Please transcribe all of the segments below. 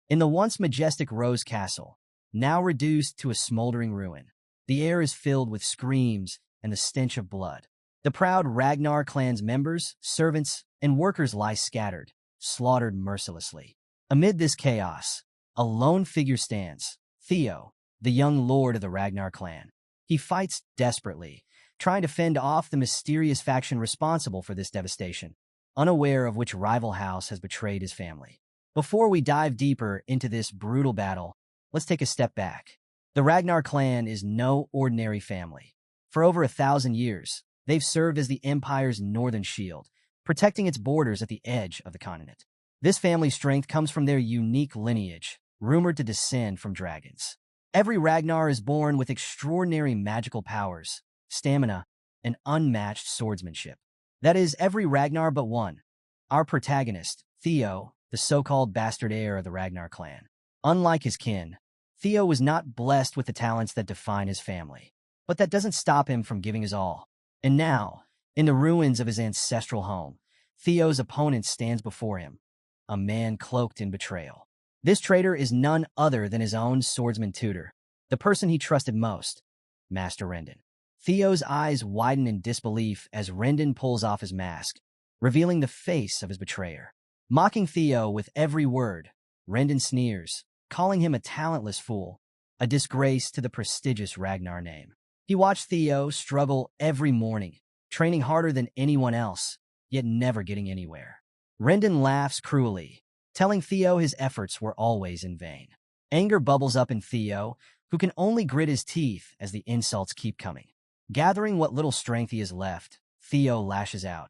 In the once majestic Rose Castle, now reduced to a smoldering ruin, the air is filled with screams and the stench of blood. The proud Ragnar clan's members, servants, and workers lie scattered, slaughtered mercilessly. Amid this chaos, a lone figure stands, Theo, the young lord of the Ragnar clan. He fights desperately, trying to fend off the mysterious faction responsible for this devastation, unaware of which rival house has betrayed his family. Before we dive deeper into this brutal battle, let's take a step back. The Ragnar clan is no ordinary family. For over 1,000 years, they've served as the Empire's northern shield, protecting its borders at the edge of the continent. This family's strength comes from their unique lineage, rumored to descend from dragons. Every Ragnar is born with extraordinary magical powers, stamina, and unmatched swordsmanship. That is, every Ragnar but one. Our protagonist, Theo, the so-called bastard heir of the Ragnar clan. Unlike his kin, Theo was not blessed with the talents that define his family. But that doesn't stop him from giving his all. And now, in the ruins of his ancestral home, Theo's opponent stands before him, a man cloaked in betrayal. This traitor is none other than his own swordsman tutor, the person he trusted most, Master Rendon. Theo's eyes widen in disbelief as Rendon pulls off his mask, revealing the face of his betrayer. Mocking Theo with every word, Rendon sneers, calling him a talentless fool, a disgrace to the prestigious Ragnar name. He watched Theo struggle every morning, training harder than anyone else, yet never getting anywhere. Rendon laughs cruelly, telling Theo his efforts were always in vain. Anger bubbles up in Theo, who can only grit his teeth as the insults keep coming. Gathering what little strength he has left, Theo lashes out,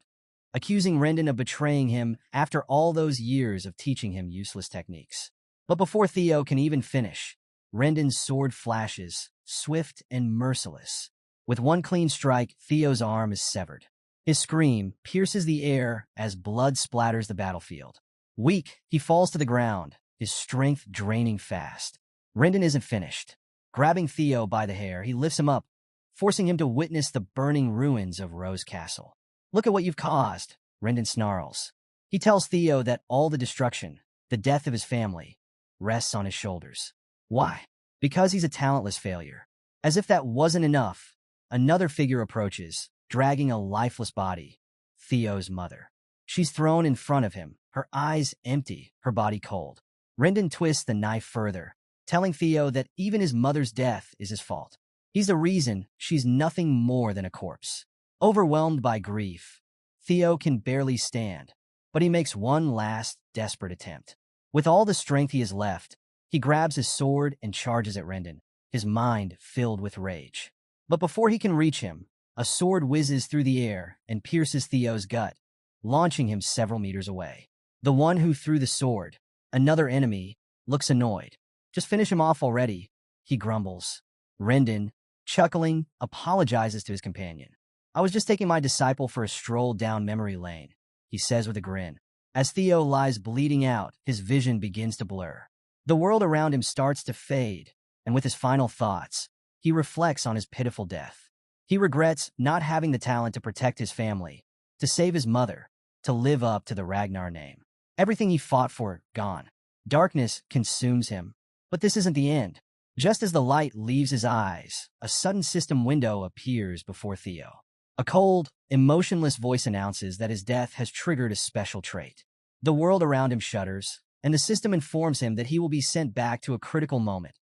accusing Rendon of betraying him after all those years of teaching him useless techniques. But before Theo can even finish, Rendon's sword flashes, swift and merciless. With one clean strike, Theo's arm is severed. His scream pierces the air as blood splatters the battlefield. Weak, he falls to the ground, his strength draining fast. Rendon isn't finished. Grabbing Theo by the hair, he lifts him up, forcing him to witness the burning ruins of Rose Castle. "Look at what you've caused," Rendon snarls. He tells Theo that all the destruction, the death of his family, rests on his shoulders. Why? Because he's a talentless failure. As if that wasn't enough, another figure approaches, dragging a lifeless body, Theo's mother. She's thrown in front of him, her eyes empty, her body cold. Rendon twists the knife further, telling Theo that even his mother's death is his fault. He's the reason she's nothing more than a corpse. Overwhelmed by grief, Theo can barely stand, but he makes one last, desperate attempt. With all the strength he has left, he grabs his sword and charges at Rendon, his mind filled with rage. But before he can reach him, a sword whizzes through the air and pierces Theo's gut, launching him several meters away. The one who threw the sword, another enemy, looks annoyed. "Just finish him off already," he grumbles. Rendon, chuckling, apologizes to his companion. "I was just taking my disciple for a stroll down memory lane," he says with a grin. As Theo lies bleeding out, his vision begins to blur. The world around him starts to fade, and with his final thoughts, he reflects on his pitiful death. He regrets not having the talent to protect his family, to save his mother, to live up to the Ragnar name. Everything he fought for, gone. Darkness consumes him. But this isn't the end. Just as the light leaves his eyes, a sudden system window appears before Theo. A cold, emotionless voice announces that his death has triggered a special trait. The world around him shudders, and the system informs him that he will be sent back to a critical moment,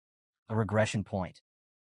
a regression point,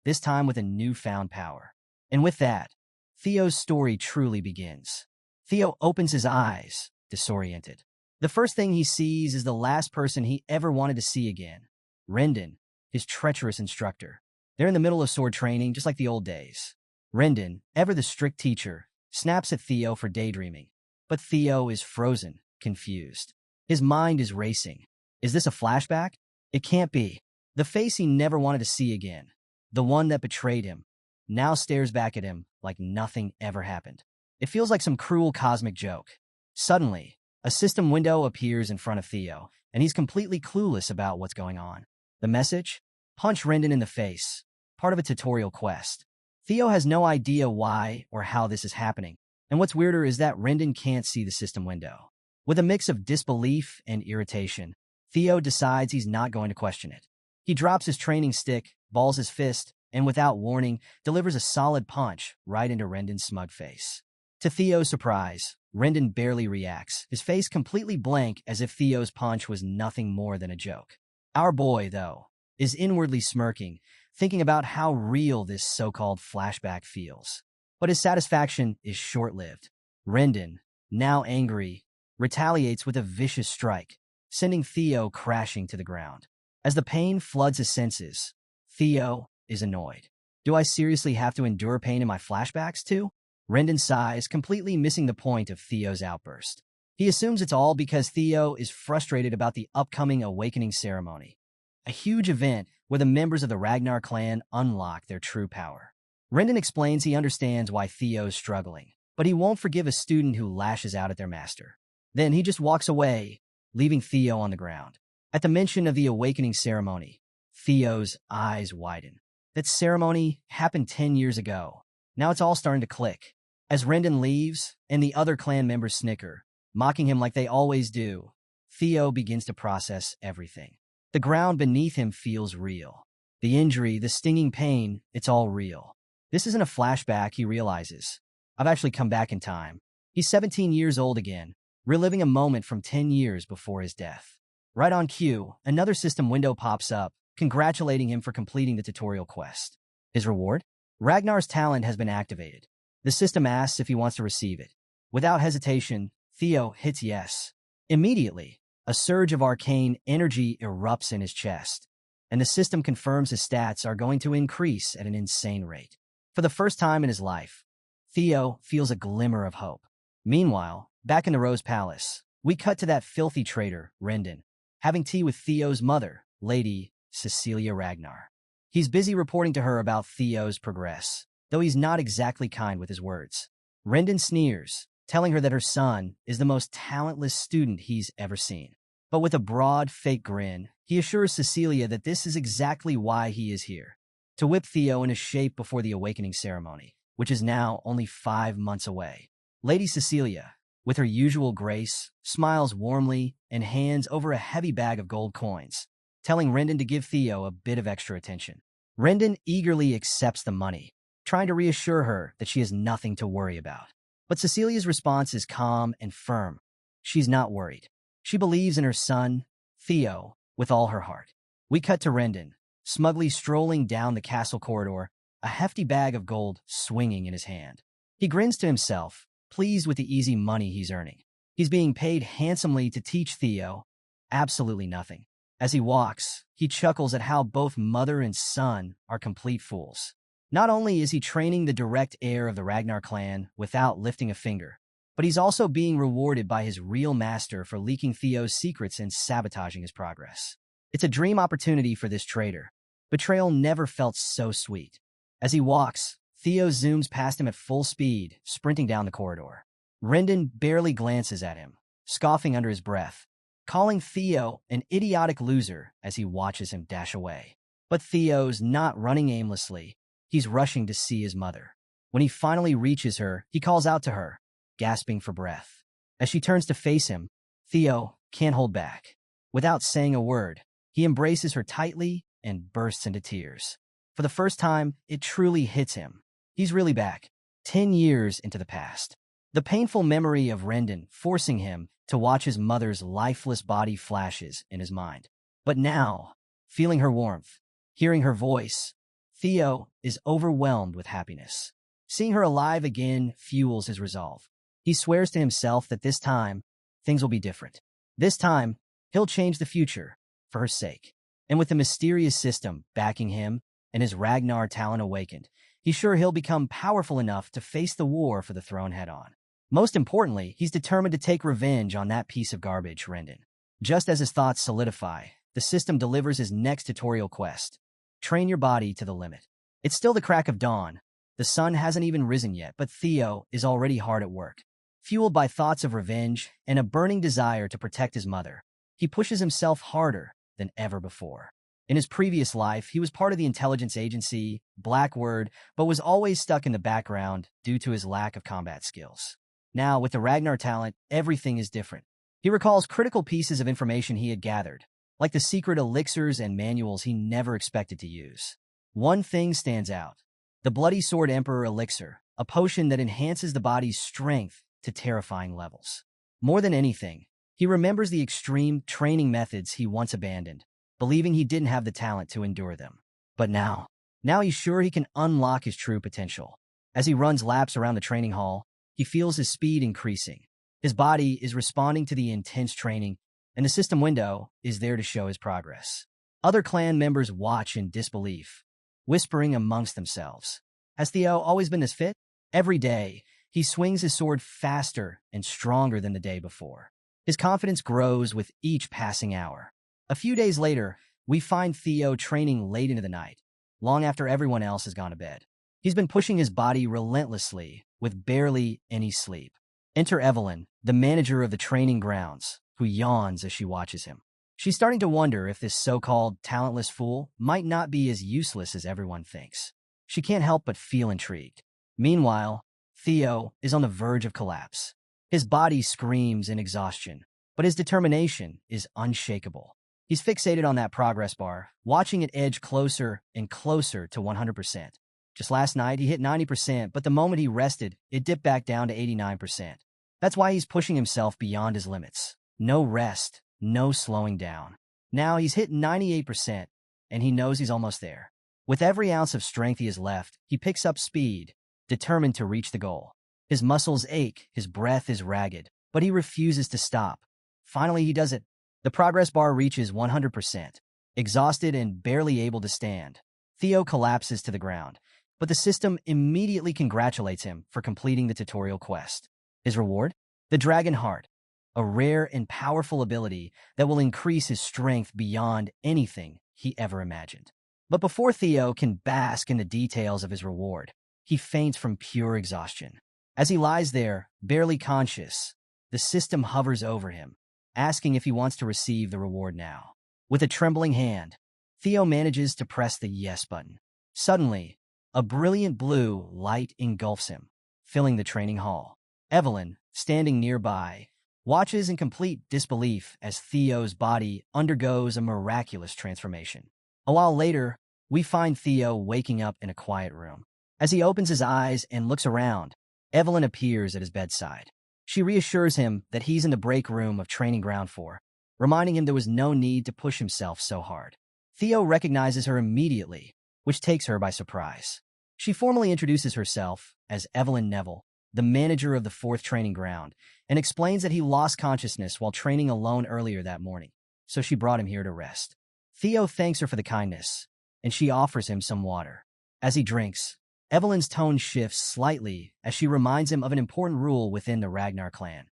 this time with a newfound power. And with that, Theo's story truly begins. Theo opens his eyes, disoriented. The first thing he sees is the last person he ever wanted to see again, Rendon, his treacherous instructor. They're in the middle of sword training, just like the old days. Rendon, ever the strict teacher, snaps at Theo for daydreaming. But Theo is frozen, confused. His mind is racing. Is this a flashback? It can't be. The face he never wanted to see again, the one that betrayed him, now stares back at him like nothing ever happened. It feels like some cruel cosmic joke. Suddenly, a system window appears in front of Theo, and he's completely clueless about what's going on. The message? Punch Rendon in the face, part of a tutorial quest. Theo has no idea why or how this is happening, and what's weirder is that Rendon can't see the system window. With a mix of disbelief and irritation, Theo decides he's not going to question it. He drops his training stick, balls his fist, and without warning, delivers a solid punch right into Rendon's smug face. To Theo's surprise, Rendon barely reacts, his face completely blank as if Theo's punch was nothing more than a joke. Our boy, though, is inwardly smirking, thinking about how real this so-called flashback feels. But his satisfaction is short-lived. Rendon, now angry, retaliates with a vicious strike, sending Theo crashing to the ground. As the pain floods his senses, Theo is annoyed. Do I seriously have to endure pain in my flashbacks too? Rendon sighs, completely missing the point of Theo's outburst. He assumes it's all because Theo is frustrated about the upcoming awakening ceremony, a huge event where the members of the Ragnar clan unlock their true power. Rendon explains he understands why Theo's struggling, but he won't forgive a student who lashes out at their master. Then he just walks away, leaving Theo on the ground. At the mention of the awakening ceremony, Theo's eyes widen. That ceremony happened 10 years ago. Now it's all starting to click. As Rendon leaves, and the other clan members snicker, mocking him like they always do, Theo begins to process everything. The ground beneath him feels real. The injury, the stinging pain, it's all real. This isn't a flashback, he realizes. I've actually come back in time. He's 17 years old again, reliving a moment from 10 years before his death. Right on cue, another system window pops up, congratulating him for completing the tutorial quest. His reward? Ragnar's talent has been activated. The system asks if he wants to receive it. Without hesitation, Theo hits yes. Immediately, a surge of arcane energy erupts in his chest, and the system confirms his stats are going to increase at an insane rate. For the first time in his life, Theo feels a glimmer of hope. Meanwhile, back in the Rose Palace, we cut to that filthy traitor, Rendon, having tea with Theo's mother, Lady Cecilia Ragnar. He's busy reporting to her about Theo's progress, though he's not exactly kind with his words. Rendon sneers, telling her that her son is the most talentless student he's ever seen. But with a broad, fake grin, he assures Cecilia that this is exactly why he is here, to whip Theo into shape before the awakening ceremony, which is now only 5 months away. Lady Cecilia, with her usual grace, smiles warmly and hands over a heavy bag of gold coins, telling Rendon to give Theo a bit of extra attention. Rendon eagerly accepts the money, trying to reassure her that she has nothing to worry about. But Cecilia's response is calm and firm. She's not worried. She believes in her son, Theo, with all her heart. We cut to Rendon, smugly strolling down the castle corridor, a hefty bag of gold swinging in his hand. He grins to himself, pleased with the easy money he's earning. He's being paid handsomely to teach Theo absolutely nothing. As he walks, he chuckles at how both mother and son are complete fools. Not only is he training the direct heir of the Ragnar clan without lifting a finger, but he's also being rewarded by his real master for leaking Theo's secrets and sabotaging his progress. It's a dream opportunity for this traitor. Betrayal never felt so sweet. As he walks, Theo zooms past him at full speed, sprinting down the corridor. Rendon barely glances at him, scoffing under his breath, calling Theo an idiotic loser as he watches him dash away. But Theo's not running aimlessly. He's rushing to see his mother. When he finally reaches her, he calls out to her, gasping for breath. As she turns to face him, Theo can't hold back. Without saying a word, he embraces her tightly and bursts into tears. For the first time, it truly hits him. He's really back, 10 years into the past. The painful memory of Rendon forcing him to watch his mother's lifeless body flashes in his mind. But now, feeling her warmth, hearing her voice, Theo is overwhelmed with happiness. Seeing her alive again fuels his resolve. He swears to himself that this time, things will be different. This time, he'll change the future for her sake. And with the mysterious system backing him and his Ragnar talent awakened, he's sure he'll become powerful enough to face the war for the throne head-on. Most importantly, he's determined to take revenge on that piece of garbage, Rendon. Just as his thoughts solidify, the system delivers his next tutorial quest. Train your body to the limit. It's still the crack of dawn. The sun hasn't even risen yet, but Theo is already hard at work. Fueled by thoughts of revenge and a burning desire to protect his mother, he pushes himself harder than ever before. In his previous life, he was part of the intelligence agency, Blackword, but was always stuck in the background due to his lack of combat skills. Now, with the Ragnar talent, everything is different. He recalls critical pieces of information he had gathered, like the secret elixirs and manuals he never expected to use. One thing stands out: the Bloody Sword Emperor Elixir, a potion that enhances the body's strength to terrifying levels. More than anything, he remembers the extreme training methods he once abandoned, believing he didn't have the talent to endure them. But now he's sure he can unlock his true potential. As he runs laps around the training hall, he feels his speed increasing. His body is responding to the intense training, and the system window is there to show his progress. Other clan members watch in disbelief, whispering amongst themselves. Has Theo always been this fit? Every day, he swings his sword faster and stronger than the day before. His confidence grows with each passing hour. A few days later, we find Theo training late into the night, long after everyone else has gone to bed. He's been pushing his body relentlessly, with barely any sleep. Enter Evelyn, the manager of the training grounds, who yawns as she watches him. She's starting to wonder if this so-called talentless fool might not be as useless as everyone thinks. She can't help but feel intrigued. Meanwhile, Theo is on the verge of collapse. His body screams in exhaustion, but his determination is unshakable. He's fixated on that progress bar, watching it edge closer and closer to 100%. Just last night, he hit 90%, but the moment he rested, it dipped back down to 89%. That's why he's pushing himself beyond his limits. No rest, no slowing down. Now he's hit 98%, and he knows he's almost there. With every ounce of strength he has left, he picks up speed, determined to reach the goal. His muscles ache, his breath is ragged, but he refuses to stop. Finally, he does it. The progress bar reaches 100%. Exhausted and barely able to stand, Theo collapses to the ground, but the system immediately congratulates him for completing the tutorial quest. His reward? The Dragon Heart, a rare and powerful ability that will increase his strength beyond anything he ever imagined. But before Theo can bask in the details of his reward, he faints from pure exhaustion. As he lies there, barely conscious, the system hovers over him, asking if he wants to receive the reward now. With a trembling hand, Theo manages to press the yes button. Suddenly, a brilliant blue light engulfs him, filling the training hall. Evelyn, standing nearby, watches in complete disbelief as Theo's body undergoes a miraculous transformation. A while later, we find Theo waking up in a quiet room. As he opens his eyes and looks around, Evelyn appears at his bedside. She reassures him that he's in the break room of Training Ground 4, reminding him there was no need to push himself so hard. Theo recognizes her immediately, which takes her by surprise. She formally introduces herself as Evelyn Neville, the manager of the 4th Training Ground, and explains that he lost consciousness while training alone earlier that morning, so she brought him here to rest. Theo thanks her for the kindness, and she offers him some water. As he drinks, Evelyn's tone shifts slightly as she reminds him of an important rule within the Ragnar clan.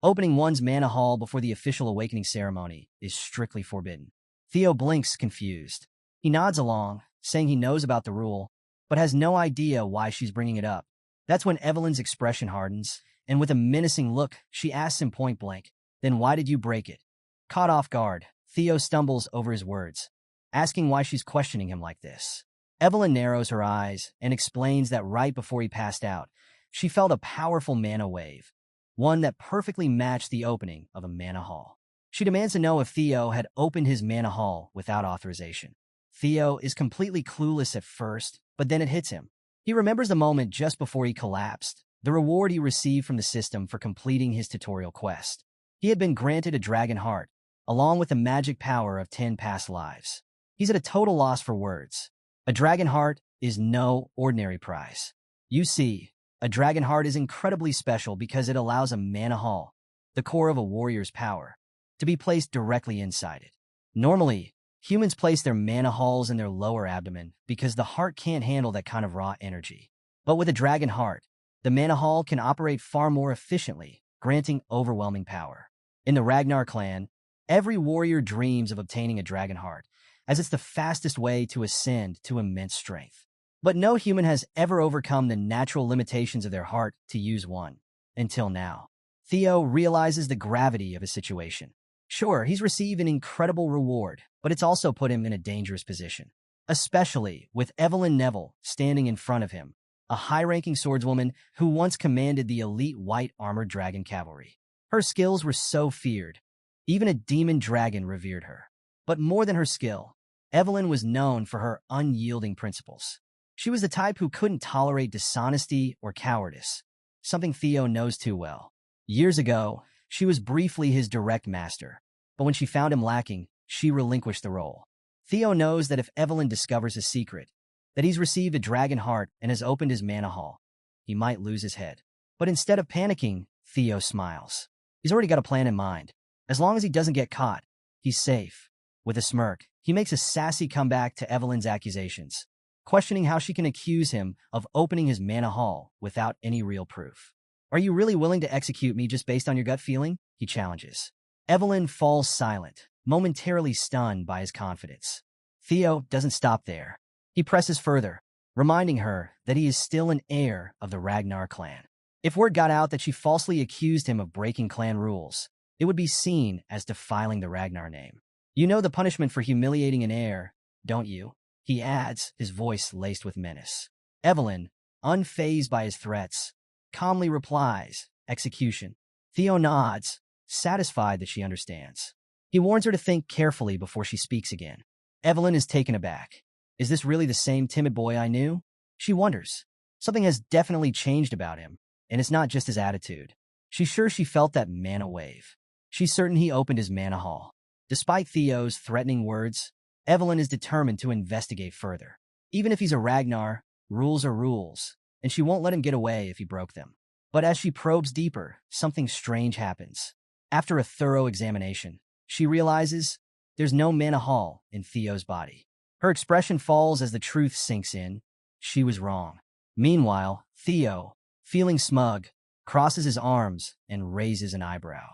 Opening one's mana hall before the official awakening ceremony is strictly forbidden. Theo blinks, confused. He nods along, saying he knows about the rule, but has no idea why she's bringing it up. That's when Evelyn's expression hardens, and with a menacing look, she asks him point blank, "Then why did you break it?" Caught off guard, Theo stumbles over his words, asking why she's questioning him like this. Evelyn narrows her eyes and explains that right before he passed out, she felt a powerful mana wave, one that perfectly matched the opening of a mana hall. She demands to know if Theo had opened his mana hall without authorization. Theo is completely clueless at first, but then it hits him. He remembers the moment just before he collapsed, the reward he received from the system for completing his tutorial quest. He had been granted a Dragon Heart, along with the magic power of 10 past lives. He's at a total loss for words. A Dragon Heart is no ordinary prize. You see, a Dragon Heart is incredibly special because it allows a mana hall, the core of a warrior's power, to be placed directly inside it. Normally, humans place their mana halls in their lower abdomen because the heart can't handle that kind of raw energy. But with a Dragon Heart, the mana hall can operate far more efficiently, granting overwhelming power. In the Ragnar clan, every warrior dreams of obtaining a Dragon Heart, as it's the fastest way to ascend to immense strength. But no human has ever overcome the natural limitations of their heart to use one. Until now. Theo realizes the gravity of his situation. Sure, he's received an incredible reward, but it's also put him in a dangerous position. Especially with Evelyn Neville standing in front of him, a high-ranking swordswoman who once commanded the elite white armored dragon cavalry. Her skills were so feared, even a demon dragon revered her. But more than her skill, Evelyn was known for her unyielding principles. She was the type who couldn't tolerate dishonesty or cowardice, something Theo knows too well. Years ago, she was briefly his direct master, but when she found him lacking, she relinquished the role. Theo knows that if Evelyn discovers his secret, that he's received a dragon heart and has opened his mana hall, he might lose his head. But instead of panicking, Theo smiles. He's already got a plan in mind. As long as he doesn't get caught, he's safe. With a smirk, he makes a sassy comeback to Evelyn's accusations, questioning how she can accuse him of opening his mana hall without any real proof. Are you really willing to execute me just based on your gut feeling? He challenges. Evelyn falls silent, momentarily stunned by his confidence. Theo doesn't stop there. He presses further, reminding her that he is still an heir of the Ragnar clan. If word got out that she falsely accused him of breaking clan rules, it would be seen as defiling the Ragnar name. You know the punishment for humiliating an heir, don't you? He adds, his voice laced with menace. Evelyn, unfazed by his threats, calmly replies, execution. Theo nods, satisfied that she understands. He warns her to think carefully before she speaks again. Evelyn is taken aback. Is this really the same timid boy I knew? She wonders. Something has definitely changed about him, and it's not just his attitude. She's sure she felt that mana wave. She's certain he opened his mana hall. Despite Theo's threatening words, Evelyn is determined to investigate further. Even if he's a Ragnar, rules are rules, and she won't let him get away if he broke them. But as she probes deeper, something strange happens. After a thorough examination, she realizes there's no mana hall in Theo's body. Her expression falls as the truth sinks in. She was wrong. Meanwhile, Theo, feeling smug, crosses his arms and raises an eyebrow.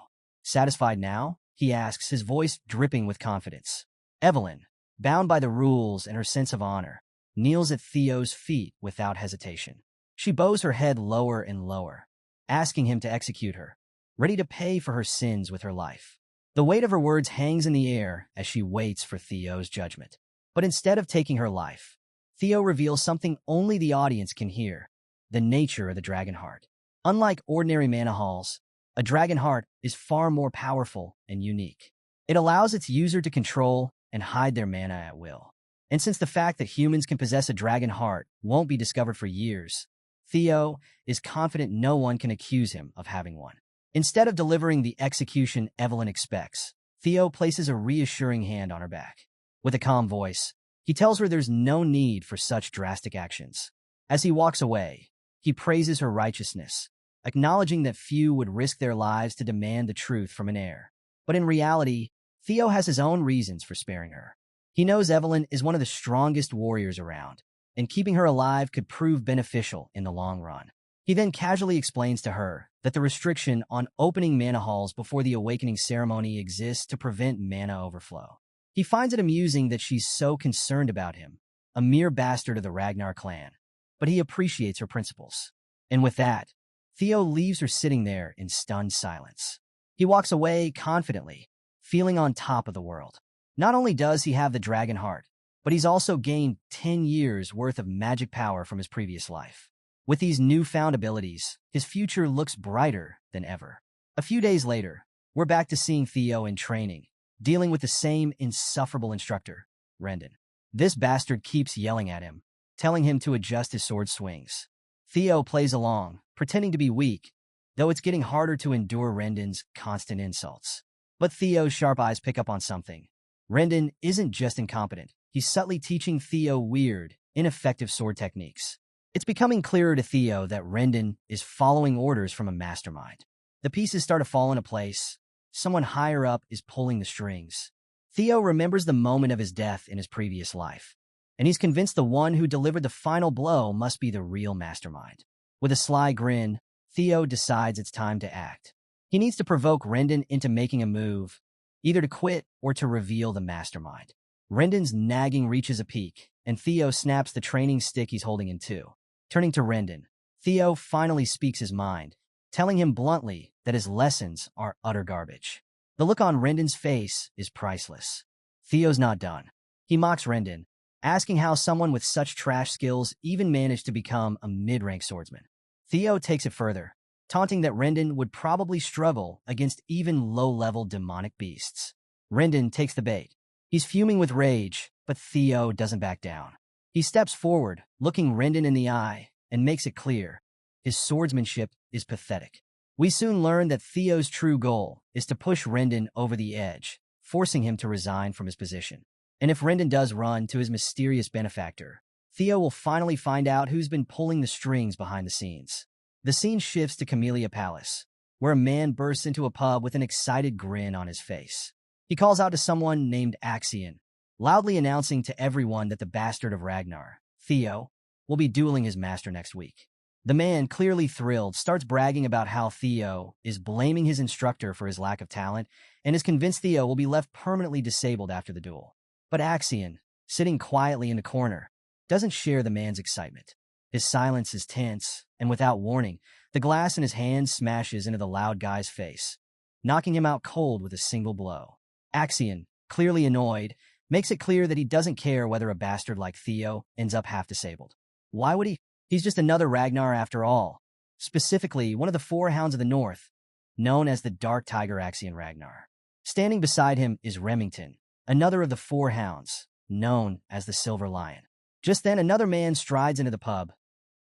Satisfied now? He asks, his voice dripping with confidence. Evelyn, bound by the rules and her sense of honor, kneels at Theo's feet without hesitation. She bows her head lower and lower, asking him to execute her, ready to pay for her sins with her life. The weight of her words hangs in the air as she waits for Theo's judgment. But instead of taking her life, Theo reveals something only the audience can hear, the nature of the dragon heart. Unlike ordinary mana halls, a dragon heart is far more powerful and unique. It allows its user to control and hide their mana at will. And since the fact that humans can possess a dragon heart won't be discovered for years, Theo is confident no one can accuse him of having one. Instead of delivering the execution Evelyn expects, Theo places a reassuring hand on her back. With a calm voice, he tells her there's no need for such drastic actions. As he walks away, he praises her righteousness, acknowledging that few would risk their lives to demand the truth from an heir. But in reality, Theo has his own reasons for sparing her. He knows Evelyn is one of the strongest warriors around, and keeping her alive could prove beneficial in the long run. He then casually explains to her that the restriction on opening mana halls before the awakening ceremony exists to prevent mana overflow. He finds it amusing that she's so concerned about him, a mere bastard of the Ragnar clan, but he appreciates her principles. And with that, Theo leaves her sitting there in stunned silence. He walks away confidently, feeling on top of the world. Not only does he have the dragon heart, but he's also gained 10 years worth of magic power from his previous life. With these newfound abilities, his future looks brighter than ever. A few days later, we're back to seeing Theo in training, dealing with the same insufferable instructor, Rendon. This bastard keeps yelling at him, telling him to adjust his sword swings. Theo plays along, pretending to be weak, though it's getting harder to endure Rendon's constant insults. But Theo's sharp eyes pick up on something. Rendon isn't just incompetent, he's subtly teaching Theo weird, ineffective sword techniques. It's becoming clearer to Theo that Rendon is following orders from a mastermind. The pieces start to fall into place. Someone higher up is pulling the strings. Theo remembers the moment of his death in his previous life, and he's convinced the one who delivered the final blow must be the real mastermind. With a sly grin, Theo decides it's time to act. He needs to provoke Rendon into making a move, either to quit or to reveal the mastermind. Rendon's nagging reaches a peak, and Theo snaps the training stick he's holding in two. Turning to Rendon, Theo finally speaks his mind, telling him bluntly that his lessons are utter garbage. The look on Rendon's face is priceless. Theo's not done. He mocks Rendon, asking how someone with such trash skills even managed to become a mid-rank swordsman. Theo takes it further, taunting that Rendon would probably struggle against even low-level demonic beasts. Rendon takes the bait. He's fuming with rage, but Theo doesn't back down. He steps forward, looking Rendon in the eye, and makes it clear. His swordsmanship is pathetic. We soon learn that Theo's true goal is to push Rendon over the edge, forcing him to resign from his position. And if Rendon does run to his mysterious benefactor, Theo will finally find out who's been pulling the strings behind the scenes. The scene shifts to Camellia Palace, where a man bursts into a pub with an excited grin on his face. He calls out to someone named Axion, loudly announcing to everyone that the bastard of Ragnar, Theo, will be dueling his master next week. The man, clearly thrilled, starts bragging about how Theo is blaming his instructor for his lack of talent and is convinced Theo will be left permanently disabled after the duel. But Axion, sitting quietly in the corner, doesn't share the man's excitement. His silence is tense, and without warning, the glass in his hand smashes into the loud guy's face, knocking him out cold with a single blow. Axion, clearly annoyed, makes it clear that he doesn't care whether a bastard like Theo ends up half-disabled. Why would he? He's just another Ragnar after all. Specifically, one of the four hounds of the north, known as the Dark Tiger Axion Ragnar. Standing beside him is Remington, another of the four hounds, known as the Silver Lion. Just then, another man strides into the pub,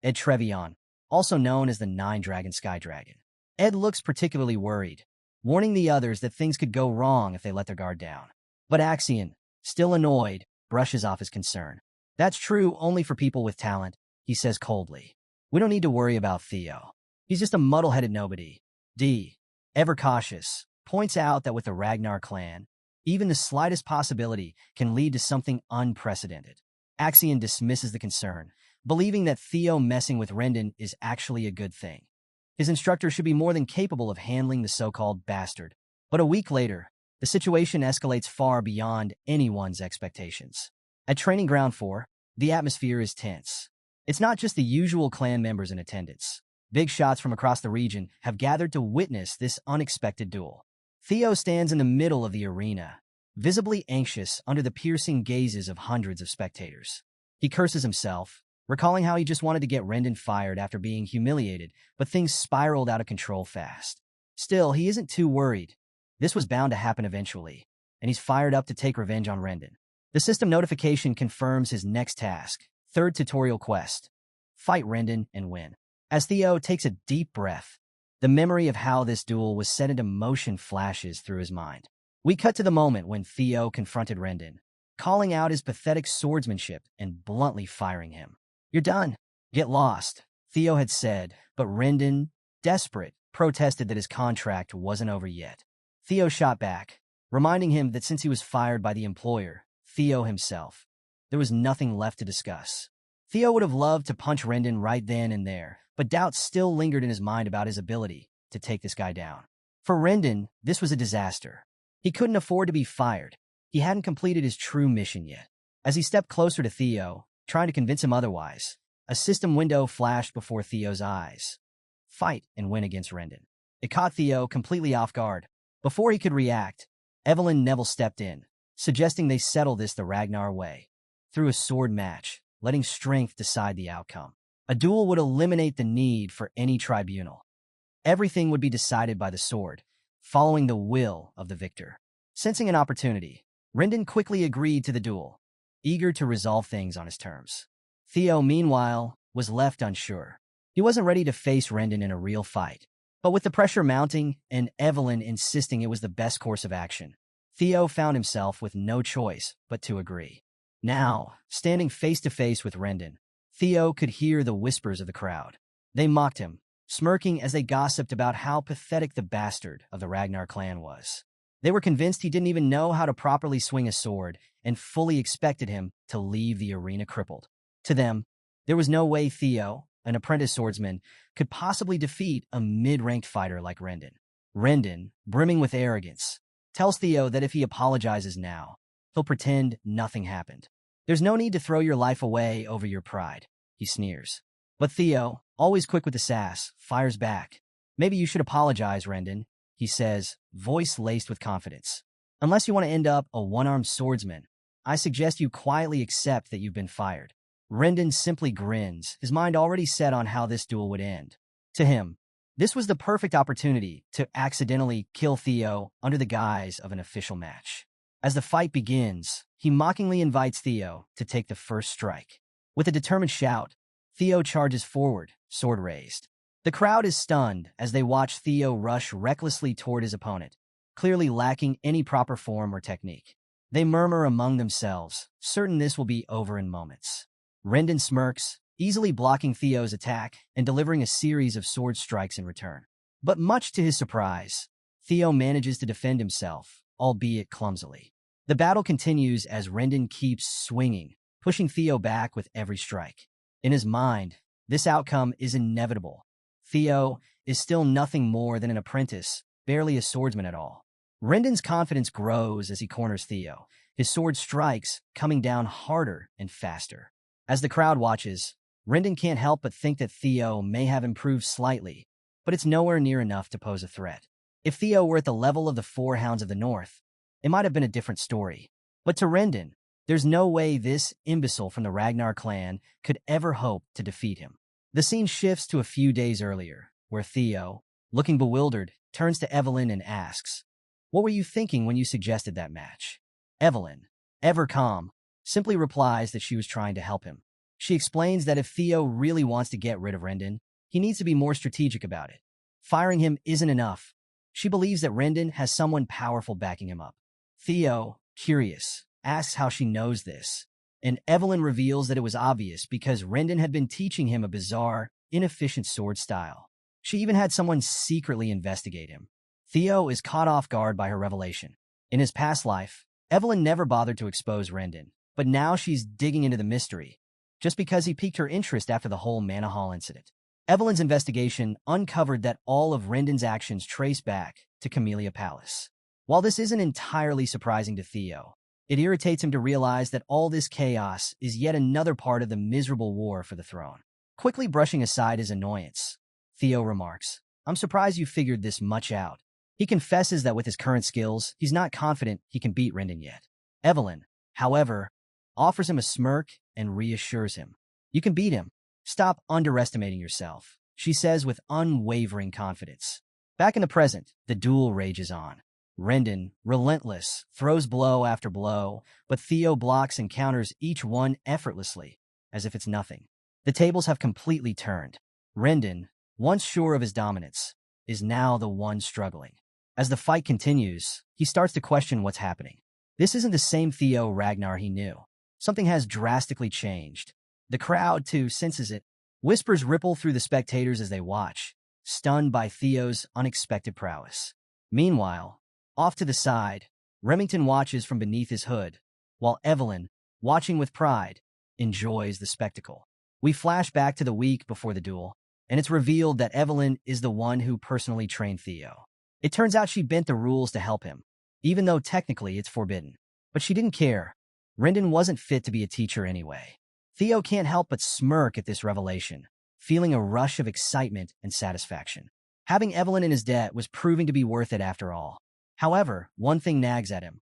Ed Trevion, also known as the Nine-Dragon Sky Dragon. Ed looks particularly worried, warning the others that things could go wrong if they let their guard down. But Axion, still annoyed, brushes off his concern. That's true only for people with talent, he says coldly. We don't need to worry about Theo. He's just a muddle-headed nobody. D, ever cautious, points out that with the Ragnar clan, even the slightest possibility can lead to something unprecedented. Axion dismisses the concern, believing that Theo messing with Rendon is actually a good thing. His instructor should be more than capable of handling the so-called bastard. But a week later, the situation escalates far beyond anyone's expectations. At Training Ground 4, the atmosphere is tense. It's not just the usual clan members in attendance. Big shots from across the region have gathered to witness this unexpected duel. Theo stands in the middle of the arena, visibly anxious under the piercing gazes of hundreds of spectators. He curses himself, recalling how he just wanted to get Rendon fired after being humiliated, but things spiraled out of control fast. Still, he isn't too worried. This was bound to happen eventually, and he's fired up to take revenge on Rendon. The system notification confirms his next task, third tutorial quest: fight Rendon and win. As Theo takes a deep breath, the memory of how this duel was set into motion flashes through his mind. We cut to the moment when Theo confronted Rendon, calling out his pathetic swordsmanship and bluntly firing him. You're done. Get lost, Theo had said, but Rendon, desperate, protested that his contract wasn't over yet. Theo shot back, reminding him that since he was fired by the employer, Theo himself, there was nothing left to discuss. Theo would have loved to punch Rendon right then and there, but doubts still lingered in his mind about his ability to take this guy down. For Rendon, this was a disaster. He couldn't afford to be fired. He hadn't completed his true mission yet. As he stepped closer to Theo, trying to convince him otherwise, a system window flashed before Theo's eyes. Fight and win against Rendon. It caught Theo completely off guard. Before he could react, Evelyn Neville stepped in, suggesting they settle this the Ragnar way, through a sword match, letting strength decide the outcome. A duel would eliminate the need for any tribunal. Everything would be decided by the sword, following the will of the victor. Sensing an opportunity, Rendon quickly agreed to the duel, eager to resolve things on his terms. Theo, meanwhile, was left unsure. He wasn't ready to face Rendon in a real fight. But with the pressure mounting and Evelyn insisting it was the best course of action, Theo found himself with no choice but to agree. Now, standing face-to-face with Rendon, Theo could hear the whispers of the crowd. They mocked him, smirking as they gossiped about how pathetic the bastard of the Ragnar clan was. They were convinced he didn't even know how to properly swing a sword and fully expected him to leave the arena crippled. To them, there was no way Theo, an apprentice swordsman, could possibly defeat a mid-ranked fighter like Rendon. Rendon, brimming with arrogance, tells Theo that if he apologizes now, he'll pretend nothing happened. There's no need to throw your life away over your pride, he sneers. But Theo, always quick with the sass, fires back. Maybe you should apologize, Rendon, he says, voice laced with confidence. Unless you want to end up a one-armed swordsman, I suggest you quietly accept that you've been fired. Rendon simply grins, his mind already set on how this duel would end. To him, this was the perfect opportunity to accidentally kill Theo under the guise of an official match. As the fight begins, he mockingly invites Theo to take the first strike. With a determined shout, Theo charges forward, sword raised. The crowd is stunned as they watch Theo rush recklessly toward his opponent, clearly lacking any proper form or technique. They murmur among themselves, certain this will be over in moments. Rendon smirks, easily blocking Theo's attack and delivering a series of sword strikes in return. But much to his surprise, Theo manages to defend himself, albeit clumsily. The battle continues as Rendon keeps swinging, pushing Theo back with every strike. In his mind, this outcome is inevitable. Theo is still nothing more than an apprentice, barely a swordsman at all. Rendon's confidence grows as he corners Theo, his sword strikes coming down harder and faster. As the crowd watches, Rendon can't help but think that Theo may have improved slightly, but it's nowhere near enough to pose a threat. If Theo were at the level of the Four Hounds of the North, it might have been a different story. But to Rendon, there's no way this imbecile from the Ragnar clan could ever hope to defeat him. The scene shifts to a few days earlier, where Theo, looking bewildered, turns to Evelyn and asks, "What were you thinking when you suggested that match?" Evelyn, ever calm, simply replies that she was trying to help him. She explains that if Theo really wants to get rid of Rendon, he needs to be more strategic about it. Firing him isn't enough. She believes that Rendon has someone powerful backing him up. Theo, curious, asks how she knows this, and Evelyn reveals that it was obvious because Rendon had been teaching him a bizarre, inefficient sword style. She even had someone secretly investigate him. Theo is caught off guard by her revelation. In his past life, Evelyn never bothered to expose Rendon, but now she's digging into the mystery, just because he piqued her interest after the whole Manhua incident. Evelyn's investigation uncovered that all of Rendon's actions trace back to Camellia Palace. While this isn't entirely surprising to Theo, it irritates him to realize that all this chaos is yet another part of the miserable war for the throne. Quickly brushing aside his annoyance, Theo remarks, "I'm surprised you figured this much out." He confesses that with his current skills, he's not confident he can beat Rendon yet. Evelyn, however, offers him a smirk and reassures him. "You can beat him. Stop underestimating yourself," she says with unwavering confidence. Back in the present, the duel rages on. Rendon, relentless, throws blow after blow, but Theo blocks and counters each one effortlessly, as if it's nothing. The tables have completely turned. Rendon, once sure of his dominance, is now the one struggling. As the fight continues, he starts to question what's happening. This isn't the same Theo Ragnar he knew. Something has drastically changed. The crowd, too, senses it. Whispers ripple through the spectators as they watch, stunned by Theo's unexpected prowess. Meanwhile, off to the side, Remington watches from beneath his hood, while Evelyn, watching with pride, enjoys the spectacle. We flash back to the week before the duel, and it's revealed that Evelyn is the one who personally trained Theo. It turns out she bent the rules to help him, even though technically it's forbidden. But she didn't care. Rendon wasn't fit to be a teacher anyway. Theo can't help but smirk at this revelation, feeling a rush of excitement and satisfaction. Having Evelyn in his debt was proving to be worth it after all. However, one thing nags at him.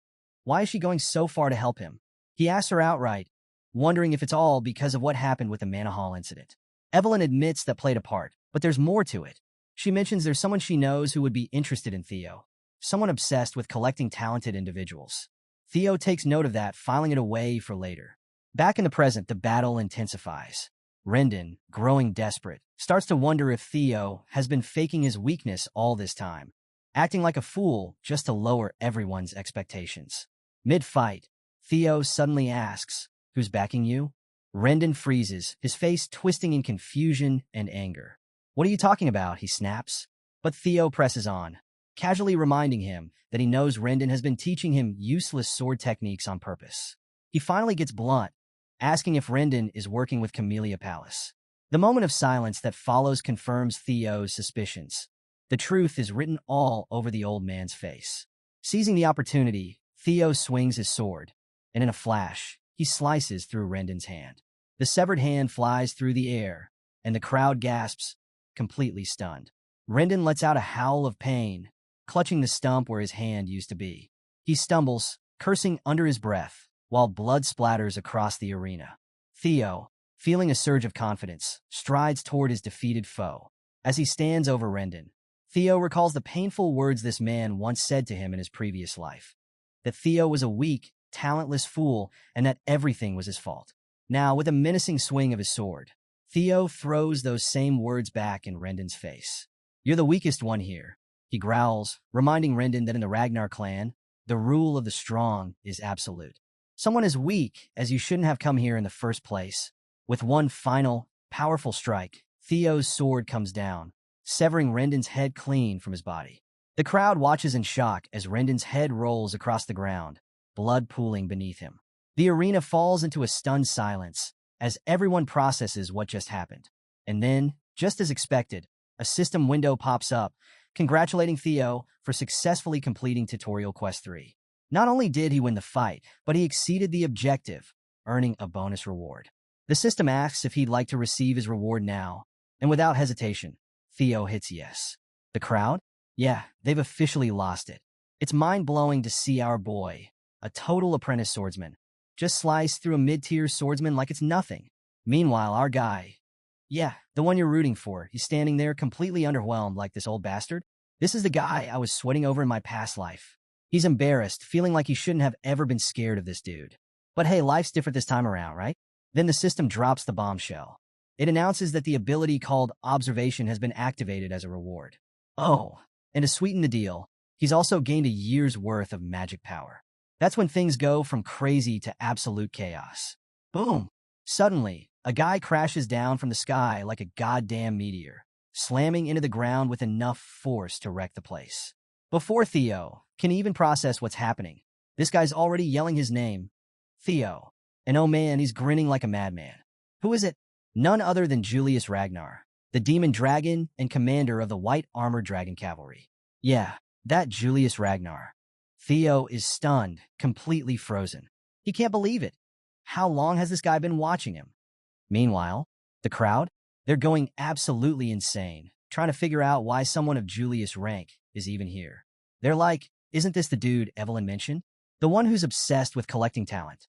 Why is she going so far to help him? He asks her outright, wondering if it's all because of what happened with the Manhua incident. Evelyn admits that played a part, but there's more to it. She mentions there's someone she knows who would be interested in Theo, someone obsessed with collecting talented individuals. Theo takes note of that, filing it away for later. Back in the present, the battle intensifies. Rendon, growing desperate, starts to wonder if Theo has been faking his weakness all this time, acting like a fool just to lower everyone's expectations. Mid-fight, Theo suddenly asks, "Who's backing you?" Rendon freezes, his face twisting in confusion and anger. "What are you talking about?" he snaps. But Theo presses on, casually reminding him that he knows Rendon has been teaching him useless sword techniques on purpose. He finally gets blunt, asking if Rendon is working with Camellia Palace. The moment of silence that follows confirms Theo's suspicions. The truth is written all over the old man's face. Seizing the opportunity, Theo swings his sword, and in a flash, he slices through Rendon's hand. The severed hand flies through the air, and the crowd gasps, completely stunned. Rendon lets out a howl of pain, clutching the stump where his hand used to be. He stumbles, cursing under his breath, while blood splatters across the arena. Theo, feeling a surge of confidence, strides toward his defeated foe. As he stands over Rendon, Theo recalls the painful words this man once said to him in his previous life. that Theo was a weak, talentless fool and that everything was his fault. Now, with a menacing swing of his sword, Theo throws those same words back in Rendon's face. "You're the weakest one here," he growls, reminding Rendon that in the Ragnar clan, the rule of the strong is absolute. Someone as weak as you shouldn't have come here in the first place. With one final, powerful strike, Theo's sword comes down, severing Rendon's head clean from his body. The crowd watches in shock as Rendon's head rolls across the ground, blood pooling beneath him. The arena falls into a stunned silence as everyone processes what just happened. And then, just as expected, a system window pops up, congratulating Theo for successfully completing Tutorial Quest 3. Not only did he win the fight, but he exceeded the objective, earning a bonus reward. The system asks if he'd like to receive his reward now, and without hesitation, Theo hits yes. The crowd? Yeah, they've officially lost it. It's mind-blowing to see our boy, a total apprentice swordsman, just slice through a mid-tier swordsman like it's nothing. Meanwhile, our guy, yeah, the one you're rooting for, he's standing there completely underwhelmed like this old bastard. This is the guy I was sweating over in my past life. He's embarrassed, feeling like he shouldn't have ever been scared of this dude. But hey, life's different this time around, right? Then the system drops the bombshell. It announces that the ability called Observation has been activated as a reward. Oh, and to sweeten the deal, he's also gained a year's worth of magic power. That's when things go from crazy to absolute chaos. Boom! Suddenly, a guy crashes down from the sky like a goddamn meteor, slamming into the ground with enough force to wreck the place. Before Theo can even process what's happening, this guy's already yelling his name, Theo. And oh man, he's grinning like a madman. Who is it? None other than Julius Ragnar, the demon dragon and commander of the White Armored Dragon Cavalry. Yeah, that Julius Ragnar. Theo is stunned, completely frozen. He can't believe it. How long has this guy been watching him? Meanwhile, the crowd? They're going absolutely insane, trying to figure out why someone of Julius' rank is even here. They're like, isn't this the dude Evelyn mentioned? The one who's obsessed with collecting talent.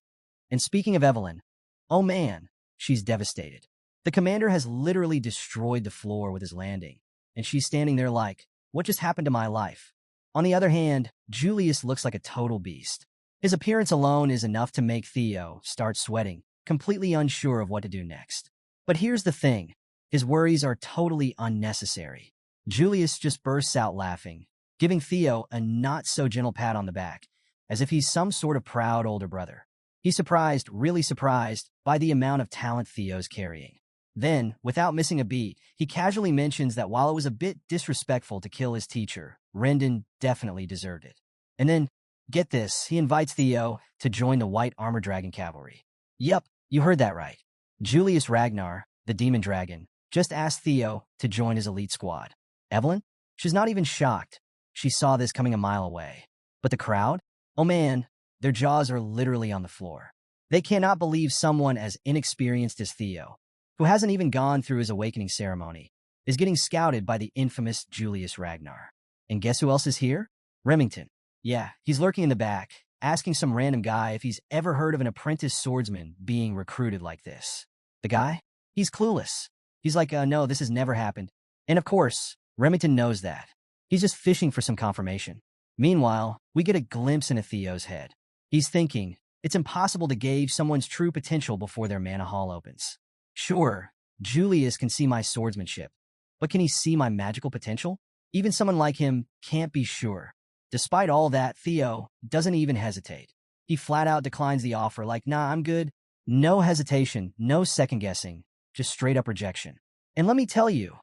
And speaking of Evelyn, oh man, she's devastated. The commander has literally destroyed the floor with his landing, and she's standing there like, what just happened to my life? On the other hand, Julius looks like a total beast. His appearance alone is enough to make Theo start sweating, completely unsure of what to do next. But here's the thing, his worries are totally unnecessary. Julius just bursts out laughing, giving Theo a not-so-gentle pat on the back, as if he's some sort of proud older brother. He's surprised, really surprised, by the amount of talent Theo's carrying. Then, without missing a beat, he casually mentions that while it was a bit disrespectful to kill his teacher, Rendon definitely deserved it. And then, get this, he invites Theo to join the White Armored Dragon Cavalry. Yep, you heard that right. Julius Ragnar, the demon dragon, just asked Theo to join his elite squad. Evelyn? She's not even shocked. She saw this coming a mile away. But the crowd? Oh man, their jaws are literally on the floor. They cannot believe someone as inexperienced as Theo, who hasn't even gone through his awakening ceremony, is getting scouted by the infamous Julius Ragnar. And guess who else is here? Remington. Yeah, he's lurking in the back, asking some random guy if he's ever heard of an apprentice swordsman being recruited like this. The guy? He's clueless. He's like, no, this has never happened. And of course, Remington knows that. He's just fishing for some confirmation. Meanwhile, we get a glimpse into Theo's head. He's thinking, it's impossible to gauge someone's true potential before their mana hall opens. Sure, Julius can see my swordsmanship, but can he see my magical potential? Even someone like him can't be sure. Despite all that, Theo doesn't even hesitate. He flat out declines the offer like, nah, I'm good. No hesitation, no second guessing, just straight up rejection. And let me tell you,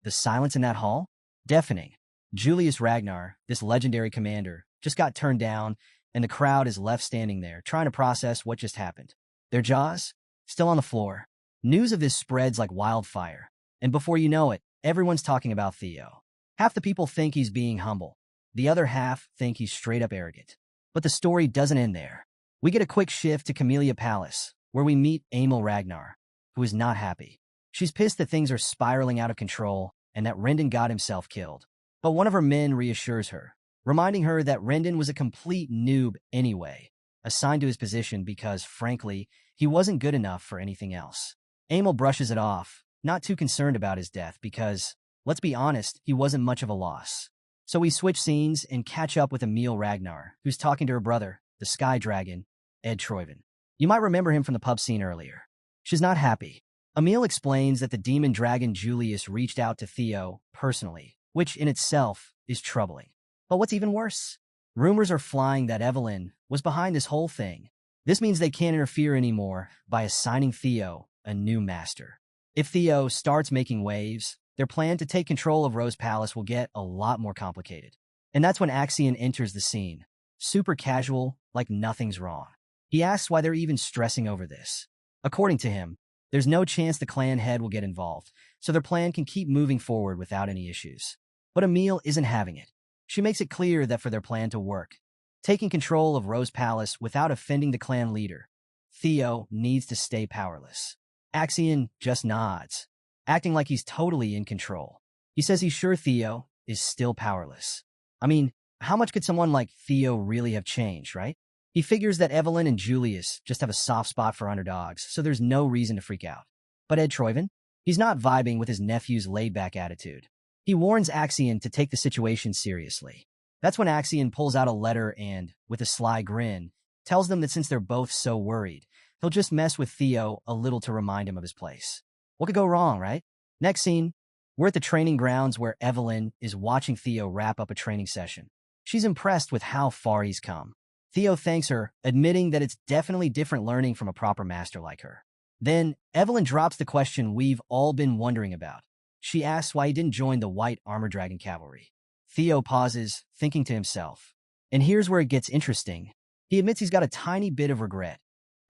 the silence in that hall? Deafening. Julius Ragnar, this legendary commander, just got turned down, and the crowd is left standing there, trying to process what just happened. Their jaws? Still on the floor. News of this spreads like wildfire, and before you know it, everyone's talking about Theo. Half the people think he's being humble. The other half think he's straight up arrogant. But the story doesn't end there. We get a quick shift to Camellia Palace, where we meet Emil Ragnar, who is not happy. She's pissed that things are spiraling out of control and that Rendon got himself killed. But one of her men reassures her, reminding her that Rendon was a complete noob anyway, assigned to his position because, frankly, he wasn't good enough for anything else. Emil brushes it off, not too concerned about his death because, let's be honest, he wasn't much of a loss. So we switch scenes and catch up with Emil Ragnar, who's talking to her brother, the Sky Dragon, Ed Troyven. You might remember him from the pub scene earlier. She's not happy. Emil explains that the demon dragon Julius reached out to Theo personally, which in itself is troubling. But what's even worse? Rumors are flying that Evelyn was behind this whole thing. This means they can't interfere anymore by assigning Theo a new master. If Theo starts making waves, their plan to take control of Rose Palace will get a lot more complicated. And that's when Axion enters the scene, super casual, like nothing's wrong. He asks why they're even stressing over this. According to him, there's no chance the clan head will get involved, so their plan can keep moving forward without any issues. But Emil isn't having it. She makes it clear that for their plan to work, taking control of Rose Palace without offending the clan leader, Theo needs to stay powerless. Axion just nods, acting like he's totally in control. He says he's sure Theo is still powerless. I mean, how much could someone like Theo really have changed, right? He figures that Evelyn and Julius just have a soft spot for underdogs, so there's no reason to freak out. But Ed Troyven? He's not vibing with his nephew's laid-back attitude. He warns Axion to take the situation seriously. That's when Axion pulls out a letter and, with a sly grin, tells them that since they're both so worried, he'll just mess with Theo a little to remind him of his place. What could go wrong, right? Next scene, we're at the training grounds where Evelyn is watching Theo wrap up a training session. She's impressed with how far he's come. Theo thanks her, admitting that it's definitely different learning from a proper master like her. Then, Evelyn drops the question we've all been wondering about. She asks why he didn't join the White Armor Dragon Cavalry. Theo pauses, thinking to himself. And here's where it gets interesting. He admits he's got a tiny bit of regret.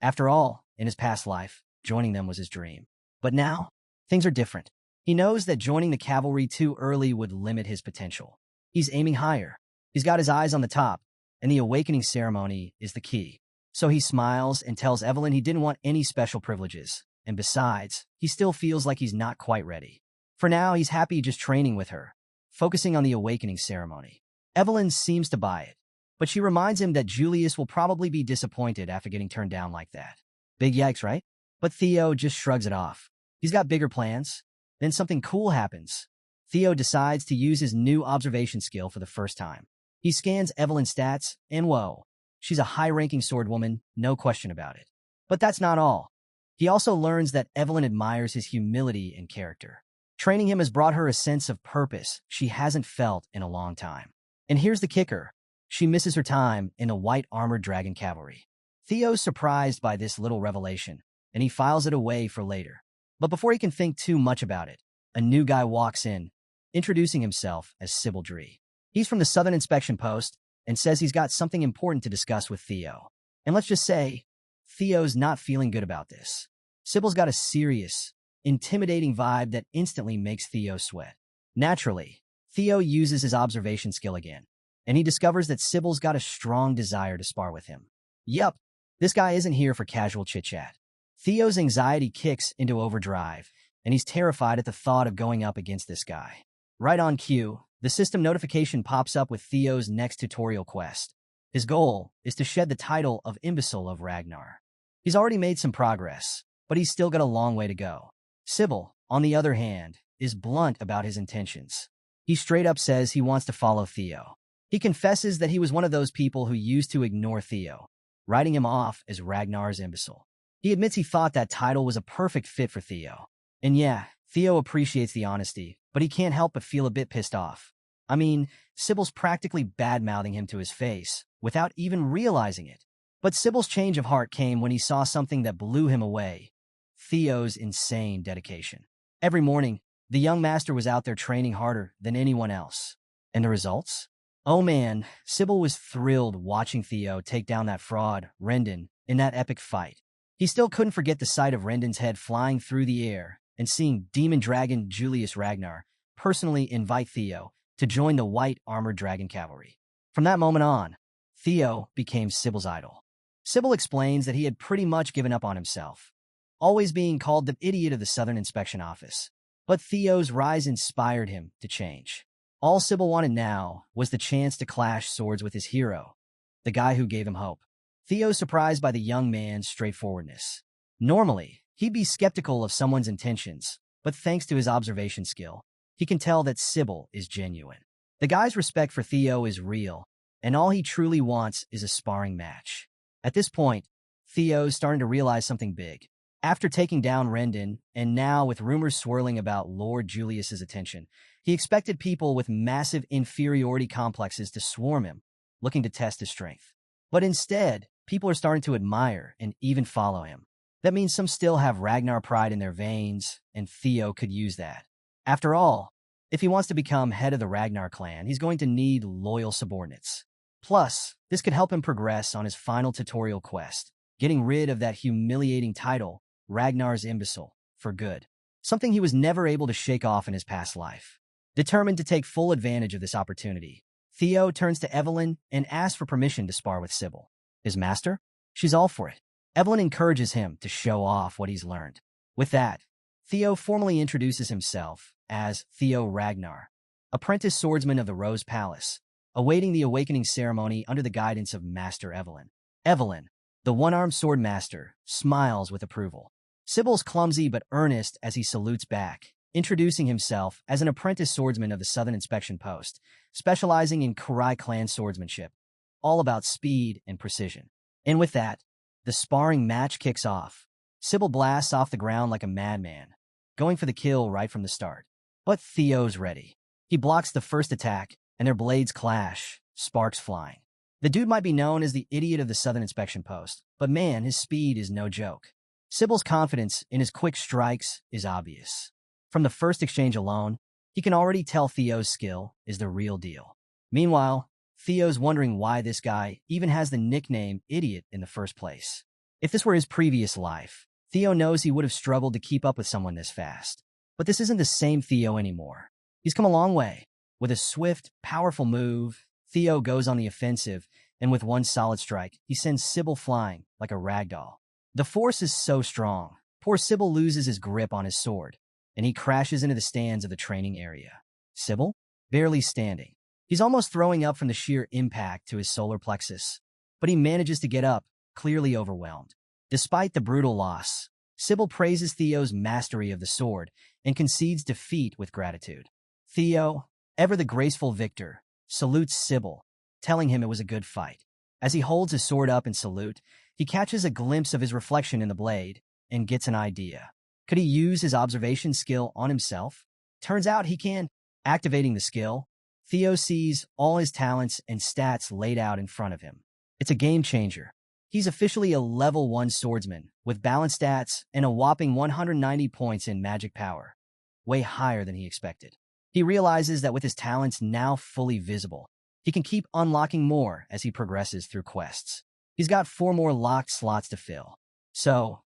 After all, in his past life, joining them was his dream. But now, things are different. He knows that joining the cavalry too early would limit his potential. He's aiming higher. He's got his eyes on the top, and the awakening ceremony is the key. So he smiles and tells Evelyn he didn't want any special privileges. And besides, he still feels like he's not quite ready. For now, he's happy just training with her, focusing on the awakening ceremony. Evelyn seems to buy it, but she reminds him that Julius will probably be disappointed after getting turned down like that. Big yikes, right? But Theo just shrugs it off. He's got bigger plans. Then something cool happens. Theo decides to use his new observation skill for the first time. He scans Evelyn's stats, and whoa, she's a high-ranking swordwoman, no question about it. But that's not all. He also learns that Evelyn admires his humility and character. Training him has brought her a sense of purpose she hasn't felt in a long time. And here's the kicker. She misses her time in the White Armored Dragon Cavalry. Theo's surprised by this little revelation, and he files it away for later. But before he can think too much about it, a new guy walks in, introducing himself as Sybil Dree. He's from the Southern Inspection Post and says he's got something important to discuss with Theo. And let's just say, Theo's not feeling good about this. Sybil's got a serious, intimidating vibe that instantly makes Theo sweat. Naturally, Theo uses his observation skill again, and he discovers that Sybil's got a strong desire to spar with him. Yup, this guy isn't here for casual chit-chat. Theo's anxiety kicks into overdrive, and he's terrified at the thought of going up against this guy. Right on cue, the system notification pops up with Theo's next tutorial quest. His goal is to shed the title of Imbecile of Ragnar. He's already made some progress, but he's still got a long way to go. Sybil, on the other hand, is blunt about his intentions. He straight up says he wants to follow Theo. He confesses that he was one of those people who used to ignore Theo, writing him off as Ragnar's imbecile. He admits he thought that title was a perfect fit for Theo. And yeah, Theo appreciates the honesty, but he can't help but feel a bit pissed off. I mean, Sybil's practically bad-mouthing him to his face, without even realizing it. But Sybil's change of heart came when he saw something that blew him away. Theo's insane dedication. Every morning, the young master was out there training harder than anyone else. And the results? Oh man, Sybil was thrilled watching Theo take down that fraud, Rendon, in that epic fight. He still couldn't forget the sight of Rendon's head flying through the air and seeing Demon Dragon Julius Ragnar personally invite Theo to join the White Armored Dragon Cavalry. From that moment on, Theo became Sybil's idol. Sybil explains that he had pretty much given up on himself, always being called the idiot of the Southern Inspection Office. But Theo's rise inspired him to change. All Sybil wanted now was the chance to clash swords with his hero, the guy who gave him hope. Theo's surprised by the young man's straightforwardness. Normally, he'd be skeptical of someone's intentions, but thanks to his observation skill, he can tell that Sybil is genuine. The guy's respect for Theo is real, and all he truly wants is a sparring match. At this point, Theo's starting to realize something big. After taking down Rendon, and now with rumors swirling about Lord Julius's attention, he expected people with massive inferiority complexes to swarm him, looking to test his strength. But instead, people are starting to admire and even follow him. That means some still have Ragnar pride in their veins, and Theo could use that. After all, if he wants to become head of the Ragnar clan, he's going to need loyal subordinates. Plus, this could help him progress on his final tutorial quest, getting rid of that humiliating title, Ragnar's Imbecile, for good. Something he was never able to shake off in his past life. Determined to take full advantage of this opportunity, Theo turns to Evelyn and asks for permission to spar with Sybil. His master? She's all for it. Evelyn encourages him to show off what he's learned. With that, Theo formally introduces himself as Theo Ragnar, apprentice swordsman of the Rose Palace, awaiting the awakening ceremony under the guidance of Master Evelyn. Evelyn, the one-armed sword master, smiles with approval. Sybil's clumsy but earnest as he salutes back, introducing himself as an apprentice swordsman of the Southern Inspection Post, specializing in Kurai clan swordsmanship, all about speed and precision. And with that, the sparring match kicks off. Sybil blasts off the ground like a madman, going for the kill right from the start. But Theo's ready. He blocks the first attack, and their blades clash, sparks flying. The dude might be known as the idiot of the Southern Inspection Post, but man, his speed is no joke. Sybil's confidence in his quick strikes is obvious. From the first exchange alone, he can already tell Theo's skill is the real deal. Meanwhile, Theo's wondering why this guy even has the nickname Idiot in the first place. If this were his previous life, Theo knows he would have struggled to keep up with someone this fast. But this isn't the same Theo anymore. He's come a long way. With a swift, powerful move, Theo goes on the offensive, and with one solid strike, he sends Sybil flying like a ragdoll. The force is so strong, poor Sybil loses his grip on his sword, and he crashes into the stands of the training area. Sybil? Barely standing. He's almost throwing up from the sheer impact to his solar plexus, but he manages to get up, clearly overwhelmed. Despite the brutal loss, Sybil praises Theo's mastery of the sword and concedes defeat with gratitude. Theo, ever the graceful victor, salutes Sybil, telling him it was a good fight. As he holds his sword up in salute, he catches a glimpse of his reflection in the blade and gets an idea. Could he use his observation skill on himself? Turns out he can. Activating the skill, Theo sees all his talents and stats laid out in front of him. It's a game changer. He's officially a level 1 swordsman with balanced stats and a whopping 190 points in magic power, way higher than he expected. He realizes that with his talents now fully visible, he can keep unlocking more as he progresses through quests. He's got 4 more locked slots to fill. So,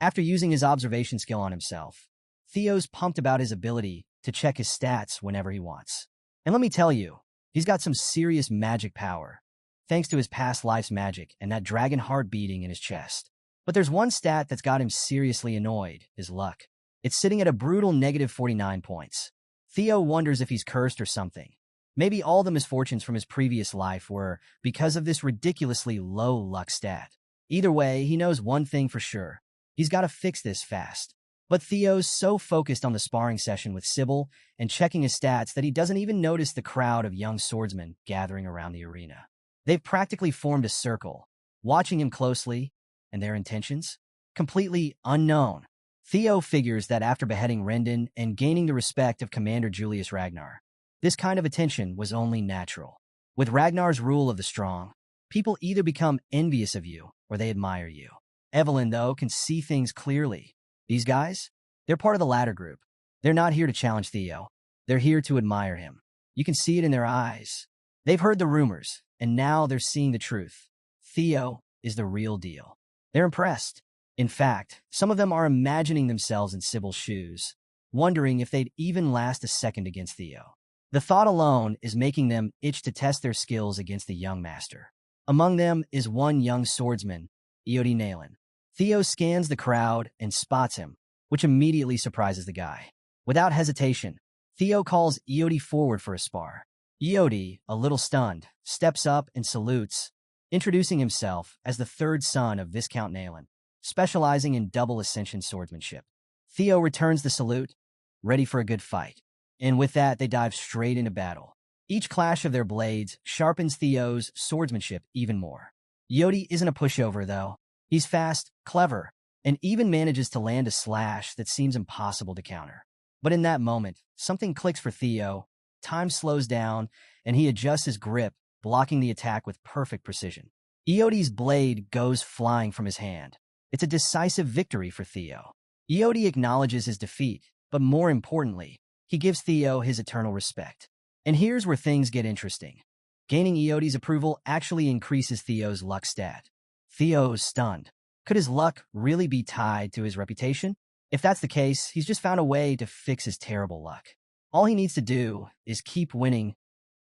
after using his observation skill on himself, Theo's pumped about his ability to check his stats whenever he wants. And let me tell you, he's got some serious magic power, thanks to his past life's magic and that dragon heart beating in his chest. But there's one stat that's got him seriously annoyed, his luck. It's sitting at a brutal negative 49 points. Theo wonders if he's cursed or something. Maybe all the misfortunes from his previous life were because of this ridiculously low luck stat. Either way, he knows one thing for sure. He's got to fix this fast. But Theo's so focused on the sparring session with Sybil and checking his stats that he doesn't even notice the crowd of young swordsmen gathering around the arena. They've practically formed a circle, watching him closely, and their intentions? Completely unknown. Theo figures that after beheading Rendon and gaining the respect of Commander Julius Ragnar, this kind of attention was only natural. With Ragnar's rule of the strong, people either become envious of you or they admire you. Evelyn, though, can see things clearly. These guys? They're part of the latter group. They're not here to challenge Theo. They're here to admire him. You can see it in their eyes. They've heard the rumors, and now they're seeing the truth. Theo is the real deal. They're impressed. In fact, some of them are imagining themselves in Sybil's shoes, wondering if they'd even last a second against Theo. The thought alone is making them itch to test their skills against the young master. Among them is one young swordsman, Iodi Nalen. Theo scans the crowd and spots him, which immediately surprises the guy. Without hesitation, Theo calls Iodi forward for a spar. Iodi, a little stunned, steps up and salutes, introducing himself as the third son of Viscount Nalen, specializing in double ascension swordsmanship. Theo returns the salute, ready for a good fight. And with that, they dive straight into battle. Each clash of their blades sharpens Theo's swordsmanship even more. Yodi isn't a pushover, though. He's fast, clever, and even manages to land a slash that seems impossible to counter. But in that moment, something clicks for Theo. Time slows down, and he adjusts his grip, blocking the attack with perfect precision. Iodi's blade goes flying from his hand. It's a decisive victory for Theo. Iodi acknowledges his defeat, but more importantly, he gives Theo his eternal respect. And here's where things get interesting. Gaining Iodi's approval actually increases Theo's luck stat. Theo is stunned. Could his luck really be tied to his reputation? If that's the case, he's just found a way to fix his terrible luck. All he needs to do is keep winning,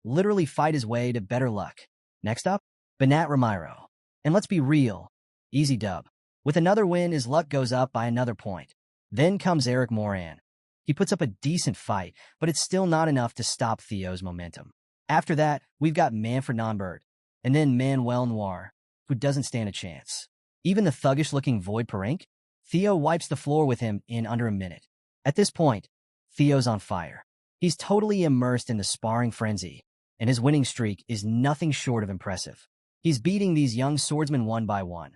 literally fight his way to better luck. Next up, Banat Ramiro. And let's be real, easy dub. With another win, his luck goes up by another point. Then comes Eric Moran. He puts up a decent fight, but it's still not enough to stop Theo's momentum. After that, we've got Manfred Nonbird, and then Manuel Noir, who doesn't stand a chance. Even the thuggish-looking Void Parank? Theo wipes the floor with him in under a minute. At this point, Theo's on fire. He's totally immersed in the sparring frenzy, and his winning streak is nothing short of impressive. He's beating these young swordsmen one by one.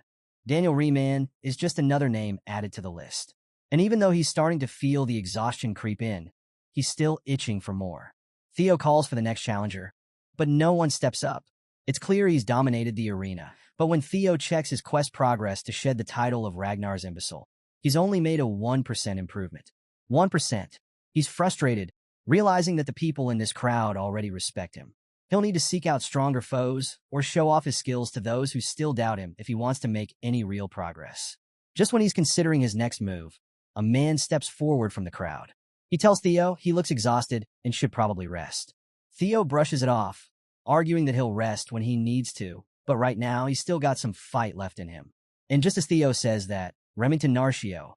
Daniel Riemann is just another name added to the list. And even though he's starting to feel the exhaustion creep in, he's still itching for more. Theo calls for the next challenger, but no one steps up. It's clear he's dominated the arena, but when Theo checks his quest progress to shed the title of Ragnar's Imbecile, he's only made a 1% improvement. 1%. He's frustrated, realizing that the people in this crowd already respect him. He'll need to seek out stronger foes or show off his skills to those who still doubt him if he wants to make any real progress. Just when he's considering his next move, a man steps forward from the crowd. He tells Theo he looks exhausted and should probably rest. Theo brushes it off, arguing that he'll rest when he needs to, but right now he's still got some fight left in him. And just as Theo says that, Remington Narcio,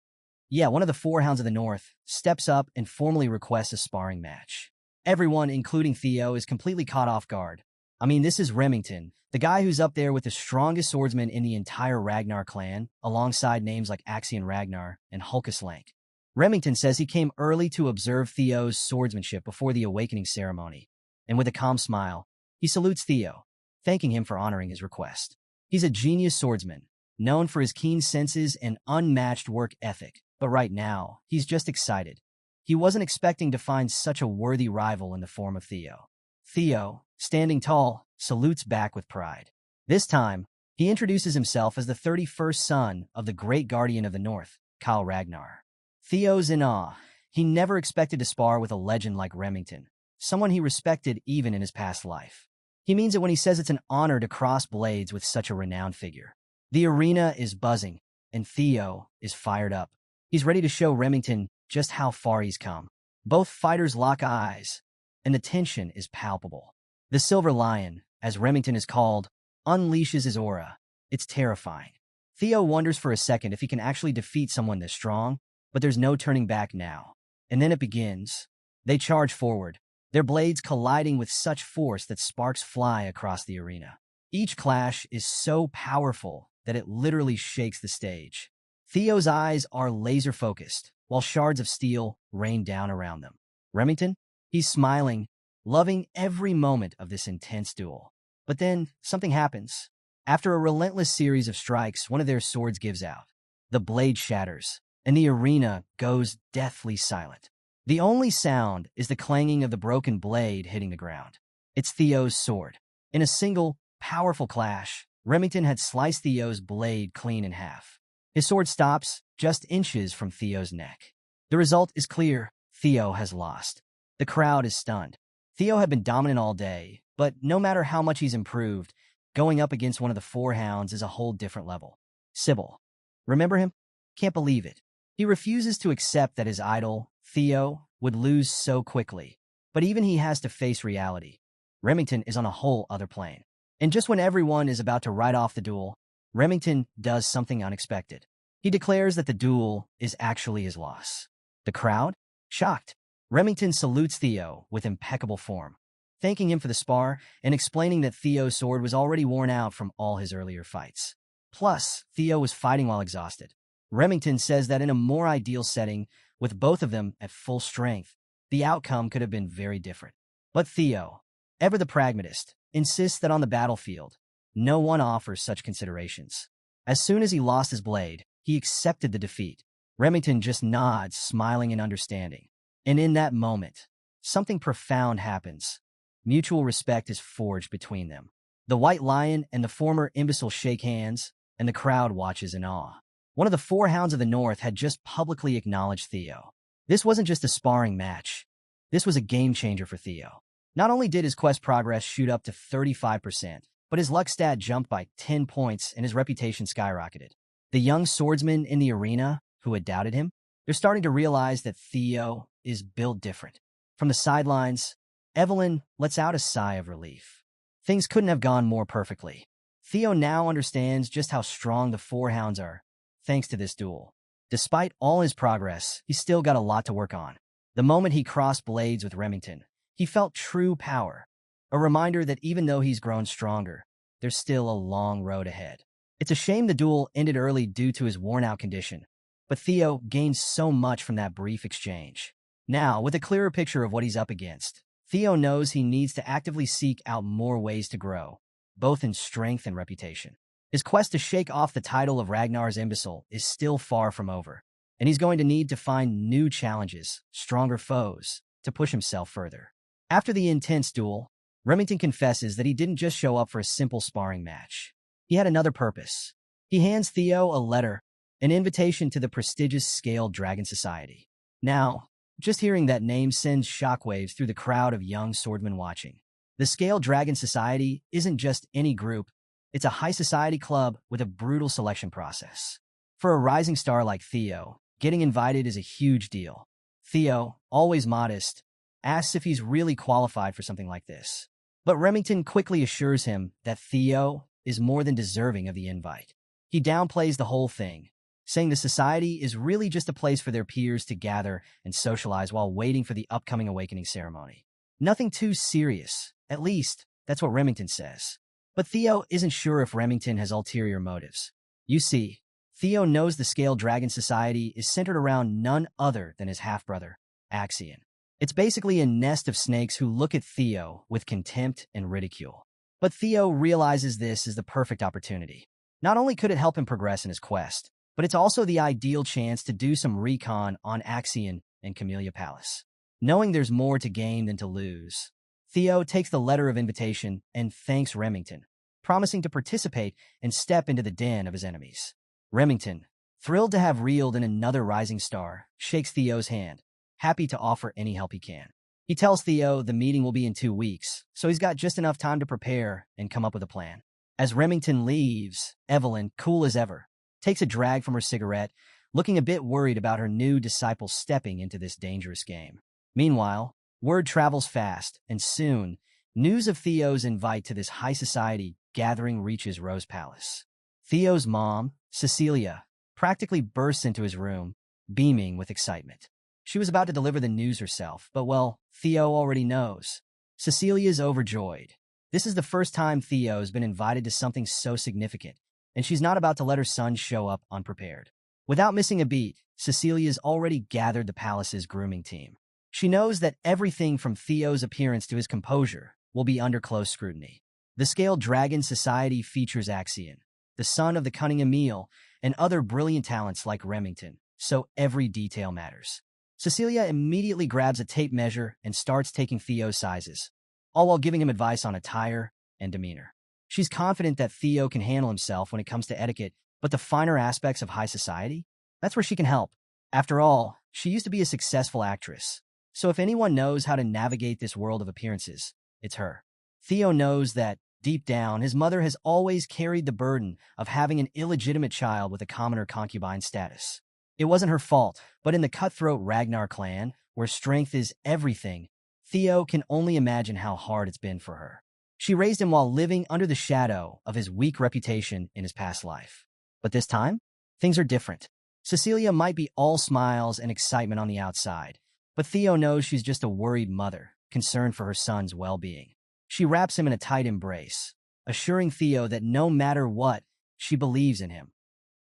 one of the Four Hounds of the North, steps up and formally requests a sparring match. Everyone, including Theo, is completely caught off guard. I mean, this is Remington, the guy who's up there with the strongest swordsman in the entire Ragnar clan, alongside names like Axion Ragnar and Hulkus Lank. Remington says he came early to observe Theo's swordsmanship before the awakening ceremony, and with a calm smile, he salutes Theo, thanking him for honoring his request. He's a genius swordsman, known for his keen senses and unmatched work ethic, but right now, he's just excited. He wasn't expecting to find such a worthy rival in the form of Theo. Theo, standing tall, salutes back with pride. This time, he introduces himself as the 31st son of the great guardian of the North, Kyle Ragnar. Theo's in awe. He never expected to spar with a legend like Remington, someone he respected even in his past life. He means it when he says it's an honor to cross blades with such a renowned figure. The arena is buzzing, and Theo is fired up. He's ready to show Remington just how far he's come. Both fighters lock eyes, and the tension is palpable. The Silver Lion, as Remington is called, unleashes his aura. It's terrifying. Theo wonders for a second if he can actually defeat someone this strong, but there's no turning back now. And then it begins. They charge forward, their blades colliding with such force that sparks fly across the arena. Each clash is so powerful that it literally shakes the stage. Theo's eyes are laser-focused, while shards of steel rain down around them. Remington? He's smiling, loving every moment of this intense duel. But then, something happens. After a relentless series of strikes, one of their swords gives out. The blade shatters, and the arena goes deathly silent. The only sound is the clanging of the broken blade hitting the ground. It's Theo's sword. In a single, powerful clash, Remington had sliced Theo's blade clean in half. His sword stops just inches from Theo's neck. The result is clear. Theo has lost. The crowd is stunned. Theo had been dominant all day, but no matter how much he's improved, going up against one of the Four Hounds is a whole different level. Sybil. Remember him? Can't believe it. He refuses to accept that his idol, Theo, would lose so quickly. But even he has to face reality. Remington is on a whole other plane. And just when everyone is about to write off the duel, Remington does something unexpected. He declares that the duel is actually his loss. The crowd? Shocked. Remington salutes Theo with impeccable form, thanking him for the spar and explaining that Theo's sword was already worn out from all his earlier fights. Plus, Theo was fighting while exhausted. Remington says that in a more ideal setting, with both of them at full strength, the outcome could have been very different. But Theo, ever the pragmatist, insists that on the battlefield, no one offers such considerations. As soon as he lost his blade, he accepted the defeat. Remington just nods, smiling in understanding. And in that moment, something profound happens. Mutual respect is forged between them. The White Lion and the former imbecile shake hands, and the crowd watches in awe. One of the four hounds of the North had just publicly acknowledged Theo. This wasn't just a sparring match. This was a game changer for Theo. Not only did his quest progress shoot up to 35%, but his luck stat jumped by 10 points and his reputation skyrocketed. The young swordsmen in the arena, who had doubted him, they're starting to realize that Theo is built different. From the sidelines, Evelyn lets out a sigh of relief. Things couldn't have gone more perfectly. Theo now understands just how strong the four hounds are, thanks to this duel. Despite all his progress, he's still got a lot to work on. The moment he crossed blades with Remington, he felt true power. A reminder that even though he's grown stronger, there's still a long road ahead. It's a shame the duel ended early due to his worn-out condition, but Theo gained so much from that brief exchange. Now, with a clearer picture of what he's up against, Theo knows he needs to actively seek out more ways to grow, both in strength and reputation. His quest to shake off the title of Ragnar's imbecile is still far from over, and he's going to need to find new challenges, stronger foes, to push himself further. After the intense duel, Remington confesses that he didn't just show up for a simple sparring match. He had another purpose. He hands Theo a letter, an invitation to the prestigious Scaled Dragon Society. Now, just hearing that name sends shockwaves through the crowd of young swordmen watching. The Scaled Dragon Society isn't just any group, it's a high society club with a brutal selection process. For a rising star like Theo, getting invited is a huge deal. Theo, always modest, asks if he's really qualified for something like this. But Remington quickly assures him that Theo is more than deserving of the invite. He downplays the whole thing, saying the society is really just a place for their peers to gather and socialize while waiting for the upcoming awakening ceremony. Nothing too serious, at least, that's what Remington says. But Theo isn't sure if Remington has ulterior motives. You see, Theo knows the Scaled Dragon Society is centered around none other than his half-brother, Axion. It's basically a nest of snakes who look at Theo with contempt and ridicule. But Theo realizes this is the perfect opportunity. Not only could it help him progress in his quest, but it's also the ideal chance to do some recon on Axion and Camellia Palace. Knowing there's more to gain than to lose, Theo takes the letter of invitation and thanks Remington, promising to participate and step into the den of his enemies. Remington, thrilled to have reeled in another rising star, shakes Theo's hand, happy to offer any help he can. He tells Theo the meeting will be in 2 weeks, so he's got just enough time to prepare and come up with a plan. As Remington leaves, Evelyn, cool as ever, takes a drag from her cigarette, looking a bit worried about her new disciple stepping into this dangerous game. Meanwhile, word travels fast, and soon, news of Theo's invite to this high society gathering reaches Rose Palace. Theo's mom, Cecilia, practically bursts into his room, beaming with excitement. She was about to deliver the news herself, but well, Theo already knows. Cecilia's overjoyed. This is the first time Theo's been invited to something so significant, and she's not about to let her son show up unprepared. Without missing a beat, Cecilia's already gathered the palace's grooming team. She knows that everything from Theo's appearance to his composure will be under close scrutiny. The Scaled Dragon Society features Axion, the son of the cunning Emil, and other brilliant talents like Remington, so every detail matters. Cecilia immediately grabs a tape measure and starts taking Theo's sizes, all while giving him advice on attire and demeanor. She's confident that Theo can handle himself when it comes to etiquette, but the finer aspects of high society? That's where she can help. After all, she used to be a successful actress, so if anyone knows how to navigate this world of appearances, it's her. Theo knows that, deep down, his mother has always carried the burden of having an illegitimate child with a commoner concubine status. It wasn't her fault, but in the cutthroat Ragnar clan, where strength is everything, Theo can only imagine how hard it's been for her. She raised him while living under the shadow of his weak reputation in his past life. But this time, things are different. Cecilia might be all smiles and excitement on the outside, but Theo knows she's just a worried mother, concerned for her son's well-being. She wraps him in a tight embrace, assuring Theo that no matter what, she believes in him,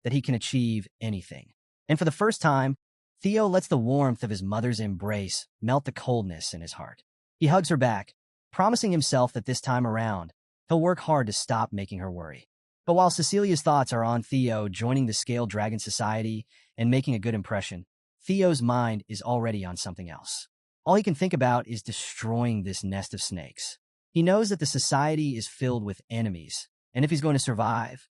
that he can achieve anything. And for the first time, Theo lets the warmth of his mother's embrace melt the coldness in his heart. He hugs her back, promising himself that this time around, he'll work hard to stop making her worry. But while Cecilia's thoughts are on Theo joining the Scale Dragon Society and making a good impression, Theo's mind is already on something else. All he can think about is destroying this nest of snakes. He knows that the society is filled with enemies, and if he's going to survive,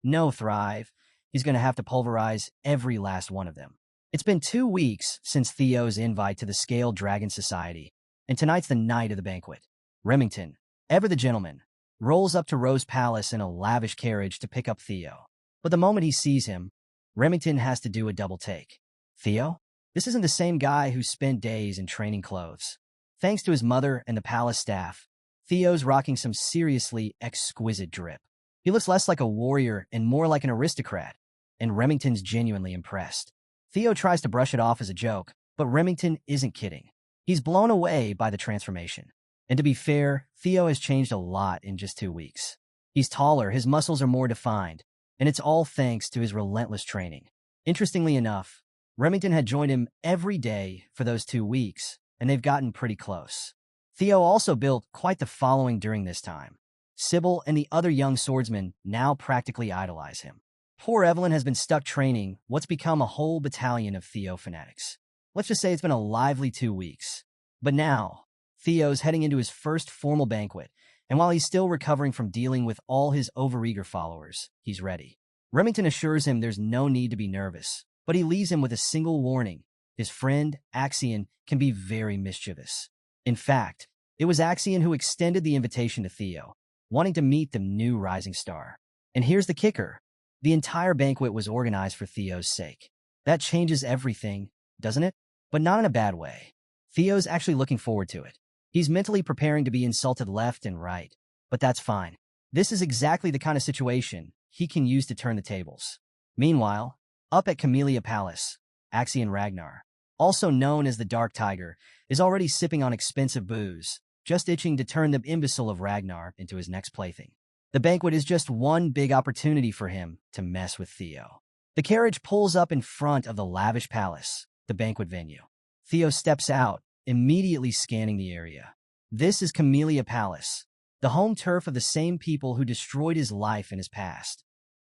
no thrive, he's going to have to pulverize every last one of them. It's been 2 weeks since Theo's invite to the Scale Dragon Society, and tonight's the night of the banquet. Remington, ever the gentleman, rolls up to Rose Palace in a lavish carriage to pick up Theo. But the moment he sees him, Remington has to do a double take. Theo? This isn't the same guy who spent days in training clothes. Thanks to his mother and the palace staff, Theo's rocking some seriously exquisite drip. He looks less like a warrior and more like an aristocrat, and Remington's genuinely impressed. Theo tries to brush it off as a joke, but Remington isn't kidding. He's blown away by the transformation. And to be fair, Theo has changed a lot in just 2 weeks. He's taller, his muscles are more defined, and it's all thanks to his relentless training. Interestingly enough, Remington had joined him every day for those 2 weeks, and they've gotten pretty close. Theo also built quite the following during this time. Sybil and the other young swordsmen now practically idolize him. Poor Evelyn has been stuck training what's become a whole battalion of Theo fanatics. Let's just say it's been a lively 2 weeks. But now, Theo's heading into his first formal banquet, and while he's still recovering from dealing with all his overeager followers, he's ready. Remington assures him there's no need to be nervous, but he leaves him with a single warning. His friend, Axion, can be very mischievous. In fact, it was Axion who extended the invitation to Theo, wanting to meet the new rising star. And here's the kicker. The entire banquet was organized for Theo's sake. That changes everything, doesn't it? But not in a bad way. Theo's actually looking forward to it. He's mentally preparing to be insulted left and right. But that's fine. This is exactly the kind of situation he can use to turn the tables. Meanwhile, up at Camellia Palace, Axion Ragnar, also known as the Dark Tiger, is already sipping on expensive booze, just itching to turn the imbecile of Ragnar into his next plaything. The banquet is just one big opportunity for him to mess with Theo. The carriage pulls up in front of the lavish palace, the banquet venue. Theo steps out, immediately scanning the area. This is Camellia Palace, the home turf of the same people who destroyed his life in his past.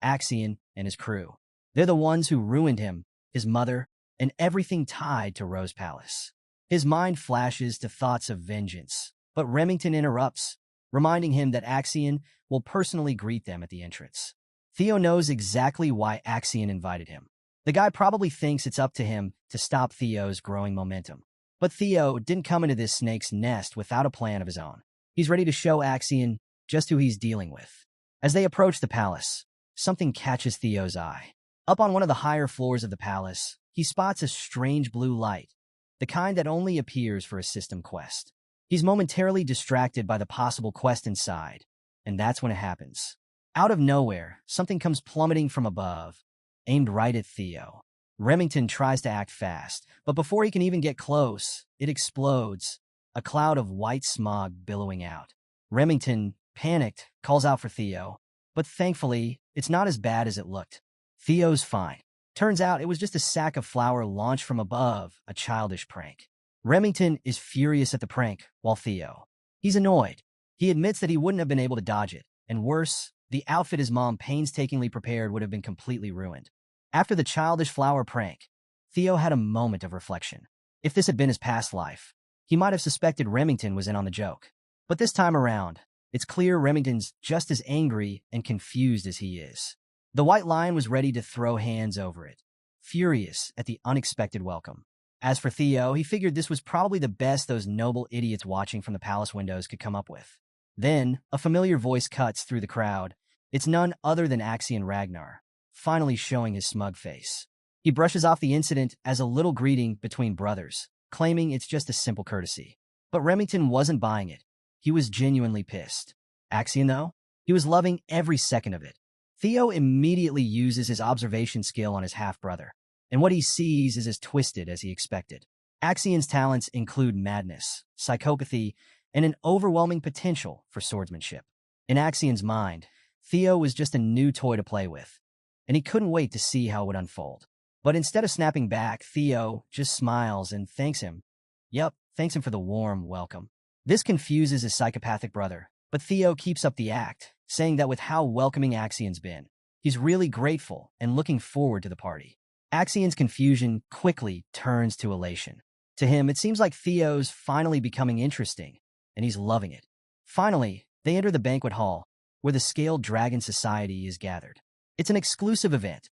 Axion and his crew. They're the ones who ruined him, his mother, and everything tied to Rose Palace. His mind flashes to thoughts of vengeance, but Remington interrupts, reminding him that Axion will personally greet them at the entrance. Theo knows exactly why Axion invited him. The guy probably thinks it's up to him to stop Theo's growing momentum. But Theo didn't come into this snake's nest without a plan of his own. He's ready to show Axion just who he's dealing with. As they approach the palace, something catches Theo's eye. Up on one of the higher floors of the palace, he spots a strange blue light, the kind that only appears for a system quest. He's momentarily distracted by the possible quest inside, and that's when it happens. Out of nowhere, something comes plummeting from above, aimed right at Theo. Remington tries to act fast, but before he can even get close, it explodes, a cloud of white smog billowing out. Remington, panicked, calls out for Theo, but thankfully, it's not as bad as it looked. Theo's fine. Turns out it was just a sack of flour launched from above, a childish prank. Remington is furious at the prank, while Theo, he's annoyed. He admits that he wouldn't have been able to dodge it, and worse, the outfit his mom painstakingly prepared would have been completely ruined. After the childish flower prank, Theo had a moment of reflection. If this had been his past life, he might have suspected Remington was in on the joke. But this time around, it's clear Remington's just as angry and confused as he is. The White Lion was ready to throw hands over it, furious at the unexpected welcome. As for Theo, he figured this was probably the best those noble idiots watching from the palace windows could come up with. Then, a familiar voice cuts through the crowd. It's none other than Axion Ragnar, finally showing his smug face. He brushes off the incident as a little greeting between brothers, claiming it's just a simple courtesy. But Remington wasn't buying it. He was genuinely pissed. Axion, though? He was loving every second of it. Theo immediately uses his observation skill on his half-brother, and what he sees is as twisted as he expected. Axion's talents include madness, psychopathy, and an overwhelming potential for swordsmanship. In Axion's mind, Theo was just a new toy to play with, and he couldn't wait to see how it would unfold. But instead of snapping back, Theo just smiles and thanks him. Yep, thanks him for the warm welcome. This confuses his psychopathic brother, but Theo keeps up the act, saying that with how welcoming Axian's been, he's really grateful and looking forward to the party. Axian's confusion quickly turns to elation. To him, it seems like Theo's finally becoming interesting, and he's loving it. Finally, they enter the banquet hall, where the Scaled Dragon Society is gathered. It's an exclusive event.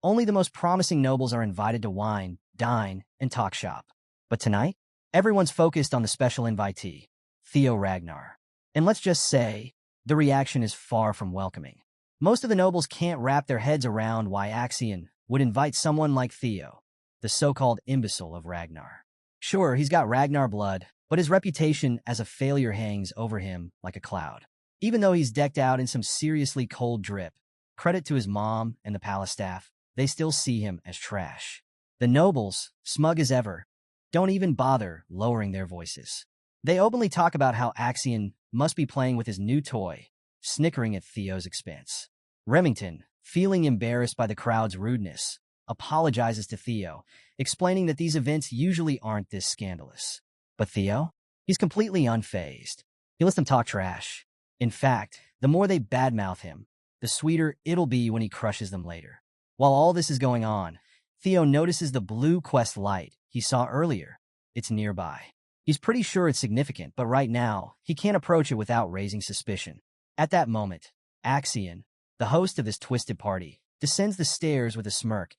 Only the most promising nobles are invited to wine, dine, and talk shop. But tonight, everyone's focused on the special invitee, Theo Ragnar. And let's just say, the reaction is far from welcoming. Most of the nobles can't wrap their heads around why Axian would invite someone like Theo, the so-called imbecile of Ragnar. Sure, he's got Ragnar blood, but his reputation as a failure hangs over him like a cloud. Even though he's decked out in some seriously cold drip, credit to his mom and the palace staff, they still see him as trash. The nobles, smug as ever, don't even bother lowering their voices. They openly talk about how Axian must be playing with his new toy, snickering at Theo's expense. Remington, feeling embarrassed by the crowd's rudeness, apologizes to Theo, explaining that these events usually aren't this scandalous. But Theo? He's completely unfazed. He lets them talk trash. In fact, the more they badmouth him, the sweeter it'll be when he crushes them later. While all this is going on, Theo notices the blue quest light he saw earlier. It's nearby. He's pretty sure it's significant, but right now, he can't approach it without raising suspicion. At that moment, Axian, the host of this twisted party, descends the stairs with a smirk,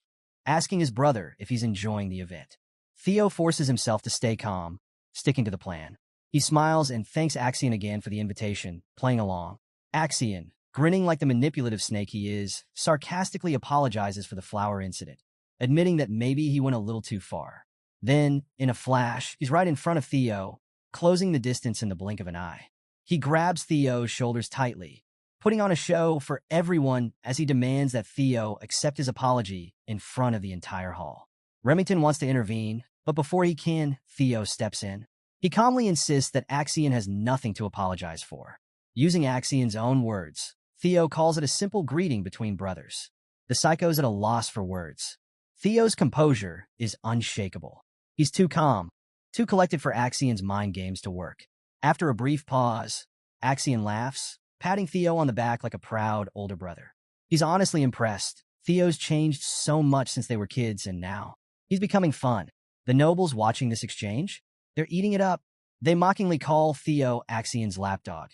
asking his brother if he's enjoying the event. Theo forces himself to stay calm, sticking to the plan. He smiles and thanks Axian again for the invitation, playing along. Axian, grinning like the manipulative snake he is, sarcastically apologizes for the flower incident, admitting that maybe he went a little too far. Then, in a flash, he's right in front of Theo, closing the distance in the blink of an eye. He grabs Theo's shoulders tightly, putting on a show for everyone as he demands that Theo accept his apology in front of the entire hall. Remington wants to intervene, but before he can, Theo steps in. He calmly insists that Axian has nothing to apologize for. Using Axian's own words, Theo calls it a simple greeting between brothers. The psycho's at a loss for words. Theo's composure is unshakable. He's too calm, too collected for Axian's mind games to work. After a brief pause, Axian laughs, patting Theo on the back like a proud older brother. He's honestly impressed. Theo's changed so much since they were kids, and now he's becoming fun. The nobles watching this exchange, they're eating it up. They mockingly call Theo Axian's lapdog,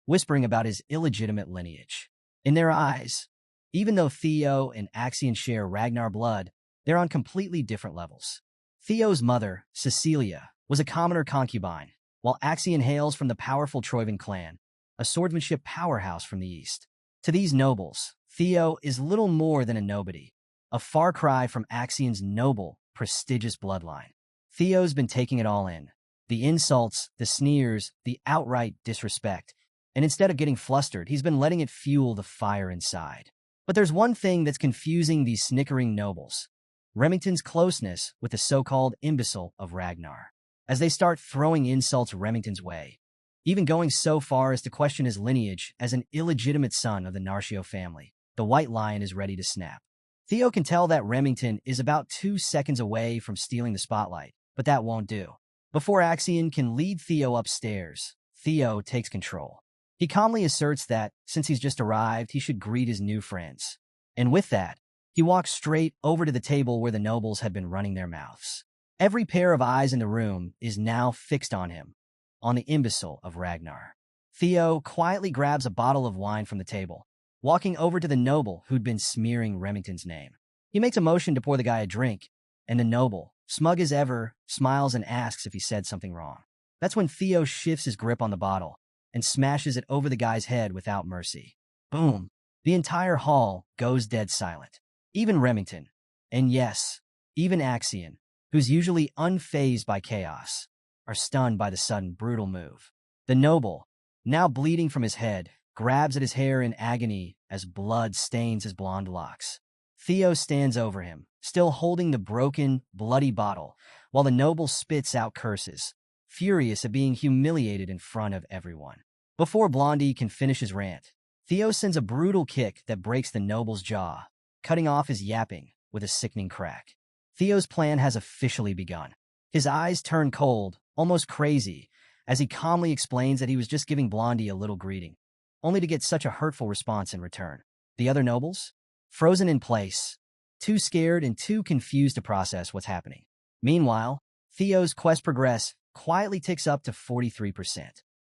whispering about his illegitimate lineage. In their eyes, even though Theo and Axian share Ragnar blood, they're on completely different levels. Theo's mother, Cecilia, was a commoner concubine, while Axian hails from the powerful Troivan clan, a swordsmanship powerhouse from the east. To these nobles, Theo is little more than a nobody, a far cry from Axian's noble, prestigious bloodline. Theo's been taking it all in. The insults, the sneers, the outright disrespect. And instead of getting flustered, he's been letting it fuel the fire inside. But there's one thing that's confusing these snickering nobles: Remington's closeness with the so-called imbecile of Ragnar. As they start throwing insults Remington's way, even going so far as to question his lineage as an illegitimate son of the Narcio family, the White Lion is ready to snap. Theo can tell that Remington is about 2 seconds away from stealing the spotlight, but that won't do. Before Axian can lead Theo upstairs, Theo takes control. He calmly asserts that, since he's just arrived, he should greet his new friends. And with that, he walks straight over to the table where the nobles had been running their mouths. Every pair of eyes in the room is now fixed on him, on the imbecile of Ragnar. Theo quietly grabs a bottle of wine from the table, walking over to the noble who'd been smearing Remington's name. He makes a motion to pour the guy a drink, and the noble, smug as ever, smiles and asks if he said something wrong. That's when Theo shifts his grip on the bottle and smashes it over the guy's head without mercy. Boom! The entire hall goes dead silent. Even Remington, and yes, even Axian, who's usually unfazed by chaos, are stunned by the sudden brutal move. The noble, now bleeding from his head, grabs at his hair in agony as blood stains his blonde locks. Theo stands over him, still holding the broken, bloody bottle, while the noble spits out curses, furious at being humiliated in front of everyone. Before Blondie can finish his rant, Theo sends a brutal kick that breaks the noble's jaw, cutting off his yapping with a sickening crack. Theo's plan has officially begun. His eyes turn cold, almost crazy, as he calmly explains that he was just giving Blondie a little greeting, only to get such a hurtful response in return. The other nobles? Frozen in place, too scared and too confused to process what's happening. Meanwhile, Theo's quest progress quietly ticks up to 43%.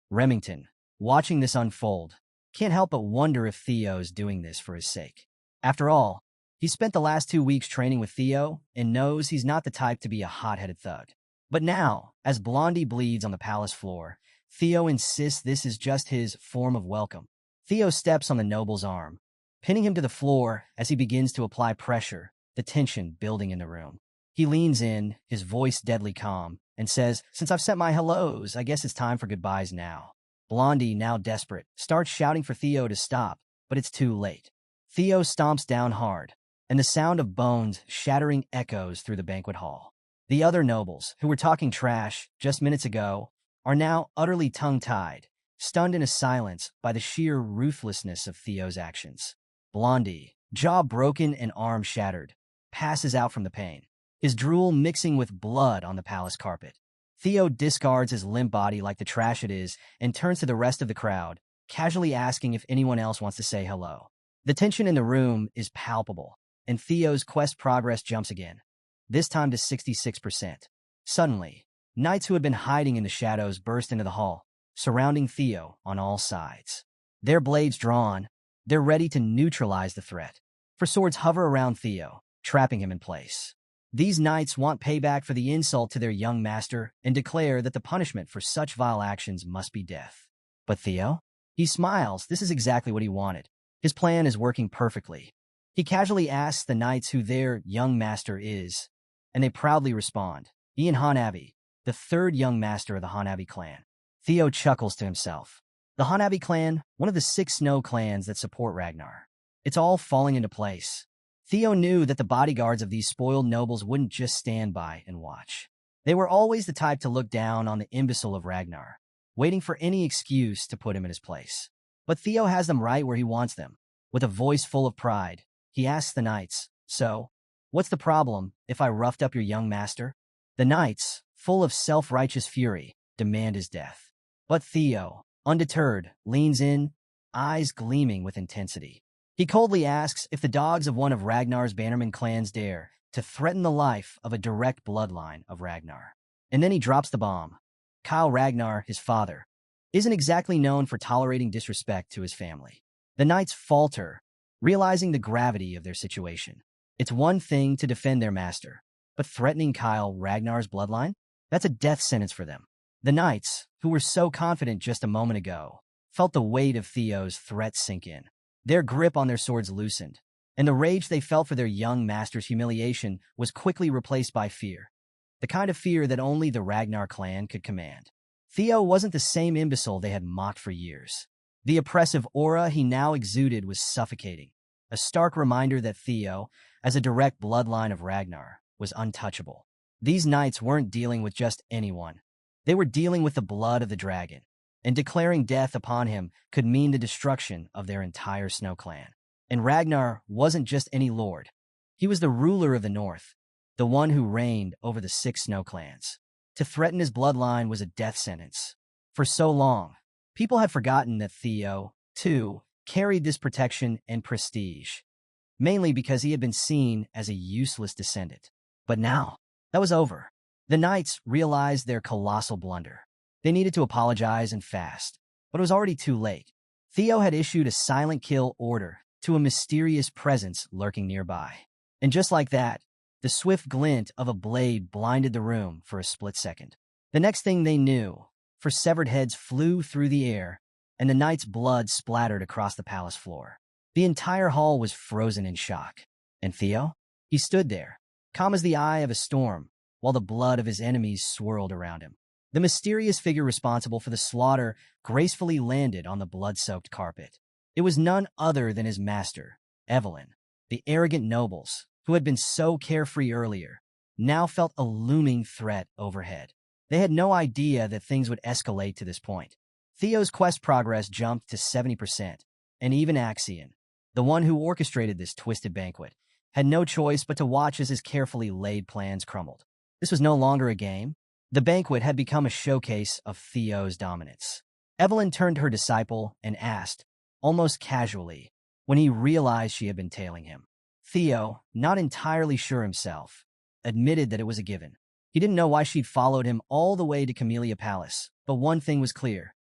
Remington, watching this unfold, can't help but wonder if Theo's doing this for his sake. After all, he spent the last 2 weeks training with Theo and knows he's not the type to be a hot-headed thug. But now, as Blondie bleeds on the palace floor, Theo insists this is just his form of welcome. Theo steps on the noble's arm, pinning him to the floor as he begins to apply pressure, the tension building in the room. He leans in, his voice deadly calm, and says, "Since I've sent my hellos, I guess it's time for goodbyes now." Blondie, now desperate, starts shouting for Theo to stop, but it's too late. Theo stomps down hard, and the sound of bones shattering echoes through the banquet hall. The other nobles, who were talking trash just minutes ago, are now utterly tongue-tied, stunned into silence by the sheer ruthlessness of Theo's actions. Blondie, jaw broken and arm shattered, passes out from the pain, his drool mixing with blood on the palace carpet. Theo discards his limp body like the trash it is and turns to the rest of the crowd, casually asking if anyone else wants to say hello. The tension in the room is palpable, and Theo's quest progress jumps again, this time to 66%. Suddenly, knights who had been hiding in the shadows burst into the hall, surrounding Theo on all sides. Their blades drawn, they're ready to neutralize the threat, for swords hover around Theo, trapping him in place. These knights want payback for the insult to their young master and declare that the punishment for such vile actions must be death. But Theo? He smiles. This is exactly what he wanted. His plan is working perfectly. He casually asks the knights who their young master is, and they proudly respond, Ian Hanabi, the third young master of the Hanabi clan. Theo chuckles to himself. The Hanabi clan, one of the 6 snow clans that support Ragnar. It's all falling into place. Theo knew that the bodyguards of these spoiled nobles wouldn't just stand by and watch. They were always the type to look down on the imbecile of Ragnar, waiting for any excuse to put him in his place. But Theo has them right where he wants them. With a voice full of pride, he asks the knights, "So, what's the problem if I roughed up your young master?" The knights, full of self-righteous fury, demand his death. But Theo, undeterred, leans in, eyes gleaming with intensity. He coldly asks if the dogs of one of Ragnar's bannerman clans dare to threaten the life of a direct bloodline of Ragnar. And then he drops the bomb. Kyle Ragnar, his father, isn't exactly known for tolerating disrespect to his family. The knights falter, realizing the gravity of their situation. It's one thing to defend their master, but threatening Kyle Ragnar's bloodline? That's a death sentence for them. The knights, who were so confident just a moment ago, felt the weight of Theo's threat sink in. Their grip on their swords loosened, and the rage they felt for their young master's humiliation was quickly replaced by fear. The kind of fear that only the Ragnar clan could command. Theo wasn't the same imbecile they had mocked for years. The oppressive aura he now exuded was suffocating, a stark reminder that Theo, as a direct bloodline of Ragnar, was untouchable. These knights weren't dealing with just anyone. They were dealing with the blood of the dragon, and declaring death upon him could mean the destruction of their entire snow clan. And Ragnar wasn't just any lord. He was the ruler of the north, the one who reigned over the 6 snow clans. To threaten his bloodline was a death sentence. For so long, people had forgotten that Theo, too, carried this protection and prestige, mainly because he had been seen as a useless descendant. But now, that was over. The knights realized their colossal blunder. They needed to apologize and fast, but it was already too late. Theo had issued a silent kill order to a mysterious presence lurking nearby. And just like that, the swift glint of a blade blinded the room for a split second. The next thing they knew, severed heads flew through the air, and the knight's blood splattered across the palace floor. The entire hall was frozen in shock. And Theo? He stood there, calm as the eye of a storm, while the blood of his enemies swirled around him. The mysterious figure responsible for the slaughter gracefully landed on the blood-soaked carpet. It was none other than his master, Evelyn. The arrogant nobles, who had been so carefree earlier, now felt a looming threat overhead. They had no idea that things would escalate to this point. Theo's quest progress jumped to 70%, and even Axion, the one who orchestrated this twisted banquet, had no choice but to watch as his carefully laid plans crumbled. This was no longer a game. The banquet had become a showcase of Theo's dominance. Evelyn turned to her disciple and asked, almost casually, when he realized she had been tailing him. Theo, not entirely sure himself, admitted that it was a given. He didn't know why she'd followed him all the way to Camellia Palace, but one thing was clear.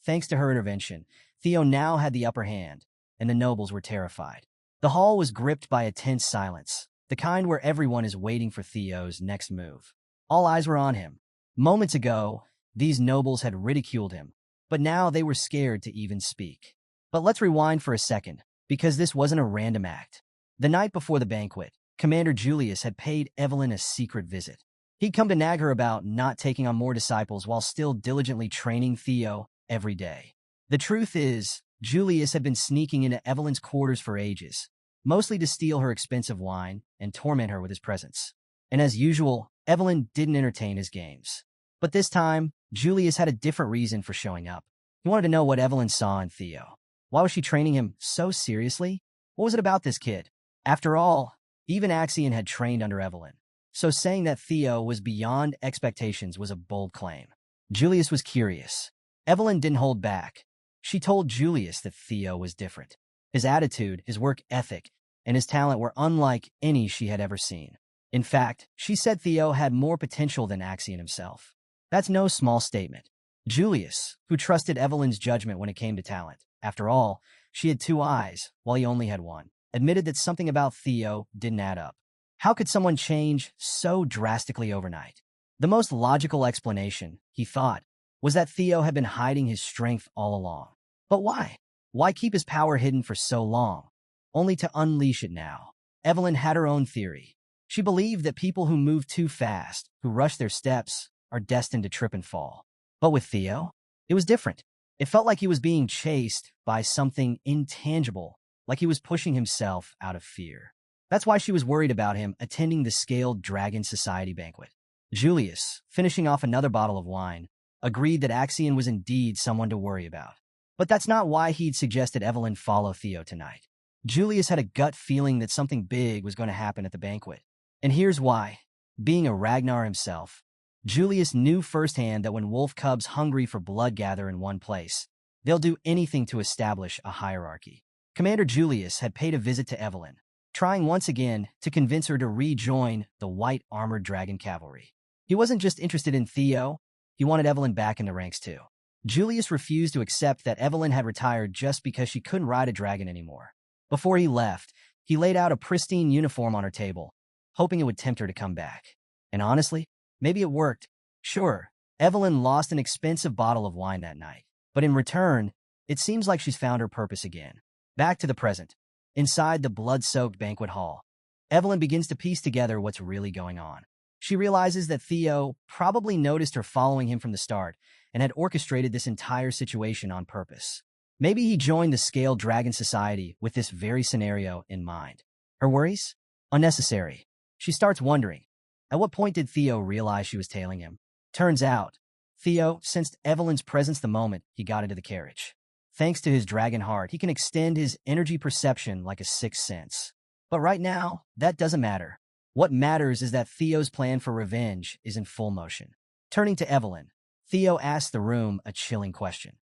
Thanks to her intervention, Theo now had the upper hand, and the nobles were terrified. The hall was gripped by a tense silence, the kind where everyone is waiting for Theo's next move. All eyes were on him. Moments ago, these nobles had ridiculed him, but now they were scared to even speak. But let's rewind for a second, because this wasn't a random act. The night before the banquet, Commander Julius had paid Evelyn a secret visit. He'd come to nag her about not taking on more disciples while still diligently training Theo every day. The truth is, Julius had been sneaking into Evelyn's quarters for ages, mostly to steal her expensive wine and torment her with his presence. And as usual, Evelyn didn't entertain his games. But this time, Julius had a different reason for showing up. He wanted to know what Evelyn saw in Theo. Why was she training him so seriously? What was it about this kid? After all, even Axion had trained under Evelyn. So saying that Theo was beyond expectations was a bold claim. Julius was curious. Evelyn didn't hold back. She told Julius that Theo was different. His attitude, his work ethic, and his talent were unlike any she had ever seen. In fact, she said Theo had more potential than Axion himself. That's no small statement. Julius, who trusted Evelyn's judgment when it came to talent, after all, she had two eyes, while he only had one, admitted that something about Theo didn't add up. How could someone change so drastically overnight? The most logical explanation, he thought, was that Theo had been hiding his strength all along. But why? Why keep his power hidden for so long, only to unleash it now? Evelyn had her own theory. She believed that people who move too fast, who rush their steps, are destined to trip and fall. But with Theo, it was different. It felt like he was being chased by something intangible, like he was pushing himself out of fear. That's why she was worried about him attending the Scaled Dragon Society banquet. Julius, finishing off another bottle of wine, agreed that Axion was indeed someone to worry about. But that's not why he'd suggested Evelyn follow Theo tonight. Julius had a gut feeling that something big was going to happen at the banquet. And here's why. Being a Ragnar himself, Julius knew firsthand that when wolf cubs hungry for blood gather in one place, they'll do anything to establish a hierarchy. Commander Julius had paid a visit to Evelyn, trying once again to convince her to rejoin the white armored dragon cavalry. He wasn't just interested in Theo, he wanted Evelyn back in the ranks too. Julius refused to accept that Evelyn had retired just because she couldn't ride a dragon anymore. Before he left, he laid out a pristine uniform on her table, hoping it would tempt her to come back. And honestly, maybe it worked. Sure, Evelyn lost an expensive bottle of wine that night, but in return, it seems like she's found her purpose again. Back to the present. Inside the blood-soaked banquet hall, Evelyn begins to piece together what's really going on. She realizes that Theo probably noticed her following him from the start and had orchestrated this entire situation on purpose. Maybe he joined the Scaled Dragon Society with this very scenario in mind. Her worries? Unnecessary. She starts wondering, at what point did Theo realize she was tailing him? Turns out, Theo sensed Evelyn's presence the moment he got into the carriage. Thanks to his dragon heart, he can extend his energy perception like a sixth sense. But right now, that doesn't matter. What matters is that Theo's plan for revenge is in full motion. Turning to Evelyn, Theo asks the room a chilling question.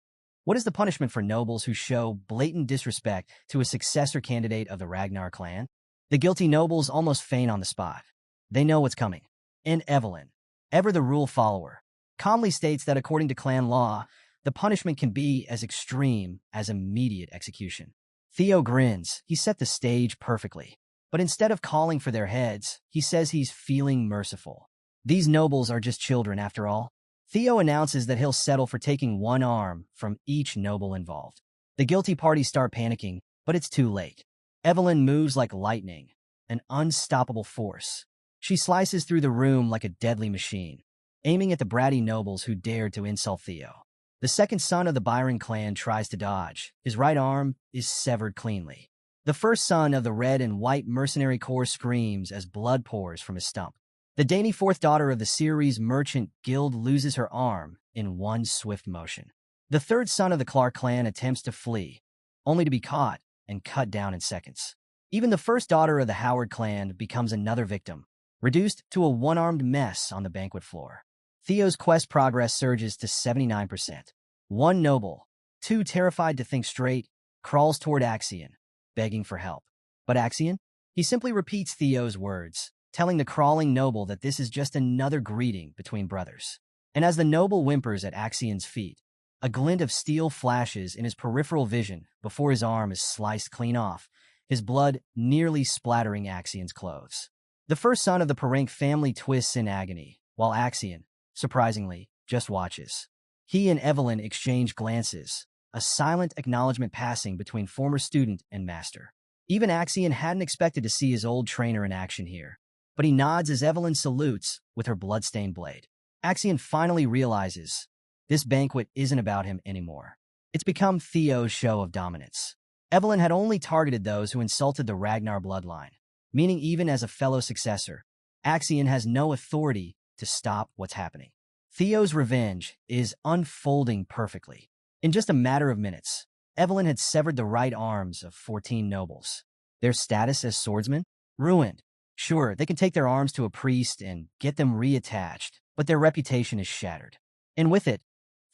What is the punishment for nobles who show blatant disrespect to a successor candidate of the Ragnar clan? The guilty nobles almost faint on the spot. They know what's coming. And Evelyn, ever the rule follower, calmly states that according to clan law, the punishment can be as extreme as immediate execution. Theo grins. He set the stage perfectly. But instead of calling for their heads, he says he's feeling merciful. These nobles are just children after all. Theo announces that he'll settle for taking one arm from each noble involved. The guilty parties start panicking, but it's too late. Evelyn moves like lightning, an unstoppable force. She slices through the room like a deadly machine, aiming at the bratty nobles who dared to insult Theo. The second son of the Byron clan tries to dodge. His right arm is severed cleanly. The first son of the red and white mercenary corps screams as blood pours from his stump. The dainty fourth daughter of the Ceres Merchant Guild loses her arm in one swift motion. The third son of the Clark clan attempts to flee, only to be caught and cut down in seconds. Even the first daughter of the Howard clan becomes another victim, reduced to a one-armed mess on the banquet floor. Theo's quest progress surges to 79%. One noble, too terrified to think straight, crawls toward Axion, begging for help. But Axion? He simply repeats Theo's words, telling the crawling noble that this is just another greeting between brothers. And as the noble whimpers at Axion's feet, a glint of steel flashes in his peripheral vision before his arm is sliced clean off, his blood nearly splattering Axion's clothes. The first son of the Parank family twists in agony, while Axion, surprisingly, just watches. He and Evelyn exchange glances, a silent acknowledgement passing between former student and master. Even Axion hadn't expected to see his old trainer in action here, but he nods as Evelyn salutes with her bloodstained blade. Axion finally realizes this banquet isn't about him anymore. It's become Theo's show of dominance. Evelyn had only targeted those who insulted the Ragnar bloodline, meaning even as a fellow successor, Axion has no authority to stop what's happening. Theo's revenge is unfolding perfectly. In just a matter of minutes, Evelyn had severed the right arms of 14 nobles. Their status as swordsmen? Ruined. Sure, they can take their arms to a priest and get them reattached, but their reputation is shattered. And with it,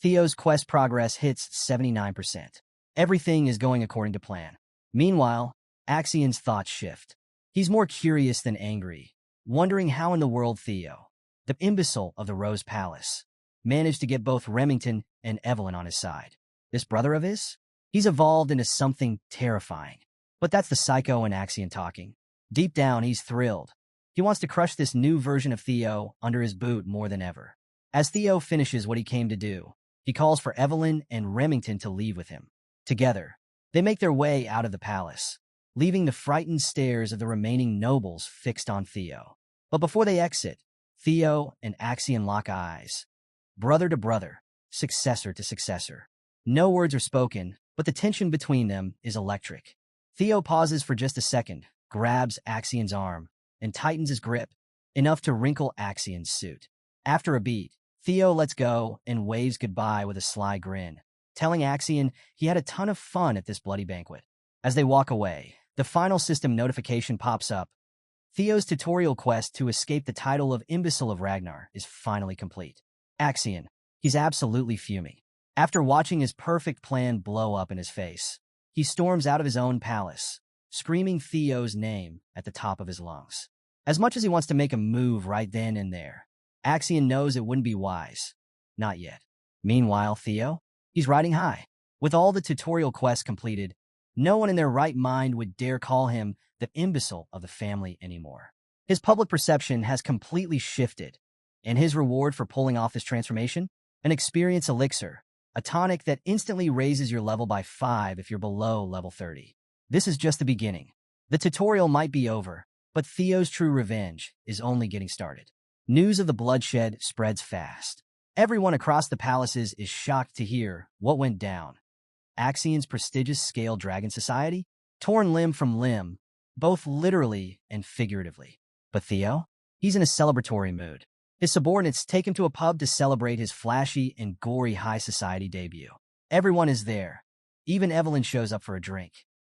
Theo's quest progress hits 79%. Everything is going according to plan. Meanwhile, Axion's thoughts shift. He's more curious than angry, wondering how in the world Theo, the imbecile of the Rose Palace, managed to get both Remington and Evelyn on his side. This brother of his? He's evolved into something terrifying. But that's the psycho in Axion talking. Deep down, he's thrilled. He wants to crush this new version of Theo under his boot more than ever. As Theo finishes what he came to do, he calls for Evelyn and Remington to leave with him. Together, they make their way out of the palace, leaving the frightened stares of the remaining nobles fixed on Theo. But before they exit, Theo and Axion lock eyes. Brother to brother, successor to successor. No words are spoken, but the tension between them is electric. Theo pauses for just a second, grabs Axion's arm, and tightens his grip, enough to wrinkle Axion's suit. After a beat, Theo lets go and waves goodbye with a sly grin, telling Axion he had a ton of fun at this bloody banquet. As they walk away, the final system notification pops up. Theo's tutorial quest to escape the title of Imbecile of Ragnar is finally complete. Axion, he's absolutely fuming. After watching his perfect plan blow up in his face, he storms out of his own palace, screaming Theo's name at the top of his lungs. As much as he wants to make a move right then and there, Axion knows it wouldn't be wise. Not yet. Meanwhile, Theo? He's riding high. With all the tutorial quests completed, no one in their right mind would dare call him the imbecile of the family anymore. His public perception has completely shifted, and his reward for pulling off this transformation? An experience elixir, a tonic that instantly raises your level by 5 if you're below level 30. This is just the beginning. The tutorial might be over, but Theo's true revenge is only getting started. News of the bloodshed spreads fast. Everyone across the palaces is shocked to hear what went down. Axion's prestigious Scale Dragon Society, torn limb from limb, both literally and figuratively. But Theo? He's in a celebratory mood. His subordinates take him to a pub to celebrate his flashy and gory high society debut. Everyone is there. Even Evelyn shows up for a drink.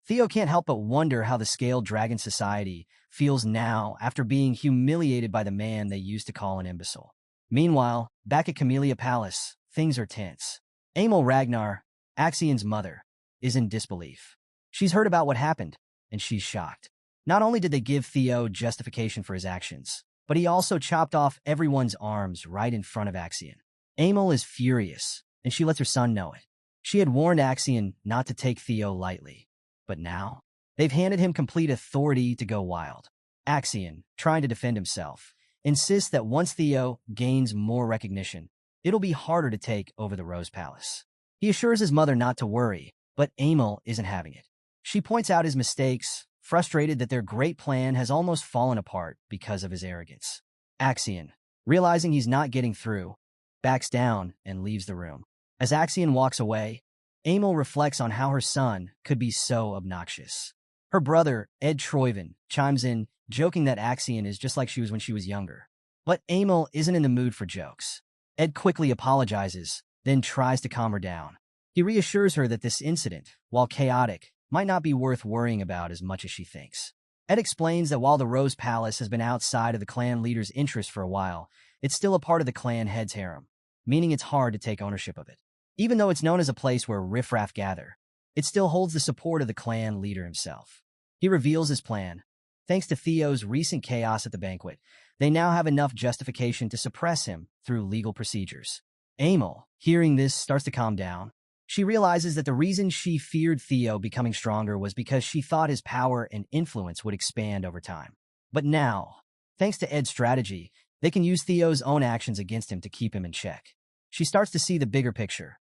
Theo can't help but wonder how the Scaled Dragon Society feels now after being humiliated by the man they used to call an imbecile. Meanwhile, back at Camellia Palace, things are tense. Amel Ragnar, Axion's mother, is in disbelief. She's heard about what happened, and she's shocked. Not only did they give Theo justification for his actions, but he also chopped off everyone's arms right in front of Axion. Amel is furious, and she lets her son know it. She had warned Axion not to take Theo lightly, but now they've handed him complete authority to go wild. Axion, trying to defend himself, insists that once Theo gains more recognition, it'll be harder to take over the Rose Palace. He assures his mother not to worry, but Amel isn't having it. She points out his mistakes, frustrated that their great plan has almost fallen apart because of his arrogance. Axion, realizing he's not getting through, backs down and leaves the room. As Axion walks away, Amel reflects on how her son could be so obnoxious. Her brother, Ed Troyven, chimes in, joking that Axion is just like she was when she was younger. But Amel isn't in the mood for jokes. Ed quickly apologizes, then tries to calm her down. He reassures her that this incident, while chaotic, might not be worth worrying about as much as she thinks. Ed explains that while the Rose Palace has been outside of the clan leader's interest for a while, it's still a part of the clan head's harem, meaning it's hard to take ownership of it. Even though it's known as a place where riffraff gather, it still holds the support of the clan leader himself. He reveals his plan. Thanks to Theo's recent chaos at the banquet, they now have enough justification to suppress him through legal procedures. Amel, hearing this, starts to calm down. She realizes that the reason she feared Theo becoming stronger was because she thought his power and influence would expand over time. But now, thanks to Ed's strategy, they can use Theo's own actions against him to keep him in check. She starts to see the bigger picture.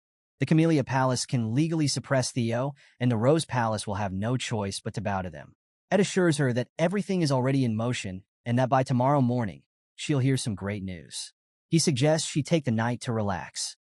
The Camellia Palace can legally suppress Theo, and the Rose Palace will have no choice but to bow to them. Ed assures her that everything is already in motion and that by tomorrow morning, she'll hear some great news. He suggests she take the night to relax,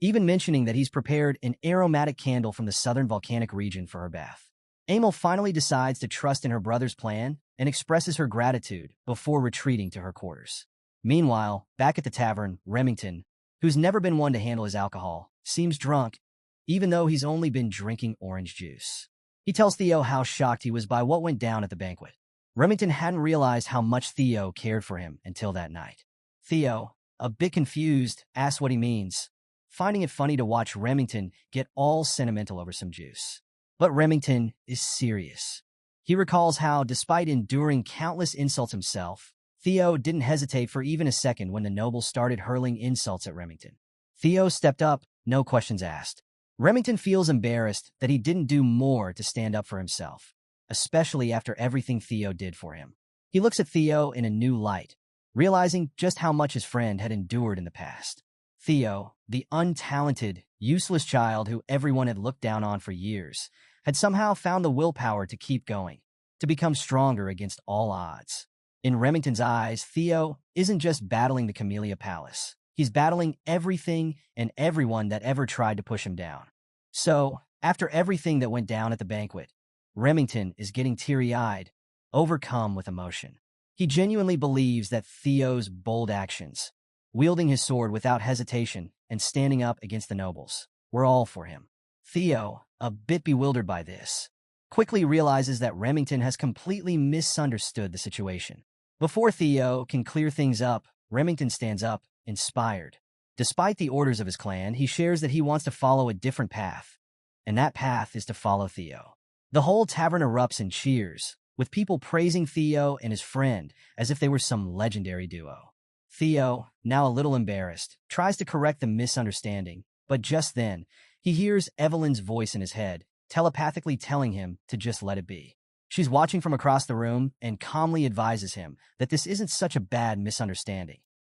even mentioning that he's prepared an aromatic candle from the southern volcanic region for her bath. Amel finally decides to trust in her brother's plan and expresses her gratitude before retreating to her quarters. Meanwhile, back at the tavern, Remington, who's never been one to handle his alcohol, seems drunk, even though he's only been drinking orange juice. He tells Theo how shocked he was by what went down at the banquet. Remington hadn't realized how much Theo cared for him until that night. Theo, a bit confused, asks what he means, finding it funny to watch Remington get all sentimental over some juice. But Remington is serious. He recalls how, despite enduring countless insults himself, Theo didn't hesitate for even a second when the nobles started hurling insults at Remington. Theo stepped up, no questions asked. Remington feels embarrassed that he didn't do more to stand up for himself, especially after everything Theo did for him. He looks at Theo in a new light, realizing just how much his friend had endured in the past. Theo, the untalented, useless child who everyone had looked down on for years, had somehow found the willpower to keep going, to become stronger against all odds. In Remington's eyes, Theo isn't just battling the Camellia Palace. He's battling everything and everyone that ever tried to push him down. So, after everything that went down at the banquet, Remington is getting teary-eyed, overcome with emotion. He genuinely believes that Theo's bold actions, wielding his sword without hesitation and standing up against the nobles, were all for him. Theo, a bit bewildered by this, quickly realizes that Remington has completely misunderstood the situation. Before Theo can clear things up, Remington stands up, inspired. Despite the orders of his clan, he shares that he wants to follow a different path, and that path is to follow Theo. The whole tavern erupts in cheers, with people praising Theo and his friend as if they were some legendary duo. Theo, now a little embarrassed, tries to correct the misunderstanding, but just then, he hears Evelyn's voice in his head, telepathically telling him to just let it be. She's watching from across the room and calmly advises him that this isn't such a bad misunderstanding.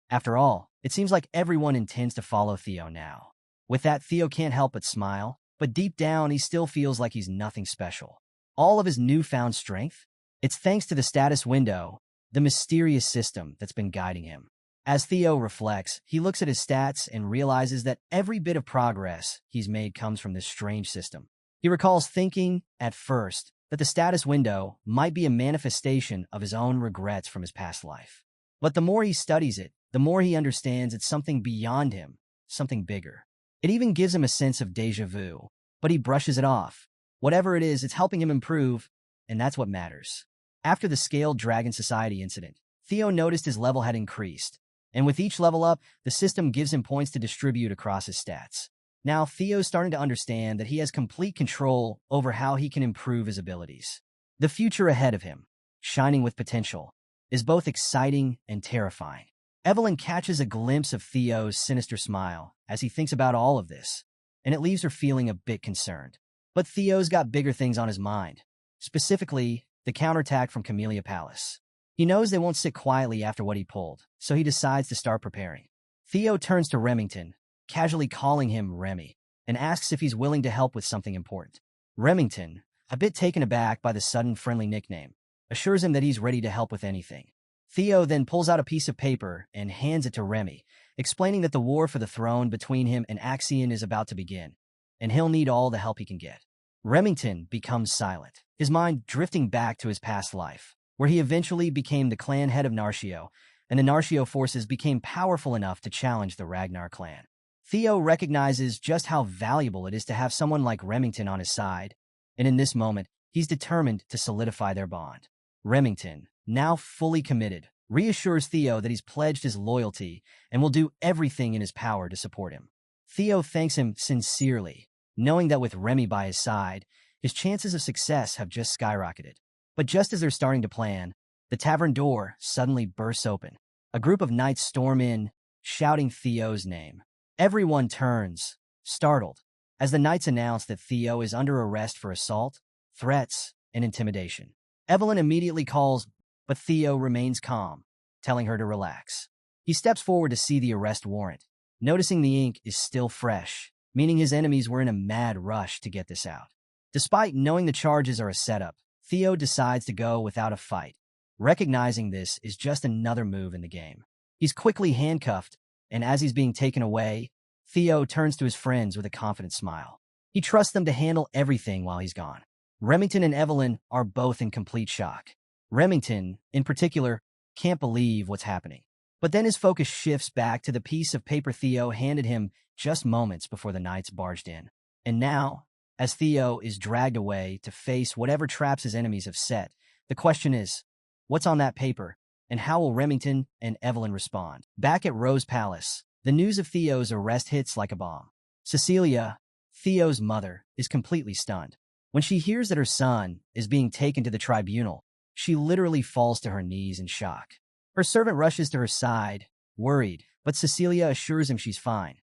After all, it seems like everyone intends to follow Theo now. With that, Theo can't help but smile, but deep down he still feels like he's nothing special. All of his newfound strength? It's thanks to the status window, the mysterious system that's been guiding him. As Theo reflects, he looks at his stats and realizes that every bit of progress he's made comes from this strange system. He recalls thinking, at first, that the status window might be a manifestation of his own regrets from his past life. But the more he studies it, the more he understands it's something beyond him, something bigger. It even gives him a sense of déjà vu, but he brushes it off. Whatever it is, it's helping him improve, and that's what matters. After the Scaled Dragon Society incident, Theo noticed his level had increased, and with each level up, the system gives him points to distribute across his stats. Now, Theo's starting to understand that he has complete control over how he can improve his abilities. The future ahead of him, shining with potential, is both exciting and terrifying. Evelyn catches a glimpse of Theo's sinister smile as he thinks about all of this, and it leaves her feeling a bit concerned. But Theo's got bigger things on his mind, specifically the counterattack from Camellia Palace. He knows they won't sit quietly after what he pulled, so he decides to start preparing. Theo turns to Remington, casually calling him Remy, and asks if he's willing to help with something important. Remington, a bit taken aback by the sudden friendly nickname, assures him that he's ready to help with anything. Theo then pulls out a piece of paper and hands it to Remy, explaining that the war for the throne between him and Axion is about to begin, and he'll need all the help he can get. Remington becomes silent, his mind drifting back to his past life, where he eventually became the clan head of Narcio, and the Narcio forces became powerful enough to challenge the Ragnar clan. Theo recognizes just how valuable it is to have someone like Remington on his side, and in this moment, he's determined to solidify their bond. Remington, now fully committed, reassures Theo that he's pledged his loyalty and will do everything in his power to support him. Theo thanks him sincerely, knowing that with Remy by his side, his chances of success have just skyrocketed. But just as they're starting to plan, the tavern door suddenly bursts open. A group of knights storm in, shouting Theo's name. Everyone turns, startled, as the knights announce that Theo is under arrest for assault, threats, and intimidation. Evelyn immediately calls, but Theo remains calm, telling her to relax. He steps forward to see the arrest warrant, noticing the ink is still fresh, meaning his enemies were in a mad rush to get this out. Despite knowing the charges are a setup, Theo decides to go without a fight. Recognizing this is just another move in the game. He's quickly handcuffed, and as he's being taken away, Theo turns to his friends with a confident smile. He trusts them to handle everything while he's gone. Remington and Evelyn are both in complete shock. Remington, in particular, can't believe what's happening. But then his focus shifts back to the piece of paper Theo handed him just moments before the knights barged in. And now, as Theo is dragged away to face whatever traps his enemies have set, the question is, what's on that paper, and how will Remington and Evelyn respond? Back at Rose Palace, the news of Theo's arrest hits like a bomb. Cecilia, Theo's mother, is completely stunned. When she hears that her son is being taken to the tribunal, she literally falls to her knees in shock. Her servant rushes to her side, worried, but Cecilia assures him she's fine,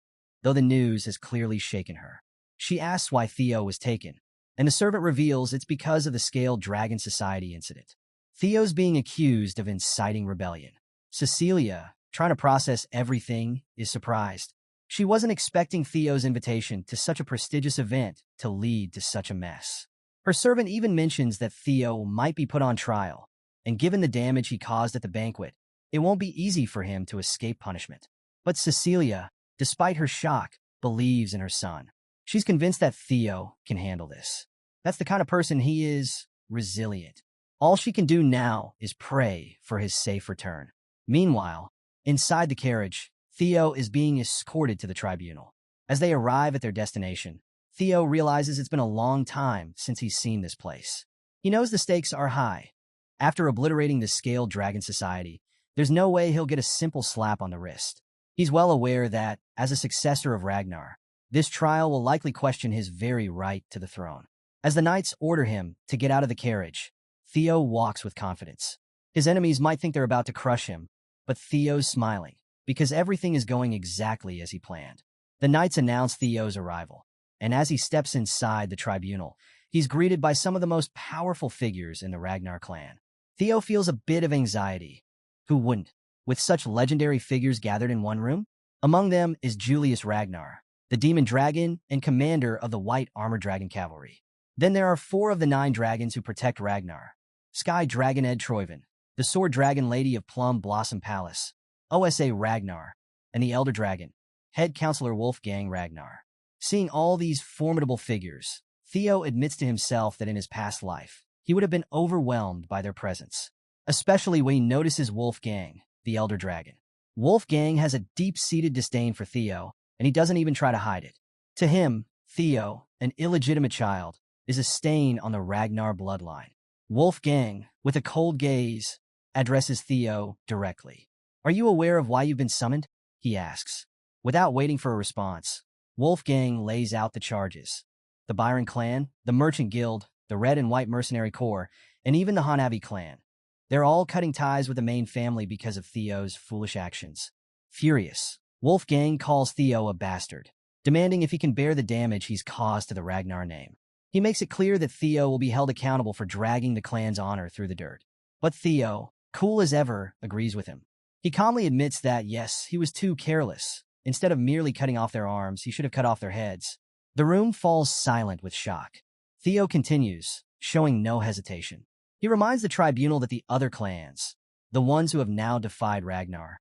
though the news has clearly shaken her. She asks why Theo was taken, and the servant reveals it's because of the Scaled Dragon Society incident. Theo's being accused of inciting rebellion. Cecilia, trying to process everything, is surprised. She wasn't expecting Theo's invitation to such a prestigious event to lead to such a mess. Her servant even mentions that Theo might be put on trial, and given the damage he caused at the banquet, it won't be easy for him to escape punishment. But Cecilia, despite her shock, believes in her son. She's convinced that Theo can handle this. That's the kind of person he is, resilient. All she can do now is pray for his safe return. Meanwhile, inside the carriage, Theo is being escorted to the tribunal. As they arrive at their destination, Theo realizes it's been a long time since he's seen this place. He knows the stakes are high. After obliterating the Scaled Dragon Society, there's no way he'll get a simple slap on the wrist. He's well aware that, as a successor of Ragnar, this trial will likely question his very right to the throne. As the knights order him to get out of the carriage, Theo walks with confidence. His enemies might think they're about to crush him, but Theo's smiling, because everything is going exactly as he planned. The knights announce Theo's arrival, and as he steps inside the tribunal, he's greeted by some of the most powerful figures in the Ragnar clan. Theo feels a bit of anxiety. Who wouldn't, with such legendary figures gathered in one room? Among them is Julius Ragnar, the demon dragon and commander of the White Armor Dragon Cavalry. Then there are 4 of the 9 dragons who protect Ragnar: Sky Dragon Ed Troyven, the Sword Dragon Lady of Plum Blossom Palace, Osa Ragnar, and the Elder Dragon, Head Counselor Wolfgang Ragnar. Seeing all these formidable figures, Theo admits to himself that in his past life, he would have been overwhelmed by their presence, especially when he notices Wolfgang, the Elder Dragon. Wolfgang has a deep-seated disdain for Theo, and he doesn't even try to hide it. To him, Theo, an illegitimate child, is a stain on the Ragnar bloodline. Wolfgang, with a cold gaze, addresses Theo directly. "Are you aware of why you've been summoned?" he asks. Without waiting for a response, Wolfgang lays out the charges. The Byron clan, the Merchant Guild, the Red and White Mercenary Corps, and even the Hanabi clan. They're all cutting ties with the main family because of Theo's foolish actions. Furious, Wolfgang calls Theo a bastard, demanding if he can bear the damage he's caused to the Ragnar name. He makes it clear that Theo will be held accountable for dragging the clan's honor through the dirt. But Theo, cool as ever, agrees with him. He calmly admits that, yes, he was too careless. Instead of merely cutting off their arms, he should have cut off their heads. The room falls silent with shock. Theo continues, showing no hesitation. He reminds the tribunal that the other clans, the ones who have now defied Ragnar,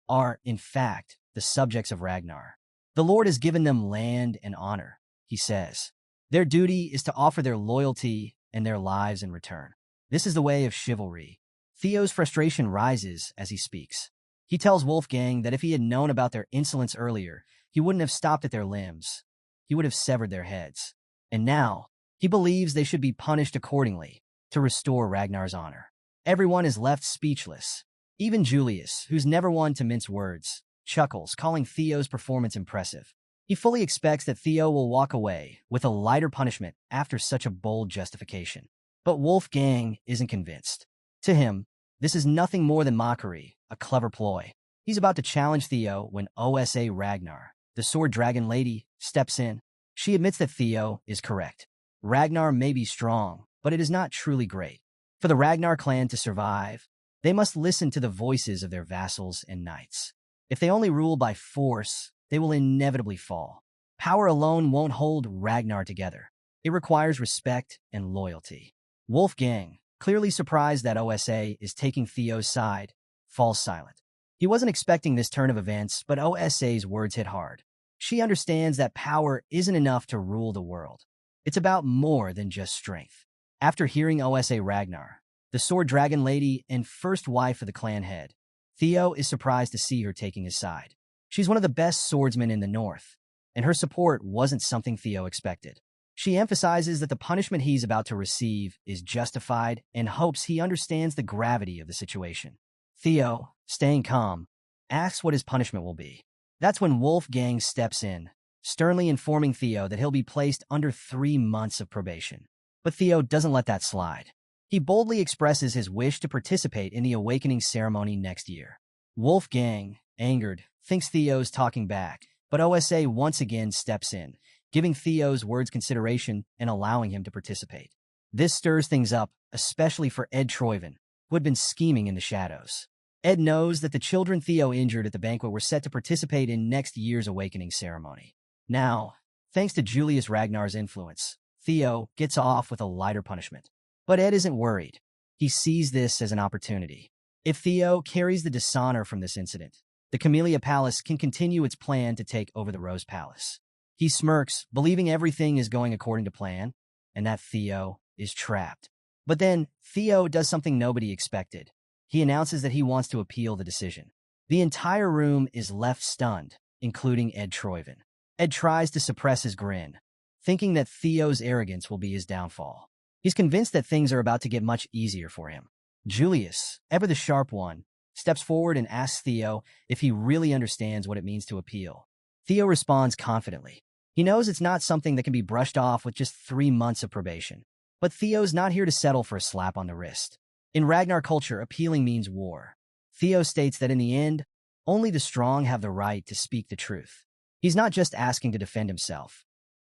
are, in fact, the subjects of Ragnar. The Lord has given them land and honor, he says. Their duty is to offer their loyalty and their lives in return. This is the way of chivalry. Theo's frustration rises as he speaks. He tells Wolfgang that if he had known about their insolence earlier, he wouldn't have stopped at their limbs. He would have severed their heads. And now, he believes they should be punished accordingly to restore Ragnar's honor. Everyone is left speechless. Even Julius, who's never one to mince words, chuckles, calling Theo's performance impressive. He fully expects that Theo will walk away with a lighter punishment after such a bold justification. But Wolfgang isn't convinced. To him, this is nothing more than mockery, a clever ploy. He's about to challenge Theo when Osa Ragnar, the sword dragon lady, steps in. She admits that Theo is correct. Ragnar may be strong, but it is not truly great. For the Ragnar clan to survive, they must listen to the voices of their vassals and knights. If they only rule by force, they will inevitably fall. Power alone won't hold Ragnar together. It requires respect and loyalty. Wolfgang, clearly surprised that Osa is taking Theo's side, falls silent. He wasn't expecting this turn of events, but Osa's words hit hard. She understands that power isn't enough to rule the world. It's about more than just strength. After hearing Osa Ragnar, the sword dragon lady and first wife of the clan head, Theo is surprised to see her taking his side. She's one of the best swordsmen in the north, and her support wasn't something Theo expected. She emphasizes that the punishment he's about to receive is justified and hopes he understands the gravity of the situation. Theo, staying calm, asks what his punishment will be. That's when Wolfgang steps in, sternly informing Theo that he'll be placed under 3 months of probation. But Theo doesn't let that slide. He boldly expresses his wish to participate in the awakening ceremony next year. Wolfgang, angered, thinks Theo's talking back, but Osa once again steps in, giving Theo's words consideration and allowing him to participate. This stirs things up, especially for Ed Troyven, who had been scheming in the shadows. Ed knows that the children Theo injured at the banquet were set to participate in next year's awakening ceremony. Now, thanks to Julius Ragnar's influence, Theo gets off with a lighter punishment. But Ed isn't worried. He sees this as an opportunity. If Theo carries the dishonor from this incident, the Camellia Palace can continue its plan to take over the Rose Palace. He smirks, believing everything is going according to plan, and that Theo is trapped. But then, Theo does something nobody expected. He announces that he wants to appeal the decision. The entire room is left stunned, including Ed Troyven. Ed tries to suppress his grin, thinking that Theo's arrogance will be his downfall. He's convinced that things are about to get much easier for him. Julius, ever the sharp one, steps forward and asks Theo if he really understands what it means to appeal. Theo responds confidently. He knows it's not something that can be brushed off with just 3 months of probation. But Theo's not here to settle for a slap on the wrist. In Ragnar culture, appealing means war. Theo states that in the end, only the strong have the right to speak the truth. He's not just asking to defend himself.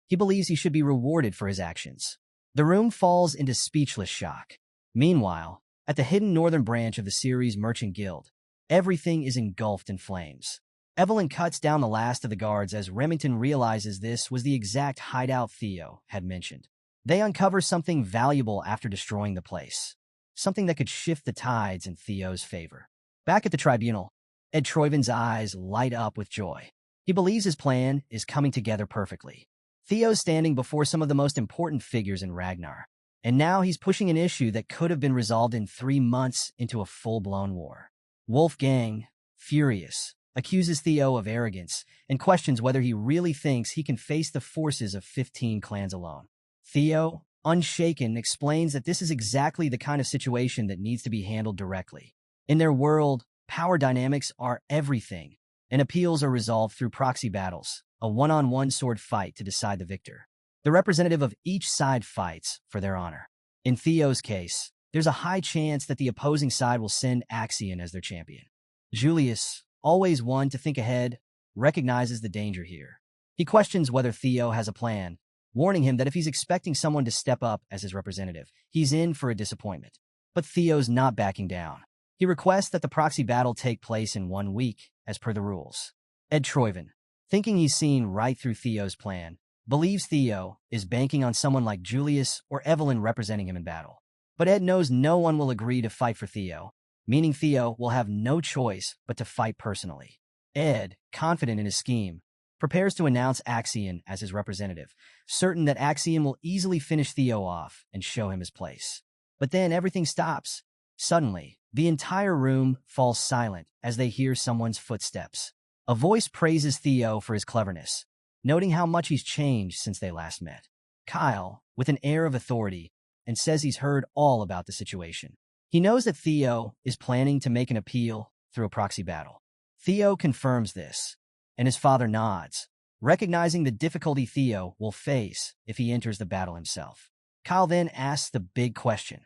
He believes he should be rewarded for his actions. The room falls into speechless shock. Meanwhile, at the hidden northern branch of the series Merchant Guild, everything is engulfed in flames. Evelyn cuts down the last of the guards as Remington realizes this was the exact hideout Theo had mentioned. They uncover something valuable after destroying the place. Something that could shift the tides in Theo's favor. Back at the tribunal, Ed Troyven's eyes light up with joy. He believes his plan is coming together perfectly. Theo's standing before some of the most important figures in Ragnar, and now he's pushing an issue that could have been resolved in 3 months into a full-blown war. Wolfgang, furious, accuses Theo of arrogance and questions whether he really thinks he can face the forces of 15 clans alone. Theo, unshaken, explains that this is exactly the kind of situation that needs to be handled directly. In their world, power dynamics are everything, and appeals are resolved through proxy battles, a one-on-one sword fight to decide the victor. The representative of each side fights for their honor. In Theo's case, there's a high chance that the opposing side will send Axion as their champion. Julius, always one to think ahead, recognizes the danger here. He questions whether Theo has a plan, warning him that if he's expecting someone to step up as his representative, he's in for a disappointment. But Theo's not backing down. He requests that the proxy battle take place in 1 week, as per the rules. Ed Troyven, thinking he's seen right through Theo's plan, believes Theo is banking on someone like Julius or Evelyn representing him in battle. But Ed knows no one will agree to fight for Theo, meaning Theo will have no choice but to fight personally. Ed, confident in his scheme, prepares to announce Axion as his representative, certain that Axion will easily finish Theo off and show him his place. But then everything stops. Suddenly, the entire room falls silent as they hear someone's footsteps. A voice praises Theo for his cleverness, noting how much he's changed since they last met. Kyle, with an air of authority, and says he's heard all about the situation. He knows that Theo is planning to make an appeal through a proxy battle. Theo confirms this, and his father nods, recognizing the difficulty Theo will face if he enters the battle himself. Kyle then asks the big question: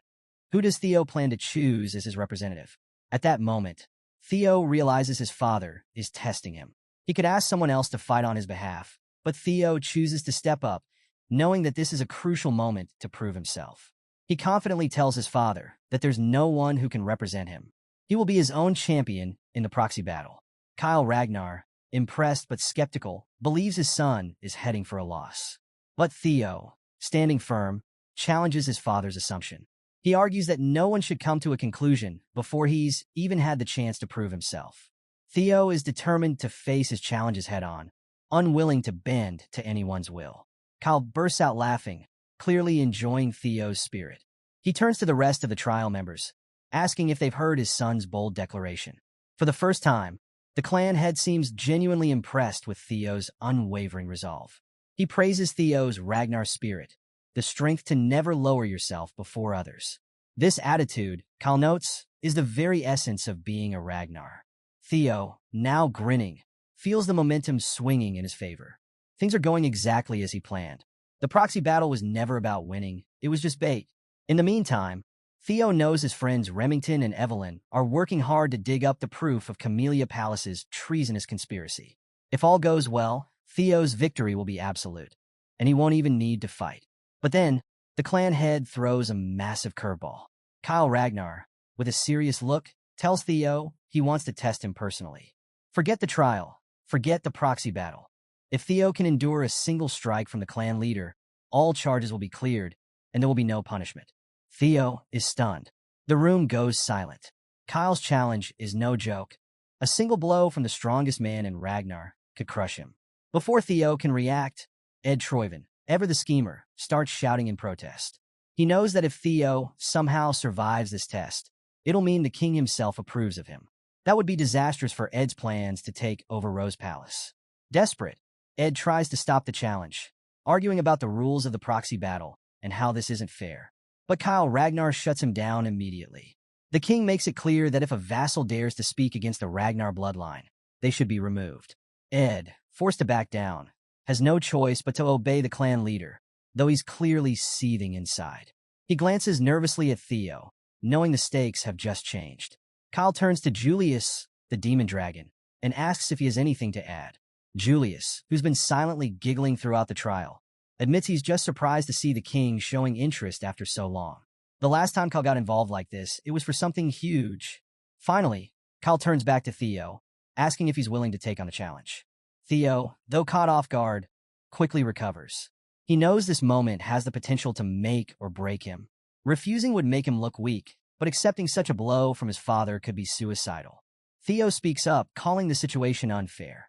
who does Theo plan to choose as his representative? At that moment, Theo realizes his father is testing him. He could ask someone else to fight on his behalf, but Theo chooses to step up, knowing that this is a crucial moment to prove himself. He confidently tells his father that there's no one who can represent him. He will be his own champion in the proxy battle. Kyle Ragnar, impressed but skeptical, believes his son is heading for a loss. But Theo, standing firm, challenges his father's assumption. He argues that no one should come to a conclusion before he's even had the chance to prove himself. Theo is determined to face his challenges head-on, unwilling to bend to anyone's will. Kyle bursts out laughing, clearly enjoying Theo's spirit. He turns to the rest of the trial members, asking if they've heard his son's bold declaration. For the first time, the clan head seems genuinely impressed with Theo's unwavering resolve. He praises Theo's Ragnar spirit, the strength to never lower yourself before others. This attitude, Kyle notes, is the very essence of being a Ragnar. Theo, now grinning, feels the momentum swinging in his favor. Things are going exactly as he planned. The proxy battle was never about winning, it was just bait. In the meantime, Theo knows his friends Remington and Evelyn are working hard to dig up the proof of Camellia Palace's treasonous conspiracy. If all goes well, Theo's victory will be absolute, and he won't even need to fight. But then, the clan head throws a massive curveball. Kyle Ragnar, with a serious look, tells Theo he wants to test him personally. Forget the trial, forget the proxy battle. If Theo can endure a single strike from the clan leader, all charges will be cleared, and there will be no punishment. Theo is stunned. The room goes silent. Kyle's challenge is no joke. A single blow from the strongest man in Ragnar could crush him. Before Theo can react, Ed Troyven, ever the schemer, starts shouting in protest. He knows that if Theo somehow survives this test, it'll mean the king himself approves of him. That would be disastrous for Ed's plans to take over Rose Palace. Desperate, Ed tries to stop the challenge, arguing about the rules of the proxy battle and how this isn't fair. But Kyle Ragnar shuts him down immediately. The king makes it clear that if a vassal dares to speak against the Ragnar bloodline, they should be removed. Ed, forced to back down, has no choice but to obey the clan leader, though he's clearly seething inside. He glances nervously at Theo, knowing the stakes have just changed. Kyle turns to Julius, the demon dragon, and asks if he has anything to add. Julius, who's been silently giggling throughout the trial, admits he's just surprised to see the king showing interest after so long. The last time Kyle got involved like this, it was for something huge. Finally, Kyle turns back to Theo, asking if he's willing to take on the challenge. Theo, though caught off guard, quickly recovers. He knows this moment has the potential to make or break him. Refusing would make him look weak, but accepting such a blow from his father could be suicidal. Theo speaks up, calling the situation unfair.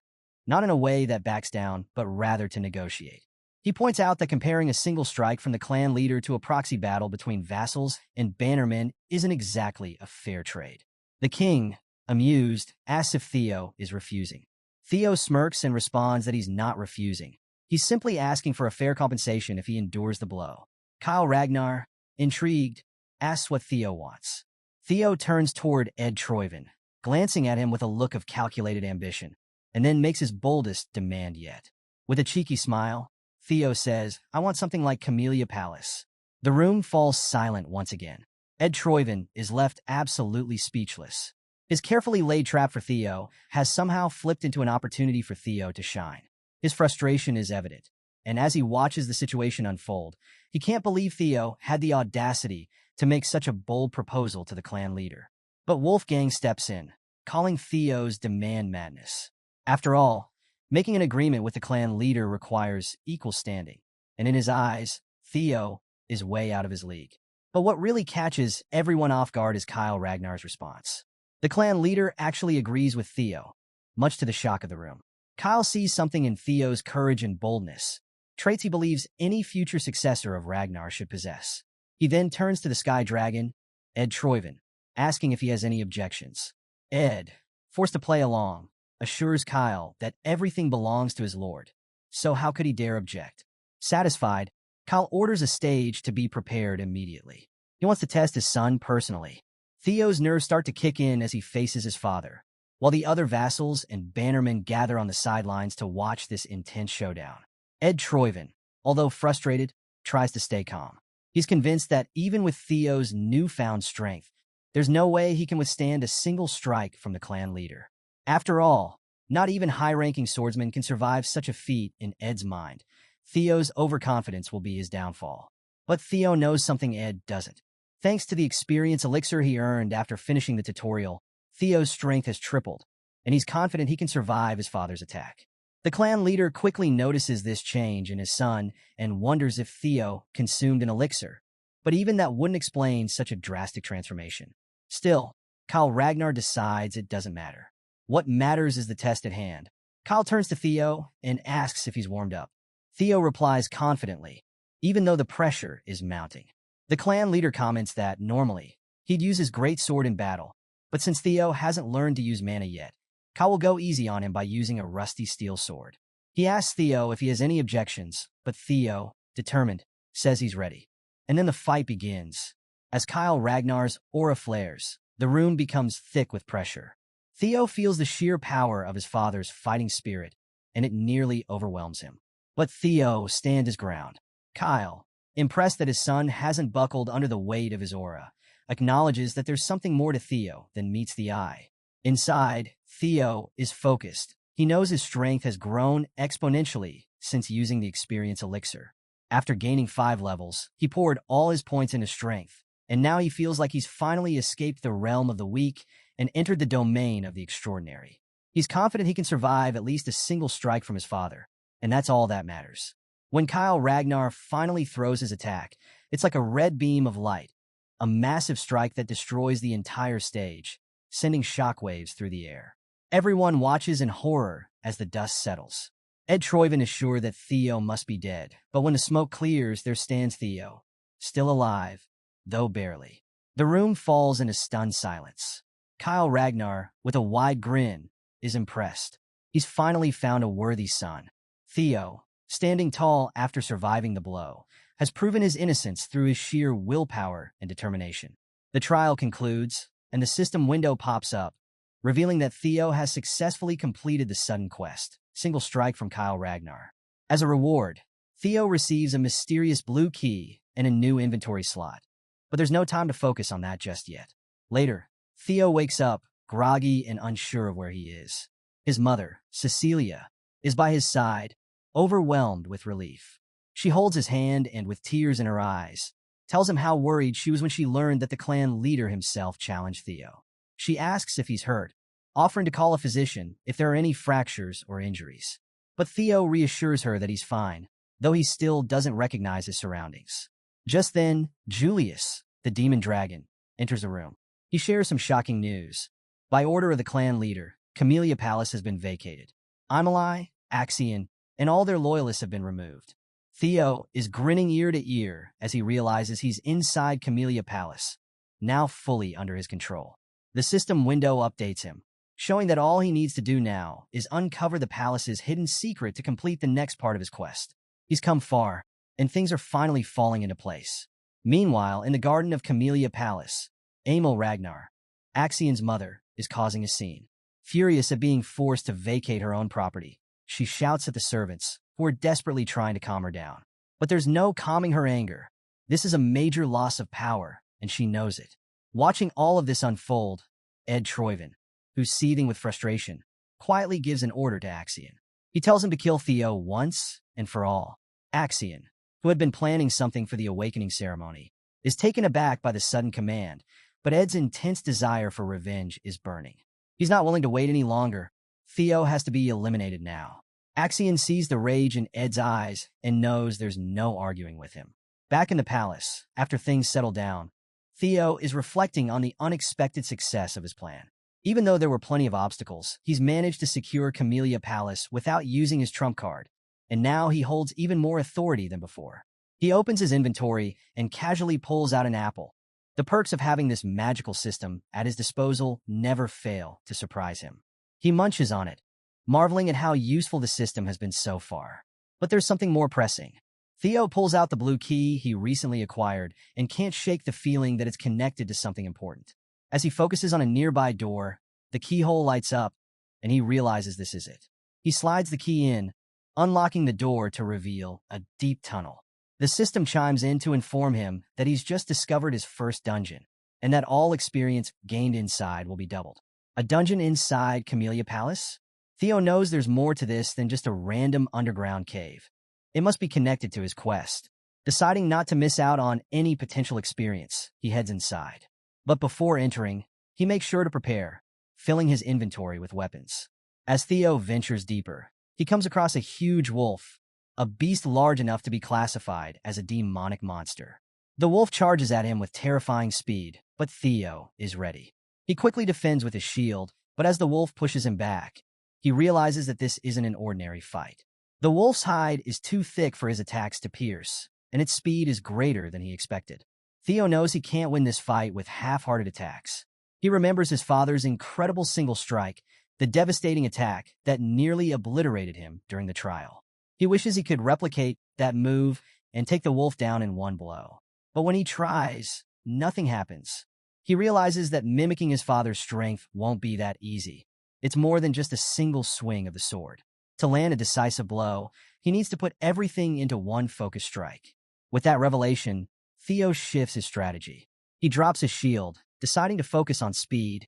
Not in a way that backs down, but rather to negotiate. He points out that comparing a single strike from the clan leader to a proxy battle between vassals and bannermen isn't exactly a fair trade. The king, amused, asks if Theo is refusing. Theo smirks and responds that he's not refusing. He's simply asking for a fair compensation if he endures the blow. Kyle Ragnar, intrigued, asks what Theo wants. Theo turns toward Ed Troyven, glancing at him with a look of calculated ambition, and then makes his boldest demand yet. With a cheeky smile, Theo says, "I want something like Camellia Palace." The room falls silent once again. Ed Troyven is left absolutely speechless. His carefully laid trap for Theo has somehow flipped into an opportunity for Theo to shine. His frustration is evident, and as he watches the situation unfold, he can't believe Theo had the audacity to make such a bold proposal to the clan leader. But Wolfgang steps in, calling Theo's demand madness. After all, making an agreement with the clan leader requires equal standing, and in his eyes, Theo is way out of his league. But what really catches everyone off guard is Kyle Ragnar's response. The clan leader actually agrees with Theo, much to the shock of the room. Kyle sees something in Theo's courage and boldness, traits he believes any future successor of Ragnar should possess. He then turns to the Sky Dragon, Ed Troyven, asking if he has any objections. Ed, forced to play along, assures Kyle that everything belongs to his lord, so how could he dare object? Satisfied, Kyle orders a stage to be prepared immediately. He wants to test his son personally. Theo's nerves start to kick in as he faces his father, while the other vassals and bannermen gather on the sidelines to watch this intense showdown. Ed Troyven, although frustrated, tries to stay calm. He's convinced that even with Theo's newfound strength, there's no way he can withstand a single strike from the clan leader. After all, not even high-ranking swordsmen can survive such a feat in Ed's mind. Theo's overconfidence will be his downfall. But Theo knows something Ed doesn't. Thanks to the experience elixir he earned after finishing the tutorial, Theo's strength has tripled, and he's confident he can survive his father's attack. The clan leader quickly notices this change in his son and wonders if Theo consumed an elixir, but even that wouldn't explain such a drastic transformation. Still, Kyle Ragnar decides it doesn't matter. What matters is the test at hand. Kyle turns to Theo and asks if he's warmed up. Theo replies confidently, even though the pressure is mounting. The clan leader comments that, normally, he'd use his great sword in battle, but since Theo hasn't learned to use mana yet, Kyle will go easy on him by using a rusty steel sword. He asks Theo if he has any objections, but Theo, determined, says he's ready. And then the fight begins. As Kyle Ragnar's aura flares, the room becomes thick with pressure. Theo feels the sheer power of his father's fighting spirit, and it nearly overwhelms him. But Theo stands his ground. Kyle, impressed that his son hasn't buckled under the weight of his aura, acknowledges that there's something more to Theo than meets the eye. Inside, Theo is focused. He knows his strength has grown exponentially since using the experience elixir. After gaining 5 levels, he poured all his points into strength, and now he feels like he's finally escaped the realm of the weak and entered the domain of the extraordinary. He's confident he can survive at least a single strike from his father, and that's all that matters. When Kyle Ragnar finally throws his attack, it's like a red beam of light, a massive strike that destroys the entire stage, sending shockwaves through the air. Everyone watches in horror as the dust settles. Ed Troyven is sure that Theo must be dead, but when the smoke clears, there stands Theo, still alive, though barely. The room falls in a stunned silence. Kyle Ragnar, with a wide grin, is impressed. He's finally found a worthy son. Theo, standing tall after surviving the blow, has proven his innocence through his sheer willpower and determination. The trial concludes, and the system window pops up, revealing that Theo has successfully completed the sudden quest, single strike from Kyle Ragnar. As a reward, Theo receives a mysterious blue key and a new inventory slot. But there's no time to focus on that just yet. Later, Theo wakes up, groggy and unsure of where he is. His mother, Cecilia, is by his side, overwhelmed with relief. She holds his hand and, with tears in her eyes, tells him how worried she was when she learned that the clan leader himself challenged Theo. She asks if he's hurt, offering to call a physician if there are any fractures or injuries. But Theo reassures her that he's fine, though he still doesn't recognize his surroundings. Just then, Julius, the demon dragon, enters the room. He shares some shocking news. By order of the clan leader, Camellia Palace has been vacated. Amelie, Axion, and all their loyalists have been removed. Theo is grinning ear to ear as he realizes he's inside Camellia Palace, now fully under his control. The system window updates him, showing that all he needs to do now is uncover the palace's hidden secret to complete the next part of his quest. He's come far, and things are finally falling into place. Meanwhile, in the garden of Camellia Palace, Emil Ragnar, Axion's mother, is causing a scene. Furious at being forced to vacate her own property, she shouts at the servants, who are desperately trying to calm her down. But there's no calming her anger. This is a major loss of power, and she knows it. Watching all of this unfold, Ed Troyven, who's seething with frustration, quietly gives an order to Axion. He tells him to kill Theo once and for all. Axion, who had been planning something for the awakening ceremony, is taken aback by the sudden command, but Ed's intense desire for revenge is burning. He's not willing to wait any longer. Theo has to be eliminated now. Axion sees the rage in Ed's eyes and knows there's no arguing with him. Back in the palace, after things settle down, Theo is reflecting on the unexpected success of his plan. Even though there were plenty of obstacles, he's managed to secure Camellia Palace without using his trump card, and now he holds even more authority than before. He opens his inventory and casually pulls out an apple. The perks of having this magical system at his disposal never fail to surprise him. He munches on it, marveling at how useful the system has been so far. But there's something more pressing. Theo pulls out the blue key he recently acquired and can't shake the feeling that it's connected to something important. As he focuses on a nearby door, the keyhole lights up, and he realizes this is it. He slides the key in, unlocking the door to reveal a deep tunnel. The system chimes in to inform him that he's just discovered his first dungeon, and that all experience gained inside will be doubled. A dungeon inside Camellia Palace? Theo knows there's more to this than just a random underground cave. It must be connected to his quest. Deciding not to miss out on any potential experience, he heads inside. But before entering, he makes sure to prepare, filling his inventory with weapons. As Theo ventures deeper, he comes across a huge wolf, a beast large enough to be classified as a demonic monster. The wolf charges at him with terrifying speed, but Theo is ready. He quickly defends with his shield, but as the wolf pushes him back, he realizes that this isn't an ordinary fight. The wolf's hide is too thick for his attacks to pierce, and its speed is greater than he expected. Theo knows he can't win this fight with half-hearted attacks. He remembers his father's incredible single strike, the devastating attack that nearly obliterated him during the trial. He wishes he could replicate that move and take the wolf down in one blow. But when he tries, nothing happens. He realizes that mimicking his father's strength won't be that easy. It's more than just a single swing of the sword. To land a decisive blow, he needs to put everything into one focused strike. With that revelation, Theo shifts his strategy. He drops his shield, deciding to focus on speed.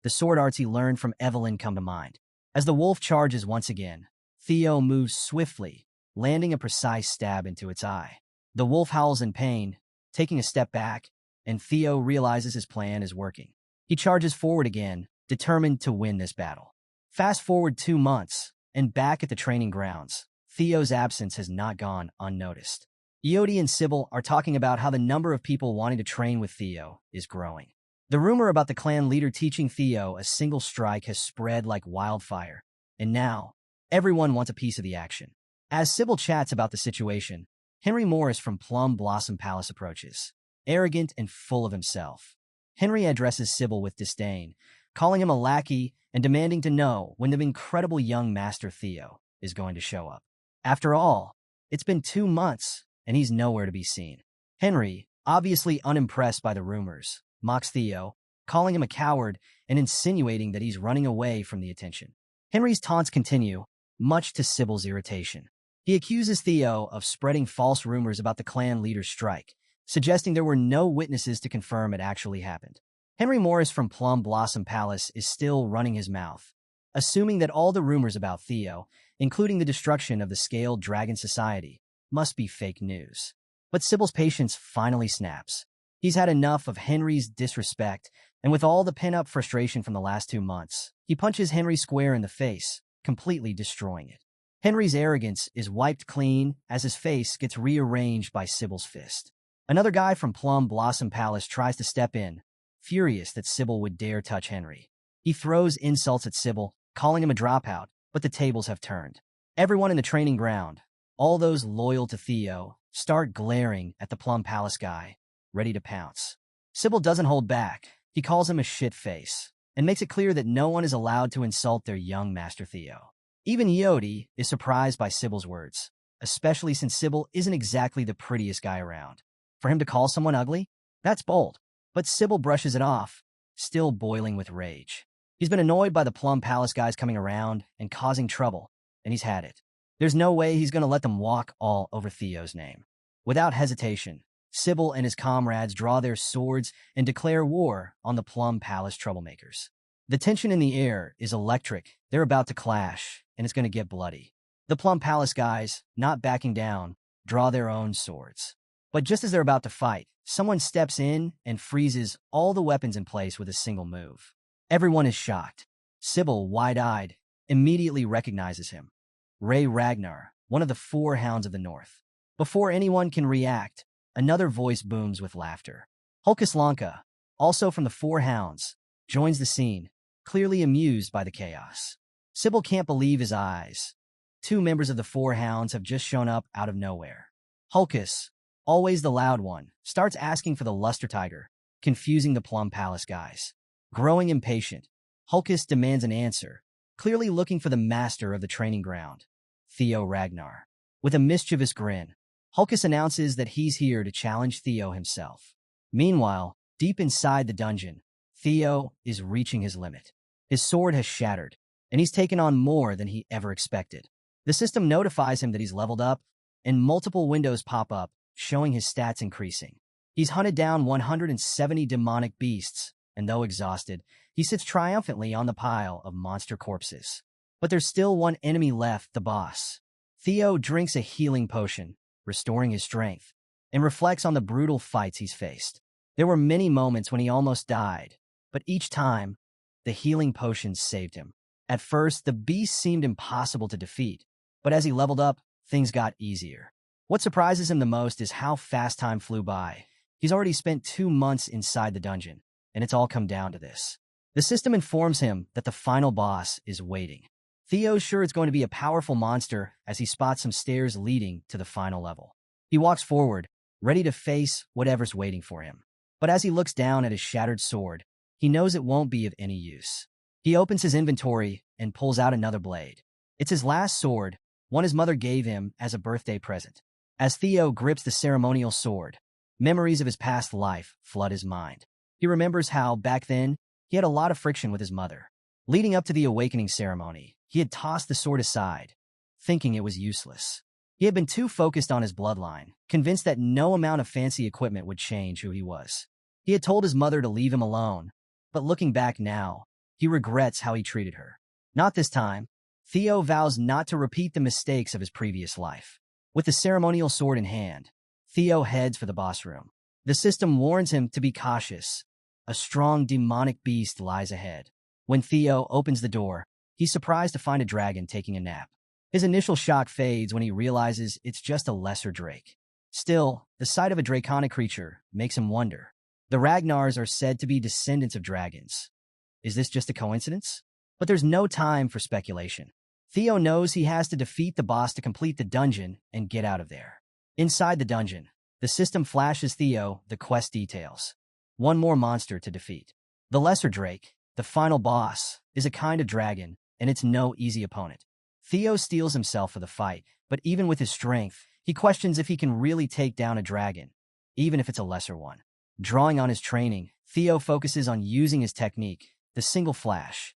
The sword arts he learned from Evelyn come to mind. As the wolf charges once again, Theo moves swiftly, landing a precise stab into its eye. The wolf howls in pain, taking a step back, and Theo realizes his plan is working. He charges forward again, determined to win this battle. Fast forward 2 months, and back at the training grounds, Theo's absence has not gone unnoticed. Iodi and Sybil are talking about how the number of people wanting to train with Theo is growing. The rumor about the clan leader teaching Theo a single strike has spread like wildfire, and now, everyone wants a piece of the action. As Sybil chats about the situation, Henry Morris from Plum Blossom Palace approaches, arrogant and full of himself. Henry addresses Sybil with disdain, calling him a lackey and demanding to know when the incredible young master Theo is going to show up. After all, it's been 2 months, and he's nowhere to be seen. Henry, obviously unimpressed by the rumors, mocks Theo, calling him a coward and insinuating that he's running away from the attention. Henry's taunts continue, much to Sybil's irritation. He accuses Theo of spreading false rumors about the clan leader's strike, suggesting there were no witnesses to confirm it actually happened. Henry Morris from Plum Blossom Palace is still running his mouth, assuming that all the rumors about Theo, including the destruction of the Scaled Dragon Society, must be fake news. But Sybil's patience finally snaps. He's had enough of Henry's disrespect, and with all the pent-up frustration from the last 2 months, he punches Henry square in the face, completely destroying it. Henry's arrogance is wiped clean as his face gets rearranged by Sybil's fist. Another guy from Plum Blossom Palace tries to step in, furious that Sybil would dare touch Henry. He throws insults at Sybil, calling him a dropout, but the tables have turned. Everyone in the training ground, all those loyal to Theo, start glaring at the Plum Palace guy, ready to pounce. Sybil doesn't hold back. He calls him a shit face, and makes it clear that no one is allowed to insult their young master Theo. Even Iodi is surprised by Sybil's words, especially since Sybil isn't exactly the prettiest guy around. For him to call someone ugly? That's bold. But Sybil brushes it off, still boiling with rage. He's been annoyed by the Plum Palace guys coming around and causing trouble, and he's had it. There's no way he's going to let them walk all over Theo's name. Without hesitation, Sybil and his comrades draw their swords and declare war on the Plum Palace troublemakers. The tension in the air is electric. They're about to clash, and it's going to get bloody. The Plum Palace guys, not backing down, draw their own swords. But just as they're about to fight, someone steps in and freezes all the weapons in place with a single move. Everyone is shocked. Sybil, wide-eyed, immediately recognizes him. Ray Ragnar, one of the 4 Hounds of the North. Before anyone can react, another voice booms with laughter. Hulkus Lanka, also from the 4 Hounds, joins the scene, clearly amused by the chaos. Sybil can't believe his eyes. 2 members of the 4 Hounds have just shown up out of nowhere. Hulkus, always the loud one, starts asking for the Luster Tiger, confusing the Plum Palace guys. Growing impatient, Hulkus demands an answer, clearly looking for the master of the training ground, Theo Ragnar. With a mischievous grin, Hulkus announces that he's here to challenge Theo himself. Meanwhile, deep inside the dungeon, Theo is reaching his limit. His sword has shattered, and he's taken on more than he ever expected. The system notifies him that he's leveled up, and multiple windows pop up, showing his stats increasing. He's hunted down 170 demonic beasts, and though exhausted, he sits triumphantly on the pile of monster corpses. But there's still one enemy left, the boss. Theo drinks a healing potion, restoring his strength, and reflects on the brutal fights he's faced. There were many moments when he almost died, but each time, the healing potions saved him. At first, the beast seemed impossible to defeat, but as he leveled up, things got easier. What surprises him the most is how fast time flew by. He's already spent 2 months inside the dungeon, and it's all come down to this. The system informs him that the final boss is waiting. Theo's sure it's going to be a powerful monster as he spots some stairs leading to the final level. He walks forward, ready to face whatever's waiting for him. But as he looks down at his shattered sword, he knows it won't be of any use. He opens his inventory and pulls out another blade. It's his last sword, one his mother gave him as a birthday present. As Theo grips the ceremonial sword, memories of his past life flood his mind. He remembers how, back then, he had a lot of friction with his mother. Leading up to the awakening ceremony, he had tossed the sword aside, thinking it was useless. He had been too focused on his bloodline, convinced that no amount of fancy equipment would change who he was. He had told his mother to leave him alone, but looking back now, he regrets how he treated her. Not this time. Theo vows not to repeat the mistakes of his previous life. With the ceremonial sword in hand, Theo heads for the boss room. The system warns him to be cautious. A strong demonic beast lies ahead. When Theo opens the door, he's surprised to find a dragon taking a nap. His initial shock fades when he realizes it's just a lesser drake. Still, the sight of a draconic creature makes him wonder. The Ragnars are said to be descendants of dragons. Is this just a coincidence? But there's no time for speculation. Theo knows he has to defeat the boss to complete the dungeon and get out of there. Inside the dungeon, the system flashes Theo the quest details. One more monster to defeat. The Lesser Drake, the final boss, is a kind of dragon, and it's no easy opponent. Theo steels himself for the fight, but even with his strength, he questions if he can really take down a dragon, even if it's a lesser one. Drawing on his training, Theo focuses on using his technique, the single flash.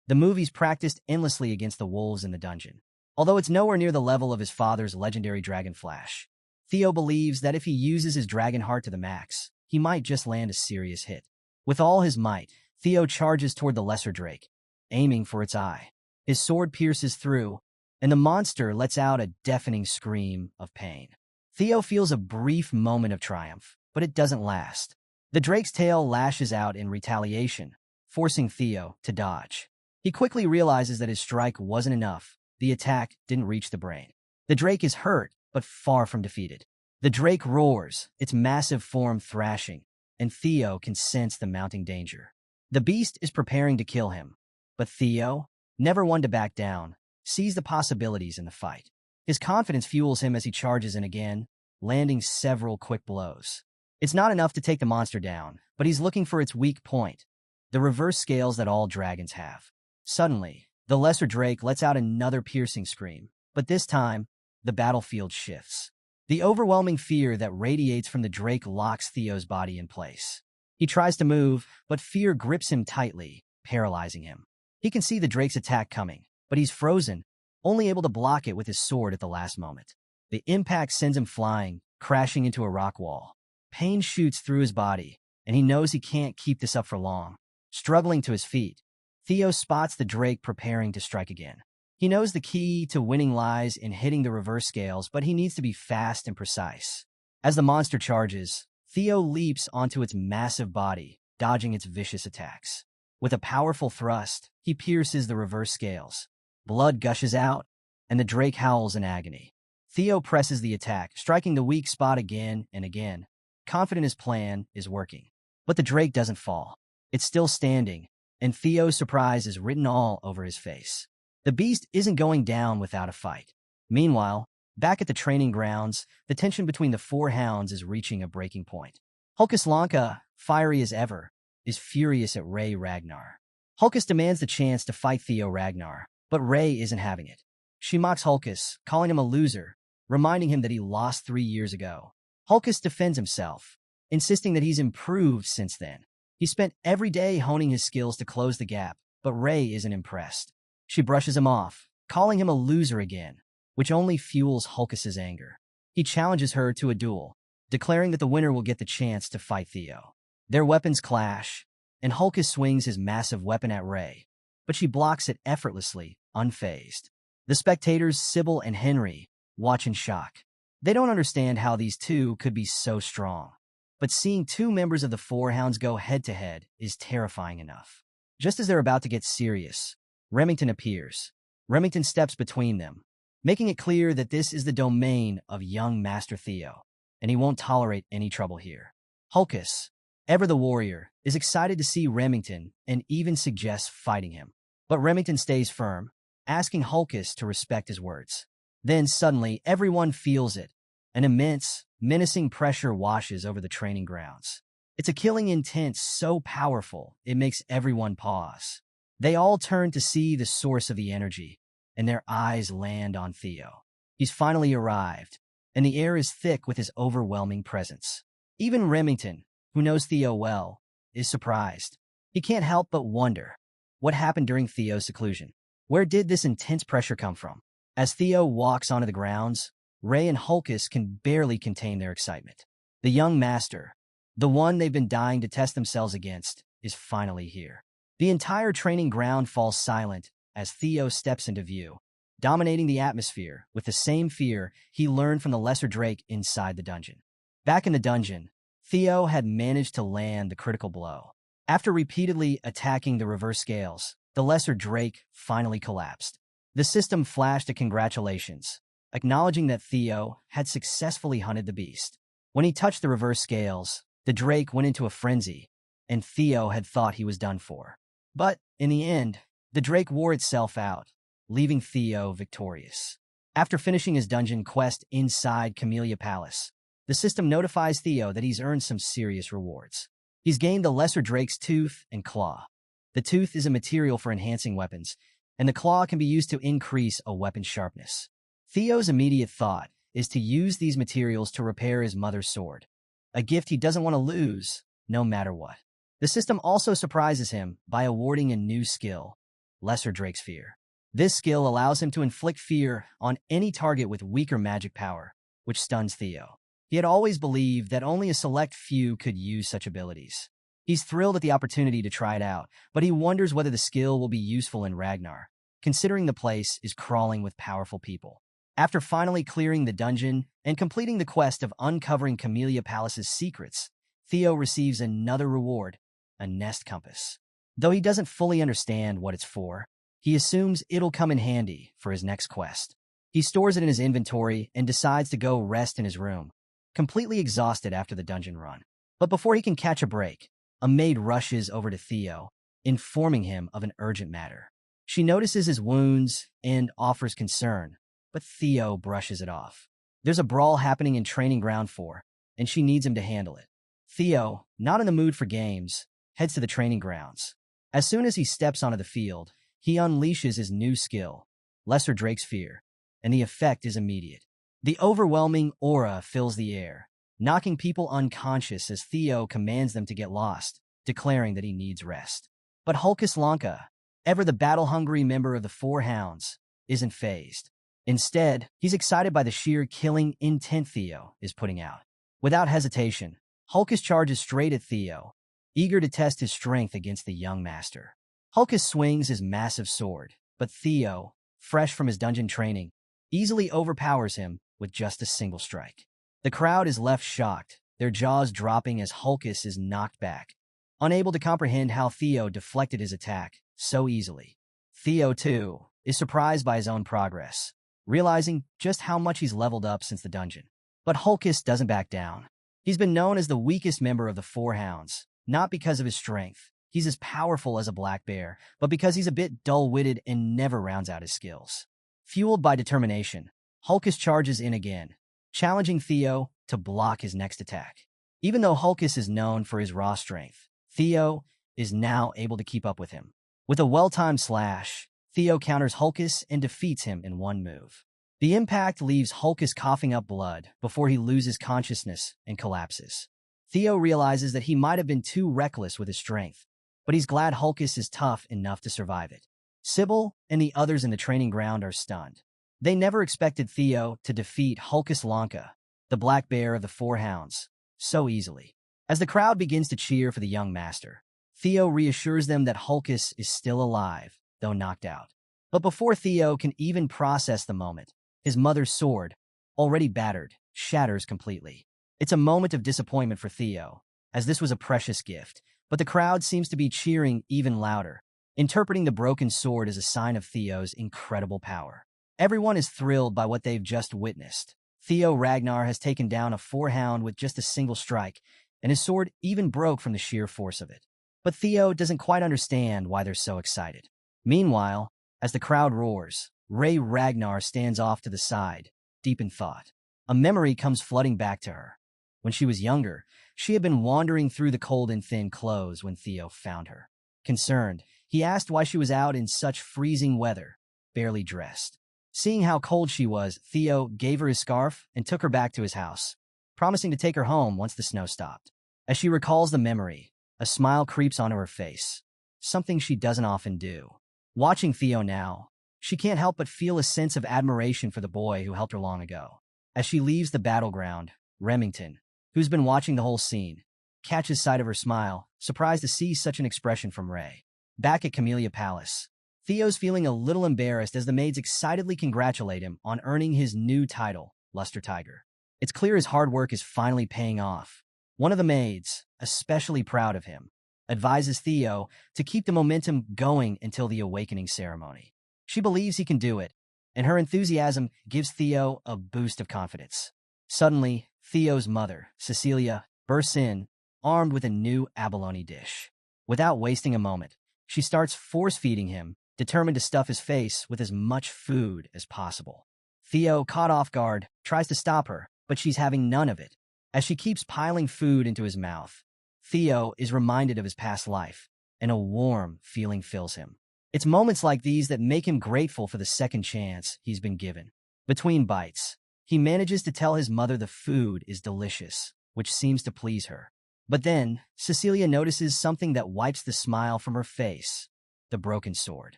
The movie's practiced endlessly against the wolves in the dungeon. Although it's nowhere near the level of his father's legendary Dragon Flash, Theo believes that if he uses his dragon heart to the max, he might just land a serious hit. With all his might, Theo charges toward the Lesser Drake, aiming for its eye. His sword pierces through, and the monster lets out a deafening scream of pain. Theo feels a brief moment of triumph, but it doesn't last. The drake's tail lashes out in retaliation, forcing Theo to dodge. He quickly realizes that his strike wasn't enough. The attack didn't reach the brain. The drake is hurt, but far from defeated. The drake roars, its massive form thrashing, and Theo can sense the mounting danger. The beast is preparing to kill him, but Theo, never one to back down, sees the possibilities in the fight. His confidence fuels him as he charges in again, landing several quick blows. It's not enough to take the monster down, but he's looking for its weak point, the reverse scales that all dragons have. Suddenly, the Lesser Drake lets out another piercing scream, but this time, the battlefield shifts. The overwhelming fear that radiates from the drake locks Theo's body in place. He tries to move, but fear grips him tightly, paralyzing him. He can see the drake's attack coming, but he's frozen, only able to block it with his sword at the last moment. The impact sends him flying, crashing into a rock wall. Pain shoots through his body, and he knows he can't keep this up for long. Struggling to his feet, Theo spots the drake preparing to strike again. He knows the key to winning lies in hitting the reverse scales, but he needs to be fast and precise. As the monster charges, Theo leaps onto its massive body, dodging its vicious attacks. With a powerful thrust, he pierces the reverse scales. Blood gushes out, and the drake howls in agony. Theo presses the attack, striking the weak spot again and again. Confident his plan is working. But the drake doesn't fall. It's still standing, and Theo's surprise is written all over his face. The beast isn't going down without a fight. Meanwhile, back at the training grounds, the tension between the four hounds is reaching a breaking point. Hulkus Lanka, fiery as ever, is furious at Ray Ragnar. Hulkus demands the chance to fight Theo Ragnar, but Ray isn't having it. She mocks Hulkus, calling him a loser, reminding him that he lost 3 years ago. Hulkus defends himself, insisting that he's improved since then. He spent every day honing his skills to close the gap, but Ray isn't impressed. She brushes him off, calling him a loser again, which only fuels Hulkus's anger. He challenges her to a duel, declaring that the winner will get the chance to fight Theo. Their weapons clash, and Hulkus swings his massive weapon at Ray, but she blocks it effortlessly, unfazed. The spectators, Sybil and Henry, watch in shock. They don't understand how these two could be so strong. But seeing two members of the Four Hounds go head-to-head is terrifying enough. Just as they're about to get serious, Remington appears. Remington steps between them, making it clear that this is the domain of young Master Theo, and he won't tolerate any trouble here. Hulkus, ever the warrior, is excited to see Remington and even suggests fighting him. But Remington stays firm, asking Hulkus to respect his words. Then suddenly, everyone feels it. An immense, menacing pressure washes over the training grounds. It's a killing intent so powerful, it makes everyone pause. They all turn to see the source of the energy, and their eyes land on Theo. He's finally arrived, and the air is thick with his overwhelming presence. Even Remington, who knows Theo well, is surprised. He can't help but wonder, what happened during Theo's seclusion? Where did this intense pressure come from? As Theo walks onto the grounds, Ray and Hulkus can barely contain their excitement. The young master, the one they've been dying to test themselves against, is finally here. The entire training ground falls silent as Theo steps into view, dominating the atmosphere with the same fear he learned from the Lesser Drake inside the dungeon. Back in the dungeon, Theo had managed to land the critical blow. After repeatedly attacking the reverse scales, the Lesser Drake finally collapsed. The system flashed a congratulations, acknowledging that Theo had successfully hunted the beast. When he touched the reverse scales, the Drake went into a frenzy, and Theo had thought he was done for. But, in the end, the Drake wore itself out, leaving Theo victorious. After finishing his dungeon quest inside Camellia Palace, the system notifies Theo that he's earned some serious rewards. He's gained the Lesser Drake's tooth and claw. The tooth is a material for enhancing weapons, and the claw can be used to increase a weapon's sharpness. Theo's immediate thought is to use these materials to repair his mother's sword, a gift he doesn't want to lose, no matter what. The system also surprises him by awarding a new skill, Lesser Drake's Fear. This skill allows him to inflict fear on any target with weaker magic power, which stuns Theo. He had always believed that only a select few could use such abilities. He's thrilled at the opportunity to try it out, but he wonders whether the skill will be useful in Ragnar, considering the place is crawling with powerful people. After finally clearing the dungeon and completing the quest of uncovering Camellia Palace's secrets, Theo receives another reward, a nest compass. Though he doesn't fully understand what it's for, he assumes it'll come in handy for his next quest. He stores it in his inventory and decides to go rest in his room, completely exhausted after the dungeon run. But before he can catch a break, a maid rushes over to Theo, informing him of an urgent matter. She notices his wounds and offers concern, but Theo brushes it off. There's a brawl happening in Training Ground 4, and she needs him to handle it. Theo, not in the mood for games, heads to the training grounds. As soon as he steps onto the field, he unleashes his new skill, Lesser Drake's Fear, and the effect is immediate. The overwhelming aura fills the air, knocking people unconscious as Theo commands them to get lost, declaring that he needs rest. But Hulkus Lanka, ever the battle-hungry member of the Four Hounds, isn't fazed. Instead, he's excited by the sheer killing intent Theo is putting out. Without hesitation, Hulkus charges straight at Theo, eager to test his strength against the young master. Hulkus swings his massive sword, but Theo, fresh from his dungeon training, easily overpowers him with just a single strike. The crowd is left shocked, their jaws dropping as Hulkus is knocked back, unable to comprehend how Theo deflected his attack so easily. Theo, too, is surprised by his own progress, realizing just how much he's leveled up since the dungeon. But Hulkus doesn't back down. He's been known as the weakest member of the Four Hounds, not because of his strength. He's as powerful as a black bear, but because he's a bit dull-witted and never rounds out his skills. Fueled by determination, Hulkus charges in again, challenging Theo to block his next attack. Even though Hulkus is known for his raw strength, Theo is now able to keep up with him. With a well-timed slash, Theo counters Hulkus and defeats him in one move. The impact leaves Hulkus coughing up blood before he loses consciousness and collapses. Theo realizes that he might have been too reckless with his strength, but he's glad Hulkus is tough enough to survive it. Sybil and the others in the training ground are stunned. They never expected Theo to defeat Hulkus Lanka, the black bear of the Four Hounds, so easily. As the crowd begins to cheer for the young master, Theo reassures them that Hulkus is still alive, though knocked out. But before Theo can even process the moment, his mother's sword, already battered, shatters completely. It's a moment of disappointment for Theo, as this was a precious gift, but the crowd seems to be cheering even louder, interpreting the broken sword as a sign of Theo's incredible power. Everyone is thrilled by what they've just witnessed. Theo Ragnar has taken down a four-hound with just a single strike, and his sword even broke from the sheer force of it. But Theo doesn't quite understand why they're so excited. Meanwhile, as the crowd roars, Ray Ragnar stands off to the side, deep in thought. A memory comes flooding back to her. When she was younger, she had been wandering through the cold and thin clothes when Theo found her. Concerned, he asked why she was out in such freezing weather, barely dressed. Seeing how cold she was, Theo gave her his scarf and took her back to his house, promising to take her home once the snow stopped. As she recalls the memory, a smile creeps onto her face, something she doesn't often do. Watching Theo now, she can't help but feel a sense of admiration for the boy who helped her long ago. As she leaves the battleground, Remington, who's been watching the whole scene, catches sight of her smile, surprised to see such an expression from Ray. Back at Camellia Palace, Theo's feeling a little embarrassed as the maids excitedly congratulate him on earning his new title, Luster Tiger. It's clear his hard work is finally paying off. One of the maids, especially proud of him, advises Theo to keep the momentum going until the awakening ceremony. She believes he can do it, and her enthusiasm gives Theo a boost of confidence. Suddenly, Theo's mother, Cecilia, bursts in, armed with a new abalone dish. Without wasting a moment, she starts force-feeding him, determined to stuff his face with as much food as possible. Theo, caught off guard, tries to stop her, but she's having none of it. As she keeps piling food into his mouth, Theo is reminded of his past life, and a warm feeling fills him. It's moments like these that make him grateful for the second chance he's been given. Between bites, he manages to tell his mother the food is delicious, which seems to please her. But then, Cecilia notices something that wipes the smile from her face: the broken sword.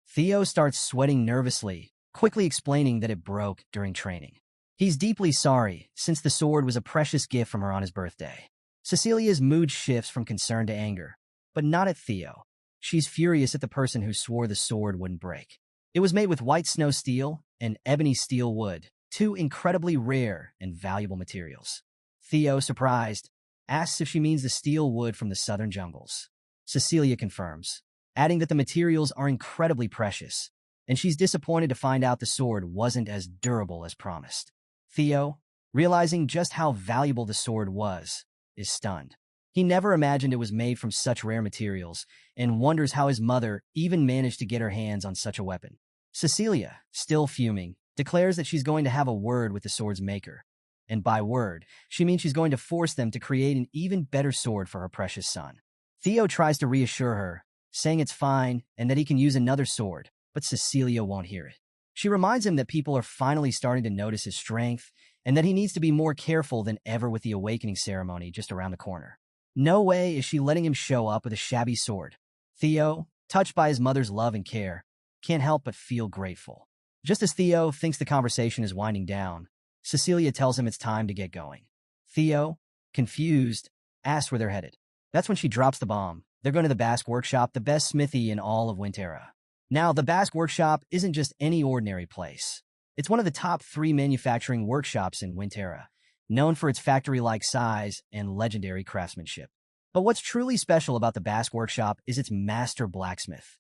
Theo starts sweating nervously, quickly explaining that it broke during training. He's deeply sorry, since the sword was a precious gift from her on his birthday. Cecilia's mood shifts from concern to anger, but not at Theo. She's furious at the person who swore the sword wouldn't break. It was made with white snow steel and ebony steel wood, two incredibly rare and valuable materials. Theo, surprised, asks if she means the steel wood from the southern jungles. Cecilia confirms, adding that the materials are incredibly precious, and she's disappointed to find out the sword wasn't as durable as promised. Theo, realizing just how valuable the sword was, is stunned. He never imagined it was made from such rare materials, and wonders how his mother even managed to get her hands on such a weapon. Cecilia, still fuming, declares that she's going to have a word with the sword's maker. And by word, she means she's going to force them to create an even better sword for her precious son. Theo tries to reassure her, saying it's fine and that he can use another sword, but Cecilia won't hear it. She reminds him that people are finally starting to notice his strength and that he needs to be more careful than ever with the awakening ceremony just around the corner. No way is she letting him show up with a shabby sword. Theo, touched by his mother's love and care, can't help but feel grateful. Just as Theo thinks the conversation is winding down, Cecilia tells him it's time to get going. Theo, confused, asks where they're headed. That's when she drops the bomb. They're going to the Basque Workshop, the best smithy in all of Winterra. Now, the Basque Workshop isn't just any ordinary place. It's one of the top 3 manufacturing workshops in Winterra, known for its factory-like size and legendary craftsmanship. But what's truly special about the Basque Workshop is its master blacksmith,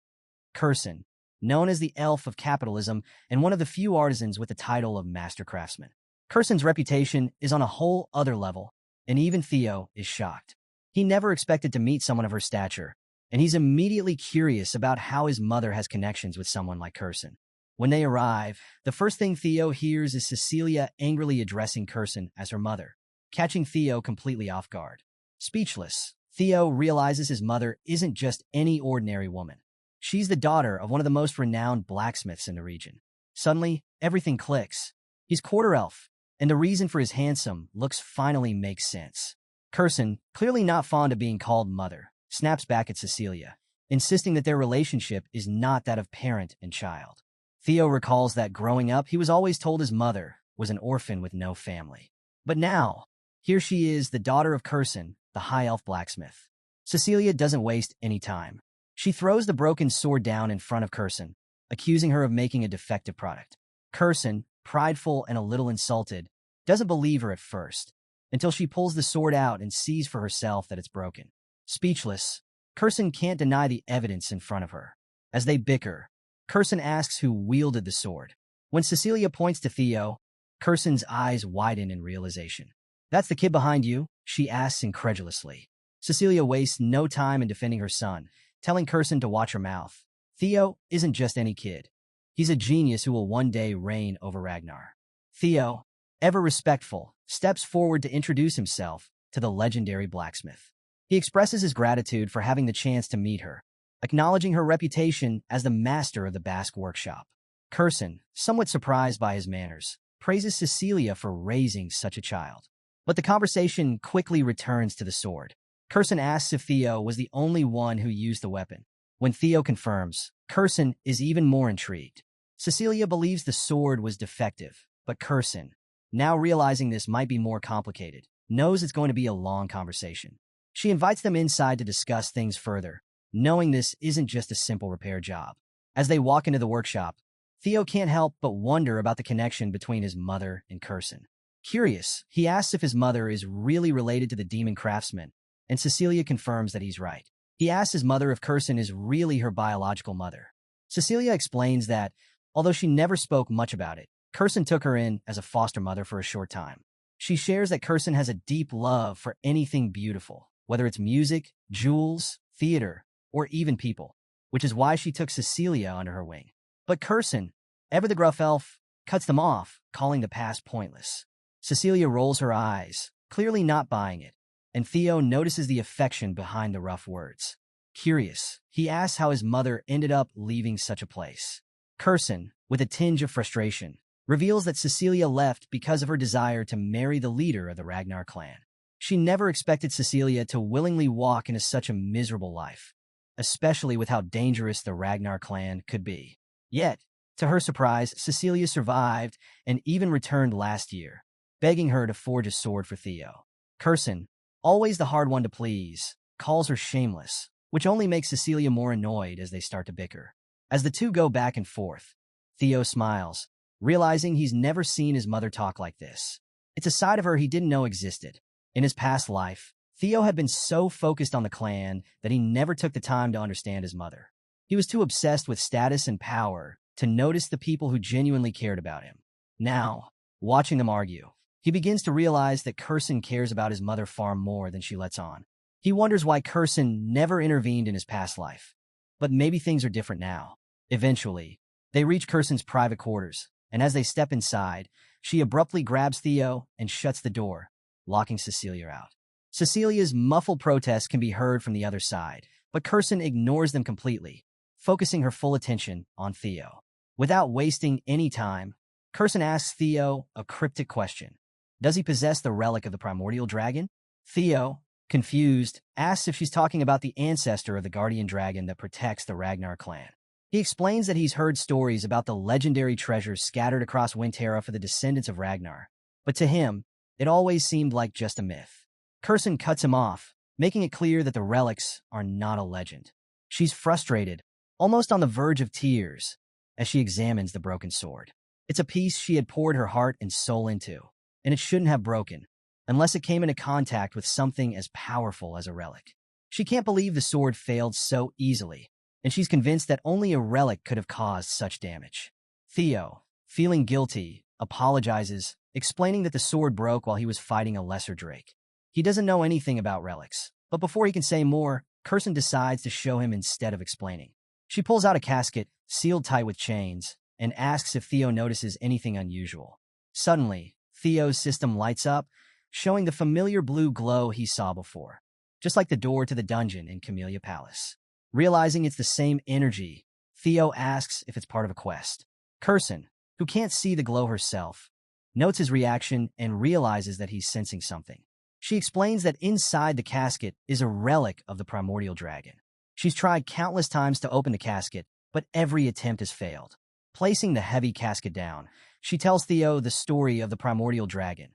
Kurson, known as the Elf of Capitalism and one of the few artisans with the title of Master Craftsman. Kurson's reputation is on a whole other level, and even Theo is shocked. He never expected to meet someone of her stature, and he's immediately curious about how his mother has connections with someone like Kurson. When they arrive, the first thing Theo hears is Cecilia angrily addressing Kurson as her mother, catching Theo completely off guard. Speechless, Theo realizes his mother isn't just any ordinary woman. She's the daughter of one of the most renowned blacksmiths in the region. Suddenly, everything clicks. He's quarter elf, and the reason for his handsome looks finally makes sense. Curson, clearly not fond of being called mother, snaps back at Cecilia, insisting that their relationship is not that of parent and child. Theo recalls that growing up, he was always told his mother was an orphan with no family. But now, here she is, the daughter of Curson, the high elf blacksmith. Cecilia doesn't waste any time. She throws the broken sword down in front of Curson, accusing her of making a defective product. Curson, prideful and a little insulted, doesn't believe her at first, until she pulls the sword out and sees for herself that it's broken. Speechless, Curson can't deny the evidence in front of her. As they bicker, Curson asks who wielded the sword. When Cecilia points to Theo, Curson's eyes widen in realization. "That's the kid behind you?" she asks incredulously. Cecilia wastes no time in defending her son, telling Curson to watch her mouth. Theo isn't just any kid. He's a genius who will one day reign over Ragnar. Theo, ever respectful, steps forward to introduce himself to the legendary blacksmith. He expresses his gratitude for having the chance to meet her, acknowledging her reputation as the master of the Basque workshop. Curson, somewhat surprised by his manners, praises Cecilia for raising such a child. But the conversation quickly returns to the sword. Curson asks if Theo was the only one who used the weapon. When Theo confirms, Curson is even more intrigued. Cecilia believes the sword was defective, but Curson, now realizing this might be more complicated, knows it's going to be a long conversation. She invites them inside to discuss things further, knowing this isn't just a simple repair job. As they walk into the workshop, Theo can't help but wonder about the connection between his mother and Curson. Curious, he asks if his mother is really related to the demon craftsman, and Cecilia confirms that he's right. He asks his mother if Curson is really her biological mother. Cecilia explains that, although she never spoke much about it, Curson took her in as a foster mother for a short time. She shares that Curson has a deep love for anything beautiful, whether it's music, jewels, theater, or even people, which is why she took Cecilia under her wing. But Curson, ever the gruff elf, cuts them off, calling the past pointless. Cecilia rolls her eyes, clearly not buying it, and Theo notices the affection behind the rough words. Curious, he asks how his mother ended up leaving such a place. Curson, with a tinge of frustration, reveals that Cecilia left because of her desire to marry the leader of the Ragnar clan. She never expected Cecilia to willingly walk into such a miserable life, especially with how dangerous the Ragnar clan could be. Yet, to her surprise, Cecilia survived and even returned last year, begging her to forge a sword for Theo. Curson, always the hard one to please, calls her shameless, which only makes Cecilia more annoyed as they start to bicker. As the two go back and forth, Theo smiles, realizing he's never seen his mother talk like this. It's a side of her he didn't know existed. In his past life, Theo had been so focused on the clan that he never took the time to understand his mother. He was too obsessed with status and power to notice the people who genuinely cared about him. Now, watching them argue, he begins to realize that Curson cares about his mother far more than she lets on. He wonders why Curson never intervened in his past life. But maybe things are different now. Eventually, they reach Curson's private quarters, and as they step inside, she abruptly grabs Theo and shuts the door, locking Cecilia out. Cecilia's muffled protests can be heard from the other side, but Curson ignores them completely, focusing her full attention on Theo. Without wasting any time, Curson asks Theo a cryptic question. Does he possess the relic of the primordial dragon? Theo, confused, asks if she's talking about the ancestor of the guardian dragon that protects the Ragnar clan. He explains that he's heard stories about the legendary treasures scattered across Winterra for the descendants of Ragnar, but to him, it always seemed like just a myth. Curson cuts him off, making it clear that the relics are not a legend. She's frustrated, almost on the verge of tears, as she examines the broken sword. It's a piece she had poured her heart and soul into, and it shouldn't have broken, unless it came into contact with something as powerful as a relic. She can't believe the sword failed so easily, and she's convinced that only a relic could have caused such damage. Theo, feeling guilty, apologizes, explaining that the sword broke while he was fighting a lesser drake. He doesn't know anything about relics, but before he can say more, Curson decides to show him instead of explaining. She pulls out a casket, sealed tight with chains, and asks if Theo notices anything unusual. Suddenly, Theo's system lights up, showing the familiar blue glow he saw before, just like the door to the dungeon in Camellia Palace. Realizing it's the same energy, Theo asks if it's part of a quest. Curson, who can't see the glow herself, notes his reaction and realizes that he's sensing something. She explains that inside the casket is a relic of the primordial dragon. She's tried countless times to open the casket, but every attempt has failed. Placing the heavy casket down, she tells Theo the story of the primordial dragon,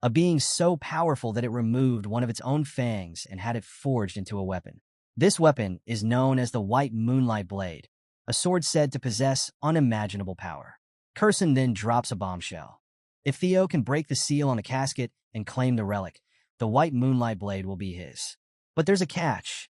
a being so powerful that it removed one of its own fangs and had it forged into a weapon. This weapon is known as the White Moonlight Blade, a sword said to possess unimaginable power. Curson then drops a bombshell. If Theo can break the seal on the casket and claim the relic, the White Moonlight Blade will be his. But there's a catch.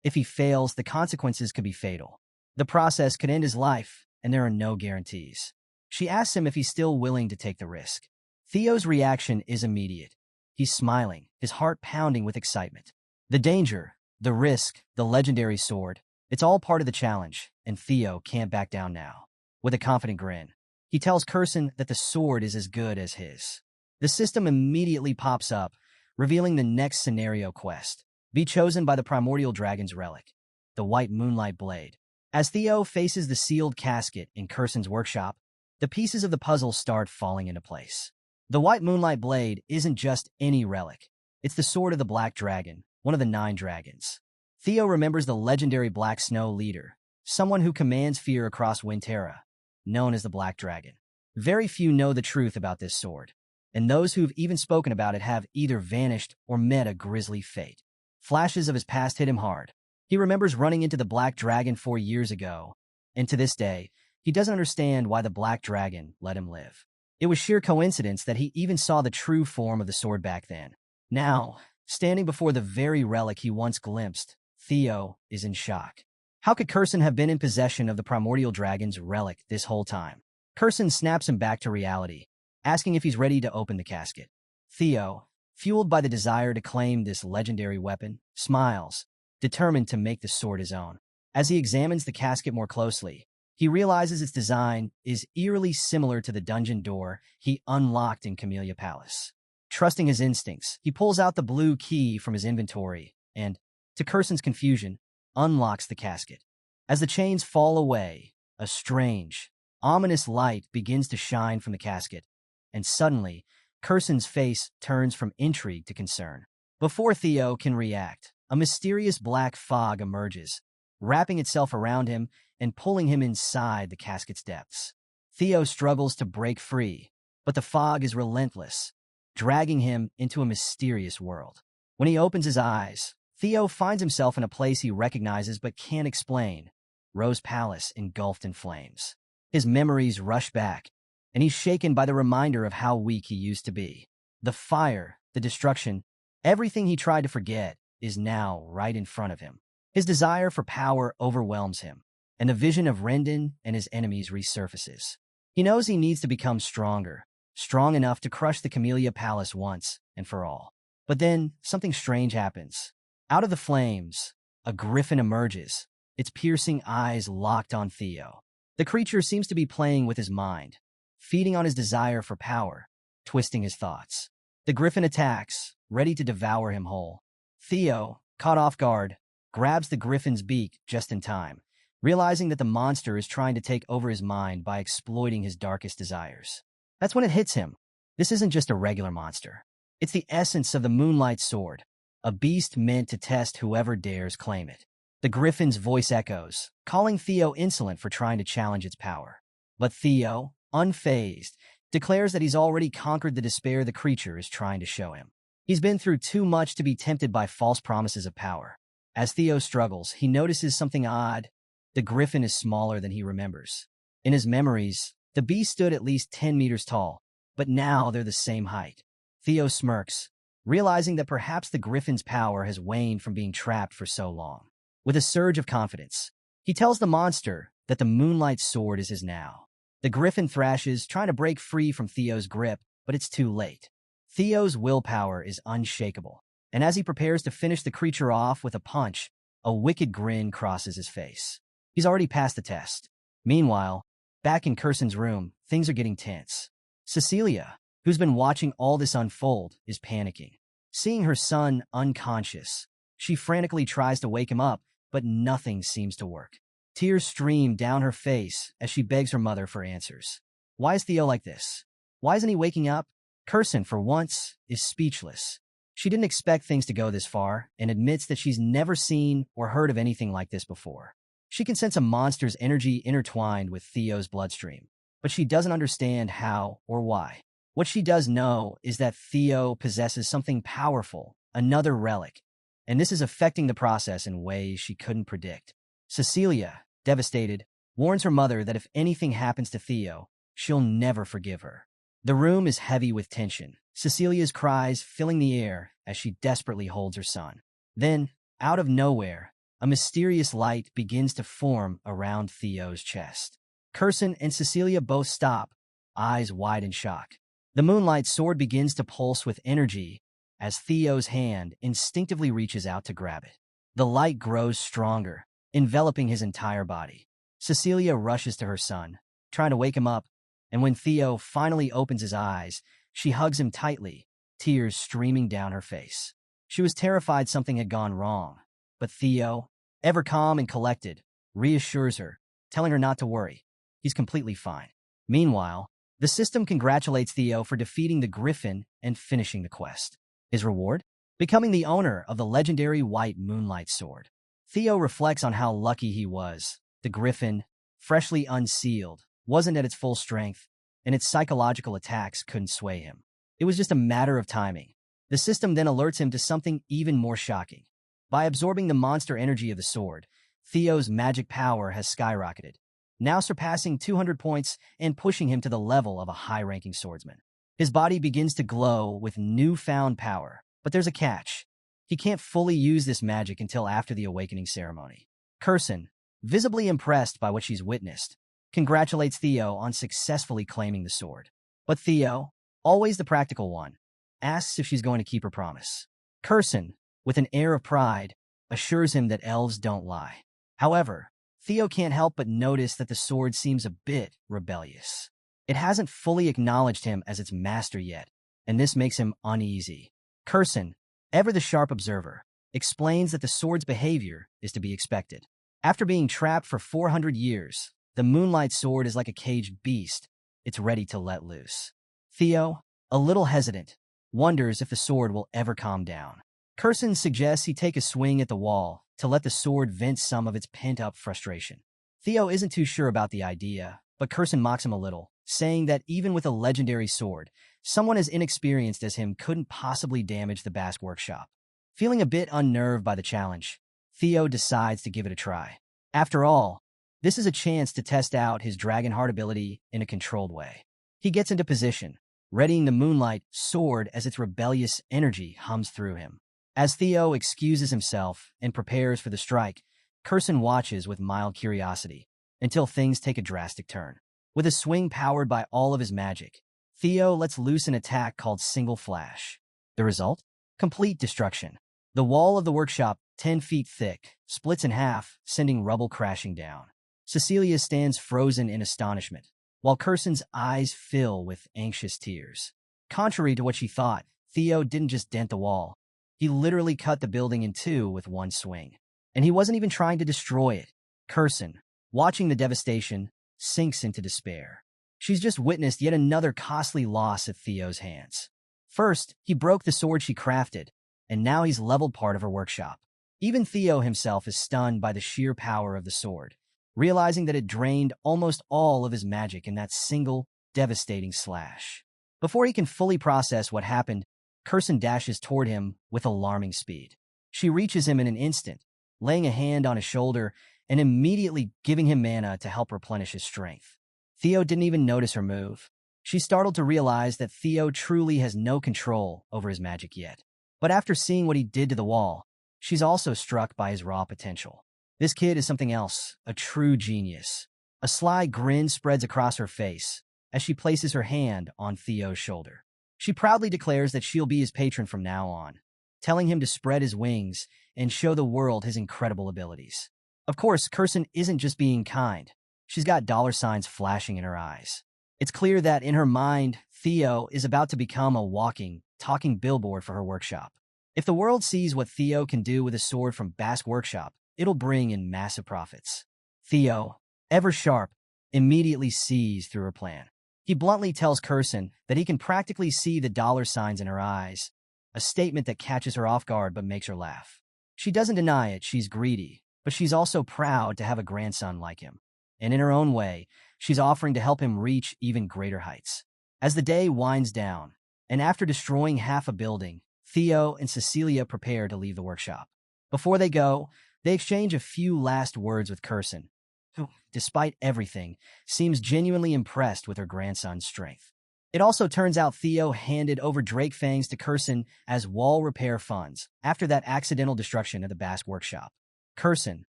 If he fails, the consequences could be fatal. The process could end his life, and there are no guarantees. She asks him if he's still willing to take the risk. Theo's reaction is immediate. He's smiling, his heart pounding with excitement. The danger, the risk, the legendary sword, it's all part of the challenge, and Theo can't back down now. With a confident grin, he tells Curson that the sword is as good as his. The system immediately pops up, revealing the next scenario quest. Be chosen by the primordial dragon's relic, the White Moonlight Blade. As Theo faces the sealed casket in Curson's workshop, the pieces of the puzzle start falling into place. The White Moonlight Blade isn't just any relic. It's the sword of the Black Dragon, one of the 9 dragons. Theo remembers the legendary Black Snow leader, someone who commands fear across Winterra, known as the Black Dragon. Very few know the truth about this sword, and those who've even spoken about it have either vanished or met a grisly fate. Flashes of his past hit him hard. He remembers running into the Black Dragon 4 years ago, and to this day, he doesn't understand why the Black Dragon let him live. It was sheer coincidence that he even saw the true form of the sword back then. Now, standing before the very relic he once glimpsed, Theo is in shock. How could Curson have been in possession of the primordial dragon's relic this whole time? Curson snaps him back to reality, asking if he's ready to open the casket. Theo, fueled by the desire to claim this legendary weapon, smiles, determined to make the sword his own. As he examines the casket more closely, he realizes its design is eerily similar to the dungeon door he unlocked in Camellia Palace. Trusting his instincts, he pulls out the blue key from his inventory and, to Curson's confusion, unlocks the casket. As the chains fall away, a strange, ominous light begins to shine from the casket, and suddenly, Curson's face turns from intrigue to concern. Before Theo can react, a mysterious black fog emerges, wrapping itself around him and pulling him inside the casket's depths. Theo struggles to break free, but the fog is relentless, dragging him into a mysterious world. When he opens his eyes, Theo finds himself in a place he recognizes but can't explain, Rose Palace engulfed in flames. His memories rush back, and he's shaken by the reminder of how weak he used to be. The fire, the destruction, everything he tried to forget is now right in front of him. His desire for power overwhelms him, and the vision of Rendon and his enemies resurfaces. He knows he needs to become stronger, strong enough to crush the Camellia Palace once and for all. But then, something strange happens. Out of the flames, a griffin emerges, its piercing eyes locked on Theo. The creature seems to be playing with his mind, feeding on his desire for power, twisting his thoughts. The griffin attacks, ready to devour him whole. Theo, caught off guard, grabs the griffin's beak just in time, realizing that the monster is trying to take over his mind by exploiting his darkest desires. That's when it hits him. This isn't just a regular monster. It's the essence of the Moonlight Sword, a beast meant to test whoever dares claim it. The griffin's voice echoes, calling Theo insolent for trying to challenge its power. But Theo, unfazed, declares that he's already conquered the despair the creature is trying to show him. He's been through too much to be tempted by false promises of power. As Theo struggles, he notices something odd. The griffin is smaller than he remembers. In his memories, the beast stood at least 10 meters tall, but now they're the same height. Theo smirks, realizing that perhaps the griffin's power has waned from being trapped for so long. With a surge of confidence, he tells the monster that the Moonlight Sword is his now. The griffin thrashes, trying to break free from Theo's grip, but it's too late. Theo's willpower is unshakable, and as he prepares to finish the creature off with a punch, a wicked grin crosses his face. He's already passed the test. Meanwhile, back in Curson's room, things are getting tense. Cecilia, who's been watching all this unfold, is panicking. Seeing her son unconscious, she frantically tries to wake him up, but nothing seems to work. Tears stream down her face as she begs her mother for answers. Why is Theo like this? Why isn't he waking up? Curson, for once, is speechless. She didn't expect things to go this far and admits that she's never seen or heard of anything like this before. She can sense a monster's energy intertwined with Theo's bloodstream, but she doesn't understand how or why. What she does know is that Theo possesses something powerful, another relic, and this is affecting the process in ways she couldn't predict. Cecilia, devastated, warns her mother that if anything happens to Theo, she'll never forgive her. The room is heavy with tension, Cecilia's cries filling the air as she desperately holds her son. Then, out of nowhere, a mysterious light begins to form around Theo's chest. Curson and Cecilia both stop, eyes wide in shock. The moonlight sword begins to pulse with energy as Theo's hand instinctively reaches out to grab it. The light grows stronger, enveloping his entire body. Cecilia rushes to her son, trying to wake him up, and when Theo finally opens his eyes, she hugs him tightly, tears streaming down her face. She was terrified something had gone wrong, but Theo, ever calm and collected, reassures her, telling her not to worry. He's completely fine. Meanwhile, the system congratulates Theo for defeating the Griffin and finishing the quest. His reward? Becoming the owner of the legendary White Moonlight Sword. Theo reflects on how lucky he was. The Griffin, freshly unsealed, wasn't at its full strength, and its psychological attacks couldn't sway him. It was just a matter of timing. The system then alerts him to something even more shocking. By absorbing the monster energy of the sword, Theo's magic power has skyrocketed, now surpassing 200 points and pushing him to the level of a high-ranking swordsman. His body begins to glow with newfound power, but there's a catch. He can't fully use this magic until after the awakening ceremony. Curson, visibly impressed by what she's witnessed, congratulates Theo on successfully claiming the sword. But Theo, always the practical one, asks if she's going to keep her promise. Curson, with an air of pride, assures him that elves don't lie. However, Theo can't help but notice that the sword seems a bit rebellious. It hasn't fully acknowledged him as its master yet, and this makes him uneasy. Curson, ever the sharp observer, explains that the sword's behavior is to be expected. After being trapped for 400 years, the Moonlight Sword is like a caged beast. It's ready to let loose. Theo, a little hesitant, wonders if the sword will ever calm down. Curson suggests he take a swing at the wall to let the sword vent some of its pent-up frustration. Theo isn't too sure about the idea, but Curson mocks him a little, saying that even with a legendary sword, someone as inexperienced as him couldn't possibly damage the Basque workshop. Feeling a bit unnerved by the challenge, Theo decides to give it a try. After all, this is a chance to test out his Dragonheart ability in a controlled way. He gets into position, readying the Moonlight Sword as its rebellious energy hums through him. As Theo excuses himself and prepares for the strike, Curson watches with mild curiosity until things take a drastic turn. With a swing powered by all of his magic, Theo lets loose an attack called Single Flash. The result? Complete destruction. The wall of the workshop, 10 feet thick, splits in half, sending rubble crashing down. Cecilia stands frozen in astonishment, while Curson's eyes fill with anxious tears. Contrary to what she thought, Theo didn't just dent the wall. He literally cut the building in two with one swing. And he wasn't even trying to destroy it. Curson, watching the devastation, sinks into despair. She's just witnessed yet another costly loss at Theo's hands. First, he broke the sword she crafted, and now he's leveled part of her workshop. Even Theo himself is stunned by the sheer power of the sword, realizing that it drained almost all of his magic in that single, devastating slash. Before he can fully process what happened, Curson dashes toward him with alarming speed. She reaches him in an instant, laying a hand on his shoulder and immediately giving him mana to help replenish his strength. Theo didn't even notice her move. She's startled to realize that Theo truly has no control over his magic yet. But after seeing what he did to the wall, she's also struck by his raw potential. This kid is something else, a true genius. A sly grin spreads across her face as she places her hand on Theo's shoulder. She proudly declares that she'll be his patron from now on, telling him to spread his wings and show the world his incredible abilities. Of course, Curson isn't just being kind. She's got dollar signs flashing in her eyes. It's clear that in her mind, Theo is about to become a walking, talking billboard for her workshop. If the world sees what Theo can do with a sword from Basque Workshop, it'll bring in massive profits. Theo, ever sharp, immediately sees through her plan. He bluntly tells Curson that he can practically see the dollar signs in her eyes, a statement that catches her off guard but makes her laugh. She doesn't deny it, she's greedy, but she's also proud to have a grandson like him. And in her own way, she's offering to help him reach even greater heights. As the day winds down, and after destroying half a building, Theo and Cecilia prepare to leave the workshop. Before they go, they exchange a few last words with Kirsten, who, despite everything, seems genuinely impressed with her grandson's strength. It also turns out Theo handed over Drake Fangs to Kirsten as wall repair funds after that accidental destruction of the Basque workshop. Kirsten,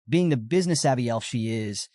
being the business-savvy elf she is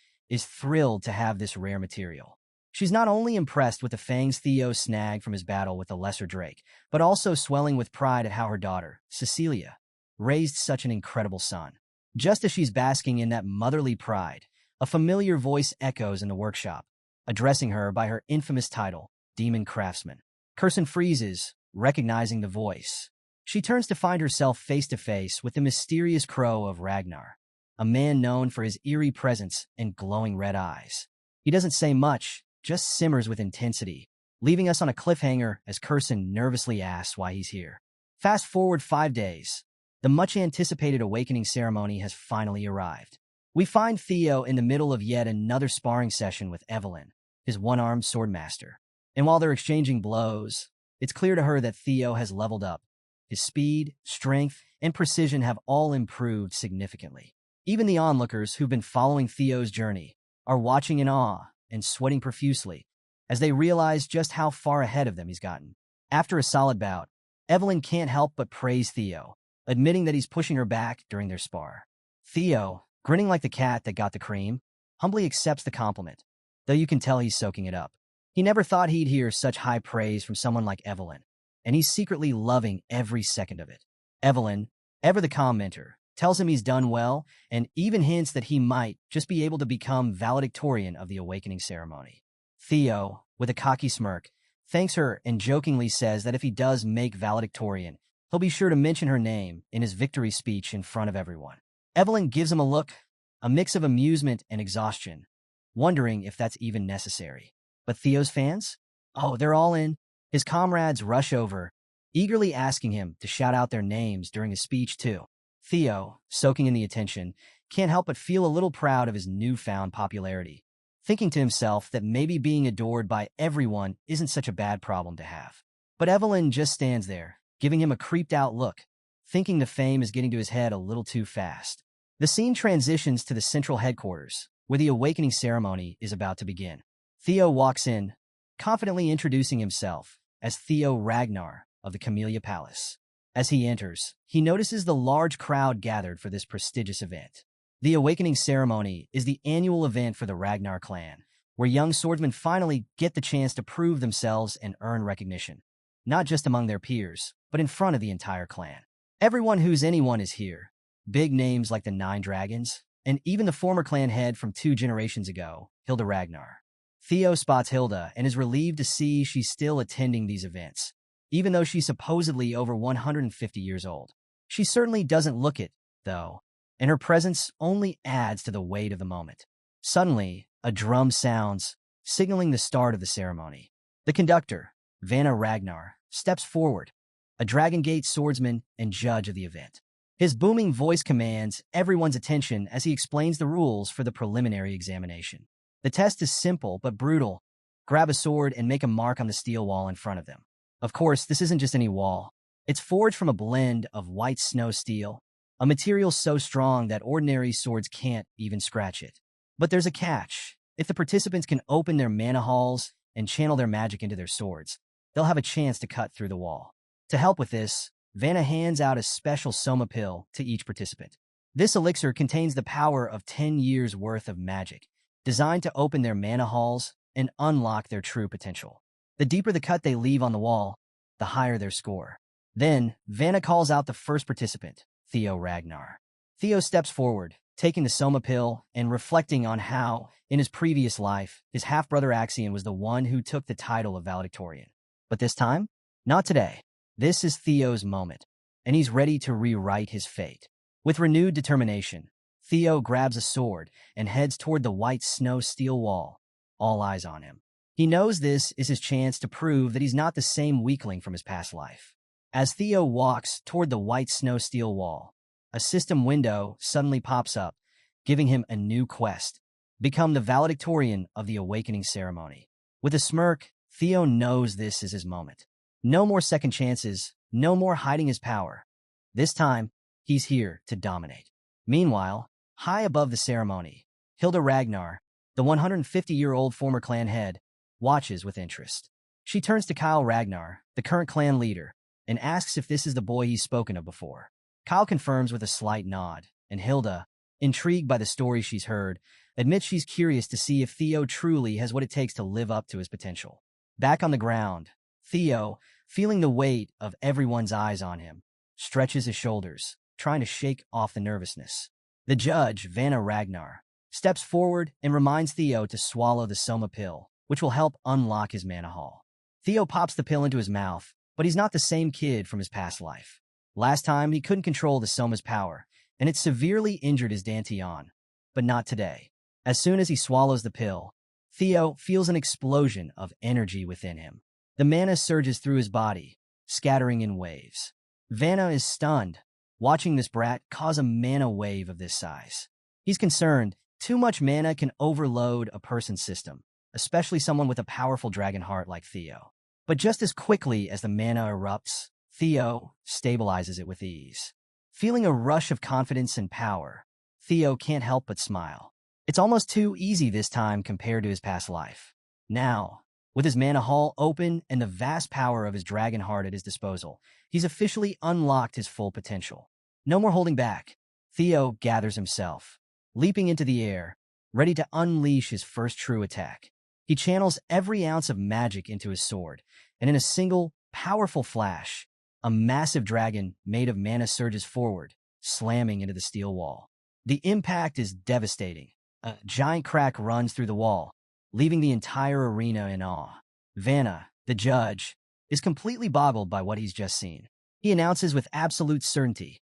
thrilled to have this rare material. She's not only impressed with the fangs Theo snagged from his battle with the lesser Drake, but also swelling with pride at how her daughter, Cecilia, raised such an incredible son. Just as she's basking in that motherly pride, a familiar voice echoes in the workshop, addressing her by her infamous title, Demon Craftsman. Kirsten freezes, recognizing the voice. She turns to find herself face-to-face with the mysterious crow of Ragnar, a man known for his eerie presence and glowing red eyes. He doesn't say much, just simmers with intensity, leaving us on a cliffhanger as Kirsten nervously asks why he's here. Fast forward 5 days. The much-anticipated awakening ceremony has finally arrived. We find Theo in the middle of yet another sparring session with Evelyn, his one-armed swordmaster. And while they're exchanging blows, it's clear to her that Theo has leveled up. His speed, strength, and precision have all improved significantly. Even the onlookers who've been following Theo's journey are watching in awe and sweating profusely as they realize just how far ahead of them he's gotten. After a solid bout, Evelyn can't help but praise Theo, admitting that he's pushing her back during their spar. Theo, grinning like the cat that got the cream, humbly accepts the compliment, though you can tell he's soaking it up. He never thought he'd hear such high praise from someone like Evelyn, and he's secretly loving every second of it. Evelyn, ever the commenter, tells him he's done well, and even hints that he might just be able to become valedictorian of the awakening ceremony. Theo, with a cocky smirk, thanks her and jokingly says that if he does make valedictorian, he'll be sure to mention her name in his victory speech in front of everyone. Evelyn gives him a look, a mix of amusement and exhaustion, wondering if that's even necessary. But Theo's fans? Oh, they're all in. His comrades rush over, eagerly asking him to shout out their names during his speech too. Theo, soaking in the attention, can't help but feel a little proud of his newfound popularity, thinking to himself that maybe being adored by everyone isn't such a bad problem to have. But Evelyn just stands there, giving him a creeped-out look, thinking the fame is getting to his head a little too fast. The scene transitions to the central headquarters, where the awakening ceremony is about to begin. Theo walks in, confidently introducing himself as Theo Ragnar of the Camellia Palace. As he enters, he notices the large crowd gathered for this prestigious event. The awakening ceremony is the annual event for the Ragnar clan, where young swordsmen finally get the chance to prove themselves and earn recognition, not just among their peers, but in front of the entire clan. Everyone who's anyone is here. Big names like the Nine Dragons, and even the former clan head from 2 generations ago, Hilda Ragnar. Theo spots Hilda and is relieved to see she's still attending these events, even though she's supposedly over 150 years old. She certainly doesn't look it, though, and her presence only adds to the weight of the moment. Suddenly, a drum sounds, signaling the start of the ceremony. The conductor, Vanna Ragnar, steps forward, a Dragon Gate swordsman and judge of the event. His booming voice commands everyone's attention as he explains the rules for the preliminary examination. The test is simple but brutal. Grab a sword and make a mark on the steel wall in front of them. Of course, this isn't just any wall. It's forged from a blend of white snow steel, a material so strong that ordinary swords can't even scratch it. But there's a catch. If the participants can open their mana halls and channel their magic into their swords, they'll have a chance to cut through the wall. To help with this, Vanna hands out a special soma pill to each participant. This elixir contains the power of 10 years' worth of magic, designed to open their mana halls and unlock their true potential. The deeper the cut they leave on the wall, the higher their score. Then, Vanna calls out the first participant, Theo Ragnar. Theo steps forward, taking the soma pill and reflecting on how, in his previous life, his half-brother Axion was the one who took the title of valedictorian. But this time? Not today. This is Theo's moment, and he's ready to rewrite his fate. With renewed determination, Theo grabs a sword and heads toward the white snow steel wall, all eyes on him. He knows this is his chance to prove that he's not the same weakling from his past life. As Theo walks toward the white snow steel wall, a system window suddenly pops up, giving him a new quest: become the valedictorian of the awakening ceremony. With a smirk, Theo knows this is his moment. No more second chances, no more hiding his power. This time, he's here to dominate. Meanwhile, high above the ceremony, Hilda Ragnar, the 150-year-old former clan head, watches with interest. She turns to Kyle Ragnar, the current clan leader, and asks if this is the boy he's spoken of before. Kyle confirms with a slight nod, and Hilda, intrigued by the story she's heard, admits she's curious to see if Theo truly has what it takes to live up to his potential. Back on the ground, Theo, feeling the weight of everyone's eyes on him, stretches his shoulders, trying to shake off the nervousness. The judge, Vanna Ragnar, steps forward and reminds Theo to swallow the Soma pill, which will help unlock his manhwa. Theo pops the pill into his mouth, but he's not the same kid from his past life. Last time, he couldn't control the Soma's power, and it severely injured his dantian. But not today. As soon as he swallows the pill, Theo feels an explosion of energy within him. The mana surges through his body, scattering in waves. Vanna is stunned, watching this brat cause a mana wave of this size. He's concerned too much mana can overload a person's system, especially someone with a powerful dragon heart like Theo. But just as quickly as the mana erupts, Theo stabilizes it with ease. Feeling a rush of confidence and power, Theo can't help but smile. It's almost too easy this time compared to his past life. Now, with his mana hall open and the vast power of his dragon heart at his disposal, he's officially unlocked his full potential. No more holding back. Theo gathers himself, leaping into the air, ready to unleash his first true attack. He channels every ounce of magic into his sword, and in a single, powerful flash, a massive dragon made of mana surges forward, slamming into the steel wall. The impact is devastating. A giant crack runs through the wall, leaving the entire arena in awe. Vanna, the judge, is completely boggled by what he's just seen. He announces with absolute certainty,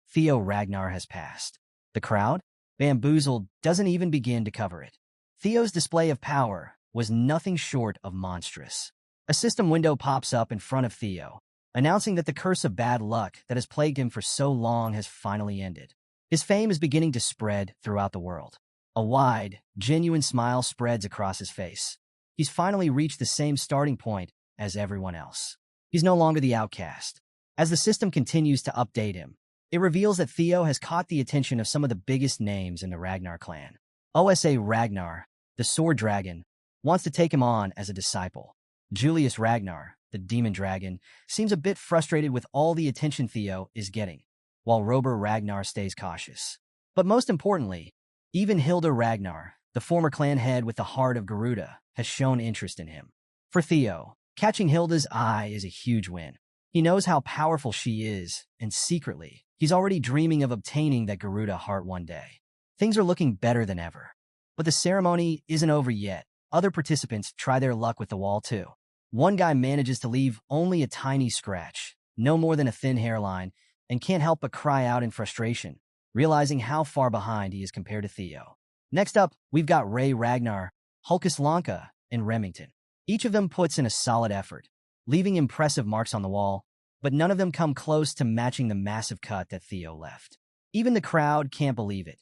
Theo Ragnar has passed. The crowd, bamboozled, doesn't even begin to cover it. Theo's display of power was nothing short of monstrous. A system window pops up in front of Theo, announcing that the curse of bad luck that has plagued him for so long has finally ended. His fame is beginning to spread throughout the world. A wide, genuine smile spreads across his face. He's finally reached the same starting point as everyone else. He's no longer the outcast. As the system continues to update him, it reveals that Theo has caught the attention of some of the biggest names in the Ragnar clan. Osa Ragnar, the sword dragon, wants to take him on as a disciple. Julius Ragnar, the demon dragon, seems a bit frustrated with all the attention Theo is getting, while Rober Ragnar stays cautious. But most importantly, even Hilda Ragnar, the former clan head with the heart of Garuda, has shown interest in him. For Theo, catching Hilda's eye is a huge win. He knows how powerful she is, and secretly, he's already dreaming of obtaining that Garuda heart one day. Things are looking better than ever. But the ceremony isn't over yet. Other participants try their luck with the wall too. One guy manages to leave only a tiny scratch, no more than a thin hairline, and can't help but cry out in frustration, realizing how far behind he is compared to Theo. Next up, we've got Ray Ragnar, Hulkus Lanka, and Remington. Each of them puts in a solid effort, leaving impressive marks on the wall, but none of them come close to matching the massive cut that Theo left. Even the crowd can't believe it.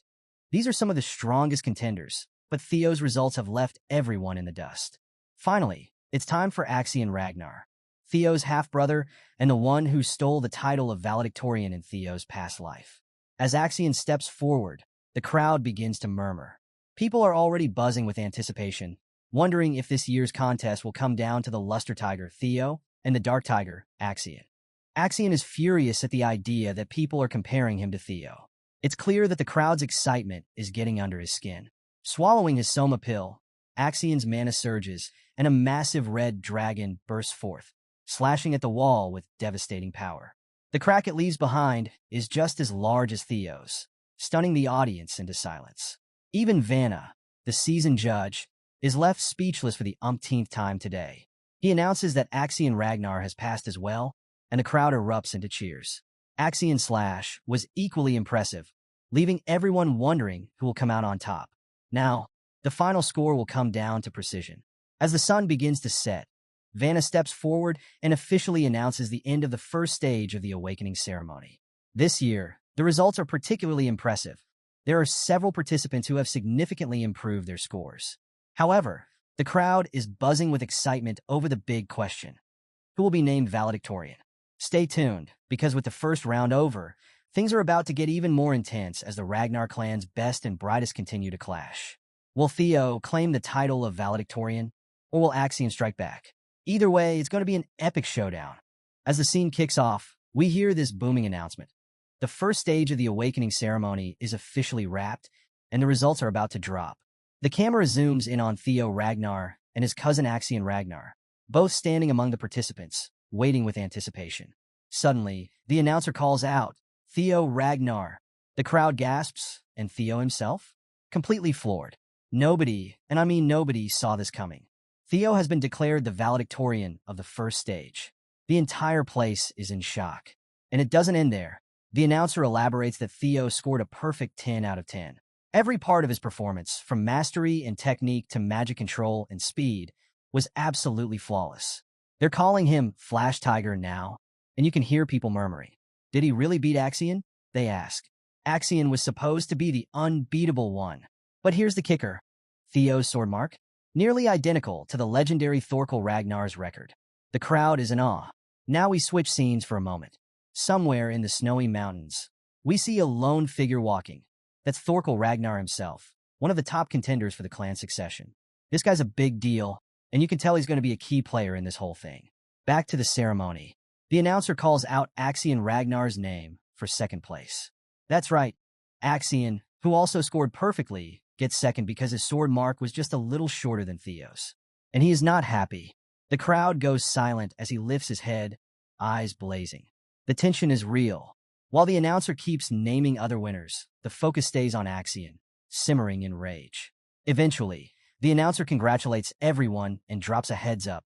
These are some of the strongest contenders, but Theo's results have left everyone in the dust. Finally, it's time for Axion Ragnar, Theo's half-brother and the one who stole the title of valedictorian in Theo's past life. As Axion steps forward, the crowd begins to murmur. People are already buzzing with anticipation, wondering if this year's contest will come down to the Luster Tiger, Theo, and the Dark Tiger, Axion. Axion is furious at the idea that people are comparing him to Theo. It's clear that the crowd's excitement is getting under his skin. Swallowing his Soma pill, Axion's mana surges, and a massive red dragon bursts forth, slashing at the wall with devastating power. The crack it leaves behind is just as large as Theo's, stunning the audience into silence. Even Vanna, the seasoned judge, is left speechless for the umpteenth time today. He announces that Axion Ragnar has passed as well, and the crowd erupts into cheers. Axion's slash was equally impressive, leaving everyone wondering who will come out on top. Now, the final score will come down to precision. As the sun begins to set, Vanna steps forward and officially announces the end of the first stage of the awakening ceremony. This year, the results are particularly impressive. There are several participants who have significantly improved their scores. However, the crowd is buzzing with excitement over the big question: who will be named valedictorian? Stay tuned, because with the first round over, things are about to get even more intense as the Ragnar clan's best and brightest continue to clash. Will Theo claim the title of valedictorian, or will Axion strike back? Either way, it's going to be an epic showdown. As the scene kicks off, we hear this booming announcement. The first stage of the awakening ceremony is officially wrapped, and the results are about to drop. The camera zooms in on Theo Ragnar and his cousin Axion Ragnar, both standing among the participants, waiting with anticipation. Suddenly, the announcer calls out, "Theo Ragnar." The crowd gasps, and Theo himself? Completely floored. Nobody, and I mean nobody, saw this coming. Theo has been declared the valedictorian of the first stage. The entire place is in shock. And it doesn't end there. The announcer elaborates that Theo scored a perfect 10 out of 10. Every part of his performance, from mastery and technique to magic control and speed, was absolutely flawless. They're calling him Flash Tiger now, and you can hear people murmuring. Did he really beat Axion? They ask. Axion was supposed to be the unbeatable one. But here's the kicker. Theo's sword mark? Nearly identical to the legendary Thorkel Ragnar's record. The crowd is in awe. Now we switch scenes for a moment. Somewhere in the snowy mountains, we see a lone figure walking. That's Thorkel Ragnar himself, one of the top contenders for the clan succession. This guy's a big deal, and you can tell he's going to be a key player in this whole thing. Back to the ceremony. The announcer calls out Axion Ragnar's name for second place. That's right. Axion, who also scored perfectly, gets second because his sword mark was just a little shorter than Theo's. And he is not happy. The crowd goes silent as he lifts his head, eyes blazing. The tension is real. While the announcer keeps naming other winners, the focus stays on Axion, simmering in rage. Eventually, the announcer congratulates everyone and drops a heads up.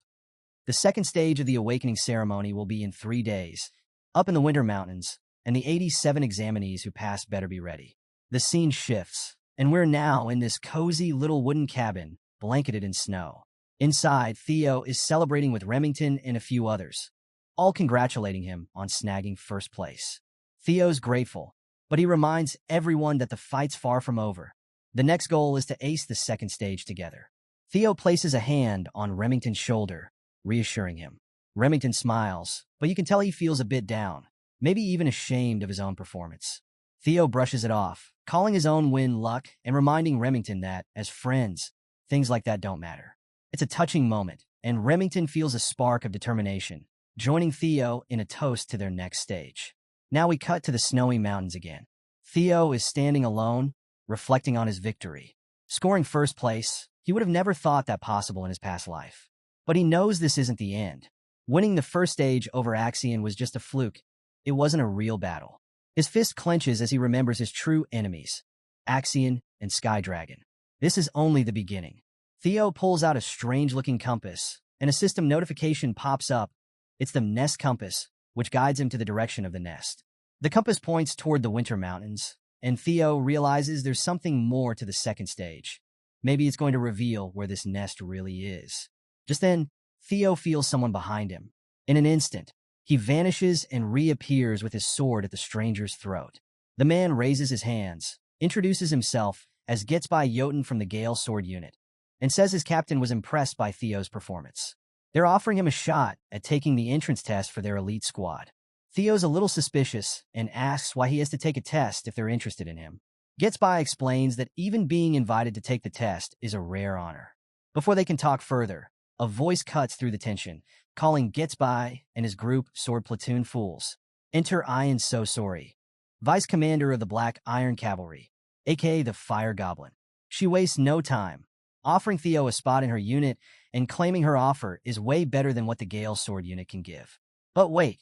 The second stage of the awakening ceremony will be in 3 days, up in the Winter Mountains, and the 87 examinees who pass better be ready. The scene shifts, and we're now in this cozy little wooden cabin, blanketed in snow. Inside, Theo is celebrating with Remington and a few others, all congratulating him on snagging first place. Theo's grateful, but he reminds everyone that the fight's far from over. The next goal is to ace the second stage together. Theo places a hand on Remington's shoulder, reassuring him. Remington smiles, but you can tell he feels a bit down, maybe even ashamed of his own performance. Theo brushes it off, calling his own win luck and reminding Remington that, as friends, things like that don't matter. It's a touching moment, and Remington feels a spark of determination, joining Theo in a toast to their next stage. Now we cut to the snowy mountains again. Theo is standing alone, reflecting on his victory. Scoring first place, he would have never thought that possible in his past life. But he knows this isn't the end. Winning the first stage over Axion was just a fluke. It wasn't a real battle. His fist clenches as he remembers his true enemies, Axion and Sky Dragon. This is only the beginning. Theo pulls out a strange-looking compass, and a system notification pops up. It's the Nest Compass, which guides him to the direction of the nest. The compass points toward the Winter Mountains, and Theo realizes there's something more to the second stage. Maybe it's going to reveal where this nest really is. Just then, Theo feels someone behind him. In an instant, he vanishes and reappears with his sword at the stranger's throat. The man raises his hands, introduces himself as Getsby Jotun from the Gale Sword Unit, and says his captain was impressed by Theo's performance. They're offering him a shot at taking the entrance test for their elite squad. Theo's a little suspicious and asks why he has to take a test if they're interested in him. Getsby explains that even being invited to take the test is a rare honor. Before they can talk further, a voice cuts through the tension, calling Getsby and his group Sword Platoon fools. Enter Ian So Sorry, Vice Commander of the Black Iron Cavalry, aka the Fire Goblin. She wastes no time, offering Theo a spot in her unit and claiming her offer is way better than what the Gale Sword Unit can give. But wait,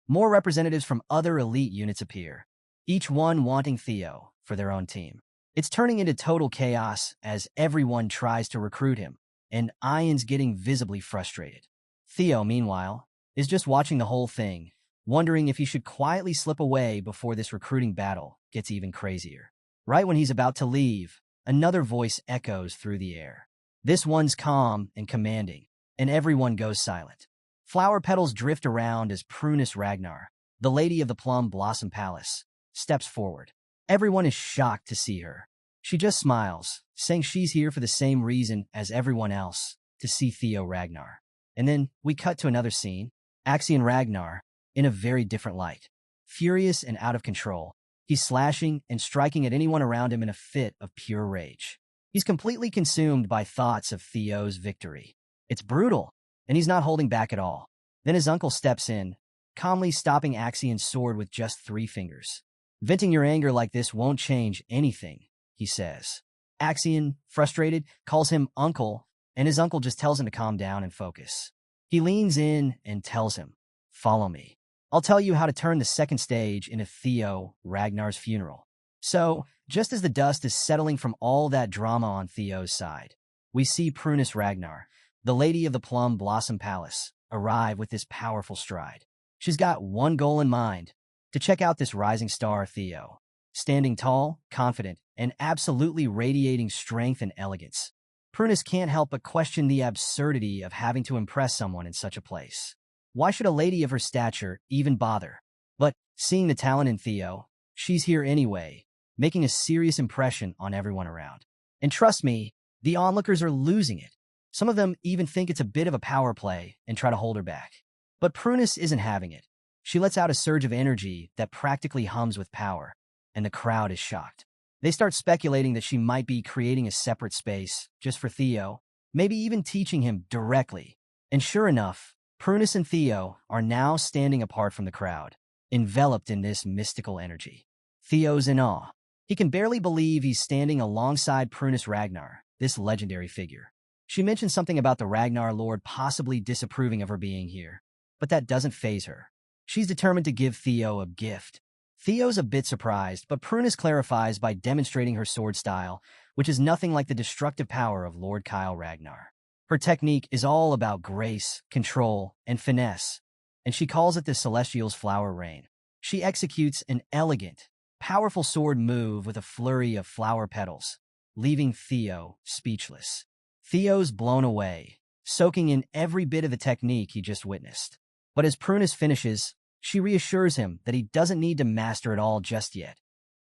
more representatives from other elite units appear, each one wanting Theo for their own team. It's turning into total chaos as everyone tries to recruit him, and Ian's getting visibly frustrated. Theo, meanwhile, is just watching the whole thing, wondering if he should quietly slip away before this recruiting battle gets even crazier. Right when he's about to leave, another voice echoes through the air. This one's calm and commanding. and everyone goes silent. Flower petals drift around as Prunus Ragnar, the lady of the Plum Blossom Palace, steps forward. Everyone is shocked to see her. She just smiles, saying she's here for the same reason as everyone else, to see Theo Ragnar. And then we cut to another scene, Axion Ragnar, in a very different light. Furious and out of control, he's slashing and striking at anyone around him in a fit of pure rage. He's completely consumed by thoughts of Theo's victory. It's brutal, and he's not holding back at all. Then his uncle steps in, calmly stopping Axion's sword with just 3 fingers. Venting your anger like this won't change anything, he says. Axion, frustrated, calls him uncle, and his uncle just tells him to calm down and focus. He leans in and tells him, "Follow me. I'll tell you how to turn the second stage into Theo Ragnar's funeral." So, just as the dust is settling from all that drama on Theo's side, we see Prunus Ragnar, the lady of the Plum Blossom Palace, arrive with this powerful stride. She's got one goal in mind, to check out this rising star Theo. Standing tall, confident, and absolutely radiating strength and elegance, Prunus can't help but question the absurdity of having to impress someone in such a place. Why should a lady of her stature even bother? But, seeing the talent in Theo, she's here anyway, making a serious impression on everyone around. And trust me, the onlookers are losing it. Some of them even think it's a bit of a power play and try to hold her back. But Prunus isn't having it. She lets out a surge of energy that practically hums with power, and the crowd is shocked. They start speculating that she might be creating a separate space just for Theo, maybe even teaching him directly. And sure enough, Prunus and Theo are now standing apart from the crowd, enveloped in this mystical energy. Theo's in awe. He can barely believe he's standing alongside Prunus Ragnar, this legendary figure. She mentions something about the Ragnar Lord possibly disapproving of her being here, but that doesn't faze her. She's determined to give Theo a gift. Theo's a bit surprised, but Prunus clarifies by demonstrating her sword style, which is nothing like the destructive power of Lord Kyle Ragnar. Her technique is all about grace, control, and finesse, and she calls it the Celestial's Flower Rain. She executes an elegant, powerful sword move with a flurry of flower petals, leaving Theo speechless. Theo's blown away, soaking in every bit of the technique he just witnessed. But as Prunus finishes, she reassures him that he doesn't need to master it all just yet.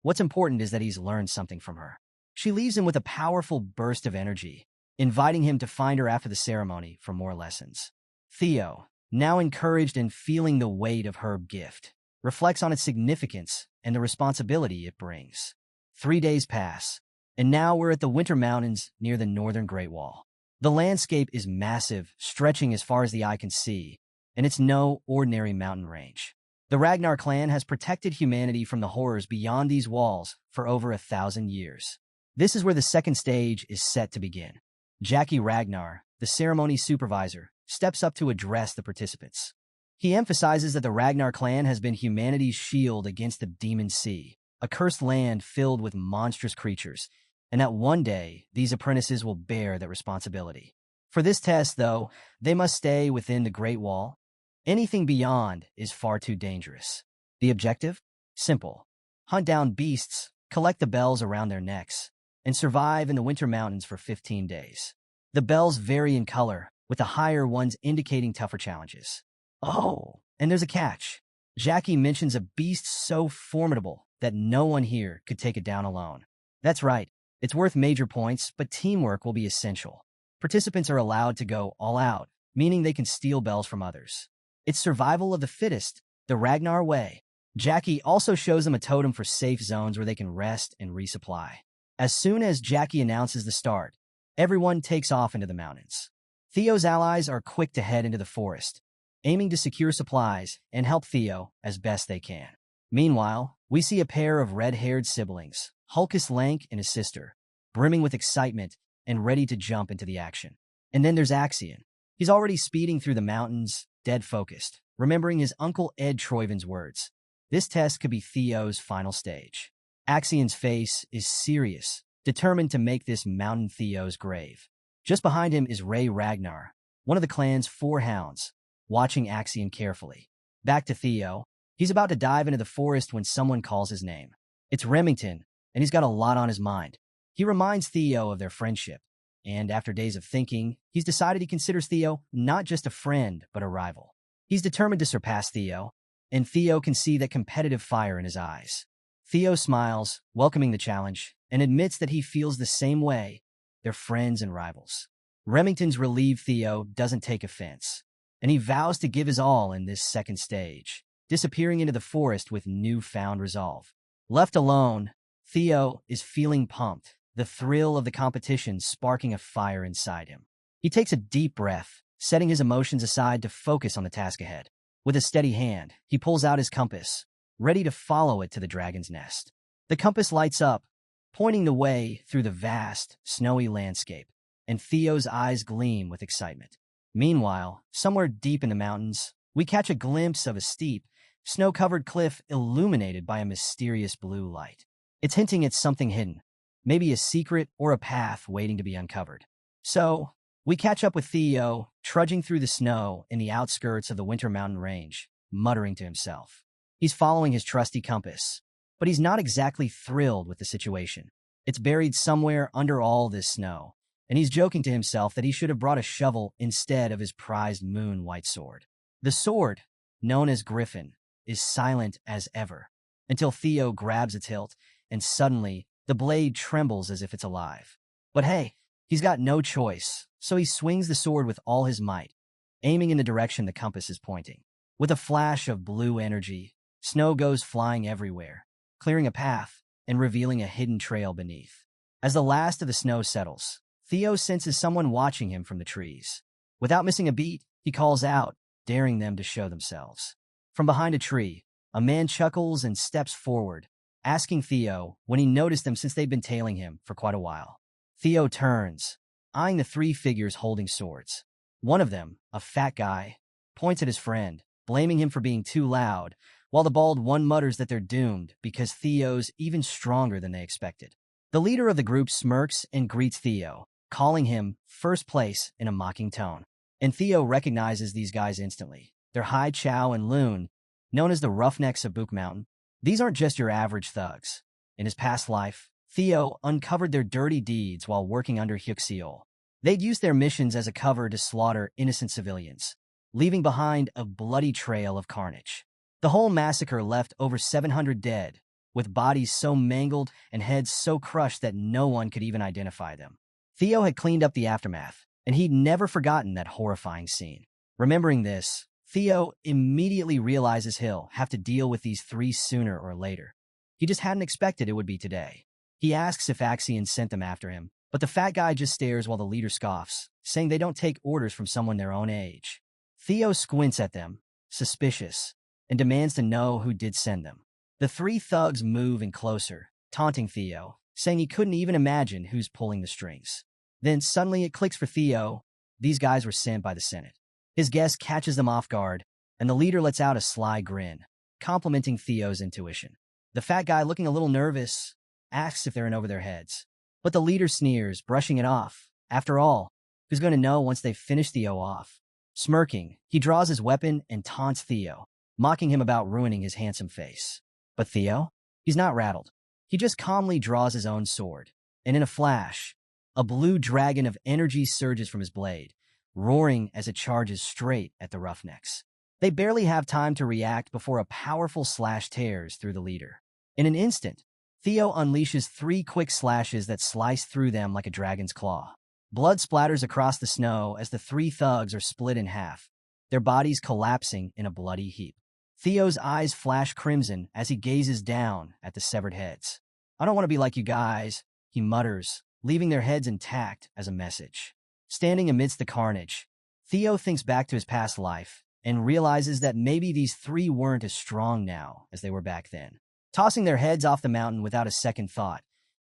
What's important is that he's learned something from her. She leaves him with a powerful burst of energy, inviting him to find her after the ceremony for more lessons. Theo, now encouraged and feeling the weight of her gift, reflects on its significance and the responsibility it brings. 3 days pass, and now we're at the Winter Mountains near the northern Great Wall. The landscape is massive, stretching as far as the eye can see, and it's no ordinary mountain range. The Ragnar clan has protected humanity from the horrors beyond these walls for over 1,000 years. This is where the second stage is set to begin. Jackie Ragnar, the ceremony supervisor, steps up to address the participants. He emphasizes that the Ragnar clan has been humanity's shield against the Demon Sea, a cursed land filled with monstrous creatures, and that one day these apprentices will bear that responsibility. For this test, though, they must stay within the Great Wall. Anything beyond is far too dangerous. The objective? Simple. Hunt down beasts, collect the bells around their necks, and survive in the Winter Mountains for 15 days. The bells vary in color, with the higher ones indicating tougher challenges. Oh, and there's a catch. Jackie mentions a beast so formidable that no one here could take it down alone. That's right, it's worth major points, but teamwork will be essential. Participants are allowed to go all out, meaning they can steal bells from others. It's survival of the fittest, the Ragnar way. Jackie also shows them a totem for safe zones where they can rest and resupply. As soon as Jackie announces the start, everyone takes off into the mountains. Theo's allies are quick to head into the forest, aiming to secure supplies and help Theo as best they can. Meanwhile, we see a pair of red-haired siblings, Hulkus Lank and his sister, brimming with excitement and ready to jump into the action. And then there's Axion. He's already speeding through the mountains, dead focused, remembering his uncle Ed Troyven's words. This test could be Theo's final stage. Axion's face is serious, determined to make this mountain Theo's grave. Just behind him is Ray Ragnar, one of the clan's 4 hounds, watching Axion carefully. Back to Theo. He's about to dive into the forest when someone calls his name. It's Remington, and he's got a lot on his mind. He reminds Theo of their friendship, And after days of thinking, he's decided he considers Theo not just a friend, but a rival. He's determined to surpass Theo, and Theo can see that competitive fire in his eyes. Theo smiles, welcoming the challenge, and admits that he feels the same way. They're friends and rivals. Remington's relieved Theo doesn't take offense, and he vows to give his all in this second stage, disappearing into the forest with newfound resolve. Left alone, Theo is feeling pumped, the thrill of the competition sparking a fire inside him. He takes a deep breath, setting his emotions aside to focus on the task ahead. With a steady hand, he pulls out his compass, ready to follow it to the dragon's nest. The compass lights up, pointing the way through the vast, snowy landscape, and Theo's eyes gleam with excitement. Meanwhile, somewhere deep in the mountains, we catch a glimpse of a steep, snow-covered cliff illuminated by a mysterious blue light. It's hinting at something hidden, maybe a secret or a path waiting to be uncovered. So, we catch up with Theo, trudging through the snow in the outskirts of the Winter Mountain Range, muttering to himself. He's following his trusty compass, but he's not exactly thrilled with the situation. It's buried somewhere under all this snow, and he's joking to himself that he should have brought a shovel instead of his prized moon-white sword. The sword, known as Griffin, is silent as ever, until Theo grabs its hilt, and suddenly, the blade trembles as if it's alive. But hey, he's got no choice, so he swings the sword with all his might, aiming in the direction the compass is pointing. With a flash of blue energy, snow goes flying everywhere, clearing a path and revealing a hidden trail beneath. As the last of the snow settles, Theo senses someone watching him from the trees. Without missing a beat, he calls out, daring them to show themselves. From behind a tree, a man chuckles and steps forward, asking Theo when he noticed them since they'd been tailing him for quite a while. Theo turns, eyeing the three figures holding swords. One of them, a fat guy, points at his friend, blaming him for being too loud, while the bald one mutters that they're doomed because Theo's even stronger than they expected. The leader of the group smirks and greets Theo, calling him first place in a mocking tone. And Theo recognizes these guys instantly. They're Hai Chao and Loon, known as the Roughnecks of Book Mountain. These aren't just your average thugs. In his past life, Theo uncovered their dirty deeds while working under Hyuk-Seol. They'd used their missions as a cover to slaughter innocent civilians, leaving behind a bloody trail of carnage. The whole massacre left over 700 dead, with bodies so mangled and heads so crushed that no one could even identify them. Theo had cleaned up the aftermath, and he'd never forgotten that horrifying scene. Remembering this, Theo immediately realizes he'll have to deal with these three sooner or later. He just hadn't expected it would be today. He asks if Axion sent them after him, but the fat guy just stares while the leader scoffs, saying they don't take orders from someone their own age. Theo squints at them, suspicious, and demands to know who did send them. The three thugs move in closer, taunting Theo, saying he couldn't even imagine who's pulling the strings. Then suddenly it clicks for Theo. These guys were sent by the Senate. His guest catches them off guard, and the leader lets out a sly grin, complimenting Theo's intuition. The fat guy, looking a little nervous, asks if they're in over their heads. But the leader sneers, brushing it off. After all, who's going to know once they've finished Theo off? Smirking, he draws his weapon and taunts Theo, mocking him about ruining his handsome face. But Theo? He's not rattled. He just calmly draws his own sword, and in a flash, a blue dragon of energy surges from his blade, roaring as it charges straight at the Roughnecks. They barely have time to react before a powerful slash tears through the leader. In an instant, Theo unleashes three quick slashes that slice through them like a dragon's claw. Blood splatters across the snow as the three thugs are split in half, their bodies collapsing in a bloody heap. Theo's eyes flash crimson as he gazes down at the severed heads. "I don't want to be like you guys," he mutters, leaving their heads intact as a message. Standing amidst the carnage, Theo thinks back to his past life and realizes that maybe these three weren't as strong now as they were back then. Tossing their heads off the mountain without a second thought,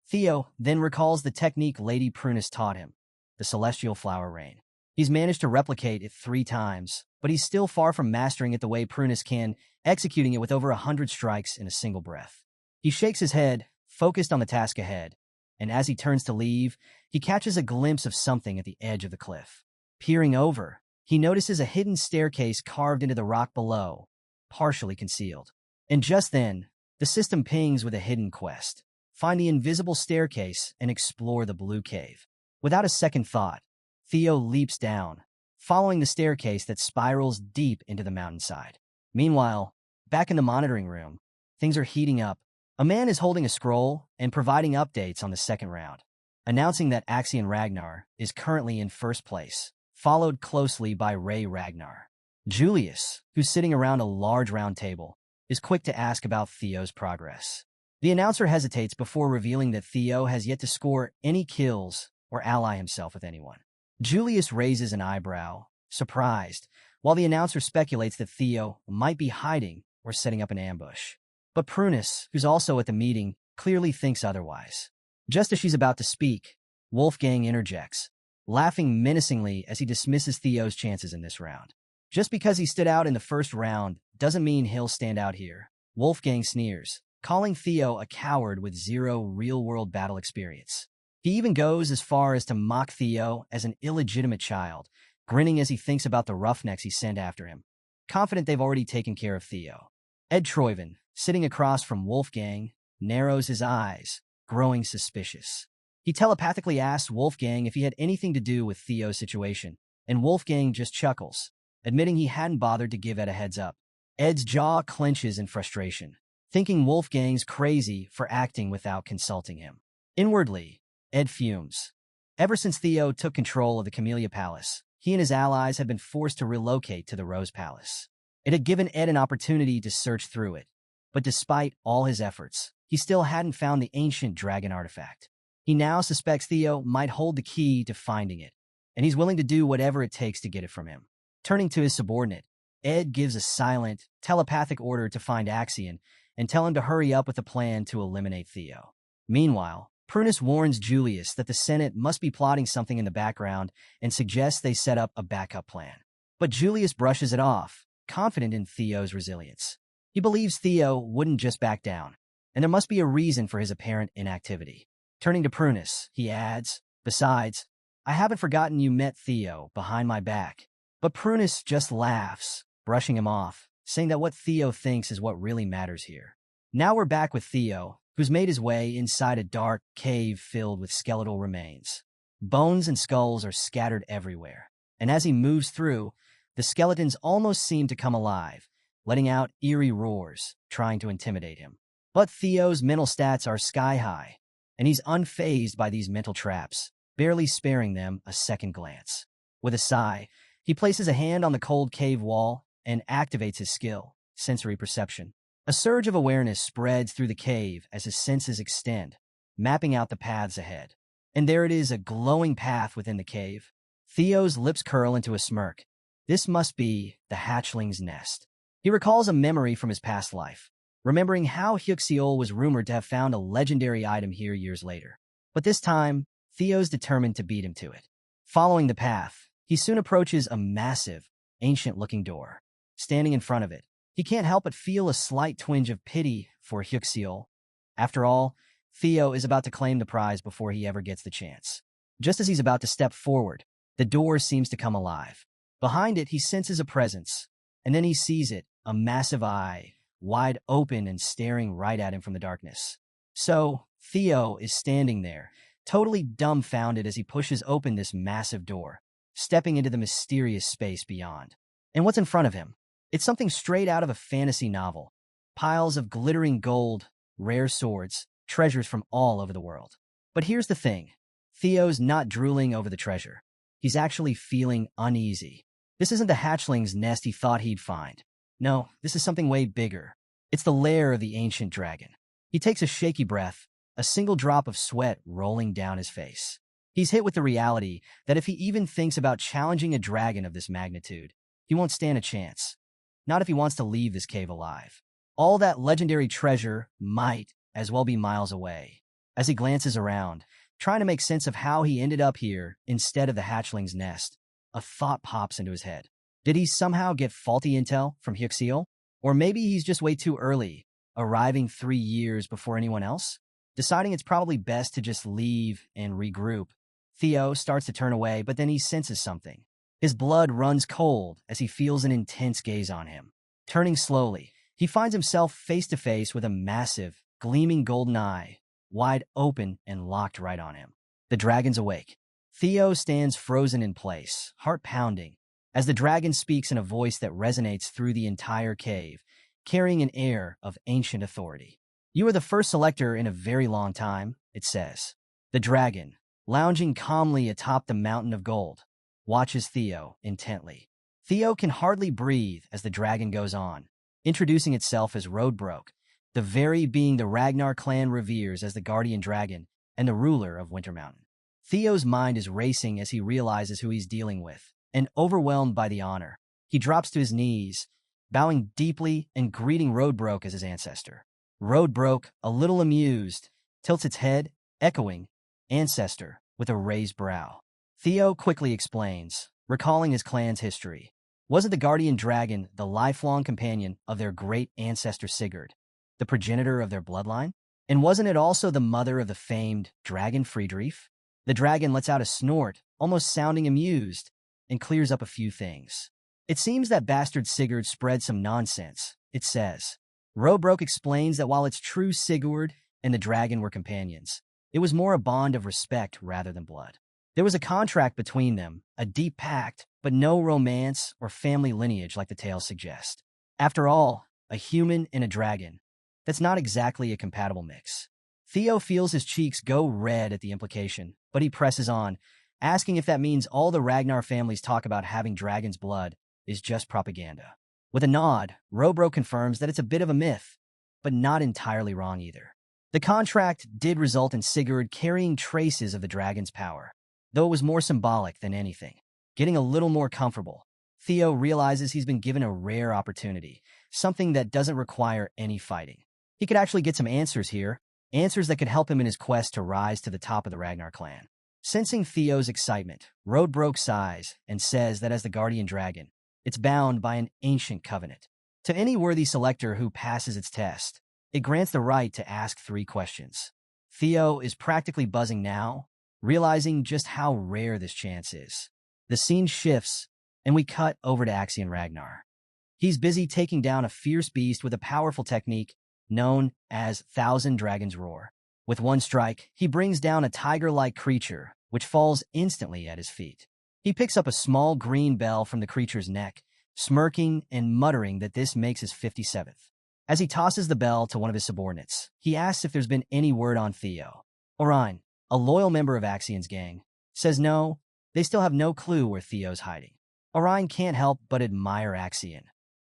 Theo then recalls the technique Lady Prunus taught him, the Celestial Flower Rain. He's managed to replicate it 3 times, but he's still far from mastering it the way Prunus can, executing it with over 100 strikes in a single breath. He shakes his head, focused on the task ahead, and as he turns to leave, he catches a glimpse of something at the edge of the cliff. Peering over, he notices a hidden staircase carved into the rock below, partially concealed. And just then, the system pings with a hidden quest. Find the invisible staircase and explore the blue cave. Without a second thought, Theo leaps down, following the staircase that spirals deep into the mountainside. Meanwhile, back in the monitoring room, things are heating up. A man is holding a scroll and providing updates on the second round, announcing that Axion Ragnar is currently in first place, followed closely by Ray Ragnar. Julius, who's sitting around a large round table, is quick to ask about Theo's progress. The announcer hesitates before revealing that Theo has yet to score any kills or ally himself with anyone. Julius raises an eyebrow, surprised, while the announcer speculates that Theo might be hiding or setting up an ambush. But Prunus, who's also at the meeting, clearly thinks otherwise. Just as she's about to speak, Wolfgang interjects, laughing menacingly as he dismisses Theo's chances in this round. Just because he stood out in the first round doesn't mean he'll stand out here. Wolfgang sneers, calling Theo a coward with zero real-world battle experience. He even goes as far as to mock Theo as an illegitimate child, grinning as he thinks about the roughnecks he sent after him, confident they've already taken care of Theo. Ed Troyven, sitting across from Wolfgang, narrows his eyes, growing suspicious. He telepathically asks Wolfgang if he had anything to do with Theo's situation, and Wolfgang just chuckles, admitting he hadn't bothered to give Ed a heads up. Ed's jaw clenches in frustration, thinking Wolfgang's crazy for acting without consulting him. Inwardly, Ed fumes. Ever since Theo took control of the Camellia Palace, he and his allies had been forced to relocate to the Rose Palace. It had given Ed an opportunity to search through it, but despite all his efforts, he still hadn't found the ancient dragon artifact. He now suspects Theo might hold the key to finding it, and he's willing to do whatever it takes to get it from him. Turning to his subordinate, Ed gives a silent, telepathic order to find Axion and tell him to hurry up with a plan to eliminate Theo. Meanwhile, Prunus warns Julius that the Senate must be plotting something in the background and suggests they set up a backup plan. But Julius brushes it off, confident in Theo's resilience. He believes Theo wouldn't just back down, and there must be a reason for his apparent inactivity. Turning to Prunus, he adds, "Besides, I haven't forgotten you met Theo behind my back." But Prunus just laughs, brushing him off, saying that what Theo thinks is what really matters here. Now we're back with Theo, who's made his way inside a dark cave filled with skeletal remains. Bones and skulls are scattered everywhere, and as he moves through, the skeletons almost seem to come alive, letting out eerie roars, trying to intimidate him. But Theo's mental stats are sky-high, and he's unfazed by these mental traps, barely sparing them a second glance. With a sigh, he places a hand on the cold cave wall and activates his skill, sensory perception. A surge of awareness spreads through the cave as his senses extend, mapping out the paths ahead. And there it is, a glowing path within the cave. Theo's lips curl into a smirk. This must be the hatchling's nest. He recalls a memory from his past life, remembering how Hyuxiol was rumored to have found a legendary item here years later. But this time, Theo's determined to beat him to it. Following the path, he soon approaches a massive, ancient-looking door. Standing in front of it, he can't help but feel a slight twinge of pity for Hyuxiol. After all, Theo is about to claim the prize before he ever gets the chance. Just as he's about to step forward, the door seems to come alive. Behind it, he senses a presence, and then he sees it, a massive eye, wide open and staring right at him from the darkness. So, Theo is standing there, totally dumbfounded as he pushes open this massive door, stepping into the mysterious space beyond. And what's in front of him? It's something straight out of a fantasy novel. Piles of glittering gold, rare swords, treasures from all over the world. But here's the thing. Theo's not drooling over the treasure. He's actually feeling uneasy. This isn't the hatchling's nest he thought he'd find. No, this is something way bigger. It's the lair of the ancient dragon. He takes a shaky breath, a single drop of sweat rolling down his face. He's hit with the reality that if he even thinks about challenging a dragon of this magnitude, he won't stand a chance. Not if he wants to leave this cave alive. All that legendary treasure might as well be miles away. As he glances around, trying to make sense of how he ended up here instead of the hatchling's nest, a thought pops into his head. Did he somehow get faulty intel from Hyuxiol? Or maybe he's just way too early, arriving 3 years before anyone else? Deciding it's probably best to just leave and regroup, Theo starts to turn away, but then he senses something. His blood runs cold as he feels an intense gaze on him. Turning slowly, he finds himself face to face with a massive, gleaming golden eye, wide open and locked right on him. The dragon's awake. Theo stands frozen in place, heart pounding, as the dragon speaks in a voice that resonates through the entire cave, carrying an air of ancient authority. "You are the first selector in a very long time," it says. The dragon, lounging calmly atop the mountain of gold, watches Theo intently. Theo can hardly breathe as the dragon goes on, introducing itself as Roadbroke, the very being the Ragnar clan reveres as the guardian dragon and the ruler of Winter Mountain. Theo's mind is racing as he realizes who he's dealing with, and overwhelmed by the honor, he drops to his knees, bowing deeply and greeting Roadbroke as his ancestor. Roadbroke, a little amused, tilts its head, echoing, "Ancestor," with a raised brow. Theo quickly explains, recalling his clan's history. Wasn't the guardian dragon the lifelong companion of their great ancestor Sigurd, the progenitor of their bloodline? And wasn't it also the mother of the famed dragon Friedrich? The dragon lets out a snort, almost sounding amused, and clears up a few things. "It seems that bastard Sigurd spread some nonsense," it says. Roadbroke explains that while it's true Sigurd and the dragon were companions, it was more a bond of respect rather than blood. There was a contract between them, a deep pact, but no romance or family lineage like the tales suggest. After all, a human and a dragon, that's not exactly a compatible mix. Theo feels his cheeks go red at the implication, but he presses on, asking if that means all the Ragnar families talk about having dragon's blood is just propaganda. With a nod, Roadbroke confirms that it's a bit of a myth, but not entirely wrong either. The contract did result in Sigurd carrying traces of the dragon's power, though it was more symbolic than anything. Getting a little more comfortable, Theo realizes he's been given a rare opportunity, something that doesn't require any fighting. He could actually get some answers here, answers that could help him in his quest to rise to the top of the Ragnar clan. Sensing Theo's excitement, Roadbroke sighs and says that as the guardian dragon, it's bound by an ancient covenant. To any worthy selector who passes its test, it grants the right to ask 3 questions. Theo is practically buzzing now, realizing just how rare this chance is. The scene shifts, and we cut over to Axion Ragnar. He's busy taking down a fierce beast with a powerful technique known as Thousand Dragons Roar. With one strike, he brings down a tiger-like creature, which falls instantly at his feet. He picks up a small green bell from the creature's neck, smirking and muttering that this makes his 57th. As he tosses the bell to one of his subordinates, he asks if there's been any word on Theo. Orion, a loyal member of Axion's gang, says no, they still have no clue where Theo's hiding. Orion can't help but admire Axion,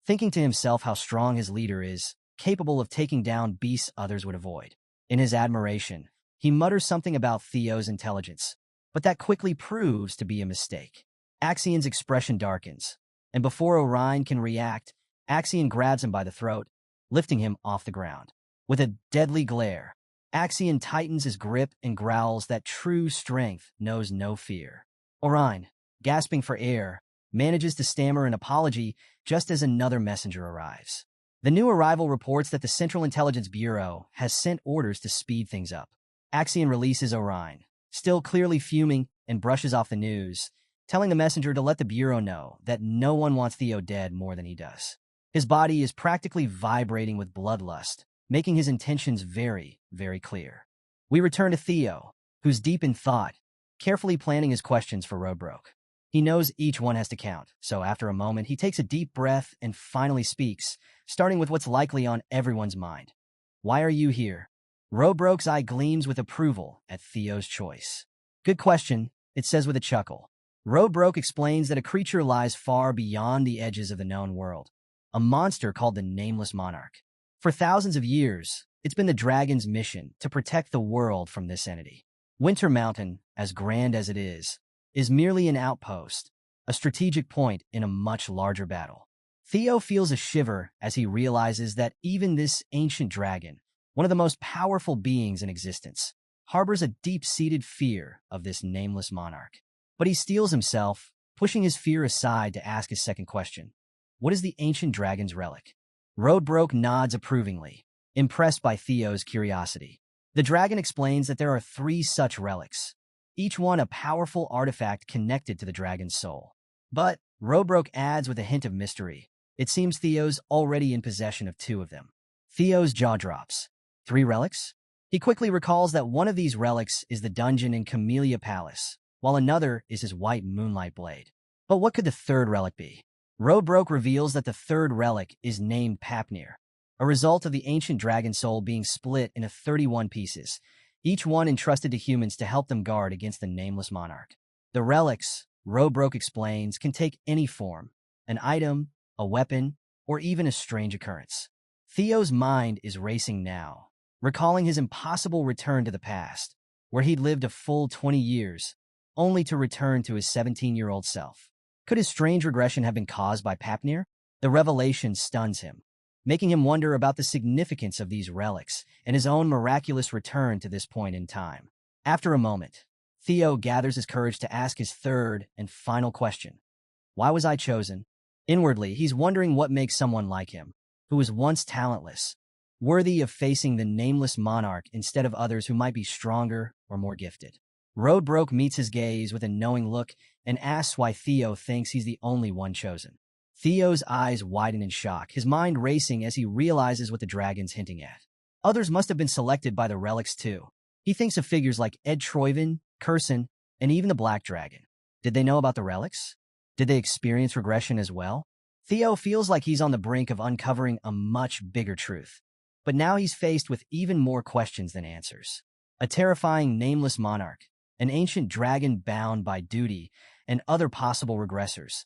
thinking to himself how strong his leader is, capable of taking down beasts others would avoid. In his admiration, he mutters something about Theo's intelligence, but that quickly proves to be a mistake. Axion's expression darkens, and before Orion can react, Axion grabs him by the throat, lifting him off the ground. With a deadly glare, Axion tightens his grip and growls that true strength knows no fear. Orion, gasping for air, manages to stammer an apology just as another messenger arrives. The new arrival reports that the Central Intelligence Bureau has sent orders to speed things up. Axion releases Orion, still clearly fuming, and brushes off the news, telling the messenger to let the Bureau know that no one wants Theo dead more than he does. His body is practically vibrating with bloodlust, making his intentions very, very clear. We return to Theo, who's deep in thought, carefully planning his questions for Roadbroke. He knows each one has to count, so after a moment, he takes a deep breath and finally speaks, starting with what's likely on everyone's mind. "Why are you here?" Roadbroke's eye gleams with approval at Theo's choice. "Good question," it says with a chuckle. Roadbroke explains that a creature lies far beyond the edges of the known world, a monster called the Nameless Monarch. For thousands of years, it's been the dragon's mission to protect the world from this entity. Winter Mountain, as grand as it is merely an outpost, a strategic point in a much larger battle. Theo feels a shiver as he realizes that even this ancient dragon, one of the most powerful beings in existence, harbors a deep-seated fear of this nameless monarch. But he steels himself, pushing his fear aside to ask his second question. What is the ancient dragon's relic? Roadbroke nods approvingly, impressed by Theo's curiosity. The dragon explains that there are 3 such relics, each one a powerful artifact connected to the dragon's soul. But, Roadbroke adds with a hint of mystery, it seems Theo's already in possession of 2 of them. Theo's jaw drops. 3 relics? He quickly recalls that one of these relics is the dungeon in Camellia Palace, while another is his white moonlight blade. But what could the third relic be? Roadbroke reveals that the third relic is named Papnir, a result of the ancient dragon soul being split into 31 pieces, each one entrusted to humans to help them guard against the nameless monarch. The relics, Roadbroke explains, can take any form: an item, a weapon, or even a strange occurrence. Theo's mind is racing now, recalling his impossible return to the past, where he'd lived a full 20 years, only to return to his 17-year-old self. Could his strange regression have been caused by Papnir? The revelation stuns him, making him wonder about the significance of these relics and his own miraculous return to this point in time. After a moment, Theo gathers his courage to ask his third and final question. Why was I chosen? Inwardly, he's wondering what makes someone like him, who was once talentless, worthy of facing the nameless monarch instead of others who might be stronger or more gifted. Roadbroke meets his gaze with a knowing look and asks why Theo thinks he's the only one chosen. Theo's eyes widen in shock, his mind racing as he realizes what the dragon's hinting at. Others must have been selected by the relics too. He thinks of figures like Ed Troyven, Curson, and even the Black Dragon. Did they know about the relics? Did they experience regression as well? Theo feels like he's on the brink of uncovering a much bigger truth. But now he's faced with even more questions than answers. A terrifying nameless monarch, an ancient dragon bound by duty, and other possible regressors.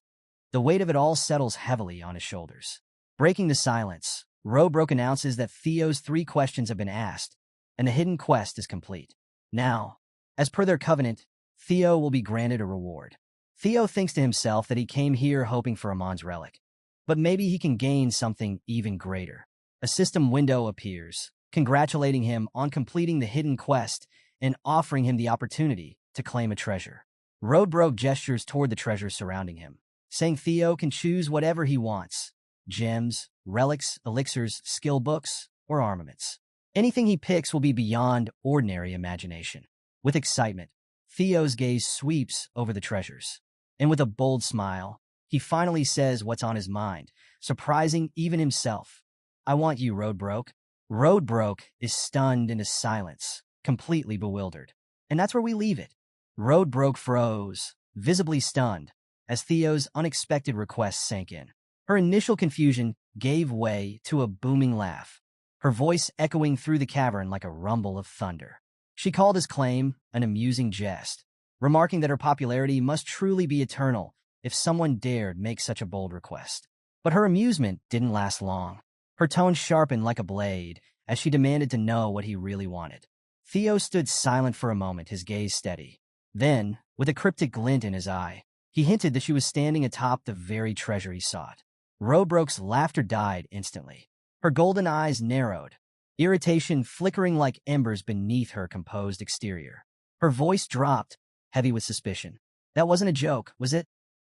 The weight of it all settles heavily on his shoulders. Breaking the silence, Roadbroke announces that Theo's 3 questions have been asked, and the hidden quest is complete. Now, as per their covenant, Theo will be granted a reward. Theo thinks to himself that he came here hoping for Amon's relic, but maybe he can gain something even greater. A system window appears, congratulating him on completing the hidden quest and offering him the opportunity to claim a treasure. Roadbroke gestures toward the treasures surrounding him, saying Theo can choose whatever he wants: gems, relics, elixirs, skill books, or armaments. Anything he picks will be beyond ordinary imagination. With excitement, Theo's gaze sweeps over the treasures, and with a bold smile, he finally says what's on his mind, surprising even himself. I want you, Roadbroke. Roadbroke is stunned into silence, completely bewildered. And that's where we leave it. Roadbroke froze, visibly stunned, as Theo's unexpected request sank in. Her initial confusion gave way to a booming laugh, her voice echoing through the cavern like a rumble of thunder. She called his claim an amusing jest, remarking that her popularity must truly be eternal if someone dared make such a bold request. But her amusement didn't last long. Her tone sharpened like a blade as she demanded to know what he really wanted. Theo stood silent for a moment, his gaze steady. Then, with a cryptic glint in his eye, he hinted that she was standing atop the very treasure he sought. Roadbroke's laughter died instantly. Her golden eyes narrowed, irritation flickering like embers beneath her composed exterior. Her voice dropped, heavy with suspicion. That wasn't a joke, was it?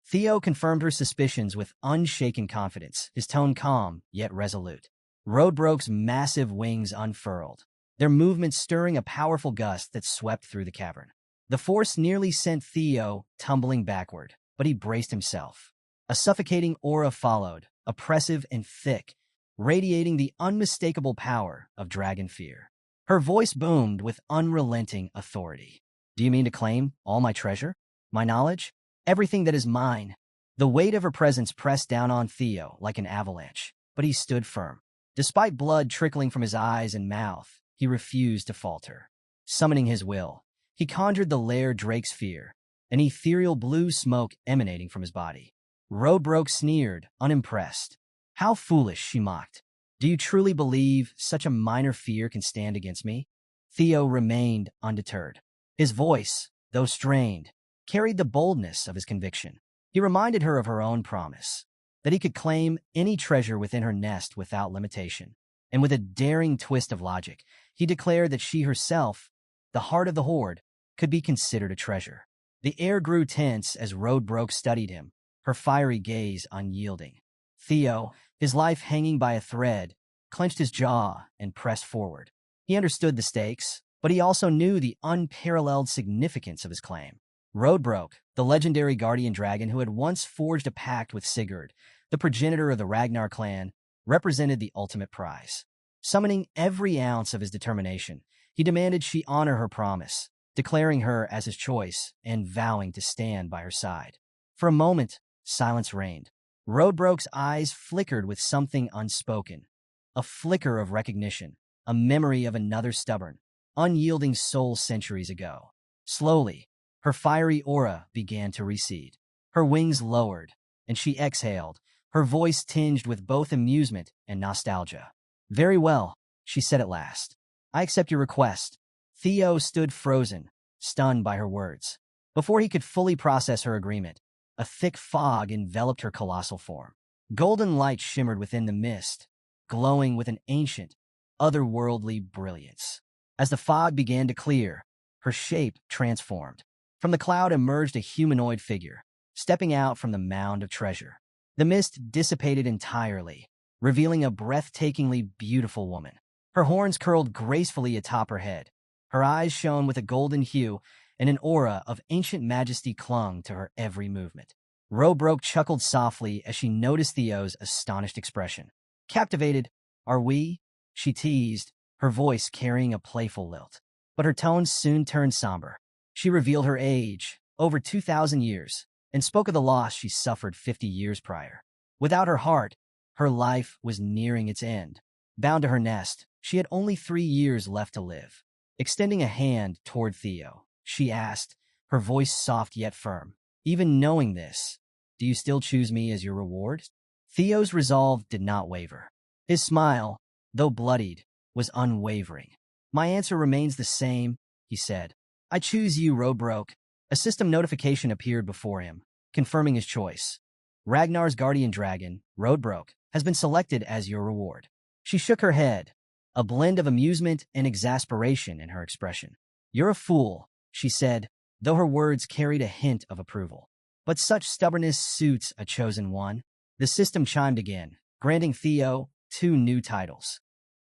Theo confirmed her suspicions with unshaken confidence, his tone calm yet resolute. Roadbroke's massive wings unfurled, their movement stirring a powerful gust that swept through the cavern. The force nearly sent Theo tumbling backward, but he braced himself. A suffocating aura followed, oppressive and thick, radiating the unmistakable power of dragon fear. Her voice boomed with unrelenting authority. Do you mean to claim all my treasure? My knowledge? Everything that is mine? The weight of her presence pressed down on Theo like an avalanche, but he stood firm. Despite blood trickling from his eyes and mouth, he refused to falter. Summoning his will, he conjured the lair Drake's fear, an ethereal blue smoke emanating from his body. Roadbroke sneered, unimpressed. How foolish, she mocked. Do you truly believe such a minor fear can stand against me? Theo remained undeterred. His voice, though strained, carried the boldness of his conviction. He reminded her of her own promise, that he could claim any treasure within her nest without limitation. And with a daring twist of logic, he declared that she herself, the heart of the Horde, could be considered a treasure. The air grew tense as Roadbroke studied him, her fiery gaze unyielding. Theo, his life hanging by a thread, clenched his jaw and pressed forward. He understood the stakes, but he also knew the unparalleled significance of his claim. Roadbroke, the legendary guardian dragon who had once forged a pact with Sigurd, the progenitor of the Ragnar clan, represented the ultimate prize. Summoning every ounce of his determination, he demanded she honor her promise, declaring her as his choice and vowing to stand by her side. For a moment, silence reigned. Roadbroke's eyes flickered with something unspoken, a flicker of recognition, a memory of another stubborn, unyielding soul centuries ago. Slowly, her fiery aura began to recede. Her wings lowered, and she exhaled, her voice tinged with both amusement and nostalgia. "Very well," she said at last. "I accept your request." Theo stood frozen, stunned by her words. Before he could fully process her agreement, a thick fog enveloped her colossal form. Golden light shimmered within the mist, glowing with an ancient, otherworldly brilliance. As the fog began to clear, her shape transformed. From the cloud emerged a humanoid figure, stepping out from the mound of treasure. The mist dissipated entirely, revealing a breathtakingly beautiful woman. Her horns curled gracefully atop her head. Her eyes shone with a golden hue, and an aura of ancient majesty clung to her every movement. Robroke chuckled softly as she noticed Theo's astonished expression. "Captivated, are we?" she teased, her voice carrying a playful lilt. But her tones soon turned somber. She revealed her age, over 2,000 years, and spoke of the loss she suffered 50 years prior. Without her heart, her life was nearing its end. Bound to her nest, she had only 3 years left to live. Extending a hand toward Theo, she asked, her voice soft yet firm, "Even knowing this, do you still choose me as your reward?" Theo's resolve did not waver. His smile, though bloodied, was unwavering. "My answer remains the same," he said. "I choose you, Robroke." A system notification appeared before him, confirming his choice. "Ragnar's guardian dragon, Robroke, has been selected as your reward." She shook her head, a blend of amusement and exasperation in her expression. "You're a fool," she said, though her words carried a hint of approval. "But such stubbornness suits a chosen one." The system chimed again, granting Theo 2 new titles: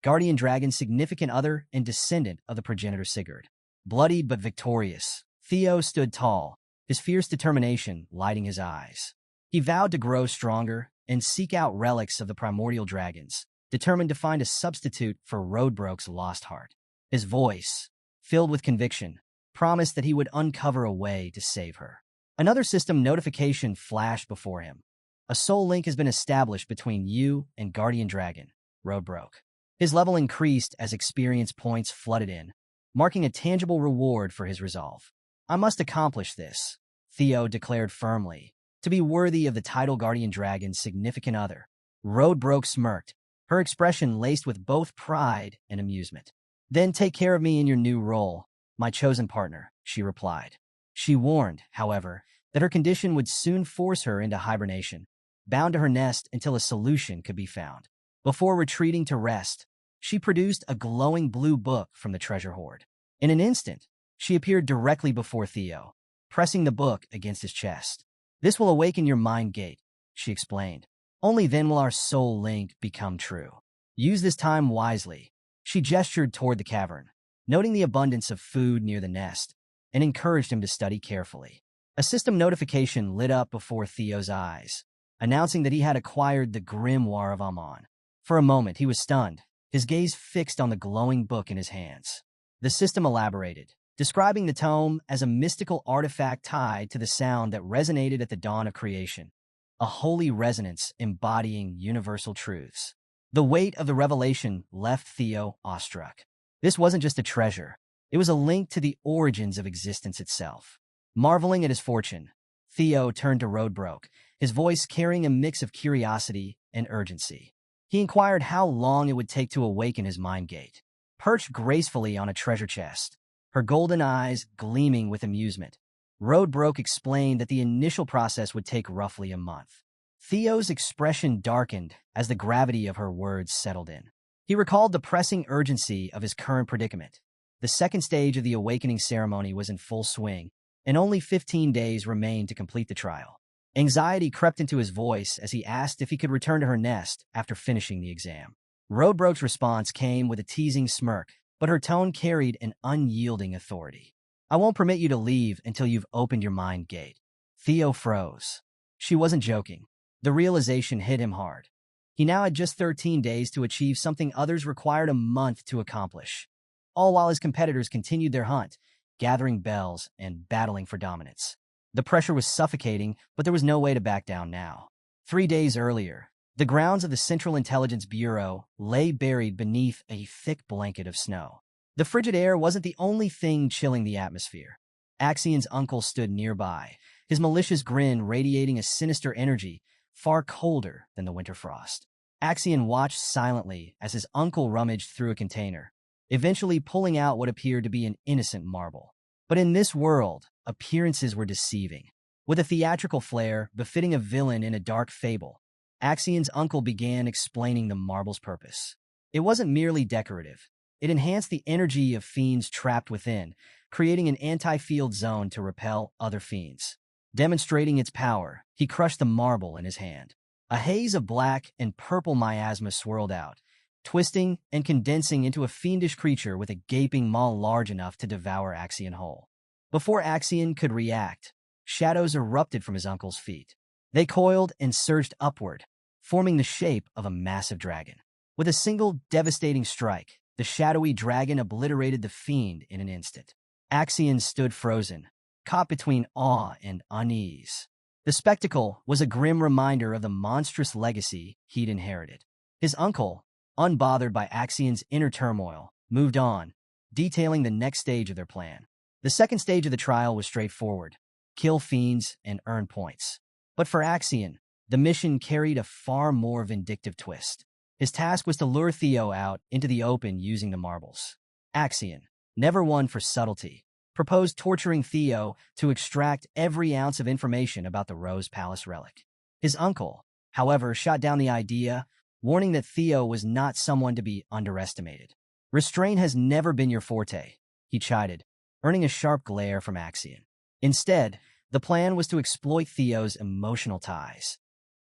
Guardian Dragon, Significant Other, and Descendant of the Progenitor Sigurd. Bloodied but victorious, Theo stood tall, his fierce determination lighting his eyes. He vowed to grow stronger and seek out relics of the primordial dragons, determined to find a substitute for Roadbroke's lost heart. His voice, filled with conviction, promised that he would uncover a way to save her. Another system notification flashed before him. "A soul link has been established between you and Guardian Dragon, Roadbroke." His level increased as experience points flooded in, marking a tangible reward for his resolve. "I must accomplish this," Theo declared firmly, "to be worthy of the title Guardian Dragon's Significant Other." Roadbroke smirked, her expression laced with both pride and amusement. "Then take care of me in your new role, my chosen partner," she replied. She warned, however, that her condition would soon force her into hibernation, bound to her nest until a solution could be found. Before retreating to rest, she produced a glowing blue book from the treasure hoard. In an instant, she appeared directly before Theo, pressing the book against his chest. "This will awaken your mind gate," she explained. "Only then will our soul link become true. Use this time wisely." She gestured toward the cavern, noting the abundance of food near the nest, and encouraged him to study carefully. A system notification lit up before Theo's eyes, announcing that he had acquired the Grimoire of Amon. For a moment, he was stunned, his gaze fixed on the glowing book in his hands. The system elaborated, describing the tome as a mystical artifact tied to the sound that resonated at the dawn of creation, a holy resonance embodying universal truths. The weight of the revelation left Theo awestruck. This wasn't just a treasure, it was a link to the origins of existence itself. Marveling at his fortune, Theo turned to Roadbroke, his voice carrying a mix of curiosity and urgency. He inquired how long it would take to awaken his mind gate. Perched gracefully on a treasure chest, her golden eyes gleaming with amusement, Roadbroke explained that the initial process would take roughly a month. Theo's expression darkened as the gravity of her words settled in. He recalled the pressing urgency of his current predicament. The second stage of the awakening ceremony was in full swing, and only 15 days remained to complete the trial. Anxiety crept into his voice as he asked if he could return to her nest after finishing the exam. Roadbroke's response came with a teasing smirk, but her tone carried an unyielding authority. "I won't permit you to leave until you've opened your mind gate." Theo froze. She wasn't joking. The realization hit him hard. He now had just 13 days to achieve something others required a month to accomplish. All while his competitors continued their hunt, gathering bells and battling for dominance. The pressure was suffocating, but there was no way to back down now. 3 days earlier, the grounds of the Central Intelligence Bureau lay buried beneath a thick blanket of snow. The frigid air wasn't the only thing chilling the atmosphere. Axion's uncle stood nearby, his malicious grin radiating a sinister energy far colder than the winter frost. Axion watched silently as his uncle rummaged through a container, eventually pulling out what appeared to be an innocent marble. But in this world, appearances were deceiving. With a theatrical flair befitting a villain in a dark fable, Axion's uncle began explaining the marble's purpose. It wasn't merely decorative. It enhanced the energy of fiends trapped within, creating an anti-field zone to repel other fiends. Demonstrating its power, he crushed the marble in his hand. A haze of black and purple miasma swirled out, twisting and condensing into a fiendish creature with a gaping maw large enough to devour Axion whole. Before Axion could react, shadows erupted from his uncle's feet. They coiled and surged upward, forming the shape of a massive dragon. With a single devastating strike, the shadowy dragon obliterated the fiend in an instant. Axion stood frozen, caught between awe and unease. The spectacle was a grim reminder of the monstrous legacy he'd inherited. His uncle, unbothered by Axion's inner turmoil, moved on, detailing the next stage of their plan. The second stage of the trial was straightforward: kill fiends and earn points. But for Axion, the mission carried a far more vindictive twist. His task was to lure Theo out into the open using the marbles. Axion, never one for subtlety, proposed torturing Theo to extract every ounce of information about the Rose Palace relic. His uncle, however, shot down the idea, warning that Theo was not someone to be underestimated. Restraint has never been your forte, he chided, earning a sharp glare from Axion. Instead, the plan was to exploit Theo's emotional ties,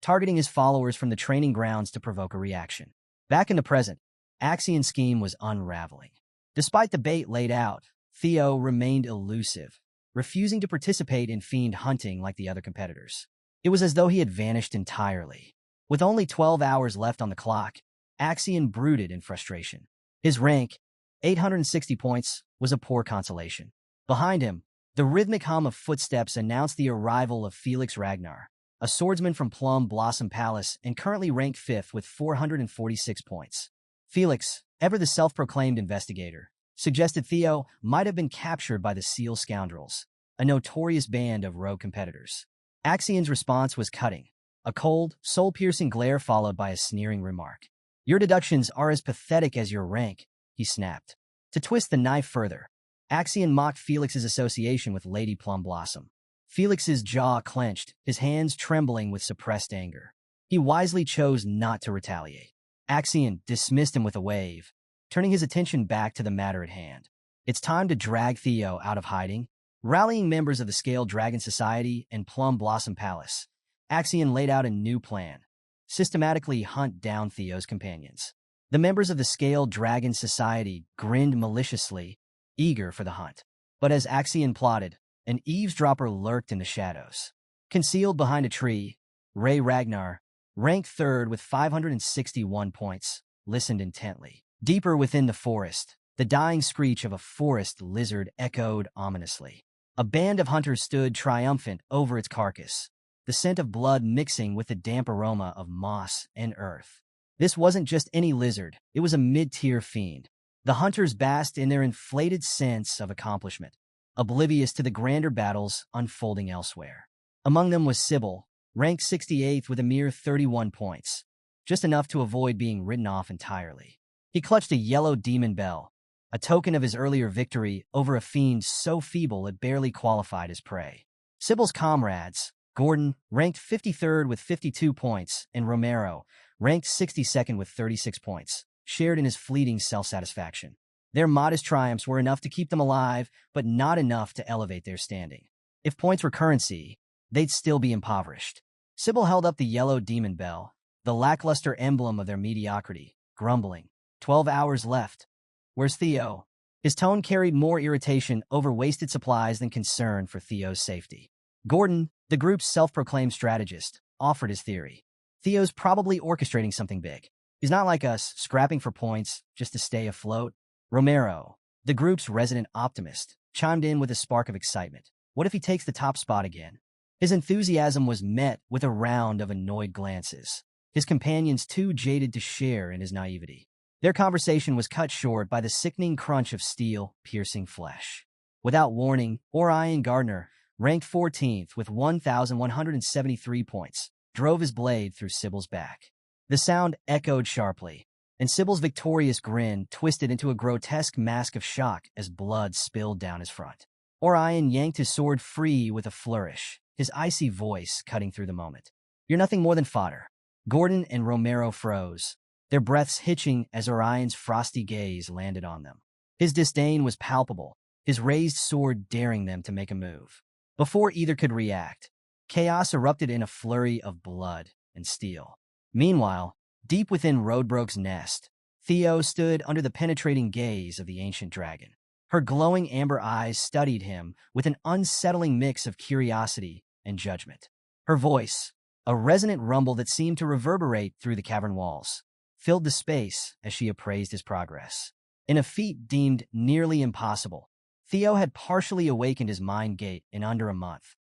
targeting his followers from the training grounds to provoke a reaction. Back in the present, Axion's scheme was unraveling. Despite the bait laid out, Theo remained elusive, refusing to participate in fiend hunting like the other competitors. It was as though he had vanished entirely. With only 12 hours left on the clock, Axion brooded in frustration. His rank, 860 points, was a poor consolation. Behind him, the rhythmic hum of footsteps announced the arrival of Felix Ragnar, a swordsman from Plum Blossom Palace and currently ranked 5th with 446 points. Felix, ever the self-proclaimed investigator, suggested Theo might have been captured by the Seal Scoundrels, a notorious band of rogue competitors. Axion's response was cutting, a cold, soul-piercing glare followed by a sneering remark. "Your deductions are as pathetic as your rank," he snapped. To twist the knife further, Axion mocked Felix's association with Lady Plum Blossom. Felix's jaw clenched, his hands trembling with suppressed anger. He wisely chose not to retaliate. Axion dismissed him with a wave, turning his attention back to the matter at hand. It's time to drag Theo out of hiding. Rallying members of the Scaled Dragon Society and Plum Blossom Palace, Axion laid out a new plan: systematically hunt down Theo's companions. The members of the Scaled Dragon Society grinned maliciously, eager for the hunt. But as Axion plotted, an eavesdropper lurked in the shadows. Concealed behind a tree, Ray Ragnar, ranked 3rd with 561 points, listened intently. Deeper within the forest, the dying screech of a forest lizard echoed ominously. A band of hunters stood triumphant over its carcass, the scent of blood mixing with the damp aroma of moss and earth. This wasn't just any lizard, it was a mid-tier fiend. The hunters basked in their inflated sense of accomplishment, oblivious to the grander battles unfolding elsewhere. Among them was Sybil, ranked 68th with a mere 31 points, just enough to avoid being written off entirely. He clutched a yellow demon bell, a token of his earlier victory over a fiend so feeble it barely qualified as prey. Sybil's comrades, Gordon, ranked 53rd with 52 points, and Romero, ranked 62nd with 36 points, shared in his fleeting self-satisfaction. Their modest triumphs were enough to keep them alive, but not enough to elevate their standing. If points were currency, they'd still be impoverished. Sybil held up the yellow demon bell, the lackluster emblem of their mediocrity, grumbling. 12 hours left. Where's Theo? His tone carried more irritation over wasted supplies than concern for Theo's safety. Gordon, the group's self-proclaimed strategist, offered his theory. Theo's probably orchestrating something big. He's not like us, scrapping for points just to stay afloat. Romero, the group's resident optimist, chimed in with a spark of excitement. What if he takes the top spot again? His enthusiasm was met with a round of annoyed glances, his companions too jaded to share in his naivety. Their conversation was cut short by the sickening crunch of steel piercing flesh. Without warning, Orion Gardner, ranked 14th with 1,173 points, drove his blade through Sybil's back. The sound echoed sharply, and Sybil's victorious grin twisted into a grotesque mask of shock as blood spilled down his front. Orion yanked his sword free with a flourish, his icy voice cutting through the moment. "You're nothing more than fodder." Gordon and Romero froze, their breaths hitching as Orion's frosty gaze landed on them. His disdain was palpable, his raised sword daring them to make a move. Before either could react, chaos erupted in a flurry of blood and steel. Meanwhile, deep within Roadbroke's nest, Theo stood under the penetrating gaze of the ancient dragon. Her glowing amber eyes studied him with an unsettling mix of curiosity and judgment. Her voice, a resonant rumble that seemed to reverberate through the cavern walls, filled the space as she appraised his progress. In a feat deemed nearly impossible, Theo had partially awakened his mind gate in under a month.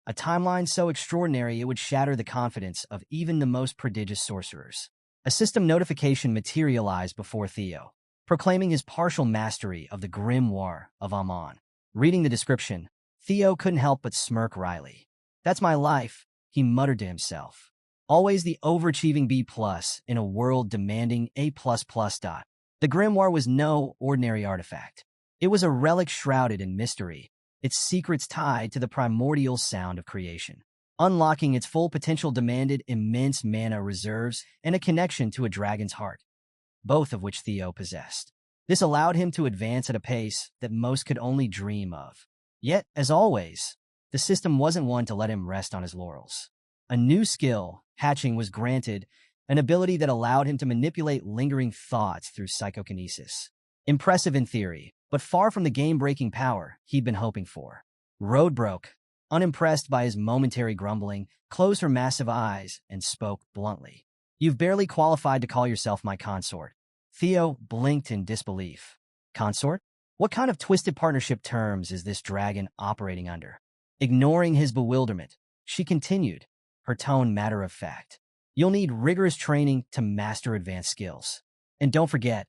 A timeline so extraordinary it would shatter the confidence of even the most prodigious sorcerers. A system notification materialized before Theo, proclaiming his partial mastery of the grimoire of Amon. Reading the description, Theo couldn't help but smirk wryly. "That's my life," he muttered to himself. Always the overachieving B+ in a world demanding A++. The grimoire was no ordinary artifact. It was a relic shrouded in mystery, its secrets tied to the primordial sound of creation. Unlocking its full potential demanded immense mana reserves and a connection to a dragon's heart, both of which Theo possessed. This allowed him to advance at a pace that most could only dream of. Yet, as always, the system wasn't one to let him rest on his laurels. A new skill, hatching, was granted, an ability that allowed him to manipulate lingering thoughts through psychokinesis. Impressive in theory, but far from the game-breaking power he'd been hoping for. Roadbroke, unimpressed by his momentary grumbling, closed her massive eyes and spoke bluntly. "You've barely qualified to call yourself my consort." Theo blinked in disbelief. Consort? What kind of twisted partnership terms is this dragon operating under? Ignoring his bewilderment, she continued, her tone matter-of-fact. "You'll need rigorous training to master advanced skills. And don't forget,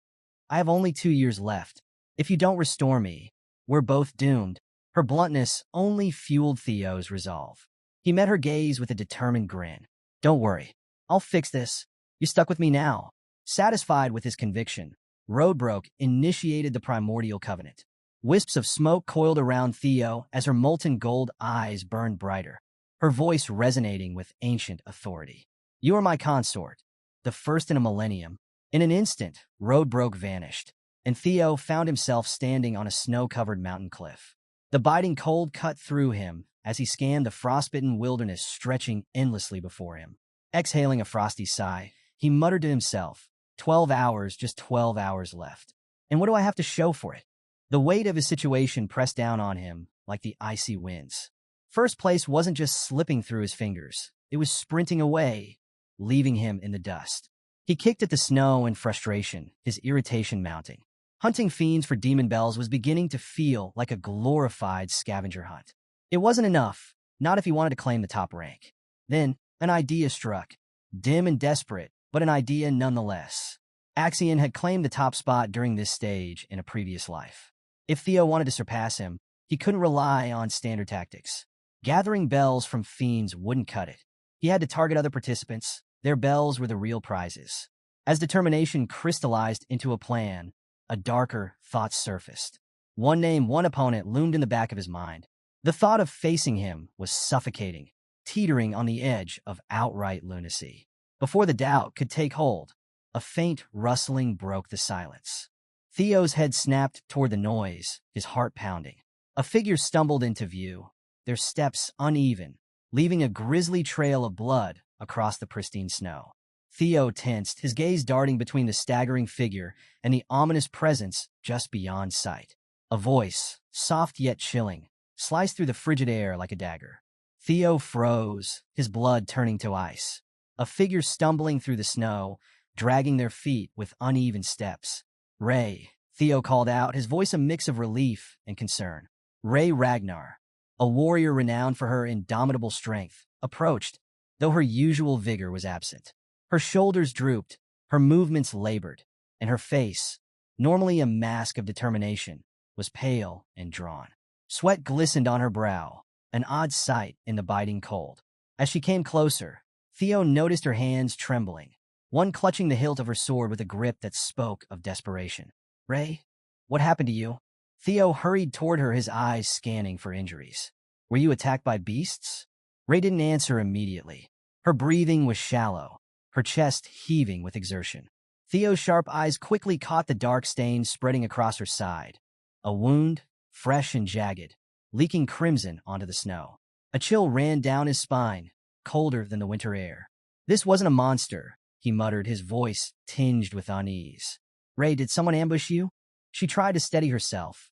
I have only 2 years left. If you don't restore me, we're both doomed." Her bluntness only fueled Theo's resolve. He met her gaze with a determined grin. "Don't worry, I'll fix this. You stuck with me now." Satisfied with his conviction, Roadbroke initiated the primordial covenant. Wisps of smoke coiled around Theo as her molten gold eyes burned brighter, her voice resonating with ancient authority. "You are my consort, the first in a millennium." In an instant, Roadbroke vanished, and Theo found himself standing on a snow-covered mountain cliff. The biting cold cut through him as he scanned the frostbitten wilderness stretching endlessly before him. Exhaling a frosty sigh, he muttered to himself, 12 hours, just 12 hours left. And what do I have to show for it? The weight of his situation pressed down on him like the icy winds. First place wasn't just slipping through his fingers. It was sprinting away, leaving him in the dust. He kicked at the snow in frustration, his irritation mounting. Hunting fiends for demon bells was beginning to feel like a glorified scavenger hunt. It wasn't enough, not if he wanted to claim the top rank. Then, an idea struck. Dim and desperate, but an idea nonetheless. Axion had claimed the top spot during this stage in a previous life. If Theo wanted to surpass him, he couldn't rely on standard tactics. Gathering bells from fiends wouldn't cut it. He had to target other participants. Their bells were the real prizes. As determination crystallized into a plan, a darker thought surfaced. One name, one opponent loomed in the back of his mind. The thought of facing him was suffocating, teetering on the edge of outright lunacy. Before the doubt could take hold, a faint rustling broke the silence. Theo's head snapped toward the noise, his heart pounding. A figure stumbled into view, their steps uneven, leaving a grisly trail of blood across the pristine snow. Theo tensed, his gaze darting between the staggering figure and the ominous presence just beyond sight. A voice, soft yet chilling, sliced through the frigid air like a dagger. Theo froze, his blood turning to ice. A figure stumbling through the snow, dragging their feet with uneven steps. "Ray," Theo called out, his voice a mix of relief and concern. Ray Ragnar, a warrior renowned for her indomitable strength, approached, though her usual vigor was absent. Her shoulders drooped, her movements labored, and her face, normally a mask of determination, was pale and drawn. Sweat glistened on her brow, an odd sight in the biting cold. As she came closer, Theo noticed her hands trembling, one clutching the hilt of her sword with a grip that spoke of desperation. "Ray, what happened to you?" Theo hurried toward her, his eyes scanning for injuries. "Were you attacked by beasts?" Ray didn't answer immediately. Her breathing was shallow, her chest heaving with exertion. Theo's sharp eyes quickly caught the dark stains spreading across her side. A wound, fresh and jagged, leaking crimson onto the snow. A chill ran down his spine, colder than the winter air. "This wasn't a monster," he muttered, his voice tinged with unease. "Ray, did someone ambush you?" She tried to steady herself,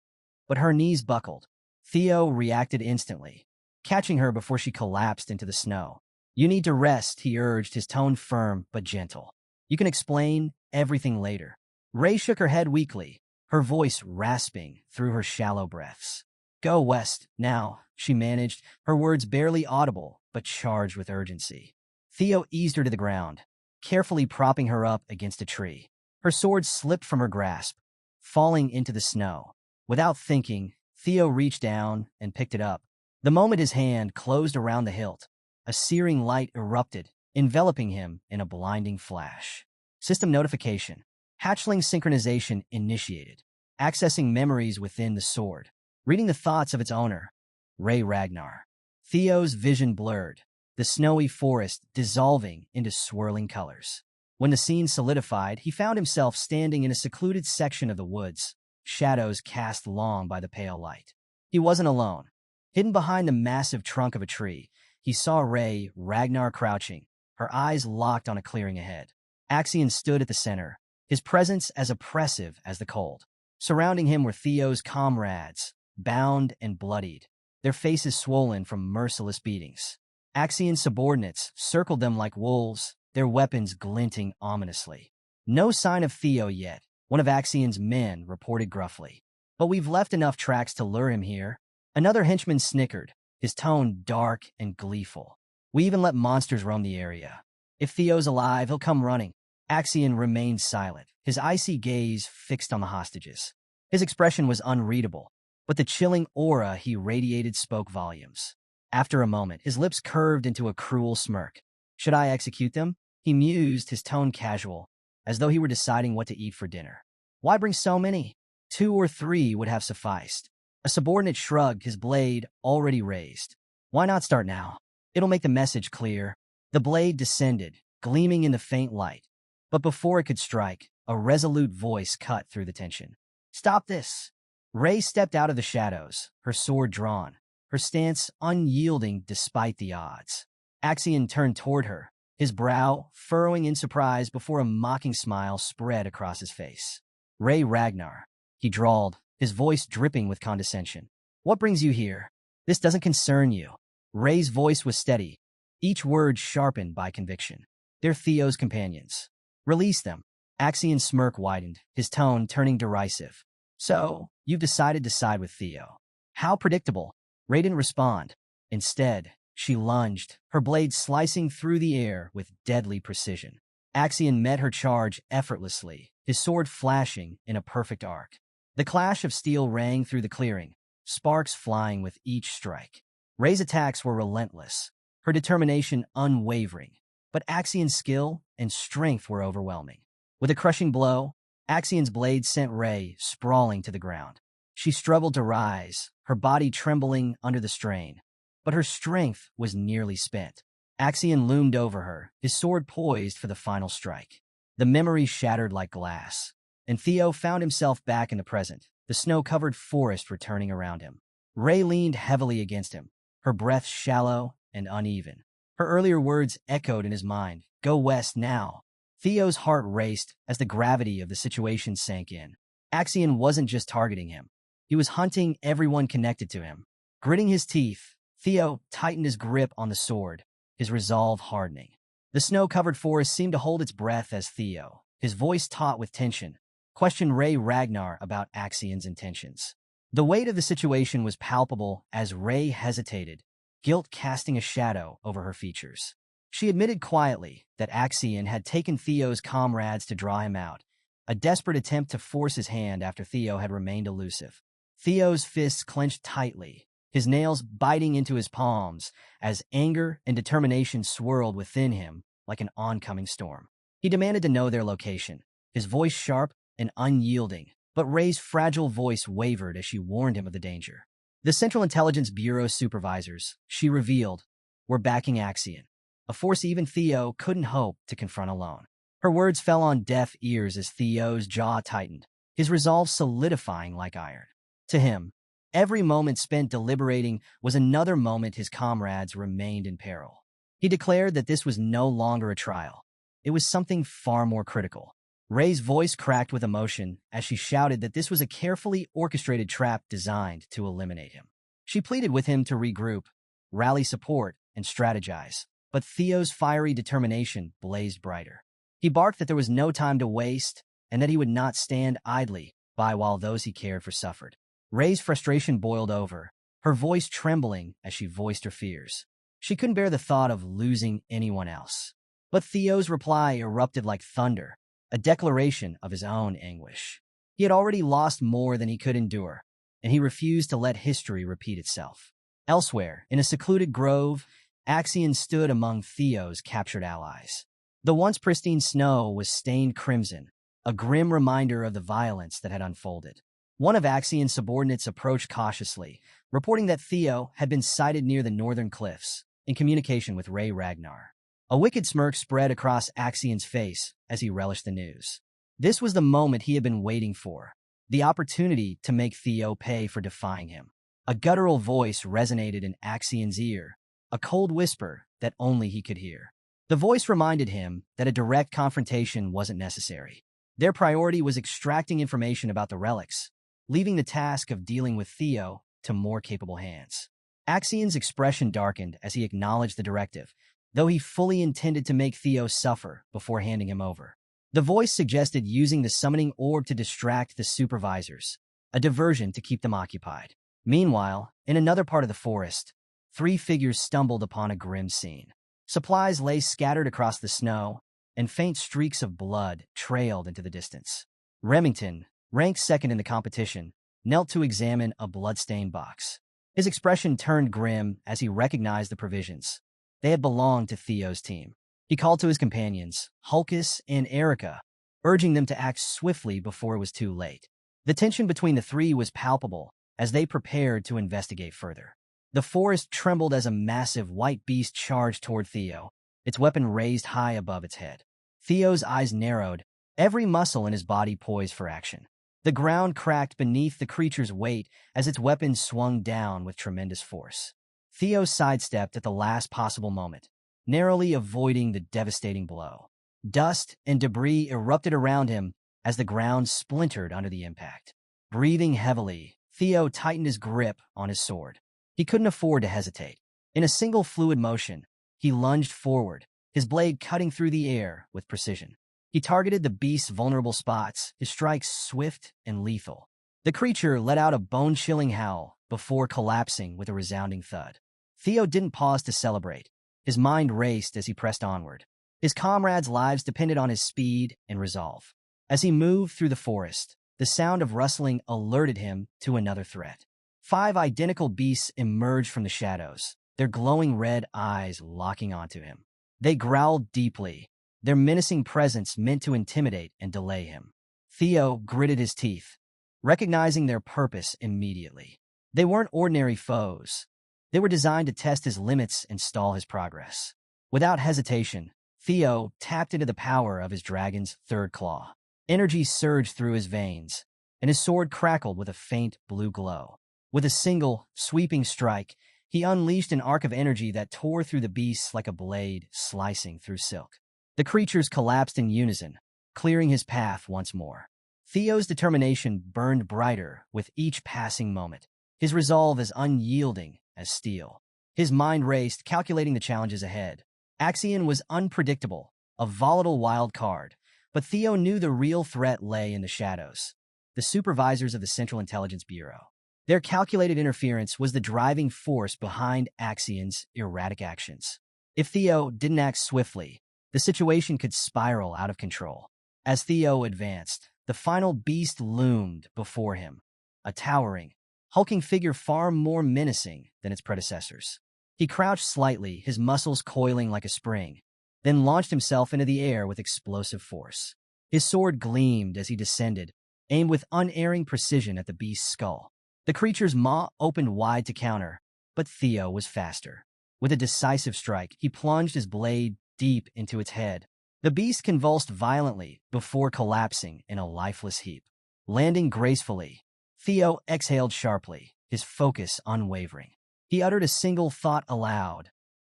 but her knees buckled. Theo reacted instantly, catching her before she collapsed into the snow. "You need to rest," he urged, his tone firm but gentle. "You can explain everything later." Ray shook her head weakly, her voice rasping through her shallow breaths. "Go west, now," she managed, her words barely audible but charged with urgency. Theo eased her to the ground, carefully propping her up against a tree. Her sword slipped from her grasp, falling into the snow. Without thinking, Theo reached down and picked it up. The moment his hand closed around the hilt, a searing light erupted, enveloping him in a blinding flash. System notification. Hatchling synchronization initiated. Accessing memories within the sword. Reading the thoughts of its owner, Ray Ragnar. Theo's vision blurred, the snowy forest dissolving into swirling colors. When the scene solidified, he found himself standing in a secluded section of the woods, shadows cast long by the pale light. He wasn't alone. Hidden behind the massive trunk of a tree, he saw Ray Ragnar crouching, her eyes locked on a clearing ahead. Axion stood at the center, his presence as oppressive as the cold. Surrounding him were Theo's comrades, bound and bloodied, their faces swollen from merciless beatings. Axion's subordinates circled them like wolves, their weapons glinting ominously. "No sign of Theo yet," one of Axion's men reported gruffly. "But we've left enough tracks to lure him here." Another henchman snickered, his tone dark and gleeful. "We even let monsters roam the area. If Theo's alive, he'll come running." Axion remained silent, his icy gaze fixed on the hostages. His expression was unreadable, but the chilling aura he radiated spoke volumes. After a moment, his lips curved into a cruel smirk. "Should I execute them?" He mused, his tone casual, as though he were deciding what to eat for dinner. "Why bring so many? 2 or 3 would have sufficed." A subordinate shrugged, his blade already raised. "Why not start now? It'll make the message clear." The blade descended, gleaming in the faint light. But before it could strike, a resolute voice cut through the tension. "Stop this!" Ray stepped out of the shadows, her sword drawn, her stance unyielding despite the odds. Axion turned toward her, his brow furrowing in surprise before a mocking smile spread across his face. "Ray Ragnar," he drawled, his voice dripping with condescension. "What brings you here? This doesn't concern you." Ray's voice was steady, each word sharpened by conviction. "They're Theo's companions. Release them." Axion's smirk widened, his tone turning derisive. "So, you've decided to side with Theo." "How predictable." Ray didn't respond. Instead, she lunged, her blade slicing through the air with deadly precision. Axion met her charge effortlessly, his sword flashing in a perfect arc. The clash of steel rang through the clearing, sparks flying with each strike. Ray's attacks were relentless, her determination unwavering, but Axion's skill and strength were overwhelming. With a crushing blow, Axion's blade sent Ray sprawling to the ground. She struggled to rise, her body trembling under the strain, but her strength was nearly spent. Axion loomed over her, his sword poised for the final strike. The memory shattered like glass, and Theo found himself back in the present, the snow-covered forest returning around him. Ray leaned heavily against him, her breath shallow and uneven. Her earlier words echoed in his mind, "Go west now." Theo's heart raced as the gravity of the situation sank in. Axion wasn't just targeting him. He was hunting everyone connected to him. Gritting his teeth, Theo tightened his grip on the sword, his resolve hardening. The snow-covered forest seemed to hold its breath as Theo, his voice taut with tension, questioned Ray Ragnar about Axion's intentions. The weight of the situation was palpable as Ray hesitated, guilt casting a shadow over her features. She admitted quietly that Axion had taken Theo's comrades to draw him out, a desperate attempt to force his hand after Theo had remained elusive. Theo's fists clenched tightly, his nails biting into his palms as anger and determination swirled within him like an oncoming storm. He demanded to know their location, his voice sharp and unyielding, but Ray's fragile voice wavered as she warned him of the danger. The Central Intelligence Bureau supervisors, she revealed, were backing Axion, a force even Theo couldn't hope to confront alone. Her words fell on deaf ears as Theo's jaw tightened, his resolve solidifying like iron. To him, every moment spent deliberating was another moment his comrades remained in peril. He declared that this was no longer a trial. It was something far more critical. Ray's voice cracked with emotion as she shouted that this was a carefully orchestrated trap designed to eliminate him. She pleaded with him to regroup, rally support, and strategize, but Theo's fiery determination blazed brighter. He barked that there was no time to waste and that he would not stand idly by while those he cared for suffered. Ray's frustration boiled over, her voice trembling as she voiced her fears. She couldn't bear the thought of losing anyone else. But Theo's reply erupted like thunder, a declaration of his own anguish. He had already lost more than he could endure, and he refused to let history repeat itself. Elsewhere, in a secluded grove, Axion stood among Theo's captured allies. The once pristine snow was stained crimson, a grim reminder of the violence that had unfolded. One of Axion's subordinates approached cautiously, reporting that Theo had been sighted near the northern cliffs, in communication with Ray Ragnar. A wicked smirk spread across Axion's face as he relished the news. This was the moment he had been waiting for, the opportunity to make Theo pay for defying him. A guttural voice resonated in Axion's ear, a cold whisper that only he could hear. The voice reminded him that a direct confrontation wasn't necessary. Their priority was extracting information about the relics, leaving the task of dealing with Theo to more capable hands. Axion's expression darkened as he acknowledged the directive, though he fully intended to make Theo suffer before handing him over. The voice suggested using the summoning orb to distract the supervisors, a diversion to keep them occupied. Meanwhile, in another part of the forest, three figures stumbled upon a grim scene. Supplies lay scattered across the snow, and faint streaks of blood trailed into the distance. Remington, ranked second in the competition, knelt to examine a blood-stained box. His expression turned grim as he recognized the provisions. They had belonged to Theo's team. He called to his companions, Hulkus and Erica, urging them to act swiftly before it was too late. The tension between the three was palpable as they prepared to investigate further. The forest trembled as a massive white beast charged toward Theo, its weapon raised high above its head. Theo's eyes narrowed, every muscle in his body poised for action. The ground cracked beneath the creature's weight as its weapon swung down with tremendous force. Theo sidestepped at the last possible moment, narrowly avoiding the devastating blow. Dust and debris erupted around him as the ground splintered under the impact. Breathing heavily, Theo tightened his grip on his sword. He couldn't afford to hesitate. In a single fluid motion, he lunged forward, his blade cutting through the air with precision. He targeted the beast's vulnerable spots, his strikes swift and lethal. The creature let out a bone-chilling howl before collapsing with a resounding thud. Theo didn't pause to celebrate. His mind raced as he pressed onward. His comrades' lives depended on his speed and resolve. As he moved through the forest, the sound of rustling alerted him to another threat. 5 identical beasts emerged from the shadows, their glowing red eyes locking onto him. They growled deeply, their menacing presence meant to intimidate and delay him. Theo gritted his teeth, recognizing their purpose immediately. They weren't ordinary foes. They were designed to test his limits and stall his progress. Without hesitation, Theo tapped into the power of his dragon's third claw. Energy surged through his veins, and his sword crackled with a faint blue glow. With a single, sweeping strike, he unleashed an arc of energy that tore through the beasts like a blade slicing through silk. The creatures collapsed in unison, clearing his path once more. Theo's determination burned brighter with each passing moment, his resolve as unyielding as steel. His mind raced, calculating the challenges ahead. Axion was unpredictable, a volatile wild card, but Theo knew the real threat lay in the shadows, the supervisors of the Central Intelligence Bureau. Their calculated interference was the driving force behind Axion's erratic actions. If Theo didn't act swiftly, the situation could spiral out of control. As Theo advanced, the final beast loomed before him, a towering, hulking figure far more menacing than its predecessors. He crouched slightly, his muscles coiling like a spring, then launched himself into the air with explosive force. His sword gleamed as he descended, aimed with unerring precision at the beast's skull. The creature's maw opened wide to counter, but Theo was faster. With a decisive strike, he plunged his blade deep into its head. The beast convulsed violently before collapsing in a lifeless heap. Landing gracefully, Theo exhaled sharply, his focus unwavering. He uttered a single thought aloud.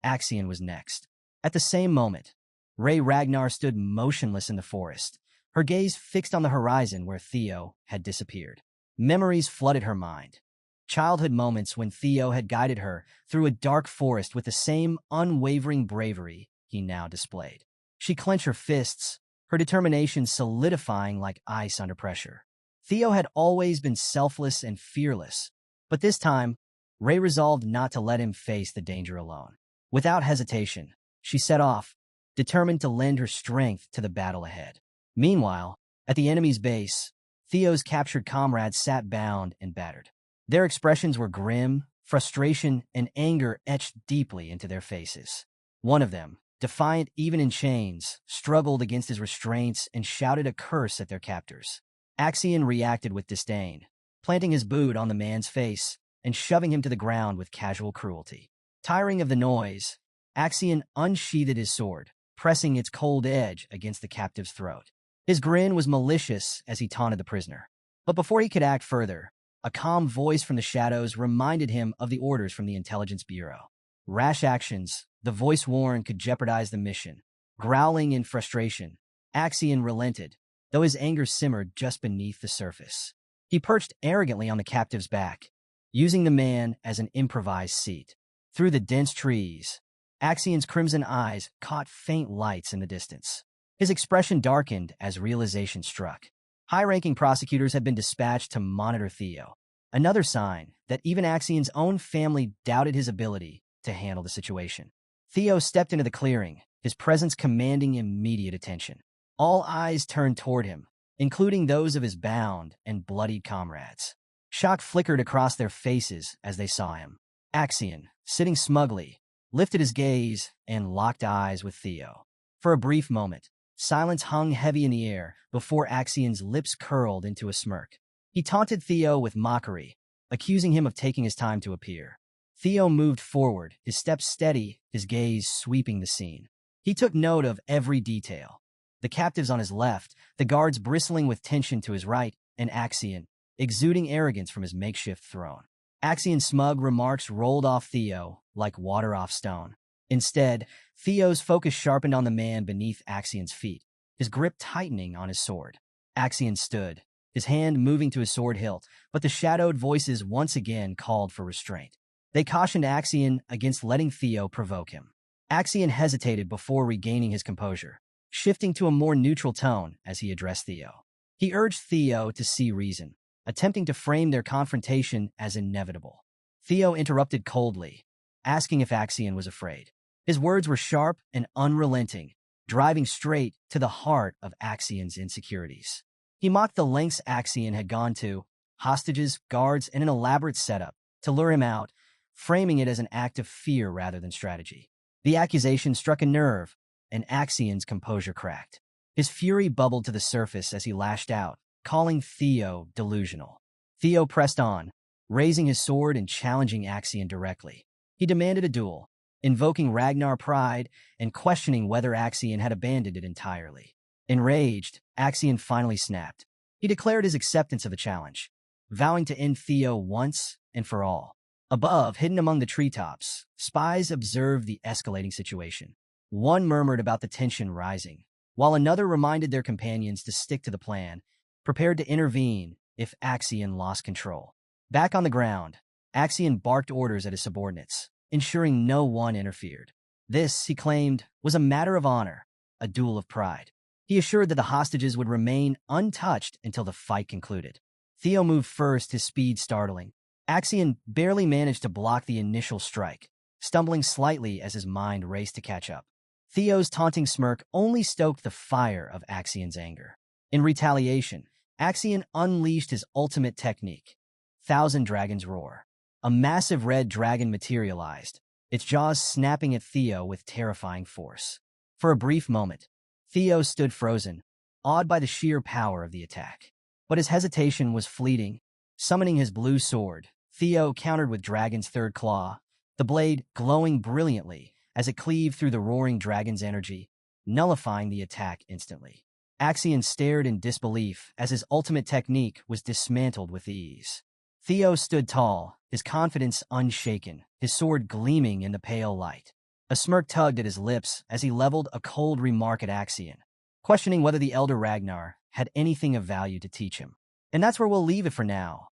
Axion was next. At the same moment, Ragnar stood motionless in the forest, her gaze fixed on the horizon where Theo had disappeared. Memories flooded her mind. Childhood moments when Theo had guided her through a dark forest with the same unwavering bravery he now displayed. She clenched her fists, her determination solidifying like ice under pressure. Theo had always been selfless and fearless, but this time, Ray resolved not to let him face the danger alone. Without hesitation, she set off, determined to lend her strength to the battle ahead. Meanwhile, at the enemy's base, Theo's captured comrades sat bound and battered. Their expressions were grim, frustration and anger etched deeply into their faces. One of them, defiant even in chains, struggled against his restraints and shouted a curse at their captors. Axion reacted with disdain, planting his boot on the man's face and shoving him to the ground with casual cruelty. Tiring of the noise, Axion unsheathed his sword, pressing its cold edge against the captive's throat. His grin was malicious as he taunted the prisoner. But before he could act further, a calm voice from the shadows reminded him of the orders from the Intelligence Bureau. Rash actions, the voice warned, could jeopardize the mission. Growling in frustration, Axion relented, though his anger simmered just beneath the surface. He perched arrogantly on the captive's back, using the man as an improvised seat. Through the dense trees, Axion's crimson eyes caught faint lights in the distance. His expression darkened as realization struck. High-ranking prosecutors had been dispatched to monitor Theo, another sign that even Axion's own family doubted his ability to handle the situation. Theo stepped into the clearing, his presence commanding immediate attention. All eyes turned toward him, including those of his bound and bloodied comrades. Shock flickered across their faces as they saw him. Axion, sitting smugly, lifted his gaze and locked eyes with Theo. For a brief moment, silence hung heavy in the air before Axion's lips curled into a smirk. He taunted Theo with mockery, accusing him of taking his time to appear. Theo moved forward, his steps steady, his gaze sweeping the scene. He took note of every detail. The captives on his left, the guards bristling with tension to his right, and Axion, exuding arrogance from his makeshift throne. Axion's smug remarks rolled off Theo like water off stone. Instead, Theo's focus sharpened on the man beneath Axion's feet, his grip tightening on his sword. Axion stood, his hand moving to his sword hilt, but the shadowed voices once again called for restraint. They cautioned Axion against letting Theo provoke him. Axion hesitated before regaining his composure, shifting to a more neutral tone as he addressed Theo. He urged Theo to see reason, attempting to frame their confrontation as inevitable. Theo interrupted coldly, asking if Axion was afraid. His words were sharp and unrelenting, driving straight to the heart of Axion's insecurities. He mocked the lengths Axion had gone to, hostages, guards, and an elaborate setup, to lure him out, framing it as an act of fear rather than strategy. The accusation struck a nerve, and Axion's composure cracked. His fury bubbled to the surface as he lashed out, calling Theo delusional. Theo pressed on, raising his sword and challenging Axion directly. He demanded a duel, invoking Ragnar pride and questioning whether Axion had abandoned it entirely. Enraged, Axion finally snapped. He declared his acceptance of the challenge, vowing to end Theo once and for all. Above, hidden among the treetops, spies observed the escalating situation. One murmured about the tension rising, while another reminded their companions to stick to the plan, prepared to intervene if Axion lost control. Back on the ground, Axion barked orders at his subordinates, ensuring no one interfered. This, he claimed, was a matter of honor, a duel of pride. He assured that the hostages would remain untouched until the fight concluded. Theo moved first, his speed startling, Axion barely managed to block the initial strike, stumbling slightly as his mind raced to catch up. Theo's taunting smirk only stoked the fire of Axion's anger. In retaliation, Axion unleashed his ultimate technique, Thousand Dragons Roar. A massive red dragon materialized, its jaws snapping at Theo with terrifying force. For a brief moment, Theo stood frozen, awed by the sheer power of the attack. But his hesitation was fleeting. Summoning his blue sword, Theo countered with Dragon's third claw, the blade glowing brilliantly as it cleaved through the roaring dragon's energy, nullifying the attack instantly. Axion stared in disbelief as his ultimate technique was dismantled with ease. Theo stood tall, his confidence unshaken, his sword gleaming in the pale light. A smirk tugged at his lips as he leveled a cold remark at Axion, questioning whether the Elder Ragnar had anything of value to teach him. And that's where we'll leave it for now.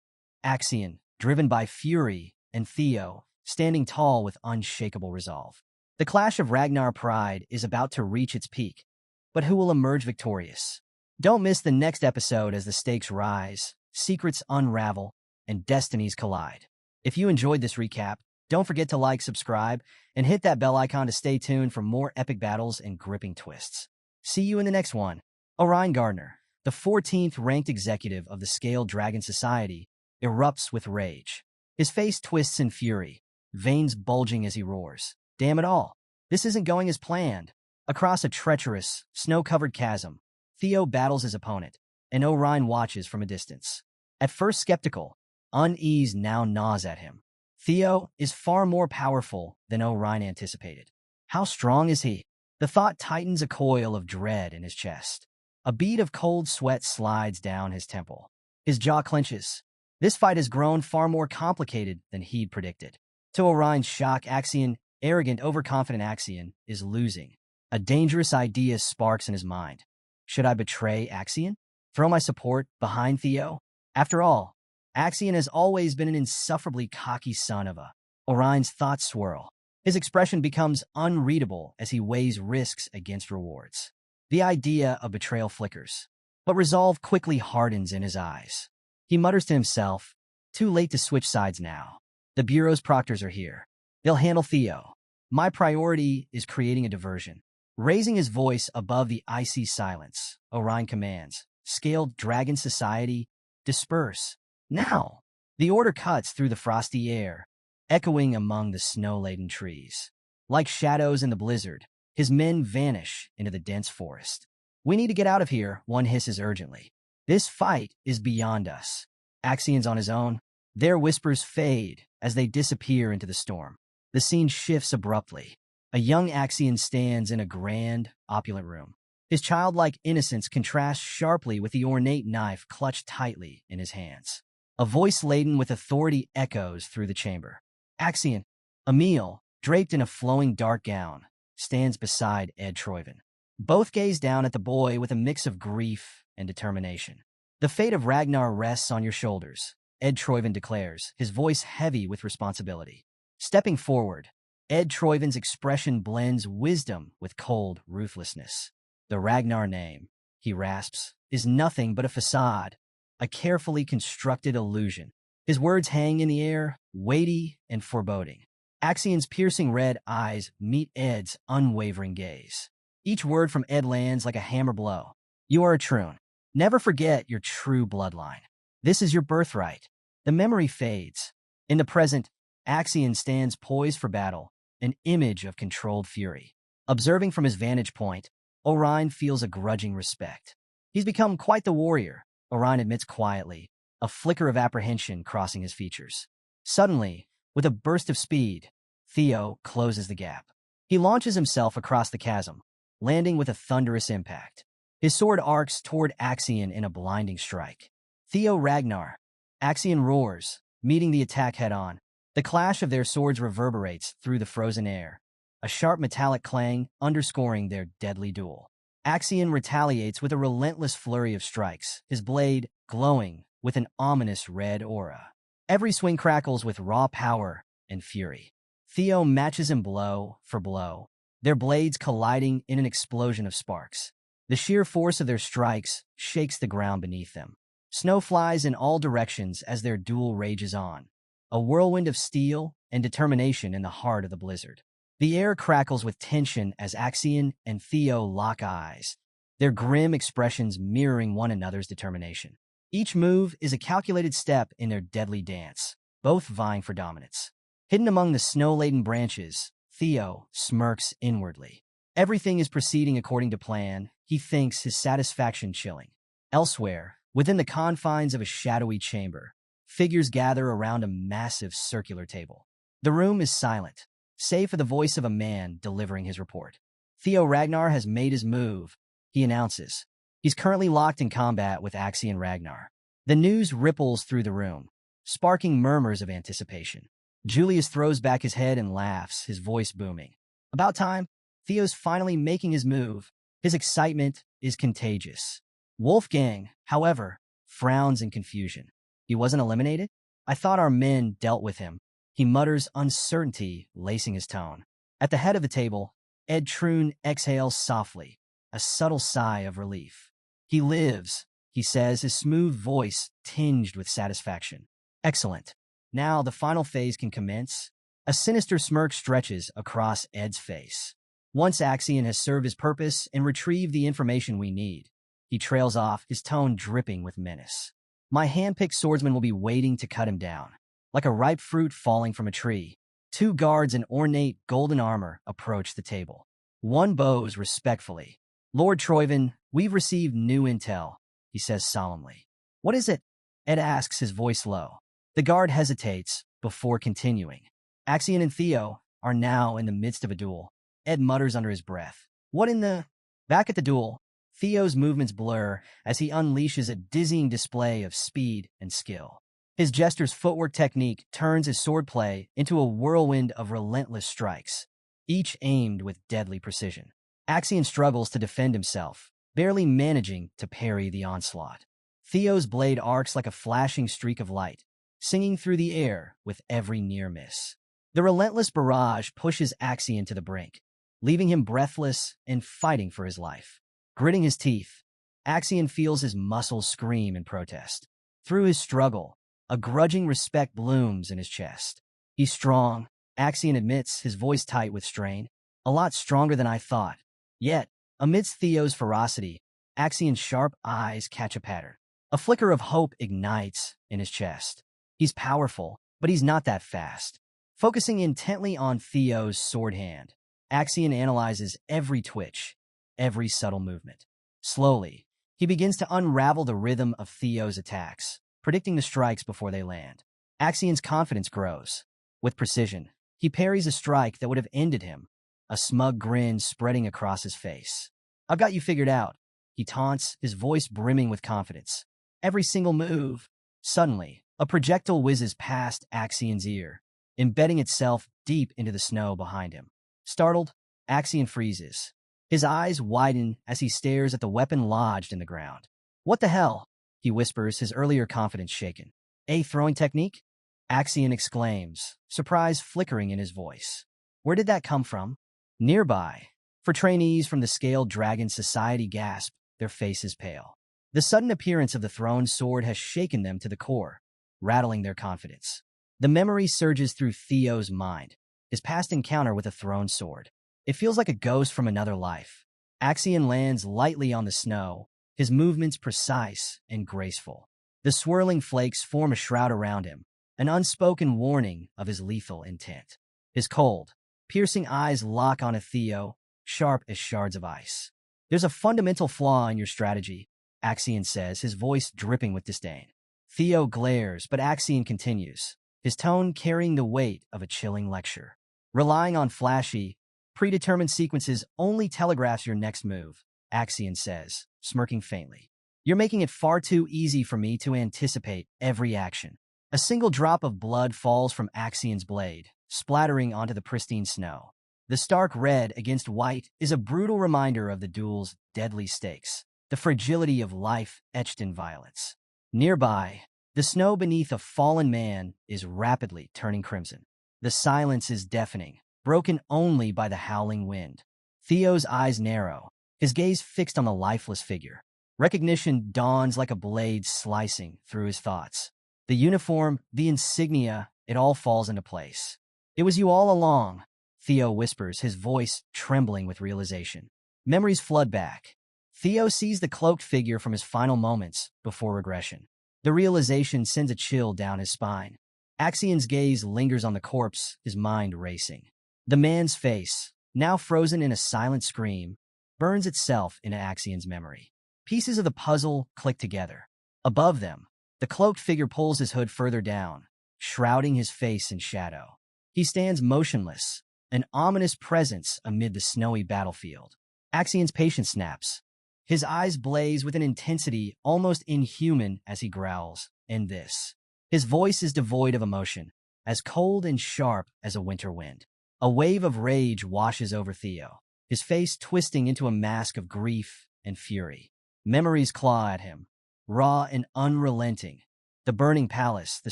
Axion, driven by fury, and Theo, standing tall with unshakable resolve. The clash of Ragnar pride is about to reach its peak, but who will emerge victorious? Don't miss the next episode as the stakes rise, secrets unravel, and destinies collide. If you enjoyed this recap, don't forget to like, subscribe, and hit that bell icon to stay tuned for more epic battles and gripping twists. See you in the next one. Reincarnator, the 14th ranked executive of the Scaled Dragon Society, erupts with rage. His face twists in fury, veins bulging as he roars. Damn it all. This isn't going as planned. Across a treacherous, snow-covered chasm, Theo battles his opponent, and Orion watches from a distance. At first skeptical, unease now gnaws at him. Theo is far more powerful than Orion anticipated. How strong is he? The thought tightens a coil of dread in his chest. A bead of cold sweat slides down his temple. His jaw clenches. This fight has grown far more complicated than he'd predicted. To Orion's shock, Axion, arrogant, overconfident Axion, is losing. A dangerous idea sparks in his mind. Should I betray Axion? Throw my support behind Theo? After all, Axion has always been an insufferably cocky son of a. Orion's thoughts swirl. His expression becomes unreadable as he weighs risks against rewards. The idea of betrayal flickers, but resolve quickly hardens in his eyes. He mutters to himself, too late to switch sides now. The Bureau's proctors are here. They'll handle Theo. My priority is creating a diversion. Raising his voice above the icy silence, Orion commands, Scaled Dragon Society, disperse. Now! The order cuts through the frosty air, echoing among the snow-laden trees. Like shadows in the blizzard, his men vanish into the dense forest. We need to get out of here, one hisses urgently. This fight is beyond us. Axion's on his own. Their whispers fade as they disappear into the storm. The scene shifts abruptly. A young Axion stands in a grand, opulent room. His childlike innocence contrasts sharply with the ornate knife clutched tightly in his hands. A voice laden with authority echoes through the chamber. Axion, Emil, draped in a flowing dark gown, stands beside Ed Troyven. Both gaze down at the boy with a mix of grief and determination. The fate of Ragnar rests on your shoulders, Ed Troyven declares, his voice heavy with responsibility. Stepping forward, Ed Troyven's expression blends wisdom with cold ruthlessness. The Ragnar name, he rasps, is nothing but a facade, a carefully constructed illusion. His words hang in the air, weighty and foreboding. Axion's piercing red eyes meet Ed's unwavering gaze. Each word from Ed lands like a hammer blow. You are a Troon. Never forget your true bloodline. This is your birthright. The memory fades. In the present, Axion stands poised for battle, an image of controlled fury. Observing from his vantage point, Orion feels a grudging respect. He's become quite the warrior, Orion admits quietly, a flicker of apprehension crossing his features. Suddenly, with a burst of speed, Theo closes the gap. He launches himself across the chasm, landing with a thunderous impact. His sword arcs toward Axion in a blinding strike. Theo Ragnar. Axion roars, meeting the attack head-on. The clash of their swords reverberates through the frozen air, a sharp metallic clang underscoring their deadly duel. Axion retaliates with a relentless flurry of strikes, his blade glowing with an ominous red aura. Every swing crackles with raw power and fury. Theo matches him blow for blow, their blades colliding in an explosion of sparks. The sheer force of their strikes shakes the ground beneath them. Snow flies in all directions as their duel rages on. a whirlwind of steel and determination in the heart of the blizzard. The air crackles with tension as Axion and Theo lock eyes, their grim expressions mirroring one another's determination. Each move is a calculated step in their deadly dance, both vying for dominance. Hidden among the snow-laden branches, Theo smirks inwardly. Everything is proceeding according to plan, he thinks, his satisfaction chilling. Elsewhere, within the confines of a shadowy chamber, figures gather around a massive circular table. The room is silent, save for the voice of a man delivering his report. Theo Ragnar has made his move, he announces. He's currently locked in combat with Axion Ragnar. The news ripples through the room, sparking murmurs of anticipation. Julius throws back his head and laughs, his voice booming. About time, Theo's finally making his move. His excitement is contagious. Wolfgang, however, frowns in confusion. He wasn't eliminated? I thought our men dealt with him. He mutters, uncertainty lacing his tone. At the head of the table, Ed Troon exhales softly, a subtle sigh of relief. He lives, he says, his smooth voice tinged with satisfaction. Excellent. Now the final phase can commence. A sinister smirk stretches across Ed's face. Once Axion has served his purpose and retrieved the information we need, he trails off, his tone dripping with menace. My hand-picked swordsman will be waiting to cut him down. Like a ripe fruit falling from a tree, two guards in ornate golden armor approach the table. One bows respectfully. Lord Troyven, we've received new intel, he says solemnly. What is it? Ed asks, his voice low. The guard hesitates before continuing. Axion and Theo are now in the midst of a duel. Ed mutters under his breath. What in the... Back at the duel, Theo's movements blur as he unleashes a dizzying display of speed and skill. His jester's footwork technique turns his swordplay into a whirlwind of relentless strikes, each aimed with deadly precision. Axion struggles to defend himself, barely managing to parry the onslaught. Theo's blade arcs like a flashing streak of light, singing through the air with every near miss. The relentless barrage pushes Axion to the brink, leaving him breathless and fighting for his life. Gritting his teeth, Axion feels his muscles scream in protest. Through his struggle, a grudging respect blooms in his chest. He's strong, Axion admits, his voice tight with strain. A lot stronger than I thought. Yet, amidst Theo's ferocity, Axion's sharp eyes catch a pattern. A flicker of hope ignites in his chest. He's powerful, but he's not that fast. Focusing intently on Theo's sword hand, Axion analyzes every twitch, every subtle movement. Slowly, he begins to unravel the rhythm of Theo's attacks, predicting the strikes before they land. Axion's confidence grows. With precision, he parries a strike that would have ended him, a smug grin spreading across his face. I've got you figured out, he taunts, his voice brimming with confidence. Every single move. Suddenly, a projectile whizzes past Axion's ear, embedding itself deep into the snow behind him. Startled, Axion freezes. His eyes widen as he stares at the weapon lodged in the ground. What the hell? He whispers, his earlier confidence shaken. A throwing technique? Axion exclaims, surprise flickering in his voice. Where did that come from? Nearby, for trainees from the Scaled Dragon Society gasp, their faces pale. The sudden appearance of the thrown sword has shaken them to the core, rattling their confidence. The memory surges through Theo's mind, his past encounter with a thrown sword. It feels like a ghost from another life. Axion lands lightly on the snow, his movements precise and graceful. The swirling flakes form a shroud around him, an unspoken warning of his lethal intent. His cold, piercing eyes lock on Theo, sharp as shards of ice. There's a fundamental flaw in your strategy, Axion says, his voice dripping with disdain. Theo glares, but Axion continues, his tone carrying the weight of a chilling lecture. Relying on flashy, predetermined sequences only telegraphs your next move, Axion says, smirking faintly. You're making it far too easy for me to anticipate every action. A single drop of blood falls from Axion's blade, splattering onto the pristine snow. The stark red against white is a brutal reminder of the duel's deadly stakes, the fragility of life etched in violence. Nearby, the snow beneath a fallen man is rapidly turning crimson. The silence is deafening, broken only by the howling wind. Theo's eyes narrow, his gaze fixed on the lifeless figure. Recognition dawns like a blade slicing through his thoughts. The uniform, the insignia, it all falls into place. It was you all along, Theo whispers, his voice trembling with realization. Memories flood back. Theo sees the cloaked figure from his final moments before regression. The realization sends a chill down his spine. Axian's gaze lingers on the corpse, his mind racing. The man's face, now frozen in a silent scream, burns itself into Axian's memory. Pieces of the puzzle click together. Above them, the cloaked figure pulls his hood further down, shrouding his face in shadow. He stands motionless, an ominous presence amid the snowy battlefield. Axian's patience snaps. His eyes blaze with an intensity almost inhuman as he growls, "End this." His voice is devoid of emotion, as cold and sharp as a winter wind. A wave of rage washes over Theo, his face twisting into a mask of grief and fury. Memories claw at him, raw and unrelenting. The burning palace, the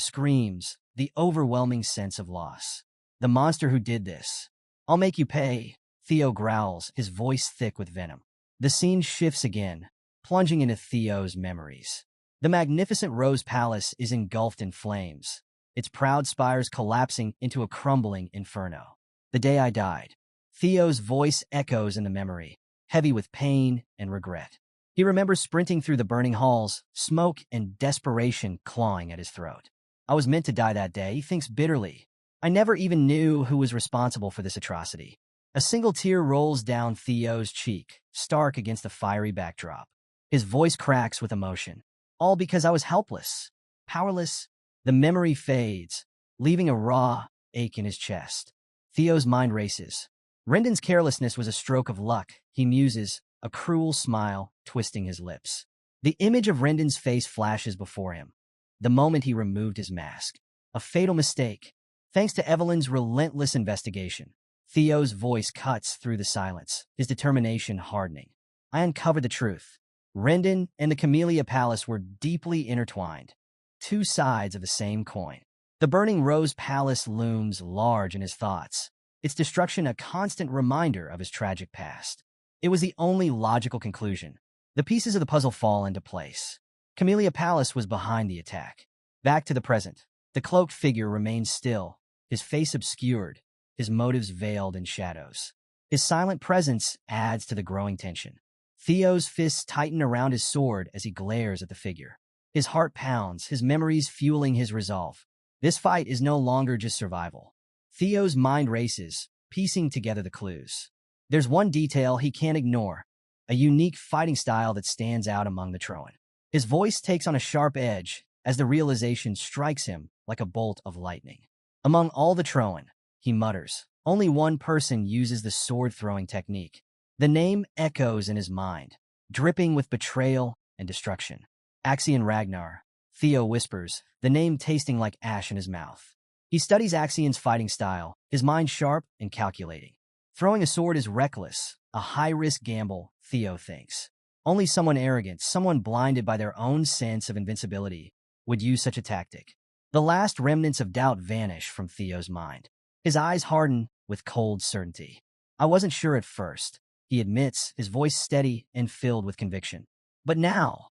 screams, the overwhelming sense of loss. The monster who did this. "I'll make you pay," Theo growls, his voice thick with venom. The scene shifts again, plunging into Theo's memories. The magnificent Rose Palace is engulfed in flames, its proud spires collapsing into a crumbling inferno. "The day I died." Theo's voice echoes in the memory, heavy with pain and regret. He remembers sprinting through the burning halls, smoke and desperation clawing at his throat. "I was meant to die that day," he thinks bitterly. "I never even knew who was responsible for this atrocity." A single tear rolls down Theo's cheek, stark against the fiery backdrop. His voice cracks with emotion. "All because I was helpless, powerless." The memory fades, leaving a raw ache in his chest. Theo's mind races. Rendon's carelessness was a stroke of luck, he muses, a cruel smile twisting his lips. The image of Rendon's face flashes before him. The moment he removed his mask. A fatal mistake. Thanks to Evelyn's relentless investigation. Theo's voice cuts through the silence, his determination hardening. "I uncovered the truth. Rendon and the Camellia Palace were deeply intertwined. Two sides of the same coin." The burning Rose Palace looms large in his thoughts, its destruction a constant reminder of his tragic past. It was the only logical conclusion. The pieces of the puzzle fall into place. Camellia Palace was behind the attack. Back to the present. The cloaked figure remains still, his face obscured, his motives veiled in shadows. His silent presence adds to the growing tension. Theo's fists tighten around his sword as he glares at the figure. His heart pounds, his memories fueling his resolve. This fight is no longer just survival. Theo's mind races, piecing together the clues. There's one detail he can't ignore, a unique fighting style that stands out among the Troan. His voice takes on a sharp edge as the realization strikes him like a bolt of lightning. "Among all the Troan," he mutters, "only one person uses the sword-throwing technique." The name echoes in his mind, dripping with betrayal and destruction. "Axian Ragnar," Theo whispers, the name tasting like ash in his mouth. He studies Axian's fighting style, his mind sharp and calculating. Throwing a sword is reckless, a high-risk gamble, Theo thinks. Only someone arrogant, someone blinded by their own sense of invincibility, would use such a tactic. The last remnants of doubt vanish from Theo's mind. His eyes harden with cold certainty. "I wasn't sure at first," he admits, his voice steady and filled with conviction. "But now,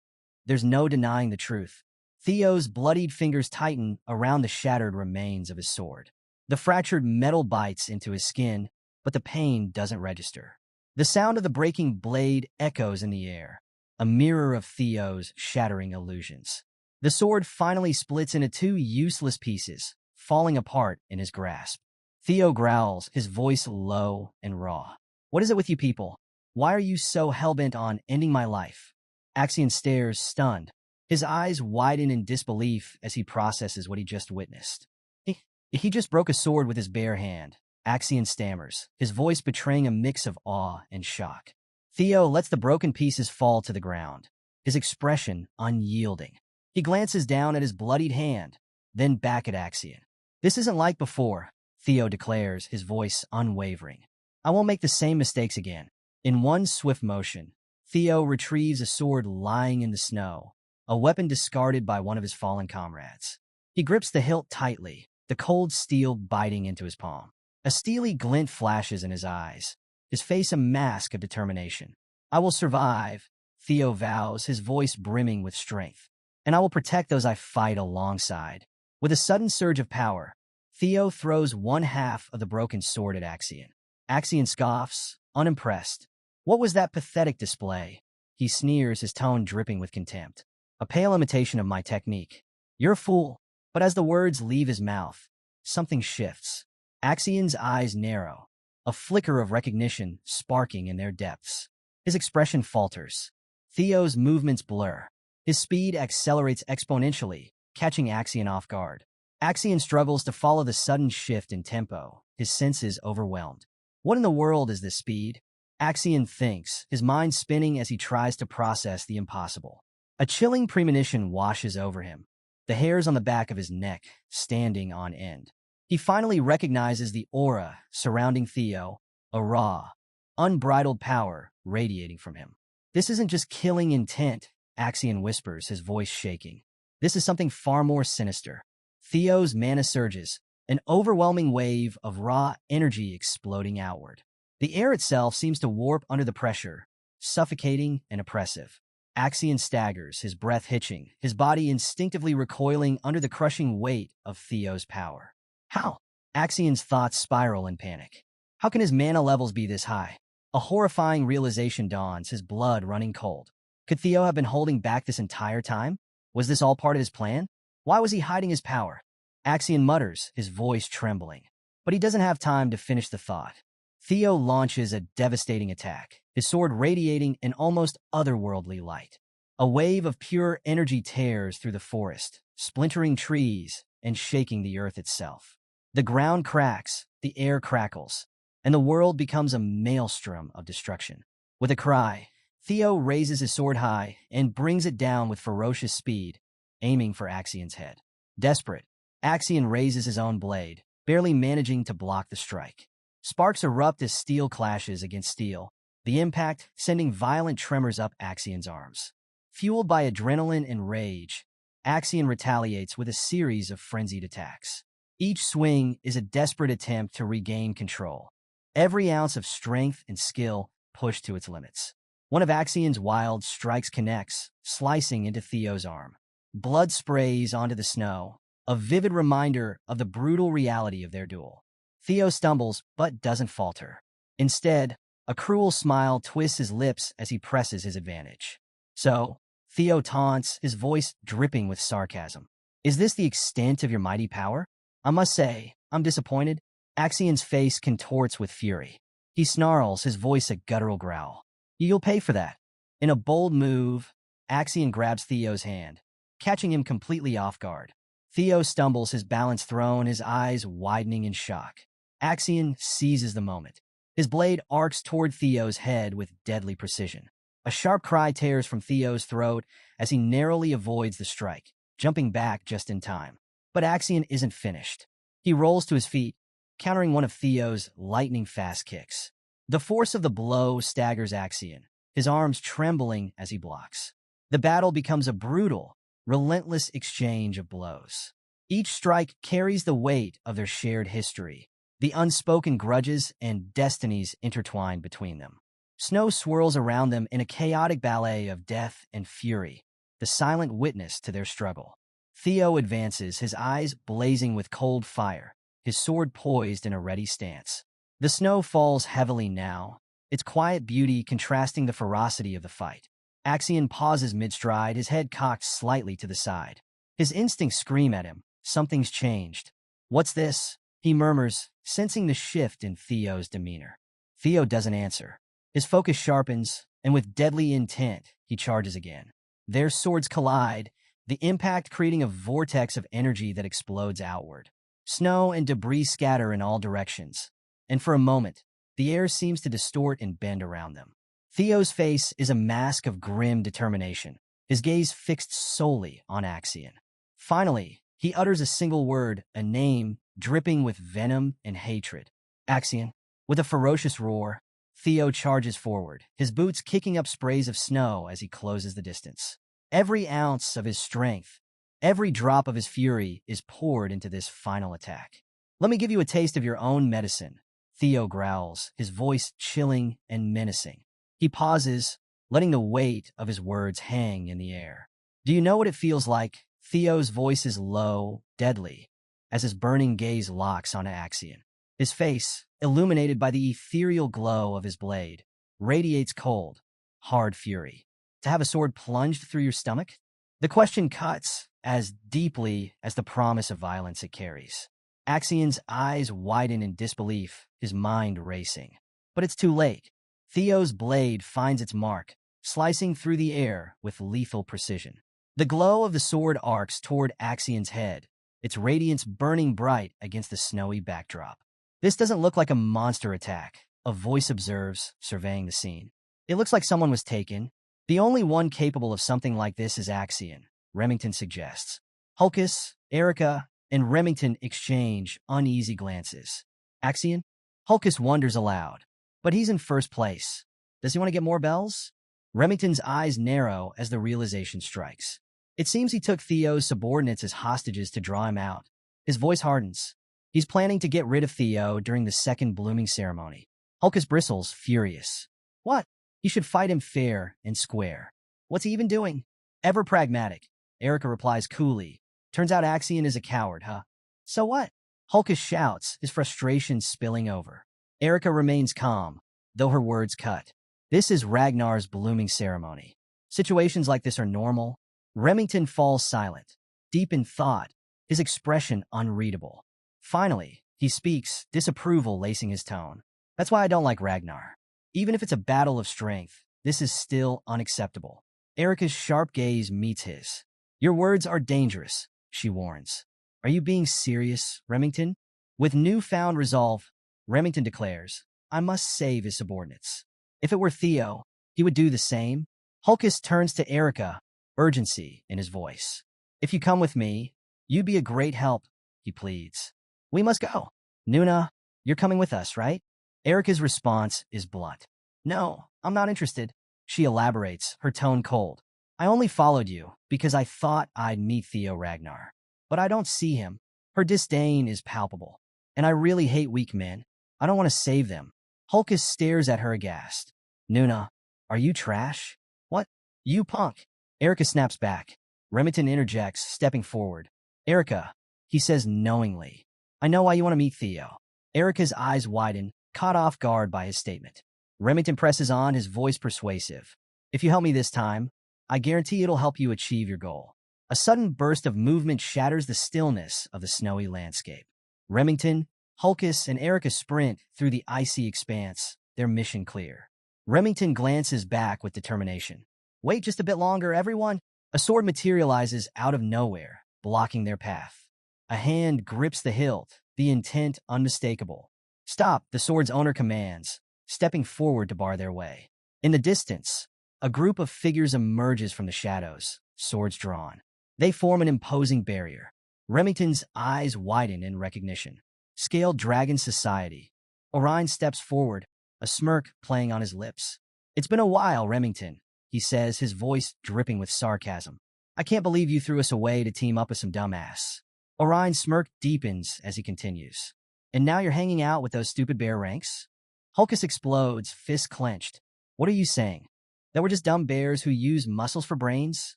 there's no denying the truth." Theo's bloodied fingers tighten around the shattered remains of his sword. The fractured metal bites into his skin, but the pain doesn't register. The sound of the breaking blade echoes in the air, a mirror of Theo's shattering illusions. The sword finally splits into two useless pieces, falling apart in his grasp. Theo growls, his voice low and raw. "What is it with you people? Why are you so hellbent on ending my life?" Axian stares, stunned. His eyes widen in disbelief as he processes what he just witnessed. He just broke a sword with his bare hand. Axian stammers, his voice betraying a mix of awe and shock. Theo lets the broken pieces fall to the ground, his expression unyielding. He glances down at his bloodied hand, then back at Axian. "This isn't like before," Theo declares, his voice unwavering. "I won't make the same mistakes again." In one swift motion, Theo retrieves a sword lying in the snow, a weapon discarded by one of his fallen comrades. He grips the hilt tightly, the cold steel biting into his palm. A steely glint flashes in his eyes, his face a mask of determination. "I will survive," Theo vows, his voice brimming with strength. "And I will protect those I fight alongside." With a sudden surge of power, Theo throws one half of the broken sword at Axion. Axion scoffs, unimpressed. What was that pathetic display? He sneers, his tone dripping with contempt. A pale imitation of my technique. You're a fool. But as the words leave his mouth, something shifts. Axion's eyes narrow, a flicker of recognition sparking in their depths. His expression falters. Theo's movements blur. His speed accelerates exponentially, catching Axion off guard. Axion struggles to follow the sudden shift in tempo, his senses overwhelmed. What in the world is this speed? Axion thinks, his mind spinning as he tries to process the impossible. A chilling premonition washes over him, the hairs on the back of his neck standing on end. He finally recognizes the aura surrounding Theo, a raw, unbridled power radiating from him. This isn't just killing intent, Axion whispers, his voice shaking. This is something far more sinister. Theo's mana surges, an overwhelming wave of raw energy exploding outward. The air itself seems to warp under the pressure, suffocating and oppressive. Axion staggers, his breath hitching, his body instinctively recoiling under the crushing weight of Theo's power. How? Axion's thoughts spiral in panic. How can his mana levels be this high? A horrifying realization dawns, his blood running cold. Could Theo have been holding back this entire time? Was this all part of his plan? Why was he hiding his power? Axion mutters, his voice trembling. But he doesn't have time to finish the thought. Theo launches a devastating attack, his sword radiating an almost otherworldly light. A wave of pure energy tears through the forest, splintering trees and shaking the earth itself. The ground cracks, the air crackles, and the world becomes a maelstrom of destruction. With a cry, Theo raises his sword high and brings it down with ferocious speed, aiming for Axion's head. Desperate, Axion raises his own blade, barely managing to block the strike. Sparks erupt as steel clashes against steel, the impact sending violent tremors up Axion's arms. Fueled by adrenaline and rage, Axion retaliates with a series of frenzied attacks. Each swing is a desperate attempt to regain control. Every ounce of strength and skill pushed to its limits. One of Axion's wild strikes connects, slicing into Theo's arm. Blood sprays onto the snow, a vivid reminder of the brutal reality of their duel. Theo stumbles, but doesn't falter. Instead, a cruel smile twists his lips as he presses his advantage. So, Theo taunts, his voice dripping with sarcasm. Is this the extent of your mighty power? I must say, I'm disappointed. Axion's face contorts with fury. He snarls, his voice a guttural growl. You'll pay for that. In a bold move, Axion grabs Theo's hand, catching him completely off guard. Theo stumbles, his balance thrown, his eyes widening in shock. Axion seizes the moment. His blade arcs toward Theo's head with deadly precision. A sharp cry tears from Theo's throat as he narrowly avoids the strike, jumping back just in time. But Axion isn't finished. He rolls to his feet, countering one of Theo's lightning-fast kicks. The force of the blow staggers Axion, his arms trembling as he blocks. The battle becomes a brutal, relentless exchange of blows. Each strike carries the weight of their shared history, the unspoken grudges and destinies intertwined between them. Snow swirls around them in a chaotic ballet of death and fury, the silent witness to their struggle. Theo advances, his eyes blazing with cold fire, his sword poised in a ready stance. The snow falls heavily now, its quiet beauty contrasting the ferocity of the fight. Axion pauses mid-stride, his head cocked slightly to the side. His instincts scream at him, something's changed. What's this? He murmurs, sensing the shift in Theo's demeanor. Theo doesn't answer. His focus sharpens, and with deadly intent, he charges again. Their swords collide, the impact creating a vortex of energy that explodes outward. Snow and debris scatter in all directions, and for a moment, the air seems to distort and bend around them. Theo's face is a mask of grim determination, his gaze fixed solely on Axion. Finally, he utters a single word, a name dripping with venom and hatred. Axion. With a ferocious roar, Theo charges forward, his boots kicking up sprays of snow as he closes the distance. Every ounce of his strength, every drop of his fury is poured into this final attack. Let me give you a taste of your own medicine, Theo growls, his voice chilling and menacing. He pauses, letting the weight of his words hang in the air. Do you know what it feels like? Theo's voice is low, deadly. as his burning gaze locks onto Axion. His face, illuminated by the ethereal glow of his blade, radiates cold, hard fury. To have a sword plunged through your stomach? The question cuts as deeply as the promise of violence it carries. Axion's eyes widen in disbelief, his mind racing. But it's too late. Theo's blade finds its mark, slicing through the air with lethal precision. The glow of the sword arcs toward Axion's head, its radiance burning bright against the snowy backdrop. This doesn't look like a monster attack, a voice observes, surveying the scene. It looks like someone was taken. The only one capable of something like this is Axion, Remington suggests. Hulkus, Erica, and Remington exchange uneasy glances. Axion? Hulkus wonders aloud. But he's in first place. Does he want to get more bells? Remington's eyes narrow as the realization strikes. It seems he took Theo's subordinates as hostages to draw him out. His voice hardens. He's planning to get rid of Theo during the second blooming ceremony. Hulkus bristles, furious. What? He should fight him fair and square. What's he even doing? Ever pragmatic. Erica replies coolly. Turns out Axion is a coward, huh? So what? Hulkus shouts, his frustration spilling over. Erica remains calm, though her words cut. This is Ragnar's blooming ceremony. Situations like this are normal. Remington falls silent, deep in thought, his expression unreadable. Finally, he speaks, disapproval lacing his tone. That's why I don't like Ragnar. Even if it's a battle of strength, this is still unacceptable. Erica's sharp gaze meets his. Your words are dangerous, she warns. Are you being serious, Remington? With newfound resolve, Remington declares, I must save his subordinates. If it were Theo, he would do the same. Hulkus turns to Erica, urgency in his voice. If you come with me, you'd be a great help, he pleads. We must go. Nuna, you're coming with us, right? Erica's response is blunt. No, I'm not interested. She elaborates, her tone cold. I only followed you because I thought I'd meet Theo Ragnar. But I don't see him. Her disdain is palpable. And I really hate weak men. I don't want to save them. Hulkus stares at her aghast. Nuna, are you trash? What? You punk. Erica snaps back. Remington interjects, stepping forward. Erica, he says knowingly. I know why you want to meet Theo. Erica's eyes widen, caught off guard by his statement. Remington presses on, his voice persuasive. If you help me this time, I guarantee it'll help you achieve your goal. A sudden burst of movement shatters the stillness of the snowy landscape. Remington, Hulkus, and Erica sprint through the icy expanse, their mission clear. Remington glances back with determination. Wait just a bit longer, everyone. A sword materializes out of nowhere, blocking their path. A hand grips the hilt, the intent unmistakable. Stop, the sword's owner commands, stepping forward to bar their way. In the distance, a group of figures emerges from the shadows, swords drawn. They form an imposing barrier. Remington's eyes widen in recognition. Scaled Dragon Society. Orion steps forward, a smirk playing on his lips. It's been a while, Remington, he says, his voice dripping with sarcasm. I can't believe you threw us away to team up with some dumbass. Orion's smirk deepens as he continues. And now you're hanging out with those stupid bear ranks? Hulkus explodes, fists clenched. What are you saying? That we're just dumb bears who use muscles for brains?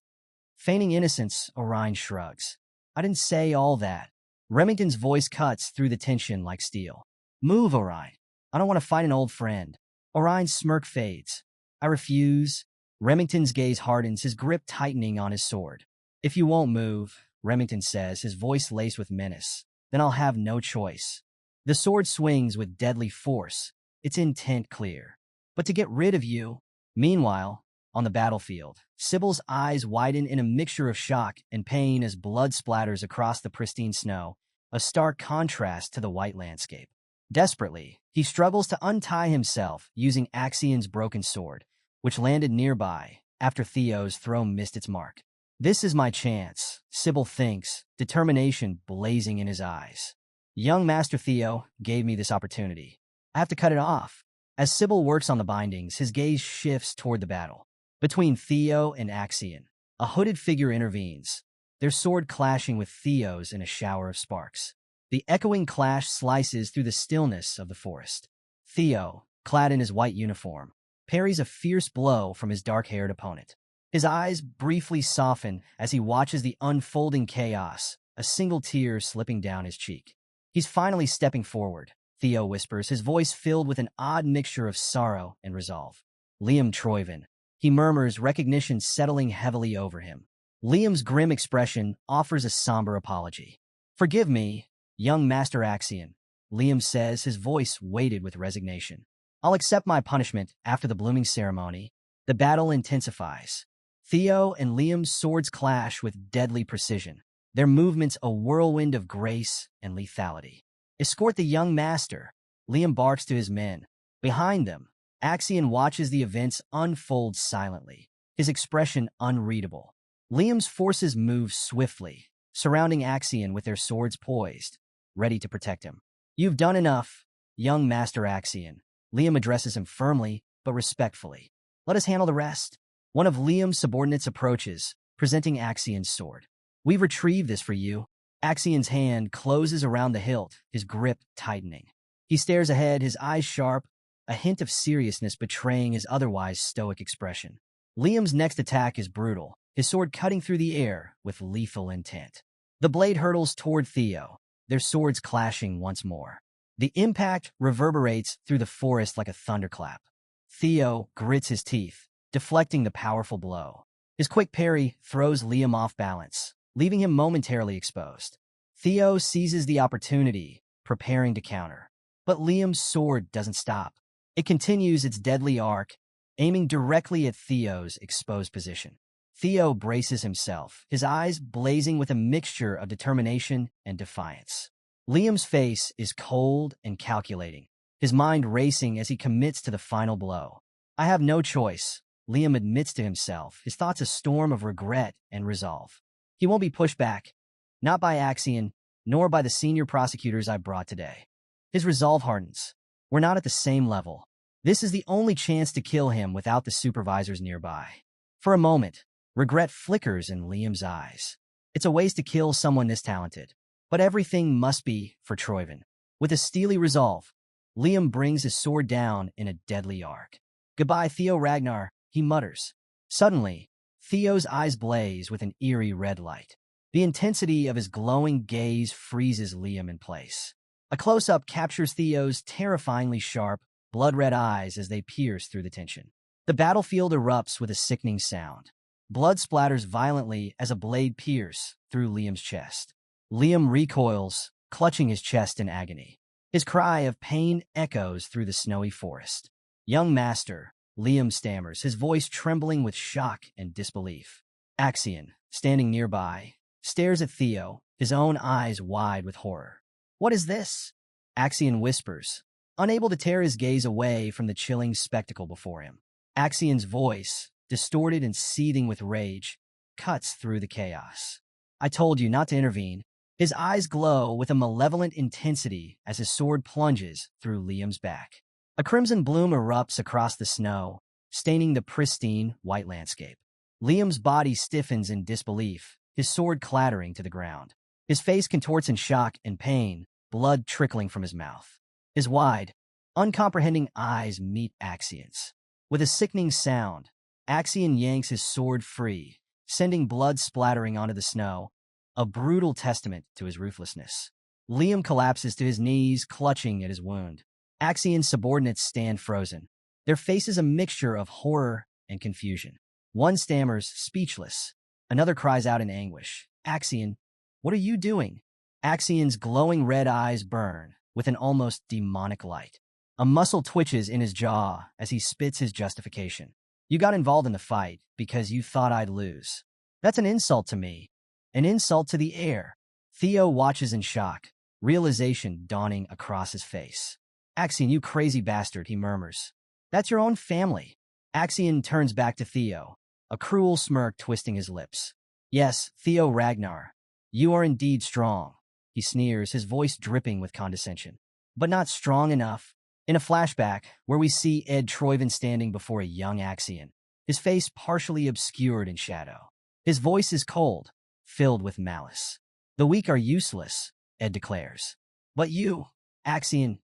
Feigning innocence, Orion shrugs. I didn't say all that. Remington's voice cuts through the tension like steel. Move, Orion. I don't want to fight an old friend. Orion's smirk fades. I refuse. Remington's gaze hardens, his grip tightening on his sword. If you won't move, Remington says, his voice laced with menace, then I'll have no choice. The sword swings with deadly force, its intent clear. But to get rid of you. Meanwhile, on the battlefield, Sybil's eyes widen in a mixture of shock and pain as blood splatters across the pristine snow, a stark contrast to the white landscape. Desperately, he struggles to untie himself using Axion's broken sword, which landed nearby after Theo's throw missed its mark. This is my chance, Sybil thinks, determination blazing in his eyes. Young Master Theo gave me this opportunity. I have to cut it off. As Sybil works on the bindings, his gaze shifts toward the battle. Between Theo and Axion, a hooded figure intervenes, their sword clashing with Theo's in a shower of sparks. The echoing clash slices through the stillness of the forest. Theo, clad in his white uniform, parries a fierce blow from his dark-haired opponent. His eyes briefly soften as he watches the unfolding chaos, a single tear slipping down his cheek. He's finally stepping forward, Theo whispers, his voice filled with an odd mixture of sorrow and resolve. Liam Troyven, he murmurs, recognition settling heavily over him. Liam's grim expression offers a somber apology. Forgive me, young Master Axion, Liam says, his voice weighted with resignation. I'll accept my punishment after the blooming ceremony. The battle intensifies. Theo and Liam's swords clash with deadly precision, their movements a whirlwind of grace and lethality. Escort the young master, Liam barks to his men. Behind them, Axion watches the events unfold silently, his expression unreadable. Liam's forces move swiftly, surrounding Axion with their swords poised, ready to protect him. You've done enough, young Master Axion. Liam addresses him firmly but respectfully. Let us handle the rest. One of Liam's subordinates approaches, presenting Axion's sword. We've retrieved this for you. Axion's hand closes around the hilt, his grip tightening. He stares ahead, his eyes sharp, a hint of seriousness betraying his otherwise stoic expression. Liam's next attack is brutal, his sword cutting through the air with lethal intent. The blade hurtles toward Theo, their swords clashing once more. The impact reverberates through the forest like a thunderclap. Theo grits his teeth, deflecting the powerful blow. His quick parry throws Liam off balance, leaving him momentarily exposed. Theo seizes the opportunity, preparing to counter. But Liam's sword doesn't stop. It continues its deadly arc, aiming directly at Theo's exposed position. Theo braces himself, his eyes blazing with a mixture of determination and defiance. Liam's face is cold and calculating, his mind racing as he commits to the final blow. I have no choice, Liam admits to himself, his thoughts a storm of regret and resolve. He won't be pushed back, not by Axion, nor by the senior prosecutors I brought today. His resolve hardens. We're not at the same level. This is the only chance to kill him without the supervisors nearby. For a moment, regret flickers in Liam's eyes. It's a waste to kill someone this talented. But everything must be for Troyven. With a steely resolve, Liam brings his sword down in a deadly arc. Goodbye, Theo Ragnar, he mutters. Suddenly, Theo's eyes blaze with an eerie red light. The intensity of his glowing gaze freezes Liam in place. A close-up captures Theo's terrifyingly sharp, blood-red eyes as they pierce through the tension. The battlefield erupts with a sickening sound. Blood splatters violently as a blade pierces through Liam's chest. Liam recoils, clutching his chest in agony. His cry of pain echoes through the snowy forest. Young master, Liam stammers, his voice trembling with shock and disbelief. Axion, standing nearby, stares at Theo, his own eyes wide with horror. What is this? Axion whispers, unable to tear his gaze away from the chilling spectacle before him. Axion's voice, distorted and seething with rage, cuts through the chaos. I told you not to intervene. His eyes glow with a malevolent intensity as his sword plunges through Liam's back. A crimson bloom erupts across the snow, staining the pristine white landscape. Liam's body stiffens in disbelief, his sword clattering to the ground. His face contorts in shock and pain, blood trickling from his mouth. His wide, uncomprehending eyes meet Axion's. With a sickening sound, Axion yanks his sword free, sending blood splattering onto the snow, a brutal testament to his ruthlessness. Liam collapses to his knees, clutching at his wound. Axion's subordinates stand frozen, their faces a mixture of horror and confusion. One stammers, speechless. Another cries out in anguish. Axion, what are you doing? Axion's glowing red eyes burn with an almost demonic light. A muscle twitches in his jaw as he spits his justification. You got involved in the fight because you thought I'd lose. That's an insult to me. An insult to the air. Theo watches in shock, realization dawning across his face. Axion, you crazy bastard, he murmurs. That's your own family. Axion turns back to Theo, a cruel smirk twisting his lips. Yes, Theo Ragnar, you are indeed strong, he sneers, his voice dripping with condescension. But not strong enough. In a flashback, where we see Ed Troyven standing before a young Axion, his face partially obscured in shadow. His voice is cold, filled with malice. The weak are useless, Ed declares. But you, Axion,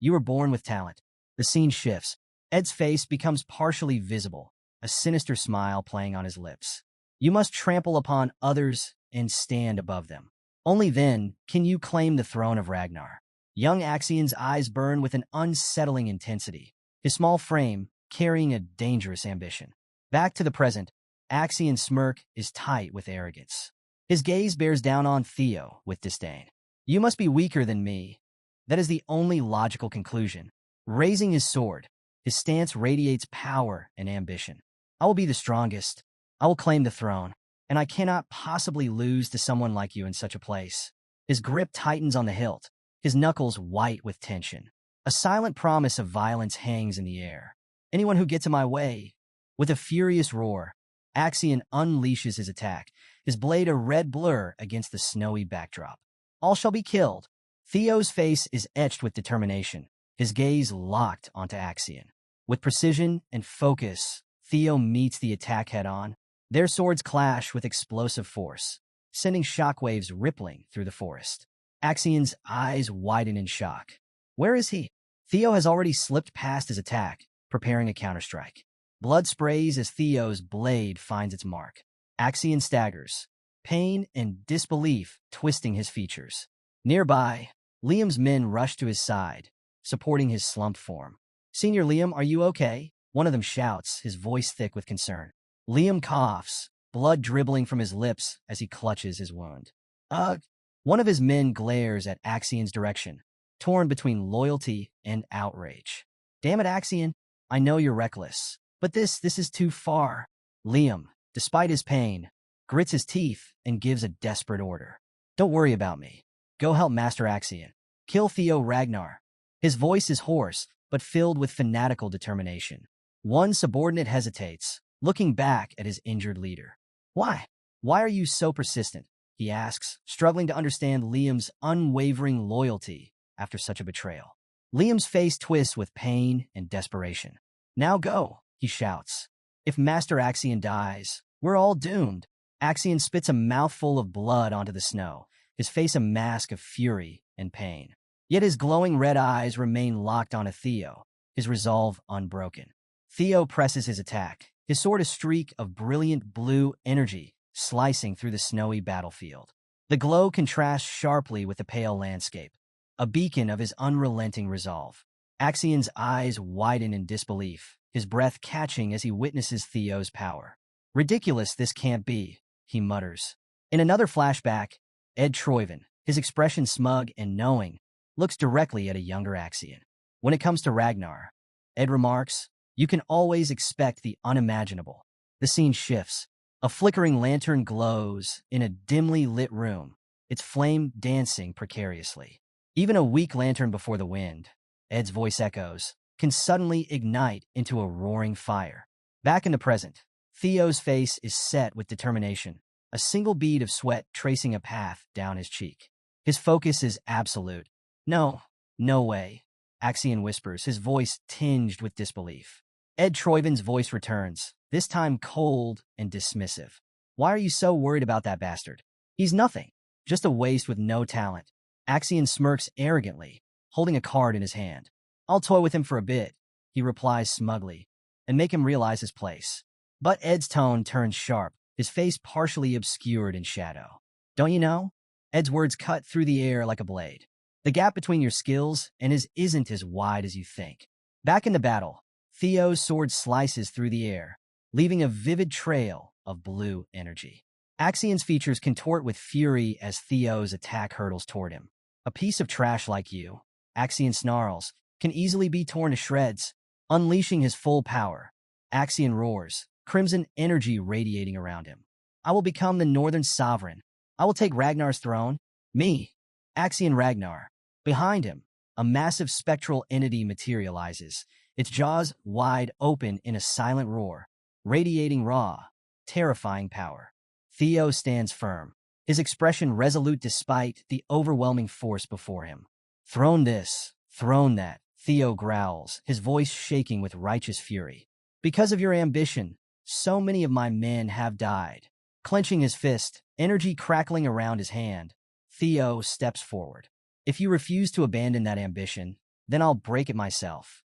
you were born with talent. The scene shifts. Ed's face becomes partially visible, a sinister smile playing on his lips. You must trample upon others and stand above them. Only then can you claim the throne of Ragnar. Young Axian's eyes burn with an unsettling intensity, his small frame carrying a dangerous ambition. Back to the present, Axian's smirk is tight with arrogance. His gaze bears down on Theo with disdain. You must be weaker than me. That is the only logical conclusion. Raising his sword, his stance radiates power and ambition. I will be the strongest. I will claim the throne, and I cannot possibly lose to someone like you in such a place. His grip tightens on the hilt, his knuckles white with tension. A silent promise of violence hangs in the air. Anyone who gets in my way. With a furious roar, Axian unleashes his attack, his blade a red blur against the snowy backdrop. All shall be killed. Theo's face is etched with determination, his gaze locked onto Axian. With precision and focus, Theo meets the attack head-on. Their swords clash with explosive force, sending shockwaves rippling through the forest. Axian's eyes widen in shock. Where is he? Theo has already slipped past his attack, preparing a counterstrike. Blood sprays as Theo's blade finds its mark. Axian staggers, pain and disbelief twisting his features. Nearby, Liam's men rush to his side, supporting his slumped form. Senior Liam, are you okay? One of them shouts, his voice thick with concern. Liam coughs, blood dribbling from his lips as he clutches his wound. Ugh! One of his men glares at Axian's direction, torn between loyalty and outrage. Damn it, Axian, I know you're reckless, but this is too far. Liam, despite his pain, grits his teeth and gives a desperate order. Don't worry about me. Go help Master Axian. Kill Theo Ragnar. His voice is hoarse, but filled with fanatical determination. One subordinate hesitates, looking back at his injured leader. Why? Why are you so persistent? He asks, struggling to understand Liam's unwavering loyalty after such a betrayal. Liam's face twists with pain and desperation. Now go, he shouts. If Master Axian dies, we're all doomed. Axian spits a mouthful of blood onto the snow, his face a mask of fury and pain. Yet his glowing red eyes remain locked onto Theo, his resolve unbroken. Theo presses his attack, his sword a streak of brilliant blue energy slicing through the snowy battlefield. The glow contrasts sharply with the pale landscape, a beacon of his unrelenting resolve. Axian's eyes widen in disbelief, his breath catching as he witnesses Theo's power. Ridiculous this can't be, he mutters. In another flashback, Ed Troyven, his expression smug and knowing, looks directly at a younger Axian. When it comes to Ragnar, Ed remarks, you can always expect the unimaginable. The scene shifts. A flickering lantern glows in a dimly lit room, its flame dancing precariously. Even a weak lantern before the wind, Ed's voice echoes, can suddenly ignite into a roaring fire. Back in the present, Theo's face is set with determination, a single bead of sweat tracing a path down his cheek. His focus is absolute. No way, Axian whispers, his voice tinged with disbelief. Ed Troyven's voice returns, this time cold and dismissive. Why are you so worried about that bastard? He's nothing, just a waste with no talent. Axian smirks arrogantly, holding a card in his hand. I'll toy with him for a bit, he replies smugly, and make him realize his place. But Ed's tone turns sharp, his face partially obscured in shadow. Don't you know? Ed's words cut through the air like a blade. The gap between your skills and his isn't as wide as you think. Back in the battle, Theo's sword slices through the air, leaving a vivid trail of blue energy. Axian's features contort with fury as Theo's attack hurtles toward him. A piece of trash like you, Axian snarls, can easily be torn to shreds. Unleashing his full power, Axian roars, crimson energy radiating around him. I will become the Northern Sovereign. I will take Ragnar's throne. Me, Axian Ragnar. Behind him, a massive spectral entity materializes, its jaws wide open in a silent roar, radiating raw, terrifying power. Theo stands firm, his expression resolute despite the overwhelming force before him. Throne this, throne that, Theo growls, his voice shaking with righteous fury. Because of your ambition, so many of my men have died. Clenching his fist, energy crackling around his hand, Theo steps forward. If you refuse to abandon that ambition, then I'll break it myself.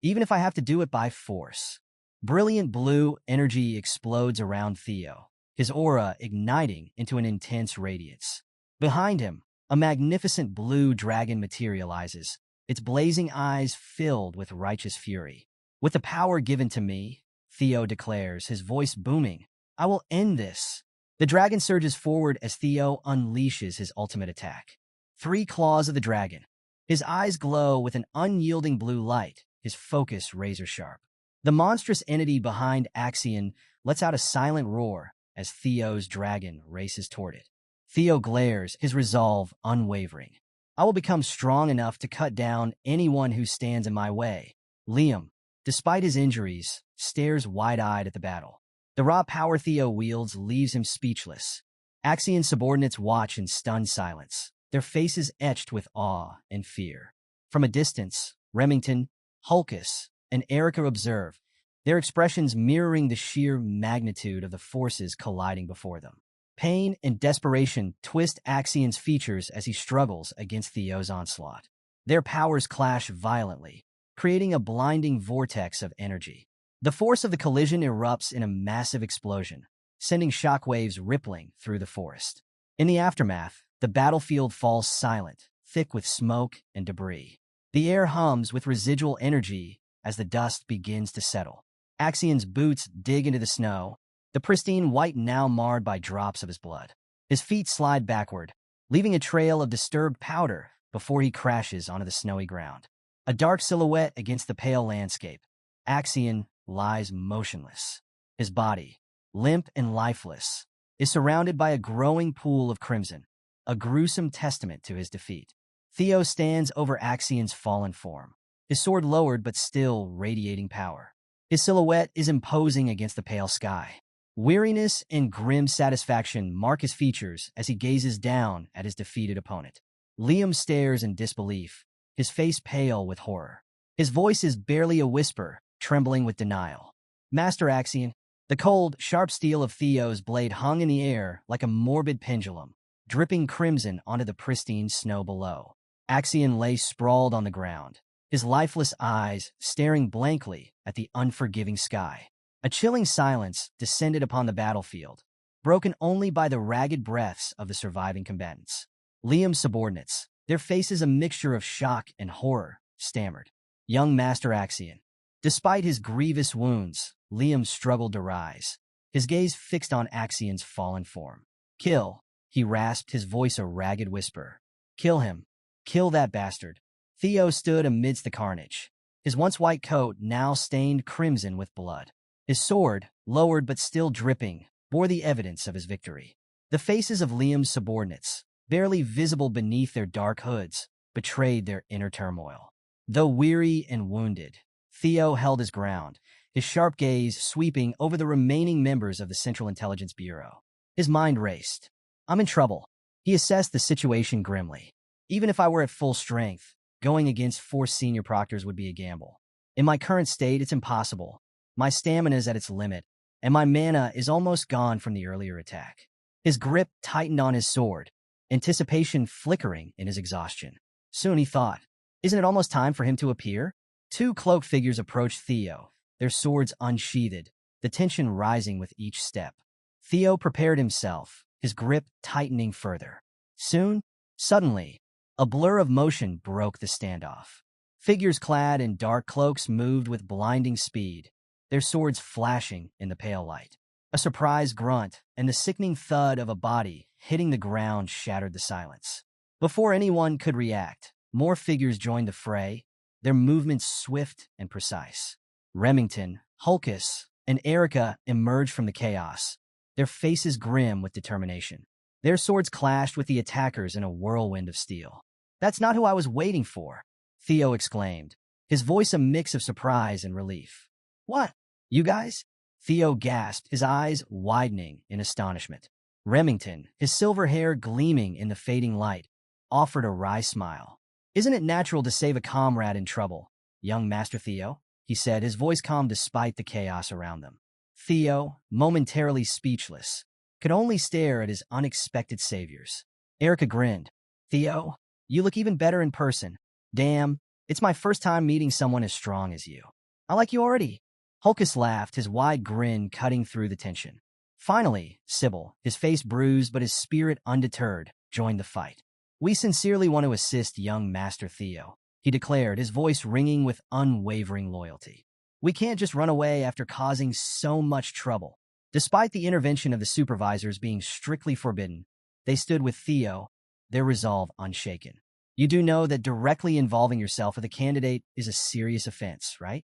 Even if I have to do it by force. Brilliant blue energy explodes around Theo, his aura igniting into an intense radiance. Behind him, a magnificent blue dragon materializes, its blazing eyes filled with righteous fury. With the power given to me, Theo declares, his voice booming, I will end this. The dragon surges forward as Theo unleashes his ultimate attack. 3 claws of the dragon. His eyes glow with an unyielding blue light, his focus razor-sharp. The monstrous entity behind Axion lets out a silent roar as Theo's dragon races toward it. Theo glares, his resolve unwavering. I will become strong enough to cut down anyone who stands in my way. Liam, despite his injuries, stares wide-eyed at the battle. The raw power Theo wields leaves him speechless. Axion's subordinates watch in stunned silence, their faces etched with awe and fear. From a distance, Remington, Hulkus, and Erica observe, their expressions mirroring the sheer magnitude of the forces colliding before them. Pain and desperation twist Axion's features as he struggles against Theo's onslaught. Their powers clash violently, creating a blinding vortex of energy. The force of the collision erupts in a massive explosion, sending shockwaves rippling through the forest. In the aftermath, the battlefield falls silent, thick with smoke and debris. The air hums with residual energy as the dust begins to settle. Axion's boots dig into the snow, the pristine white now marred by drops of his blood. His feet slide backward, leaving a trail of disturbed powder before he crashes onto the snowy ground. A dark silhouette against the pale landscape, Axion lies motionless. His body, limp and lifeless, is surrounded by a growing pool of crimson, a gruesome testament to his defeat. Theo stands over Axion's fallen form, his sword lowered but still radiating power. His silhouette is imposing against the pale sky. Weariness and grim satisfaction mark his features as he gazes down at his defeated opponent. Liam stares in disbelief, his face pale with horror. His voice is barely a whisper, trembling with denial. Master Axion, the cold, sharp steel of Theo's blade hung in the air like a morbid pendulum, dripping crimson onto the pristine snow below. Axion lay sprawled on the ground, his lifeless eyes staring blankly at the unforgiving sky. A chilling silence descended upon the battlefield, broken only by the ragged breaths of the surviving combatants. Liam's subordinates, their faces a mixture of shock and horror, stammered. Young Master Axion. Despite his grievous wounds, Liam struggled to rise, his gaze fixed on Axion's fallen form. Kill, he rasped, his voice a ragged whisper. Kill him. Kill that bastard. Theo stood amidst the carnage, his once white coat now stained crimson with blood. His sword, lowered but still dripping, bore the evidence of his victory. The faces of Liam's subordinates, barely visible beneath their dark hoods, betrayed their inner turmoil. Though weary and wounded, Theo held his ground, his sharp gaze sweeping over the remaining members of the Central Intelligence Bureau. His mind raced. I'm in trouble. He assessed the situation grimly. Even if I were at full strength, going against 4 senior proctors would be a gamble. In my current state, it's impossible. My stamina is at its limit, and my mana is almost gone from the earlier attack. His grip tightened on his sword, anticipation flickering in his exhaustion. Soon he thought, isn't it almost time for him to appear? 2 cloaked figures approached Theo, their swords unsheathed, the tension rising with each step. Theo prepared himself, his grip tightening further. Soon, suddenly, a blur of motion broke the standoff. Figures clad in dark cloaks moved with blinding speed, their swords flashing in the pale light. A surprised grunt and the sickening thud of a body hitting the ground shattered the silence. Before anyone could react, more figures joined the fray, their movements swift and precise. Remington, Hulkus, and Erica emerged from the chaos, their faces grim with determination. Their swords clashed with the attackers in a whirlwind of steel. That's not who I was waiting for, Theo exclaimed, his voice a mix of surprise and relief. What? You guys? Theo gasped, his eyes widening in astonishment. Remington, his silver hair gleaming in the fading light, offered a wry smile. Isn't it natural to save a comrade in trouble, young Master Theo? He said, his voice calm despite the chaos around them. Theo, momentarily speechless, could only stare at his unexpected saviors. Erica grinned. Theo, you look even better in person. Damn, it's my first time meeting someone as strong as you. I like you already. Hulkus laughed, his wide grin cutting through the tension. Finally, Sybil, his face bruised but his spirit undeterred, joined the fight. "We sincerely want to assist young Master Theo," he declared, his voice ringing with unwavering loyalty. "We can't just run away after causing so much trouble." Despite the intervention of the supervisors being strictly forbidden, they stood with Theo, their resolve unshaken. "You do know that directly involving yourself with a candidate is a serious offense, right?"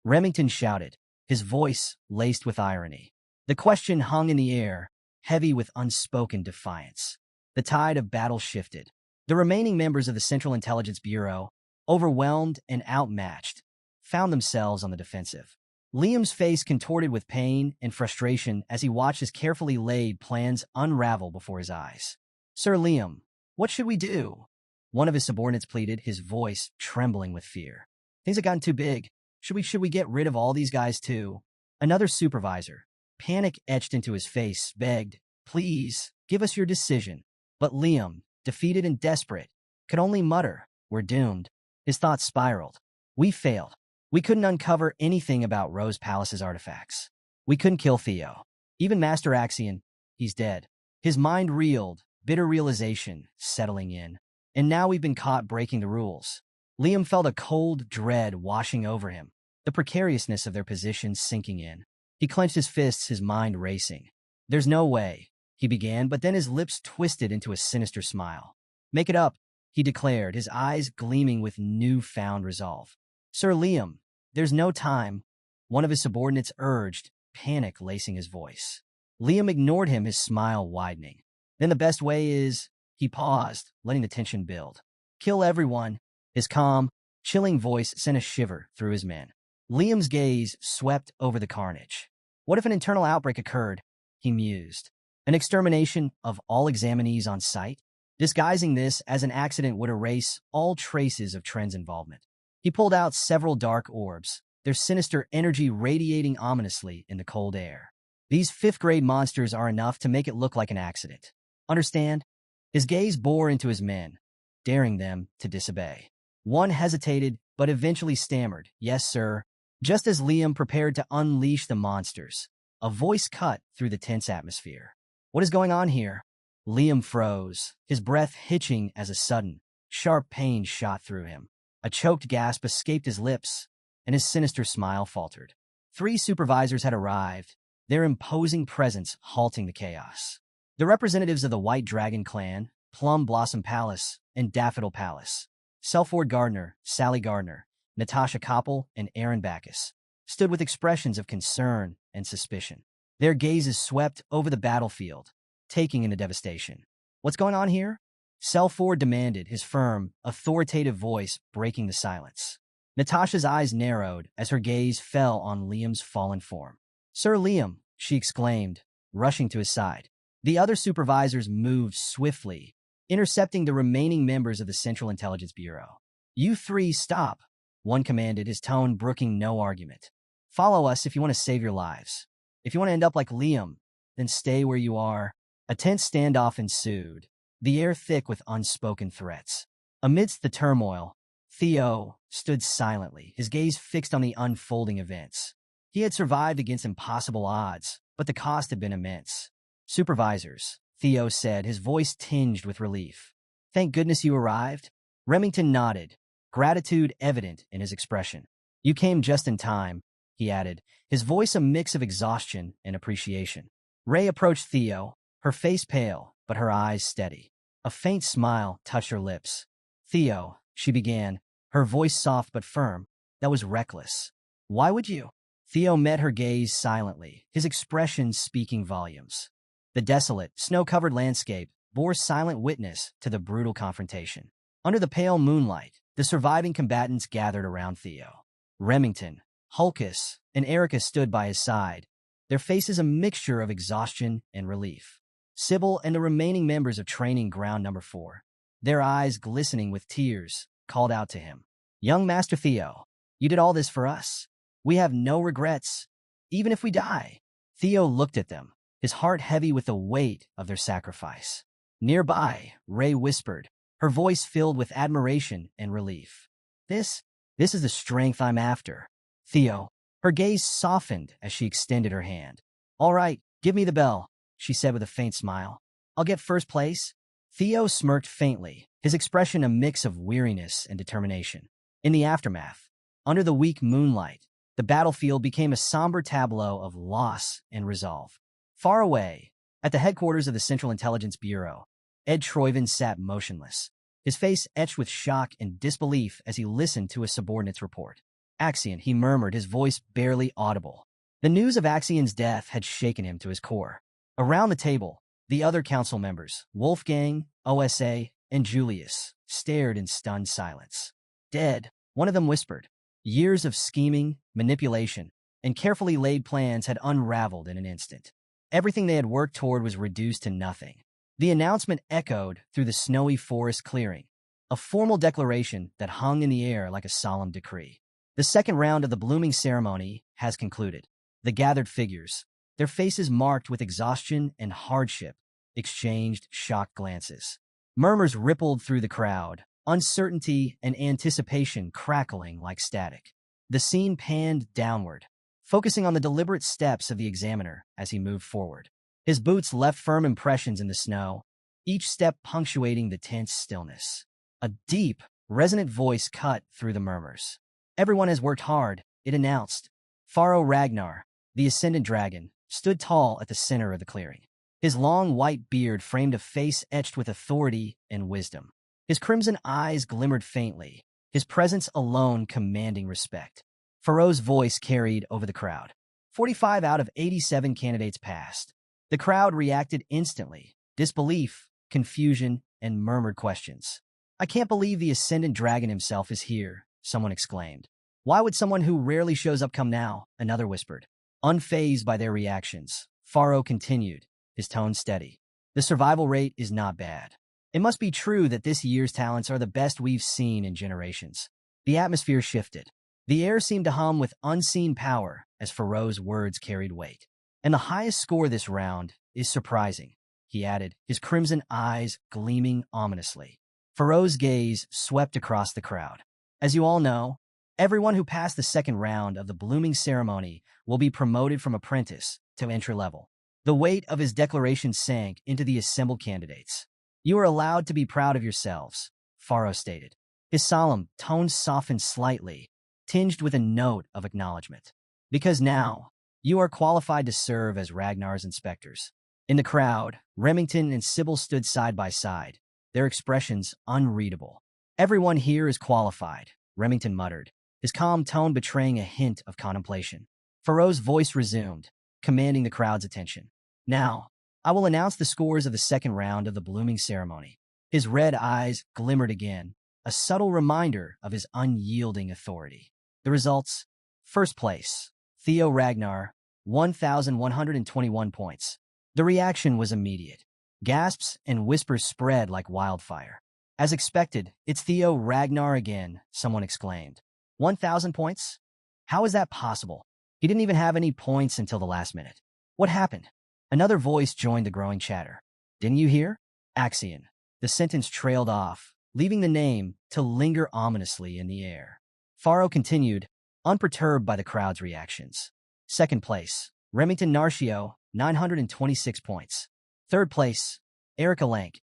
Remington shouted, his voice laced with irony. The question hung in the air, heavy with unspoken defiance. The tide of battle shifted. The remaining members of the Central Intelligence Bureau, overwhelmed and outmatched, found themselves on the defensive. Liam's face contorted with pain and frustration as he watched his carefully laid plans unravel before his eyes. "Sir Liam, what should we do?" One of his subordinates pleaded, his voice trembling with fear. "Things have gotten too big. Should we get rid of all these guys too?" Another supervisor, panic etched into his face, begged, "Please, give us your decision." But Liam, defeated and desperate, could only mutter, "We're doomed." His thoughts spiraled. "We failed. We couldn't uncover anything about Rose Palace's artifacts. We couldn't kill Theo. Even Master Axion, he's dead." His mind reeled, bitter realization settling in. And now we've been caught breaking the rules. Liam felt a cold dread washing over him, the precariousness of their position sinking in. He clenched his fists, his mind racing. "There's no way," he began, but then his lips twisted into a sinister smile. "Make it up," he declared, his eyes gleaming with newfound resolve. "Sir Liam, there's no time," one of his subordinates urged, panic lacing his voice. Liam ignored him, his smile widening. "Then the best way is—" He paused, letting the tension build. "Kill everyone." His calm, chilling voice sent a shiver through his men. Liam's gaze swept over the carnage. What if an internal outbreak occurred? He mused. An extermination of all examinees on site? Disguising this as an accident would erase all traces of Tren's involvement. He pulled out several dark orbs, their sinister energy radiating ominously in the cold air. "These fifth-grade monsters are enough to make it look like an accident. Understand?" His gaze bore into his men, daring them to disobey. One hesitated, but eventually stammered, "Yes, sir." Just as Liam prepared to unleash the monsters, a voice cut through the tense atmosphere. "What is going on here?" Liam froze, his breath hitching as a sudden, sharp pain shot through him. A choked gasp escaped his lips, and his sinister smile faltered. 3 supervisors had arrived, their imposing presence halting the chaos. The representatives of the White Dragon Clan, Plum Blossom Palace, and Daffodil Palace, Selford Gardner, Sally Gardner, Natasha Koppel, and Aaron Backus, stood with expressions of concern and suspicion. Their gazes swept over the battlefield, taking in the devastation. "What's going on here?" Selford demanded, his firm, authoritative voice breaking the silence. Natasha's eyes narrowed as her gaze fell on Liam's fallen form. "Sir Liam," she exclaimed, rushing to his side. The other supervisors moved swiftly, intercepting the remaining members of the Central Intelligence Bureau. "You 3 stop," one commanded, his tone brooking no argument. "Follow us if you want to save your lives. If you want to end up like Liam, then stay where you are." A tense standoff ensued, the air thick with unspoken threats. Amidst the turmoil, Theo stood silently, his gaze fixed on the unfolding events. He had survived against impossible odds, but the cost had been immense. "Supervisors," Theo said, his voice tinged with relief. "Thank goodness you arrived." Remington nodded, gratitude evident in his expression. "You came just in time," he added, his voice a mix of exhaustion and appreciation. Ray approached Theo, her face pale, but her eyes steady. A faint smile touched her lips. "Theo," she began, her voice soft but firm, "that was reckless. Why would you?" Theo met her gaze silently, his expression speaking volumes. The desolate, snow-covered landscape bore silent witness to the brutal confrontation. Under the pale moonlight, the surviving combatants gathered around Theo. Remington, Hulkus, and Erica stood by his side, their faces a mixture of exhaustion and relief. Sybil and the remaining members of Training Ground Number 4, their eyes glistening with tears, called out to him. "Young Master Theo, you did all this for us. We have no regrets, even if we die." Theo looked at them, his heart heavy with the weight of their sacrifice. Nearby, Ray whispered, her voice filled with admiration and relief. This is the strength I'm after." "Theo," her gaze softened as she extended her hand. "All right, give me the bell," she said with a faint smile. "I'll get first place." Theo smirked faintly, his expression a mix of weariness and determination. In the aftermath, under the weak moonlight, the battlefield became a somber tableau of loss and resolve. Far away, at the headquarters of the Central Intelligence Bureau, Ed Troyven sat motionless, his face etched with shock and disbelief as he listened to his subordinate's report. Axion, he murmured, his voice barely audible. The news of Axion's death had shaken him to his core. Around the table, the other council members, Wolfgang, OSA, and Julius, stared in stunned silence. Dead, one of them whispered. Years of scheming, manipulation, and carefully laid plans had unraveled in an instant. Everything they had worked toward was reduced to nothing. The announcement echoed through the snowy forest clearing, a formal declaration that hung in the air like a solemn decree. The second round of the blooming ceremony has concluded. The gathered figures, their faces marked with exhaustion and hardship, exchanged shocked glances. Murmurs rippled through the crowd, uncertainty and anticipation crackling like static. The scene panned downward, focusing on the deliberate steps of the examiner as he moved forward. His boots left firm impressions in the snow, each step punctuating the tense stillness. A deep, resonant voice cut through the murmurs. Everyone has worked hard, it announced. Pharaoh Ragnar, the Ascendant Dragon, stood tall at the center of the clearing. His long white beard framed a face etched with authority and wisdom. His crimson eyes glimmered faintly, his presence alone commanding respect. Pharaoh's voice carried over the crowd. 45 out of 87 candidates passed. The crowd reacted instantly, disbelief, confusion, and murmured questions. I can't believe the Ascendant Dragon himself is here, someone exclaimed. Why would someone who rarely shows up come now? Another whispered. Unfazed by their reactions, Pharaoh continued, his tone steady. The survival rate is not bad. It must be true that this year's talents are the best we've seen in generations. The atmosphere shifted. The air seemed to hum with unseen power as Pharaoh's words carried weight. And the highest score this round is surprising, he added, his crimson eyes gleaming ominously. Pharaoh's gaze swept across the crowd. As you all know, everyone who passed the second round of the blooming ceremony will be promoted from apprentice to entry level. The weight of his declaration sank into the assembled candidates. You are allowed to be proud of yourselves, Pharaoh stated. His solemn tone softened slightly, tinged with a note of acknowledgement. Because now, you are qualified to serve as Ragnar's inspectors. In the crowd, Remington and Sybil stood side by side, their expressions unreadable. Everyone here is qualified, Remington muttered, his calm tone betraying a hint of contemplation. Pharaoh's voice resumed, commanding the crowd's attention. Now, I will announce the scores of the second round of the blooming ceremony. His red eyes glimmered again, a subtle reminder of his unyielding authority. The results: first place, Theo Ragnar, 1,121 points. The reaction was immediate. Gasps and whispers spread like wildfire. As expected, it's Theo Ragnar again, someone exclaimed. 1,000 points? How is that possible? He didn't even have any points until the last minute. What happened? Another voice joined the growing chatter. Didn't you hear? Axion. The sentence trailed off, leaving the name to linger ominously in the air. Pharaoh continued, unperturbed by the crowd's reactions. Second place, Remington Narcio, 926 points. Third place, Erica Lank,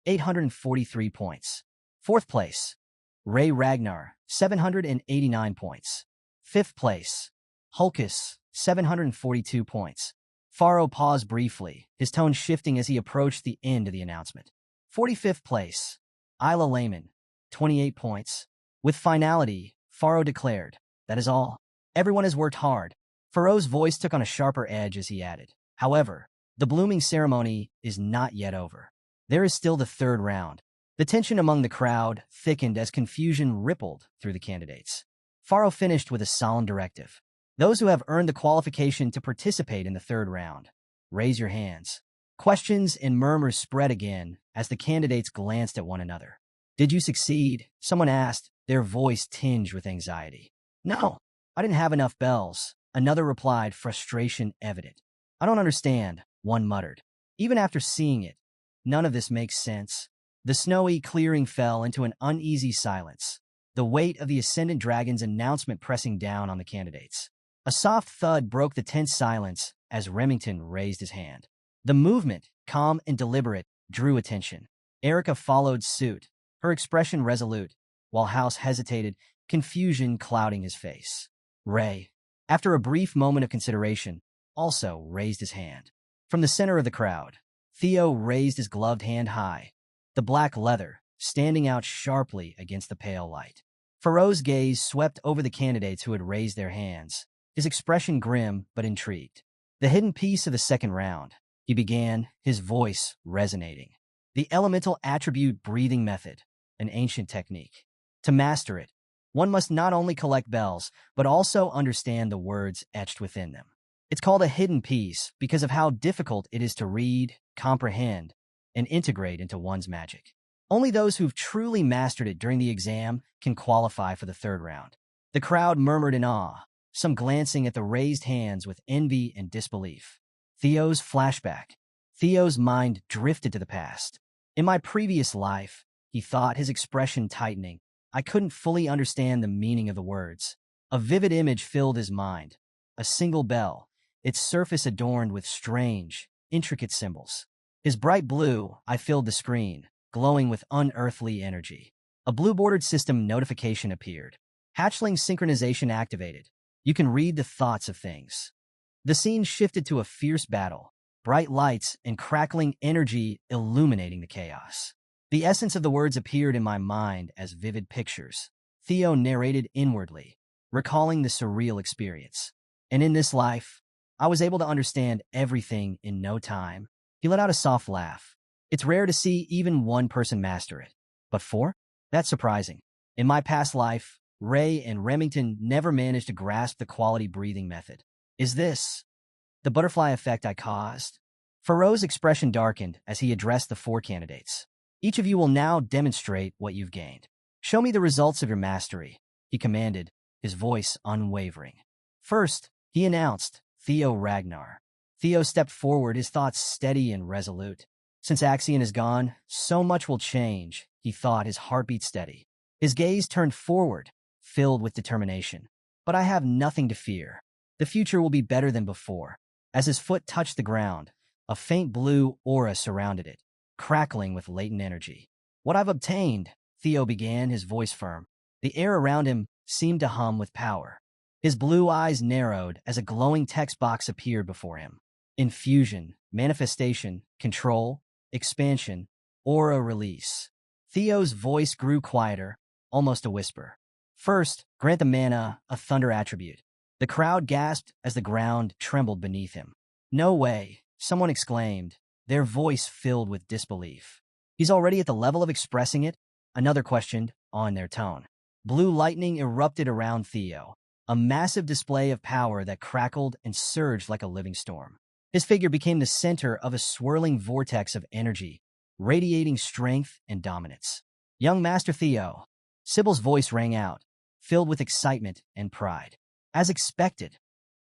843 points. Fourth place, Ray Ragnar, 789 points. Fifth place, Hulkus, 742 points. Pharaoh paused briefly, his tone shifting as he approached the end of the announcement. 45th place, Isla Lehman, 28 points. With finality, Pharaoh declared, that is all. Everyone has worked hard. Pharaoh's voice took on a sharper edge as he added. However, the blooming ceremony is not yet over. There is still the third round. The tension among the crowd thickened as confusion rippled through the candidates. Pharaoh finished with a solemn directive. Those who have earned the qualification to participate in the third round, raise your hands. Questions and murmurs spread again as the candidates glanced at one another. Did you succeed? Someone asked, their voice tinged with anxiety. No, I didn't have enough bells. Another replied, frustration evident. I don't understand, one muttered. Even after seeing it, none of this makes sense. The snowy clearing fell into an uneasy silence, the weight of the Ascendant Dragon's announcement pressing down on the candidates. A soft thud broke the tense silence as Remington raised his hand. The movement, calm and deliberate, drew attention. Erica followed suit, her expression resolute, while House hesitated, confusion clouding his face. Ray, after a brief moment of consideration, also raised his hand. From the center of the crowd, Theo raised his gloved hand high, the black leather standing out sharply against the pale light. Faro's gaze swept over the candidates who had raised their hands, his expression grim but intrigued. The hidden piece of the second round, he began, his voice resonating. The elemental attribute breathing method, an ancient technique. To master it, one must not only collect bells, but also understand the words etched within them. It's called a hidden piece because of how difficult it is to read, comprehend, and integrate into one's magic. Only those who've truly mastered it during the exam can qualify for the third round. The crowd murmured in awe, some glancing at the raised hands with envy and disbelief. Theo's flashback. Theo's mind drifted to the past. In my previous life, he thought, his expression tightening, I couldn't fully understand the meaning of the words. A vivid image filled his mind. A single bell, its surface adorned with strange, intricate symbols. His bright blue eye filled the screen, glowing with unearthly energy. A blue-bordered system notification appeared. Hatchling synchronization activated. You can read the thoughts of things. The scene shifted to a fierce battle, bright lights and crackling energy illuminating the chaos. The essence of the words appeared in my mind as vivid pictures. Theo narrated inwardly, recalling the surreal experience. And in this life, I was able to understand everything in no time. He let out a soft laugh. It's rare to see even one person master it. But four? That's surprising. In my past life, Ray and Remington never managed to grasp the quality breathing method. Is this the butterfly effect I caused? Faro's expression darkened as he addressed the four candidates. Each of you will now demonstrate what you've gained. Show me the results of your mastery, he commanded, his voice unwavering. First, he announced, Theo Ragnar. Theo stepped forward, his thoughts steady and resolute. Since Axion is gone, so much will change, he thought, his heartbeat steady. His gaze turned forward, filled with determination. But I have nothing to fear. The future will be better than before. As his foot touched the ground, a faint blue aura surrounded it, crackling with latent energy. What I've obtained, Theo began, his voice firm. The air around him seemed to hum with power. His blue eyes narrowed as a glowing text box appeared before him. Infusion, manifestation, control, expansion, aura release. Theo's voice grew quieter, almost a whisper. First, grant the mana, a thunder attribute. The crowd gasped as the ground trembled beneath him. No way, someone exclaimed, their voice filled with disbelief. He's already at the level of expressing it? Another questioned, on their tone. Blue lightning erupted around Theo, a massive display of power that crackled and surged like a living storm. His figure became the center of a swirling vortex of energy, radiating strength and dominance. Young Master Theo, Sybil's voice rang out, filled with excitement and pride. As expected,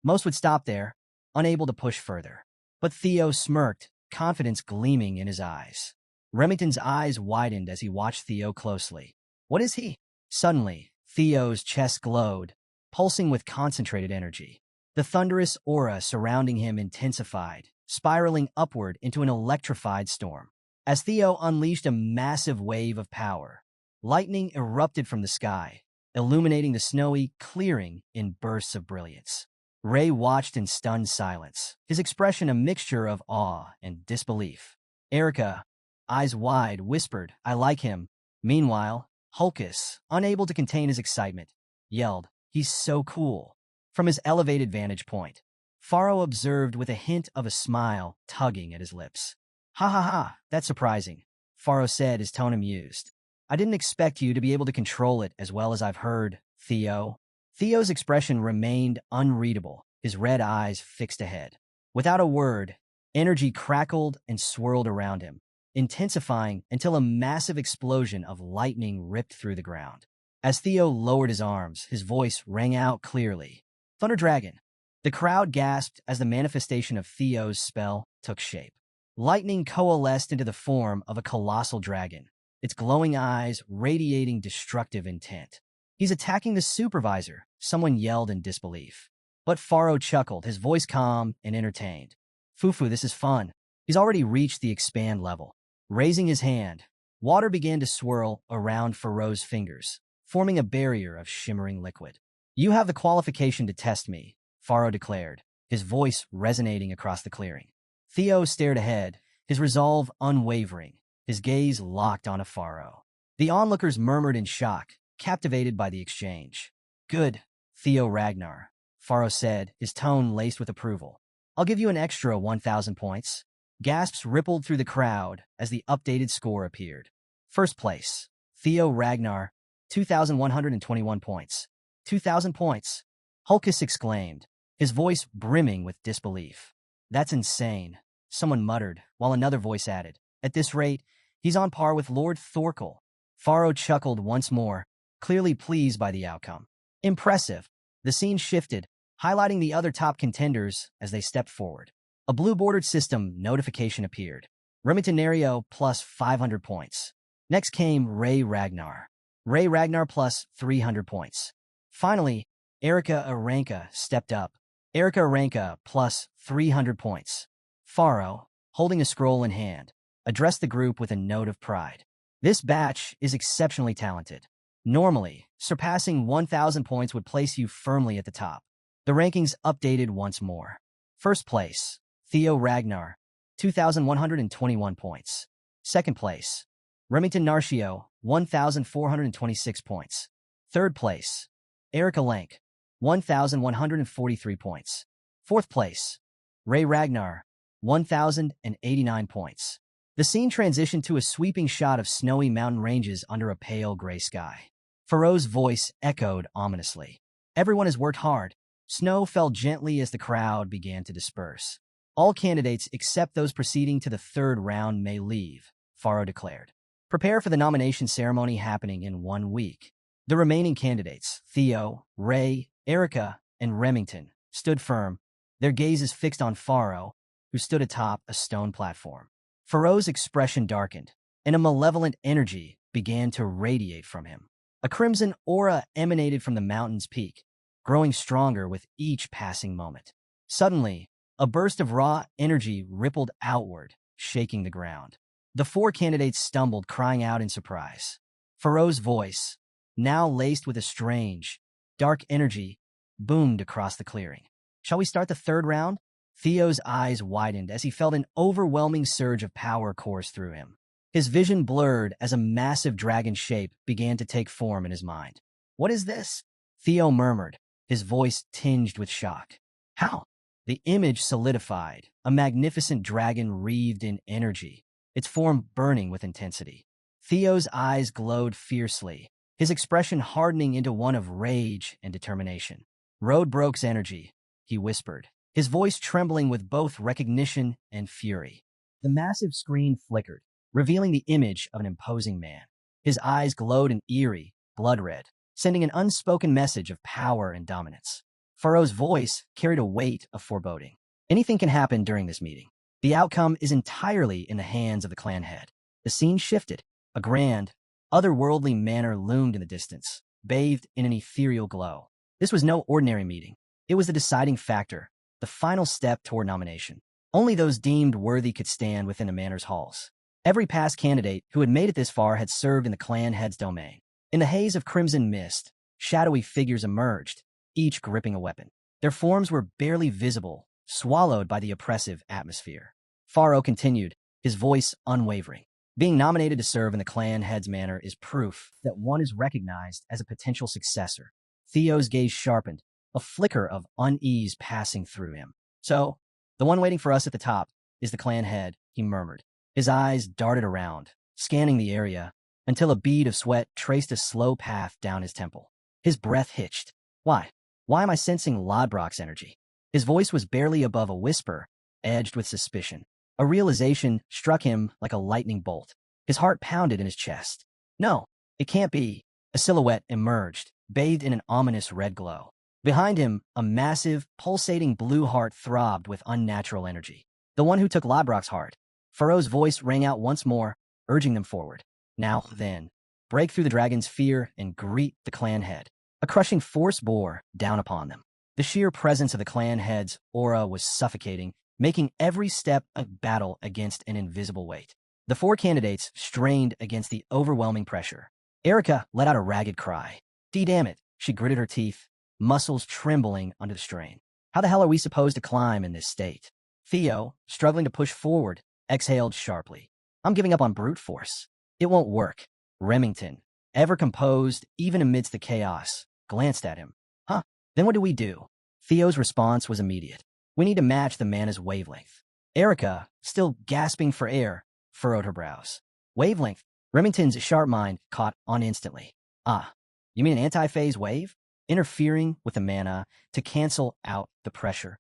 most would stop there, unable to push further. But Theo smirked, confidence gleaming in his eyes. Remington's eyes widened as he watched Theo closely. What is he? Suddenly, Theo's chest glowed, pulsing with concentrated energy. The thunderous aura surrounding him intensified, spiraling upward into an electrified storm. As Theo unleashed a massive wave of power, lightning erupted from the sky, illuminating the snowy clearing in bursts of brilliance. Ray watched in stunned silence, his expression a mixture of awe and disbelief. Erica, eyes wide, whispered, I like him. Meanwhile, Hulkus, unable to contain his excitement, yelled, he's so cool. From his elevated vantage point, Faro observed with a hint of a smile tugging at his lips. Ha ha ha, that's surprising, Faro said, his tone amused. I didn't expect you to be able to control it as well as I've heard, Theo. Theo's expression remained unreadable, his red eyes fixed ahead. Without a word, energy crackled and swirled around him, intensifying until a massive explosion of lightning ripped through the ground. As Theo lowered his arms, his voice rang out clearly. Thunder Dragon. The crowd gasped as the manifestation of Theo's spell took shape. Lightning coalesced into the form of a colossal dragon, its glowing eyes radiating destructive intent. He's attacking the supervisor, someone yelled in disbelief. But Faro chuckled, his voice calm and entertained. Fufu, this is fun. He's already reached the expand level. Raising his hand, Water began to swirl around Pharaoh's fingers, forming a barrier of shimmering liquid. "You have the qualification to test me," Pharaoh declared, his voice resonating across the clearing. Theo stared ahead, his resolve unwavering, his gaze locked on Pharaoh. The onlookers murmured in shock, captivated by the exchange. "Good, Theo Ragnar," Pharaoh said, his tone laced with approval. "I'll give you an extra 1,000 points." Gasps rippled through the crowd as the updated score appeared. First place, Theo Ragnar, 2,121 points. 2,000 points, Hulkus exclaimed, his voice brimming with disbelief. "That's insane," someone muttered, while another voice added. "At this rate, he's on par with Lord Thorkel." Pharaoh chuckled once more, clearly pleased by the outcome. "Impressive." The scene shifted, highlighting the other top contenders as they stepped forward. A blue-bordered system notification appeared. Reincarnator plus 500 points. Next came Ray Ragnar. Ray Ragnar plus 300 points. Finally, Erika Aranka stepped up. Erika Aranka plus 300 points. Pharaoh, holding a scroll in hand, addressed the group with a note of pride. "This batch is exceptionally talented. Normally, surpassing 1,000 points would place you firmly at the top." The rankings updated once more. First place, Theo Ragnar, 2,121 points. Second place, Remington Narcio, 1,426 points. Third place, Erika Lank, 1,143 points. Fourth place, Ray Ragnar, 1,089 points. The scene transitioned to a sweeping shot of snowy mountain ranges under a pale gray sky. Pharaoh's voice echoed ominously. "Everyone has worked hard." Snow fell gently as the crowd began to disperse. "All candidates except those proceeding to the third round may leave," Pharaoh declared. "Prepare for the nomination ceremony happening in 1 week." The remaining candidates, Theo, Ray, Erika, and Remington, stood firm, their gazes fixed on Pharaoh, who stood atop a stone platform. Pharaoh's expression darkened, and a malevolent energy began to radiate from him. A crimson aura emanated from the mountain's peak, growing stronger with each passing moment. Suddenly, a burst of raw energy rippled outward, shaking the ground. The 4 candidates stumbled, crying out in surprise. Pharaoh's voice, now laced with a strange, dark energy, boomed across the clearing. "Shall we start the third round?" Theo's eyes widened as he felt an overwhelming surge of power course through him. His vision blurred as a massive dragon shape began to take form in his mind. "What is this?" Theo murmured, his voice tinged with shock. "How?" The image solidified, a magnificent dragon wreathed in energy, its form burning with intensity. Theo's eyes glowed fiercely, his expression hardening into one of rage and determination. "Roadbroke's energy," he whispered, his voice trembling with both recognition and fury. The massive screen flickered, revealing the image of an imposing man. His eyes glowed an eerie, blood red, sending an unspoken message of power and dominance. Pharaoh's voice carried a weight of foreboding. "Anything can happen during this meeting. The outcome is entirely in the hands of the clan head." The scene shifted. A grand, otherworldly manor loomed in the distance, bathed in an ethereal glow. This was no ordinary meeting. It was the deciding factor, the final step toward nomination. Only those deemed worthy could stand within the manor's halls. Every past candidate who had made it this far had served in the clan head's domain. In the haze of crimson mist, shadowy figures emerged, each gripping a weapon. Their forms were barely visible, swallowed by the oppressive atmosphere. Pharaoh continued, his voice unwavering. "Being nominated to serve in the clan head's manor is proof that one is recognized as a potential successor." Theo's gaze sharpened, a flicker of unease passing through him. "So, the one waiting for us at the top is the clan head," he murmured. His eyes darted around, scanning the area, until a bead of sweat traced a slow path down his temple. His breath hitched. "Why? Why am I sensing Lodbrok's energy?" His voice was barely above a whisper, edged with suspicion. A realization struck him like a lightning bolt. His heart pounded in his chest. "No, it can't be." A silhouette emerged, bathed in an ominous red glow. Behind him, a massive, pulsating blue heart throbbed with unnatural energy. "The one who took Lodbrok's heart." Pharaoh's voice rang out once more, urging them forward. "Now, then, break through the dragon's fear and greet the clan head." A crushing force bore down upon them. The sheer presence of the clan head's aura was suffocating, making every step a battle against an invisible weight. The four candidates strained against the overwhelming pressure. Erica let out a ragged cry. Damn it, she gritted her teeth, muscles trembling under the strain. How the hell are we supposed to climb in this state? Theo, struggling to push forward, exhaled sharply. I'm giving up on brute force. It won't work. Remington, ever composed even amidst the chaos, glanced at him. Huh, then what do we do? Theo's response was immediate. We need to match the mana's wavelength. Erica, still gasping for air, furrowed her brows. Wavelength? Remington's sharp mind caught on instantly. Ah, you mean an anti-phase wave? Interfering with the mana to cancel out the pressure.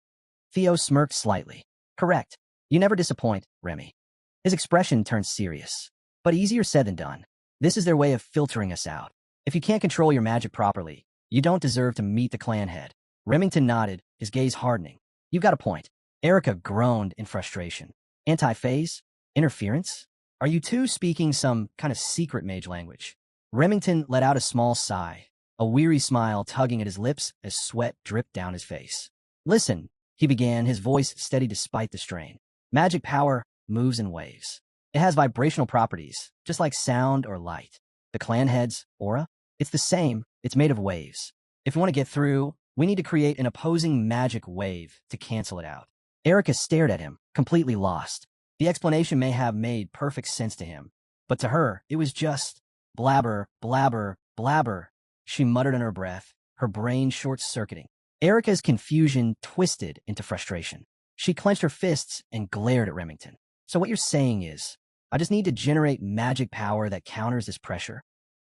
Theo smirked slightly. Correct. You never disappoint, Remy. His expression turned serious. But easier said than done. This is their way of filtering us out. If you can't control your magic properly, you don't deserve to meet the clan head. Remington nodded, his gaze hardening. You've got a point. Erica groaned in frustration. Anti-phase? Interference? Are you two speaking some kind of secret mage language? Remington let out a small sigh, a weary smile tugging at his lips as sweat dripped down his face. Listen, he began, his voice steady despite the strain. Magic power moves in waves. It has vibrational properties, just like sound or light. The clan head's aura? It's the same, it's made of waves. If we want to get through, we need to create an opposing magic wave to cancel it out. Erica stared at him, completely lost. The explanation may have made perfect sense to him, but to her, it was just blabber, blabber, blabber. She muttered under her breath, her brain short-circuiting. Erica's confusion twisted into frustration. She clenched her fists and glared at Remington. So what you're saying is, I just need to generate magic power that counters this pressure?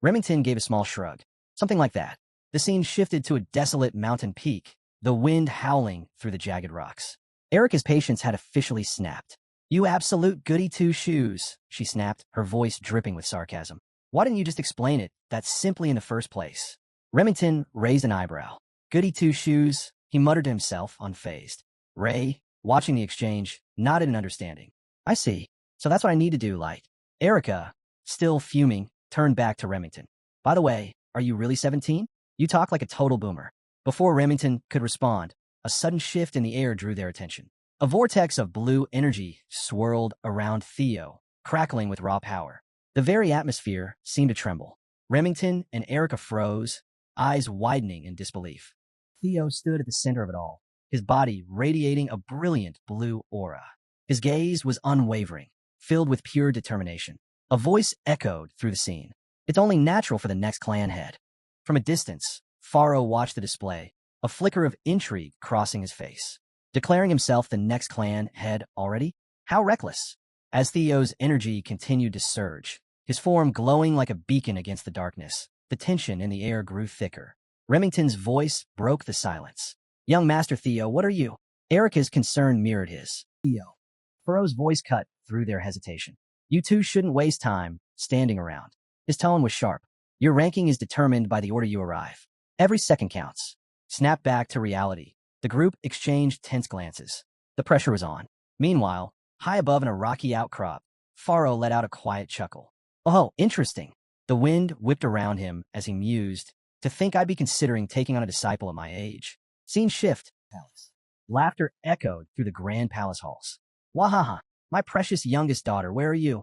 Remington gave a small shrug. Something like that. The scene shifted to a desolate mountain peak, the wind howling through the jagged rocks. Erica's patience had officially snapped. You absolute goody two-shoes, she snapped, her voice dripping with sarcasm. Why didn't you just explain it that simply in the first place? Remington raised an eyebrow. Goody two-shoes, he muttered to himself, unfazed. Ray, watching the exchange, nodded in understanding. I see. So that's what I need to do, Light. Erica, still fuming, turned back to Remington. By the way, are you really 17? You talk like a total boomer. Before Remington could respond, a sudden shift in the air drew their attention. A vortex of blue energy swirled around Theo, crackling with raw power. The very atmosphere seemed to tremble. Remington and Erica froze, eyes widening in disbelief. Theo stood at the center of it all, his body radiating a brilliant blue aura. His gaze was unwavering, filled with pure determination. A voice echoed through the scene. It's only natural for the next clan head. From a distance, Faro watched the display, a flicker of intrigue crossing his face. Declaring himself the next clan head already? How reckless! As Theo's energy continued to surge, his form glowing like a beacon against the darkness, the tension in the air grew thicker. Remington's voice broke the silence. Young Master Theo, what are you? Erica's concern mirrored his. Theo. Faro's voice cut through their hesitation. You two shouldn't waste time standing around. His tone was sharp. Your ranking is determined by the order you arrive. Every second counts. Snap back to reality. The group exchanged tense glances. The pressure was on. Meanwhile, high above in a rocky outcrop, Faro let out a quiet chuckle. Oh, interesting. The wind whipped around him as he mused. To think I'd be considering taking on a disciple at my age. Scene shift. Palace. Laughter echoed through the grand palace halls. Wahaha, my precious youngest daughter, where are you?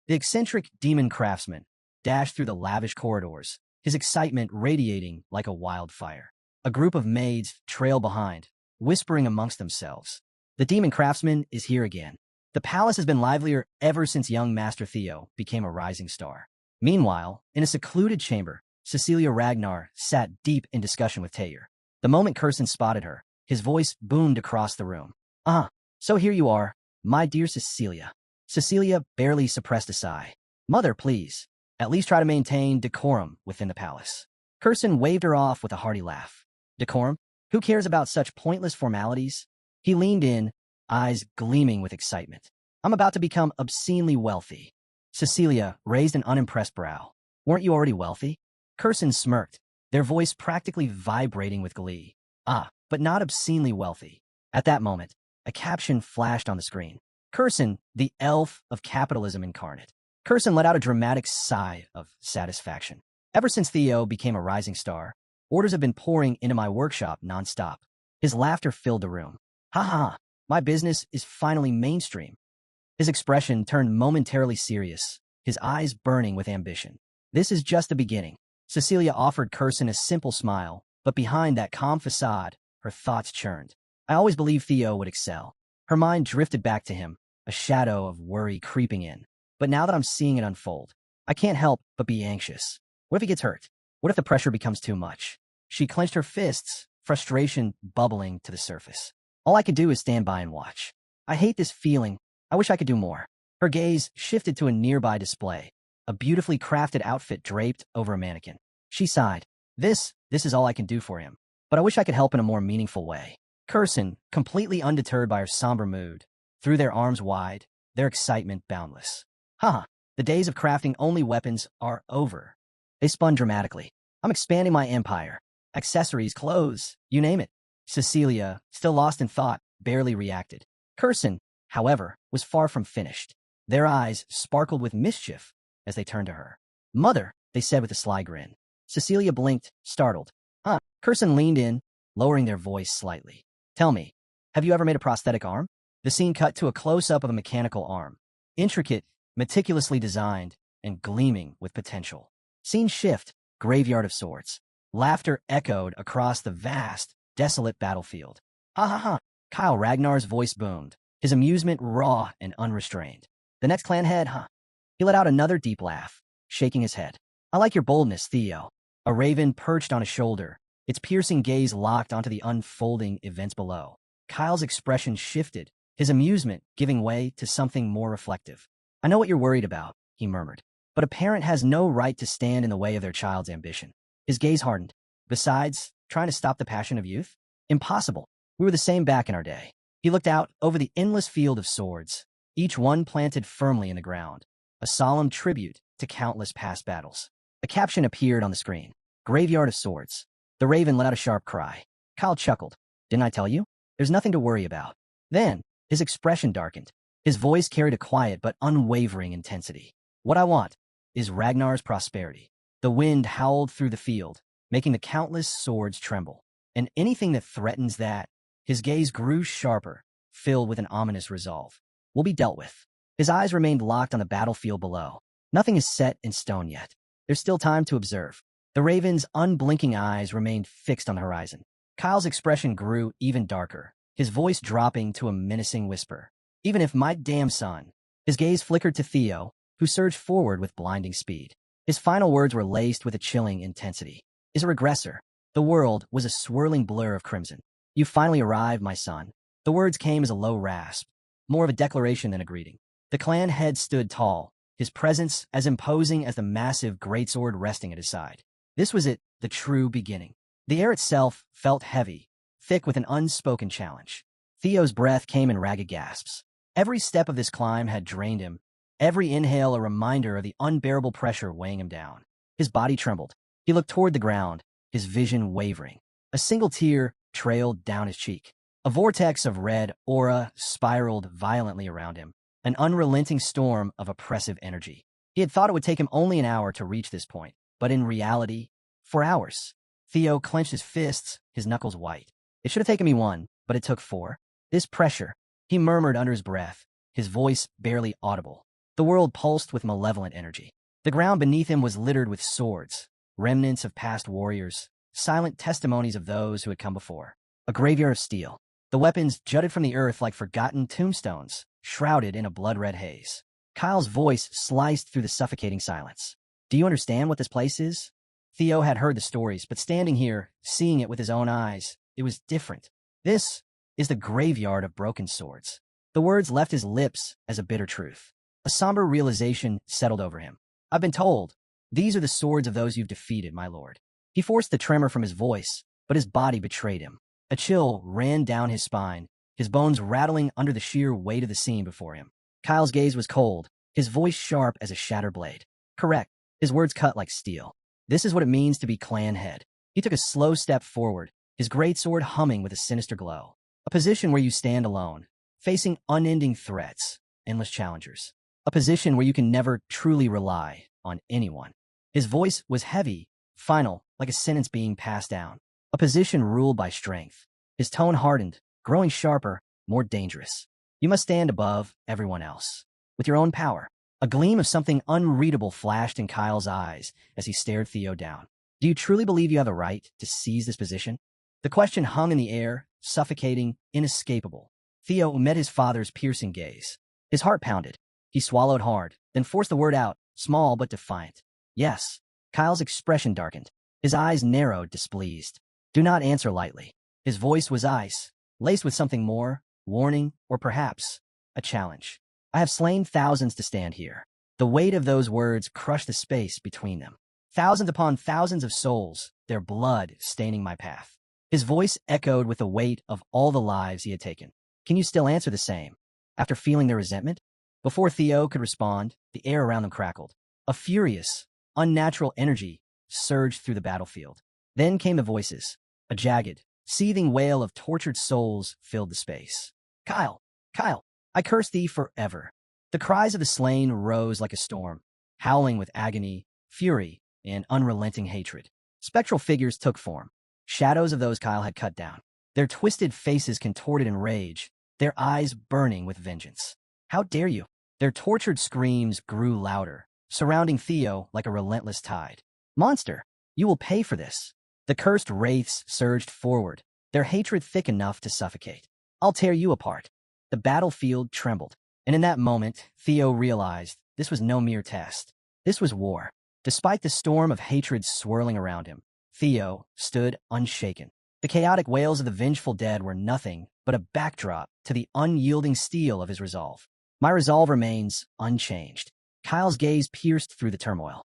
The eccentric demon craftsman dashed through the lavish corridors, his excitement radiating like a wildfire. A group of maids trailed behind, whispering amongst themselves. The demon craftsman is here again. The palace has been livelier ever since young Master Theo became a rising star. Meanwhile, in a secluded chamber, Cecilia Ragnar sat deep in discussion with Taylor. The moment Curson spotted her, his voice boomed across the room. So here you are, my dear Cecilia. Cecilia barely suppressed a sigh. Mother, please. At least try to maintain decorum within the palace. Curson waved her off with a hearty laugh. Decorum? Who cares about such pointless formalities? He leaned in, eyes gleaming with excitement. I'm about to become obscenely wealthy. Cecilia raised an unimpressed brow. Weren't you already wealthy? Curson smirked, their voice practically vibrating with glee. But not obscenely wealthy. At that moment, a caption flashed on the screen. Curson, the elf of capitalism incarnate. Curson let out a dramatic sigh of satisfaction. Ever since Theo became a rising star, orders have been pouring into my workshop nonstop. His laughter filled the room. Ha ha, my business is finally mainstream. His expression turned momentarily serious, his eyes burning with ambition. This is just the beginning. Cecilia offered Curson a simple smile, but behind that calm facade, her thoughts churned. I always believed Theo would excel. Her mind drifted back to him, a shadow of worry creeping in. But now that I'm seeing it unfold, I can't help but be anxious. What if he gets hurt? What if the pressure becomes too much? She clenched her fists, frustration bubbling to the surface. All I could do is stand by and watch. I hate this feeling. I wish I could do more. Her gaze shifted to a nearby display, a beautifully crafted outfit draped over a mannequin. She sighed. This is all I can do for him. But I wish I could help in a more meaningful way. Curson, completely undeterred by her somber mood, threw their arms wide, their excitement boundless. Haha, the days of crafting only weapons are over. They spun dramatically. I'm expanding my empire. Accessories, clothes, you name it. Cecilia, still lost in thought, barely reacted. Curson, however, was far from finished. Their eyes sparkled with mischief as they turned to her. Mother, they said with a sly grin. Cecilia blinked, startled. Huh? Curson leaned in, lowering their voice slightly. Tell me, have you ever made a prosthetic arm? The scene cut to a close-up of a mechanical arm. Intricate, meticulously designed, and gleaming with potential. Scene shift, graveyard of swords. Laughter echoed across the vast, desolate battlefield. Ha ha ha! Kyle Ragnar's voice boomed, his amusement raw and unrestrained. The next clan head, huh? He let out another deep laugh, shaking his head. I like your boldness, Theo. A raven perched on his shoulder, its piercing gaze locked onto the unfolding events below. Kyle's expression shifted, his amusement giving way to something more reflective. I know what you're worried about, he murmured, but a parent has no right to stand in the way of their child's ambition. His gaze hardened. Besides, trying to stop the passion of youth? Impossible. We were the same back in our day. He looked out over the endless field of swords, each one planted firmly in the ground, a solemn tribute to countless past battles. A caption appeared on the screen. Graveyard of Swords. The raven let out a sharp cry. Kyle chuckled. Didn't I tell you? There's nothing to worry about. Then, his expression darkened. His voice carried a quiet but unwavering intensity. What I want is Ragnar's prosperity. The wind howled through the field, making the countless swords tremble. And anything that threatens that, his gaze grew sharper, filled with an ominous resolve, will be dealt with. His eyes remained locked on the battlefield below. Nothing is set in stone yet. There's still time to observe. The raven's unblinking eyes remained fixed on the horizon. Kyle's expression grew even darker, his voice dropping to a menacing whisper. Even if my damn son. His gaze flickered to Theo, who surged forward with blinding speed. His final words were laced with a chilling intensity. Is a regressor. The world was a swirling blur of crimson. You finally arrived, my son. The words came as a low rasp, more of a declaration than a greeting. The clan head stood tall, his presence as imposing as the massive greatsword resting at his side. This was it, the true beginning. The air itself felt heavy, thick with an unspoken challenge. Theo's breath came in ragged gasps. Every step of this climb had drained him, every inhale a reminder of the unbearable pressure weighing him down. His body trembled. He looked toward the ground, his vision wavering. A single tear trailed down his cheek. A vortex of red aura spiraled violently around him, an unrelenting storm of oppressive energy. He had thought it would take him only an hour to reach this point, but in reality, 4 hours. Theo clenched his fists, his knuckles white. It should have taken me 1, but it took 4. This pressure, he murmured under his breath, his voice barely audible. The world pulsed with malevolent energy. The ground beneath him was littered with swords, remnants of past warriors, silent testimonies of those who had come before. A graveyard of steel. The weapons jutted from the earth like forgotten tombstones, shrouded in a blood-red haze. Kyle's voice sliced through the suffocating silence. Do you understand what this place is? Theo had heard the stories, but standing here, seeing it with his own eyes, it was different. This is the graveyard of broken swords. The words left his lips as a bitter truth. A somber realization settled over him. I've been told, these are the swords of those you've defeated, my lord. He forced the tremor from his voice, but his body betrayed him. A chill ran down his spine, his bones rattling under the sheer weight of the scene before him. Kyle's gaze was cold, his voice sharp as a shattered blade. Correct. His words cut like steel. This is what it means to be clan head. He took a slow step forward, his greatsword humming with a sinister glow. A position where you stand alone, facing unending threats, endless challengers. A position where you can never truly rely on anyone. His voice was heavy, final, like a sentence being passed down. A position ruled by strength. His tone hardened, growing sharper, more dangerous. You must stand above everyone else. with your own power. A gleam of something unreadable flashed in Kyle's eyes as he stared Theo down. Do you truly believe you have a right to seize this position? The question hung in the air, suffocating, inescapable. Theo met his father's piercing gaze. His heart pounded. He swallowed hard, then forced the word out, small but defiant. Yes. Kyle's expression darkened. His eyes narrowed, displeased. Do not answer lightly. His voice was ice, laced with something more, warning, or perhaps a challenge. I have slain thousands to stand here. The weight of those words crushed the space between them. Thousands upon thousands of souls, their blood staining my path. His voice echoed with the weight of all the lives he had taken. Can you still answer the same? After feeling their resentment? Before Theo could respond, the air around them crackled. A furious, unnatural energy surged through the battlefield. Then came the voices. A jagged, seething wail of tortured souls filled the space. Kyle! Kyle! I curse thee forever. The cries of the slain rose like a storm, howling with agony, fury, and unrelenting hatred. Spectral figures took form, shadows of those Kyle had cut down, their twisted faces contorted in rage, their eyes burning with vengeance. How dare you? Their tortured screams grew louder, surrounding Theo like a relentless tide. Monster, you will pay for this. The cursed wraiths surged forward, their hatred thick enough to suffocate. I'll tear you apart. The battlefield trembled, and in that moment, Theo realized this was no mere test. This was war. Despite the storm of hatred swirling around him, Theo stood unshaken. The chaotic wails of the vengeful dead were nothing but a backdrop to the unyielding steel of his resolve. My resolve remains unchanged. Kyle's gaze pierced through the turmoil.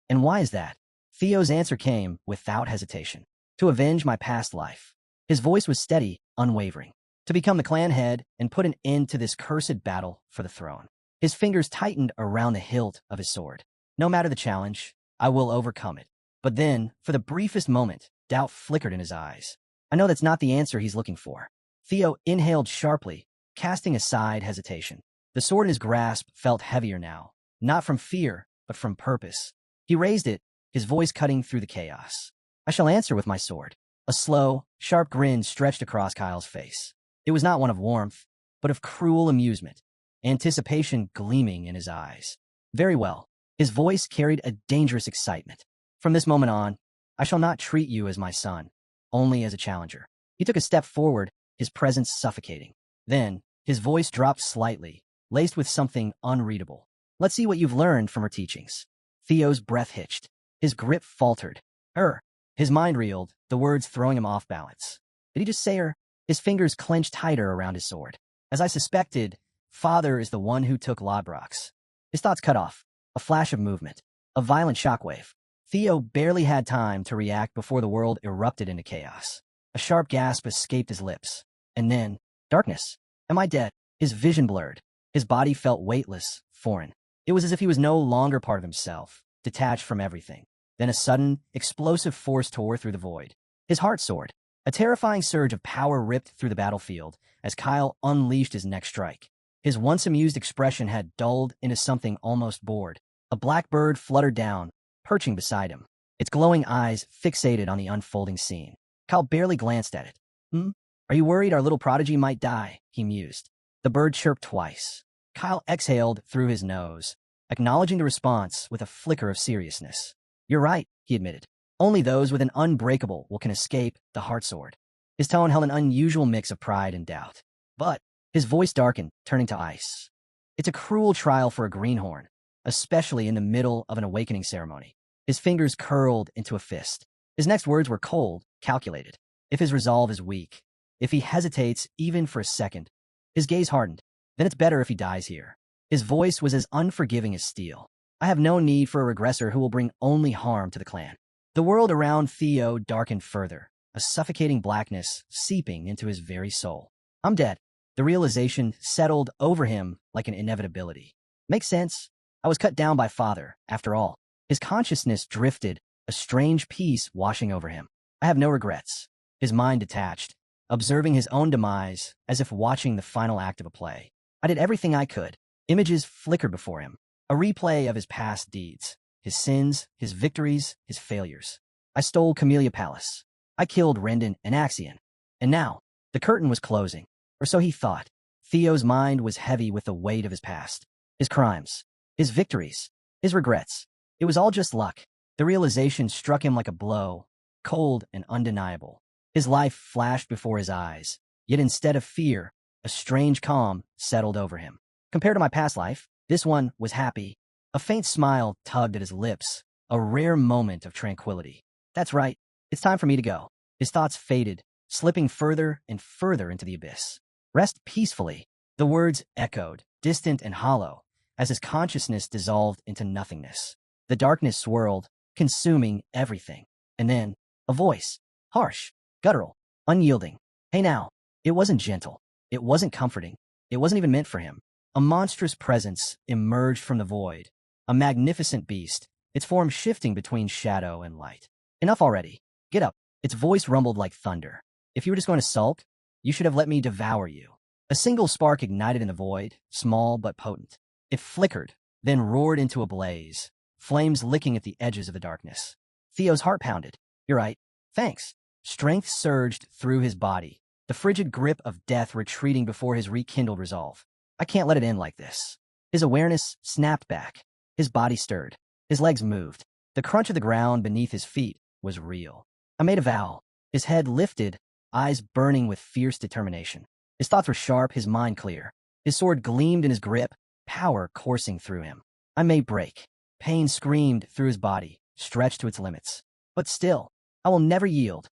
And why is that? Theo's answer came without hesitation. To avenge my past life. His voice was steady, unwavering. To become the clan head and put an end to this cursed battle for the throne. His fingers tightened around the hilt of his sword. No matter the challenge, I will overcome it. But then, for the briefest moment, doubt flickered in his eyes. I know that's not the answer he's looking for. Theo inhaled sharply, casting aside hesitation. The sword in his grasp felt heavier now, not from fear, but from purpose. He raised it, his voice cutting through the chaos. I shall answer with my sword. A slow, sharp grin stretched across Kyle's face. It was not one of warmth, but of cruel amusement, anticipation gleaming in his eyes. Very well. His voice carried a dangerous excitement. From this moment on, I shall not treat you as my son, only as a challenger. He took a step forward, his presence suffocating. Then, his voice dropped slightly, laced with something unreadable. Let's see what you've learned from her teachings. Theo's breath hitched. His grip faltered. Her. His mind reeled, the words throwing him off balance. Did he just say her? His fingers clenched tighter around his sword. As I suspected, Father is the one who took Lodbrok's. His thoughts cut off. A flash of movement. A violent shockwave. Theo barely had time to react before the world erupted into chaos. A sharp gasp escaped his lips. And then, darkness. Am I dead? His vision blurred. His body felt weightless, foreign. It was as if he was no longer part of himself, detached from everything. Then a sudden, explosive force tore through the void. His heart soared. A terrifying surge of power ripped through the battlefield as Kyle unleashed his next strike. His once amused expression had dulled into something almost bored. A black bird fluttered down, perching beside him, its glowing eyes fixated on the unfolding scene. Kyle barely glanced at it. Are you worried our little prodigy might die? He mused. The bird chirped twice. Kyle exhaled through his nose, acknowledging the response with a flicker of seriousness. You're right, he admitted. Only those with an unbreakable will can escape the heart sword. His tone held an unusual mix of pride and doubt. But his voice darkened, turning to ice. It's a cruel trial for a greenhorn, especially in the middle of an awakening ceremony. His fingers curled into a fist. His next words were cold, calculated. If his resolve is weak, if he hesitates even for a second, his gaze hardened. Then it's better if he dies here. His voice was as unforgiving as steel. I have no need for a regressor who will bring only harm to the clan. The world around Theo darkened further, a suffocating blackness seeping into his very soul. I'm dead. The realization settled over him like an inevitability. Makes sense. I was cut down by Father, after all. His consciousness drifted, a strange peace washing over him. I have no regrets. His mind detached, observing his own demise as if watching the final act of a play. I did everything I could. Images flickered before him, a replay of his past deeds, his sins, his victories, his failures. I stole Camellia Palace. I killed Rendon and Axion. And now, the curtain was closing, or so he thought. Theo's mind was heavy with the weight of his past. his crimes, his victories, his regrets. It was all just luck. The realization struck him like a blow, cold and undeniable. His life flashed before his eyes, yet instead of fear, a strange calm settled over him. Compared to my past life, this one was happy. A faint smile tugged at his lips, a rare moment of tranquility. That's right, it's time for me to go. His thoughts faded, slipping further and further into the abyss. Rest peacefully. The words echoed, distant and hollow, as his consciousness dissolved into nothingness. The darkness swirled, consuming everything. And then, a voice. Harsh, guttural, unyielding. Hey now. It wasn't gentle. It wasn't comforting. It wasn't even meant for him. A monstrous presence emerged from the void. A magnificent beast, its form shifting between shadow and light. Enough already. Get up. Its voice rumbled like thunder. If you were just going to sulk, you should have let me devour you. A single spark ignited in the void, small but potent. It flickered, then roared into a blaze, flames licking at the edges of the darkness. Theo's heart pounded. You're right. Thanks. Strength surged through his body, the frigid grip of death retreating before his rekindled resolve. I can't let it end like this. His awareness snapped back. His body stirred. His legs moved. The crunch of the ground beneath his feet was real. I made a vow. His head lifted, eyes burning with fierce determination. His thoughts were sharp, his mind clear. His sword gleamed in his grip, power coursing through him. I may break. Pain screamed through his body, stretched to its limits. But still, I will never yield.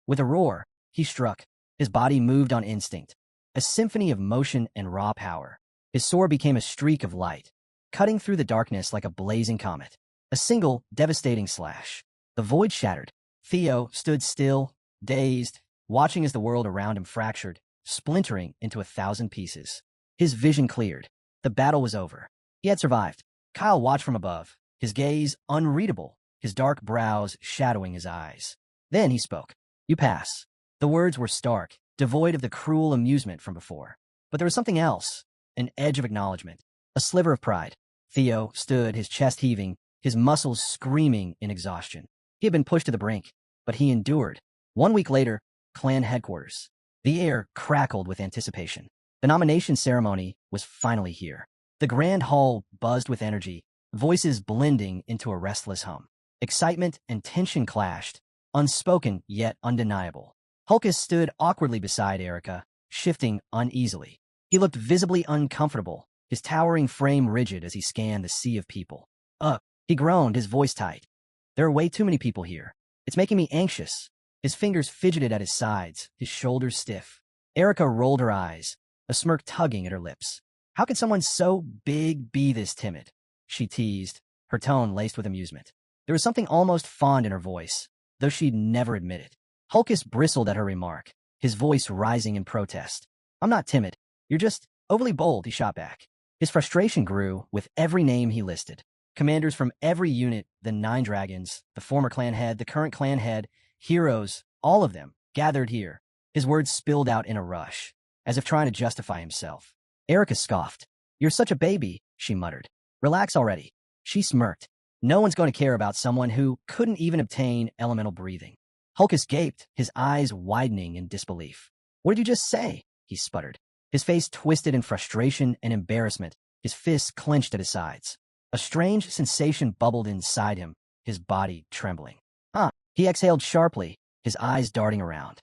With a roar, he struck. His body moved on instinct, a symphony of motion and raw power. His sword became a streak of light, cutting through the darkness like a blazing comet. A single, devastating slash. The void shattered. Theo stood still, dazed, watching as the world around him fractured, splintering into 1,000 pieces. His vision cleared. The battle was over. He had survived. Kyle watched from above, his gaze unreadable, his dark brows shadowing his eyes. Then he spoke. You pass. The words were stark, devoid of the cruel amusement from before. But there was something else, an edge of acknowledgement, a sliver of pride. Theo stood, his chest heaving, his muscles screaming in exhaustion. He had been pushed to the brink, but he endured. 1 week later, clan headquarters. The air crackled with anticipation. The nomination ceremony was finally here. The grand hall buzzed with energy, voices blending into a restless hum. Excitement and tension clashed, unspoken yet undeniable. Hulkus stood awkwardly beside Erica, shifting uneasily. He looked visibly uncomfortable, his towering frame rigid as he scanned the sea of people. He groaned, his voice tight. There are way too many people here. It's making me anxious. His fingers fidgeted at his sides, his shoulders stiff. Erica rolled her eyes, a smirk tugging at her lips. How could someone so big be this timid? She teased, her tone laced with amusement. There was something almost fond in her voice, though she'd never admit it. Hulkus bristled at her remark, his voice rising in protest. I'm not timid. You're just overly bold, he shot back. His frustration grew with every name he listed. Commanders from every unit, the 9 dragons, the former clan head, the current clan head, heroes, all of them, gathered here. His words spilled out in a rush, as if trying to justify himself. Erica scoffed. You're such a baby, she muttered. Relax already. She smirked. No one's going to care about someone who couldn't even obtain elemental breathing. Hulkus gaped, his eyes widening in disbelief. What did you just say? He sputtered. His face twisted in frustration and embarrassment, his fists clenched at his sides. A strange sensation bubbled inside him, his body trembling. He exhaled sharply, his eyes darting around.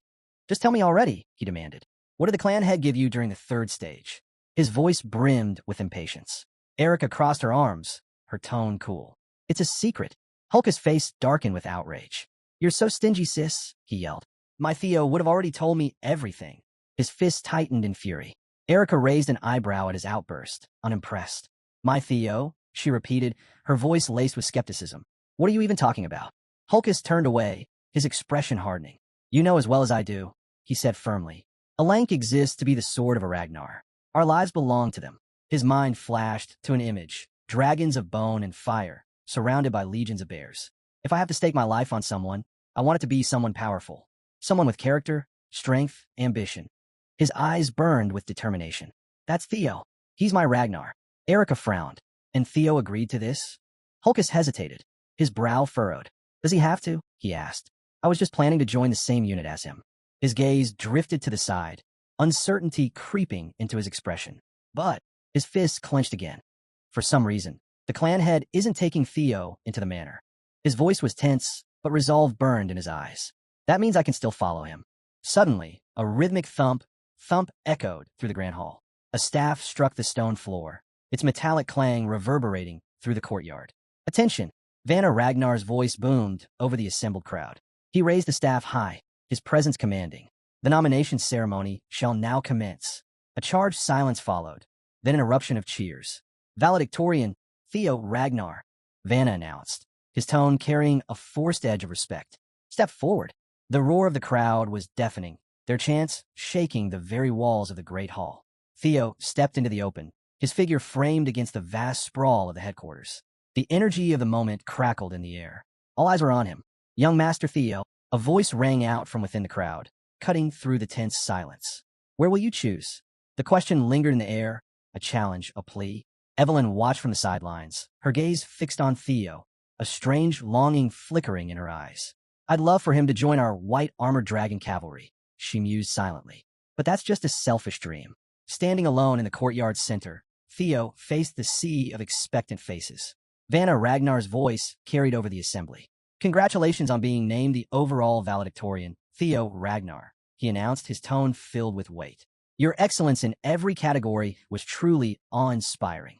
Just tell me already, he demanded. What did the clan head give you during the 3rd stage? His voice brimmed with impatience. Erica crossed her arms, her tone cool. It's a secret. Hulkus' face darkened with outrage. You're so stingy, sis, he yelled. My Theo would have already told me everything. His fist tightened in fury. Erica raised an eyebrow at his outburst, unimpressed. My Theo? She repeated, her voice laced with skepticism. What are you even talking about? Hulkus turned away, his expression hardening. You know as well as I do, he said firmly. A Lank exists to be the sword of a Ragnar. Our lives belong to them. His mind flashed to an image, dragons of bone and fire, surrounded by legions of bears. If I have to stake my life on someone, I want it to be someone powerful. Someone with character, strength, ambition. His eyes burned with determination. That's Theo. He's my Ragnar. Erica frowned. And Theo agreed to this? Hulkus hesitated, his brow furrowed. Does he have to? He asked. I was just planning to join the same unit as him. His gaze drifted to the side, uncertainty creeping into his expression. But his fists clenched again. For some reason, the clan head isn't taking Theo into the manor. His voice was tense, but resolve burned in his eyes. That means I can still follow him. Suddenly, a rhythmic thump echoed through the grand hall. A staff struck the stone floor, its metallic clang reverberating through the courtyard. Attention! Vanna Ragnar's voice boomed over the assembled crowd. He raised the staff high, his presence commanding. The nomination ceremony shall now commence. A charged silence followed, then an eruption of cheers. Valedictorian Theo Ragnar, Vanna announced, his tone carrying a forced edge of respect. Step forward. The roar of the crowd was deafening, their chants shaking the very walls of the great hall. Theo stepped into the open, his figure framed against the vast sprawl of the headquarters. The energy of the moment crackled in the air. All eyes were on him. Young Master Theo, a voice rang out from within the crowd, cutting through the tense silence. Where will you choose? The question lingered in the air, a challenge, a plea. Evelyn watched from the sidelines, her gaze fixed on Theo, a strange longing flickering in her eyes. I'd love for him to join our white armored dragon cavalry, she mused silently. But that's just a selfish dream. Standing alone in the courtyard's center, Theo faced the sea of expectant faces. Vanna Ragnar's voice carried over the assembly. Congratulations on being named the overall valedictorian, Theo Ragnar, he announced, his tone filled with weight. Your excellence in every category was truly awe-inspiring.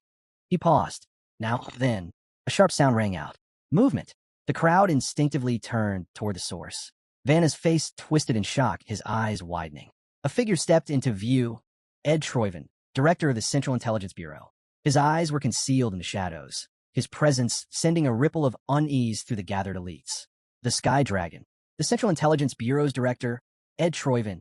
He paused. Now, then, a sharp sound rang out. Movement. The crowd instinctively turned toward the source. Vanna's face twisted in shock, his eyes widening. A figure stepped into view, Ed Troyven, director of the Central Intelligence Bureau. His eyes were concealed in the shadows, his presence sending a ripple of unease through the gathered elites. The Sky Dragon, the Central Intelligence Bureau's director, Ed Troyven.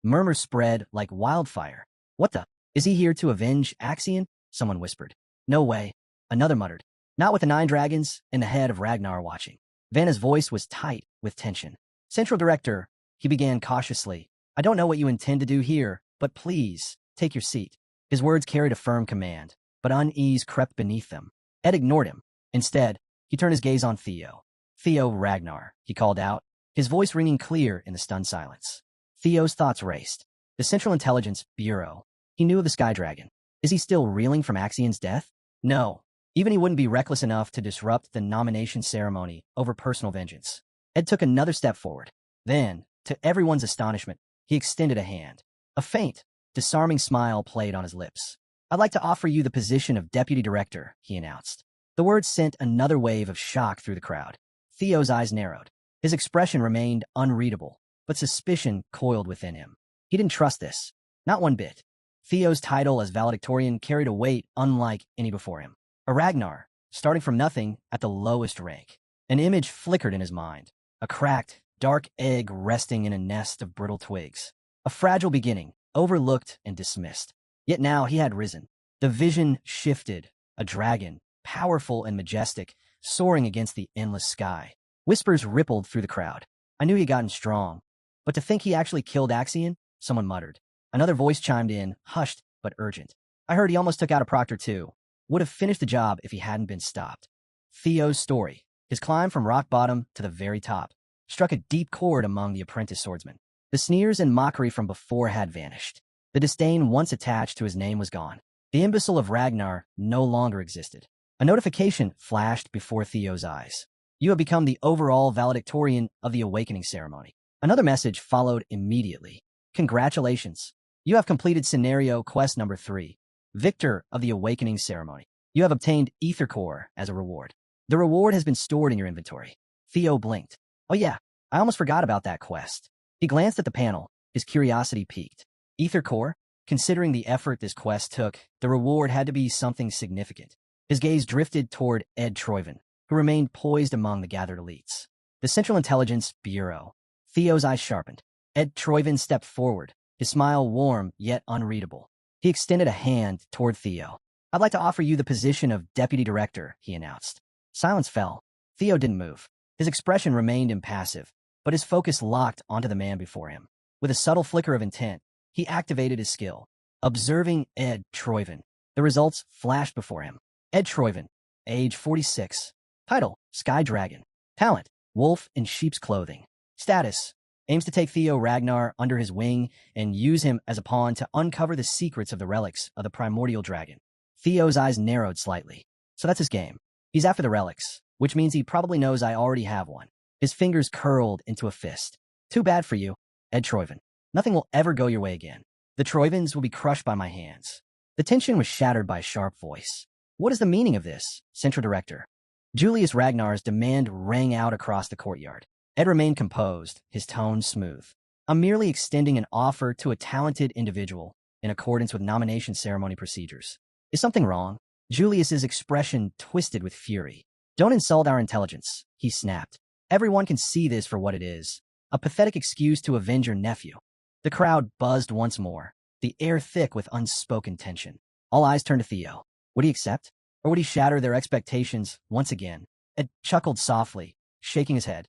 Murmurs spread like wildfire. What the? Is he here to avenge Axion? Someone whispered. No way. Another muttered. Not with the 9 dragons and the head of Ragnar watching. Vanna's voice was tight with tension. Central Director, he began cautiously. I don't know what you intend to do here, but please, take your seat. His words carried a firm command, but unease crept beneath them. Ed ignored him. Instead, he turned his gaze on Theo. Theo Ragnar, he called out, his voice ringing clear in the stunned silence. Theo's thoughts raced. The Central Intelligence Bureau. He knew of the Sky Dragon. Is he still reeling from Axion's death? No. Even he wouldn't be reckless enough to disrupt the nomination ceremony over personal vengeance. Ed took another step forward. Then, to everyone's astonishment, he extended a hand. A faint, disarming smile played on his lips. I'd like to offer you the position of Deputy Director, he announced. The words sent another wave of shock through the crowd. Theo's eyes narrowed. His expression remained unreadable, but suspicion coiled within him. He didn't trust this. Not one bit. Theo's title as valedictorian carried a weight unlike any before him. A Ragnar, starting from nothing at the lowest rank. An image flickered in his mind. A cracked, dark egg resting in a nest of brittle twigs. A fragile beginning, overlooked and dismissed. Yet now he had risen. The vision shifted. A dragon, powerful and majestic, soaring against the endless sky. Whispers rippled through the crowd. I knew he'd gotten strong. But to think he actually killed Axion? Someone muttered. Another voice chimed in, hushed but urgent. I heard he almost took out a Proctor too. Would have finished the job if he hadn't been stopped. Theo's story, his climb from rock bottom to the very top, struck a deep chord among the apprentice swordsmen. The sneers and mockery from before had vanished. The disdain once attached to his name was gone. The imbecile of Ragnar no longer existed. A notification flashed before Theo's eyes. You have become the overall valedictorian of the awakening ceremony. Another message followed immediately. Congratulations. You have completed scenario quest number 3. Victor of the awakening ceremony. You have obtained Ether Core as a reward. The reward has been stored in your inventory. Theo blinked. Oh yeah, I almost forgot about that quest. He glanced at the panel, his curiosity piqued. Ether Core? Considering the effort this quest took, the reward had to be something significant. His gaze drifted toward Ed Troyven, who remained poised among the gathered elites. The Central Intelligence Bureau. Theo's eyes sharpened. Ed Troyven stepped forward, his smile warm yet unreadable. He extended a hand toward Theo. I'd like to offer you the position of Deputy Director, he announced. Silence fell. Theo didn't move. His expression remained impassive, but his focus locked onto the man before him. With a subtle flicker of intent, he activated his skill. Observing Ed Troyven, the results flashed before him. Ed Troyven, age 46. Title, Sky Dragon. Talent, wolf in sheep's clothing. Status, aims to take Theo Ragnar under his wing and use him as a pawn to uncover the secrets of the relics of the primordial dragon. Theo's eyes narrowed slightly. So that's his game. He's after the relics, which means he probably knows I already have one. His fingers curled into a fist. Too bad for you, Ed Troyven. Nothing will ever go your way again. The Troyvens will be crushed by my hands. The tension was shattered by a sharp voice. What is the meaning of this, Central Director? Julius Ragnar's demand rang out across the courtyard. Ed remained composed, his tone smooth. I'm merely extending an offer to a talented individual in accordance with nomination ceremony procedures. Is something wrong? Julius's expression twisted with fury. Don't insult our intelligence, he snapped. Everyone can see this for what it is. A pathetic excuse to avenge your nephew. The crowd buzzed once more, the air thick with unspoken tension. All eyes turned to Theo. Would he accept? Or would he shatter their expectations once again? Ed chuckled softly, shaking his head.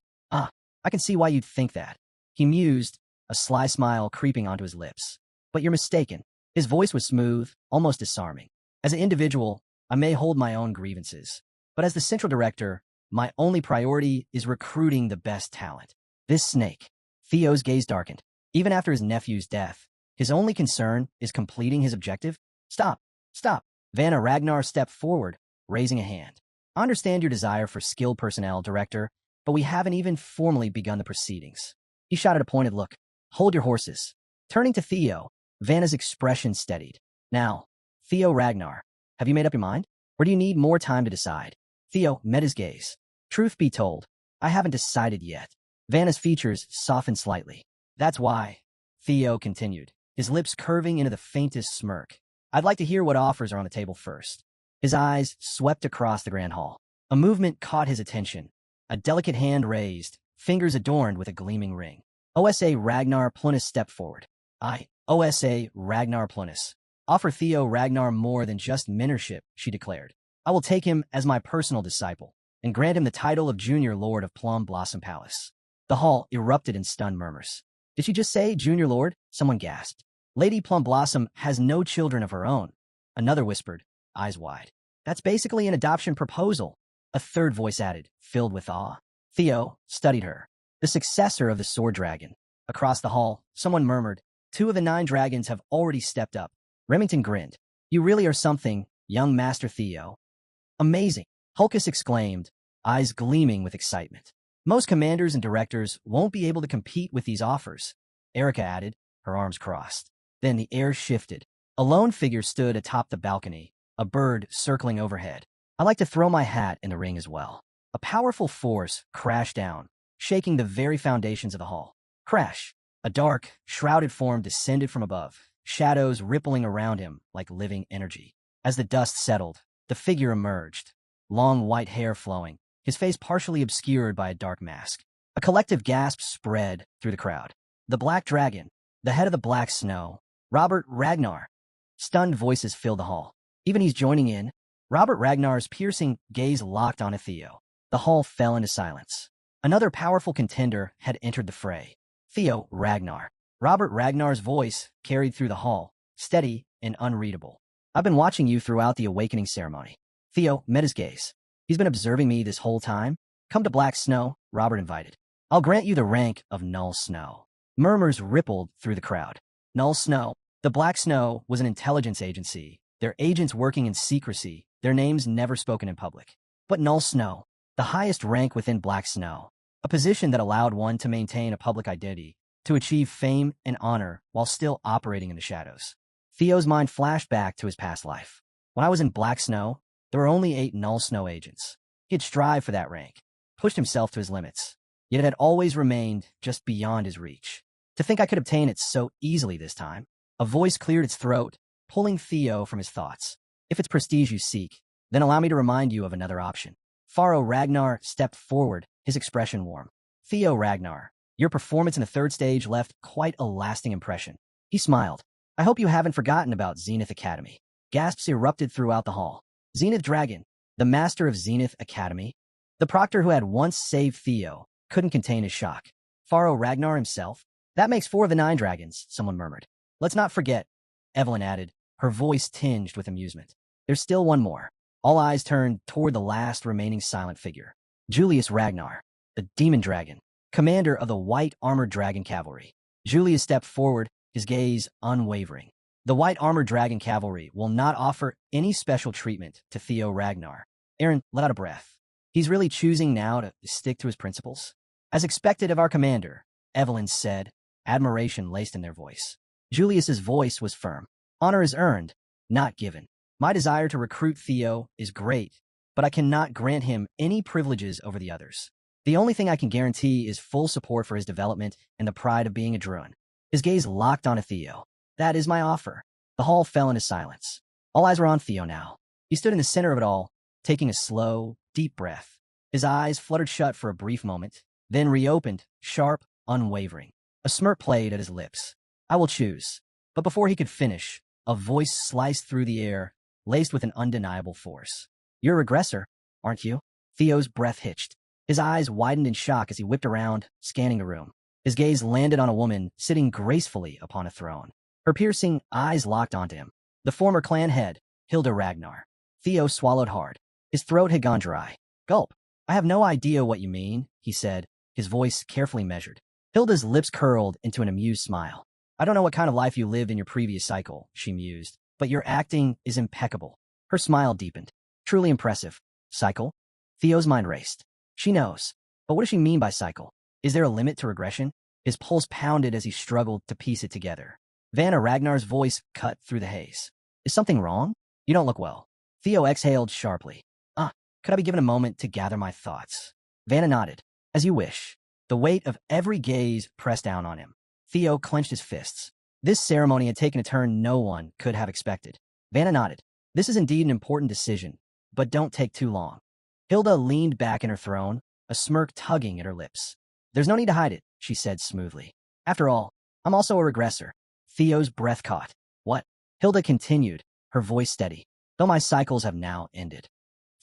I can see why you'd think that. He mused, a sly smile creeping onto his lips. But you're mistaken. His voice was smooth, almost disarming. As an individual, I may hold my own grievances. But as the Central Director, my only priority is recruiting the best talent. This snake. Theo's gaze darkened. Even after his nephew's death, his only concern is completing his objective? Stop. Vanna Ragnar stepped forward, raising a hand. I understand your desire for skilled personnel, Director, but we haven't even formally begun the proceedings. He shot a pointed look. Hold your horses. Turning to Theo, Vanna's expression steadied. Now, Theo Ragnar, have you made up your mind? Or do you need more time to decide? Theo met his gaze. Truth be told, I haven't decided yet. Vanna's features softened slightly. That's why, Theo continued, his lips curving into the faintest smirk. I'd like to hear what offers are on the table first. His eyes swept across the grand hall. A movement caught his attention. A delicate hand raised, fingers adorned with a gleaming ring. OSA Ragnar Plunus stepped forward. OSA Ragnar Plunus. Offer Theo Ragnar more than just mentorship, she declared. I will take him as my personal disciple and grant him the title of Junior Lord of Plum Blossom Palace. The hall erupted in stunned murmurs. Did she just say Junior Lord? Someone gasped. Lady Plum Blossom has no children of her own. Another whispered, eyes wide. That's basically an adoption proposal. A third voice added, filled with awe. Theo studied her. The successor of the Sword Dragon. Across the hall, someone murmured, 2 of the 9 dragons have already stepped up. Remington grinned. You really are something, young Master Theo. Amazing, Hulkus exclaimed, eyes gleaming with excitement. Most commanders and directors won't be able to compete with these offers, Erica added, her arms crossed. Then the air shifted. A lone figure stood atop the balcony, a bird circling overhead. I like to throw my hat in the ring as well. A powerful force crashed down, shaking the very foundations of the hall. Crash! A dark, shrouded form descended from above, shadows rippling around him like living energy. As the dust settled, the figure emerged, long white hair flowing, his face partially obscured by a dark mask. A collective gasp spread through the crowd. The Black Dragon, the head of the Black Snow, Robert Ragnar. Stunned voices filled the hall. Even he's joining in. Robert Ragnar's piercing gaze locked on Theo. The hall fell into silence. Another powerful contender had entered the fray. Theo Ragnar. Robert Ragnar's voice carried through the hall, steady and unreadable. I've been watching you throughout the awakening ceremony. Theo met his gaze. He's been observing me this whole time. Come to Black Snow, Robert invited. I'll grant you the rank of Null Snow. Murmurs rippled through the crowd. Null Snow. The Black Snow was an intelligence agency, their agents working in secrecy, their names never spoken in public. But Null Snow, the highest rank within Black Snow, a position that allowed one to maintain a public identity, to achieve fame and honor while still operating in the shadows. Theo's mind flashed back to his past life. When I was in Black Snow, there were only 8 Null Snow agents. He had strived for that rank, pushed himself to his limits, yet it had always remained just beyond his reach. To think I could obtain it so easily this time. A voice cleared its throat, pulling Theo from his thoughts. If it's prestige you seek, then allow me to remind you of another option. Pharaoh Ragnar stepped forward, his expression warm. Theo Ragnar, your performance in the 3rd stage left quite a lasting impression. He smiled. I hope you haven't forgotten about Zenith Academy. Gasps erupted throughout the hall. Zenith Dragon, the master of Zenith Academy. The proctor who had once saved Theo couldn't contain his shock. Pharaoh Ragnar himself? That makes 4 of the 9 dragons, someone murmured. Let's not forget, Evelyn added, her voice tinged with amusement. There's still one more. All eyes turned toward the last remaining silent figure. Julius Ragnar, the demon dragon, commander of the white armored dragon cavalry. Julius stepped forward, his gaze unwavering. The White Armored Dragon Cavalry will not offer any special treatment to Theo Ragnar. Aaron let out a breath. He's really choosing now to stick to his principles? As expected of our commander, Evelyn said, admiration laced in their voice. Julius's voice was firm. Honor is earned, not given. My desire to recruit Theo is great, but I cannot grant him any privileges over the others. The only thing I can guarantee is full support for his development and the pride of being a Druid. His gaze locked onto Theo. That is my offer. The hall fell into silence. All eyes were on Theo now. He stood in the center of it all, taking a slow, deep breath. His eyes fluttered shut for a brief moment, then reopened, sharp, unwavering. A smirk played at his lips. I will choose. But before he could finish, a voice sliced through the air, laced with an undeniable force. You're a regressor, aren't you? Theo's breath hitched. His eyes widened in shock as he whipped around, scanning the room. His gaze landed on a woman sitting gracefully upon a throne. Her piercing eyes locked onto him. The former clan head, Hilda Ragnar. Theo swallowed hard. His throat had gone dry. Gulp. I have no idea what you mean, he said, his voice carefully measured. Hilda's lips curled into an amused smile. I don't know what kind of life you lived in your previous cycle, she mused, but your acting is impeccable. Her smile deepened. Truly impressive. Cycle? Theo's mind raced. She knows. But what does she mean by cycle? Is there a limit to regression? His pulse pounded as he struggled to piece it together. Vanna Ragnar's voice cut through the haze. Is something wrong? You don't look well. Theo exhaled sharply. Could I be given a moment to gather my thoughts? Vanna nodded. As you wish. The weight of every gaze pressed down on him. Theo clenched his fists. This ceremony had taken a turn no one could have expected. Vanna nodded. This is indeed an important decision, but don't take too long. Hilda leaned back in her throne, a smirk tugging at her lips. There's no need to hide it, she said smoothly. After all, I'm also a regressor. Theo's breath caught. What? Hilda continued, her voice steady. Though my cycles have now ended.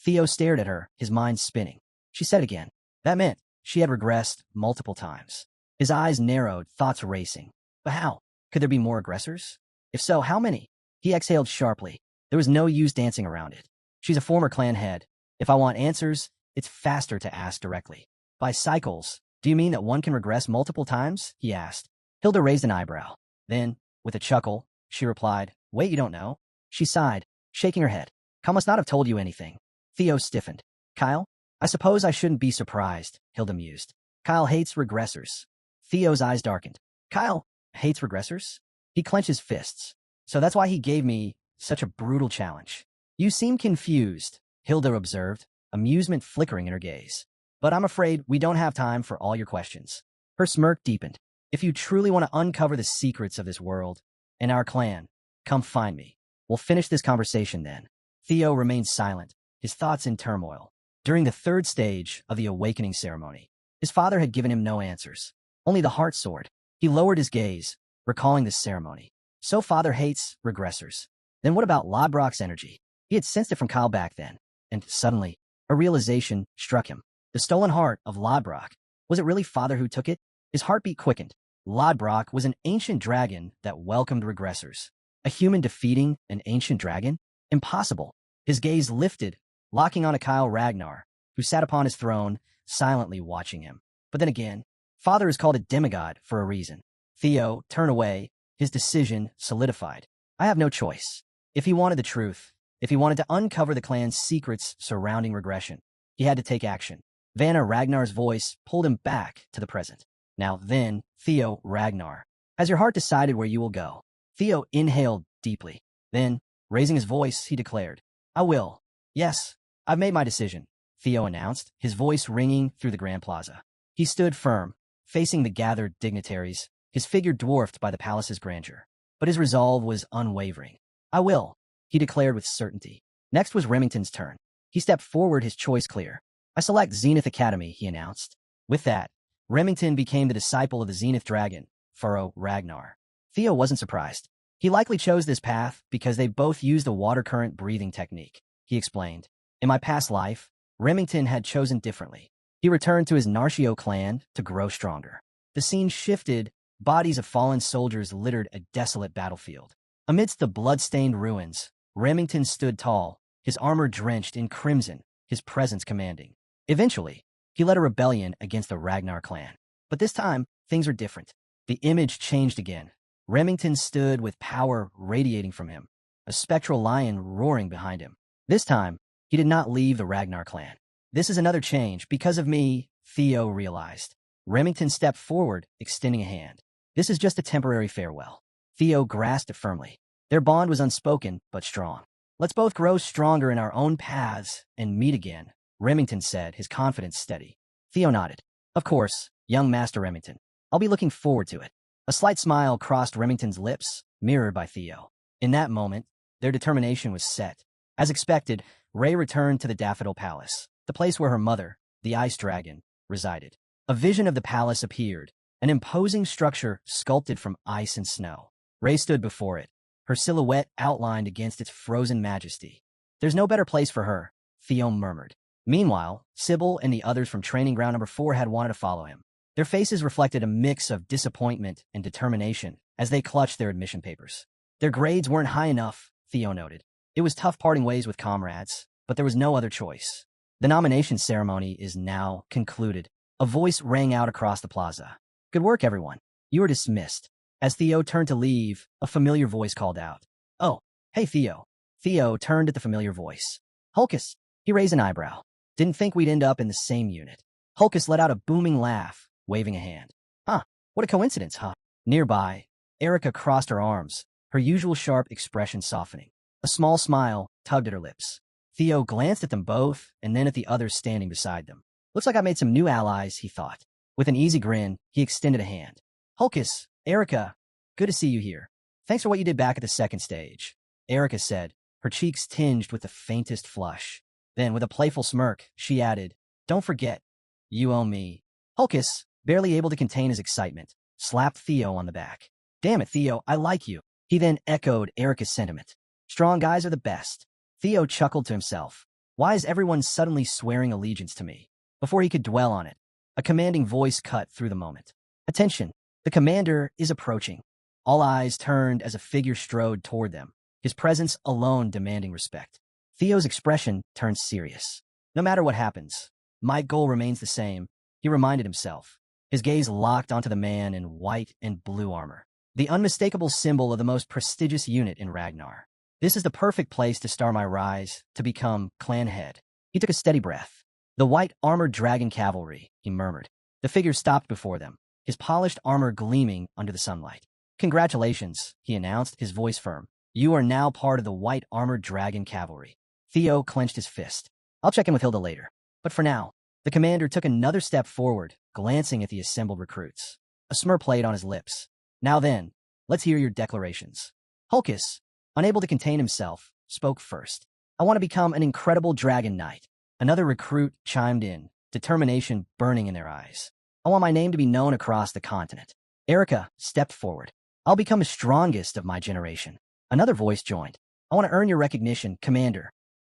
Theo stared at her, his mind spinning. She said again. That meant she had regressed multiple times. His eyes narrowed, thoughts racing. But how? Could there be more aggressors? If so, how many? He exhaled sharply. There was no use dancing around it. She's a former clan head. If I want answers, it's faster to ask directly. By cycles, do you mean that one can regress multiple times? He asked. Hilda raised an eyebrow. Then, with a chuckle, she replied, Wait, you don't know? She sighed, shaking her head. Kyle must not have told you anything. Theo stiffened. Kyle? I suppose I shouldn't be surprised, Hilda mused. Kyle hates regressors. Theo's eyes darkened. Kyle hates regressors? He clenched his fists. So that's why he gave me such a brutal challenge. You seem confused, Hilda observed, amusement flickering in her gaze. But I'm afraid we don't have time for all your questions. Her smirk deepened. If you truly want to uncover the secrets of this world and our clan, come find me. We'll finish this conversation then. Theo remained silent, his thoughts in turmoil. During the third stage of the awakening ceremony, his father had given him no answers, only the heart sword. He lowered his gaze, recalling this ceremony. So father hates regressors. Then what about Lodbrok's energy? He had sensed it from Kyle back then, and suddenly, a realization struck him. The stolen heart of Lodbrok. Was it really father who took it? His heartbeat quickened. Lodbrok was an ancient dragon that welcomed regressors. A human defeating an ancient dragon? Impossible. His gaze lifted, locking onto Kyle Ragnar, who sat upon his throne, silently watching him. But then again, father is called a demigod for a reason. Theo turned away, his decision solidified. I have no choice. If he wanted the truth, if he wanted to uncover the clan's secrets surrounding regression, he had to take action. Vanna Ragnar's voice pulled him back to the present. Now then, Theo Ragnar, has your heart decided where you will go? Theo inhaled deeply. Then, raising his voice, he declared, I will. Yes, I've made my decision, Theo announced, his voice ringing through the Grand Plaza. He stood firm, facing the gathered dignitaries, his figure dwarfed by the palace's grandeur. But his resolve was unwavering. I will, he declared with certainty. Next was Remington's turn. He stepped forward, his choice clear. I select Zenith Academy, he announced. With that, Remington became the disciple of the Zenith Dragon, Furrow Ragnar. Theo wasn't surprised. He likely chose this path because they both used the water current breathing technique, he explained. In my past life, Remington had chosen differently. He returned to his Narshio clan to grow stronger. The scene shifted, bodies of fallen soldiers littered a desolate battlefield. Amidst the blood-stained ruins, Remington stood tall, his armor drenched in crimson, his presence commanding. Eventually, he led a rebellion against the Ragnar clan. But this time, things were different. The image changed again. Remington stood with power radiating from him, a spectral lion roaring behind him. This time, he did not leave the Ragnar clan. This is another change. Because of me, Theo realized. Remington stepped forward, extending a hand. This is just a temporary farewell. Theo grasped it firmly. Their bond was unspoken, but strong. Let's both grow stronger in our own paths and meet again, Remington said, his confidence steady. Theo nodded. Of course, young Master Remington. I'll be looking forward to it. A slight smile crossed Remington's lips, mirrored by Theo. In that moment, their determination was set. As expected, Ray returned to the Daffodil Palace, the place where her mother, the Ice Dragon, resided. A vision of the palace appeared, an imposing structure sculpted from ice and snow. Ray stood before it, her silhouette outlined against its frozen majesty. There's no better place for her, Theo murmured. Meanwhile, Sybil and the others from Training Ground Number 4 had wanted to follow him. Their faces reflected a mix of disappointment and determination as they clutched their admission papers. Their grades weren't high enough, Theo noted. It was tough parting ways with comrades, but there was no other choice. The nomination ceremony is now concluded. A voice rang out across the plaza. Good work, everyone. You are dismissed. As Theo turned to leave, a familiar voice called out. Oh, hey, Theo. Theo turned at the familiar voice. Hulkus. He raised an eyebrow. Didn't think we'd end up in the same unit. Hulkus let out a booming laugh, waving a hand. Huh, what a coincidence, huh? Nearby, Erica crossed her arms, her usual sharp expression softening. A small smile tugged at her lips. Theo glanced at them both and then at the others standing beside them. Looks like I made some new allies, he thought. With an easy grin, he extended a hand. Hulkus, Erica, good to see you here. Thanks for what you did back at the second stage, Erica said, her cheeks tinged with the faintest flush. Then, with a playful smirk, she added, Don't forget, you owe me. Hulkus, barely able to contain his excitement, slapped Theo on the back. Damn it, Theo, I like you. He then echoed Erica's sentiment. Strong guys are the best. Theo chuckled to himself. Why is everyone suddenly swearing allegiance to me? Before he could dwell on it, a commanding voice cut through the moment. Attention, the commander is approaching. All eyes turned as a figure strode toward them, his presence alone demanding respect. Theo's expression turned serious. No matter what happens, my goal remains the same, he reminded himself. His gaze locked onto the man in white and blue armor, the unmistakable symbol of the most prestigious unit in Ragnar. This is the perfect place to start my rise, to become clan head. He took a steady breath. The white armored dragon cavalry, he murmured. The figure stopped before them, his polished armor gleaming under the sunlight. Congratulations, he announced, his voice firm. You are now part of the white armored dragon cavalry. Theo clenched his fist. I'll check in with Hilda later. But for now, the commander took another step forward, glancing at the assembled recruits. A smirk played on his lips. Now then, let's hear your declarations. Hulkus, unable to contain himself, spoke first. I want to become an incredible dragon knight. Another recruit chimed in, determination burning in their eyes. I want my name to be known across the continent. Erica stepped forward. I'll become the strongest of my generation. Another voice joined. I want to earn your recognition, Commander.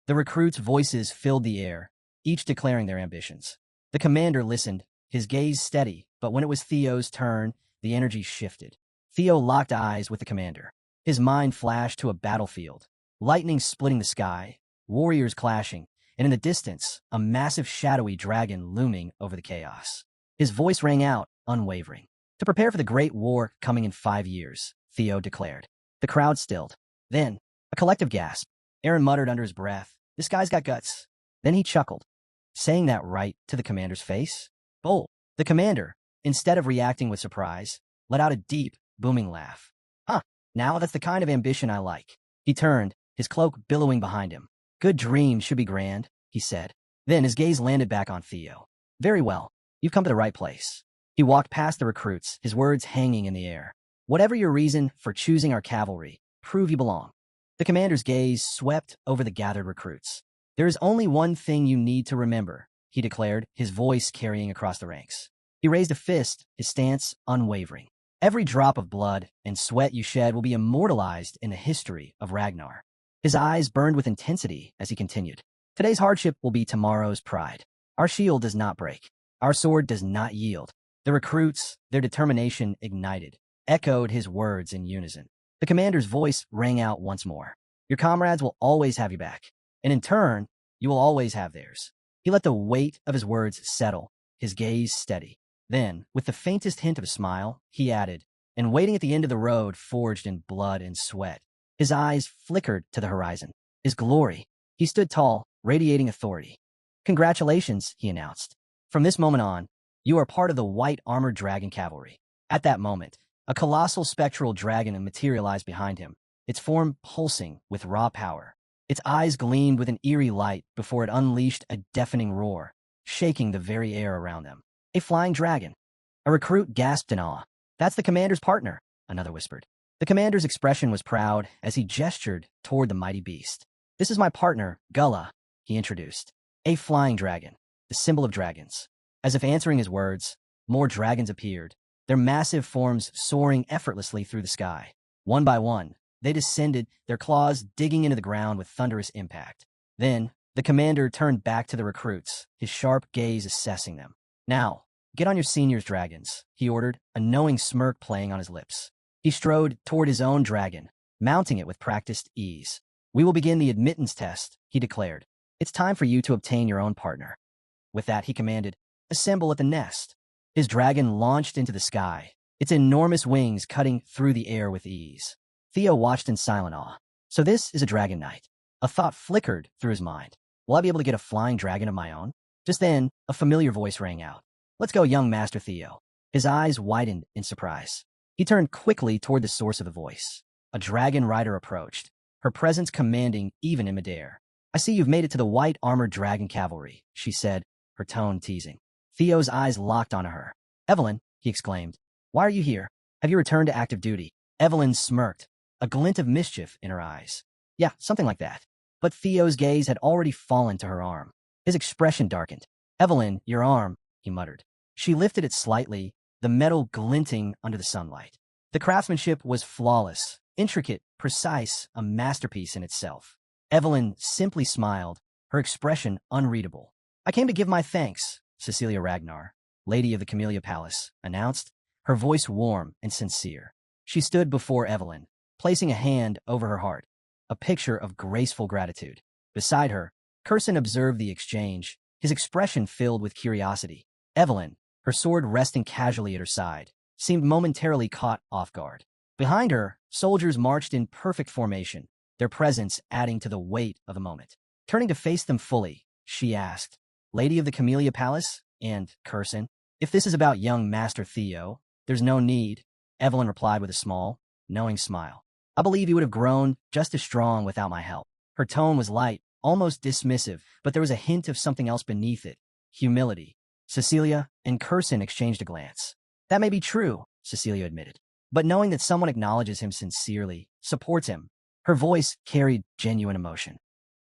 The recruits' voices filled the air, each declaring their ambitions. The commander listened, his gaze steady, but when it was Theo's turn, the energy shifted. Theo locked eyes with the commander. His mind flashed to a battlefield, lightning splitting the sky, warriors clashing, and in the distance, a massive shadowy dragon looming over the chaos. His voice rang out, unwavering. To prepare for the great war coming in 5 years, Theo declared. The crowd stilled. Then, a collective gasp. Aaron muttered under his breath, This guy's got guts. Then he chuckled, saying that right to the commander's face. Bull. The commander, instead of reacting with surprise, let out a deep, booming laugh. Huh, now that's the kind of ambition I like. He turned, his cloak billowing behind him. Good dreams should be grand, he said. Then his gaze landed back on Theo. Very well, you've come to the right place. He walked past the recruits, his words hanging in the air. Whatever your reason for choosing our cavalry, prove you belong. The commander's gaze swept over the gathered recruits. There is only one thing you need to remember, he declared, his voice carrying across the ranks. He raised a fist, his stance unwavering. Every drop of blood and sweat you shed will be immortalized in the history of Ragnar. His eyes burned with intensity as he continued. Today's hardship will be tomorrow's pride. Our shield does not break. Our sword does not yield. The recruits, their determination ignited, echoed his words in unison. The commander's voice rang out once more. Your comrades will always have your back, and in turn, you will always have theirs. He let the weight of his words settle, his gaze steady. Then, with the faintest hint of a smile, he added, and waiting at the end of the road forged in blood and sweat. His eyes flickered to the horizon. His glory. He stood tall, radiating authority. Congratulations, he announced. From this moment on, you are part of the white armored dragon cavalry. At that moment, a colossal spectral dragon materialized behind him, its form pulsing with raw power. Its eyes gleamed with an eerie light before it unleashed a deafening roar, shaking the very air around them. A flying dragon. A recruit gasped in awe. That's the commander's partner, another whispered. The commander's expression was proud as he gestured toward the mighty beast. This is my partner, Gullah, he introduced. A flying dragon, the symbol of dragons. As if answering his words, more dragons appeared, their massive forms soaring effortlessly through the sky. One by one, they descended, their claws digging into the ground with thunderous impact. Then, the commander turned back to the recruits, his sharp gaze assessing them. Now, get on your seniors, dragons, he ordered, a knowing smirk playing on his lips. He strode toward his own dragon, mounting it with practiced ease. We will begin the admittance test, he declared. It's time for you to obtain your own partner. With that, he commanded, assemble at the nest. His dragon launched into the sky, its enormous wings cutting through the air with ease. Theo watched in silent awe. So this is a dragon knight. A thought flickered through his mind. Will I be able to get a flying dragon of my own? Just then, a familiar voice rang out. Let's go, young Master Theo. His eyes widened in surprise. He turned quickly toward the source of the voice. A dragon rider approached, her presence commanding even in midair. I see you've made it to the white armored dragon cavalry, she said, her tone teasing. Theo's eyes locked onto her. Evelyn, he exclaimed, why are you here? Have you returned to active duty? Evelyn smirked, a glint of mischief in her eyes. Yeah, something like that. But Theo's gaze had already fallen to her arm. His expression darkened. Evelyn, your arm, he muttered. She lifted it slightly, the metal glinting under the sunlight. The craftsmanship was flawless, intricate, precise, a masterpiece in itself. Evelyn simply smiled, her expression unreadable. I came to give my thanks, Cecilia Ragnar, Lady of the Camellia Palace, announced, her voice warm and sincere. She stood before Evelyn, placing a hand over her heart, a picture of graceful gratitude. Beside her, Curson observed the exchange, his expression filled with curiosity. Evelyn, her sword resting casually at her side, seemed momentarily caught off guard. Behind her, soldiers marched in perfect formation, their presence adding to the weight of the moment. Turning to face them fully, she asked, Lady of the Camellia Palace and Curson, if this is about young Master Theo, there's no need, Evelyn replied with a small, knowing smile. I believe he would have grown just as strong without my help. Her tone was light, almost dismissive, but there was a hint of something else beneath it, humility. Cecilia and Curson exchanged a glance. That may be true, Cecilia admitted, but knowing that someone acknowledges him sincerely, supports him, her voice carried genuine emotion.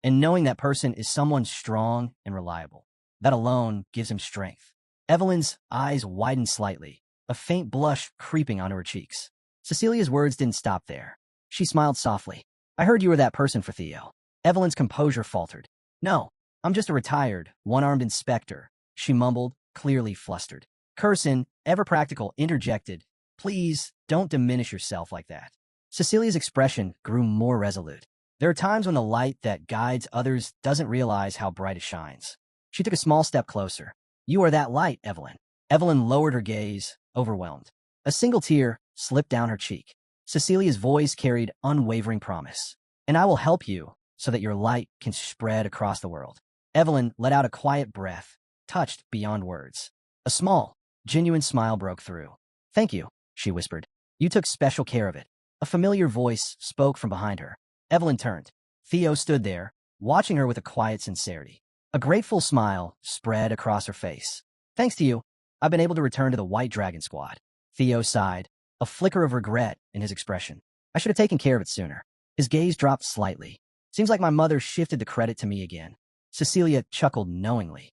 And knowing that person is someone strong and reliable, that alone gives him strength. Evelyn's eyes widened slightly, a faint blush creeping onto her cheeks. Cecilia's words didn't stop there. She smiled softly. I heard you were that person for Theo. Evelyn's composure faltered. No, I'm just a retired, one-armed inspector, she mumbled, clearly flustered. Curson, ever practical, interjected. Please, don't diminish yourself like that. Cecilia's expression grew more resolute. There are times when the light that guides others doesn't realize how bright it shines. She took a small step closer. You are that light, Evelyn. Evelyn lowered her gaze, overwhelmed. A single tear slipped down her cheek. Cecilia's voice carried unwavering promise. And I will help you so that your light can spread across the world. Evelyn let out a quiet breath, touched beyond words. A small, genuine smile broke through. Thank you, she whispered. You took special care of it. A familiar voice spoke from behind her. Evelyn turned. Theo stood there, watching her with a quiet sincerity. A grateful smile spread across her face. Thanks to you, I've been able to return to the White Dragon Squad. Theo sighed, a flicker of regret in his expression. I should have taken care of it sooner. His gaze dropped slightly. Seems like my mother shifted the credit to me again. Cecilia chuckled knowingly.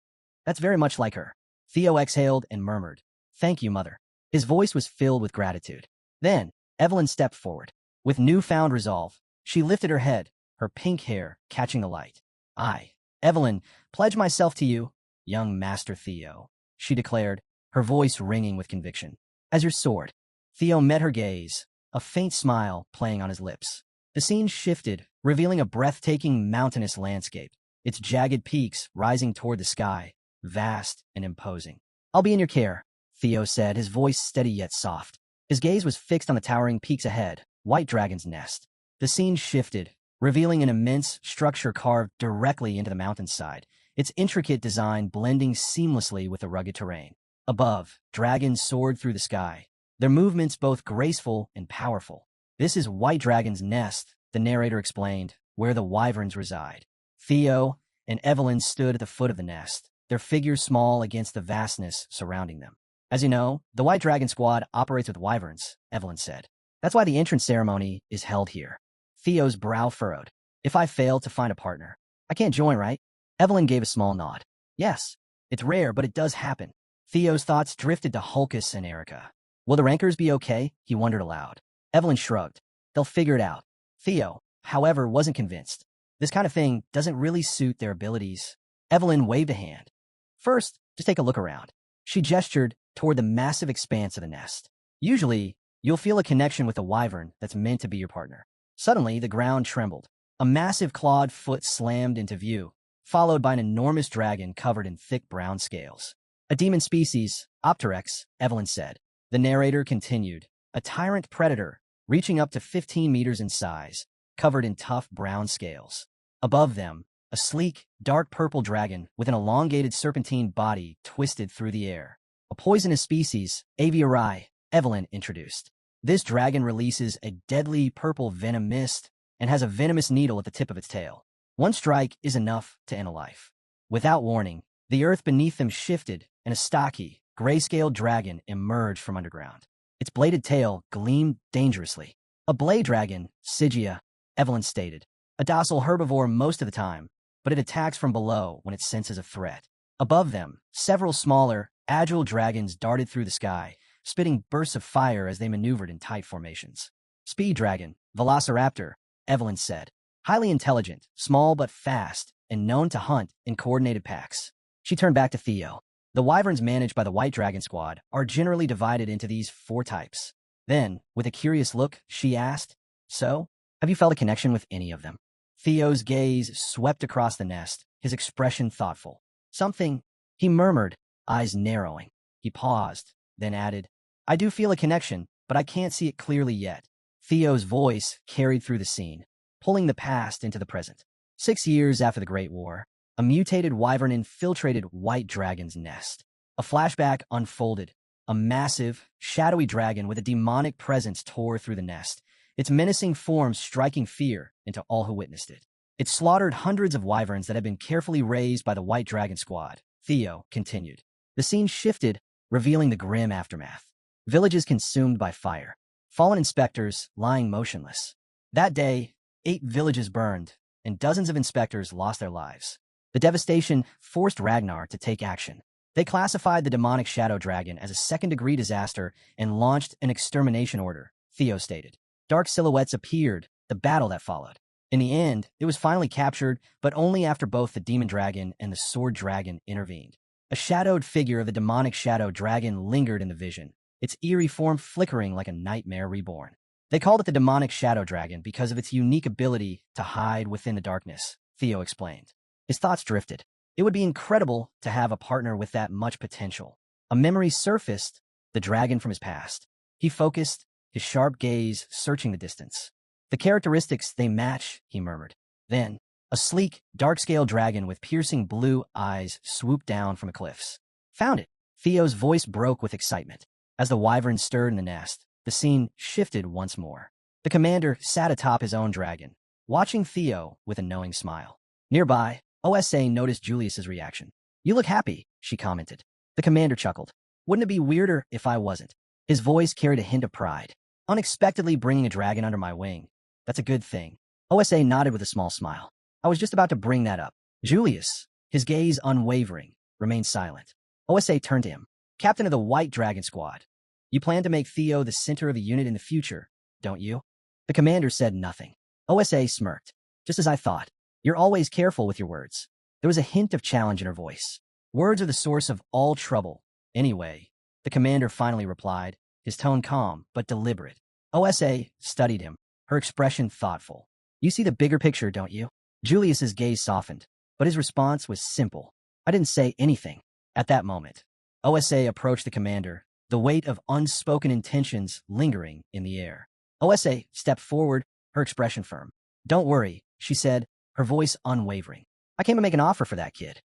That's very much like her. Theo exhaled and murmured, Thank you, mother. His voice was filled with gratitude. Then, Evelyn stepped forward. With newfound resolve, she lifted her head, her pink hair catching the light. I, Evelyn, pledge myself to you, young Master Theo, she declared, her voice ringing with conviction. As your sword. Theo met her gaze, a faint smile playing on his lips. The scene shifted, revealing a breathtaking mountainous landscape, its jagged peaks rising toward the sky, vast and imposing. I'll be in your care, Theo said, his voice steady yet soft. His gaze was fixed on the towering peaks ahead, White Dragon's nest. The scene shifted, revealing an immense structure carved directly into the mountainside, its intricate design blending seamlessly with the rugged terrain. Above, dragons soared through the sky, their movements both graceful and powerful. This is White Dragon's nest, the narrator explained, where the wyverns reside. Theo and Evelyn stood at the foot of the nest, their figures small against the vastness surrounding them. As you know, the White Dragon Squad operates with wyverns, Evelyn said. That's why the entrance ceremony is held here. Theo's brow furrowed. If I fail to find a partner, I can't join, right? Evelyn gave a small nod. Yes, it's rare, but it does happen. Theo's thoughts drifted to Hulkus and Erica. Will the rankers be okay? He wondered aloud. Evelyn shrugged. They'll figure it out. Theo, however, wasn't convinced. This kind of thing doesn't really suit their abilities. Evelyn waved a hand. First, just take a look around. She gestured toward the massive expanse of the nest. Usually, you'll feel a connection with a wyvern that's meant to be your partner. Suddenly, the ground trembled. A massive clawed foot slammed into view, followed by an enormous dragon covered in thick brown scales. A demon species, Opterex, Evelyn said. The narrator continued. A tyrant predator, reaching up to 15 meters in size, covered in tough brown scales. Above them, a sleek, dark purple dragon with an elongated serpentine body twisted through the air. A poisonous species, Aviarai, Evelyn introduced. This dragon releases a deadly purple venom mist and has a venomous needle at the tip of its tail. One strike is enough to end a life. Without warning, the earth beneath them shifted and a stocky, gray-scaled dragon emerged from underground. Its bladed tail gleamed dangerously. A blade dragon, Sigia, Evelyn stated. A docile herbivore most of the time, but it attacks from below when it senses a threat. Above them, several smaller, agile dragons darted through the sky, spitting bursts of fire as they maneuvered in tight formations. Speed dragon, Velociraptor, Evelyn said. Highly intelligent, small but fast, and known to hunt in coordinated packs. She turned back to Theo. The wyverns managed by the White Dragon Squad are generally divided into these 4 types. Then, with a curious look, she asked, So, have you felt a connection with any of them? Theo's gaze swept across the nest, his expression thoughtful. Something, he murmured, eyes narrowing. He paused, then added, I do feel a connection, but I can't see it clearly yet. Theo's voice carried through the scene, pulling the past into the present. 6 years after the Great War, a mutated wyvern infiltrated White Dragon's nest. A flashback unfolded. A massive, shadowy dragon with a demonic presence tore through the nest, its menacing form striking fear into all who witnessed it. It slaughtered hundreds of wyverns that had been carefully raised by the White Dragon Squad, Theo continued. The scene shifted, revealing the grim aftermath. Villages consumed by fire. Fallen inspectors lying motionless. That day, 8 villages burned, and dozens of inspectors lost their lives. The devastation forced Ragnar to take action. They classified the demonic shadow dragon as a second-degree disaster and launched an extermination order, Theo stated. Dark silhouettes appeared, the battle that followed. In the end, it was finally captured, but only after both the demon dragon and the sword dragon intervened. A shadowed figure of the demonic shadow dragon lingered in the vision, its eerie form flickering like a nightmare reborn. They called it the demonic shadow dragon because of its unique ability to hide within the darkness, Theo explained. His thoughts drifted. It would be incredible to have a partner with that much potential. A memory surfaced, the dragon from his past. He focused, his sharp gaze searching the distance. The characteristics, they match, he murmured. Then, a sleek, dark-scaled dragon with piercing blue eyes swooped down from the cliffs. Found it! Theo's voice broke with excitement. As the wyvern stirred in the nest, the scene shifted once more. The commander sat atop his own dragon, watching Theo with a knowing smile. Nearby, OSA noticed Julius's reaction. You look happy, she commented. The commander chuckled. Wouldn't it be weirder if I wasn't? His voice carried a hint of pride. Unexpectedly bringing a dragon under my wing. That's a good thing. OSA nodded with a small smile. I was just about to bring that up. Julius, his gaze unwavering, remained silent. OSA turned to him. Captain of the White Dragon Squad. You plan to make Theo the center of the unit in the future, don't you? The commander said nothing. OSA smirked. Just as I thought. You're always careful with your words. There was a hint of challenge in her voice. Words are the source of all trouble. Anyway, the commander finally replied, his tone calm but deliberate. OSA studied him, her expression thoughtful. You see the bigger picture, don't you? Julius's gaze softened, but his response was simple. I didn't say anything. At that moment, OSA approached the commander, the weight of unspoken intentions lingering in the air. OSA stepped forward, her expression firm. "Don't worry," she said, her voice unwavering. "I came to make an offer for that kid."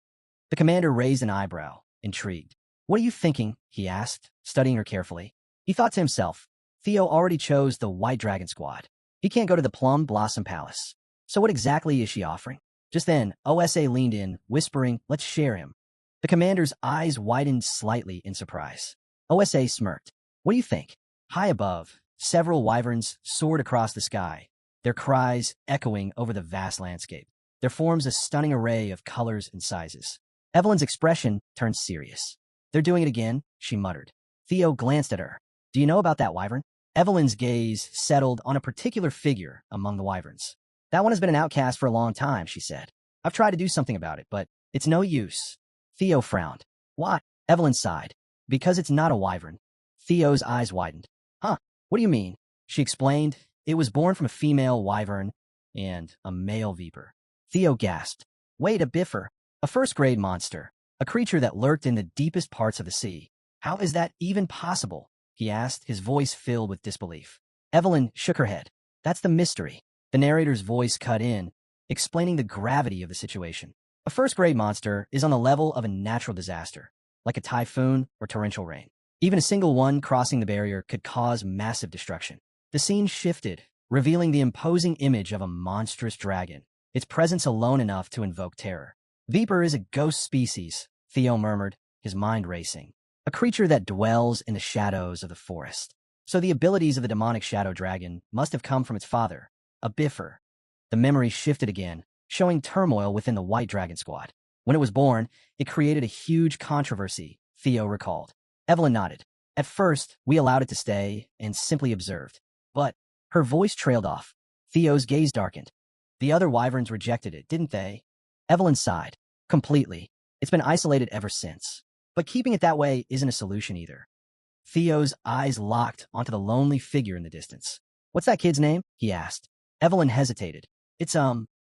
The commander raised an eyebrow, intrigued. "What are you thinking?" he asked, studying her carefully. He thought to himself, Theo already chose the White Dragon Squad. He can't go to the Plum Blossom Palace. So what exactly is she offering? Just then, OSA leaned in, whispering, "Let's share him." The commander's eyes widened slightly in surprise. OSA smirked. "What do you think?" High above, several wyverns soared across the sky, their cries echoing over the vast landscape. There forms a stunning array of colors and sizes. Evelyn's expression turned serious. "They're doing it again," she muttered. Theo glanced at her. "Do you know about that wyvern?" Evelyn's gaze settled on a particular figure among the wyverns. "That one has been an outcast for a long time," she said. "I've tried to do something about it, but it's no use." Theo frowned. "Why?" Evelyn sighed. "Because it's not a wyvern." Theo's eyes widened. "Huh, what do you mean?" She explained. "It was born from a female wyvern and a male viper." Theo gasped. "Wait, a biffer? A first-grade monster, a creature that lurked in the deepest parts of the sea. How is that even possible?" he asked, his voice filled with disbelief. Evelyn shook her head. "That's the mystery." The narrator's voice cut in, explaining the gravity of the situation. A first-grade monster is on the level of a natural disaster, like a typhoon or torrential rain. Even a single one crossing the barrier could cause massive destruction. The scene shifted, revealing the imposing image of a monstrous dragon, its presence alone enough to invoke terror. "Viper is a ghost species," Theo murmured, his mind racing. "A creature that dwells in the shadows of the forest. So the abilities of the demonic shadow dragon must have come from its father, a biffer." The memory shifted again, showing turmoil within the White Dragon Squad. "When it was born, it created a huge controversy," Theo recalled. Evelyn nodded. "At first, we allowed it to stay and simply observed. But," her voice trailed off. Theo's gaze darkened. "The other wyverns rejected it, didn't they?" Evelyn sighed. "Completely. It's been isolated ever since. But keeping it that way isn't a solution either." Theo's eyes locked onto the lonely figure in the distance. "What's that kid's name?" he asked. Evelyn hesitated. "It's,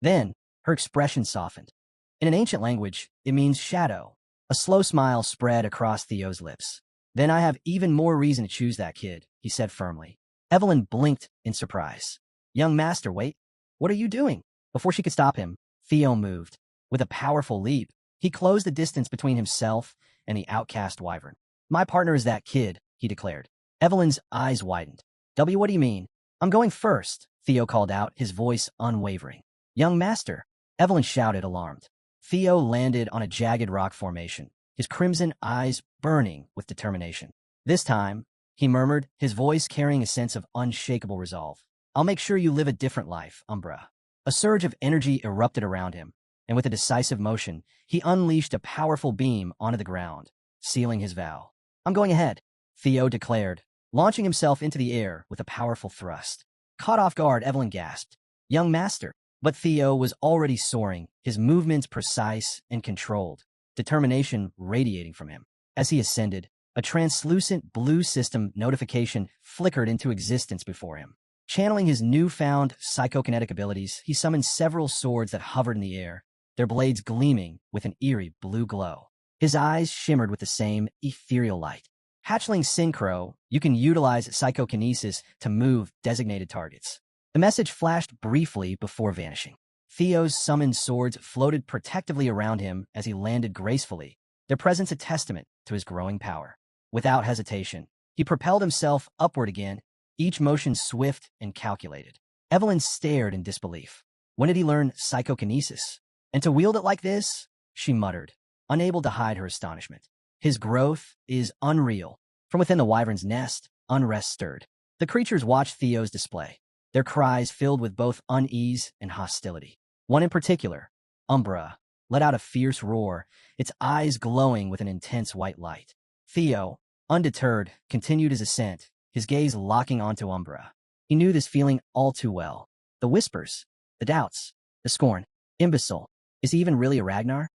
Then, her expression softened. In an ancient language, it means shadow." A slow smile spread across Theo's lips. "Then I have even more reason to choose that kid," he said firmly. Evelyn blinked in surprise. "Young master, wait. What are you doing?" Before she could stop him, Theo moved. With a powerful leap, he closed the distance between himself and the outcast wyvern. "My partner is that kid," he declared. Evelyn's eyes widened. "What do you mean?" "I'm going first," Theo called out, his voice unwavering. "Young master," Evelyn shouted, alarmed. Theo landed on a jagged rock formation, his crimson eyes burning with determination. "This time," he murmured, his voice carrying a sense of unshakable resolve, "I'll make sure you live a different life, Umbra." A surge of energy erupted around him, and with a decisive motion, he unleashed a powerful beam onto the ground, sealing his vow. "I'm going ahead," Theo declared, launching himself into the air with a powerful thrust. Caught off guard, Evelyn gasped. "Young master." But Theo was already soaring, his movements precise and controlled, determination radiating from him. As he ascended, a translucent blue system notification flickered into existence before him. Channeling his newfound psychokinetic abilities, he summoned several swords that hovered in the air, their blades gleaming with an eerie blue glow. His eyes shimmered with the same ethereal light. Hatchling Synchro, you can utilize psychokinesis to move designated targets. The message flashed briefly before vanishing. Theo's summoned swords floated protectively around him as he landed gracefully, their presence a testament to his growing power. Without hesitation, he propelled himself upward again, each motion swift and calculated. Evelyn stared in disbelief. When did he learn psychokinesis? And to wield it like this? She muttered, unable to hide her astonishment. His growth is unreal. From within the wyvern's nest, unrest stirred. The creatures watched Theo's display, their cries filled with both unease and hostility. One in particular, Umbra, let out a fierce roar, its eyes glowing with an intense white light. Theo, undeterred, continued his ascent, his gaze locking onto Umbra. He knew this feeling all too well. The whispers, the doubts, the scorn. Imbecile. Is he even really a Ragnar?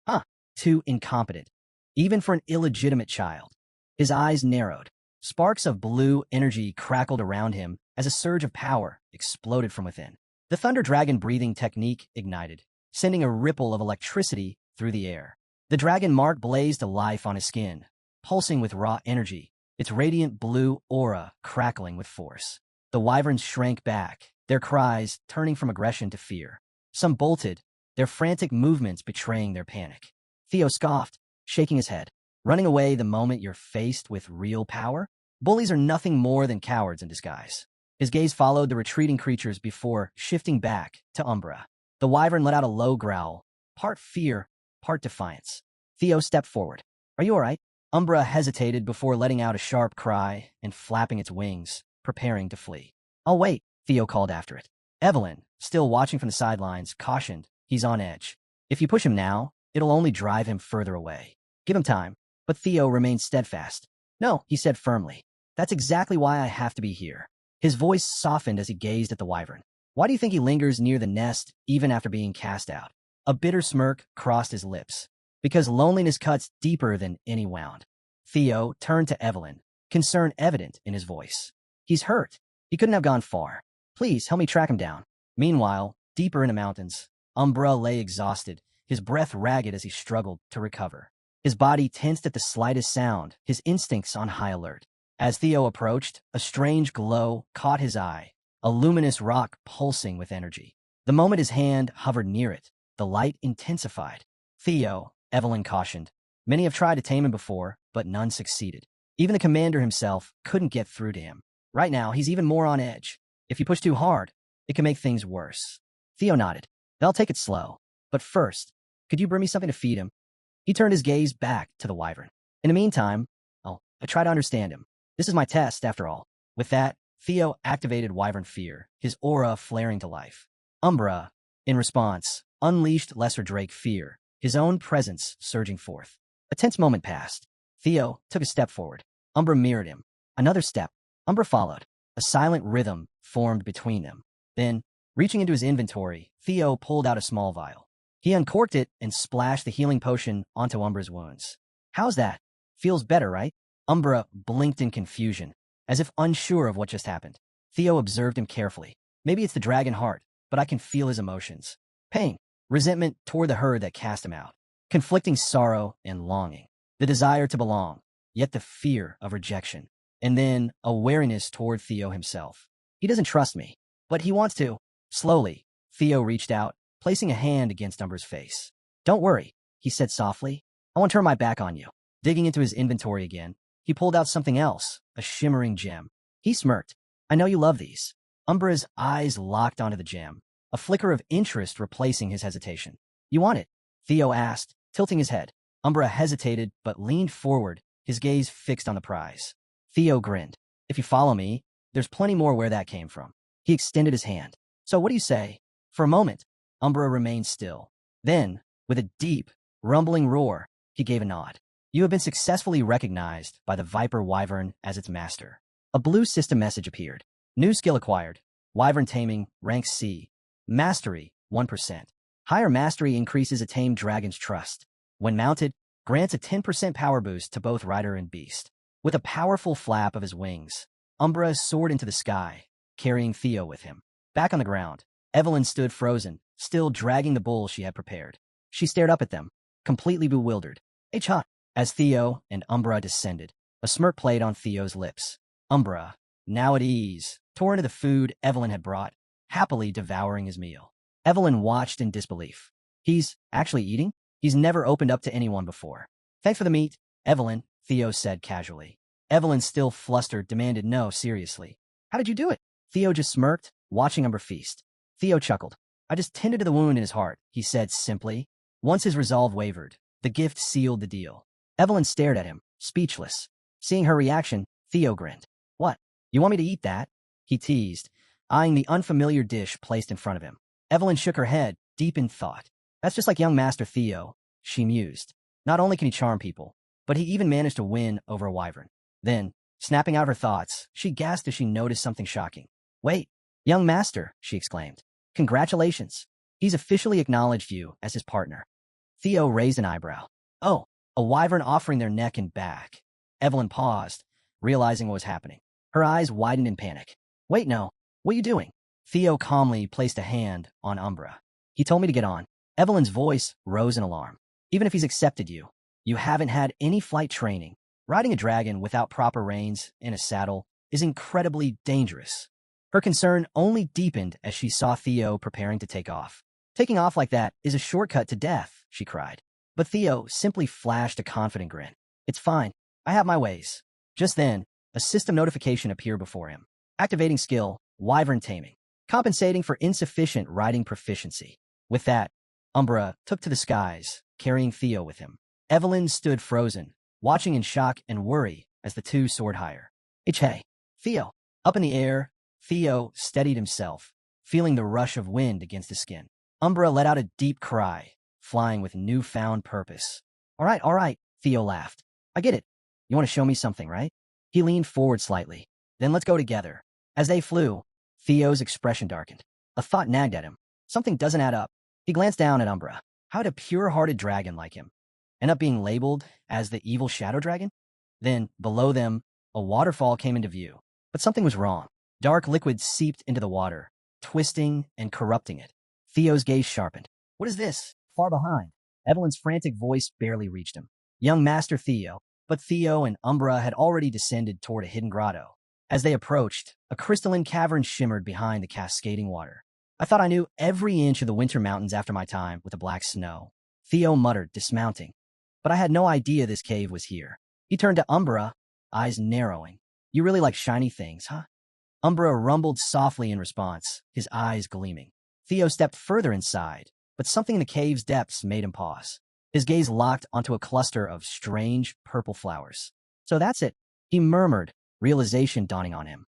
Huh, too incompetent. Even for an illegitimate child. His eyes narrowed. Sparks of blue energy crackled around him as a surge of power exploded from within. The Thunder Dragon breathing technique ignited, sending a ripple of electricity through the air. The dragon mark blazed to life on his skin, pulsing with raw energy, its radiant blue aura crackling with force. The wyverns shrank back, their cries turning from aggression to fear. Some bolted, their frantic movements betraying their panic. Theo scoffed, shaking his head. Running away the moment you're faced with real power? Bullies are nothing more than cowards in disguise. His gaze followed the retreating creatures before shifting back to Umbra. The wyvern let out a low growl, part fear, part defiance. Theo stepped forward. Are you all right? Umbra hesitated before letting out a sharp cry and flapping its wings, preparing to flee. I'll wait, Theo called after it. Evelyn, still watching from the sidelines, cautioned, he's on edge. If you push him now, it'll only drive him further away. Give him time. But Theo remained steadfast. No, he said firmly. That's exactly why I have to be here. His voice softened as he gazed at the wyvern. Why do you think he lingers near the nest even after being cast out? A bitter smirk crossed his lips. Because loneliness cuts deeper than any wound. Theo turned to Evelyn, concern evident in his voice. He's hurt. He couldn't have gone far. Please help me track him down. Meanwhile, deeper in the mountains, Umbra lay exhausted, his breath ragged as he struggled to recover. His body tensed at the slightest sound, his instincts on high alert. As Theo approached, a strange glow caught his eye, a luminous rock pulsing with energy. The moment his hand hovered near it, the light intensified. Theo, Evelyn cautioned. Many have tried to tame him before, but none succeeded. Even the commander himself couldn't get through to him. Right now, he's even more on edge. If you push too hard, it can make things worse. Theo nodded. I'll take it slow. But first, could you bring me something to feed him? He turned his gaze back to the wyvern. In the meantime, I try to understand him. This is my test, after all. With that, Theo activated wyvern fear, his aura flaring to life. Umbra, in response, unleashed lesser drake fear, his own presence surging forth. A tense moment passed. Theo took a step forward. Umbra mirrored him. Another step. Umbra followed. A silent rhythm formed between them. Then, reaching into his inventory, Theo pulled out a small vial. He uncorked it and splashed the healing potion onto Umbra's wounds. How's that? Feels better, right? Umbra blinked in confusion, as if unsure of what just happened. Theo observed him carefully. Maybe it's the dragon heart, but I can feel his emotions. Pain, resentment toward the herd that cast him out, conflicting sorrow and longing, the desire to belong, yet the fear of rejection, and then a wariness toward Theo himself. He doesn't trust me, but he wants to. Slowly, Theo reached out, placing a hand against Umbra's face. Don't worry, he said softly. I won't turn my back on you. Digging into his inventory again, he pulled out something else, a shimmering gem. He smirked. I know you love these. Umbra's eyes locked onto the gem, a flicker of interest replacing his hesitation. You want it? Theo asked, tilting his head. Umbra hesitated but leaned forward, his gaze fixed on the prize. Theo grinned. If you follow me, there's plenty more where that came from. He extended his hand. So what do you say? For a moment, Umbra remained still. Then, with a deep, rumbling roar, he gave a nod. You have been successfully recognized by the Viper Wyvern as its master. A blue system message appeared. New skill acquired. Wyvern taming, rank C. Mastery, 1%. Higher mastery increases a tamed dragon's trust. When mounted, grants a 10% power boost to both rider and beast. With a powerful flap of his wings, Umbra soared into the sky, carrying Theo with him. Back on the ground, Evelyn stood frozen, still dragging the bull she had prepared. She stared up at them, completely bewildered. Hey, Cha! As Theo and Umbra descended, a smirk played on Theo's lips. Umbra, now at ease, tore into the food Evelyn had brought, happily devouring his meal. Evelyn watched in disbelief. He's actually eating? He's never opened up to anyone before. Thanks for the meat, Evelyn, Theo said casually. Evelyn, still flustered, demanded no, seriously. How did you do it? Theo just smirked, watching Umbra feast. Theo chuckled. I just tended to the wound in his heart, he said simply. Once his resolve wavered, the gift sealed the deal. Evelyn stared at him, speechless. Seeing her reaction, Theo grinned. What? You want me to eat that? He teased, eyeing the unfamiliar dish placed in front of him. Evelyn shook her head, deep in thought. That's just like young Master Theo, she mused. Not only can he charm people, but he even managed to win over a wyvern. Then, snapping out her thoughts, she gasped as she noticed something shocking. Wait, young Master, she exclaimed. Congratulations. He's officially acknowledged you as his partner. Theo raised an eyebrow. Oh, a wyvern offering their neck and back. Evelyn paused, realizing what was happening. Her eyes widened in panic. Wait, no. What are you doing? Theo calmly placed a hand on Umbra. He told me to get on. Evelyn's voice rose in alarm. Even if he's accepted you, you haven't had any flight training. Riding a dragon without proper reins in a saddle is incredibly dangerous. Her concern only deepened as she saw Theo preparing to take off. Taking off like that is a shortcut to death, she cried. But Theo simply flashed a confident grin. It's fine. I have my ways. Just then, a system notification appeared before him. Activating skill, Wyvern Taming. Compensating for insufficient riding proficiency. With that, Umbra took to the skies, carrying Theo with him. Evelyn stood frozen, watching in shock and worry as the two soared higher. Hey, Theo. Up in the air, Theo steadied himself, feeling the rush of wind against his skin. Umbra let out a deep cry, flying with newfound purpose. All right, Theo laughed. I get it. You want to show me something, right? He leaned forward slightly. Then let's go together. As they flew, Theo's expression darkened. A thought nagged at him. Something doesn't add up. He glanced down at Umbra. How would a pure-hearted dragon like him end up being labeled as the evil shadow dragon? Then, below them, a waterfall came into view. But something was wrong. Dark liquid seeped into the water, twisting and corrupting it. Theo's gaze sharpened. What is this? Far behind. Evelyn's frantic voice barely reached him. Young Master Theo. But Theo and Umbra had already descended toward a hidden grotto. As they approached, a crystalline cavern shimmered behind the cascading water. I thought I knew every inch of the winter mountains after my time with the black snow. Theo muttered, dismounting. But I had no idea this cave was here. He turned to Umbra, eyes narrowing. You really like shiny things, huh? Umbra rumbled softly in response, his eyes gleaming. Theo stepped further inside, but something in the cave's depths made him pause. His gaze locked onto a cluster of strange purple flowers. So that's it, he murmured, realization dawning on him.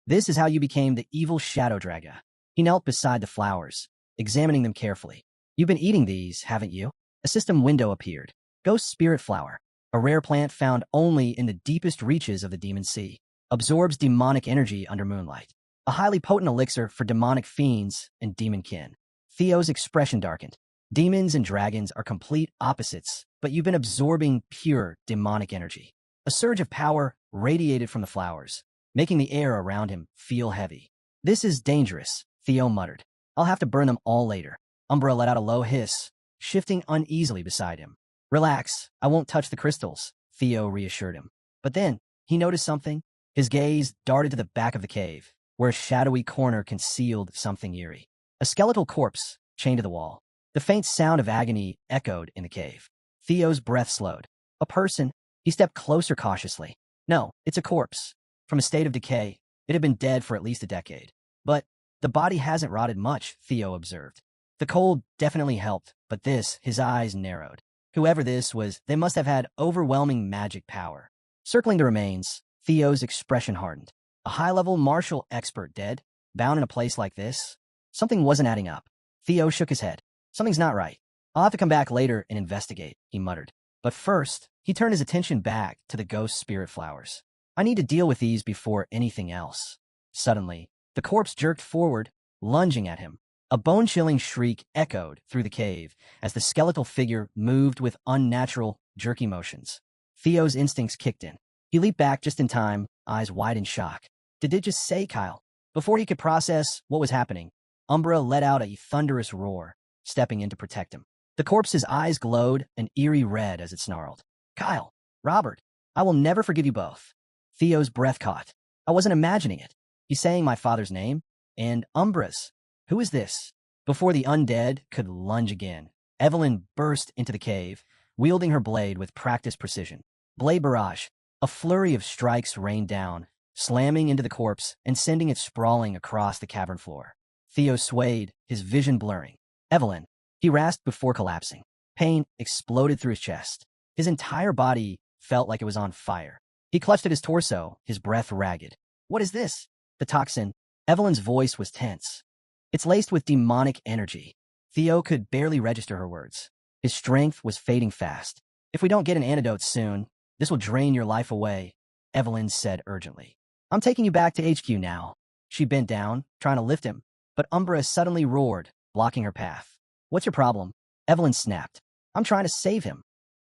This is how you became the evil shadow dragon. He knelt beside the flowers, examining them carefully. You've been eating these, haven't you? A system window appeared. Ghost Spirit Flower, a rare plant found only in the deepest reaches of the Demon Sea. Absorbs demonic energy under moonlight. A highly potent elixir for demonic fiends and demon kin. Theo's expression darkened. Demons and dragons are complete opposites, but you've been absorbing pure demonic energy. A surge of power radiated from the flowers, making the air around him feel heavy. This is dangerous, Theo muttered. I'll have to burn them all later. Umbra let out a low hiss, shifting uneasily beside him. Relax, I won't touch the crystals, Theo reassured him. But then, he noticed something. His gaze darted to the back of the cave, where a shadowy corner concealed something eerie. A skeletal corpse chained to the wall. The faint sound of agony echoed in the cave. Theo's breath slowed. A person. He stepped closer cautiously. No, it's a corpse. From a state of decay, it had been dead for at least a decade. But the body hasn't rotted much, Theo observed. The cold definitely helped, but his eyes narrowed. Whoever this was, they must have had overwhelming magic power. Circling the remains, Theo's expression hardened. A high-level martial expert dead, bound in a place like this? Something wasn't adding up. Theo shook his head. Something's not right. I'll have to come back later and investigate, he muttered. But first, he turned his attention back to the ghost spirit flowers. I need to deal with these before anything else. Suddenly, the corpse jerked forward, lunging at him. A bone-chilling shriek echoed through the cave as the skeletal figure moved with unnatural, jerky motions. Theo's instincts kicked in. He leaped back just in time, eyes wide in shock. Did it just say Kyle? Before he could process what was happening, Umbra let out a thunderous roar, stepping in to protect him. The corpse's eyes glowed an eerie red as it snarled. Kyle, Robert, I will never forgive you both. Theo's breath caught. I wasn't imagining it. He's saying my father's name, and Umbra's. Who is this? Before the undead could lunge again, Evelyn burst into the cave, wielding her blade with practiced precision. Blade barrage. A flurry of strikes rained down, slamming into the corpse and sending it sprawling across the cavern floor. Theo swayed, his vision blurring. Evelyn. He rasped before collapsing. Pain exploded through his chest. His entire body felt like it was on fire. He clutched at his torso, his breath ragged. What is this? The toxin. Evelyn's voice was tense. It's laced with demonic energy. Theo could barely register her words. His strength was fading fast. If we don't get an antidote soon, this will drain your life away, Evelyn said urgently. I'm taking you back to HQ now. She bent down, trying to lift him, but Umbra suddenly roared, blocking her path. What's your problem? Evelyn snapped. I'm trying to save him.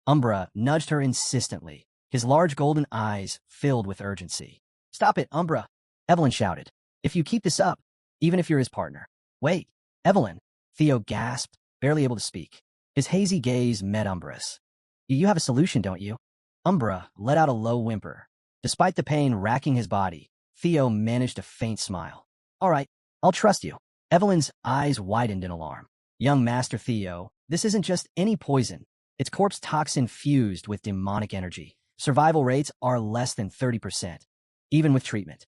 Umbra nudged her insistently, his large golden eyes filled with urgency. Stop it, Umbra, Evelyn shouted. If you keep this up, even if you're his partner. Wait, Evelyn, Theo gasped, barely able to speak. His hazy gaze met Umbra's. You have a solution, don't you? Umbra let out a low whimper. Despite the pain racking his body, Theo managed a faint smile. All right, I'll trust you. Evelyn's eyes widened in alarm. Young Master Theo, this isn't just any poison. It's corpse toxin fused with demonic energy. Survival rates are less than 30%, even with treatment.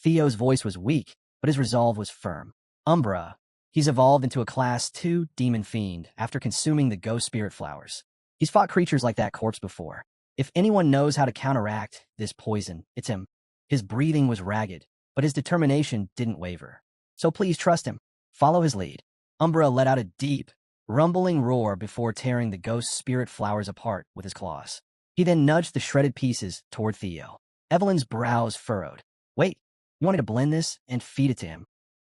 Theo's voice was weak, but his resolve was firm. Umbra, he's evolved into a Class 2 demon fiend after consuming the ghost spirit flowers. He's fought creatures like that corpse before. If anyone knows how to counteract this poison, it's him. His breathing was ragged, but his determination didn't waver. So please trust him. Follow his lead. Umbra let out a deep, rumbling roar before tearing the ghost spirit flowers apart with his claws. He then nudged the shredded pieces toward Theo. Evelyn's brows furrowed. Wait, you want me to blend this and feed it to him?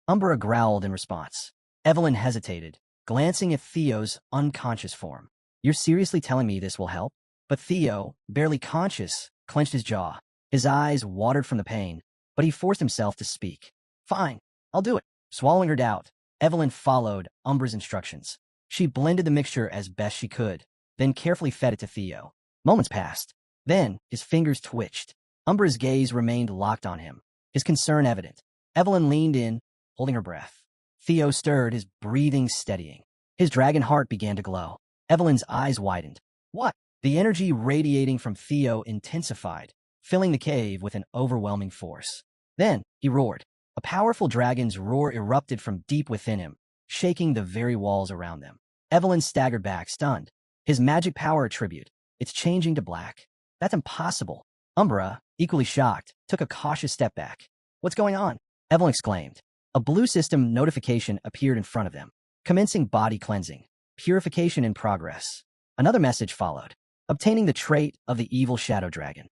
Umbra growled in response. Evelyn hesitated, glancing at Theo's unconscious form. You're seriously telling me this will help? But Theo, barely conscious, clenched his jaw. His eyes watered from the pain, but he forced himself to speak. Fine, I'll do it. Swallowing her doubt, Evelyn followed Umbra's instructions. She blended the mixture as best she could, then carefully fed it to Theo. Moments passed. Then, his fingers twitched. Umbra's gaze remained locked on him, his concern evident. Evelyn leaned in, holding her breath. Theo stirred, his breathing steadying. His dragon heart began to glow. Evelyn's eyes widened. What? The energy radiating from Theo intensified, filling the cave with an overwhelming force. Then, he roared. A powerful dragon's roar erupted from deep within him, shaking the very walls around them. Evelyn staggered back, stunned. His magic power attribute. It's changing to black. That's impossible. Umbra, equally shocked, took a cautious step back. What's going on? Evelyn exclaimed. A blue system notification appeared in front of them. Commencing body cleansing. Purification in progress. Another message followed. Obtaining the trait of the evil shadow dragon.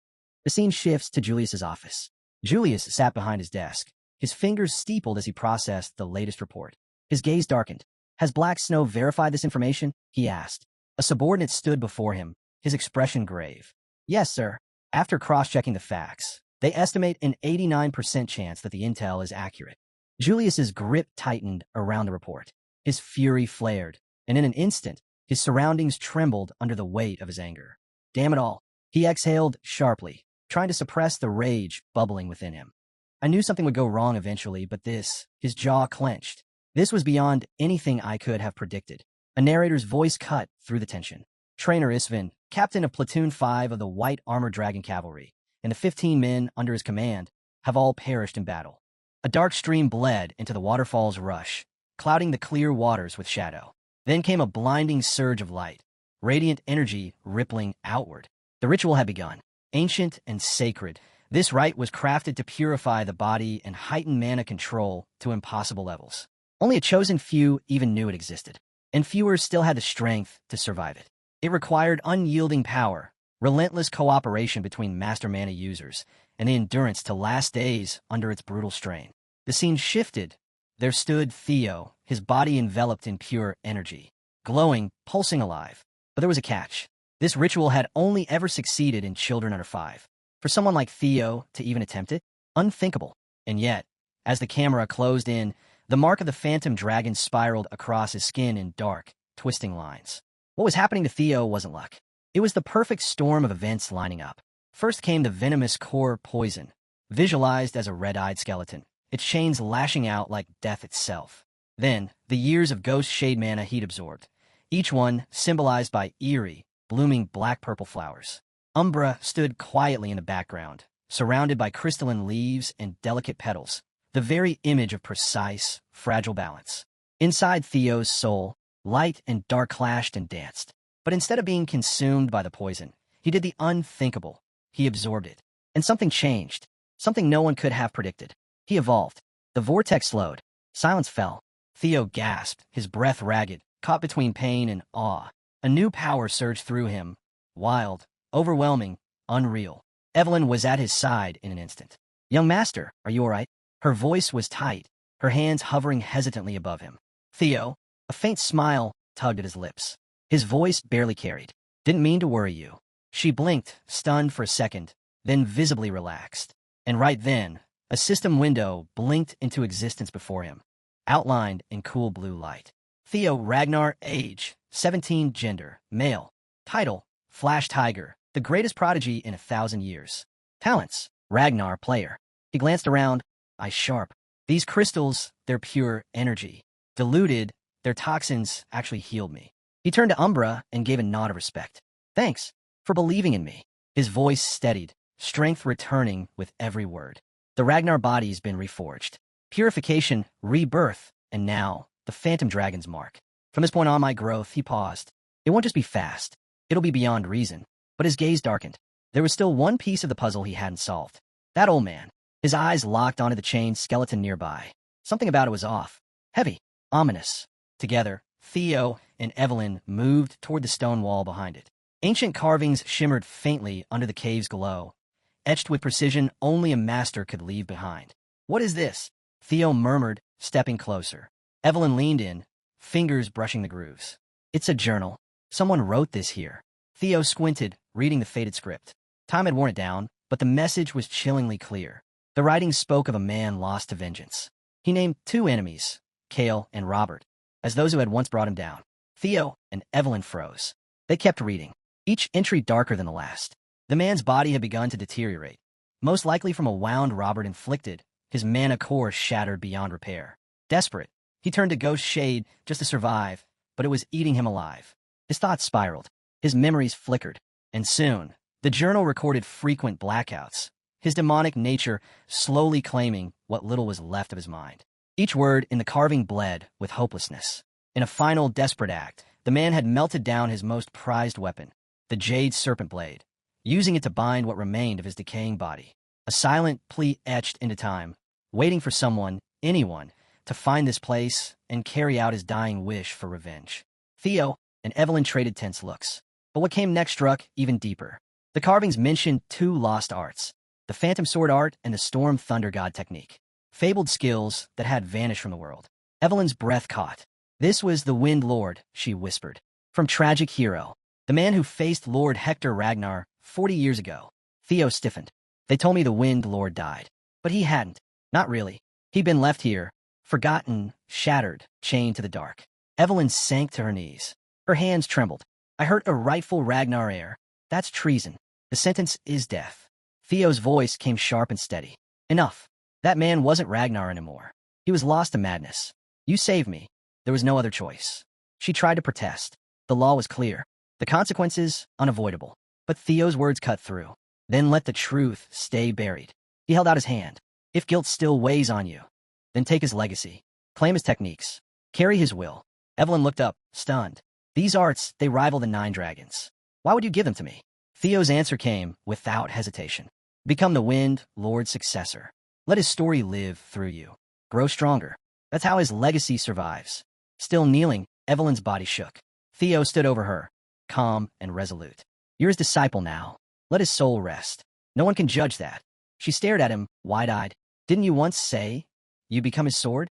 The scene shifts to Julius's office. Julius sat behind his desk, his fingers steepled as he processed the latest report. His gaze darkened. Has Black Snow verified this information? He asked. A subordinate stood before him, his expression grave. Yes, sir. After cross-checking the facts, they estimate an 89% chance that the intel is accurate. Julius's grip tightened around the report. His fury flared, and in an instant, his surroundings trembled under the weight of his anger. Damn it all. He exhaled sharply, trying to suppress the rage bubbling within him. I knew something would go wrong eventually, but this, his jaw clenched. This was beyond anything I could have predicted. A narrator's voice cut through the tension. Trainer Isvin, captain of Platoon 5 of the White Armored Dragon Cavalry, and the 15 men under his command, have all perished in battle. A dark stream bled into the waterfall's rush, clouding the clear waters with shadow. Then came a blinding surge of light, radiant energy rippling outward. The ritual had begun. Ancient and sacred, this rite was crafted to purify the body and heighten mana control to impossible levels. Only a chosen few even knew it existed, and fewer still had the strength to survive it. It required unyielding power, relentless cooperation between master mana users, and the endurance to last days under its brutal strain. The scene shifted. There stood Theo, his body enveloped in pure energy, glowing, pulsing alive. But there was a catch. This ritual had only ever succeeded in children under 5. For someone like Theo to even attempt it, unthinkable. And yet, as the camera closed in, the mark of the phantom dragon spiraled across his skin in dark, twisting lines. What was happening to Theo wasn't luck. It was the perfect storm of events lining up. First came the venomous core poison, visualized as a red-eyed skeleton, its chains lashing out like death itself. Then, the years of ghost shade mana he'd absorbed, each one symbolized by eerie, blooming black-purple flowers. Umbra stood quietly in the background, surrounded by crystalline leaves and delicate petals, the very image of precise, fragile balance. Inside Theo's soul, light and dark clashed and danced. But instead of being consumed by the poison, he did the unthinkable. He absorbed it. And something changed. Something no one could have predicted. He evolved. The vortex slowed. Silence fell. Theo gasped, his breath ragged, caught between pain and awe. A new power surged through him. Wild, overwhelming, unreal. Evelyn was at his side in an instant. Young master, are you all right? Her voice was tight, her hands hovering hesitantly above him. Theo, a faint smile tugged at his lips. His voice barely carried. Didn't mean to worry you. She blinked, stunned for a second, then visibly relaxed. And right then, a system window blinked into existence before him, outlined in cool blue light. Theo Ragnar, age, 17, gender, male. Title, Flash Tiger, The greatest prodigy in 1,000 years. Talents. Ragnar, player. He glanced around. Eyes sharp. These crystals, they're pure energy. Diluted, their toxins actually healed me. He turned to Umbra and gave a nod of respect. Thanks for believing in me. His voice steadied, strength returning with every word. The Ragnar body's been reforged. Purification, rebirth, and now, the Phantom Dragon's mark. From this point on, my growth, he paused. It won't just be fast. It'll be beyond reason. But his gaze darkened. There was still one piece of the puzzle he hadn't solved. That old man. His eyes locked onto the chained skeleton nearby. Something about it was off. Heavy. Ominous. Together, Theo and Evelyn moved toward the stone wall behind it. Ancient carvings shimmered faintly under the cave's glow, etched with precision only a master could leave behind. What is this? Theo murmured, stepping closer. Evelyn leaned in, fingers brushing the grooves. It's a journal. Someone wrote this here. Theo squinted, reading the faded script. Time had worn it down, but the message was chillingly clear. The writing spoke of a man lost to vengeance. He named two enemies, Cale and Robert, as those who had once brought him down. Theo and Evelyn froze. They kept reading, each entry darker than the last. The man's body had begun to deteriorate, most likely from a wound Robert inflicted, his mana core shattered beyond repair. Desperate, he turned to Ghost Shade just to survive, but it was eating him alive. His thoughts spiraled, his memories flickered, and soon, the journal recorded frequent blackouts, his demonic nature slowly claiming what little was left of his mind. Each word in the carving bled with hopelessness. In a final desperate act, the man had melted down his most prized weapon, the Jade Serpent Blade, using it to bind what remained of his decaying body. A silent plea etched into time, waiting for someone, anyone, to find this place and carry out his dying wish for revenge. Theo and Evelyn traded tense looks. But what came next struck even deeper. The carvings mentioned two lost arts, the Phantom Sword art and the Storm Thunder God technique. Fabled skills that had vanished from the world. Evelyn's breath caught. This was the Wind Lord, she whispered. From Tragic Hero, the man who faced Lord Hector Ragnar 40 years ago. Theo stiffened. They told me the Wind Lord died. But he hadn't. Not really. He'd been left here, forgotten, shattered, chained to the dark. Evelyn sank to her knees. Her hands trembled. I heard a rightful Ragnar heir. That's treason. The sentence is death. Theo's voice came sharp and steady. Enough. That man wasn't Ragnar anymore. He was lost to madness. You saved me. There was no other choice. She tried to protest. The law was clear. The consequences, unavoidable. But Theo's words cut through. Then let the truth stay buried. He held out his hand. If guilt still weighs on you, then take his legacy. Claim his techniques. Carry his will. Evelyn looked up, stunned. These arts, they rival the 9 dragons. Why would you give them to me? Theo's answer came without hesitation. Become the Wind Lord's successor. Let his story live through you. Grow stronger. That's how his legacy survives. Still kneeling, Evelyn's body shook. Theo stood over her, calm and resolute. You're his disciple now. Let his soul rest. No one can judge that. She stared at him, wide-eyed. Didn't you once say you become his sword?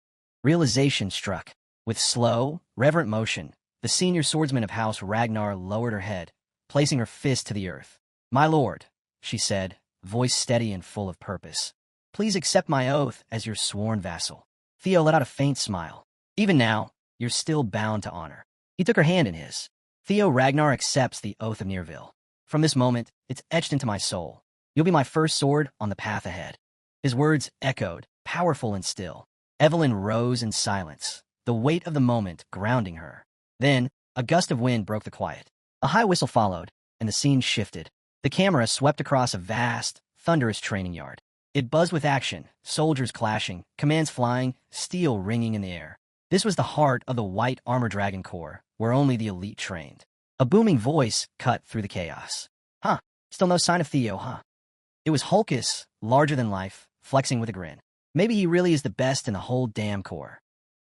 Realization struck. With slow, reverent motion, the senior swordsman of House Ragnar lowered her head, placing her fist to the earth. My lord, she said, voice steady and full of purpose. Please accept my oath as your sworn vassal. Theo let out a faint smile. Even now, you're still bound to honor. He took her hand in his. Theo Ragnar accepts the oath of Nearville. From this moment, it's etched into my soul. You'll be my first sword on the path ahead. His words echoed, powerful and still. Evelyn rose in silence, the weight of the moment grounding her. Then, a gust of wind broke the quiet. A high whistle followed, and the scene shifted. The camera swept across a vast, thunderous training yard. It buzzed with action, soldiers clashing, commands flying, steel ringing in the air. This was the heart of the White Armor Dragon Corps, where only the elite trained. A booming voice cut through the chaos. Huh, still no sign of Theo, huh? It was Hulkus, larger than life, flexing with a grin. Maybe he really is the best in the whole damn Corps.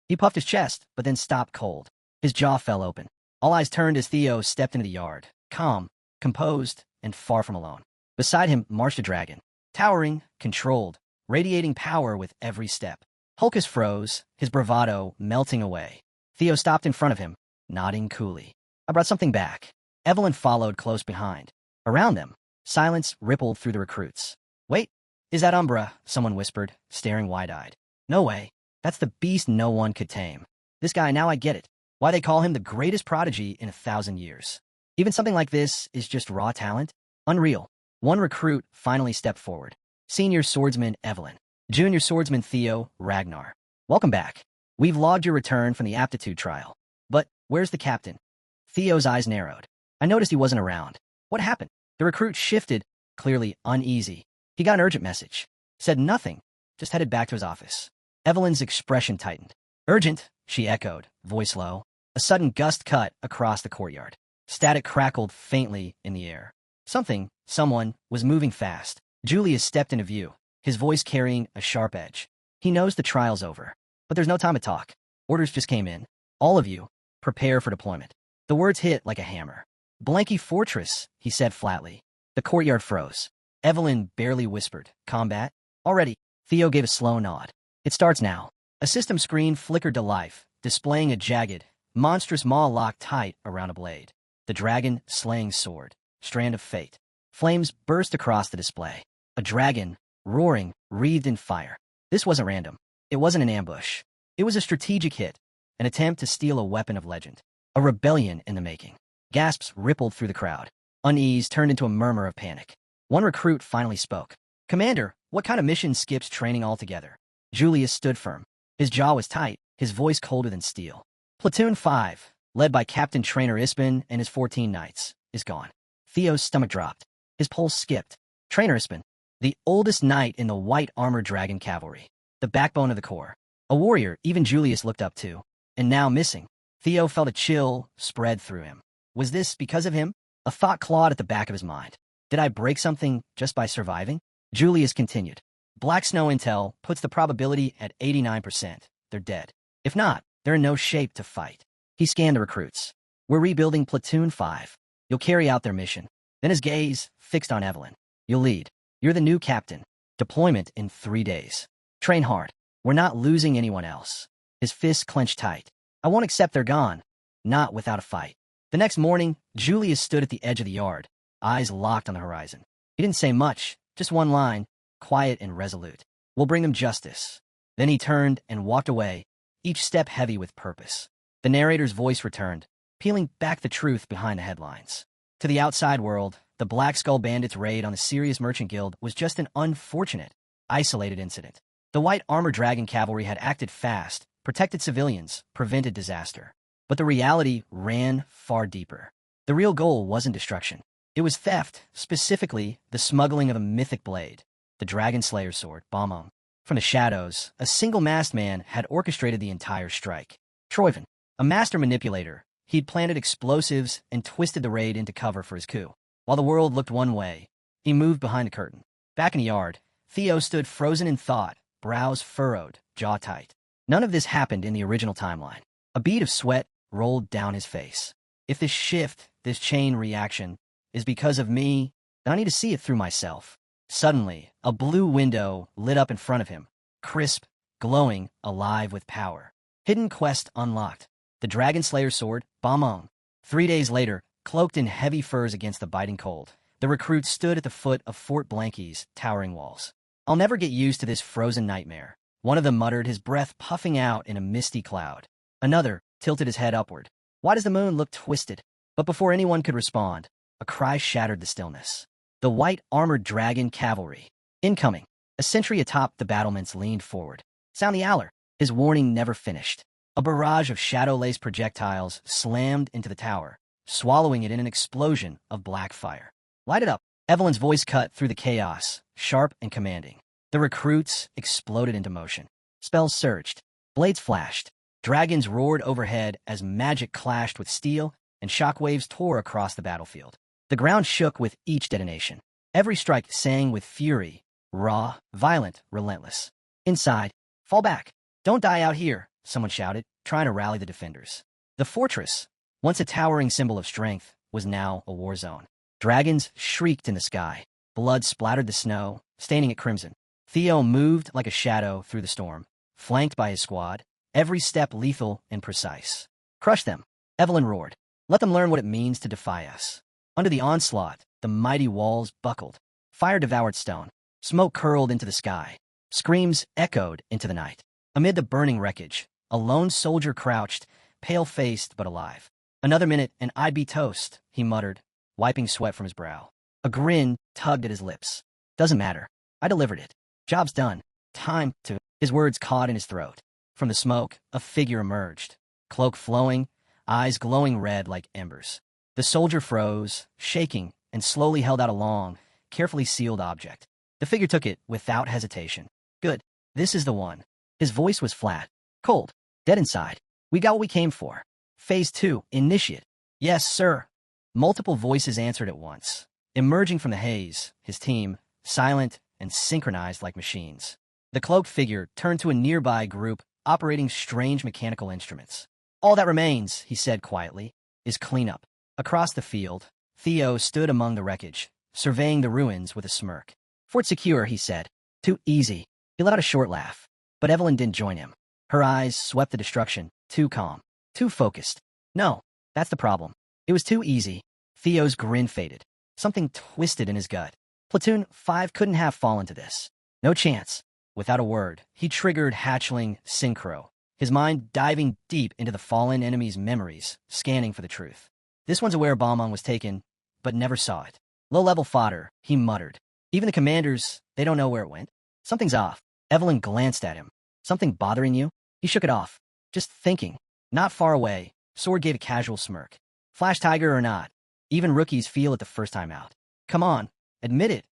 He puffed his chest, but then stopped cold. His jaw fell open. All eyes turned as Theo stepped into the yard, calm, composed, and far from alone. Beside him marched a dragon, towering, controlled, radiating power with every step. Hulkus froze, his bravado melting away. Theo stopped in front of him, nodding coolly. I brought something back. Evelyn followed close behind. Around them, silence rippled through the recruits. Wait, is that Umbra? Someone whispered, staring wide-eyed. No way. That's the beast no one could tame. This guy, now I get it. Why they call him the greatest prodigy in 1,000 years. Even something like this is just raw talent? Unreal. One recruit finally stepped forward. Senior swordsman Evelyn. Junior swordsman Theo, Ragnar. Welcome back. We've logged your return from the aptitude trial. But where's the captain? Theo's eyes narrowed. I noticed he wasn't around. What happened? The recruit shifted, clearly uneasy. He got an urgent message. Said nothing, just headed back to his office. Evelyn's expression tightened. Urgent, she echoed, voice low. A sudden gust cut across the courtyard. Static crackled faintly in the air. Someone, was moving fast. Julius stepped into view, his voice carrying a sharp edge. He knows the trial's over, but there's no time to talk. Orders just came in. All of you, prepare for deployment. The words hit like a hammer. Blanky Fortress, he said flatly. The courtyard froze. Evelyn barely whispered, combat? Already. Theo gave a slow nod. It starts now. A system screen flickered to life, displaying a jagged, monstrous maw locked tight around a blade. The dragon slaying sword. Strand of fate. Flames burst across the display. A dragon, roaring, wreathed in fire. This wasn't random. It wasn't an ambush. It was a strategic hit, an attempt to steal a weapon of legend. A rebellion in the making. Gasps rippled through the crowd. Unease turned into a murmur of panic. One recruit finally spoke. Commander, what kind of mission skips training altogether? Julius stood firm. His jaw was tight, his voice colder than steel. Platoon 5, led by Captain Trainer Ispin and his 14 knights, is gone. Theo's stomach dropped. His pulse skipped. Trainer Ispin, the oldest knight in the white armored dragon cavalry, the backbone of the corps. A warrior even Julius looked up to. And now missing. Theo felt a chill spread through him. Was this because of him? A thought clawed at the back of his mind. Did I break something just by surviving? Julius continued. Black Snow intel puts the probability at 89%. They're dead. If not, they're in no shape to fight. He scanned the recruits. We're rebuilding Platoon 5. You'll carry out their mission. Then his gaze fixed on Evelyn. You'll lead. You're the new captain. Deployment in 3 days. Train hard. We're not losing anyone else. His fists clenched tight. I won't accept they're gone. Not without a fight. The next morning, Julius stood at the edge of the yard, eyes locked on the horizon. He didn't say much, just one line, quiet and resolute. We'll bring them justice. Then he turned and walked away, each step heavy with purpose. The narrator's voice returned, peeling back the truth behind the headlines. To the outside world, the Black Skull Bandits' raid on the Sirius Merchant Guild was just an unfortunate, isolated incident. The White Armored Dragon Cavalry had acted fast, protected civilians, prevented disaster. But the reality ran far deeper. The real goal wasn't destruction. It was theft, specifically the smuggling of a mythic blade, the Dragon Slayer's sword, Bomong. From the shadows, a single masked man had orchestrated the entire strike. Troyven, a master manipulator, he'd planted explosives and twisted the raid into cover for his coup. While the world looked one way, he moved behind the curtain. Back in the yard, Theo stood frozen in thought, brows furrowed, jaw tight. None of this happened in the original timeline. A bead of sweat rolled down his face. If this shift, this chain reaction, is because of me, then I need to see it through myself. Suddenly, a blue window lit up in front of him, crisp, glowing, alive with power. Hidden quest unlocked. The Dragon Slayer's sword, Bomong. 3 days later, cloaked in heavy furs against the biting cold, the recruits stood at the foot of Fort Blanky's towering walls. I'll never get used to this frozen nightmare. One of them muttered, his breath puffing out in a misty cloud. Another tilted his head upward. Why does the moon look twisted? But before anyone could respond, a cry shattered the stillness. The White Armored Dragon Cavalry. Incoming. A sentry atop the battlements leaned forward. Sound the Aller. His warning never finished. A barrage of shadow-laced projectiles slammed into the tower, swallowing it in an explosion of black fire. Light it up. Evelyn's voice cut through the chaos, sharp and commanding. The recruits exploded into motion. Spells surged. Blades flashed. Dragons roared overhead as magic clashed with steel, and shockwaves tore across the battlefield. The ground shook with each detonation. Every strike sang with fury, raw, violent, relentless. Inside, fall back. Don't die out here, someone shouted, trying to rally the defenders. The fortress, once a towering symbol of strength, was now a war zone. Dragons shrieked in the sky. Blood splattered the snow, staining it crimson. Theo moved like a shadow through the storm, flanked by his squad, every step lethal and precise. Crush them, Evelyn roared. Let them learn what it means to defy us. Under the onslaught, the mighty walls buckled. Fire devoured stone. Smoke curled into the sky. Screams echoed into the night. Amid the burning wreckage, a lone soldier crouched, pale-faced but alive. Another minute and I'd be toast, he muttered, wiping sweat from his brow. A grin tugged at his lips. Doesn't matter. I delivered it. Job's done. Time to... His words caught in his throat. From the smoke, a figure emerged. Cloak flowing, eyes glowing red like embers. The soldier froze, shaking, and slowly held out a long, carefully sealed object. The figure took it without hesitation. Good. This is the one. His voice was flat, cold, dead inside. We got what we came for. Phase 2, Initiate. Yes, sir. Multiple voices answered at once. Emerging from the haze, his team, silent and synchronized like machines. The cloaked figure turned to a nearby group operating strange mechanical instruments. All that remains, he said quietly, is cleanup. Across the field, Theo stood among the wreckage, surveying the ruins with a smirk. Fort secure, he said. Too easy. He let out a short laugh. But Evelyn didn't join him. Her eyes swept the destruction, too calm, too focused. No, that's the problem. It was too easy. Theo's grin faded. Something twisted in his gut. Platoon 5 couldn't have fallen to this. No chance. Without a word, he triggered hatchling Synchro, his mind diving deep into the fallen enemy's memories, scanning for the truth. This one's aware Balmong was taken, but never saw it. Low-level fodder, he muttered. Even the commanders, they don't know where it went. Something's off. Evelyn glanced at him. Something bothering you? He shook it off. Just thinking. Not far away, Sword gave a casual smirk. Flash Tiger or not, even rookies feel it the first time out. Come on, admit it.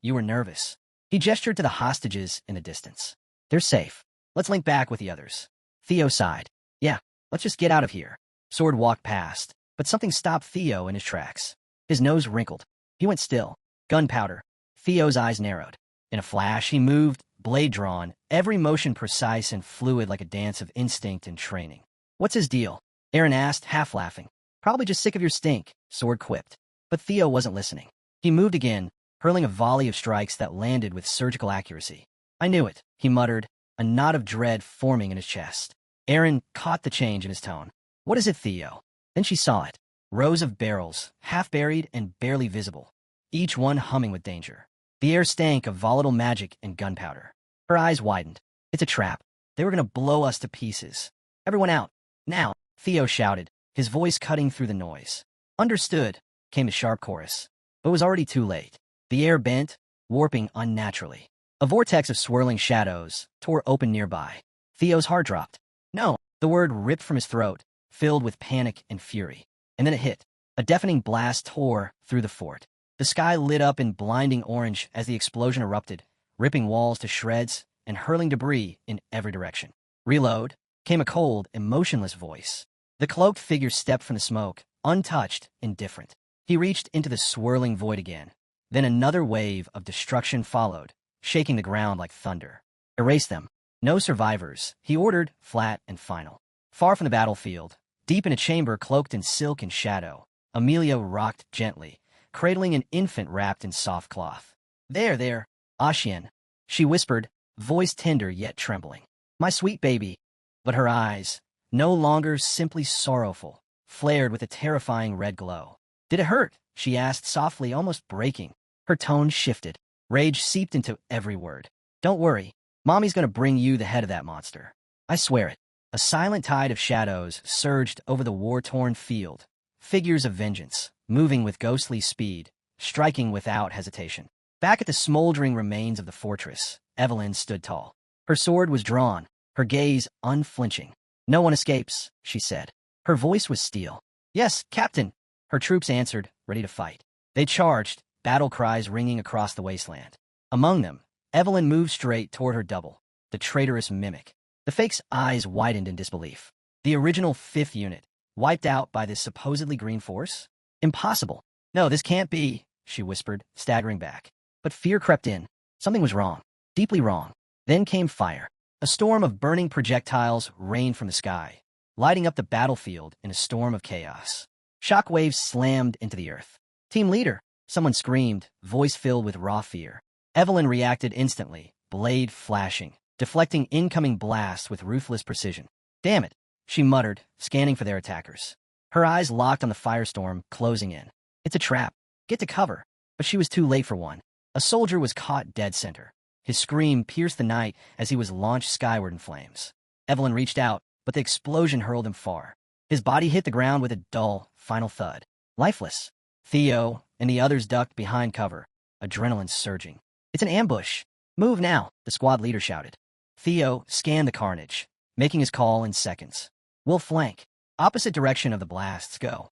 You were nervous. He gestured to the hostages in the distance. They're safe. Let's link back with the others. Theo sighed. Yeah, let's just get out of here. Sword walked past, but something stopped Theo in his tracks. His nose wrinkled. He went still. Gunpowder. Theo's eyes narrowed. In a flash, he moved, blade drawn, every motion precise and fluid like a dance of instinct and training. What's his deal? Aaron asked, half laughing. Probably just sick of your stink, Sword quipped. But Theo wasn't listening. He moved again, hurling a volley of strikes that landed with surgical accuracy. I knew it, he muttered, a knot of dread forming in his chest. Aaron caught the change in his tone. What is it, Theo? Then she saw it. Rows of barrels, half-buried and barely visible, each one humming with danger. The air stank of volatile magic and gunpowder. Her eyes widened. It's a trap. They were going to blow us to pieces. Everyone out. Now, Theo shouted, his voice cutting through the noise. Understood, came the sharp chorus. But it was already too late. The air bent, warping unnaturally. A vortex of swirling shadows tore open nearby. Theo's heart dropped. No, the word ripped from his throat, filled with panic and fury. And then it hit. A deafening blast tore through the fort. The sky lit up in blinding orange as the explosion erupted, ripping walls to shreds and hurling debris in every direction. Reload, came a cold, emotionless voice. The cloaked figure stepped from the smoke, untouched, indifferent. He reached into the swirling void again. Then another wave of destruction followed, shaking the ground like thunder. Erase them. No survivors, he ordered, flat and final. Far from the battlefield, deep in a chamber cloaked in silk and shadow, Amelia rocked gently, cradling an infant wrapped in soft cloth. There, Ashien, she whispered, voice tender yet trembling. My sweet baby. But her eyes, no longer simply sorrowful, flared with a terrifying red glow. Did it hurt? She asked softly, almost breaking. Her tone shifted. Rage seeped into every word. Don't worry. Mommy's gonna bring you the head of that monster. I swear it. A silent tide of shadows surged over the war-torn field. Figures of vengeance, moving with ghostly speed, striking without hesitation. Back at the smoldering remains of the fortress, Evelyn stood tall. Her sword was drawn, her gaze unflinching. No one escapes, she said. Her voice was steel. Yes, Captain. Her troops answered, ready to fight. They charged, battle cries ringing across the wasteland. Among them, Evelyn moved straight toward her double, the traitorous mimic. The fake's eyes widened in disbelief. The original 5th unit, wiped out by this supposedly green force? Impossible. No, this can't be, she whispered, staggering back. But fear crept in. Something was wrong. Deeply wrong. Then came fire. A storm of burning projectiles rained from the sky, lighting up the battlefield in a storm of chaos. Shockwaves slammed into the earth. Team leader, someone screamed, voice filled with raw fear. Evelyn reacted instantly, blade flashing, deflecting incoming blasts with ruthless precision. Damn it, she muttered, scanning for their attackers. Her eyes locked on the firestorm, closing in. It's a trap. Get to cover. But she was too late for one. A soldier was caught dead center. His scream pierced the night as he was launched skyward in flames. Evelyn reached out, but the explosion hurled him far. His body hit the ground with a dull, final thud. Lifeless. Theo, and the others ducked behind cover, adrenaline surging. It's an ambush. Move now, the squad leader shouted. Theo scanned the carnage, making his call in seconds. We'll flank. Opposite direction of the blasts, go.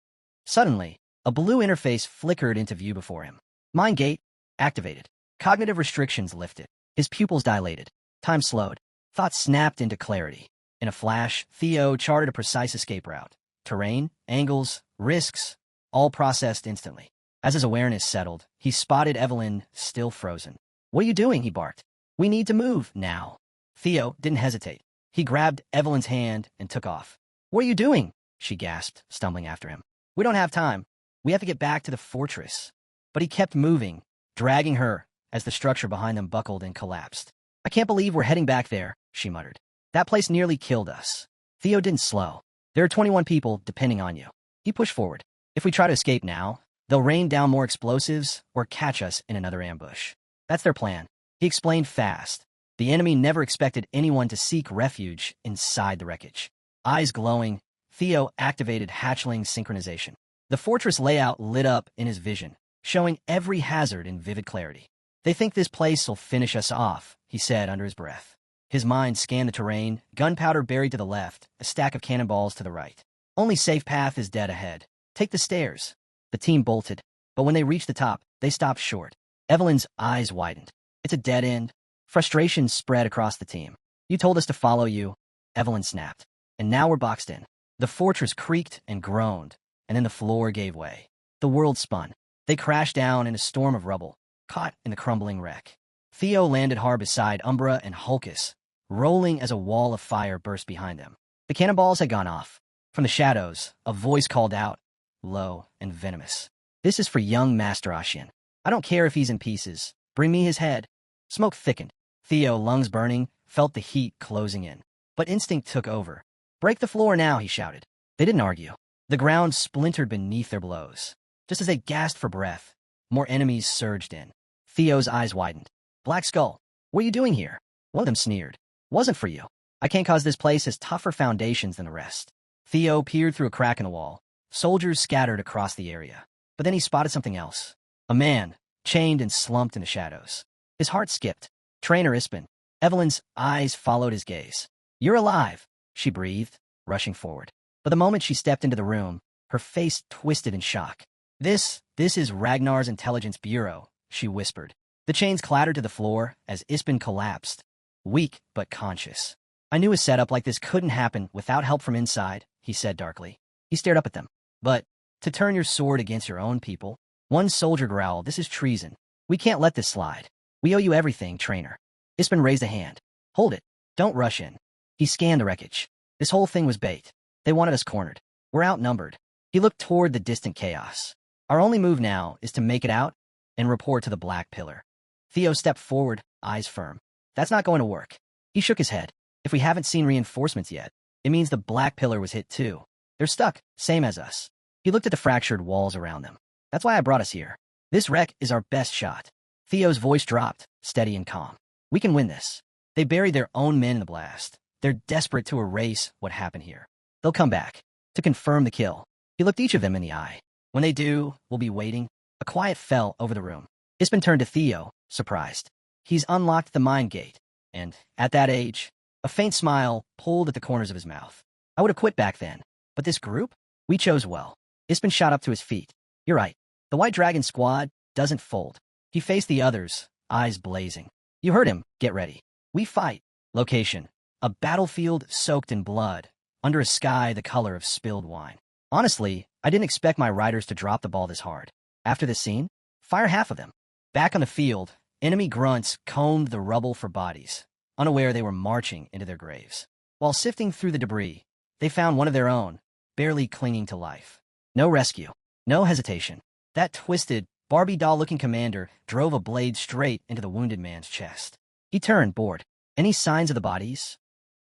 Suddenly, a blue interface flickered into view before him. Mind gate activated. Cognitive restrictions lifted. His pupils dilated. Time slowed. Thoughts snapped into clarity. In a flash, Theo charted a precise escape route. Terrain, angles, risks, all processed instantly. As his awareness settled, he spotted Evelyn still frozen. What are you doing? He barked. We need to move now. Theo didn't hesitate. He grabbed Evelyn's hand and took off. What are you doing? She gasped, stumbling after him. We don't have time. We have to get back to the fortress. But he kept moving, dragging her as the structure behind them buckled and collapsed. I can't believe we're heading back there, she muttered. That place nearly killed us. Theo didn't slow. There are 21 people depending on you. He pushed forward. If we try to escape now, they'll rain down more explosives or catch us in another ambush. That's their plan. He explained fast. The enemy never expected anyone to seek refuge inside the wreckage. Eyes glowing, Theo activated hatchling synchronization. The fortress layout lit up in his vision, showing every hazard in vivid clarity. They think this place will finish us off, he said under his breath. His mind scanned the terrain, gunpowder buried to the left, a stack of cannonballs to the right. Only safe path is dead ahead. Take the stairs. The team bolted, but when they reached the top, they stopped short. Evelyn's eyes widened. It's a dead end. Frustration spread across the team. You told us to follow you, Evelyn snapped. And now we're boxed in. The fortress creaked and groaned, and then the floor gave way. The world spun. They crashed down in a storm of rubble, caught in the crumbling wreck. Theo landed hard beside Umbra and Hulkus, rolling as a wall of fire burst behind them. The cannonballs had gone off. From the shadows, a voice called out, low and venomous. This is for young Master Ashian. I don't care if he's in pieces. Bring me his head. Smoke thickened. Theo, lungs burning, felt the heat closing in. But instinct took over. Break the floor now, he shouted. They didn't argue. The ground splintered beneath their blows. Just as they gasped for breath, more enemies surged in. Theo's eyes widened. Black Skull, what are you doing here? One of them sneered. Wasn't for you. I can't cause this place has tougher foundations than the rest. Theo peered through a crack in the wall. Soldiers scattered across the area. But then he spotted something else. A man, chained and slumped in the shadows. His heart skipped. Trainer Ispin. Evelyn's eyes followed his gaze. You're alive, she breathed, rushing forward. But the moment she stepped into the room, her face twisted in shock. This is Ragnar's Intelligence Bureau, she whispered. The chains clattered to the floor as Ispin collapsed, weak but conscious. I knew a setup like this couldn't happen without help from inside, he said darkly. He stared up at them. But to turn your sword against your own people? One soldier growled, this is treason. We can't let this slide. We owe you everything, trainer. Ispin raised a hand. Hold it. Don't rush in. He scanned the wreckage. This whole thing was bait. They wanted us cornered. We're outnumbered. He looked toward the distant chaos. Our only move now is to make it out and report to the Black Pillar. Theo stepped forward, eyes firm. That's not going to work. He shook his head. If we haven't seen reinforcements yet, it means the Black Pillar was hit too. They're stuck, same as us. He looked at the fractured walls around them. That's why I brought us here. This wreck is our best shot. Theo's voice dropped, steady and calm. We can win this. They buried their own men in the blast. They're desperate to erase what happened here. They'll come back to confirm the kill. He looked each of them in the eye. When they do, we'll be waiting. A quiet fell over the room. Ispin turned to Theo, surprised. He's unlocked the mind gate, and, at that age, a faint smile pulled at the corners of his mouth. I would have quit back then, but this group? We chose well. Ispin shot up to his feet. You're right. The White Dragon squad doesn't fold. He faced the others, eyes blazing. You heard him. Get ready. We fight. Location. A battlefield soaked in blood, under a sky the color of spilled wine. Honestly, I didn't expect my riders to drop the ball this hard. After this scene, fire half of them. Back on the field, enemy grunts combed the rubble for bodies, unaware they were marching into their graves. While sifting through the debris, they found one of their own, barely clinging to life. No rescue. No hesitation. That twisted, Barbie doll-looking commander drove a blade straight into the wounded man's chest. He turned, bored. Any signs of the bodies?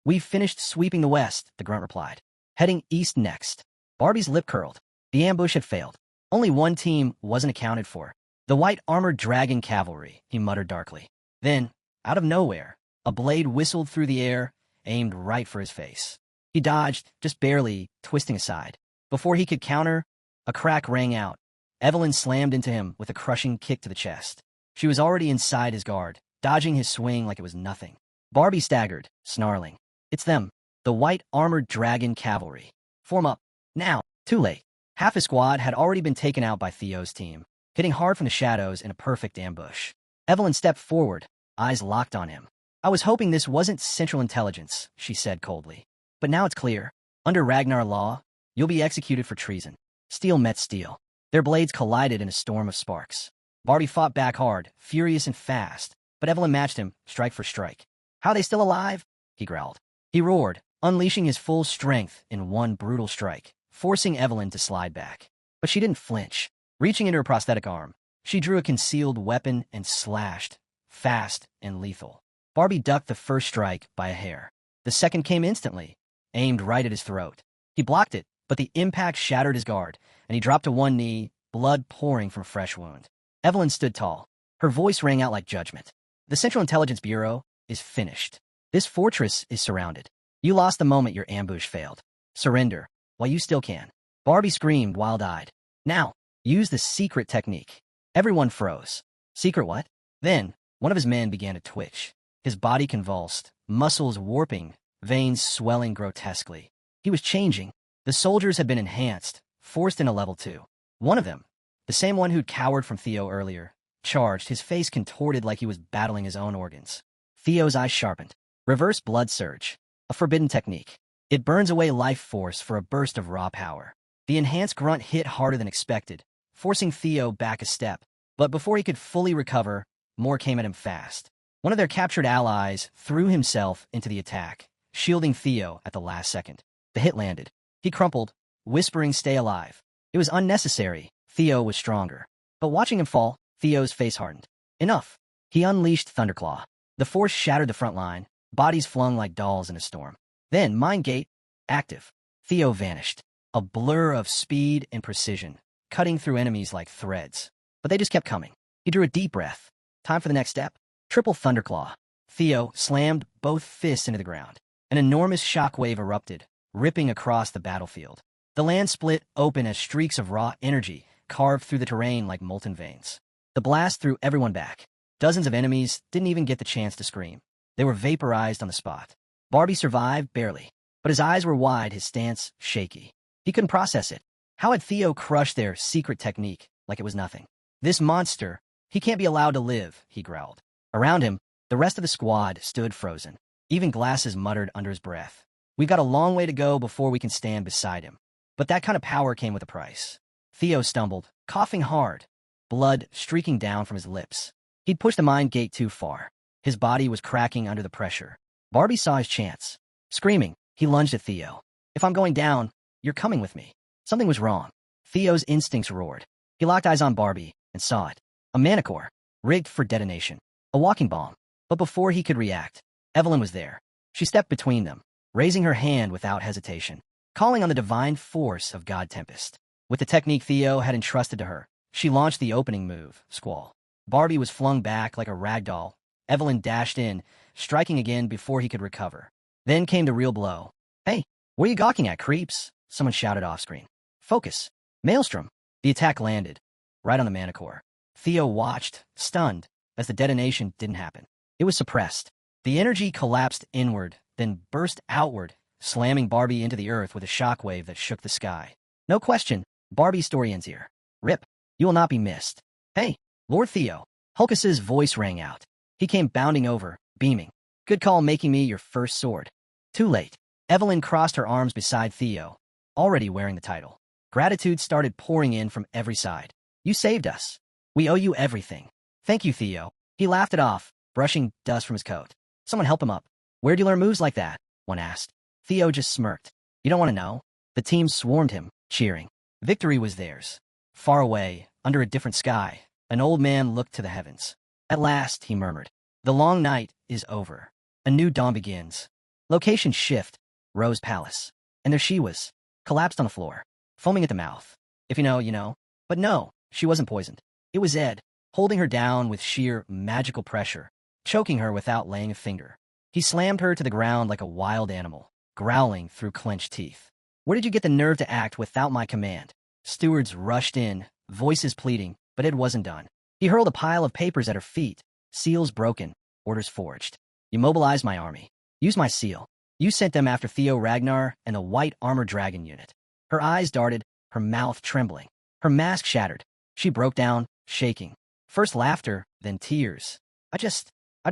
We've finished sweeping the west, the grunt replied. Heading east next. Barbie's lip curled. The ambush had failed. Only one team wasn't accounted for. The white armored dragon cavalry, he muttered darkly. Then, out of nowhere, a blade whistled through the air, aimed right for his face. He dodged, just barely, twisting aside. Before he could counter, a crack rang out, Evelyn slammed into him with a crushing kick to the chest. She was already inside his guard, dodging his swing like it was nothing. Barbie staggered, snarling. It's them, the white armored dragon cavalry. Form up, now. Too late. Half his squad had already been taken out by Theo's team, hitting hard from the shadows in a perfect ambush. Evelyn stepped forward, eyes locked on him. I was hoping this wasn't Central Intelligence, she said coldly. But now it's clear. Under Ragnar law, you'll be executed for treason. Steel met steel. Their blades collided in a storm of sparks. Barbie fought back hard, furious and fast, but Evelyn matched him, strike for strike. How are they still alive? He growled. He roared, unleashing his full strength in one brutal strike, forcing Evelyn to slide back. But she didn't flinch. Reaching into her prosthetic arm, she drew a concealed weapon and slashed, fast and lethal. Barbie ducked the first strike by a hair. The second came instantly, aimed right at his throat. He blocked it, but the impact shattered his guard, and he dropped to one knee, blood pouring from a fresh wound. Evelyn stood tall. Her voice rang out like judgment. The Central Intelligence Bureau is finished. This fortress is surrounded. You lost the moment your ambush failed. Surrender, while you still can. Barbie screamed, wild-eyed. Now, use the secret technique. Everyone froze. Secret what? Then, one of his men began to twitch. His body convulsed, muscles warping, veins swelling grotesquely. He was changing. The soldiers had been enhanced, forced into level 2. One of them, the same one who'd cowered from Theo earlier, charged, his face contorted like he was battling his own organs. Theo's eyes sharpened. Reverse blood surge. A forbidden technique. It burns away life force for a burst of raw power. The enhanced grunt hit harder than expected, forcing Theo back a step. But before he could fully recover, more came at him fast. One of their captured allies threw himself into the attack, shielding Theo at the last second. The hit landed. He crumpled, whispering, "Stay alive." It was unnecessary. Theo was stronger. But watching him fall, Theo's face hardened. Enough. He unleashed Thunderclaw. The force shattered the front line, bodies flung like dolls in a storm. Then, Mind Gate, active. Theo vanished. A blur of speed and precision, cutting through enemies like threads. But they just kept coming. He drew a deep breath. Time for the next step. Triple Thunderclaw. Theo slammed both fists into the ground. An enormous shockwave erupted, ripping across the battlefield. The land split open as streaks of raw energy carved through the terrain like molten veins. The blast threw everyone back. Dozens of enemies didn't even get the chance to scream. They were vaporized on the spot. Barbie survived barely, but his eyes were wide, his stance shaky. He couldn't process it. How had Theo crushed their secret technique like it was nothing? This monster, he can't be allowed to live, he growled. Around him, the rest of the squad stood frozen. Even Glasses muttered under his breath. We've got a long way to go before we can stand beside him. But that kind of power came with a price. Theo stumbled, coughing hard, blood streaking down from his lips. He'd pushed the Mind Gate too far. His body was cracking under the pressure. Barbie saw his chance. Screaming, he lunged at Theo. If I'm going down, you're coming with me. Something was wrong. Theo's instincts roared. He locked eyes on Barbie and saw it. A manicore, rigged for detonation. A walking bomb. But before he could react, Evelyn was there. She stepped between them, raising her hand without hesitation, calling on the divine force of God Tempest. With the technique Theo had entrusted to her, she launched the opening move, Squall. Barbie was flung back like a rag doll. Evelyn dashed in, striking again before he could recover. Then came the real blow. Hey, what are you gawking at, creeps? Someone shouted off-screen. Focus. Maelstrom. The attack landed, right on the manicore. Theo watched, stunned, as the detonation didn't happen. It was suppressed. The energy collapsed inward, then burst outward, slamming Barbie into the earth with a shockwave that shook the sky. No question, Barbie's story ends here. Rip. You will not be missed. Hey, Lord Theo. Hulkus's voice rang out. He came bounding over, beaming. Good call making me your first sword. Too late. Evelyn crossed her arms beside Theo, already wearing the title. Gratitude started pouring in from every side. You saved us. We owe you everything. Thank you, Theo. He laughed it off, brushing dust from his coat. Someone help him up. Where'd you learn moves like that? One asked. Theo just smirked. You don't want to know? The team swarmed him, cheering. Victory was theirs. Far away, under a different sky, an old man looked to the heavens. At last, he murmured. The long night is over. A new dawn begins. Location shift. Rose Palace. And there she was, collapsed on the floor, foaming at the mouth. If you know, you know. But no, she wasn't poisoned. It was Ed, holding her down with sheer magical pressure, choking her without laying a finger. He slammed her to the ground like a wild animal, growling through clenched teeth. Where did you get the nerve to act without my command? Stewards rushed in, voices pleading, but Ed wasn't done. He hurled a pile of papers at her feet, seals broken, orders forged. You mobilized my army. Use my seal. You sent them after Theo Ragnar and the White Armored Dragon unit. Her eyes darted, her mouth trembling. Her mask shattered. She broke down, shaking. First laughter, then tears. I just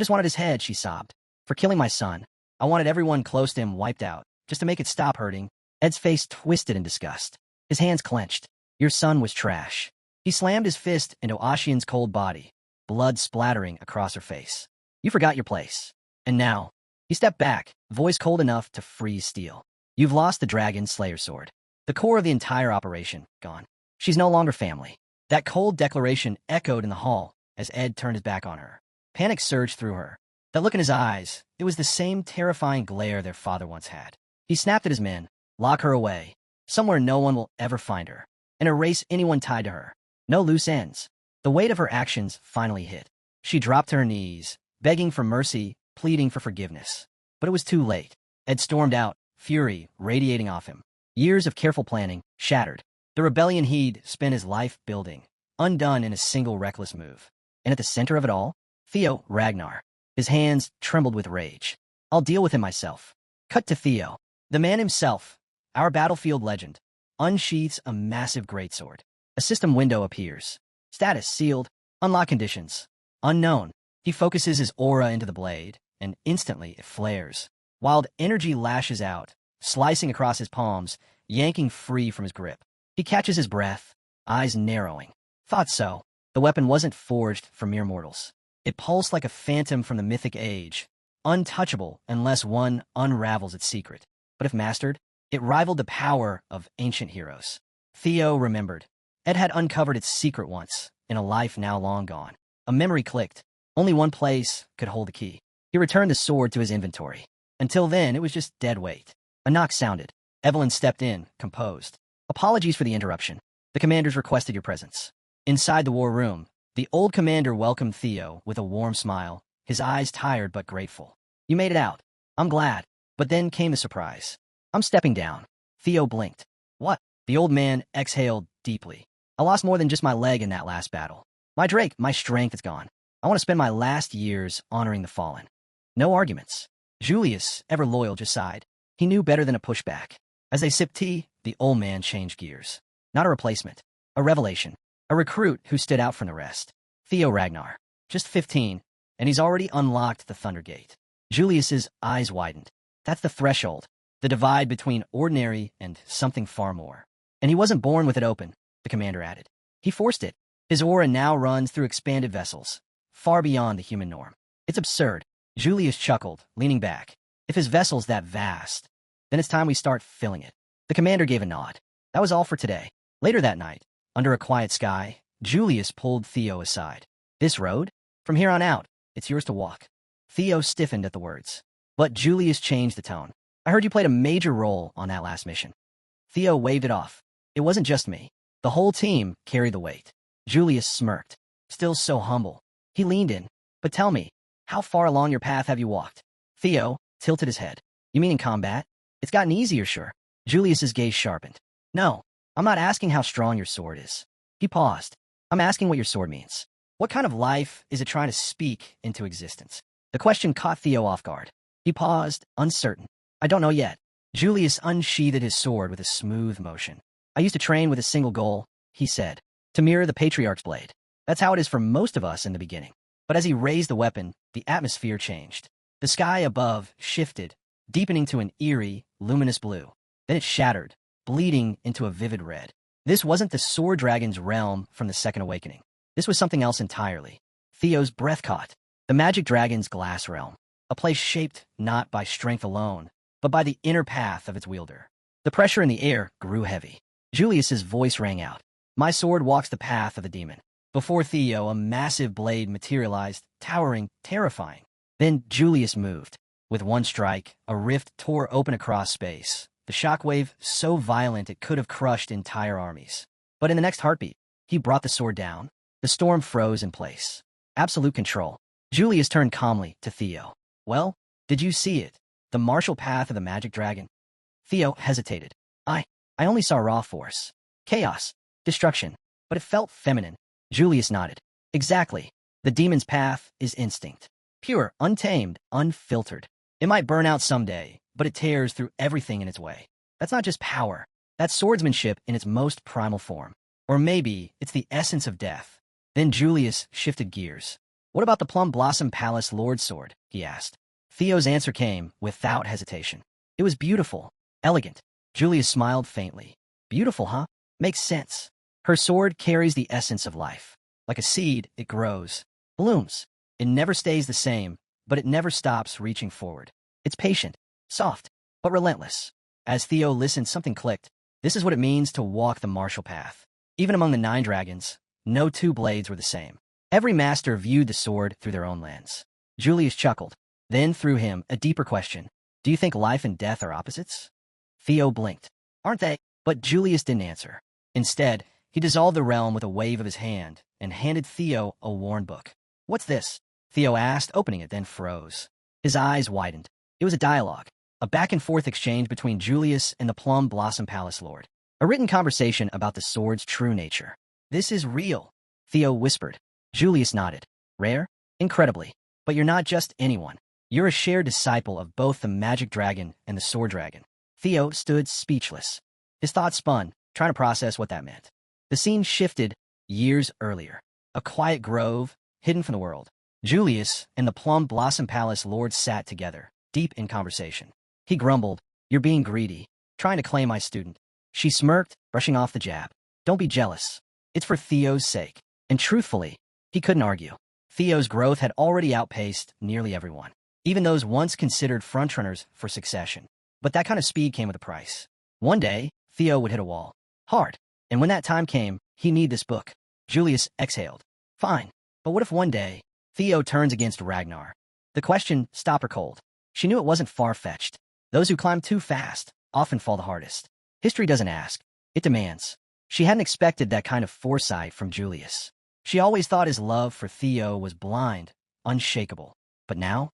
wanted his head, she sobbed. For killing my son. I wanted everyone close to him wiped out, just to make it stop hurting. Ed's face twisted in disgust. His hands clenched. Your son was trash. He slammed his fist into Ashian's cold body, blood splattering across her face. You forgot your place. And now, he stepped back, voice cold enough to freeze steel. You've lost the Dragon Slayer sword. The core of the entire operation, gone. She's no longer family. That cold declaration echoed in the hall as Ed turned his back on her. Panic surged through her. That look in his eyes, it was the same terrifying glare their father once had. He snapped at his men, lock her away, somewhere no one will ever find her, and erase anyone tied to her. No loose ends. The weight of her actions finally hit. She dropped to her knees, begging for mercy, pleading for forgiveness. But it was too late. Ed stormed out, fury radiating off him. Years of careful planning, shattered. The rebellion he'd spent his life building, undone in a single reckless move. And at the center of it all, Theo Ragnar. His hands trembled with rage. I'll deal with him myself. Cut to Theo. The man himself, our battlefield legend, unsheaths a massive greatsword. A system window appears. Status sealed. Unlock conditions. Unknown. He focuses his aura into the blade, and instantly it flares. Wild energy lashes out, slicing across his palms, yanking free from his grip. He catches his breath, eyes narrowing. Thought so. The weapon wasn't forged for mere mortals. It pulsed like a phantom from the mythic age, untouchable unless one unravels its secret. But if mastered, it rivaled the power of ancient heroes. Theo remembered. Ed had uncovered its secret once, in a life now long gone. A memory clicked. Only one place could hold the key. He returned the sword to his inventory. Until then, it was just dead weight. A knock sounded. Evelyn stepped in, composed. Apologies for the interruption. The commanders requested your presence. Inside the war room, the old commander welcomed Theo with a warm smile, his eyes tired but grateful. You made it out. I'm glad. But then came the surprise. I'm stepping down. Theo blinked. What? The old man exhaled deeply. I lost more than just my leg in that last battle. My Drake, my strength is gone. I want to spend my last years honoring the fallen. No arguments. Julius, ever loyal, just sighed. He knew better than a pushback. As they sipped tea, the old man changed gears. Not a replacement. A revelation. A recruit who stood out from the rest. Theo Ragnar. Just 15, and he's already unlocked the Thunder Gate. Julius's eyes widened. That's the threshold. The divide between ordinary and something far more. And he wasn't born with it open, the commander added. He forced it. His aura now runs through expanded vessels, far beyond the human norm. It's absurd. Julius chuckled, leaning back. If his vessel's that vast, then it's time we start filling it. The commander gave a nod. That was all for today. Later that night, under a quiet sky, Julius pulled Theo aside. This road? From here on out, it's yours to walk. Theo stiffened at the words. But Julius changed the tone. I heard you played a major role on that last mission. Theo waved it off. It wasn't just me. The whole team carried the weight. Julius smirked. Still so humble. He leaned in. But tell me, how far along your path have you walked? Theo tilted his head. You mean in combat? It's gotten easier, sure. Julius's gaze sharpened. No, I'm not asking how strong your sword is. He paused. I'm asking what your sword means. What kind of life is it trying to speak into existence? The question caught Theo off guard. He paused, uncertain. I don't know yet. Julius unsheathed his sword with a smooth motion. I used to train with a single goal, he said, to mirror the Patriarch's blade. That's how it is for most of us in the beginning. But as he raised the weapon, the atmosphere changed. The sky above shifted, deepening to an eerie, luminous blue. Then it shattered, bleeding into a vivid red. This wasn't the Sword Dragon's realm from the Second Awakening. This was something else entirely. Theo's breath caught. The Magic Dragon's glass realm. A place shaped not by strength alone, but by the inner path of its wielder. The pressure in the air grew heavy. Julius's voice rang out. My sword walks the path of the demon. Before Theo, a massive blade materialized, towering, terrifying. Then Julius moved. With one strike, a rift tore open across space. The shockwave so violent it could have crushed entire armies. But in the next heartbeat, he brought the sword down. The storm froze in place. Absolute control. Julius turned calmly to Theo. Well, did you see it? The martial path of the Magic Dragon? Theo hesitated. I only saw raw force. Chaos. Destruction. but it felt feminine. Julius nodded. Exactly. The demon's path is instinct. Pure, untamed, unfiltered. It might burn out someday, but it tears through everything in its way. That's not just power. That's swordsmanship in its most primal form. Or maybe it's the essence of death. Then Julius shifted gears. What about the Plum Blossom Palace Lord Sword? He asked. Theo's answer came without hesitation. It was beautiful, elegant. Julius smiled faintly. Beautiful, huh? Makes sense. Her sword carries the essence of life. Like a seed, it grows, blooms. It never stays the same, but it never stops reaching forward. It's patient, soft, but relentless. As Theo listened, something clicked. This is what it means to walk the martial path. Even among the 9 dragons, no 2 blades were the same. Every master viewed the sword through their own lens. Julius chuckled, then threw him a deeper question. Do you think life and death are opposites? Theo blinked. Aren't they? But Julius didn't answer. Instead, he dissolved the realm with a wave of his hand and handed Theo a worn book. What's this? Theo asked, opening it, then froze. His eyes widened. It was a dialogue, a back-and-forth exchange between Julius and the Plum Blossom Palace Lord. A written conversation about the sword's true nature. This is real, Theo whispered. Julius nodded. Rare? Incredibly. But you're not just anyone. You're a shared disciple of both the magic dragon and the sword dragon. Theo stood speechless. His thoughts spun, trying to process what that meant. The scene shifted years earlier. A quiet grove, hidden from the world. Julius and the Plum Blossom Palace Lord sat together, deep in conversation. He grumbled, You're being greedy, trying to claim my student. She smirked, brushing off the jab. Don't be jealous. It's for Theo's sake. And truthfully, he couldn't argue. Theo's growth had already outpaced nearly everyone, even those once considered frontrunners for succession. But that kind of speed came with a price. One day, Theo would hit a wall. Hard. And when that time came, he needed this book. Julius exhaled. Fine. But what if one day, Theo turns against Ragnar? The question stopped her cold. She knew it wasn't far-fetched. Those who climb too fast often fall the hardest. History doesn't ask. It demands. She hadn't expected that kind of foresight from Julius. She always thought his love for Theo was blind, unshakable. But now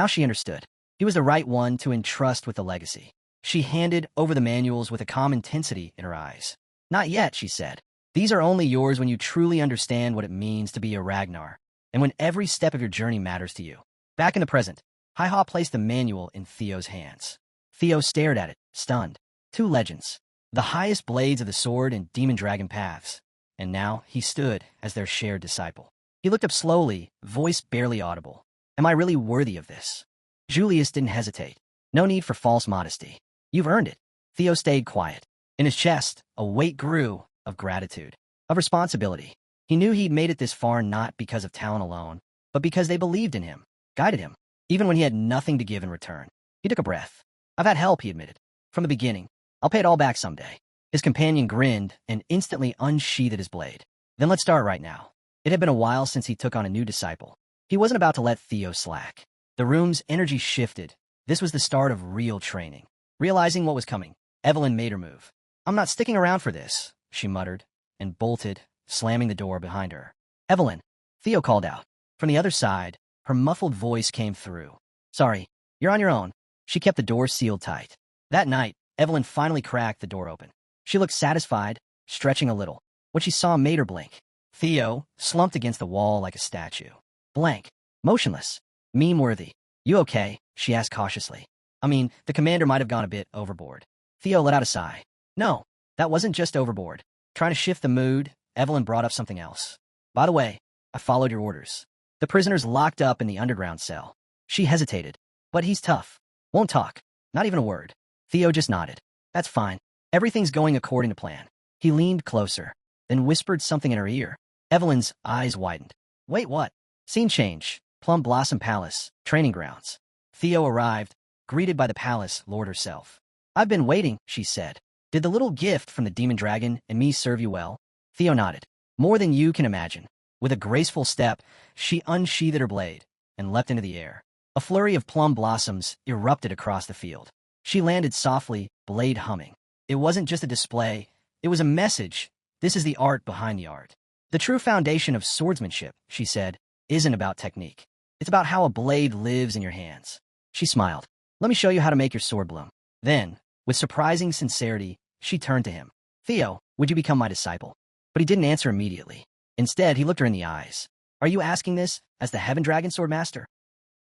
she understood. He was the right one to entrust with the legacy. She handed over the manuals with a calm intensity in her eyes. Not yet, she said. These are only yours when you truly understand what it means to be a Ragnar, and when every step of your journey matters to you. Back in the present, Hi-Ha placed the manual in Theo's hands. Theo stared at it, stunned. 2 legends. The highest blades of the sword and demon dragon paths. And now he stood as their shared disciple. He looked up slowly, voice barely audible. Am I really worthy of this? Julius didn't hesitate. No need for false modesty. You've earned it. Theo stayed quiet. In his chest, a weight grew of gratitude, of responsibility. He knew he'd made it this far not because of talent alone, but because they believed in him, guided him, even when he had nothing to give in return. He took a breath. I've had help, he admitted. From the beginning. I'll pay it all back someday. His companion grinned and instantly unsheathed his blade. Then let's start right now. It had been a while since he took on a new disciple. He wasn't about to let Theo slack. The room's energy shifted. This was the start of real training. Realizing what was coming, Evelyn made her move. I'm not sticking around for this, she muttered, and bolted, slamming the door behind her. Evelyn, Theo called out. From the other side, her muffled voice came through. Sorry, you're on your own. She kept the door sealed tight. That night, Evelyn finally cracked the door open. She looked satisfied, stretching a little. What she saw made her blink. Theo, slumped against the wall like a statue. Blank. Motionless. Meme-worthy. You okay? She asked cautiously. I mean, the commander might have gone a bit overboard. Theo let out a sigh. No, that wasn't just overboard. Trying to shift the mood, Evelyn brought up something else. By the way, I followed your orders. The prisoner's locked up in the underground cell. She hesitated. But he's tough. Won't talk. Not even a word. Theo just nodded. That's fine. Everything's going according to plan. He leaned closer, then whispered something in her ear. Evelyn's eyes widened. Wait, what? Scene change. Plum Blossom Palace, training grounds. Theo arrived, greeted by the palace lord herself. I've been waiting, she said. Did the little gift from the demon dragon and me serve you well? Theo nodded. More than you can imagine. With a graceful step, she unsheathed her blade and leapt into the air. A flurry of plum blossoms erupted across the field. She landed softly, blade humming. It wasn't just a display, it was a message. This is the art behind the art. The true foundation of swordsmanship, she said, isn't about technique. It's about how a blade lives in your hands. She smiled. Let me show you how to make your sword bloom. Then, with surprising sincerity, she turned to him. Theo, would you become my disciple? But he didn't answer immediately. Instead, he looked her in the eyes. Are you asking this as the Heaven Dragon Sword Master?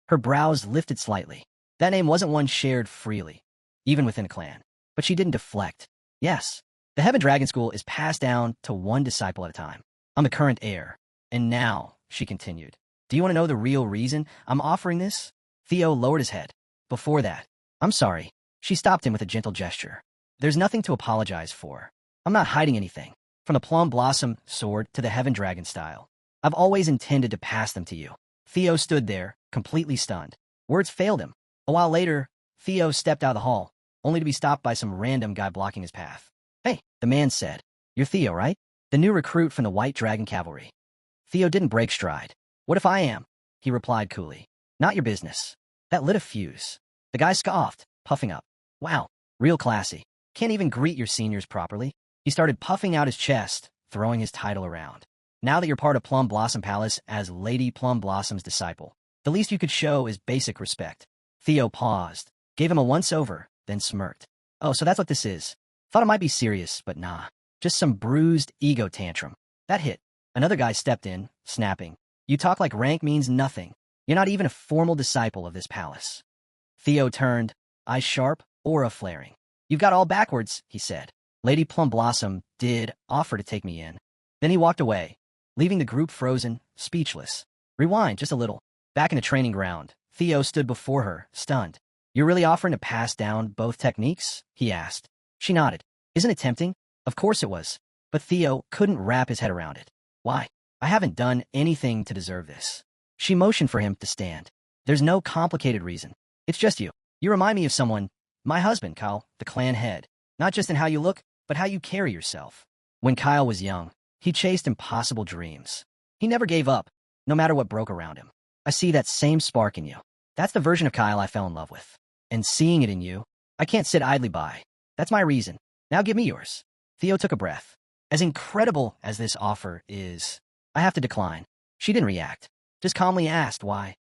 Her brows lifted slightly. That name wasn't one shared freely, even within a clan. But she didn't deflect. Yes, the Heaven Dragon School is passed down to one disciple at a time. I'm the current heir. And now, she continued, do you want to know the real reason I'm offering this? Theo lowered his head. Before that, I'm sorry. She stopped him with a gentle gesture. There's nothing to apologize for. I'm not hiding anything. From the Plum Blossom sword to the Heaven Dragon style. I've always intended to pass them to you. Theo stood there, completely stunned. Words failed him. A while later, Theo stepped out of the hall, only to be stopped by some random guy blocking his path. Hey, the man said. You're Theo, right? The new recruit from the White Dragon Cavalry. Theo didn't break stride. What if I am? He replied coolly. Not your business. That lit a fuse. The guy scoffed, puffing up. Wow, real classy. Can't even greet your seniors properly. He started puffing out his chest, throwing his title around. Now that you're part of Plum Blossom Palace as Lady Plum Blossom's disciple, the least you could show is basic respect. Theo paused, gave him a once-over, then smirked. Oh, so that's what this is. Thought it might be serious, but nah. Just some bruised ego tantrum. That hit. Another guy stepped in, snapping. You talk like rank means nothing. You're not even a formal disciple of this palace. Theo turned, eyes sharp, aura flaring. You've got all backwards, he said. Lady Plum Blossom did offer to take me in. Then he walked away, leaving the group frozen, speechless. Rewind just a little. Back in the training ground, Theo stood before her, stunned. You're really offering to pass down both techniques? He asked. She nodded. Isn't it tempting? Of course it was. But Theo couldn't wrap his head around it. Why? I haven't done anything to deserve this. She motioned for him to stand. There's no complicated reason. It's just you. You remind me of someone. My husband, Kyle, the clan head. Not just in how you look, but how you carry yourself. When Kyle was young, he chased impossible dreams. He never gave up, no matter what broke around him. I see that same spark in you. That's the version of Kyle I fell in love with. And seeing it in you, I can't sit idly by. That's my reason. Now give me yours. Theo took a breath. As incredible as this offer is, I have to decline. She didn't react, just calmly asked why.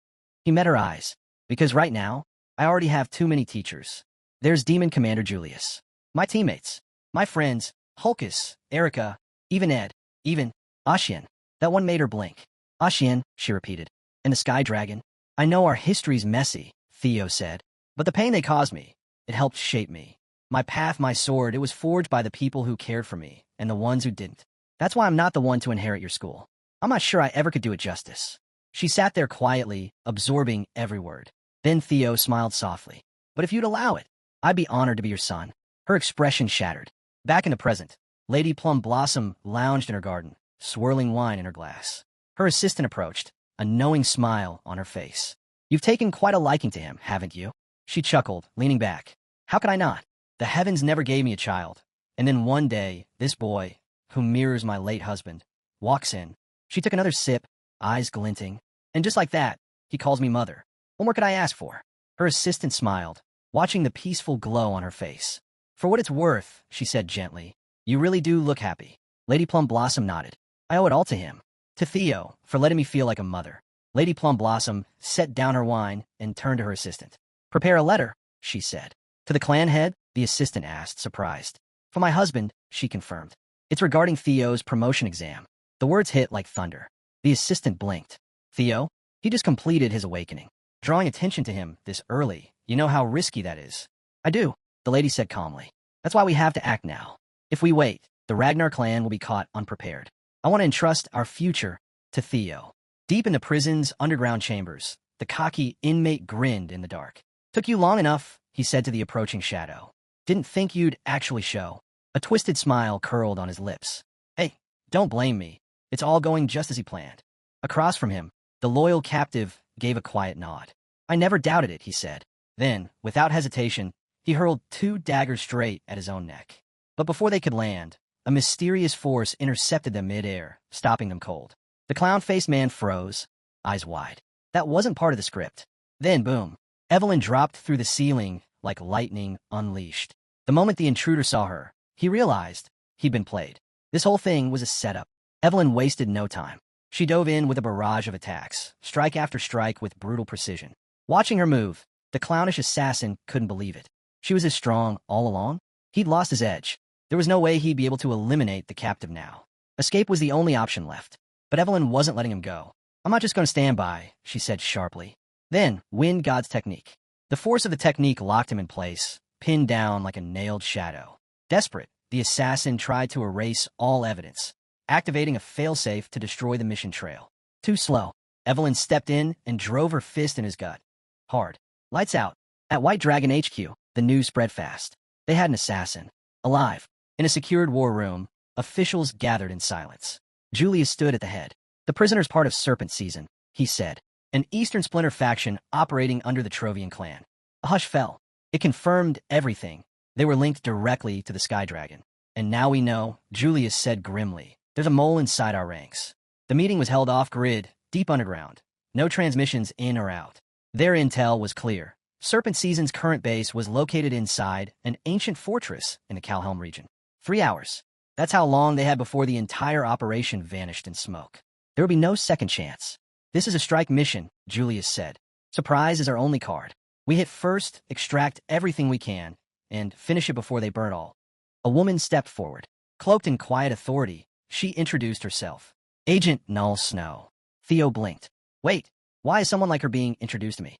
He met her eyes. Because right now, I already have too many teachers. There's Demon Commander Julius. My teammates. My friends, Hulkus, Erica, even Ed, even Ashian. That one made her blink. Ashian, she repeated. And the Sky Dragon. I know our history's messy, Theo said. But the pain they caused me, it helped shape me. My path, my sword, it was forged by the people who cared for me, and the ones who didn't. That's why I'm not the one to inherit your school. I'm not sure I ever could do it justice. She sat there quietly, absorbing every word. Then Theo smiled softly. But if you'd allow it, I'd be honored to be your son. Her expression shattered. Back in the present, Lady Plum Blossom lounged in her garden, swirling wine in her glass. Her assistant approached, a knowing smile on her face. You've taken quite a liking to him, haven't you? She chuckled, leaning back. How could I not? The heavens never gave me a child. And then one day, this boy, who mirrors my late husband, walks in. She took another sip, eyes glinting. And just like that, he calls me mother. What more could I ask for? Her assistant smiled, watching the peaceful glow on her face. For what it's worth, she said gently, you really do look happy. Lady Plum Blossom nodded. I owe it all to him. To Theo, for letting me feel like a mother. Lady Plum Blossom set down her wine and turned to her assistant. Prepare a letter, she said. To the clan head, the assistant asked, surprised. For my husband, she confirmed. It's regarding Theo's promotion exam. The words hit like thunder. The assistant blinked. Theo? He just completed his awakening. Drawing attention to him this early, you know how risky that is. I do, the lady said calmly. That's why we have to act now. If we wait, the Ragnar clan will be caught unprepared. I want to entrust our future to Theo. Deep in the prison's underground chambers, the cocky inmate grinned in the dark. Took you long enough, he said to the approaching shadow. Didn't think you'd actually show. A twisted smile curled on his lips. Hey, don't blame me. It's all going just as he planned. Across from him, the loyal captive gave a quiet nod. I never doubted it, he said. Then, without hesitation, he hurled 2 daggers straight at his own neck. But before they could land, a mysterious force intercepted them mid-air, stopping them cold. The clown-faced man froze, eyes wide. That wasn't part of the script. Then, boom, Evelyn dropped through the ceiling like lightning unleashed. The moment the intruder saw her, he realized he'd been played. This whole thing was a setup. Evelyn wasted no time. She dove in with a barrage of attacks, strike after strike with brutal precision. Watching her move, the clownish assassin couldn't believe it. She was as strong all along? He'd lost his edge. There was no way he'd be able to eliminate the captive now. Escape was the only option left. But Evelyn wasn't letting him go. "I'm not just going to stand by," she said sharply. Then, Wind God's technique. The force of the technique locked him in place, pinned down like a nailed shadow. Desperate, the assassin tried to erase all evidence, activating a failsafe to destroy the mission trail. Too slow. Evelyn stepped in and drove her fist in his gut. Hard. Lights out. At White Dragon HQ, the news spread fast. They had an assassin. Alive. In a secured war room, officials gathered in silence. Julius stood at the head. "The prisoner's part of Serpent Season," he said. "An Eastern Splinter faction operating under the Trovian clan." A hush fell. It confirmed everything. They were linked directly to the Sky Dragon. "And now we know," Julius said grimly. "There's a mole inside our ranks." The meeting was held off-grid, deep underground. No transmissions in or out. Their intel was clear. Serpent Season's current base was located inside an ancient fortress in the Calhelm region. 3 hours. That's how long they had before the entire operation vanished in smoke. There would be no second chance. "This is a strike mission," Julius said. "Surprise is our only card. We hit first, extract everything we can, and finish it before they burn all." A woman stepped forward. Cloaked in quiet authority, she introduced herself. "Agent Null Snow." Theo blinked. "Wait, why is someone like her being introduced to me?"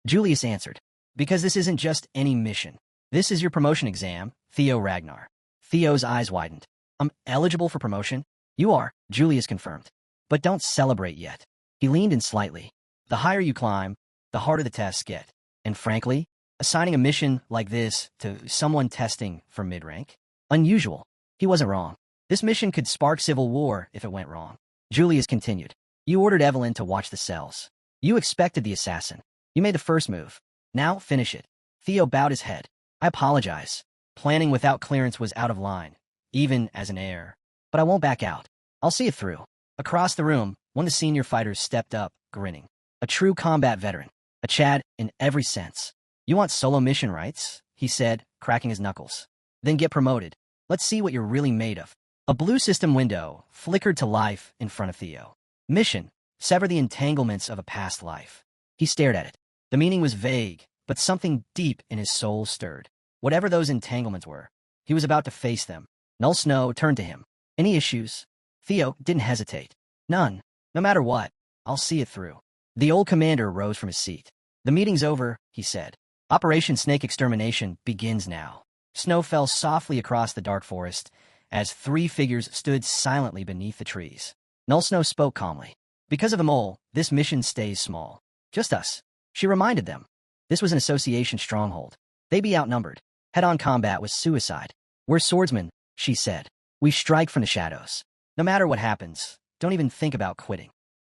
Julius answered. "Because this isn't just any mission. This is your promotion exam, Theo Ragnar." Theo's eyes widened. "I'm eligible for promotion?" "You are," Julius confirmed. "But don't celebrate yet." He leaned in slightly. "The higher you climb, the harder the tests get. And frankly, assigning a mission like this to someone testing for mid-rank? Unusual." He wasn't wrong. This mission could spark civil war if it went wrong. Julius continued. "You ordered Evelyn to watch the cells. You expected the assassin. You made the first move. Now finish it." Theo bowed his head. "I apologize. Planning without clearance was out of line, even as an heir. But I won't back out. I'll see it through." Across the room, one of the senior fighters stepped up, grinning. A true combat veteran. A Chad in every sense. "You want solo mission rights?" he said, cracking his knuckles. "Then get promoted. Let's see what you're really made of." A blue system window flickered to life in front of Theo. Mission: sever the entanglements of a past life. He stared at it. The meaning was vague, but something deep in his soul stirred. Whatever those entanglements were, he was about to face them. Null Snow turned to him. "Any issues?" Theo didn't hesitate. "None. No matter what, I'll see it through." The old commander rose from his seat. "The meeting's over," he said. "Operation Snake Extermination begins now." Snow fell softly across the dark forest as 3 figures stood silently beneath the trees. Null Snow spoke calmly. "Because of the mole, this mission stays small. Just us." She reminded them. This was an association stronghold. They'd be outnumbered. Head-on combat was suicide. "We're swordsmen," she said. "We strike from the shadows. No matter what happens, don't even think about quitting."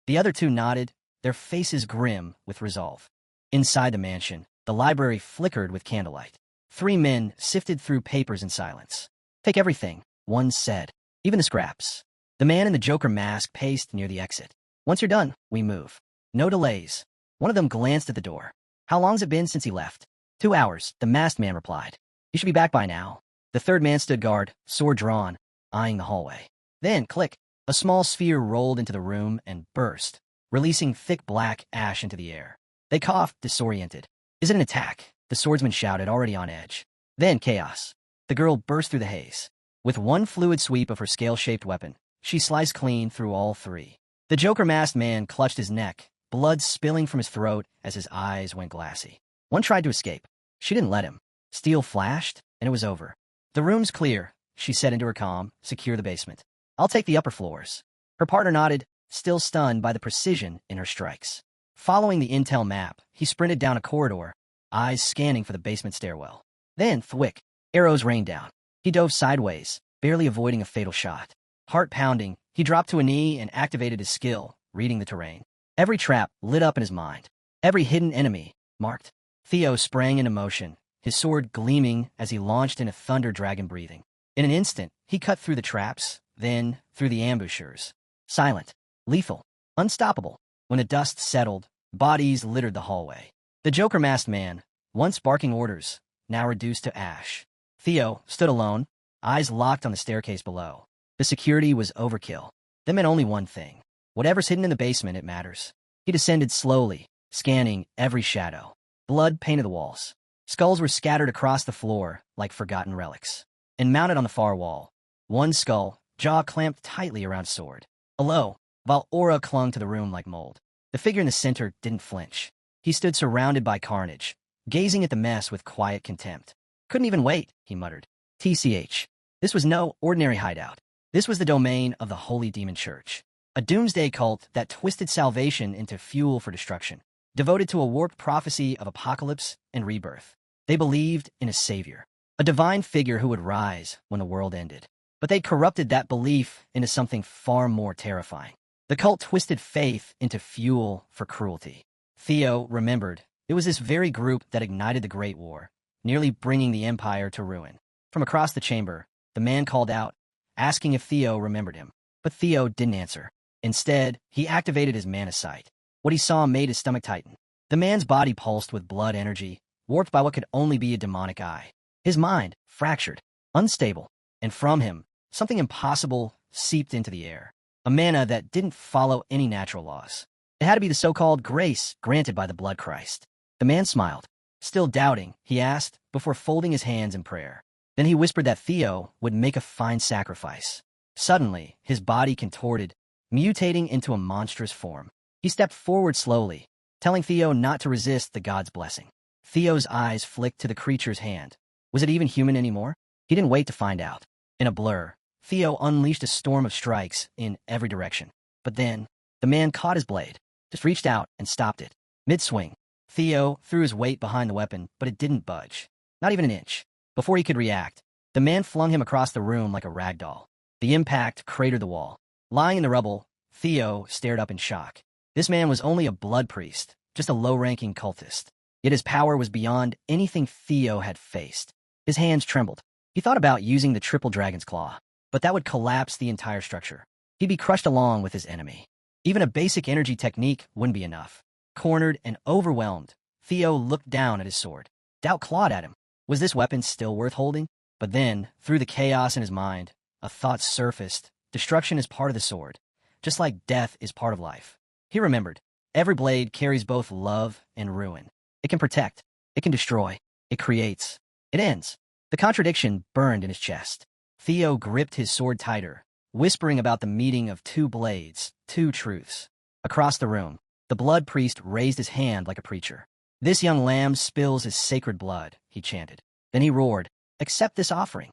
The other 2 nodded, their faces grim with resolve. Inside the mansion, the library flickered with candlelight. 3 men sifted through papers in silence. "Take everything," one said. "Even the scraps." The man in the Joker mask paced near the exit. "Once you're done, we move. No delays." One of them glanced at the door. "How long's it been since he left?" 2 hours, the masked man replied. "You should be back by now." The third man stood guard, sword drawn, eyeing the hallway. Then, click, a small sphere rolled into the room and burst, releasing thick black ash into the air. They coughed, disoriented. "Is it an attack?" the swordsman shouted, already on edge. Then chaos. The girl burst through the haze. With one fluid sweep of her scale-shaped weapon, she sliced clean through all 3. The Joker-masked man clutched his neck, blood spilling from his throat as his eyes went glassy. One tried to escape. She didn't let him. Steel flashed, and it was over. "The room's clear," she said into her comm. "Secure the basement. I'll take the upper floors." Her partner nodded, still stunned by the precision in her strikes. Following the intel map, he sprinted down a corridor, eyes scanning for the basement stairwell. Then, thwick, arrows rained down. He dove sideways, barely avoiding a fatal shot. Heart pounding, he dropped to a knee and activated his skill, reading the terrain. Every trap lit up in his mind. Every hidden enemy marked. Theo sprang into motion, his sword gleaming as he launched into thunder dragon breathing. In an instant, he cut through the traps, then through the ambushers. Silent, lethal, unstoppable. When the dust settled, bodies littered the hallway. The Joker-masked man, once barking orders, now reduced to ash. Theo stood alone, eyes locked on the staircase below. The security was overkill. That meant only one thing. Whatever's hidden in the basement, it matters. He descended slowly, scanning every shadow. Blood painted the walls. Skulls were scattered across the floor like forgotten relics. And mounted on the far wall, one skull, jaw clamped tightly around his sword. Below, while aura clung to the room like mold, the figure in the center didn't flinch. He stood surrounded by carnage, gazing at the mess with quiet contempt. Couldn't even wait, he muttered. TCH. This was no ordinary hideout. This was the domain of the Holy Demon Church, a doomsday cult that twisted salvation into fuel for destruction, devoted to a warped prophecy of apocalypse and rebirth. They believed in a savior, a divine figure who would rise when the world ended. But they corrupted that belief into something far more terrifying. The cult twisted faith into fuel for cruelty. Theo remembered it was this very group that ignited the Great War, nearly bringing the Empire to ruin. From across the chamber, the man called out, asking if Theo remembered him. But Theo didn't answer. Instead, he activated his mana sight. What he saw made his stomach tighten. The man's body pulsed with blood energy, warped by what could only be a demonic eye. His mind, fractured, unstable, and from him, something impossible seeped into the air. A mana that didn't follow any natural laws. It had to be the so-called grace granted by the Blood Christ. The man smiled. Still doubting, he asked, before folding his hands in prayer. Then he whispered that Theo would make a fine sacrifice. Suddenly, his body contorted, mutating into a monstrous form. He stepped forward slowly, telling Theo not to resist the god's blessing. Theo's eyes flicked to the creature's hand. Was it even human anymore? He didn't wait to find out. In a blur, Theo unleashed a storm of strikes in every direction. But then, the man caught his blade, just reached out and stopped it. Mid-swing, Theo threw his weight behind the weapon, but it didn't budge. Not even an inch. Before he could react, the man flung him across the room like a rag doll. The impact cratered the wall. Lying in the rubble, Theo stared up in shock. This man was only a blood priest, just a low-ranking cultist. Yet his power was beyond anything Theo had faced. His hands trembled. He thought about using the triple dragon's claw, but that would collapse the entire structure. He'd be crushed along with his enemy. Even a basic energy technique wouldn't be enough. Cornered and overwhelmed, Theo looked down at his sword. Doubt clawed at him. Was this weapon still worth holding? But then, through the chaos in his mind, a thought surfaced. Destruction is part of the sword, just like death is part of life. He remembered, every blade carries both love and ruin. It can protect, it can destroy, it creates, it ends. The contradiction burned in his chest. Theo gripped his sword tighter, whispering about the meeting of two blades, two truths. Across the room, the blood priest raised his hand like a preacher. This young lamb spills his sacred blood, he chanted. Then he roared, accept this offering.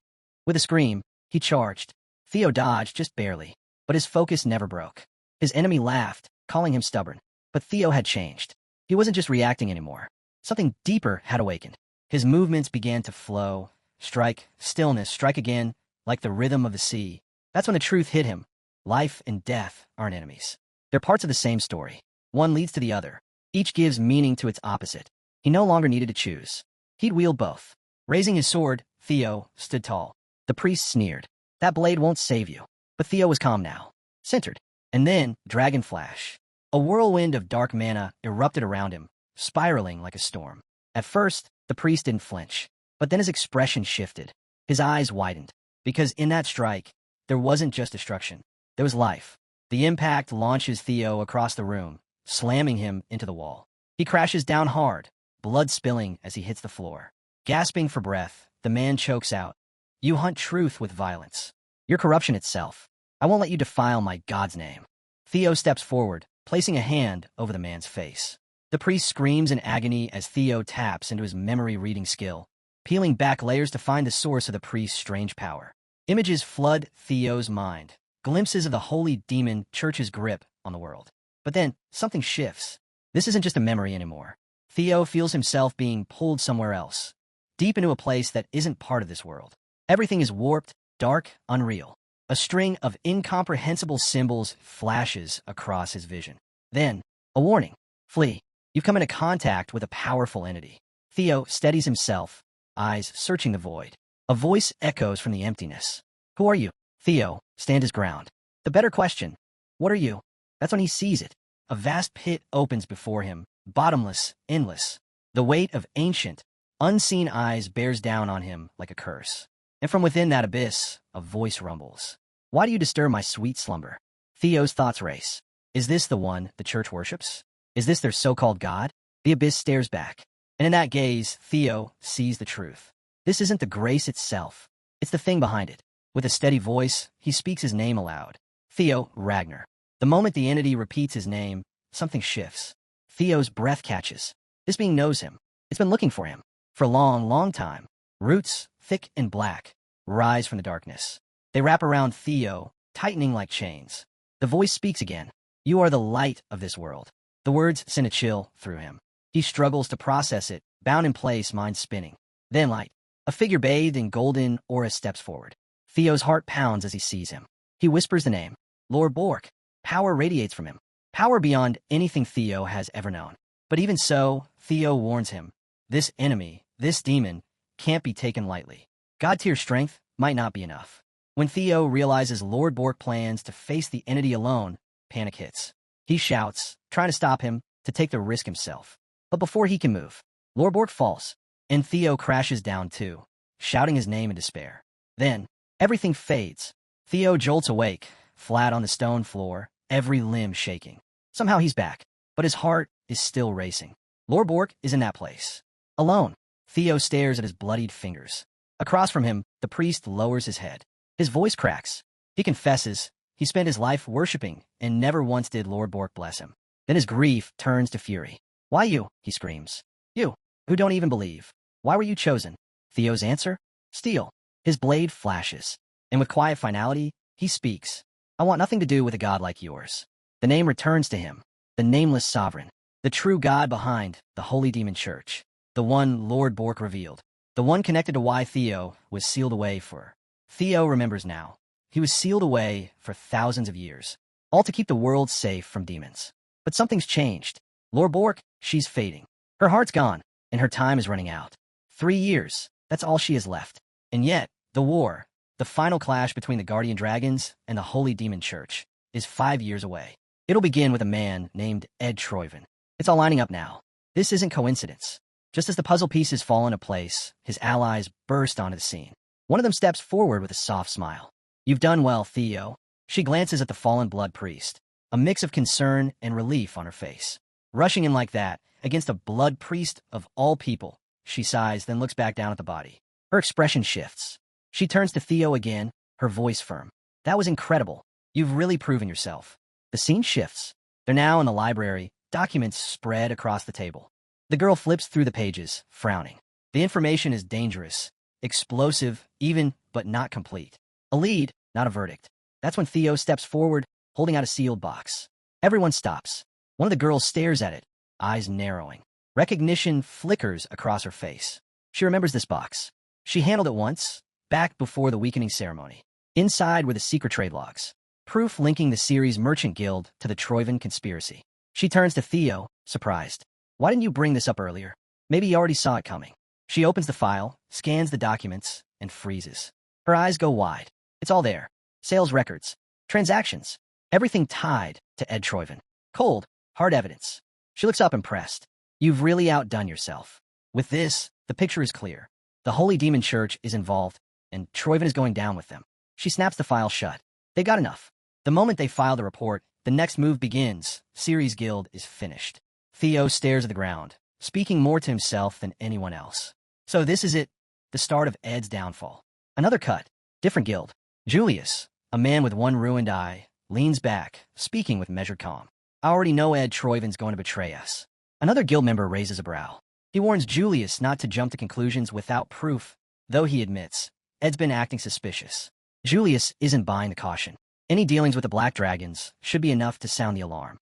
With a scream, he charged. Theo dodged just barely, but his focus never broke. His enemy laughed, calling him stubborn. But Theo had changed. He wasn't just reacting anymore. Something deeper had awakened. His movements began to flow. Strike, stillness, strike again, like the rhythm of the sea. That's when the truth hit him. Life and death aren't enemies. They're parts of the same story. One leads to the other. Each gives meaning to its opposite. He no longer needed to choose. He'd wield both. Raising his sword, Theo stood tall. The priest sneered. That blade won't save you. But Theo was calm now. Centered. And then, dragon flash. A whirlwind of dark mana erupted around him, spiraling like a storm. At first, the priest didn't flinch. But then his expression shifted. His eyes widened. Because in that strike, there wasn't just destruction. There was life. The impact launches Theo across the room, slamming him into the wall. He crashes down hard, blood spilling as he hits the floor. Gasping for breath, the man chokes out. You hunt truth with violence. You're corruption itself. I won't let you defile my God's name. Theo steps forward, placing a hand over the man's face. The priest screams in agony as Theo taps into his memory-reading skill, peeling back layers to find the source of the priest's strange power. Images flood Theo's mind, glimpses of the holy demon church's grip on the world. But then, something shifts. This isn't just a memory anymore. Theo feels himself being pulled somewhere else, deep into a place that isn't part of this world. Everything is warped, dark, unreal. A string of incomprehensible symbols flashes across his vision. Then, a warning. Flee. You've come into contact with a powerful entity. Theo steadies himself, eyes searching the void. A voice echoes from the emptiness. Who are you? Theo stands his ground. The better question, what are you? That's when he sees it. A vast pit opens before him, bottomless, endless. The weight of ancient, unseen eyes bears down on him like a curse. And from within that abyss, a voice rumbles. Why do you disturb my sweet slumber? Theo's thoughts race. Is this the one the church worships? Is this their so-called God? The abyss stares back. And in that gaze, Theo sees the truth. This isn't the grace itself. It's the thing behind it. With a steady voice, he speaks his name aloud. Theo Ragnar. The moment the entity repeats his name, something shifts. Theo's breath catches. This being knows him. It's been looking for him. For a long, long time. Roots, thick and black, rise from the darkness. They wrap around Theo, tightening like chains. The voice speaks again. You are the light of this world. The words send a chill through him. He struggles to process it, bound in place, mind spinning. Then light. A figure bathed in golden aura steps forward. Theo's heart pounds as he sees him. He whispers the name. Lord Bork. Power radiates from him. Power beyond anything Theo has ever known. But even so, Theo warns him. This enemy, this demon, can't be taken lightly. God-tier strength might not be enough. When Theo realizes Lord Bork plans to face the entity alone, panic hits. He shouts, trying to stop him, to take the risk himself. But before he can move, Lord Bork falls, and Theo crashes down too, shouting his name in despair. Then, everything fades. Theo jolts awake, flat on the stone floor, every limb shaking. Somehow he's back, but his heart is still racing. Lord Bork is in that place. Alone, Theo stares at his bloodied fingers. Across from him, the priest lowers his head. His voice cracks. He confesses he spent his life worshipping, and never once did Lord Bork bless him. Then his grief turns to fury. Why you? He screams. You, who don't even believe. Why were you chosen? Theo's answer? Steel. His blade flashes. And with quiet finality, he speaks. I want nothing to do with a god like yours. The name returns to him. The nameless sovereign. The true god behind the Holy Demon Church. The one Lord Bork revealed. The one connected to why Theo was sealed away for. Theo remembers now. He was sealed away for thousands of years. All to keep the world safe from demons. But something's changed. Lord Bork, she's fading. Her heart's gone, and her time is running out. 3 years, that's all she has left. And yet, the war, the final clash between the Guardian Dragons and the Holy Demon Church, is 5 years away. It'll begin with a man named Ed Troyven. It's all lining up now. This isn't coincidence. Just as the puzzle pieces fall into place, his allies burst onto the scene. One of them steps forward with a soft smile. You've done well, Theo. She glances at the fallen blood priest, a mix of concern and relief on her face. Rushing in like that, against a blood priest of all people, she sighs, then looks back down at the body. Her expression shifts. She turns to Theo again, her voice firm. That was incredible. You've really proven yourself. The scene shifts. They're now in the library, documents spread across the table. The girl flips through the pages, frowning. The information is dangerous, explosive, even, but not complete. A lead, not a verdict. That's when Theo steps forward, holding out a sealed box. Everyone stops. One of the girls stares at it, eyes narrowing. Recognition flickers across her face. She remembers this box. She handled it once, back before the weakening ceremony. Inside were the secret trade logs. Proof linking the series Merchant Guild to the Troyven conspiracy. She turns to Theo, surprised. Why didn't you bring this up earlier? Maybe you already saw it coming. She opens the file, scans the documents, and freezes. Her eyes go wide. It's all there. Sales records. Transactions. Everything tied to Ed Troyven. Cold, hard evidence. She looks up impressed. You've really outdone yourself. With this, the picture is clear. The Holy Demon Church is involved, and Troyven is going down with them. She snaps the file shut. They got enough. The moment they file the report, the next move begins. Ceres Guild is finished. Theo stares at the ground, speaking more to himself than anyone else. So this is it, the start of Ed's downfall. Another cut, different guild. Julius, a man with one ruined eye, leans back, speaking with measured calm. I already know Ed Troyven's going to betray us. Another guild member raises a brow. He warns Julius not to jump to conclusions without proof, though he admits Ed's been acting suspicious. Julius isn't buying the caution. Any dealings with the Black Dragons should be enough to sound the alarm.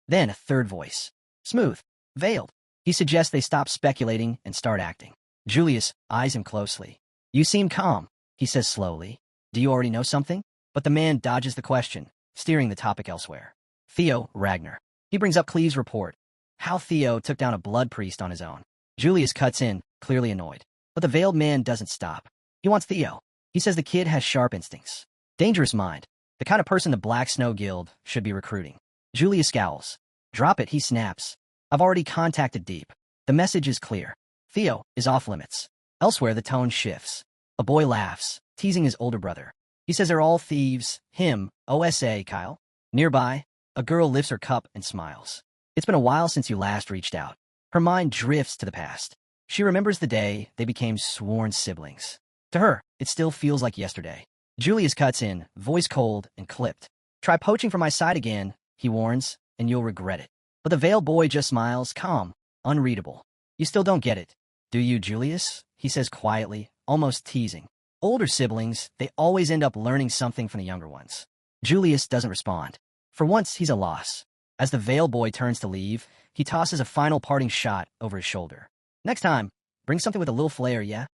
Then a third voice. Smooth, veiled. He suggests they stop speculating and start acting. Julius eyes him closely. You seem calm, he says slowly. Do you already know something? But the man dodges the question, steering the topic elsewhere. Theo Ragnar. He brings up Cleve's report. How Theo took down a blood priest on his own. Julius cuts in, clearly annoyed. But the veiled man doesn't stop. He wants Theo. He says the kid has sharp instincts. Dangerous mind. The kind of person the Black Snow Guild should be recruiting. Julius scowls. Drop it, he snaps. I've already contacted Deep. The message is clear. Theo is off limits. Elsewhere, the tone shifts. A boy laughs, teasing his older brother. He says they're all thieves. Him, OSA, Kyle. Nearby, a girl lifts her cup and smiles. It's been a while since you last reached out. Her mind drifts to the past. She remembers the day they became sworn siblings. To her, it still feels like yesterday. Julius cuts in, voice cold and clipped. Try poaching from my side again, he warns, and you'll regret it. But the veiled boy just smiles, calm, unreadable. You still don't get it, do you, Julius? He says quietly, almost teasing. Older siblings, they always end up learning something from the younger ones. Julius doesn't respond. For once, he's a loss. As the veiled boy turns to leave, he tosses a final parting shot over his shoulder. Next time, bring something with a little flair, yeah?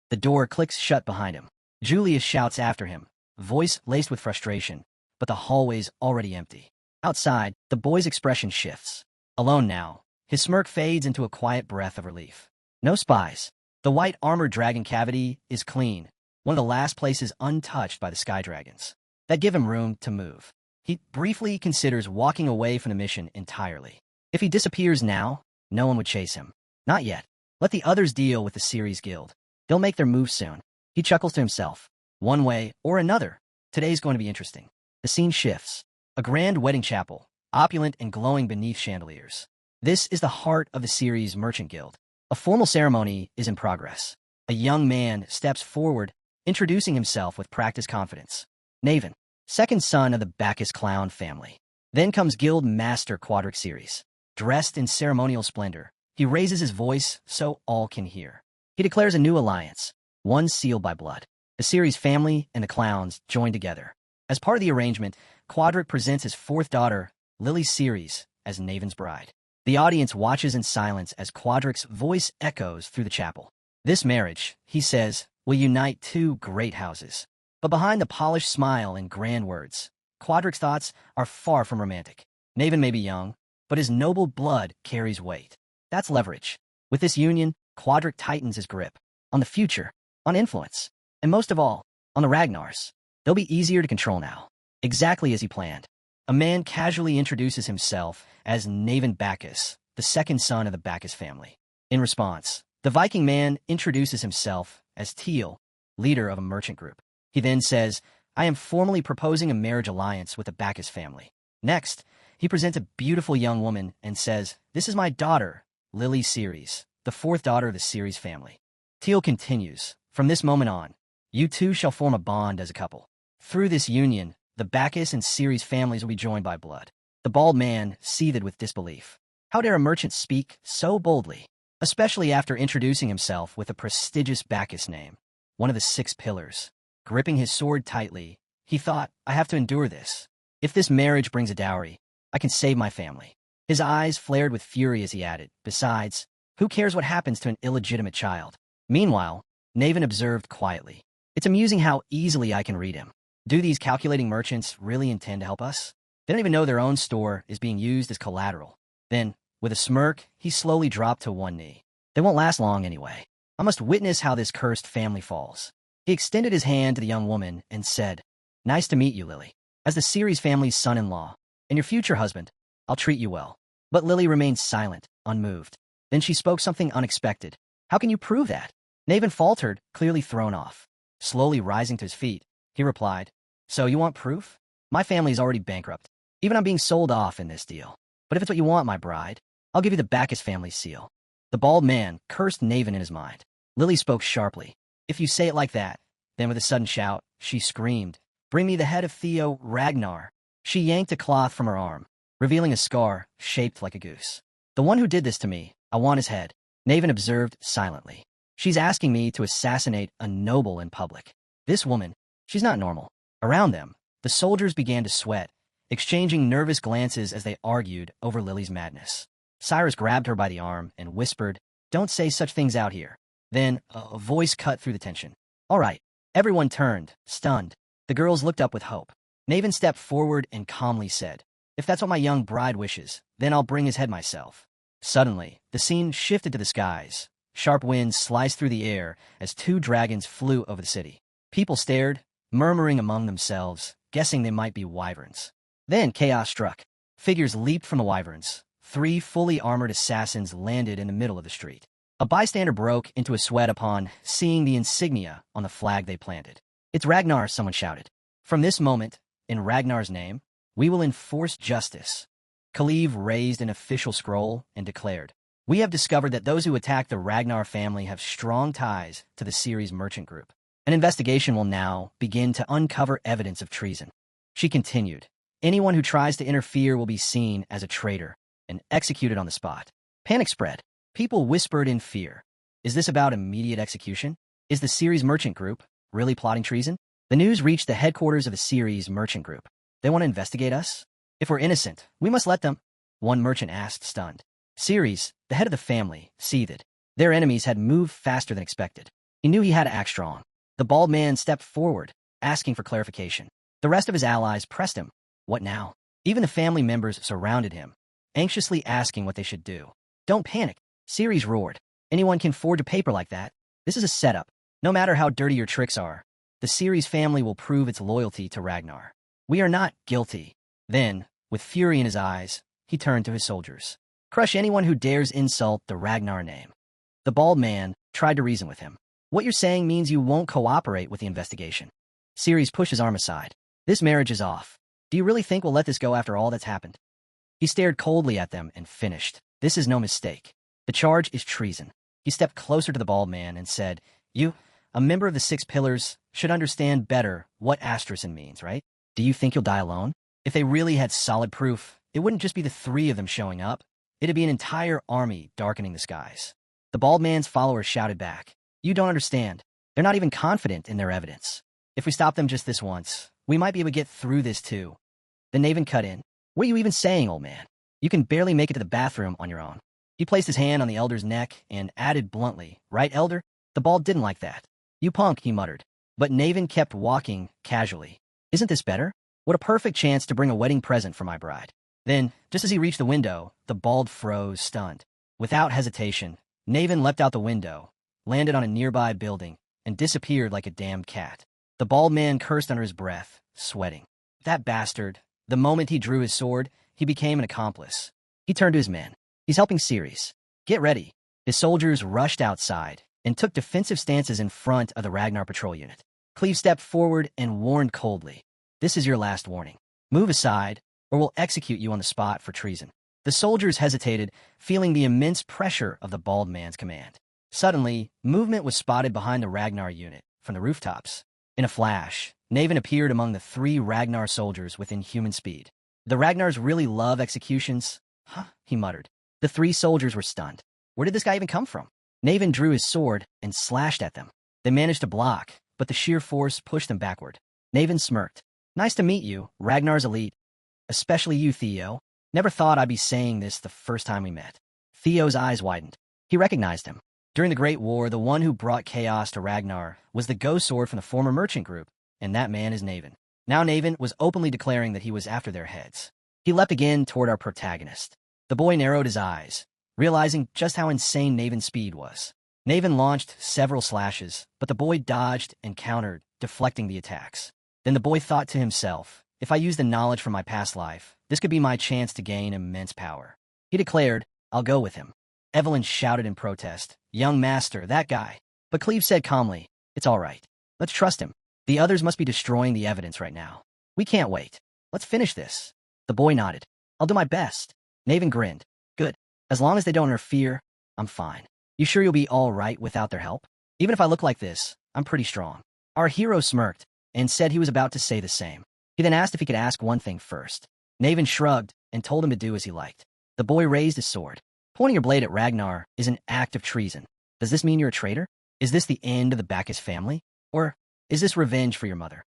The door clicks shut behind him. Julius shouts after him, voice laced with frustration, but the hallway's already empty. Outside, the boy's expression shifts. Alone now, his smirk fades into a quiet breath of relief. No spies. The white armored dragon cavity is clean, one of the last places untouched by the sky dragons. That give him room to move. He briefly considers walking away from the mission entirely. If he disappears now, no one would chase him. Not yet. Let the others deal with the series guild. They'll make their move soon. He chuckles to himself. One way or another, today's going to be interesting. The scene shifts. A grand wedding chapel, opulent and glowing beneath chandeliers. This is the heart of the series' merchant guild. A formal ceremony is in progress. A young man steps forward, introducing himself with practiced confidence. Naven, second son of the Bacchus clown family. Then comes Guild Master Quadric Series. Dressed in ceremonial splendor, he raises his voice so all can hear. He declares a new alliance, one sealed by blood. The series family and the clowns join together. As part of the arrangement, Quadric presents his fourth daughter, Lily Ceres, as Naven's bride. The audience watches in silence as Quadric's voice echoes through the chapel. This marriage, he says, will unite two great houses. But behind the polished smile and grand words, Quadric's thoughts are far from romantic. Naven may be young, but his noble blood carries weight. That's leverage. With this union, Quadric tightens his grip. On the future, on influence, and most of all, on the Ragnars. They'll be easier to control now. Exactly as he planned. A man casually introduces himself as Naven Bacchus, the second son of the Bacchus family. In response, the Viking man introduces himself as Teal, leader of a merchant group. He then says, I am formally proposing a marriage alliance with the Bacchus family. Next, he presents a beautiful young woman and says, this is my daughter, Lily Ceres, the fourth daughter of the Ceres family. Teal continues, from this moment on, you two shall form a bond as a couple. Through this union, the Bacchus and Ceres families will be joined by blood. The bald man seethed with disbelief. How dare a merchant speak so boldly, especially after introducing himself with a prestigious Bacchus name, one of the 6 pillars. Gripping his sword tightly, he thought, I have to endure this. If this marriage brings a dowry, I can save my family. His eyes flared with fury as he added, besides, who cares what happens to an illegitimate child? Meanwhile, Naven observed quietly. It's amusing how easily I can read him. Do these calculating merchants really intend to help us? They don't even know their own store is being used as collateral. Then, with a smirk, he slowly dropped to one knee. They won't last long anyway. I must witness how this cursed family falls. He extended his hand to the young woman and said, nice to meet you, Lily. As the Ceres family's son-in-law, and your future husband, I'll treat you well. But Lily remained silent, unmoved. Then she spoke something unexpected. How can you prove that? Naven faltered, clearly thrown off. Slowly rising to his feet, he replied, so you want proof? My family's already bankrupt. Even I'm being sold off in this deal. But if it's what you want, my bride, I'll give you the Bacchus family seal. The bald man cursed Naven in his mind. Lily spoke sharply. If you say it like that, then with a sudden shout, she screamed, bring me the head of Theo Ragnar. She yanked a cloth from her arm, revealing a scar shaped like a goose. The one who did this to me, I want his head. Naven observed silently. She's asking me to assassinate a noble in public. This woman, she's not normal. Around them, the soldiers began to sweat, exchanging nervous glances as they argued over Lily's madness. Cyrus grabbed her by the arm and whispered, don't say such things out here. Then, a voice cut through the tension. All right. Everyone turned, stunned. The girls looked up with hope. Naven stepped forward and calmly said, if that's what my young bride wishes, then I'll bring his head myself. Suddenly, the scene shifted to the skies. Sharp winds sliced through the air as 2 dragons flew over the city. People stared, murmuring among themselves, guessing they might be wyverns. Then chaos struck. Figures leaped from the wyverns. 3 fully armored assassins landed in the middle of the street. A bystander broke into a sweat upon seeing the insignia on the flag they planted. It's Ragnar, someone shouted. From this moment, in Ragnar's name, we will enforce justice. Kaliv raised an official scroll and declared, we have discovered that those who attack the Ragnar family have strong ties to the Ceres merchant group. An investigation will now begin to uncover evidence of treason. She continued, anyone who tries to interfere will be seen as a traitor and executed on the spot. Panic spread. People whispered in fear. Is this about immediate execution? Is the Ceres merchant group really plotting treason? The news reached the headquarters of the Ceres merchant group. They want to investigate us? If we're innocent, we must let them. One merchant asked, stunned. Ceres, the head of the family, seethed. Their enemies had moved faster than expected. He knew he had to act strong. The bald man stepped forward, asking for clarification. The rest of his allies pressed him. What now? Even the family members surrounded him, anxiously asking what they should do. Don't panic, Ceres roared. Anyone can forge a paper like that. This is a setup. No matter how dirty your tricks are, the Ceres family will prove its loyalty to Ragnar. We are not guilty. Then, with fury in his eyes, he turned to his soldiers. Crush anyone who dares insult the Ragnar name. The bald man tried to reason with him. What you're saying means you won't cooperate with the investigation. Ceres pushed his arm aside. This marriage is off. Do you really think we'll let this go after all that's happened? He stared coldly at them and finished. This is no mistake. The charge is treason. He stepped closer to the bald man and said, You, a member of the Six Pillars, should understand better what asterism means, right? Do you think you'll die alone? If they really had solid proof, it wouldn't just be the three of them showing up. It'd be an entire army darkening the skies. The bald man's followers shouted back. You don't understand. They're not even confident in their evidence. If we stop them just this once, we might be able to get through this too. The Naven cut in. What are you even saying, old man? You can barely make it to the bathroom on your own. He placed his hand on the elder's neck and added bluntly, Right, elder? The bald didn't like that. You punk, he muttered. But Naven kept walking casually. Isn't this better? What a perfect chance to bring a wedding present for my bride. Then, just as he reached the window, the bald froze, stunned. Without hesitation, Naven leapt out the window, landed on a nearby building, and disappeared like a damned cat. The bald man cursed under his breath, sweating. That bastard. The moment he drew his sword, he became an accomplice. He turned to his men. He's helping Ceres. Get ready. His soldiers rushed outside and took defensive stances in front of the Ragnar patrol unit. Cleve stepped forward and warned coldly. This is your last warning. Move aside, or we'll execute you on the spot for treason. The soldiers hesitated, feeling the immense pressure of the bald man's command. Suddenly, movement was spotted behind the Ragnar unit, from the rooftops. In a flash, Naven appeared among the 3 Ragnar soldiers within human speed. The Ragnars really love executions? Huh, he muttered. The 3 soldiers were stunned. Where did this guy even come from? Naven drew his sword and slashed at them. They managed to block, but the sheer force pushed them backward. Naven smirked. Nice to meet you, Ragnar's elite. Especially you, Theo. Never thought I'd be saying this the first time we met. Theo's eyes widened. He recognized him. During the Great War, the one who brought chaos to Ragnar was the ghost sword from the former merchant group, and that man is Naven. Now Naven was openly declaring that he was after their heads. He leapt again toward our protagonist. The boy narrowed his eyes, realizing just how insane Naven's speed was. Naven launched several slashes, but the boy dodged and countered, deflecting the attacks. Then the boy thought to himself, if I use the knowledge from my past life, this could be my chance to gain immense power. He declared, I'll go with him. Evelyn shouted in protest, Young master, that guy. But Cleve said calmly, It's all right. Let's trust him. The others must be destroying the evidence right now. We can't wait. Let's finish this. The boy nodded. I'll do my best. Naven grinned. Good. As long as they don't interfere, I'm fine. You sure you'll be all right without their help? Even if I look like this, I'm pretty strong. Our hero smirked and said he was about to say the same. He then asked if he could ask one thing first. Naven shrugged and told him to do as he liked. The boy raised his sword. Pointing your blade at Ragnar is an act of treason. Does this mean you're a traitor? Is this the end of the Bacchus family? Or is this revenge for your mother?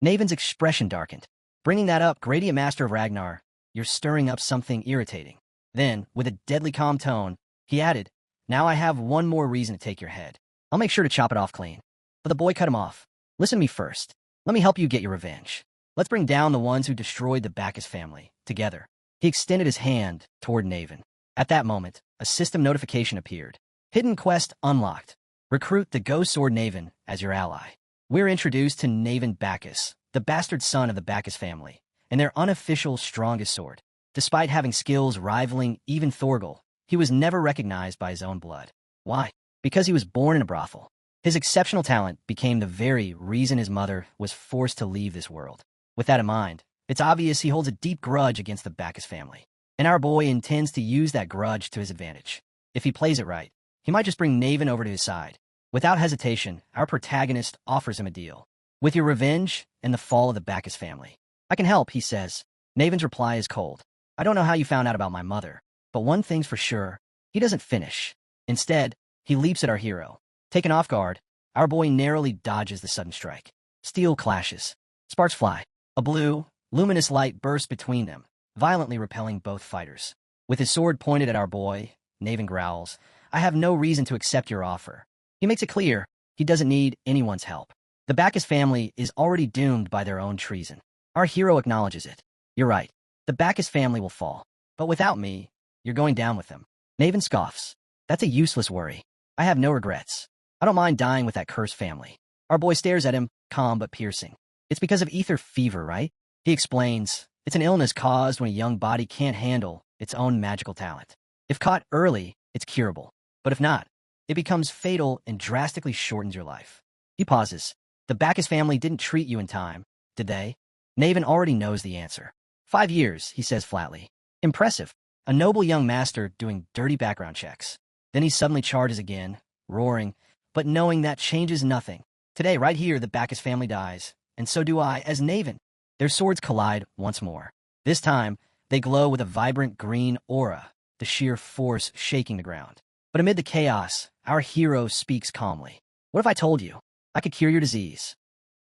Naven's expression darkened. Bringing that up, Gradient Master of Ragnar, you're stirring up something irritating. Then, with a deadly calm tone, he added, Now I have one more reason to take your head. I'll make sure to chop it off clean. But the boy cut him off. Listen to me first. Let me help you get your revenge. Let's bring down the ones who destroyed the Bacchus family, together. He extended his hand toward Naven. At that moment, a system notification appeared. Hidden quest unlocked. Recruit the Ghost Sword Naven as your ally. We're introduced to Naven Bacchus, the bastard son of the Bacchus family, and their unofficial strongest sword. Despite having skills rivaling even Thorgal, he was never recognized by his own blood. Why? Because he was born in a brothel. His exceptional talent became the very reason his mother was forced to leave this world. With that in mind, it's obvious he holds a deep grudge against the Bacchus family. And our boy intends to use that grudge to his advantage. If he plays it right, he might just bring Naven over to his side. Without hesitation, our protagonist offers him a deal. With your revenge and the fall of the Bacchus family. I can help, he says. Naven's reply is cold. I don't know how you found out about my mother, but one thing's for sure, he doesn't finish. Instead, he leaps at our hero. Taken off guard, our boy narrowly dodges the sudden strike. Steel clashes. Sparks fly. A blue, luminous light bursts between them, violently repelling both fighters. With his sword pointed at our boy, Naven growls, I have no reason to accept your offer. He makes it clear he doesn't need anyone's help. The Bacchus family is already doomed by their own treason. Our hero acknowledges it. You're right. The Bacchus family will fall. But without me, you're going down with them. Naven scoffs. That's a useless worry. I have no regrets. I don't mind dying with that cursed family. Our boy stares at him, calm but piercing. It's because of ether fever, right? He explains. It's an illness caused when a young body can't handle its own magical talent. If caught early, it's curable. But if not, it becomes fatal and drastically shortens your life. He pauses. The Bacchus family didn't treat you in time, did they? Naven already knows the answer. 5 years, he says flatly. Impressive. A noble young master doing dirty background checks. Then he suddenly charges again, roaring, but knowing that changes nothing. Today, right here, the Bacchus family dies, and so do I as Naven. Their swords collide once more. This time, they glow with a vibrant green aura, the sheer force shaking the ground. But amid the chaos, our hero speaks calmly. What if I told you? I could cure your disease.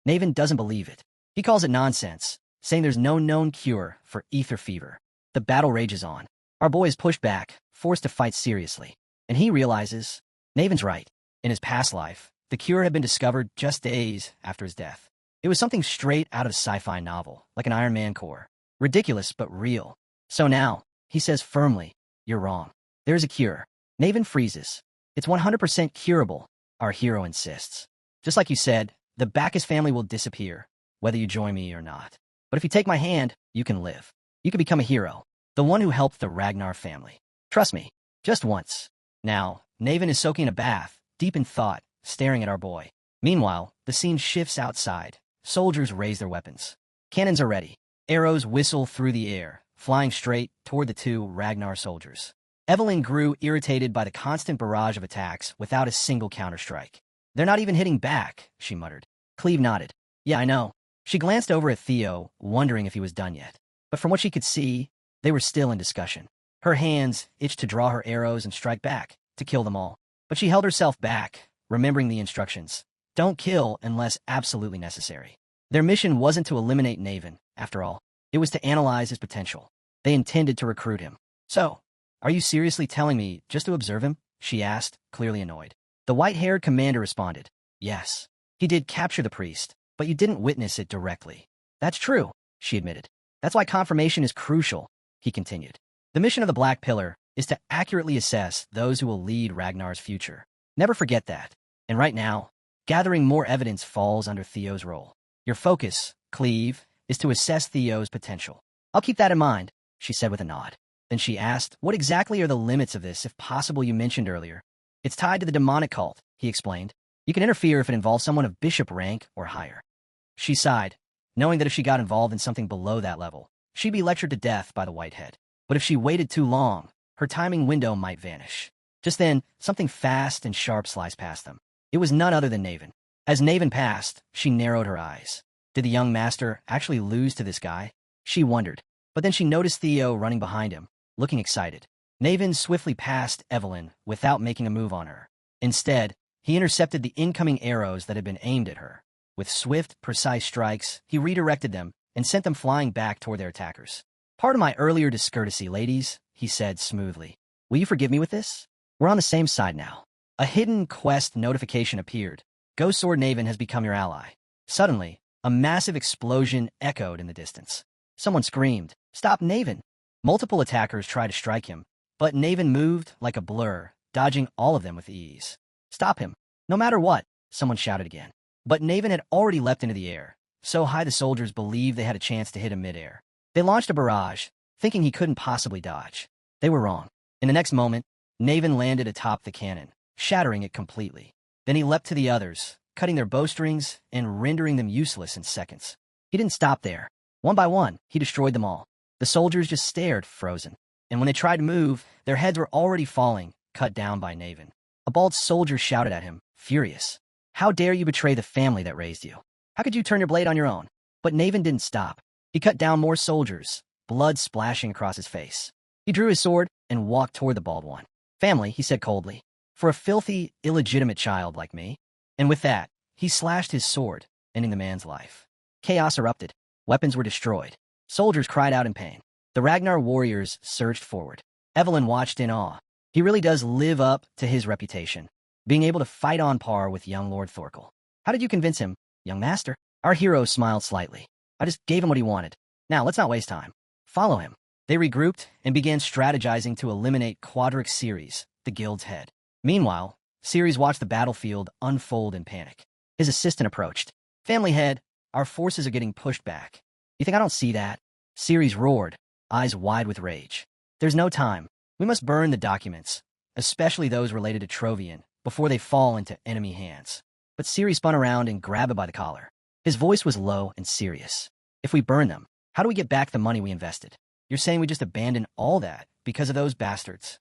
Naven doesn't believe it. He calls it nonsense, saying there's no known cure for ether fever. The battle rages on. Our boy is pushed back, forced to fight seriously. And he realizes, Naven's right. In his past life, the cure had been discovered just days after his death. It was something straight out of a sci-fi novel, like an Iron Man core. Ridiculous, but real. So now, he says firmly, you're wrong. There's a cure. Naven freezes. It's 100% curable, our hero insists. Just like you said, the Bacchus family will disappear, whether you join me or not. But if you take my hand, you can live. You can become a hero, the one who helped the Ragnar family. Trust me, just once. Now, Naven is soaking in a bath, deep in thought, staring at our boy. Meanwhile, the scene shifts outside. Soldiers raise their weapons. Cannons are ready. Arrows whistle through the air, flying straight toward the 2 Ragnar soldiers. Evelyn grew irritated by the constant barrage of attacks without a single counterstrike. They're not even hitting back, she muttered. Cleve nodded. Yeah, I know. She glanced over at Theo, wondering if he was done yet. But from what she could see, they were still in discussion. Her hands itched to draw her arrows and strike back, to kill them all. But she held herself back, remembering the instructions. Don't kill unless absolutely necessary. Their mission wasn't to eliminate Naven, after all. It was to analyze his potential. They intended to recruit him. So, are you seriously telling me just to observe him? She asked, clearly annoyed. The white-haired commander responded. Yes. He did capture the priest, but you didn't witness it directly. That's true, she admitted. That's why confirmation is crucial, he continued. The mission of the Black Pillar is to accurately assess those who will lead Ragnar's future. Never forget that. And right now, gathering more evidence falls under Theo's role. Your focus, Cleve, is to assess Theo's potential. I'll keep that in mind, she said with a nod. Then she asked, what exactly are the limits of this, if possible, you mentioned earlier? It's tied to the demonic cult, he explained. You can interfere if it involves someone of bishop rank or higher. She sighed, knowing that if she got involved in something below that level, she'd be lectured to death by the Whitehead. But if she waited too long, her timing window might vanish. Just then, something fast and sharp sliced past them. It was none other than Naven. As Naven passed, she narrowed her eyes. Did the young master actually lose to this guy? She wondered. But then she noticed Theo running behind him, looking excited. Naven swiftly passed Evelyn without making a move on her. Instead, he intercepted the incoming arrows that had been aimed at her. With swift, precise strikes, he redirected them and sent them flying back toward their attackers. Pardon my earlier discourtesy, ladies, he said smoothly. Will you forgive me with this? We're on the same side now. A hidden quest notification appeared. Ghost Sword Naven has become your ally. Suddenly, a massive explosion echoed in the distance. Someone screamed, Stop Naven! Multiple attackers tried to strike him, but Naven moved like a blur, dodging all of them with ease. Stop him! No matter what, someone shouted again. But Naven had already leapt into the air, so high the soldiers believed they had a chance to hit him midair. They launched a barrage, thinking he couldn't possibly dodge. They were wrong. In the next moment, Naven landed atop the cannon, shattering it completely. Then he leapt to the others, cutting their bowstrings and rendering them useless in seconds. He didn't stop there. One by one, he destroyed them all. The soldiers just stared, frozen. And when they tried to move, their heads were already falling, cut down by Naven. A bald soldier shouted at him, furious. How dare you betray the family that raised you? How could you turn your blade on your own? But Naven didn't stop. He cut down more soldiers, blood splashing across his face. He drew his sword and walked toward the bald one. Family, he said coldly, for a filthy, illegitimate child like me. And with that, he slashed his sword, ending the man's life. Chaos erupted. Weapons were destroyed. Soldiers cried out in pain. The Ragnar warriors surged forward. Evelyn watched in awe. He really does live up to his reputation, being able to fight on par with young Lord Thorkel. How did you convince him, young master? Our hero smiled slightly. I just gave him what he wanted. Now, let's not waste time. Follow him. They regrouped and began strategizing to eliminate Quadrix Ceres, the guild's head. Meanwhile, Ceres watched the battlefield unfold in panic. His assistant approached. Family head, our forces are getting pushed back. You think I don't see that? Ceres roared, eyes wide with rage. There's no time. We must burn the documents, especially those related to Trovian, before they fall into enemy hands. But Ceres spun around and grabbed him by the collar. His voice was low and serious. If we burn them, how do we get back the money we invested? You're saying we just abandoned all that because of those bastards?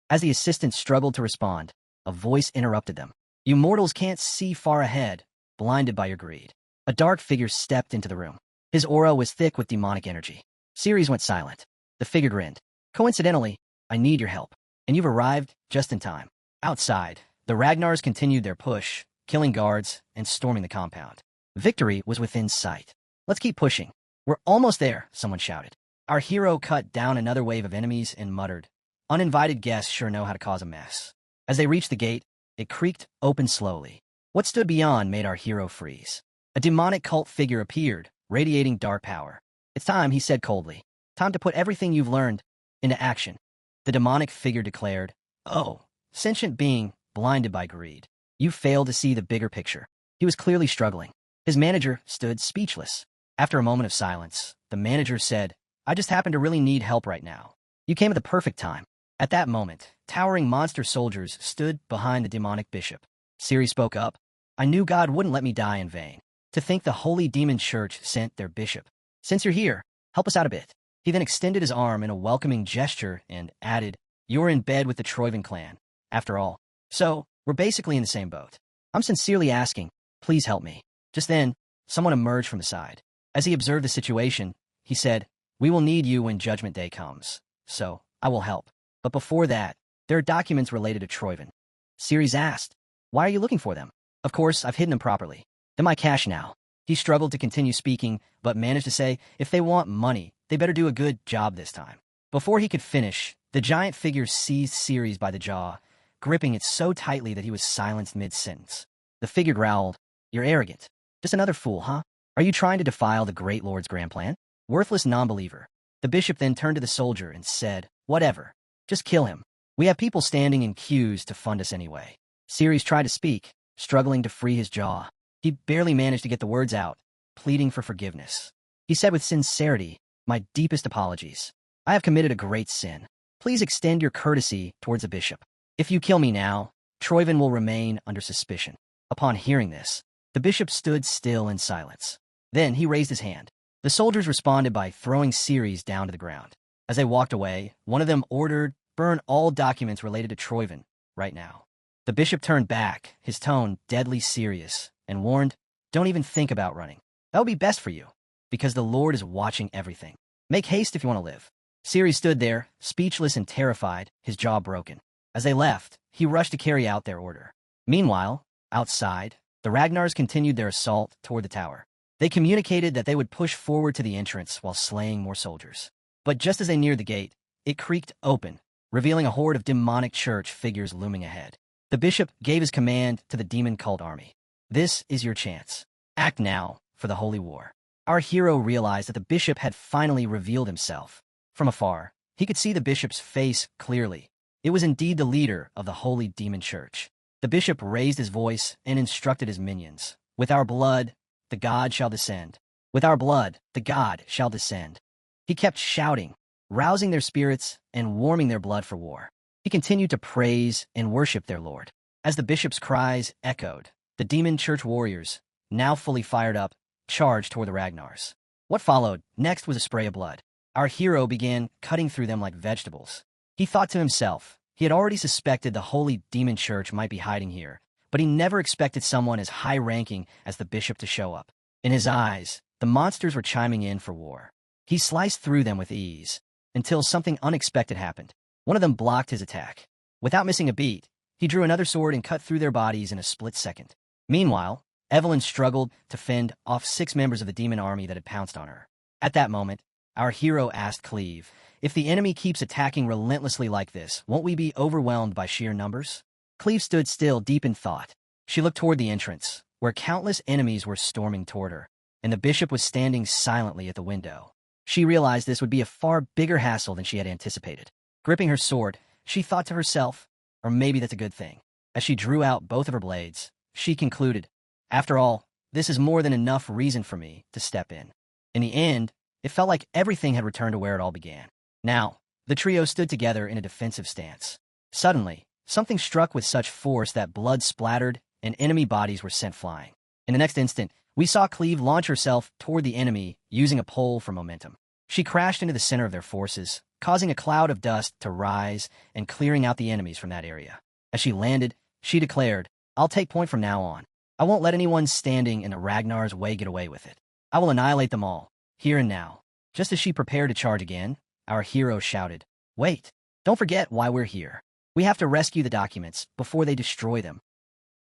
As the assistant struggled to respond, a voice interrupted them. You mortals can't see far ahead, blinded by your greed. A dark figure stepped into the room. His aura was thick with demonic energy. Ceres went silent. The figure grinned. Coincidentally, I need your help, and you've arrived just in time. Outside, the Ragnars continued their push, killing guards and storming the compound. Victory was within sight. Let's keep pushing. We're almost there, someone shouted. Our hero cut down another wave of enemies and muttered, uninvited guests sure know how to cause a mess. As they reached the gate, it creaked open slowly. What stood beyond made our hero freeze. A demonic cult figure appeared, radiating dark power. It's time, he said coldly. Time to put everything you've learned into action. The demonic figure declared, oh, sentient being, blinded by greed. You failed to see the bigger picture. He was clearly struggling. His manager stood speechless. After a moment of silence, the manager said, I just happen to really need help right now. You came at the perfect time. At that moment, towering monster soldiers stood behind the demonic bishop. Ceres spoke up. I knew God wouldn't let me die in vain. To think the Holy Demon Church sent their bishop. Since you're here, help us out a bit. He then extended his arm in a welcoming gesture and added, you're in bed with the Troivan clan, after all. So, we're basically in the same boat. I'm sincerely asking, please help me. Just then, someone emerged from the side. As he observed the situation, he said, we will need you when Judgment Day comes. So, I will help. But before that, there are documents related to Troivan. Ceres asked, why are you looking for them? Of course, I've hidden them properly. They're my cash now. He struggled to continue speaking, but managed to say, if they want money, they better do a good job this time. Before he could finish, the giant figure seized Ceres by the jaw, gripping it so tightly that he was silenced mid-sentence. The figure growled, you're arrogant. Just another fool, huh? Are you trying to defile the Great Lord's grand plan? Worthless non-believer. The bishop then turned to the soldier and said, whatever. Just kill him. We have people standing in queues to fund us anyway. Ceres tried to speak, struggling to free his jaw. He barely managed to get the words out, pleading for forgiveness. He said with sincerity, my deepest apologies. I have committed a great sin. Please extend your courtesy towards the bishop. If you kill me now, Troivan will remain under suspicion. Upon hearing this, the bishop stood still in silence. Then he raised his hand. The soldiers responded by throwing Ceres down to the ground. As they walked away, one of them ordered, burn all documents related to Troivan, right now. The bishop turned back, his tone deadly serious, and warned, don't even think about running. That will be best for you, because the Lord is watching everything. Make haste if you want to live. Ceres stood there, speechless and terrified, his jaw broken. As they left, he rushed to carry out their order. Meanwhile, outside, the Ragnars continued their assault toward the tower. They communicated that they would push forward to the entrance while slaying more soldiers. But just as they neared the gate, it creaked open, revealing a horde of demonic church figures looming ahead. The bishop gave his command to the demon cult army. This is your chance. Act now for the holy war. Our hero realized that the bishop had finally revealed himself. From afar, he could see the bishop's face clearly. It was indeed the leader of the holy demon church. The bishop raised his voice and instructed his minions. With our blood, the god shall descend. With our blood, the god shall descend. He kept shouting, rousing their spirits and warming their blood for war. He continued to praise and worship their Lord. As the bishop's cries echoed, the demon church warriors, now fully fired up, charged toward the Ragnars. What followed next was a spray of blood. Our hero began cutting through them like vegetables. He thought to himself, he had already suspected the holy demon church might be hiding here, but he never expected someone as high-ranking as the bishop to show up. In his eyes, the monsters were chiming in for war. He sliced through them with ease, until something unexpected happened. One of them blocked his attack. Without missing a beat, he drew another sword and cut through their bodies in a split second. Meanwhile, Evelyn struggled to fend off 6 members of the demon army that had pounced on her. At that moment, our hero asked Cleve, "If the enemy keeps attacking relentlessly like this, won't we be overwhelmed by sheer numbers?" Cleve stood still, deep in thought. She looked toward the entrance, where countless enemies were storming toward her, and the bishop was standing silently at the window. She realized this would be a far bigger hassle than she had anticipated. Gripping her sword, she thought to herself, or maybe that's a good thing. As she drew out both of her blades, she concluded, "After all, this is more than enough reason for me to step in." In the end, it felt like everything had returned to where it all began. Now, the trio stood together in a defensive stance. Suddenly, something struck with such force that blood splattered and enemy bodies were sent flying. In the next instant, we saw Cleve launch herself toward the enemy using a pole for momentum. She crashed into the center of their forces, causing a cloud of dust to rise and clearing out the enemies from that area. As she landed, she declared, "I'll take point from now on. I won't let anyone standing in the Ragnar's way get away with it. I will annihilate them all, here and now." Just as she prepared to charge again, our hero shouted, "Wait, don't forget why we're here. We have to rescue the documents before they destroy them."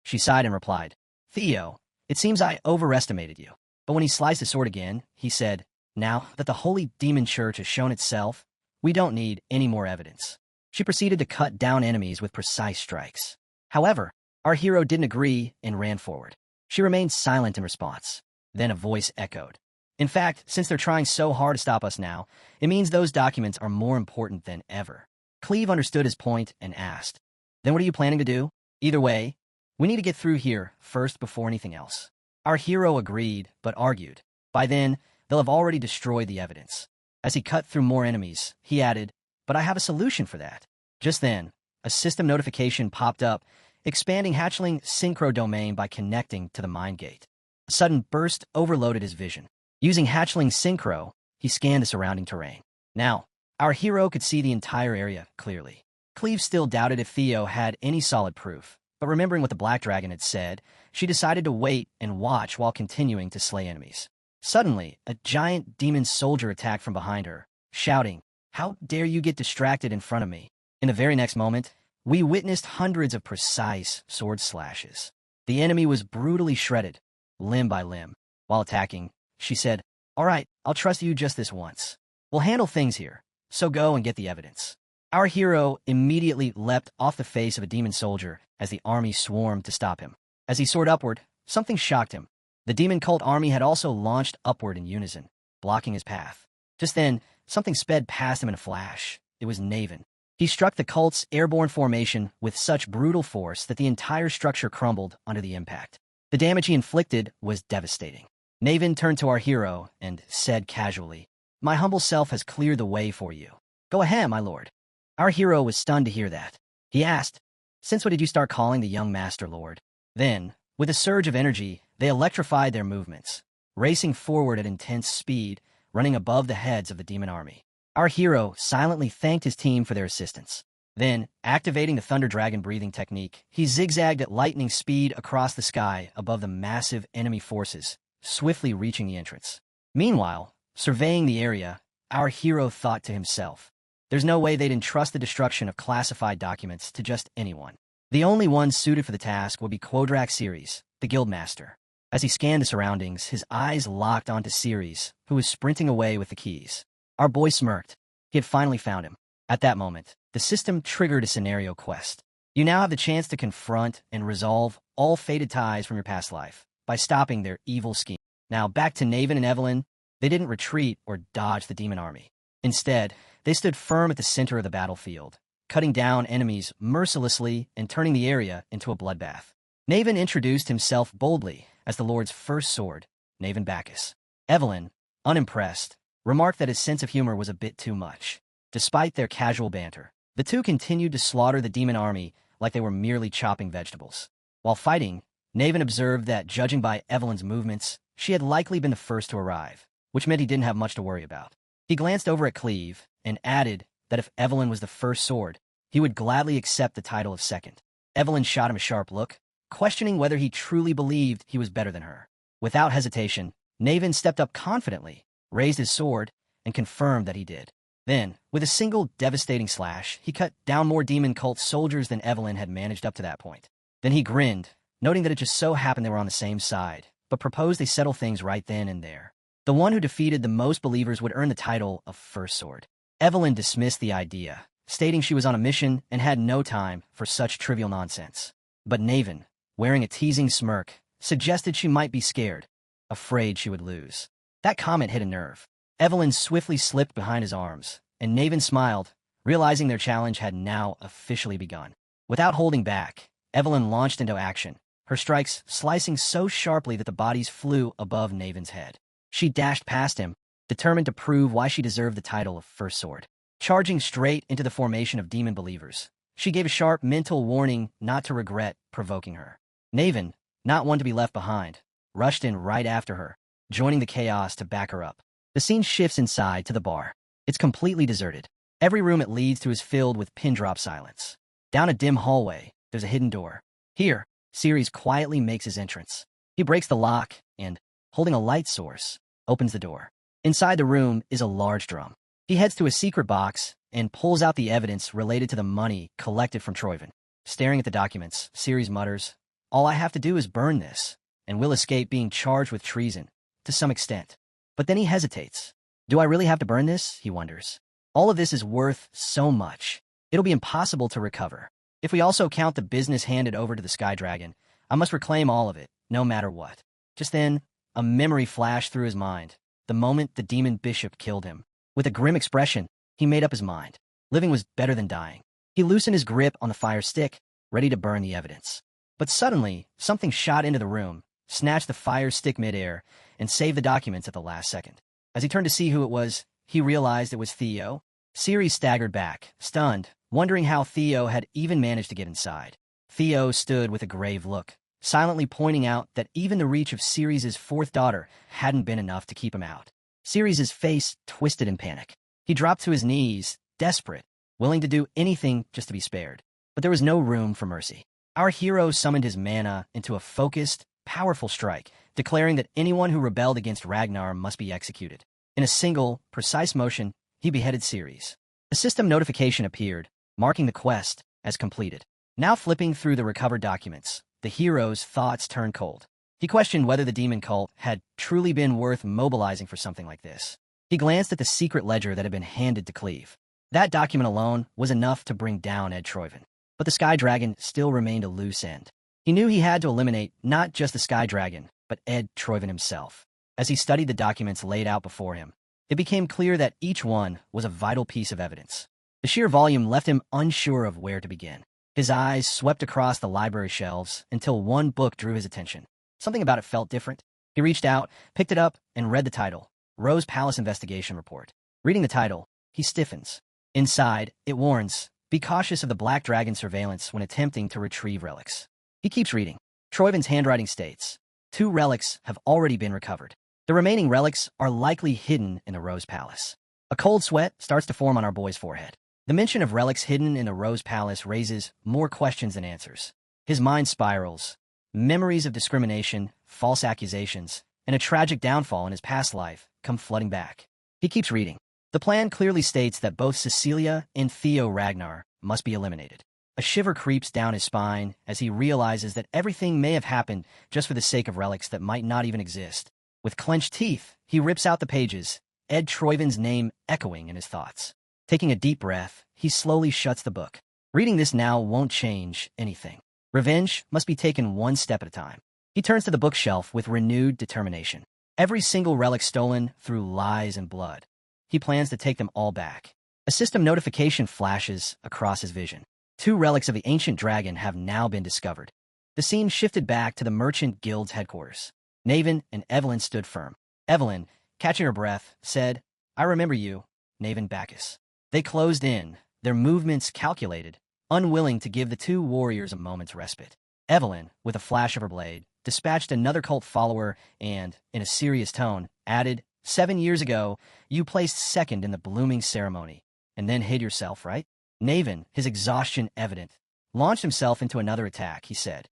She sighed and replied, "Theo, it seems I overestimated you." But when he sliced his sword again, he said, "Now that the Holy Demon Church has shown itself, we don't need any more evidence." She proceeded to cut down enemies with precise strikes. However, our hero didn't agree and ran forward. She remained silent in response. Then a voice echoed, "In fact, since they're trying so hard to stop us now, it means those documents are more important than ever." Cleve understood his point and asked, "Then what are you planning to do? Either way, we need to get through here first before anything else." Our hero agreed, but argued. By then, they'll have already destroyed the evidence. As he cut through more enemies, he added, "But I have a solution for that." Just then, a system notification popped up, expanding Hatchling Synchro Domain by connecting to the Mind Gate. A sudden burst overloaded his vision. Using Hatchling Synchro, he scanned the surrounding terrain. Now, our hero could see the entire area clearly. Cleve still doubted if Theo had any solid proof, but remembering what the Black Dragon had said, she decided to wait and watch while continuing to slay enemies. Suddenly, a giant demon soldier attacked from behind her, shouting, "How dare you get distracted in front of me?" In the very next moment, we witnessed hundreds of precise sword slashes. The enemy was brutally shredded, limb by limb. While attacking, she said, "All right, I'll trust you just this once. We'll handle things here, so go and get the evidence." Our hero immediately leapt off the face of a demon soldier as the army swarmed to stop him. As he soared upward, something shocked him. The demon cult army had also launched upward in unison, blocking his path. Just then, something sped past him in a flash. It was Naven. He struck the cult's airborne formation with such brutal force that the entire structure crumbled under the impact. The damage he inflicted was devastating. Naven turned to our hero and said casually, "My humble self has cleared the way for you. Go ahead, my lord." Our hero was stunned to hear that. He asked, "Since when did you start calling the young master lord?" Then, with a surge of energy, they electrified their movements, racing forward at intense speed, running above the heads of the demon army. Our hero silently thanked his team for their assistance. Then, activating the Thunder Dragon breathing technique, he zigzagged at lightning speed across the sky above the massive enemy forces, swiftly reaching the entrance. Meanwhile, surveying the area, our hero thought to himself, "There's no way they'd entrust the destruction of classified documents to just anyone. The only one suited for the task would be Quodrak Ceres, the Guildmaster." As he scanned the surroundings, his eyes locked onto Ceres, who was sprinting away with the keys. Our boy smirked. He had finally found him. At that moment, the system triggered a scenario quest. You now have the chance to confront and resolve all fated ties from your past life by stopping their evil scheme. Now, back to Naven and Evelyn, they didn't retreat or dodge the demon army. Instead, they stood firm at the center of the battlefield, cutting down enemies mercilessly and turning the area into a bloodbath. Naven introduced himself boldly as the Lord's first sword, Naven Bacchus. Evelyn, unimpressed, remarked that his sense of humor was a bit too much. Despite their casual banter, the two continued to slaughter the demon army like they were merely chopping vegetables. While fighting, Naven observed that, judging by Evelyn's movements, she had likely been the first to arrive, which meant he didn't have much to worry about. He glanced over at Cleve and added that if Evelyn was the first sword, he would gladly accept the title of second. Evelyn shot him a sharp look, questioning whether he truly believed he was better than her. Without hesitation, Naven stepped up confidently, raised his sword, and confirmed that he did. Then, with a single devastating slash, he cut down more demon cult soldiers than Evelyn had managed up to that point. Then he grinned, noting that it just so happened they were on the same side, but proposed they settle things right then and there. The one who defeated the most believers would earn the title of First Sword. Evelyn dismissed the idea, stating she was on a mission and had no time for such trivial nonsense. But Naven, wearing a teasing smirk, suggested she might be scared, afraid she would lose. That comment hit a nerve. Evelyn swiftly slipped behind his arms, and Naven smiled, realizing their challenge had now officially begun. Without holding back, Evelyn launched into action, her strikes slicing so sharply that the bodies flew above Naven's head. She dashed past him, determined to prove why she deserved the title of First Sword. Charging straight into the formation of demon believers, she gave a sharp mental warning not to regret provoking her. Naven, not one to be left behind, rushed in right after her, joining the chaos to back her up. The scene shifts inside to the bar. It's completely deserted. Every room it leads to is filled with pin-drop silence. Down a dim hallway, there's a hidden door. Here, Ceres quietly makes his entrance. He breaks the lock and, holding a light source, opens the door. Inside the room is a large drum. He heads to a secret box and pulls out the evidence related to the money collected from Troyven. Staring at the documents, Ceres mutters, "All I have to do is burn this, and we'll escape being charged with treason, to some extent." But then he hesitates. Do I really have to burn this? He wonders. All of this is worth so much. It'll be impossible to recover. If we also count the business handed over to the Sky Dragon, I must reclaim all of it, no matter what. Just then, a memory flashed through his mind, the moment the demon bishop killed him. With a grim expression, he made up his mind. Living was better than dying. He loosened his grip on the fire stick, ready to burn the evidence. But suddenly, something shot into the room, snatched the fire stick midair, and saved the documents at the last second. As he turned to see who it was, he realized it was Theo. Ceres staggered back, stunned, wondering how Theo had even managed to get inside. Theo stood with a grave look, silently pointing out that even the reach of Ceres' fourth daughter hadn't been enough to keep him out. Ceres' face twisted in panic. He dropped to his knees, desperate, willing to do anything just to be spared. But there was no room for mercy. Our hero summoned his mana into a focused, powerful strike, declaring that anyone who rebelled against Ragnar must be executed. In a single, precise motion, he beheaded Ceres. A system notification appeared, marking the quest as completed. Now flipping through the recovered documents, the hero's thoughts turned cold. He questioned whether the demon cult had truly been worth mobilizing for something like this. He glanced at the secret ledger that had been handed to Cleve. That document alone was enough to bring down Ed Troyven. But the Sky Dragon still remained a loose end. He knew he had to eliminate not just the Sky Dragon, but Ed Troyven himself. As he studied the documents laid out before him, it became clear that each one was a vital piece of evidence. The sheer volume left him unsure of where to begin. His eyes swept across the library shelves until one book drew his attention. Something about it felt different. He reached out, picked it up, and read the title, Rose Palace Investigation Report. Reading the title, he stiffens. Inside, it warns, be cautious of the Black Dragon surveillance when attempting to retrieve relics. He keeps reading. Troyven's handwriting states, 2 relics have already been recovered. The remaining relics are likely hidden in the Rose Palace. A cold sweat starts to form on our boy's forehead. The mention of relics hidden in the Rose Palace raises more questions than answers. His mind spirals. Memories of discrimination, false accusations, and a tragic downfall in his past life come flooding back. He keeps reading. The plan clearly states that both Cecilia and Theo Ragnar must be eliminated. A shiver creeps down his spine as he realizes that everything may have happened just for the sake of relics that might not even exist. With clenched teeth, he rips out the pages, Ed Troyven's name echoing in his thoughts. Taking a deep breath, he slowly shuts the book. Reading this now won't change anything. Revenge must be taken one step at a time. He turns to the bookshelf with renewed determination. Every single relic stolen through lies and blood. He plans to take them all back. A system notification flashes across his vision. 2 relics of the ancient dragon have now been discovered. The scene shifted back to the Merchant Guild's headquarters. Naven and Evelyn stood firm. Evelyn, catching her breath, said, "I remember you, Naven Bacchus." They closed in, their movements calculated, unwilling to give the 2 warriors a moment's respite. Evelyn, with a flash of her blade, dispatched another cult follower and, in a serious tone, added, 7 years ago, you placed second in the blooming ceremony, and then hid yourself, right? Naven, his exhaustion evident, launched himself into another attack. He said,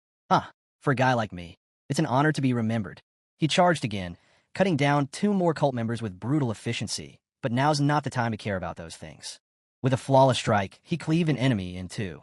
For a guy like me, it's an honor to be remembered. He charged again, cutting down 2 more cult members with brutal efficiency, but now's not the time to care about those things. With a flawless strike, he cleaved an enemy in 2.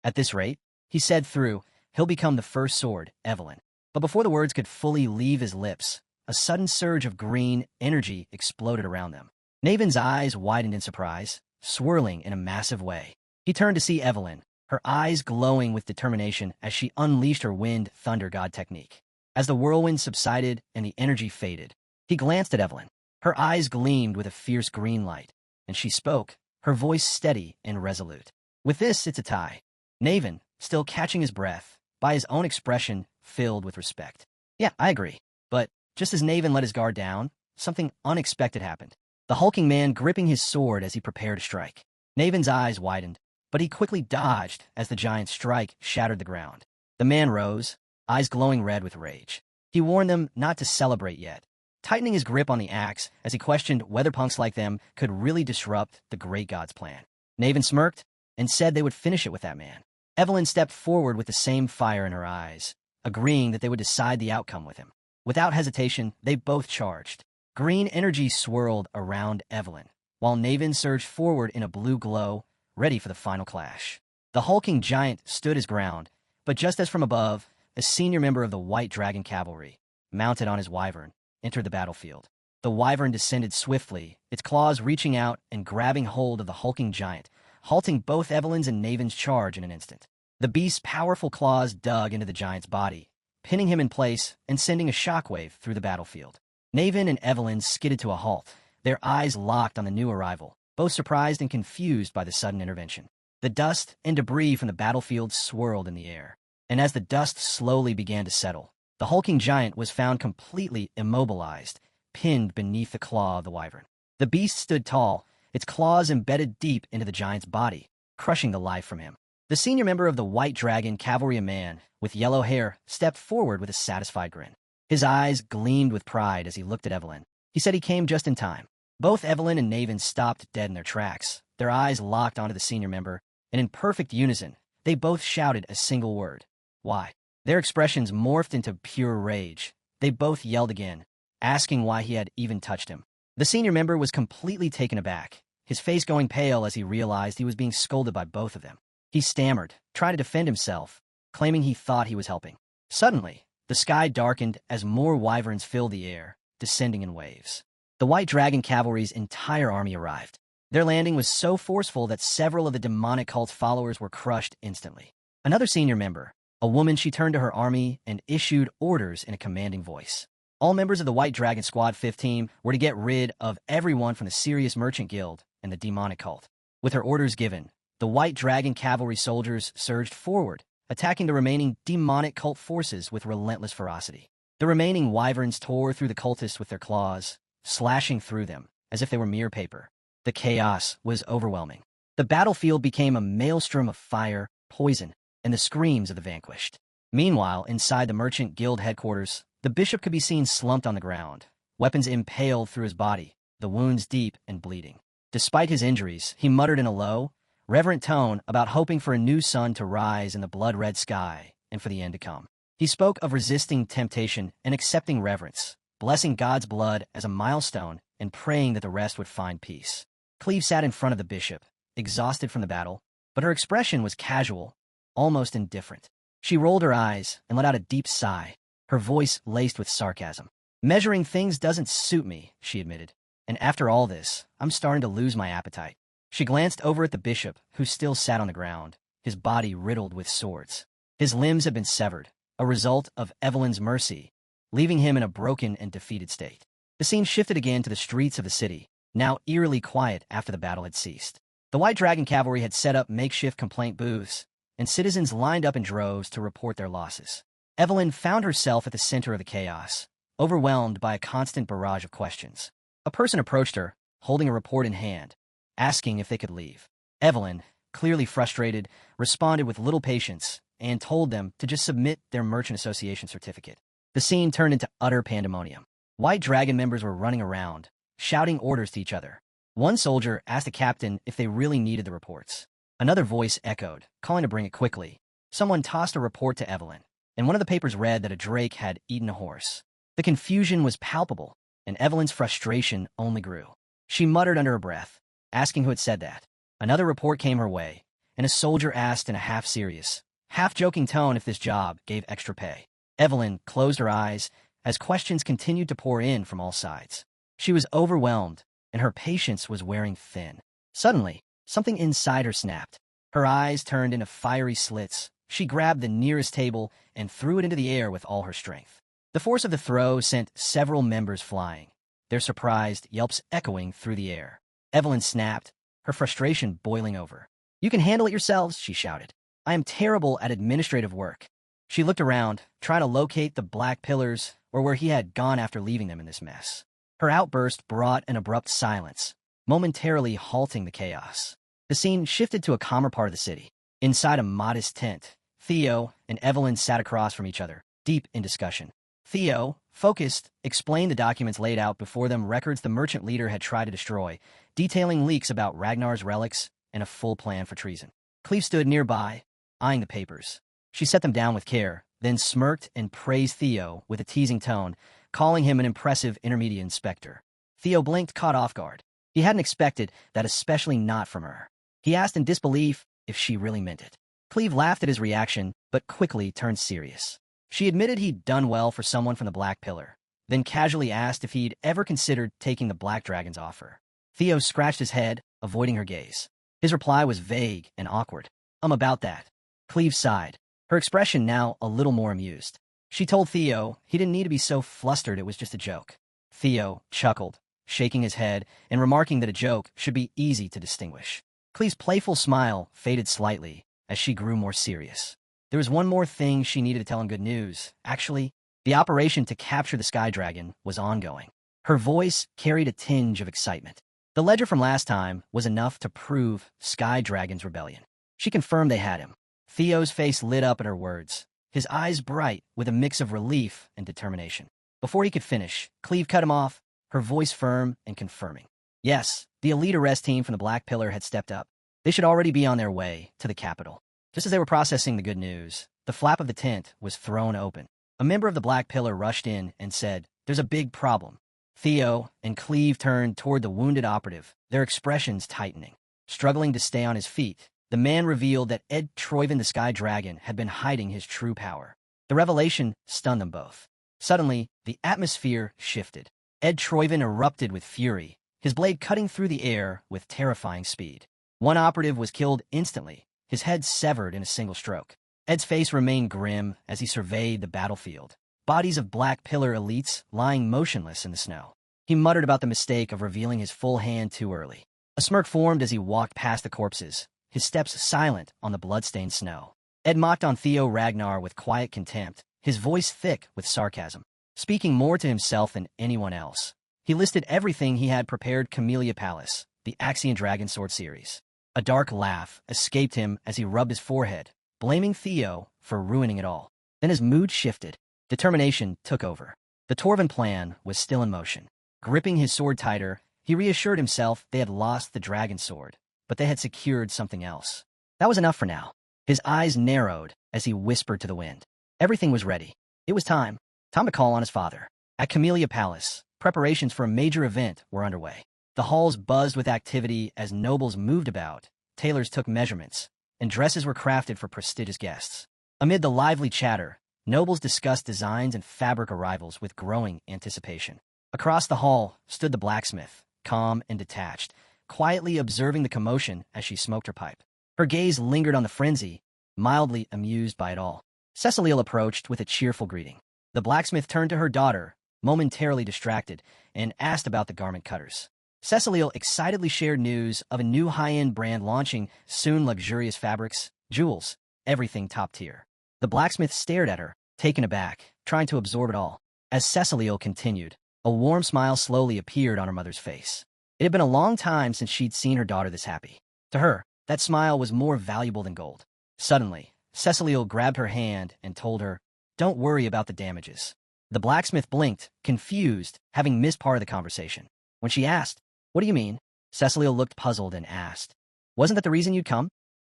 At this rate, he said through, he'll become the first sword, Evelyn. But before the words could fully leave his lips, a sudden surge of green energy exploded around them. Naven's eyes widened in surprise, swirling in a massive way. He turned to see Evelyn, her eyes glowing with determination as she unleashed her wind thunder god technique. As the whirlwind subsided and the energy faded, he glanced at Evelyn. Her eyes gleamed with a fierce green light, and she spoke, her voice steady and resolute. With this, it's a tie. Naven, still catching his breath, by his own expression, filled with respect. Yeah, I agree. But just as Naven let his guard down, something unexpected happened. The hulking man gripping his sword as he prepared to strike. Naven's eyes widened, but he quickly dodged as the giant's strike shattered the ground. The man rose, eyes glowing red with rage. He warned them not to celebrate yet, tightening his grip on the axe as he questioned whether punks like them could really disrupt the great god's plan. Naven smirked and said they would finish it with that man. Evelyn stepped forward with the same fire in her eyes, agreeing that they would decide the outcome with him. Without hesitation, they both charged. Green energy swirled around Evelyn, while Naven surged forward in a blue glow, ready for the final clash. The hulking giant stood his ground, but just as from above, a senior member of the White Dragon Cavalry, mounted on his wyvern, entered the battlefield. The wyvern descended swiftly, its claws reaching out and grabbing hold of the hulking giant, halting both Evelyn's and Naven's charge in an instant. The beast's powerful claws dug into the giant's body, pinning him in place and sending a shockwave through the battlefield. Naven and Evelyn skidded to a halt, their eyes locked on the new arrival, both surprised and confused by the sudden intervention. The dust and debris from the battlefield swirled in the air, and as the dust slowly began to settle, the hulking giant was found completely immobilized, pinned beneath the claw of the wyvern. The beast stood tall, its claws embedded deep into the giant's body, crushing the life from him. The senior member of the White Dragon Cavalry, a man with yellow hair, stepped forward with a satisfied grin. His eyes gleamed with pride as he looked at Evelyn. He said he came just in time. Both Evelyn and Naven stopped dead in their tracks, their eyes locked onto the senior member, and in perfect unison, they both shouted a single word. Why? Their expressions morphed into pure rage. They both yelled again, asking why he had even touched him. The senior member was completely taken aback, his face going pale as he realized he was being scolded by both of them. He stammered, trying to defend himself, claiming he thought he was helping. Suddenly, the sky darkened as more wyverns filled the air, descending in waves. The White Dragon Cavalry's entire army arrived. Their landing was so forceful that several of the demonic cult's followers were crushed instantly. Another senior member, a woman, she turned to her army and issued orders in a commanding voice. All members of the White Dragon Squad 15 were to get rid of everyone from the Serious Merchant Guild and the demonic cult. With her orders given, the White Dragon Cavalry soldiers surged forward, attacking the remaining demonic cult forces with relentless ferocity. The remaining wyverns tore through the cultists with their claws, slashing through them as if they were mere paper. The chaos was overwhelming. The battlefield became a maelstrom of fire, poison, and the screams of the vanquished. Meanwhile, inside the Merchant Guild headquarters, the bishop could be seen slumped on the ground, weapons impaled through his body, the wounds deep and bleeding. Despite his injuries, he muttered in a low, reverent tone about hoping for a new sun to rise in the blood-red sky and for the end to come. He spoke of resisting temptation and accepting reverence, blessing God's blood as a milestone and praying that the rest would find peace. Cleve sat in front of the bishop, exhausted from the battle, but her expression was casual, almost indifferent. She rolled her eyes and let out a deep sigh, her voice laced with sarcasm. Measuring things doesn't suit me, she admitted, and after all this, I'm starting to lose my appetite. She glanced over at the bishop, who still sat on the ground, his body riddled with swords. His limbs had been severed, a result of Evelyn's mercy, leaving him in a broken and defeated state. The scene shifted again to the streets of the city, now eerily quiet after the battle had ceased. The White Dragon Cavalry had set up makeshift complaint booths, and citizens lined up in droves to report their losses. Evelyn found herself at the center of the chaos, overwhelmed by a constant barrage of questions. A person approached her, holding a report in hand, asking if they could leave. Evelyn, clearly frustrated, responded with little patience and told them to just submit their Merchant Association certificate. The scene turned into utter pandemonium. White Dragon members were running around, shouting orders to each other. One soldier asked the captain if they really needed the reports. Another voice echoed, calling to bring it quickly. Someone tossed a report to Evelyn, and one of the papers read that a drake had eaten a horse. The confusion was palpable, and Evelyn's frustration only grew. She muttered under her breath, asking who had said that. Another report came her way, and a soldier asked in a half-serious, half-joking tone if this job gave extra pay. Evelyn closed her eyes as questions continued to pour in from all sides. She was overwhelmed, and her patience was wearing thin. Suddenly, something inside her snapped. Her eyes turned into fiery slits. She grabbed the nearest table and threw it into the air with all her strength. The force of the throw sent several members flying, their surprised yelps echoing through the air. Evelyn snapped, her frustration boiling over. "You can handle it yourselves," she shouted. "I am terrible at administrative work." She looked around, trying to locate the black pillars or where he had gone after leaving them in this mess. Her outburst brought an abrupt silence, momentarily halting the chaos. The scene shifted to a calmer part of the city. Inside a modest tent, Theo and Evelyn sat across from each other, deep in discussion. Theo, focused, explained the documents laid out before them, records the merchant leader had tried to destroy, detailing leaks about Ragnar's relics and a full plan for treason. Cleve stood nearby, eyeing the papers. She set them down with care, then smirked and praised Theo with a teasing tone, calling him an impressive intermediate inspector. Theo blinked, caught off guard. He hadn't expected that, especially not from her. He asked in disbelief if she really meant it. Cleve laughed at his reaction, but quickly turned serious. She admitted he'd done well for someone from the Black Pillar, then casually asked if he'd ever considered taking the Black Dragon's offer. Theo scratched his head, avoiding her gaze. His reply was vague and awkward. About that." Cleve sighed, her expression now a little more amused. She told Theo he didn't need to be so flustered, it was just a joke. Theo chuckled, shaking his head and remarking that a joke should be easy to distinguish. Cleve's playful smile faded slightly as she grew more serious. There was one more thing she needed to tell him. Good news. Actually, the operation to capture the Sky Dragon was ongoing. Her voice carried a tinge of excitement. The ledger from last time was enough to prove Sky Dragon's rebellion. She confirmed they had him. Theo's face lit up at her words, his eyes bright with a mix of relief and determination. Before he could finish, Cleve cut him off, her voice firm and confirming. Yes, the elite arrest team from the Black Pillar had stepped up. They should already be on their way to the capital. Just as they were processing the good news, the flap of the tent was thrown open. A member of the Black Pillar rushed in and said, "There's a big problem." Theo and Cleve turned toward the wounded operative, their expressions tightening. Struggling to stay on his feet, the man revealed that Ed Troyven, the Sky Dragon, had been hiding his true power. The revelation stunned them both. Suddenly, the atmosphere shifted. Ed Troyven erupted with fury, his blade cutting through the air with terrifying speed. One operative was killed instantly, his head severed in a single stroke. Ed's face remained grim as he surveyed the battlefield, bodies of Black Pillar elites lying motionless in the snow. He muttered about the mistake of revealing his full hand too early. A smirk formed as he walked past the corpses, his steps silent on the blood-stained snow. Ed mocked on Theo Ragnar with quiet contempt, his voice thick with sarcasm. Speaking more to himself than anyone else, he listed everything he had prepared: Camellia Palace, the Axion Dragon Sword series. A dark laugh escaped him as he rubbed his forehead, blaming Theo for ruining it all. Then his mood shifted. Determination took over. The Torven plan was still in motion. Gripping his sword tighter, he reassured himself they had lost the dragon sword, but they had secured something else. That was enough for now. His eyes narrowed as he whispered to the wind. Everything was ready. It was time to call on his father. At Camellia Palace, preparations for a major event were underway. The halls buzzed with activity as nobles moved about, tailors took measurements, and dresses were crafted for prestigious guests. Amid the lively chatter, nobles discussed designs and fabric arrivals with growing anticipation. Across the hall stood the blacksmith, calm and detached, quietly observing the commotion as she smoked her pipe. Her gaze lingered on the frenzy, mildly amused by it all. Cecilile approached with a cheerful greeting. The blacksmith turned to her daughter, momentarily distracted, and asked about the garment cutters. Cecilile excitedly shared news of a new high-end brand launching soon: luxurious fabrics, jewels, everything top tier. The blacksmith stared at her, taken aback, trying to absorb it all. As Cecilile continued, a warm smile slowly appeared on her mother's face. It had been a long time since she'd seen her daughter this happy. To her, that smile was more valuable than gold. Suddenly, Cecilile grabbed her hand and told her, "Don't worry about the damages." The blacksmith blinked, confused, having missed part of the conversation. When she asked, "What do you mean?" Cecilile looked puzzled and asked, "Wasn't that the reason you'd come?"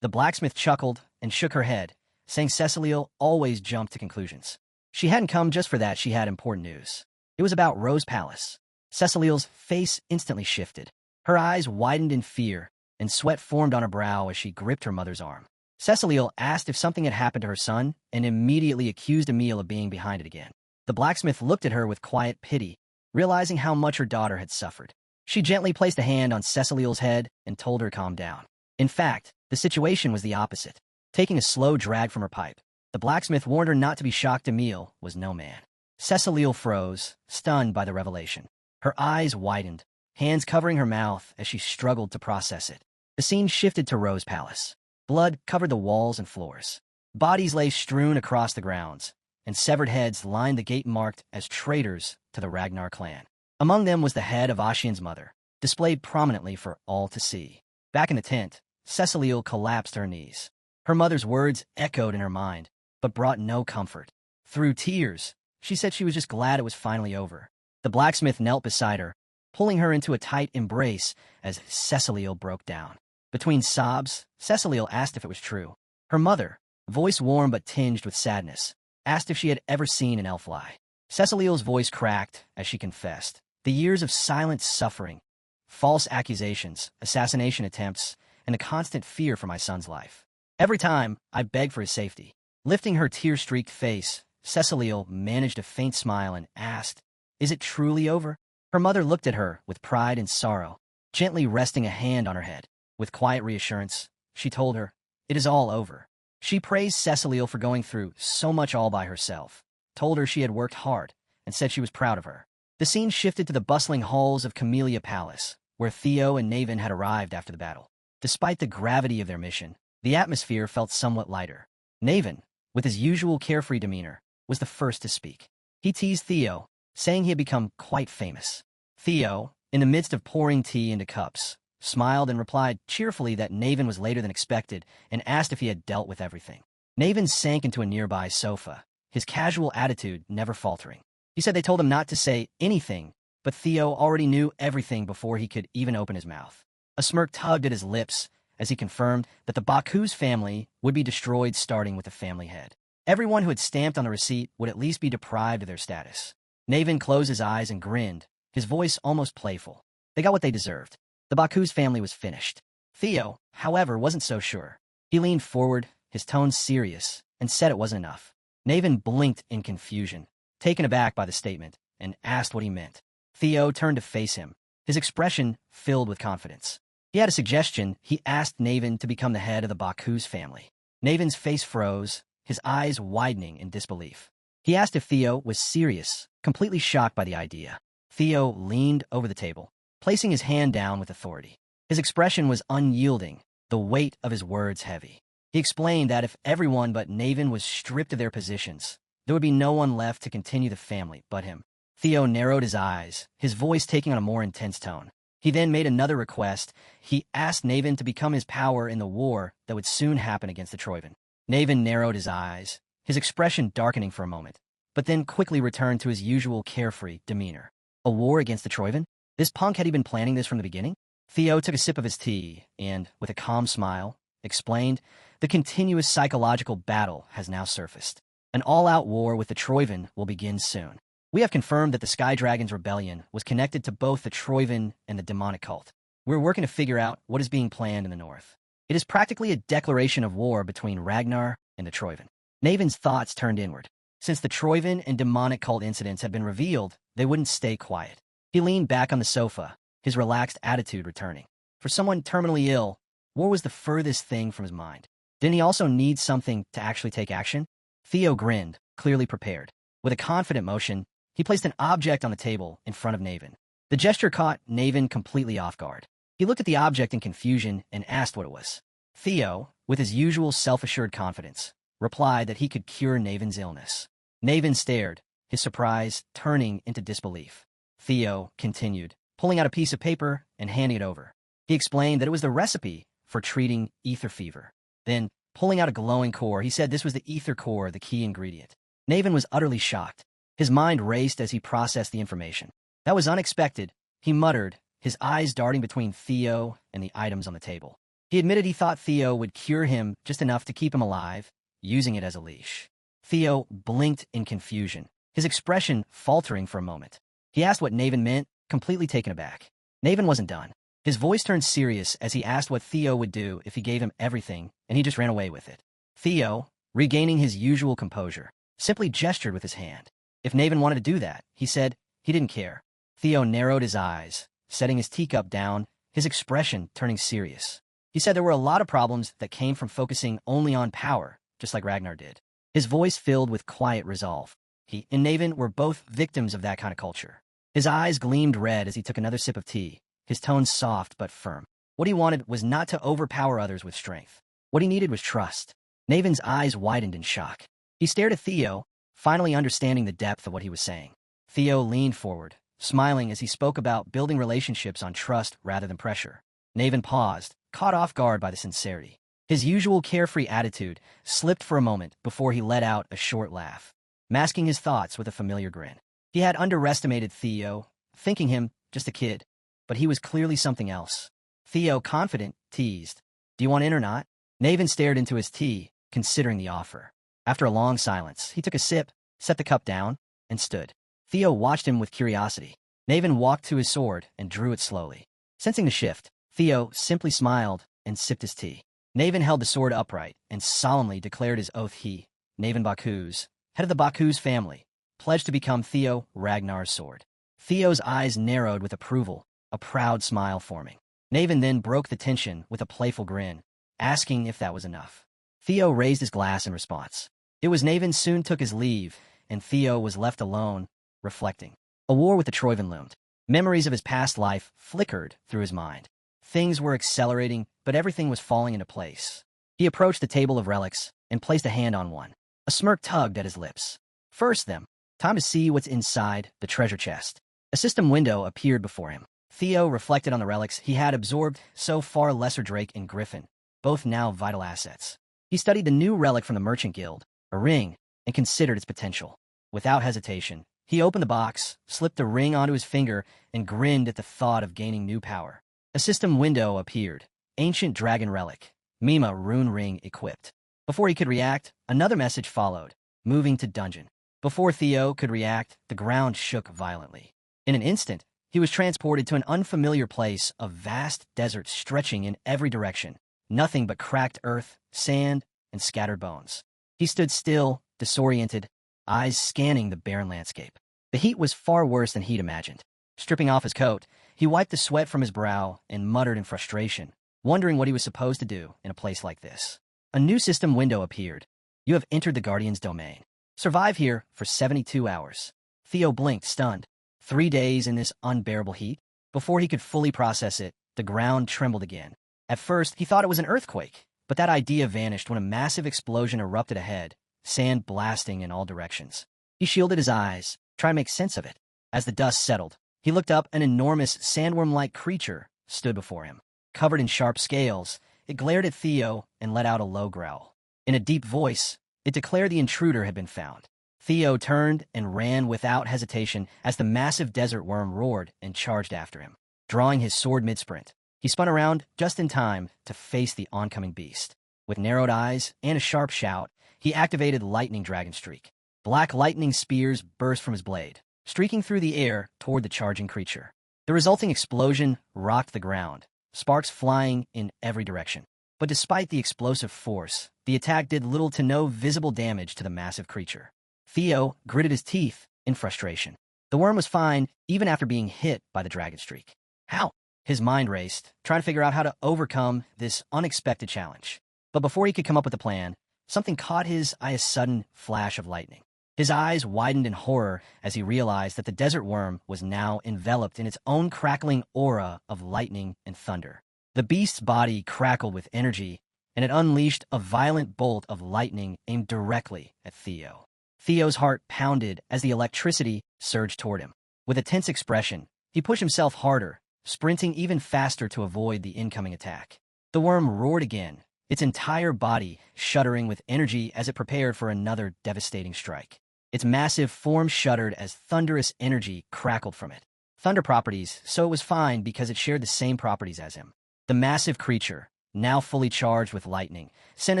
The blacksmith chuckled and shook her head, saying Ceciliel always jumped to conclusions. She hadn't come just for that, she had important news. It was about Rose Palace. Ceciliel's face instantly shifted. Her eyes widened in fear, and sweat formed on her brow as she gripped her mother's arm. Ceciliel asked if something had happened to her son and immediately accused Emile of being behind it again. The blacksmith looked at her with quiet pity, realizing how much her daughter had suffered. She gently placed a hand on Ceciliel's head and told her to calm down. In fact, the situation was the opposite. Taking a slow drag from her pipe, the blacksmith warned her not to be shocked. Emile was no man. Ceciliel froze, stunned by the revelation. Her eyes widened, hands covering her mouth as she struggled to process it. The scene shifted to Rose Palace. Blood covered the walls and floors. Bodies lay strewn across the grounds, and severed heads lined the gate marked as traitors to the Ragnar clan. Among them was the head of Ashian's mother, displayed prominently for all to see. Back in the tent, Ceciliel collapsed to her knees. Her mother's words echoed in her mind, but brought no comfort. Through tears, she said she was just glad it was finally over. The blacksmith knelt beside her, pulling her into a tight embrace as Ceciliel broke down. Between sobs, Ceciliel asked if it was true. Her mother, voice warm but tinged with sadness, asked if she had ever seen an elf lie. Ceciliel's voice cracked as she confessed. The years of silent suffering, false accusations, assassination attempts, and the constant fear for my son's life. Every time, I begged for his safety. Lifting her tear-streaked face, Ceciliel managed a faint smile and asked, "Is it truly over?" Her mother looked at her with pride and sorrow, gently resting a hand on her head. With quiet reassurance, she told her, "It is all over." She praised Ceciliel for going through so much all by herself, told her she had worked hard, and said she was proud of her. The scene shifted to the bustling halls of Camellia Palace, where Theo and Naven had arrived after the battle. Despite the gravity of their mission, the atmosphere felt somewhat lighter. Naven, with his usual carefree demeanor, was the first to speak. He teased Theo, saying he had become quite famous. Theo, in the midst of pouring tea into cups, smiled and replied cheerfully that Naven was later than expected and asked if he had dealt with everything. Naven sank into a nearby sofa, his casual attitude never faltering. He said they told him not to say anything, but Theo already knew everything before he could even open his mouth. A smirk tugged at his lips as he confirmed that the Baku's family would be destroyed starting with the family head. Everyone who had stamped on the receipt would at least be deprived of their status. Naven closed his eyes and grinned, his voice almost playful. They got what they deserved. The Baku's family was finished. Theo, however, wasn't so sure. He leaned forward, his tone serious, and said it wasn't enough. Naven blinked in confusion, taken aback by the statement, and asked what he meant. Theo turned to face him, his expression filled with confidence. He had a suggestion. He asked Naven to become the head of the Baku's family. Naven's face froze, his eyes widening in disbelief. He asked if Theo was serious, completely shocked by the idea. Theo leaned over the table, placing his hand down with authority. His expression was unyielding, the weight of his words heavy. He explained that if everyone but Naven was stripped of their positions, there would be no one left to continue the family but him. Theo narrowed his eyes, his voice taking on a more intense tone. He then made another request. He asked Naven to become his power in the war that would soon happen against the Troivan. Naven narrowed his eyes, his expression darkening for a moment, but then quickly returned to his usual carefree demeanor. A war against the Troivan? This punk had he been planning this from the beginning? Theo took a sip of his tea and, with a calm smile, explained, "The continuous psychological battle has now surfaced. An all-out war with the Troivan will begin soon. We have confirmed that the Sky Dragon's rebellion was connected to both the Troivan and the demonic cult. We're working to figure out what is being planned in the north. It is practically a declaration of war between Ragnar and the Troivan." Naven's thoughts turned inward. Since the Troivan and demonic cult incidents had been revealed, they wouldn't stay quiet. He leaned back on the sofa, his relaxed attitude returning. For someone terminally ill, war was the furthest thing from his mind. Didn't he also need something to actually take action? Theo grinned, clearly prepared. With a confident motion, he placed an object on the table in front of Naven. The gesture caught Naven completely off guard. He looked at the object in confusion and asked what it was. Theo, with his usual self-assured confidence, replied that he could cure Naven's illness. Naven stared, his surprise turning into disbelief. Theo continued, pulling out a piece of paper and handing it over. He explained that it was the recipe for treating ether fever. Then, pulling out a glowing core, he said this was the ether core, the key ingredient. Naven was utterly shocked. His mind raced as he processed the information. That was unexpected, he muttered, his eyes darting between Theo and the items on the table. He admitted he thought Theo would cure him just enough to keep him alive, using it as a leash. Theo blinked in confusion, his expression faltering for a moment. He asked what Naven meant, completely taken aback. Naven wasn't done. His voice turned serious as he asked what Theo would do if he gave him everything, and he just ran away with it. Theo, regaining his usual composure, simply gestured with his hand. If Naven wanted to do that, he said, he didn't care. Theo narrowed his eyes, setting his teacup down, his expression turning serious. He said there were a lot of problems that came from focusing only on power, just like Ragnar did. His voice filled with quiet resolve. He and Naven were both victims of that kind of culture. His eyes gleamed red as he took another sip of tea, his tone soft but firm. What he wanted was not to overpower others with strength. What he needed was trust. Naven's eyes widened in shock. He stared at Theo, finally understanding the depth of what he was saying. Theo leaned forward, smiling as he spoke about building relationships on trust rather than pressure. Naven paused, caught off guard by the sincerity. His usual carefree attitude slipped for a moment before he let out a short laugh, masking his thoughts with a familiar grin. He had underestimated Theo, thinking him just a kid, but he was clearly something else. Theo, confident, teased, "Do you want in or not?" Naven stared into his tea, considering the offer. After a long silence, he took a sip, set the cup down, and stood. Theo watched him with curiosity. Naven walked to his sword and drew it slowly. Sensing the shift, Theo simply smiled and sipped his tea. Naven held the sword upright and solemnly declared his oath he, Naven Baku's, head of the Baku's family, pledged to become Theo Ragnar's sword. Theo's eyes narrowed with approval, a proud smile forming. Naven then broke the tension with a playful grin, asking if that was enough. Theo raised his glass in response. It was Naven soon took his leave, and Theo was left alone, reflecting. A war with the Troivan loomed. Memories of his past life flickered through his mind. Things were accelerating, but everything was falling into place. He approached the table of relics and placed a hand on one. A smirk tugged at his lips. First them. Time to see what's inside the treasure chest. A system window appeared before him. Theo reflected on the relics he had absorbed so far. Lesser Drake and Griffin, both now vital assets. He studied the new relic from the Merchant Guild, a ring, and considered its potential. Without hesitation, he opened the box, slipped the ring onto his finger, and grinned at the thought of gaining new power. A system window appeared. Ancient Dragon Relic. Mima Rune Ring equipped. Before he could react, another message followed. Moving to dungeon. Before Theo could react, the ground shook violently. In an instant, he was transported to an unfamiliar place, a vast desert stretching in every direction. Nothing but cracked earth, sand, and scattered bones. He stood still, disoriented, eyes scanning the barren landscape. The heat was far worse than he'd imagined. Stripping off his coat, he wiped the sweat from his brow and muttered in frustration, wondering what he was supposed to do in a place like this. A new system window appeared. You have entered the Guardian's domain. Survive here for 72 hours. Theo blinked, stunned. 3 days in this unbearable heat? Before he could fully process it, the ground trembled again. At first, he thought it was an earthquake, but that idea vanished when a massive explosion erupted ahead, sand blasting in all directions. He shielded his eyes, trying to make sense of it. As the dust settled, he looked up. An enormous sandworm-like creature stood before him. Covered in sharp scales, it glared at Theo and let out a low growl. In a deep voice, it declared the intruder had been found. Theo turned and ran without hesitation as the massive desert worm roared and charged after him. Drawing his sword mid-sprint, he spun around just in time to face the oncoming beast. With narrowed eyes and a sharp shout, he activated Lightning Dragon Streak. Black lightning spears burst from his blade, streaking through the air toward the charging creature. The resulting explosion rocked the ground, sparks flying in every direction. But despite the explosive force, the attack did little to no visible damage to the massive creature. Theo gritted his teeth in frustration. The worm was fine even after being hit by the dragon streak. How? His mind raced, trying to figure out how to overcome this unexpected challenge. But before he could come up with a plan, something caught his eye, a sudden flash of lightning. His eyes widened in horror as he realized that the desert worm was now enveloped in its own crackling aura of lightning and thunder. The beast's body crackled with energy, and it unleashed a violent bolt of lightning aimed directly at Theo. Theo's heart pounded as the electricity surged toward him. With a tense expression, he pushed himself harder, sprinting even faster to avoid the incoming attack. The worm roared again, its entire body shuddering with energy as it prepared for another devastating strike. Its massive form shuddered as thunderous energy crackled from it. Thunder properties, so it was fine because it shared the same properties as him. The massive creature, now fully charged with lightning, sent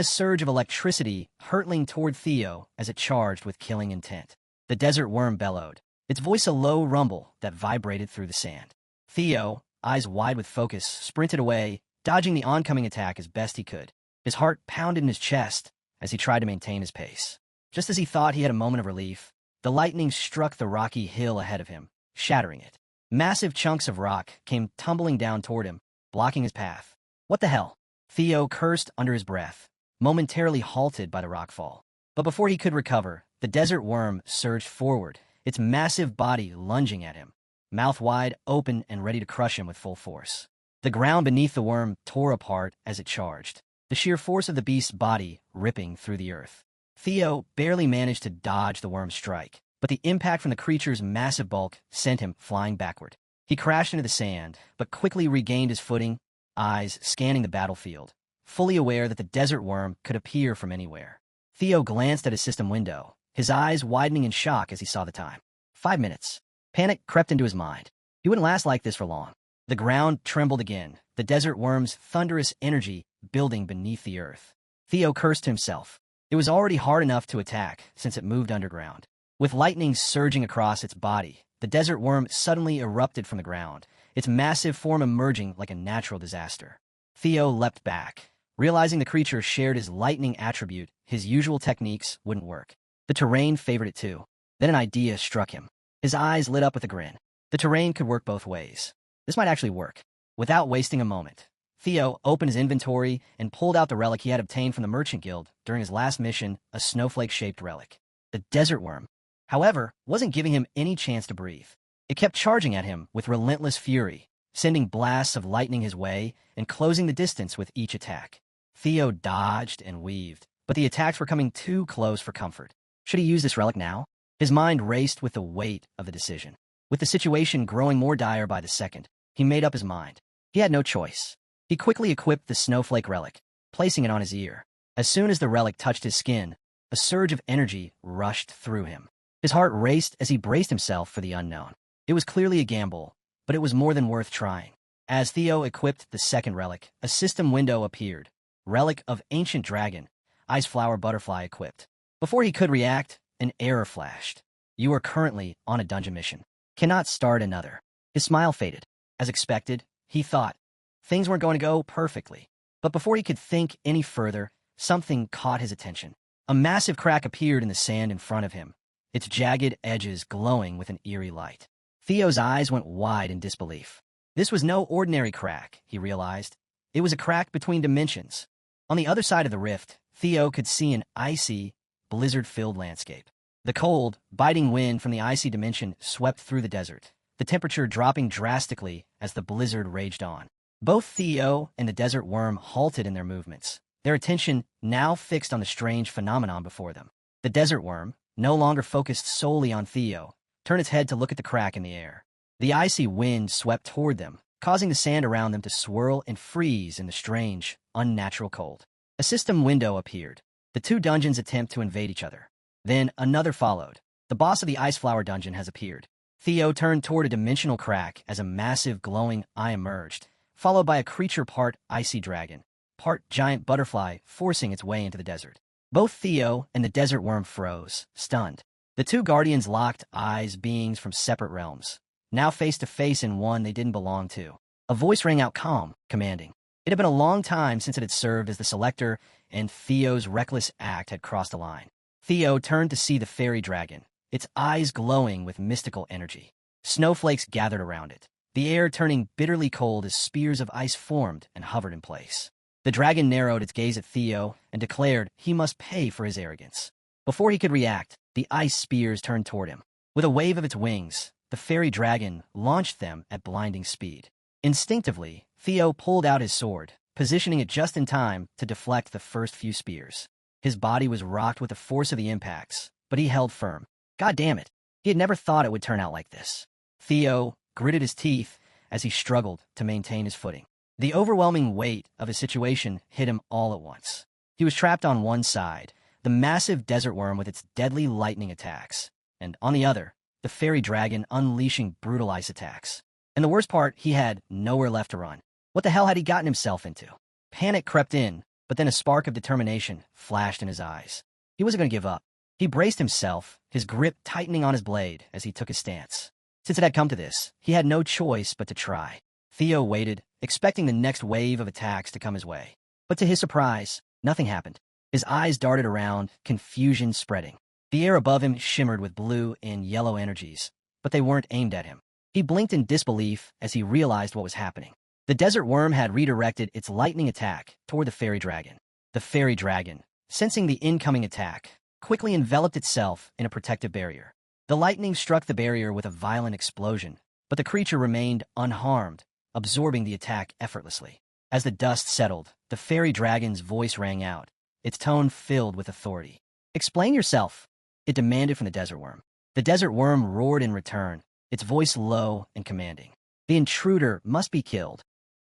a surge of electricity hurtling toward Theo as it charged with killing intent. The desert worm bellowed, its voice a low rumble that vibrated through the sand. Theo, eyes wide with focus, sprinted away, dodging the oncoming attack as best he could. His heart pounded in his chest as he tried to maintain his pace. Just as he thought he had a moment of relief, the lightning struck the rocky hill ahead of him, shattering it. Massive chunks of rock came tumbling down toward him, blocking his path. What the hell? Theo cursed under his breath, momentarily halted by the rockfall. But before he could recover, the desert worm surged forward, its massive body lunging at him, mouth wide open and ready to crush him with full force. The ground beneath the worm tore apart as it charged, the sheer force of the beast's body ripping through the earth. Theo barely managed to dodge the worm's strike, but the impact from the creature's massive bulk sent him flying backward. He crashed into the sand, but quickly regained his footing, eyes scanning the battlefield, fully aware that the desert worm could appear from anywhere. Theo glanced at his system window, his eyes widening in shock as he saw the time. 5 minutes. Panic crept into his mind. He wouldn't last like this for long. The ground trembled again, the desert worm's thunderous energy building beneath the earth. Theo cursed himself. It was already hard enough to attack since it moved underground. With lightning surging across its body, the desert worm suddenly erupted from the ground, its massive form emerging like a natural disaster. Theo leapt back. Realizing the creature shared his lightning attribute, his usual techniques wouldn't work. The terrain favored it too. Then an idea struck him. His eyes lit up with a grin. The terrain could work both ways. This might actually work. Without wasting a moment, Theo opened his inventory and pulled out the relic he had obtained from the Merchant Guild during his last mission, a snowflake-shaped relic. The desert worm, however, wasn't giving him any chance to breathe. It kept charging at him with relentless fury, sending blasts of lightning his way and closing the distance with each attack. Theo dodged and weaved, but the attacks were coming too close for comfort. Should he use this relic now? His mind raced with the weight of the decision. With the situation growing more dire by the second, he made up his mind. He had no choice. He quickly equipped the snowflake relic, placing it on his ear. As soon as the relic touched his skin, a surge of energy rushed through him. His heart raced as he braced himself for the unknown. It was clearly a gamble, but it was more than worth trying. As Theo equipped the second relic, a system window appeared. Relic of Ancient Dragon, Ice Flower Butterfly equipped. Before he could react, an error flashed. You are currently on a dungeon mission. Cannot start another. His smile faded. As expected, he thought things weren't going to go perfectly. But before he could think any further, something caught his attention. A massive crack appeared in the sand in front of him, its jagged edges glowing with an eerie light. Theo's eyes went wide in disbelief. This was no ordinary crack, he realized. It was a crack between dimensions. On the other side of the rift, Theo could see an icy, blizzard-filled landscape. The cold, biting wind from the icy dimension swept through the desert, the temperature dropping drastically as the blizzard raged on. Both Theo and the desert worm halted in their movements, their attention now fixed on the strange phenomenon before them. The desert worm, no longer focused solely on Theo, turned its head to look at the crack in the air. The icy wind swept toward them, causing the sand around them to swirl and freeze in the strange, unnatural cold. A system window appeared. The two dungeons attempt to invade each other. Then another followed. The boss of the Ice Flower dungeon has appeared. Theo turned toward a dimensional crack as a massive glowing eye emerged, followed by a creature part icy dragon, part giant butterfly forcing its way into the desert. Both Theo and the desert worm froze, stunned. The two guardians locked eyes, beings from separate realms, now face to face in one they didn't belong to. A voice rang out calm, commanding. It had been a long time since it had served as the selector, and Theo's reckless act had crossed a line. Theo turned to see the fairy dragon, its eyes glowing with mystical energy. Snowflakes gathered around it, the air turning bitterly cold as spears of ice formed and hovered in place. The dragon narrowed its gaze at Theo and declared he must pay for his arrogance. Before he could react, the ice spears turned toward him. With a wave of its wings, the fairy dragon launched them at blinding speed. Instinctively, Theo pulled out his sword, positioning it just in time to deflect the first few spears. His body was rocked with the force of the impacts, but he held firm. God damn it, he had never thought it would turn out like this. Theo gritted his teeth as he struggled to maintain his footing. The overwhelming weight of his situation hit him all at once. He was trapped on one side, the massive desert worm with its deadly lightning attacks, and on the other, the fairy dragon unleashing brutal ice attacks. And the worst part, he had nowhere left to run. What the hell had he gotten himself into? Panic crept in, but then a spark of determination flashed in his eyes. He wasn't going to give up. He braced himself, his grip tightening on his blade as he took his stance. Since it had come to this, he had no choice but to try. Theo waited, expecting the next wave of attacks to come his way. But to his surprise, nothing happened. His eyes darted around, confusion spreading. The air above him shimmered with blue and yellow energies, but they weren't aimed at him. He blinked in disbelief as he realized what was happening. The desert worm had redirected its lightning attack toward the fairy dragon. The fairy dragon, sensing the incoming attack, quickly enveloped itself in a protective barrier. The lightning struck the barrier with a violent explosion, but the creature remained unharmed, absorbing the attack effortlessly. As the dust settled, the fairy dragon's voice rang out, its tone filled with authority. "Explain yourself," it demanded from the desert worm. The desert worm roared in return, its voice low and commanding. "The intruder must be killed."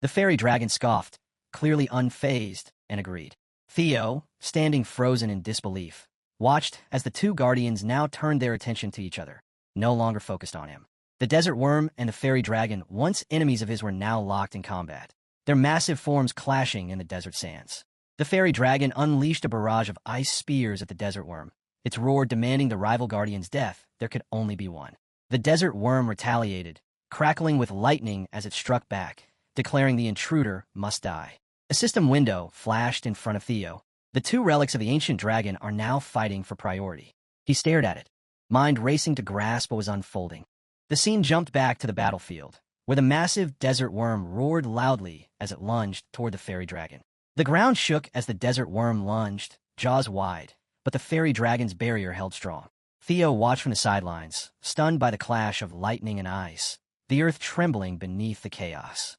The fairy dragon scoffed, clearly unfazed, and agreed. Theo, standing frozen in disbelief, watched as the two guardians now turned their attention to each other, no longer focused on him. The desert worm and the fairy dragon, once enemies of his, were now locked in combat, their massive forms clashing in the desert sands. The fairy dragon unleashed a barrage of ice spears at the desert worm, its roar demanding the rival guardian's death. There could only be one. The desert worm retaliated, crackling with lightning as it struck back, declaring the intruder must die. A system window flashed in front of Theo. The two relics of the ancient dragon are now fighting for priority. He stared at it, mind racing to grasp what was unfolding. The scene jumped back to the battlefield, where the massive desert worm roared loudly as it lunged toward the fairy dragon. The ground shook as the desert worm lunged, jaws wide, but the fairy dragon's barrier held strong. Theo watched from the sidelines, stunned by the clash of lightning and ice, the earth trembling beneath the chaos.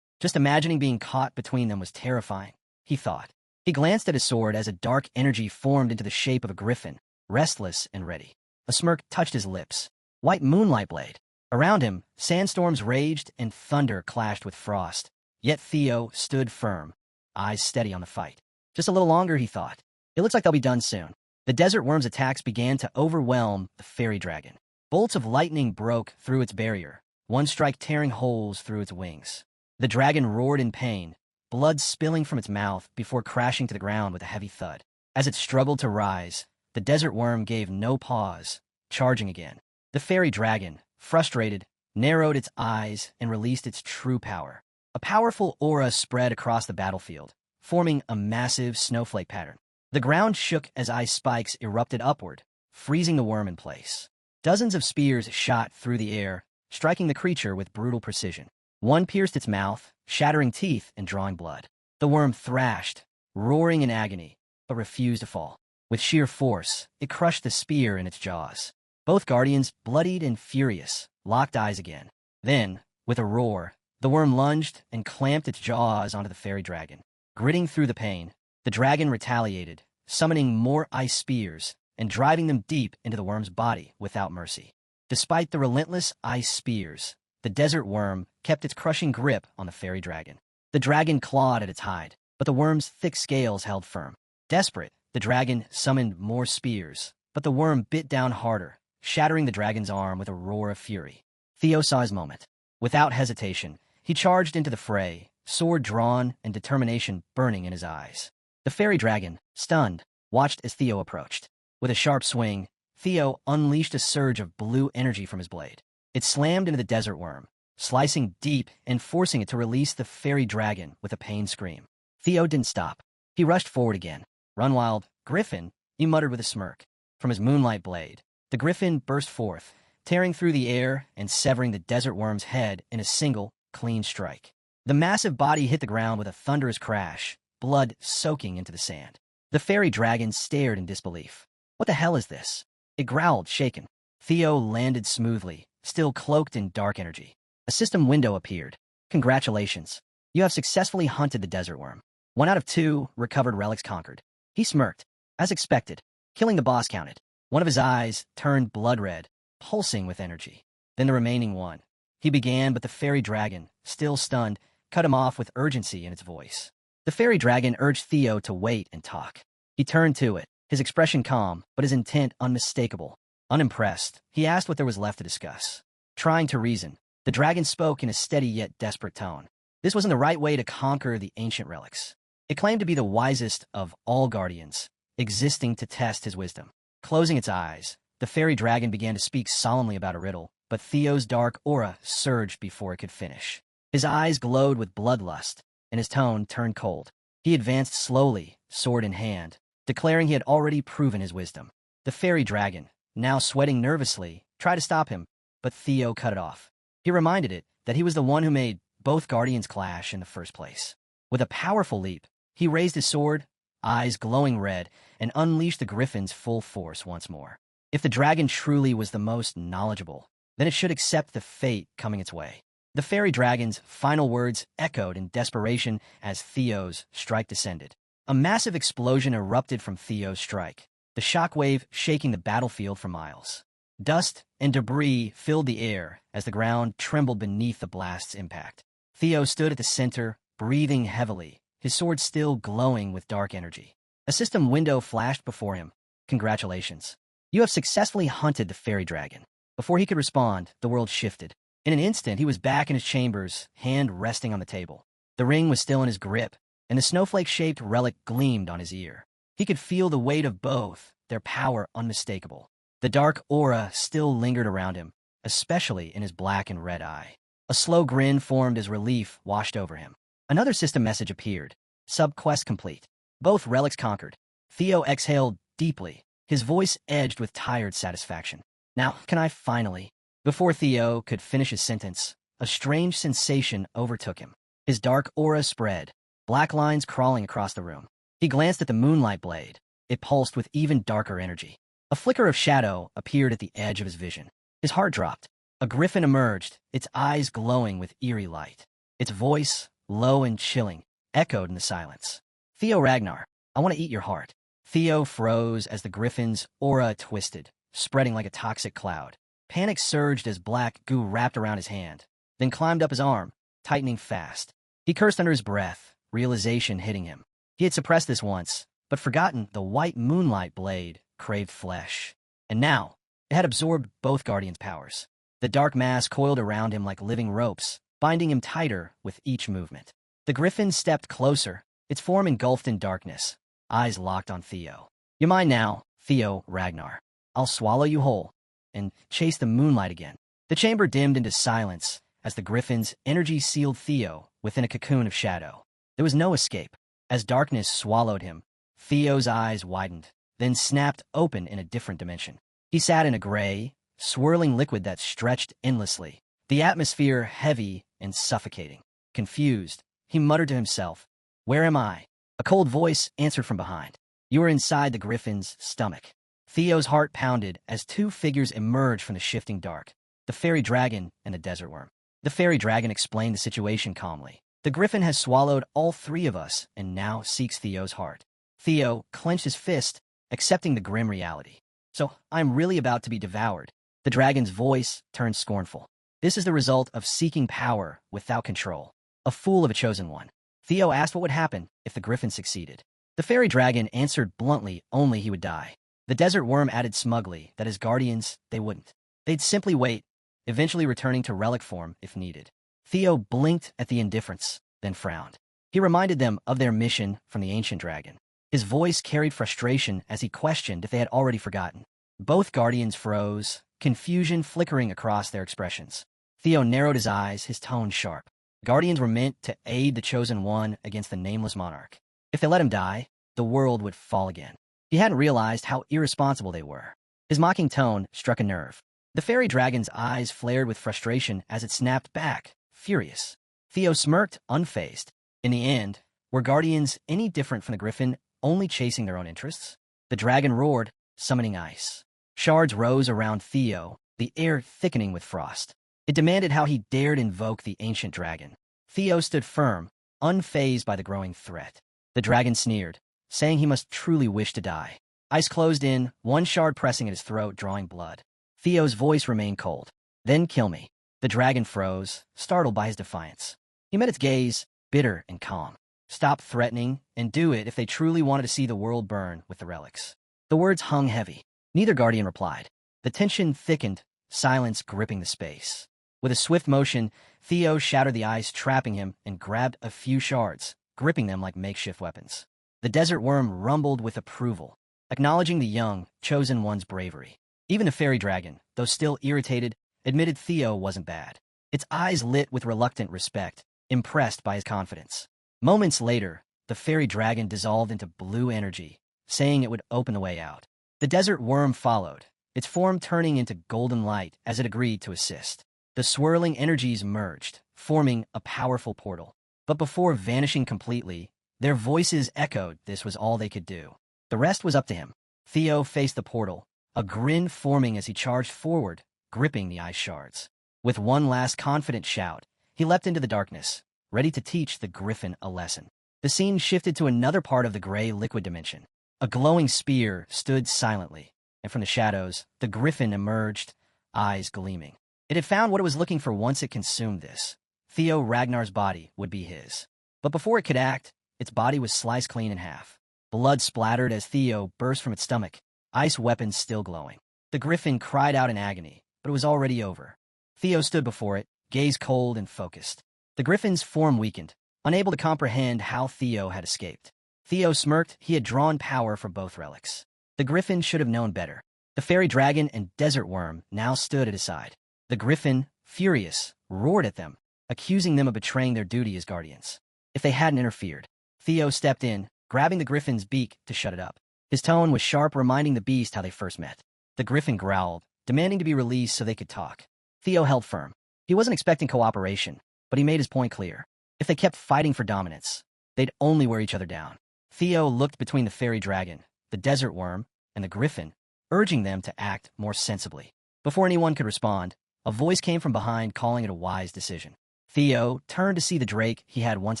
Just imagining being caught between them was terrifying, he thought. He glanced at his sword as a dark energy formed into the shape of a griffin, restless and ready. A smirk touched his lips. White moonlight blade. Around him, sandstorms raged and thunder clashed with frost. Yet Theo stood firm, eyes steady on the fight. Just a little longer, he thought. It looks like they'll be done soon. The desert worm's attacks began to overwhelm the fairy dragon. Bolts of lightning broke through its barrier, one strike tearing holes through its wings. The dragon roared in pain, blood spilling from its mouth before crashing to the ground with a heavy thud. As it struggled to rise, the desert worm gave no pause, charging again. The fairy dragon, frustrated, narrowed its eyes and released its true power. A powerful aura spread across the battlefield, forming a massive snowflake pattern. The ground shook as ice spikes erupted upward, freezing the worm in place. Dozens of spears shot through the air, striking the creature with brutal precision. One pierced its mouth, shattering teeth and drawing blood. The worm thrashed, roaring in agony, but refused to fall. With sheer force, it crushed the spear in its jaws. Both guardians, bloodied and furious, locked eyes again. Then, with a roar, the worm lunged and clamped its jaws onto the fairy dragon. Gritting through the pain, the dragon retaliated, summoning more ice spears and driving them deep into the worm's body without mercy. Despite the relentless ice spears, the desert worm kept its crushing grip on the fairy dragon. The dragon clawed at its hide, but the worm's thick scales held firm. Desperate, the dragon summoned more spears, but the worm bit down harder, shattering the dragon's arm with a roar of fury. Theo saw his moment. Without hesitation, he charged into the fray, sword drawn and determination burning in his eyes. The fairy dragon, stunned, watched as Theo approached. With a sharp swing, Theo unleashed a surge of blue energy from his blade. It slammed into the desert worm, slicing deep and forcing it to release the fairy dragon with a pained scream. Theo didn't stop. He rushed forward again. "Run, wild griffin," he muttered with a smirk. From his moonlight blade, the griffin burst forth, tearing through the air and severing the desert worm's head in a single, clean strike. The massive body hit the ground with a thunderous crash, blood soaking into the sand. The fairy dragon stared in disbelief. "What the hell is this?" It growled, shaken. Theo landed smoothly, still cloaked in dark energy. A system window appeared. "Congratulations. You have successfully hunted the desert worm. 1 out of 2 recovered relics conquered." He smirked. As expected, killing the boss counted. One of his eyes turned blood red, pulsing with energy. Then the remaining one. He began, but the fairy dragon, still stunned, cut him off with urgency in its voice. The fairy dragon urged Theo to wait and talk. He turned to it, his expression calm, but his intent unmistakable. Unimpressed, he asked what there was left to discuss. Trying to reason, the dragon spoke in a steady yet desperate tone. This wasn't the right way to conquer the ancient relics. It claimed to be the wisest of all guardians, existing to test his wisdom. Closing its eyes, the fairy dragon began to speak solemnly about a riddle, but Theo's dark aura surged before it could finish. His eyes glowed with bloodlust, and his tone turned cold. He advanced slowly, sword in hand, declaring he had already proven his wisdom. The fairy dragon, now sweating nervously, tried to stop him, but Theo cut it off. He reminded it that he was the one who made both guardians clash in the first place. With a powerful leap, he raised his sword, eyes glowing red, and unleashed the griffin's full force once more. If the dragon truly was the most knowledgeable, then it should accept the fate coming its way. The fairy dragon's final words echoed in desperation as Theo's strike descended. A massive explosion erupted from Theo's strike, the shockwave shaking the battlefield for miles. Dust and debris filled the air as the ground trembled beneath the blast's impact. Theo stood at the center, breathing heavily, his sword still glowing with dark energy. A system window flashed before him. Congratulations. You have successfully hunted the fairy dragon. Before he could respond, the world shifted. In an instant, he was back in his chambers, hand resting on the table. The ring was still in his grip, and the snowflake-shaped relic gleamed on his ear. He could feel the weight of both, their power unmistakable. The dark aura still lingered around him, especially in his black and red eye. A slow grin formed as relief washed over him. Another system message appeared. Sub-quest complete. Both relics conquered. Theo exhaled deeply, his voice edged with tired satisfaction. Now, can I finally... Before Theo could finish his sentence, a strange sensation overtook him. His dark aura spread, black lines crawling across the room. He glanced at the moonlight blade. It pulsed with even darker energy. A flicker of shadow appeared at the edge of his vision. His heart dropped. A griffin emerged, its eyes glowing with eerie light. Its voice, low and chilling, echoed in the silence. Theo Ragnar, I want to eat your heart. Theo froze as the griffin's aura twisted, spreading like a toxic cloud. Panic surged as black goo wrapped around his hand, then climbed up his arm, tightening fast. He cursed under his breath, realization hitting him. He had suppressed this once, but forgotten the white moonlight blade craved flesh. And now, it had absorbed both Guardian's powers. The dark mass coiled around him like living ropes, binding him tighter with each movement. The griffin stepped closer, its form engulfed in darkness, eyes locked on Theo. You're mine now, Theo Ragnar. I'll swallow you whole and chase the moonlight again. The chamber dimmed into silence as the griffin's energy sealed Theo within a cocoon of shadow. There was no escape. As darkness swallowed him, Theo's eyes widened, then snapped open in a different dimension. He sat in a gray, swirling liquid that stretched endlessly, the atmosphere heavy and suffocating. Confused, he muttered to himself, "Where am I?" A cold voice answered from behind. You were inside the griffin's stomach. Theo's heart pounded as two figures emerged from the shifting dark, the fairy dragon and the desert worm. The fairy dragon explained the situation calmly. The griffin has swallowed all three of us and now seeks Theo's heart. Theo clenched his fist, accepting the grim reality. So I'm really about to be devoured. The dragon's voice turned scornful. This is the result of seeking power without control. A fool of a chosen one. Theo asked what would happen if the griffin succeeded. The fairy dragon answered bluntly only he would die. The desert worm added smugly that as guardians, they wouldn't. They'd simply wait, eventually returning to relic form if needed. Theo blinked at the indifference, then frowned. He reminded them of their mission from the ancient dragon. His voice carried frustration as he questioned if they had already forgotten. Both guardians froze, confusion flickering across their expressions. Theo narrowed his eyes, his tone sharp. Guardians were meant to aid the chosen one against the nameless monarch. If they let him die, the world would fall again. He hadn't realized how irresponsible they were. His mocking tone struck a nerve. The fairy dragon's eyes flared with frustration as it snapped back, furious. Theo smirked, unfazed. In the end, were guardians any different from the griffin, only chasing their own interests? The dragon roared, summoning ice. Shards rose around Theo, the air thickening with frost. It demanded how he dared invoke the ancient dragon. Theo stood firm, unfazed by the growing threat. The dragon sneered, saying he must truly wish to die. Ice closed in, one shard pressing at his throat, drawing blood. Theo's voice remained cold. Then kill me. The dragon froze, startled by his defiance. He met its gaze, bitter and calm. Stop threatening, and do it if they truly wanted to see the world burn with the relics. The words hung heavy. Neither guardian replied. The tension thickened, silence gripping the space. With a swift motion, Theo shattered the ice trapping him and grabbed a few shards, gripping them like makeshift weapons. The desert worm rumbled with approval, acknowledging the young, chosen one's bravery. Even the fairy dragon, though still irritated, admitted Theo wasn't bad. Its eyes lit with reluctant respect, impressed by his confidence. Moments later, the fairy dragon dissolved into blue energy, saying it would open the way out. The desert worm followed, its form turning into golden light as it agreed to assist. The swirling energies merged, forming a powerful portal. But before vanishing completely, their voices echoed this was all they could do. The rest was up to him. Theo faced the portal, a grin forming as he charged forward, gripping the ice shards. With one last confident shout, he leapt into the darkness, ready to teach the griffin a lesson. The scene shifted to another part of the gray liquid dimension. A glowing spear stood silently, and from the shadows, the griffin emerged, eyes gleaming. It had found what it was looking for once it consumed this. Theo Ragnar's body would be his. But before it could act, its body was sliced clean in half. Blood splattered as Theo burst from its stomach, ice weapons still glowing. The griffin cried out in agony, but it was already over. Theo stood before it, gaze cold and focused. The griffin's form weakened, unable to comprehend how Theo had escaped. Theo smirked. He had drawn power for both relics. The griffin should have known better. The fairy dragon and desert worm now stood at his side. The griffin, furious, roared at them, accusing them of betraying their duty as guardians. If they hadn't interfered, Theo stepped in, grabbing the griffin's beak to shut it up. His tone was sharp, reminding the beast how they first met. The griffin growled, demanding to be released so they could talk. Theo held firm. He wasn't expecting cooperation, but he made his point clear. If they kept fighting for dominance, they'd only wear each other down. Theo looked between the fairy dragon, the desert worm, and the griffin, urging them to act more sensibly. Before anyone could respond, a voice came from behind calling it a wise decision. Theo turned to see the drake he had once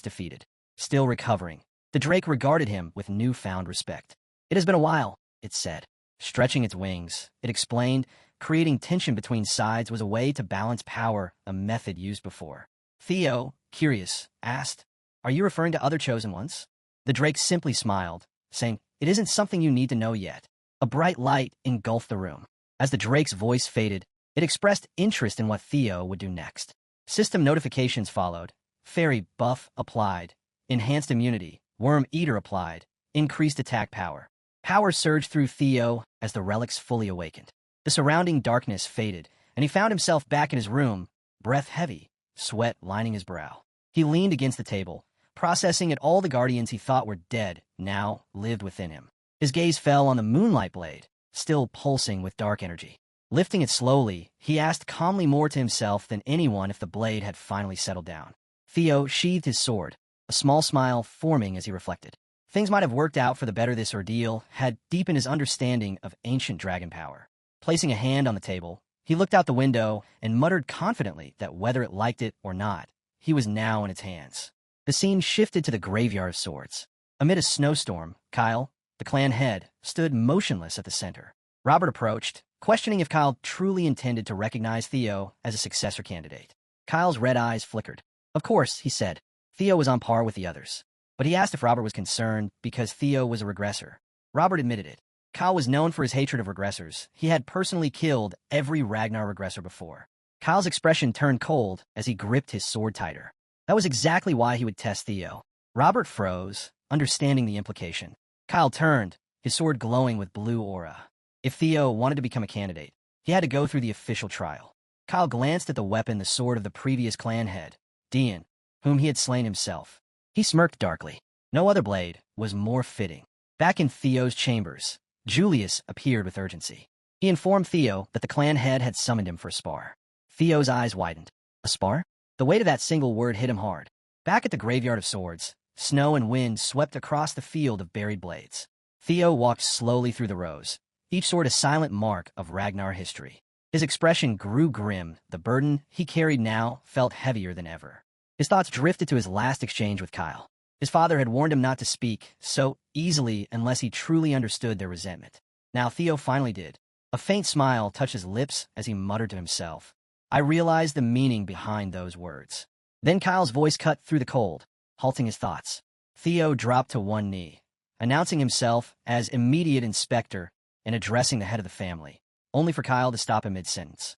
defeated. Still recovering, the drake regarded him with newfound respect. "It has been a while," it said. Stretching its wings, it explained, creating tension between sides was a way to balance power, a method used before. Theo, curious, asked, "Are you referring to other chosen ones?" The drake simply smiled, saying, "It isn't something you need to know yet." A bright light engulfed the room. As the drake's voice faded, it expressed interest in what Theo would do next. System notifications followed. Fairy buff applied. Enhanced immunity. Worm eater applied. Increased attack power. Power surged through Theo as the relics fully awakened. The surrounding darkness faded, and he found himself back in his room, breath heavy, sweat lining his brow. He leaned against the table, processing at all the guardians he thought were dead now lived within him. His gaze fell on the moonlight blade, still pulsing with dark energy. Lifting it slowly, he asked calmly more to himself than anyone if the blade had finally settled down. Theo sheathed his sword, a small smile forming as he reflected. Things might have worked out for the better. This ordeal had deepened his understanding of ancient dragon power. Placing a hand on the table, he looked out the window and muttered confidently that whether it liked it or not, he was now in its hands. The scene shifted to the graveyard of swords. Amid a snowstorm, Kyle, the clan head, stood motionless at the center. Robert approached, questioning if Kyle truly intended to recognize Theo as a successor candidate. Kyle's red eyes flickered. "Of course," he said. Theo was on par with the others. But he asked if Robert was concerned because Theo was a regressor. Robert admitted it. Kyle was known for his hatred of regressors. He had personally killed every Ragnar regressor before. Kyle's expression turned cold as he gripped his sword tighter. That was exactly why he would test Theo. Robert froze, understanding the implication. Kyle turned, his sword glowing with blue aura. If Theo wanted to become a candidate, he had to go through the official trial. Kyle glanced at the weapon, the sword of the previous clan head, Dean, whom he had slain himself. He smirked darkly. No other blade was more fitting. Back in Theo's chambers, Julius appeared with urgency. He informed Theo that the clan head had summoned him for a spar. Theo's eyes widened. A spar? The weight of that single word hit him hard. Back at the graveyard of swords, snow and wind swept across the field of buried blades. Theo walked slowly through the rows, each sword a silent mark of Ragnar history. His expression grew grim. The burden he carried now felt heavier than ever. His thoughts drifted to his last exchange with Kyle. His father had warned him not to speak so easily unless he truly understood their resentment. Now Theo finally did. A faint smile touched his lips as he muttered to himself, "I realized the meaning behind those words." Then Kyle's voice cut through the cold, halting his thoughts. Theo dropped to one knee, announcing himself as immediate inspector and addressing the head of the family, only for Kyle to stop him mid-sentence.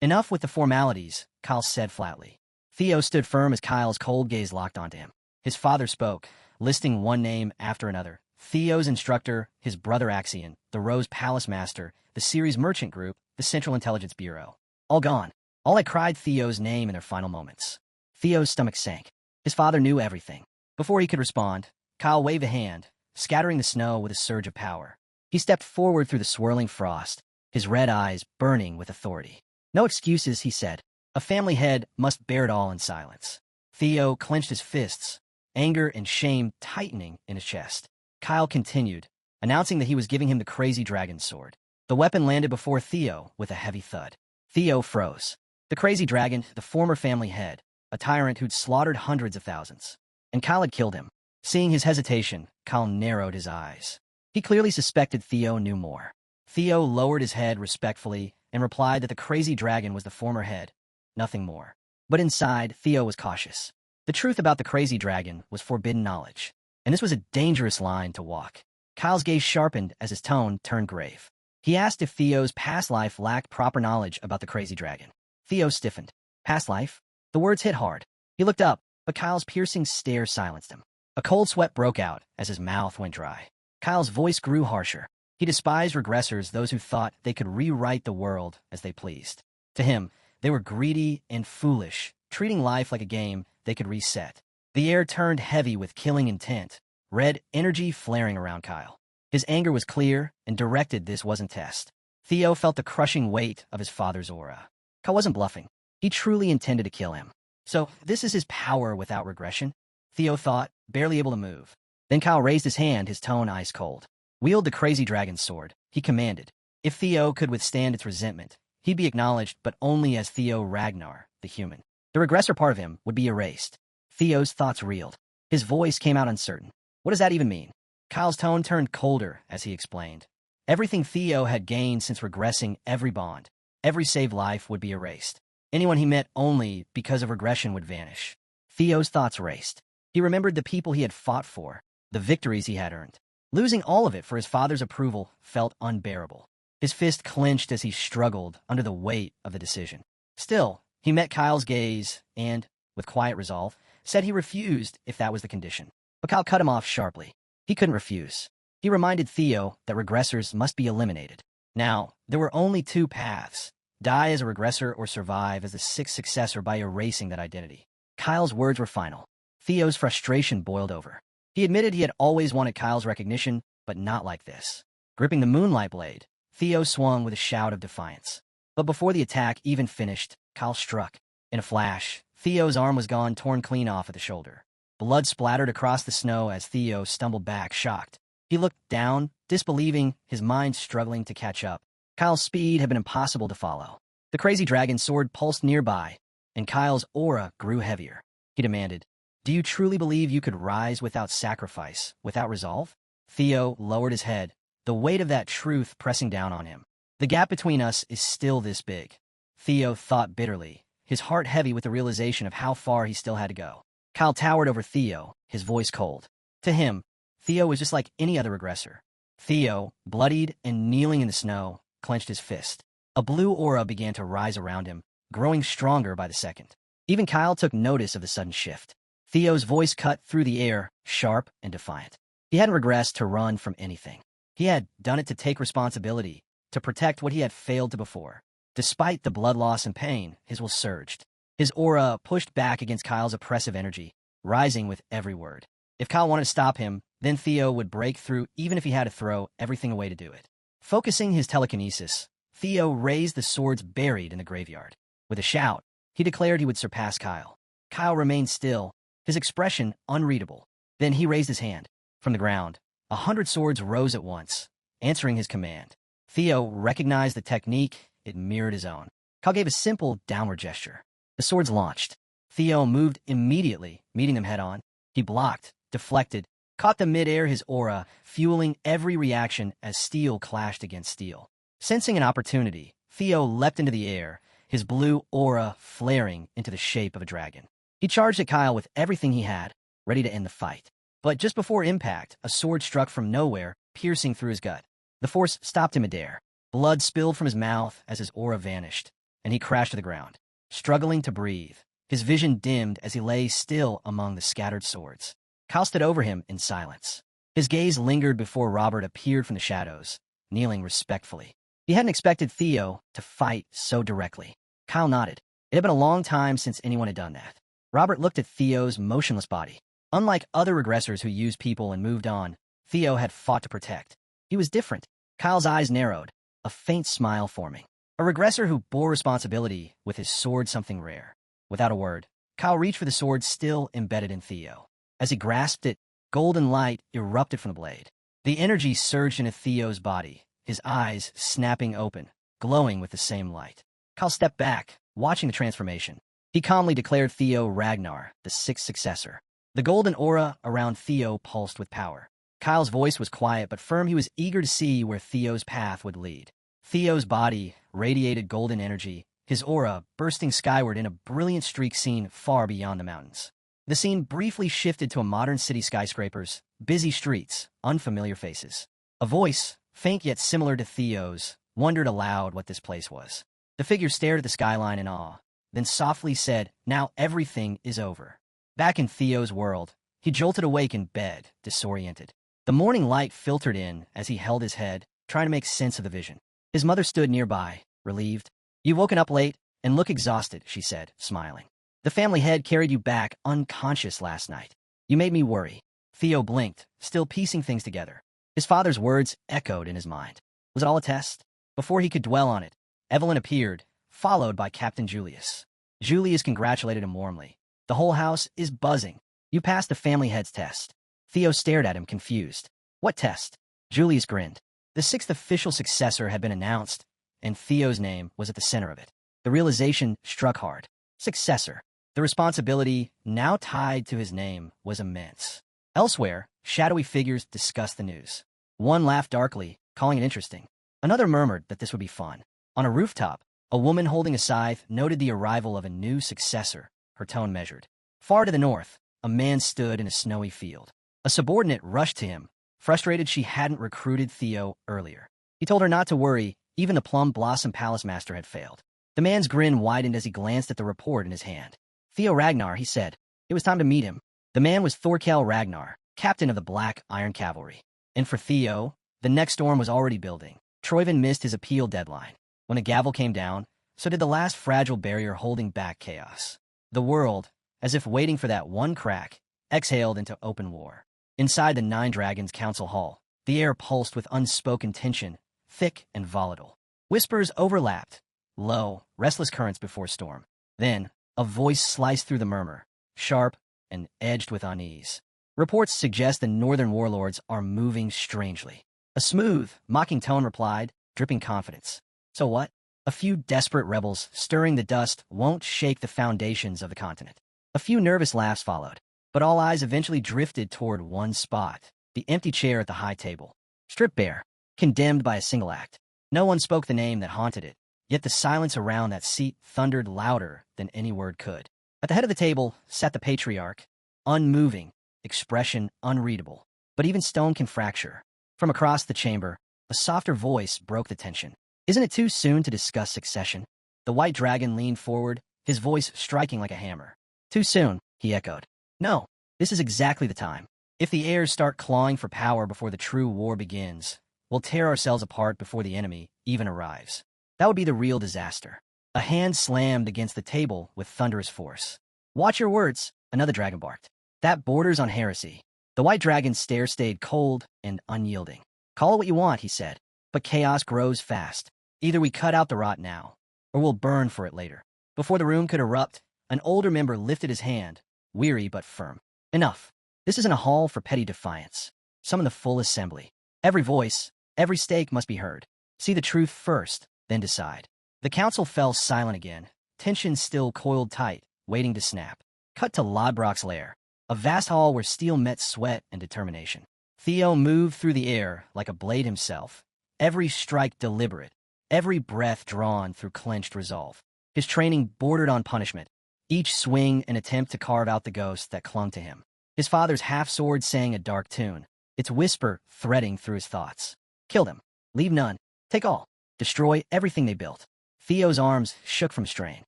"Enough with the formalities," Kyle said flatly. Theo stood firm as Kyle's cold gaze locked onto him. His father spoke, listing one name after another. Theo's instructor, his brother Axion, the Rose Palace Master, the Ceres Merchant Group, the Central Intelligence Bureau. All gone. All had cried Theo's name in their final moments. Theo's stomach sank. His father knew everything. Before he could respond, Kyle waved a hand, scattering the snow with a surge of power. He stepped forward through the swirling frost, his red eyes burning with authority. No excuses, he said. A family head must bear it all in silence. Theo clenched his fists, anger and shame tightening in his chest. Kyle continued, announcing that he was giving him the crazy dragon sword. The weapon landed before Theo with a heavy thud. Theo froze. The crazy dragon, the former family head, a tyrant who'd slaughtered hundreds of thousands. And Kyle had killed him. Seeing his hesitation, Kyle narrowed his eyes. He clearly suspected Theo knew more. Theo lowered his head respectfully and replied that the crazy dragon was the former head, nothing more. But inside, Theo was cautious. The truth about the crazy dragon was forbidden knowledge, and this was a dangerous line to walk. Kyle's gaze sharpened as his tone turned grave. He asked if Theo's past life lacked proper knowledge about the crazy dragon. Theo stiffened. Past life? The words hit hard. He looked up, but Kyle's piercing stare silenced him. A cold sweat broke out as his mouth went dry. Kyle's voice grew harsher. He despised regressors, those who thought they could rewrite the world as they pleased. To him, they were greedy and foolish, treating life like a game they could reset. The air turned heavy with killing intent, red energy flaring around Kyle. His anger was clear and directed. This wasn't test. Theo felt the crushing weight of his father's aura. Kyle wasn't bluffing. He truly intended to kill him. So this is his power without regression? Theo thought, barely able to move. Then Kyle raised his hand, his tone ice cold. Wield the crazy dragon's sword, he commanded. If Theo could withstand its resentment, he'd be acknowledged, but only as Theo Ragnar, the human. The regressor part of him would be erased. Theo's thoughts reeled. His voice came out uncertain. What does that even mean? Kyle's tone turned colder as he explained. Everything Theo had gained since regressing, every bond, every saved life would be erased. Anyone he met only because of regression would vanish. Theo's thoughts raced. He remembered the people he had fought for, the victories he had earned. Losing all of it for his father's approval felt unbearable. His fist clenched as he struggled under the weight of the decision. Still, he met Kyle's gaze and, with quiet resolve, said he refused if that was the condition. But Kyle cut him off sharply. He couldn't refuse. He reminded Theo that regressors must be eliminated. Now, there were only two paths: die as a regressor or survive as the sixth successor by erasing that identity. Kyle's words were final. Theo's frustration boiled over. He admitted he had always wanted Kyle's recognition, but not like this. Gripping the moonlight blade, Theo swung with a shout of defiance. But before the attack even finished, Kyle struck. In a flash, Theo's arm was gone, torn clean off at the shoulder. Blood splattered across the snow as Theo stumbled back, shocked. He looked down, disbelieving, his mind struggling to catch up. Kyle's speed had been impossible to follow. The crazy dragon's sword pulsed nearby, and Kyle's aura grew heavier. He demanded, "Do you truly believe you could rise without sacrifice, without resolve?" Theo lowered his head, the weight of that truth pressing down on him. The gap between us is still this big. Theo thought bitterly, his heart heavy with the realization of how far he still had to go. Kyle towered over Theo, his voice cold. To him, Theo was just like any other regressor. Theo, bloodied and kneeling in the snow, clenched his fist. A blue aura began to rise around him, growing stronger by the second. Even Kyle took notice of the sudden shift. Theo's voice cut through the air, sharp and defiant. He hadn't regressed to run from anything. He had done it to take responsibility, to protect what he had failed to before. Despite the blood loss and pain, his will surged. His aura pushed back against Kyle's oppressive energy, rising with every word. If Kyle wanted to stop him, then Theo would break through even if he had to throw everything away to do it. Focusing his telekinesis, Theo raised the swords buried in the graveyard. With a shout, he declared he would surpass Kyle. Kyle remained still, his expression unreadable. Then he raised his hand. From the ground, 100 swords rose at once, answering his command. Theo recognized the technique. It mirrored his own. Kyle gave a simple downward gesture. The swords launched. Theo moved immediately, meeting them head-on. He blocked, deflected, caught them mid-air, his aura fueling every reaction as steel clashed against steel. Sensing an opportunity, Theo leapt into the air, his blue aura flaring into the shape of a dragon. He charged at Kyle with everything he had, ready to end the fight. But just before impact, a sword struck from nowhere, piercing through his gut. The force stopped him midair. Blood spilled from his mouth as his aura vanished, and he crashed to the ground, struggling to breathe. His vision dimmed as he lay still among the scattered swords. Kyle stood over him in silence. His gaze lingered before Robert appeared from the shadows, kneeling respectfully. He hadn't expected Theo to fight so directly. Kyle nodded. It had been a long time since anyone had done that. Robert looked at Theo's motionless body. Unlike other regressors who used people and moved on, Theo had fought to protect. He was different. Kyle's eyes narrowed, a faint smile forming. A regressor who bore responsibility with his sword, something rare. Without a word, Kyle reached for the sword still embedded in Theo. As he grasped it, golden light erupted from the blade. The energy surged into Theo's body, his eyes snapping open, glowing with the same light. Kyle stepped back, watching the transformation. He calmly declared Theo Ragnar, the sixth successor. The golden aura around Theo pulsed with power. Kyle's voice was quiet but firm. He was eager to see where Theo's path would lead. Theo's body radiated golden energy, his aura bursting skyward in a brilliant streak seen far beyond the mountains. The scene briefly shifted to a modern city: skyscrapers, busy streets, unfamiliar faces. A voice, faint yet similar to Theo's, wondered aloud what this place was. The figure stared at the skyline in awe, then softly said, "Now everything is over." Back in Theo's world, he jolted awake in bed, disoriented. The morning light filtered in as he held his head, trying to make sense of the vision. His mother stood nearby, relieved. "You've woken up late and look exhausted," she said, smiling. "The family head carried you back unconscious last night. You made me worry." Theo blinked, still piecing things together. His father's words echoed in his mind. Was it all a test? Before he could dwell on it, Evelyn appeared, followed by Captain Julius. Julius congratulated him warmly. "The whole house is buzzing. You passed the family head's test." Theo stared at him, confused. "What test?" Julius grinned. The sixth official successor had been announced, and Theo's name was at the center of it. The realization struck hard. Successor. The responsibility, now tied to his name, was immense. Elsewhere, shadowy figures discussed the news. One laughed darkly, calling it interesting. Another murmured that this would be fun. On a rooftop, a woman holding a scythe noted the arrival of a new successor, her tone measured. Far to the north, a man stood in a snowy field. A subordinate rushed to him, frustrated she hadn't recruited Theo earlier. He told her not to worry, even the Plum Blossom Palace Master had failed. The man's grin widened as he glanced at the report in his hand. "Theo Ragnar," he said. It was time to meet him. The man was Thorkel Ragnar, captain of the Black Iron Cavalry. And for Theo, the next storm was already building. Troyvin missed his appeal deadline. When the gavel came down, so did the last fragile barrier holding back chaos. The world, as if waiting for that one crack, exhaled into open war. Inside the Nine Dragons Council Hall, the air pulsed with unspoken tension, thick and volatile. Whispers overlapped, low, restless currents before storm. Then, a voice sliced through the murmur, sharp and edged with unease. "Reports suggest the northern warlords are moving strangely." A smooth, mocking tone replied, dripping confidence. "So what? A few desperate rebels stirring the dust won't shake the foundations of the continent." A few nervous laughs followed, but all eyes eventually drifted toward one spot, the empty chair at the high table. Stripped bare, condemned by a single act. No one spoke the name that haunted it, yet the silence around that seat thundered louder than any word could. At the head of the table sat the patriarch, unmoving, expression unreadable. But even stone can fracture. From across the chamber, a softer voice broke the tension. "Isn't it too soon to discuss succession?" The white dragon leaned forward, his voice striking like a hammer. "Too soon," he echoed. "No, this is exactly the time. If the heirs start clawing for power before the true war begins, we'll tear ourselves apart before the enemy even arrives. That would be the real disaster." A hand slammed against the table with thunderous force. "Watch your words," another dragon barked. "That borders on heresy." The white dragon's stare stayed cold and unyielding. "Call it what you want," he said, "but chaos grows fast. Either we cut out the rot now, or we'll burn for it later." Before the room could erupt, an older member lifted his hand, weary but firm. "Enough. This isn't a hall for petty defiance. Summon the full assembly. Every voice, every stake must be heard. See the truth first, then decide." The council fell silent again, tension still coiled tight, waiting to snap. Cut to Lodbrok's lair, a vast hall where steel met sweat and determination. Theo moved through the air like a blade himself, every strike deliberate, every breath drawn through clenched resolve. His training bordered on punishment, each swing an attempt to carve out the ghost that clung to him. His father's half-sword sang a dark tune, its whisper threading through his thoughts. "Kill them. Leave none. Take all. Destroy everything they built." Theo's arms shook from strain.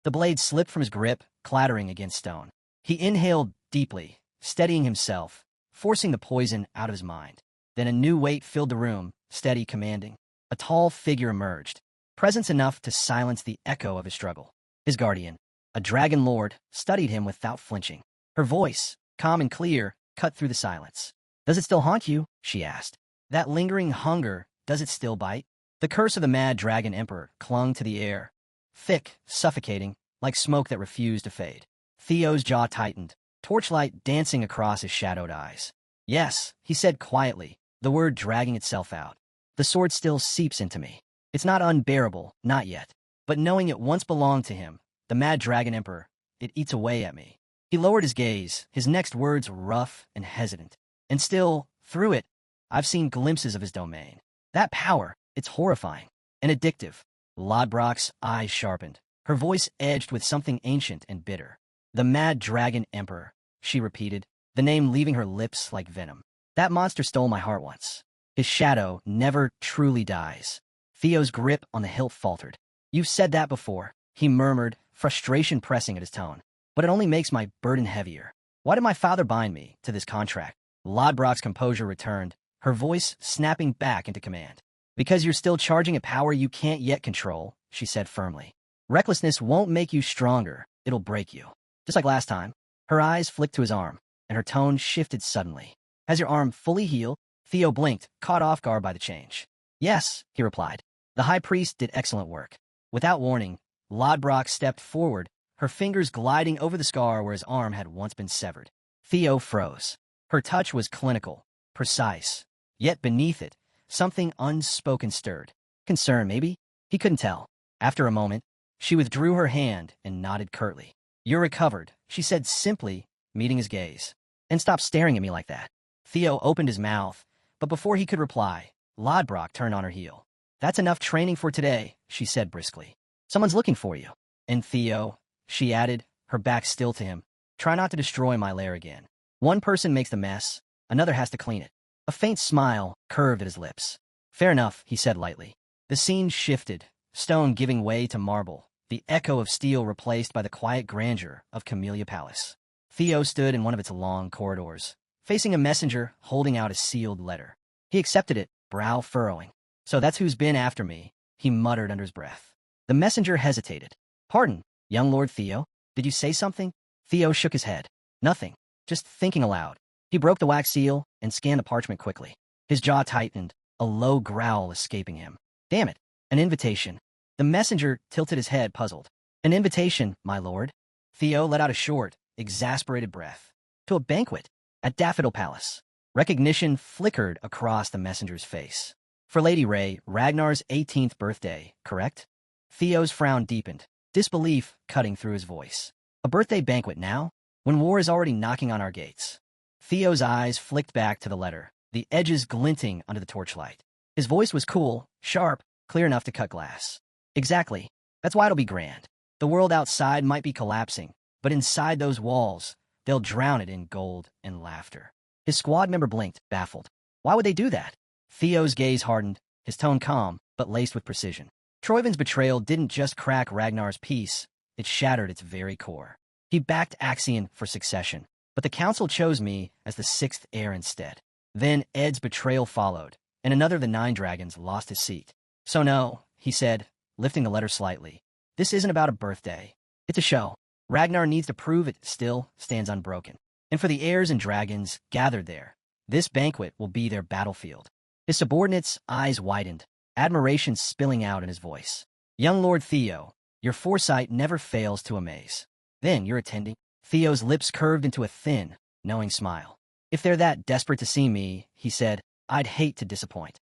The blade slipped from his grip, clattering against stone. He inhaled deeply, steadying himself, forcing the poison out of his mind. Then a new weight filled the room, steady, commanding. A tall figure emerged, presence enough to silence the echo of his struggle. His guardian, a dragon lord, studied him without flinching. Her voice, calm and clear, cut through the silence. "Does it still haunt you?" she asked. "That lingering hunger, does it still bite?" The curse of the mad dragon emperor clung to the air, thick, suffocating, like smoke that refused to fade. Theo's jaw tightened, torchlight dancing across his shadowed eyes. "Yes," he said quietly, the word dragging itself out. "The sword still seeps into me. It's not unbearable, not yet. But knowing it once belonged to him, the mad dragon emperor, it eats away at me." He lowered his gaze, his next words rough and hesitant. "And still, through it, I've seen glimpses of his domain. That power, it's horrifying and addictive." Lodbrok's eyes sharpened. Her voice edged with something ancient and bitter. "The mad dragon emperor," she repeated, the name leaving her lips like venom. "That monster stole my heart once. His shadow never truly dies." Theo's grip on the hilt faltered. "You've said that before," he murmured, frustration pressing at his tone. "But it only makes my burden heavier. Why did my father bind me to this contract?" Lodbrok's composure returned, her voice snapping back into command. "Because you're still charging a power you can't yet control," she said firmly. "Recklessness won't make you stronger, it'll break you. Just like last time." Her eyes flicked to his arm, and her tone shifted suddenly. "Has your arm fully healed?" Theo blinked, caught off guard by the change. "Yes," he replied. "The high priest did excellent work." Without warning, Lodbrok stepped forward, her fingers gliding over the scar where his arm had once been severed. Theo froze. Her touch was clinical, precise. Yet beneath it, something unspoken stirred. Concern, maybe? He couldn't tell. After a moment, she withdrew her hand and nodded curtly. "You're recovered," she said simply, meeting his gaze. "And stop staring at me like that." Theo opened his mouth, but before he could reply, Lodbrok turned on her heel. "That's enough training for today," she said briskly. "Someone's looking for you." "And Theo," she added, her back still to him, "try not to destroy my lair again. One person makes the mess, another has to clean it." A faint smile curved at his lips. "Fair enough," he said lightly. The scene shifted, stone giving way to marble, the echo of steel replaced by the quiet grandeur of Camellia Palace. Theo stood in one of its long corridors, facing a messenger holding out a sealed letter. He accepted it, brow furrowing. "So that's who's been after me," he muttered under his breath. The messenger hesitated. "Pardon, young Lord Theo, did you say something?" Theo shook his head. "Nothing, just thinking aloud." He broke the wax seal and scanned the parchment quickly. His jaw tightened, a low growl escaping him. "Damn it, an invitation." The messenger tilted his head, puzzled. "An invitation, my lord?" Theo let out a short, exasperated breath. "To a banquet at Daffodil Palace." Recognition flickered across the messenger's face. "For Lady Ray, Ragnar's 18th birthday, correct?" Theo's frown deepened, disbelief cutting through his voice. "A birthday banquet now? When war is already knocking on our gates?" Theo's eyes flicked back to the letter, the edges glinting under the torchlight. His voice was cool, sharp, clear enough to cut glass. "Exactly. That's why it'll be grand. The world outside might be collapsing, but inside those walls, they'll drown it in gold and laughter." His squad member blinked, baffled. Why would they do that? Theo's gaze hardened, his tone calm, but laced with precision. Troivin's betrayal didn't just crack Ragnar's peace, it shattered its very core. He backed Axion for succession, but the council chose me as the sixth heir instead. Then Ed's betrayal followed, and another of the 9 dragons lost his seat. "So no," he said, lifting the letter slightly. "This isn't about a birthday. It's a show. Ragnar needs to prove it still stands unbroken. And for the heirs and dragons gathered there, this banquet will be their battlefield." His subordinates' eyes widened, admiration spilling out in his voice. "Young Lord Theo, your foresight never fails to amaze. Then you're attending?" Theo's lips curved into a thin, knowing smile. "If they're that desperate to see me," he said, "I'd hate to disappoint."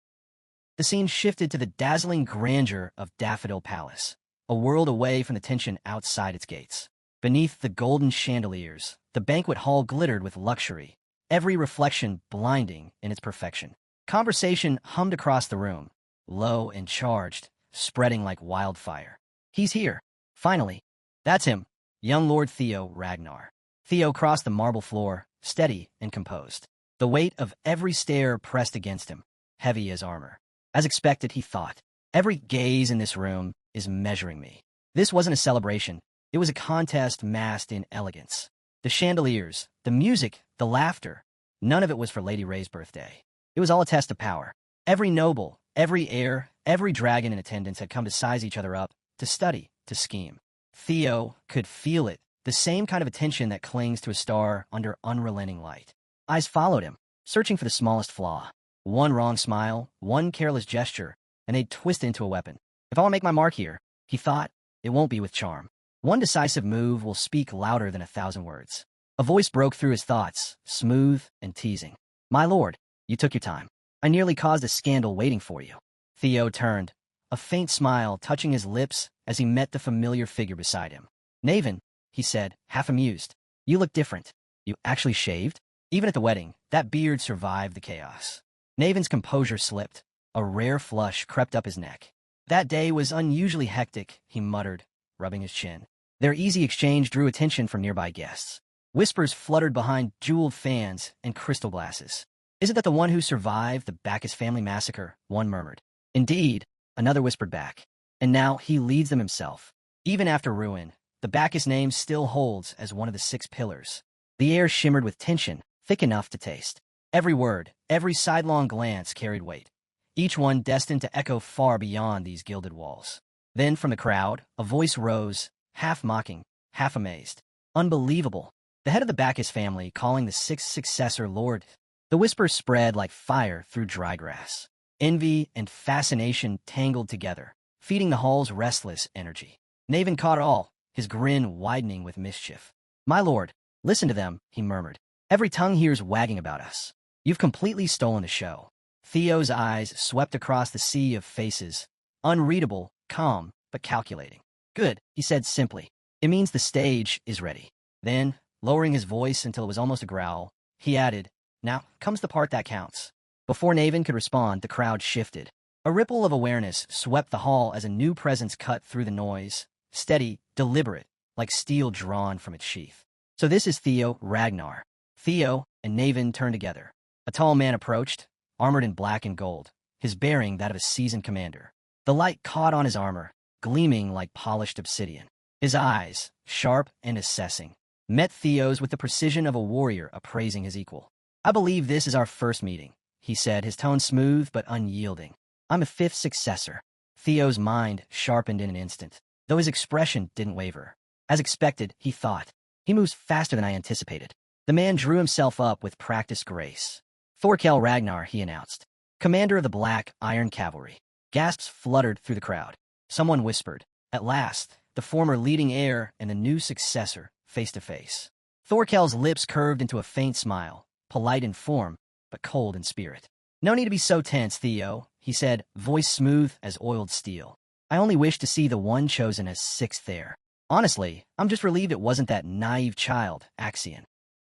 The scene shifted to the dazzling grandeur of Daffodil Palace, a world away from the tension outside its gates. Beneath the golden chandeliers, the banquet hall glittered with luxury, every reflection blinding in its perfection. Conversation hummed across the room, low and charged, spreading like wildfire. "He's here. Finally. That's him. Young Lord Theo Ragnar." Theo crossed the marble floor, steady and composed. The weight of every stare pressed against him, heavy as armor. As expected, he thought, every gaze in this room is measuring me. This wasn't a celebration. It was a contest masked in elegance. The chandeliers, the music the laughter. None of it was for Lady Ray's birthday. It was all a test of power. Every noble, every heir, every dragon in attendance had come to size each other up, to study, to scheme. Theo could feel it, the same kind of attention that clings to a star under unrelenting light. Eyes followed him, searching for the smallest flaw. One wrong smile, one careless gesture, and they'd twist into a weapon. If I want to make my mark here, he thought, it won't be with charm. One decisive move will speak louder than 1,000 words. A voice broke through his thoughts, smooth and teasing. My lord, you took your time. I nearly caused a scandal waiting for you. Theo turned, a faint smile touching his lips as he met the familiar figure beside him. Naven, he said, half amused. You look different. You actually shaved? Even at the wedding, that beard survived the chaos. Naven's composure slipped. A rare flush crept up his neck. That day was unusually hectic, he muttered, rubbing his chin. Their easy exchange drew attention from nearby guests. Whispers fluttered behind jeweled fans and crystal glasses. Isn't that the one who survived the Bacchus family massacre? One murmured. Indeed, another whispered back. And now he leads them himself. Even after ruin, the Bacchus name still holds as one of the 6 pillars. The air shimmered with tension, thick enough to taste. Every word, every sidelong glance carried weight, each one destined to echo far beyond these gilded walls. Then from the crowd, a voice rose, half mocking, half amazed. Unbelievable. The head of the Bacchus family calling the 6th successor Lord. The whispers spread like fire through dry grass. Envy and fascination tangled together, feeding the hall's restless energy. Naven caught it all, his grin widening with mischief. My lord, listen to them, he murmured. Every tongue here's wagging about us. You've completely stolen the show. Theo's eyes swept across the sea of faces, unreadable, calm, but calculating. Good, he said simply. It means the stage is ready. Then, lowering his voice until it was almost a growl, he added, now comes the part that counts. Before Naven could respond, the crowd shifted. A ripple of awareness swept the hall as a new presence cut through the noise, steady, deliberate, like steel drawn from its sheath. So this is Theo Ragnar. Theo and Naven turned together. A tall man approached, armored in black and gold, his bearing that of a seasoned commander. The light caught on his armor, gleaming like polished obsidian. His eyes, sharp and assessing, met Theo's with the precision of a warrior appraising his equal. I believe this is our first meeting, he said, his tone smooth but unyielding. I'm a 5th successor. Theo's mind sharpened in an instant, though his expression didn't waver. As expected, he thought. He moves faster than I anticipated. The man drew himself up with practiced grace. Thorkel Ragnar, he announced, commander of the Black Iron Cavalry. Gasps fluttered through the crowd. Someone whispered, at last, the former leading heir and the new successor, face to face. Thorkel's lips curved into a faint smile, polite in form, but cold in spirit. No need to be so tense, Theo, he said, voice smooth as oiled steel. I only wish to see the one chosen as 6th heir. Honestly, I'm just relieved it wasn't that naive child, Axion.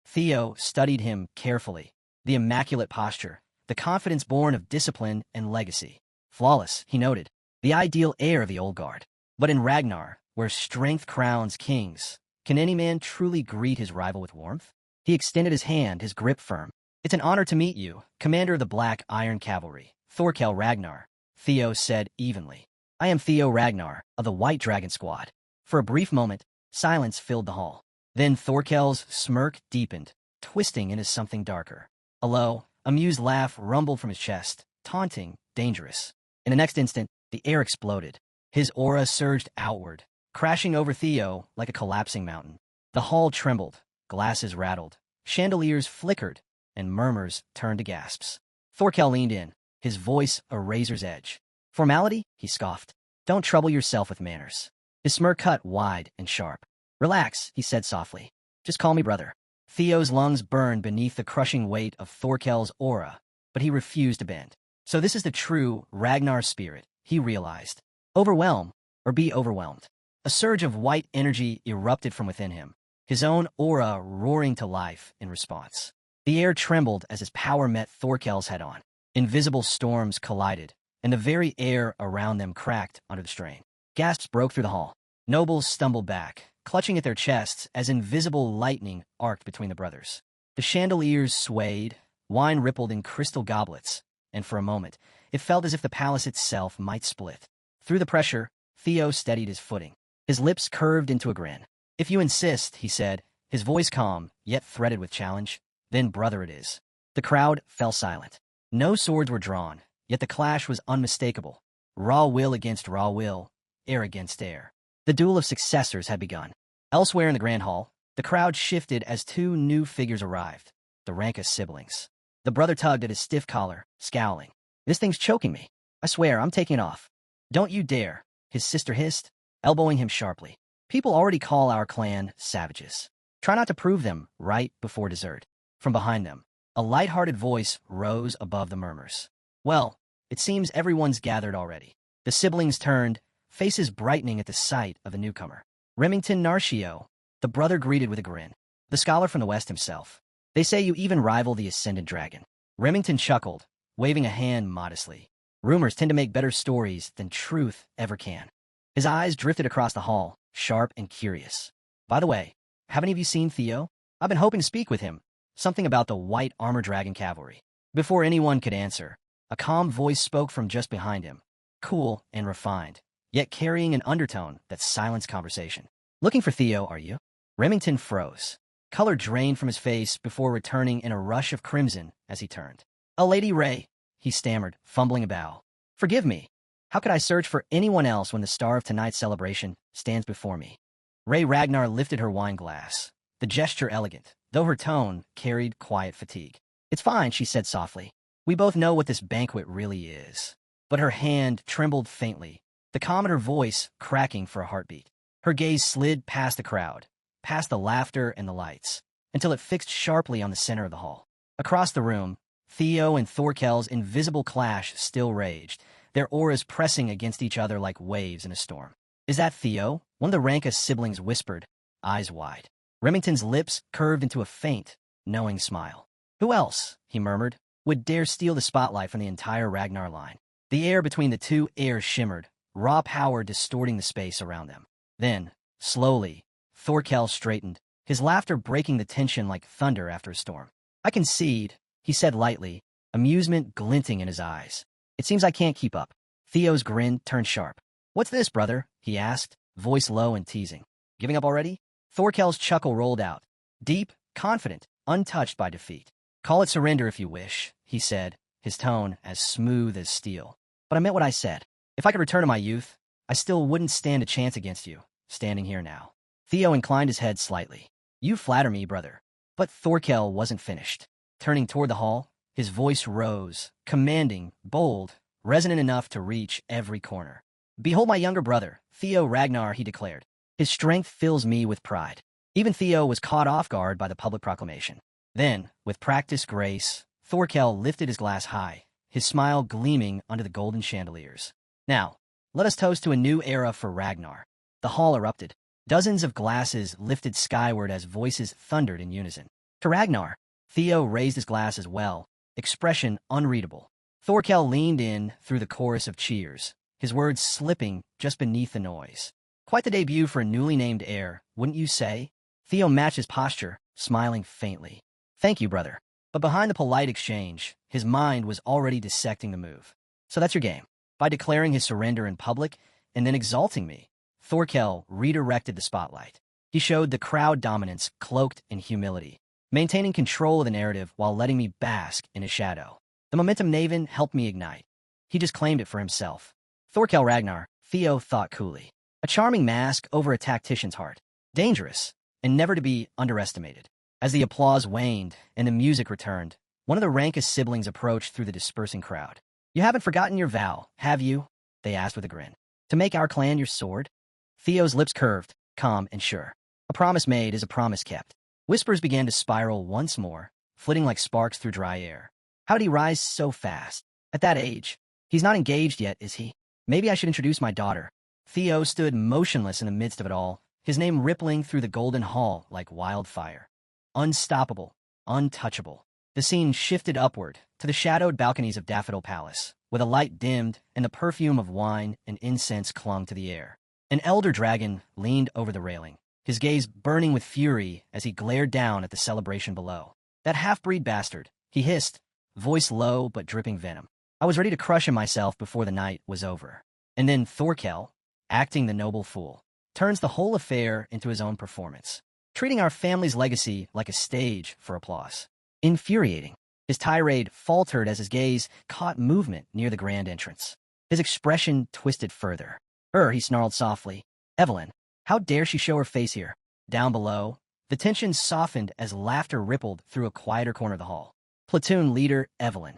Theo studied him carefully. The immaculate posture, the confidence born of discipline and legacy. Flawless, he noted. The ideal heir of the old guard. But in Ragnar, where strength crowns kings, can any man truly greet his rival with warmth? He extended his hand, his grip firm. It's an honor to meet you, commander of the Black Iron Cavalry, Thorkel Ragnar, Theo said evenly. I am Theo Ragnar, of the White Dragon Squad. For a brief moment, silence filled the hall. Then Thorkel's smirk deepened, twisting into something darker. A low, amused laugh rumbled from his chest, taunting, dangerous. In the next instant, the air exploded. His aura surged outward, crashing over Theo like a collapsing mountain. The hall trembled, glasses rattled, chandeliers flickered, and murmurs turned to gasps. Thorkel leaned in, his voice a razor's edge. Formality? He scoffed. Don't trouble yourself with manners. His smirk cut wide and sharp. Relax, he said softly. Just call me brother. Theo's lungs burned beneath the crushing weight of Thorkel's aura, but he refused to bend. So this is the true Ragnar spirit, he realized. Overwhelm, or be overwhelmed. A surge of white energy erupted from within him, his own aura roaring to life in response. The air trembled as his power met Thorkel's head-on. Invisible storms collided, and the very air around them cracked under the strain. Gasps broke through the hall. Nobles stumbled back, clutching at their chests as invisible lightning arced between the brothers. The chandeliers swayed, wine rippled in crystal goblets, and for a moment, it felt as if the palace itself might split. Through the pressure, Theo steadied his footing. His lips curved into a grin. If you insist, he said, his voice calm, yet threaded with challenge. Then brother it is. The crowd fell silent. No swords were drawn, yet the clash was unmistakable. Raw will against raw will, air against air. The duel of successors had begun. Elsewhere in the grand hall, the crowd shifted as two new figures arrived, the Rankus siblings. The brother tugged at his stiff collar, scowling. "This thing's choking me. I swear, I'm taking it off." "Don't you dare," his sister hissed, elbowing him sharply. "People already call our clan savages. Try not to prove them right before dessert." From behind them, a light-hearted voice rose above the murmurs. "Well, it seems everyone's gathered already." The siblings turned, faces brightening at the sight of the newcomer. "Remington Narcio," the brother greeted with a grin. "The scholar from the West himself. They say you even rival the Ascendant Dragon." Remington chuckled, waving a hand modestly. "Rumors tend to make better stories than truth ever can." His eyes drifted across the hall, sharp and curious. "By the way, have any of you seen Theo? I've been hoping to speak with him. Something about the white armor dragon cavalry." Before anyone could answer, a calm voice spoke from just behind him, cool and refined, yet carrying an undertone that silenced conversation. "Looking for Theo, are you?" Remington froze. Color drained from his face before returning in a rush of crimson as he turned. "A Lady Ray," he stammered, fumbling a bow. "Forgive me. How could I search for anyone else when the star of tonight's celebration stands before me?" Ray Ragnar lifted her wine glass, the gesture elegant, though her tone carried quiet fatigue. "It's fine," she said softly. "We both know what this banquet really is." But her hand trembled faintly, the calm in her voice cracking for a heartbeat. Her gaze slid past the crowd, past the laughter and the lights, until it fixed sharply on the center of the hall. Across the room, Theo and Thorkel's invisible clash still raged, their auras pressing against each other like waves in a storm. "Is that Theo?" one of the Rankus siblings whispered, eyes wide. Remington's lips curved into a faint, knowing smile. "Who else," he murmured, "would dare steal the spotlight from the entire Ragnar line?" The air between the two heirs shimmered, raw power distorting the space around them. Then, slowly, Thorkel straightened, his laughter breaking the tension like thunder after a storm. "I concede," he said lightly, amusement glinting in his eyes. "It seems I can't keep up." Theo's grin turned sharp. "What's this, brother?" he asked, voice low and teasing. "Giving up already?" Thorkel's chuckle rolled out, deep, confident, untouched by defeat. "Call it surrender if you wish," he said, his tone as smooth as steel. "But I meant what I said. If I could return to my youth, I still wouldn't stand a chance against you, standing here now." Theo inclined his head slightly. "You flatter me, brother." But Thorkel wasn't finished. Turning toward the hall, his voice rose, commanding, bold, resonant enough to reach every corner. "Behold my younger brother, Theo Ragnar," he declared. "His strength fills me with pride." Even Theo was caught off guard by the public proclamation. Then, with practiced grace, Thorkel lifted his glass high, his smile gleaming under the golden chandeliers. "Now, let us toast to a new era for Ragnar." The hall erupted. Dozens of glasses lifted skyward as voices thundered in unison. "To Ragnar!" Theo raised his glass as well, expression unreadable. Thorkel leaned in through the chorus of cheers, his words slipping just beneath the noise. "Quite the debut for a newly named heir, wouldn't you say?" Theo matched his posture, smiling faintly. "Thank you, brother." But behind the polite exchange, his mind was already dissecting the move. "So that's your game." By declaring his surrender in public and then exalting me, Thorkel redirected the spotlight. He showed the crowd dominance cloaked in humility, maintaining control of the narrative while letting me bask in his shadow. The momentum Naven helped me ignite. He just claimed it for himself. Thorkel Ragnar, Theo thought coolly. A charming mask over a tactician's heart. Dangerous, and never to be underestimated. As the applause waned and the music returned, one of the Rankus siblings approached through the dispersing crowd. "You haven't forgotten your vow, have you?" they asked with a grin. "To make our clan your sword?" Theo's lips curved, calm and sure. "A promise made is a promise kept." Whispers began to spiral once more, flitting like sparks through dry air. How did he rise so fast? At that age. He's not engaged yet, is he? Maybe I should introduce my daughter. Theo stood motionless in the midst of it all, his name rippling through the golden hall like wildfire. Unstoppable, untouchable. The scene shifted upward to the shadowed balconies of Daffodil Palace, where the light dimmed and the perfume of wine and incense clung to the air. An elder dragon leaned over the railing, his gaze burning with fury as he glared down at the celebration below. "That half-breed bastard," he hissed, voice low but dripping venom. I was ready to crush him myself before the night was over. And then Thorkel, acting the noble fool, turns the whole affair into his own performance, treating our family's legacy like a stage for applause. Infuriating. His tirade faltered as his gaze caught movement near the grand entrance. His expression twisted further. He snarled softly. Evelyn, how dare she show her face here? Down below, the tension softened as laughter rippled through a quieter corner of the hall. Platoon leader Evelyn.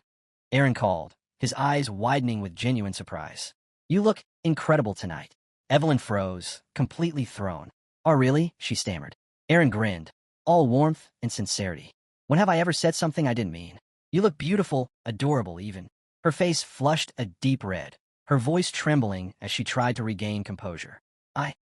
Aaron called, his eyes widening with genuine surprise. You look incredible tonight. Evelyn froze, completely thrown. Oh, really? She stammered. Aaron grinned, all warmth and sincerity. When have I ever said something I didn't mean? You look beautiful, adorable even. Her face flushed a deep red, her voice trembling as she tried to regain composure.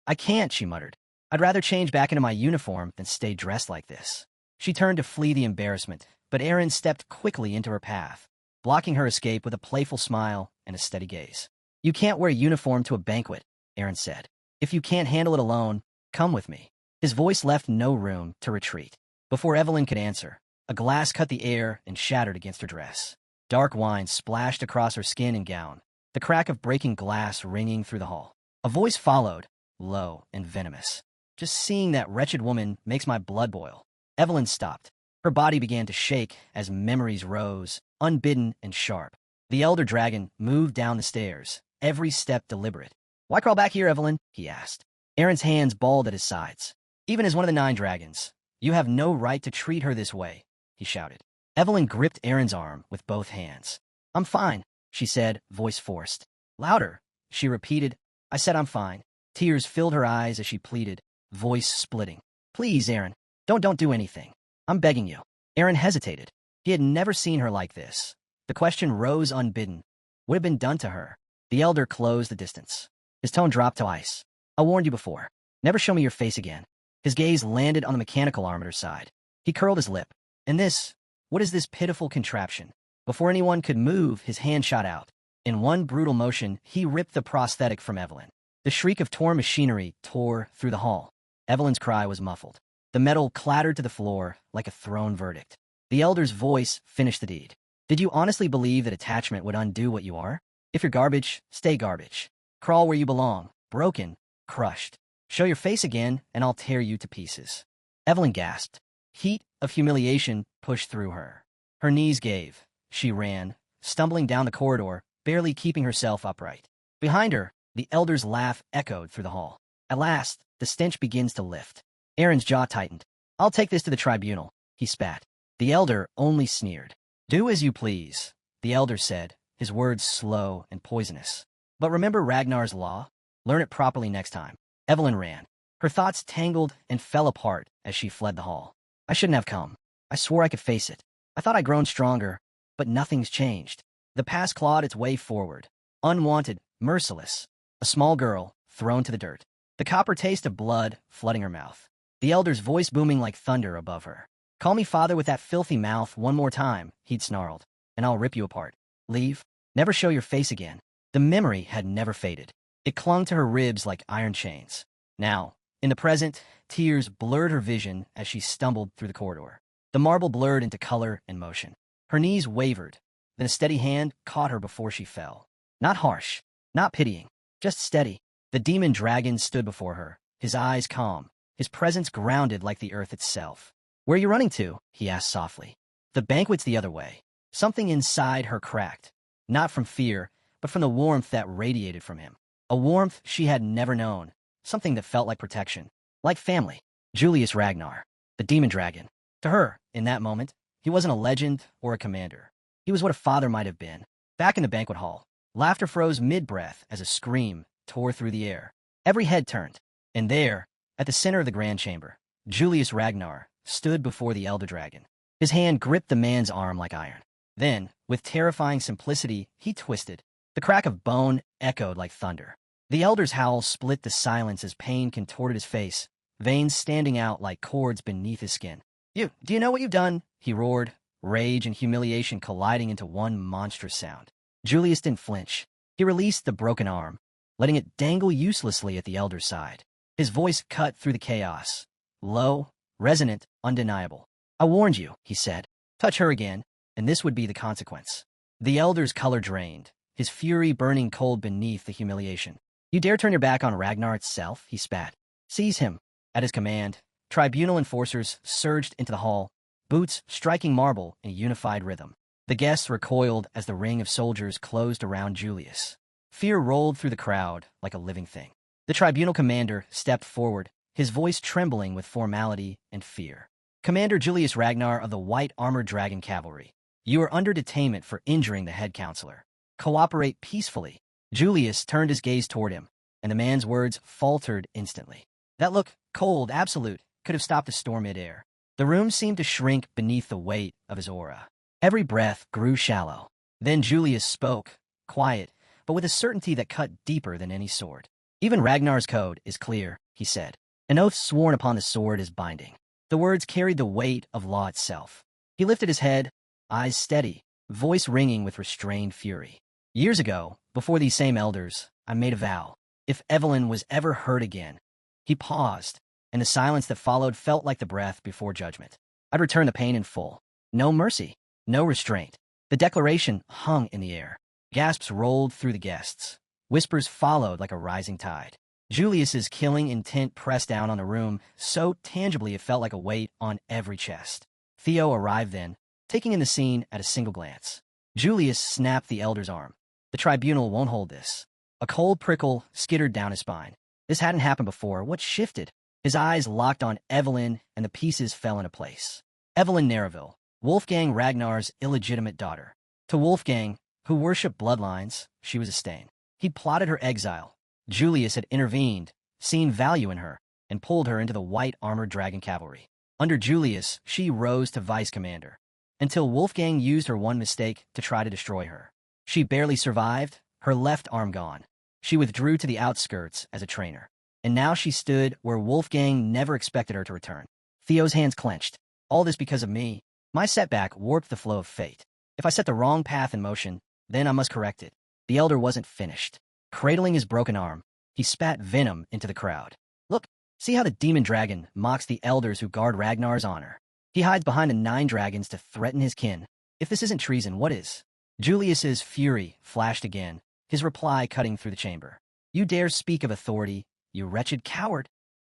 I can't, she muttered. I'd rather change back into my uniform than stay dressed like this. She turned to flee the embarrassment, but Aaron stepped quickly into her path, blocking her escape with a playful smile and a steady gaze. You can't wear a uniform to a banquet, Aaron said. If you can't handle it alone, come with me. His voice left no room to retreat. Before Evelyn could answer, a glass cut the air and shattered against her dress. Dark wine splashed across her skin and gown, the crack of breaking glass ringing through the hall. A voice followed, low and venomous. Just seeing that wretched woman makes my blood boil. Evelyn stopped. Her body began to shake as memories rose, unbidden and sharp. The elder dragon moved down the stairs, every step deliberate. Why crawl back here, Evelyn? He asked. Aaron's hands balled at his sides. Even as one of the 9 dragons, you have no right to treat her this way, he shouted. Evelyn gripped Aaron's arm with both hands. I'm fine, she said, voice forced. Louder, she repeated. I said I'm fine. Tears filled her eyes as she pleaded, voice splitting. Please, Aaron, don't do anything. I'm begging you. Aaron hesitated. He had never seen her like this. The question rose unbidden. What had been done to her? The elder closed the distance. His tone dropped to ice. I warned you before. Never show me your face again. His gaze landed on the mechanical arm at her side. He curled his lip. And this? What is this pitiful contraption? Before anyone could move, his hand shot out. In one brutal motion, he ripped the prosthetic from Evelyn. The shriek of torn machinery tore through the hall. Evelyn's cry was muffled. The metal clattered to the floor like a thrown verdict. The elder's voice finished the deed. Did you honestly believe that attachment would undo what you are? If you're garbage, stay garbage. Crawl where you belong, broken, crushed. Show your face again, and I'll tear you to pieces. Evelyn gasped. Heat of humiliation pushed through her. Her knees gave. She ran, stumbling down the corridor, barely keeping herself upright. Behind her, the elder's laugh echoed through the hall. At last, the stench begins to lift. Aaron's jaw tightened. I'll take this to the tribunal, he spat. The elder only sneered. Do as you please, the elder said, his words slow and poisonous. But remember Ragnar's law? Learn it properly next time. Evelyn ran. Her thoughts tangled and fell apart as she fled the hall. I shouldn't have come. I swore I could face it. I thought I'd grown stronger, but nothing's changed. The past clawed its way forward. Unwanted, merciless. A small girl, thrown to the dirt. The copper taste of blood flooding her mouth. The elder's voice booming like thunder above her. Call me father with that filthy mouth one more time, he'd snarled, and I'll rip you apart. Leave. Never show your face again. The memory had never faded. It clung to her ribs like iron chains. Now, in the present, tears blurred her vision as she stumbled through the corridor. The marble blurred into color and motion. Her knees wavered, then a steady hand caught her before she fell. Not harsh, not pitying, just steady. The demon dragon stood before her, his eyes calm, his presence grounded like the earth itself. Where are you running to? He asked softly. The banquet's the other way. Something inside her cracked, not from fear, but from the warmth that radiated from him. A warmth she had never known, something that felt like protection, like family. Julius Ragnar, the demon dragon. To her, in that moment, he wasn't a legend or a commander. He was what a father might have been. Back in the banquet hall, laughter froze mid-breath as a scream tore through the air. Every head turned, and there, at the center of the grand chamber, Julius Ragnar stood before the elder dragon. His hand gripped the man's arm like iron. Then, with terrifying simplicity, he twisted. The crack of bone echoed like thunder. The elder's howl split the silence as pain contorted his face, veins standing out like cords beneath his skin. Do you know what you've done? He roared, rage and humiliation colliding into one monstrous sound. Julius didn't flinch. He released the broken arm, letting it dangle uselessly at the elder's side. His voice cut through the chaos. Low, resonant, undeniable. I warned you, he said. Touch her again, and this would be the consequence. The elder's color drained, his fury burning cold beneath the humiliation. You dare turn your back on Ragnar itself? He spat. Seize him. At his command, tribunal enforcers surged into the hall, boots striking marble in a unified rhythm. The guests recoiled as the ring of soldiers closed around Julius. Fear rolled through the crowd like a living thing. The tribunal commander stepped forward, his voice trembling with formality and fear. Commander Julius Ragnar of the White Armored Dragon Cavalry, you are under detainment for injuring the head counselor. Cooperate peacefully. Julius turned his gaze toward him, and the man's words faltered instantly. That look, cold, absolute, could have stopped a storm mid-air. The room seemed to shrink beneath the weight of his aura. Every breath grew shallow. Then Julius spoke, quiet, but with a certainty that cut deeper than any sword. Even Ragnar's code is clear, he said. An oath sworn upon the sword is binding. The words carried the weight of law itself. He lifted his head, eyes steady, voice ringing with restrained fury. Years ago, before these same elders, I made a vow. If Evelyn was ever hurt again. He paused, and the silence that followed felt like the breath before judgment. I'd return the pain in full. No mercy, no restraint. The declaration hung in the air. Gasps rolled through the guests. Whispers followed like a rising tide. Julius's killing intent pressed down on the room so tangibly it felt like a weight on every chest. Theo arrived then, taking in the scene at a single glance. Julius snapped the elder's arm. The tribunal won't hold this. A cold prickle skittered down his spine. This hadn't happened before. What shifted? His eyes locked on Evelyn, and the pieces fell into place. Evelyn Nereville, Wolfgang Ragnar's illegitimate daughter. To Wolfgang, who worshipped bloodlines, she was a stain. He'd plotted her exile. Julius had intervened, seen value in her, and pulled her into the White Armored Dragon Cavalry. Under Julius, she rose to vice commander, until Wolfgang used her one mistake to try to destroy her. She barely survived, her left arm gone. She withdrew to the outskirts as a trainer, and now she stood where Wolfgang never expected her to return. Theo's hands clenched. All this because of me. My setback warped the flow of fate. If I set the wrong path in motion, then I must correct it. The elder wasn't finished. Cradling his broken arm, he spat venom into the crowd. Look, see how the demon dragon mocks the elders who guard Ragnar's honor. He hides behind the 9 dragons to threaten his kin. If this isn't treason, what is? Julius's fury flashed again, his reply cutting through the chamber. You dare speak of authority, you wretched coward.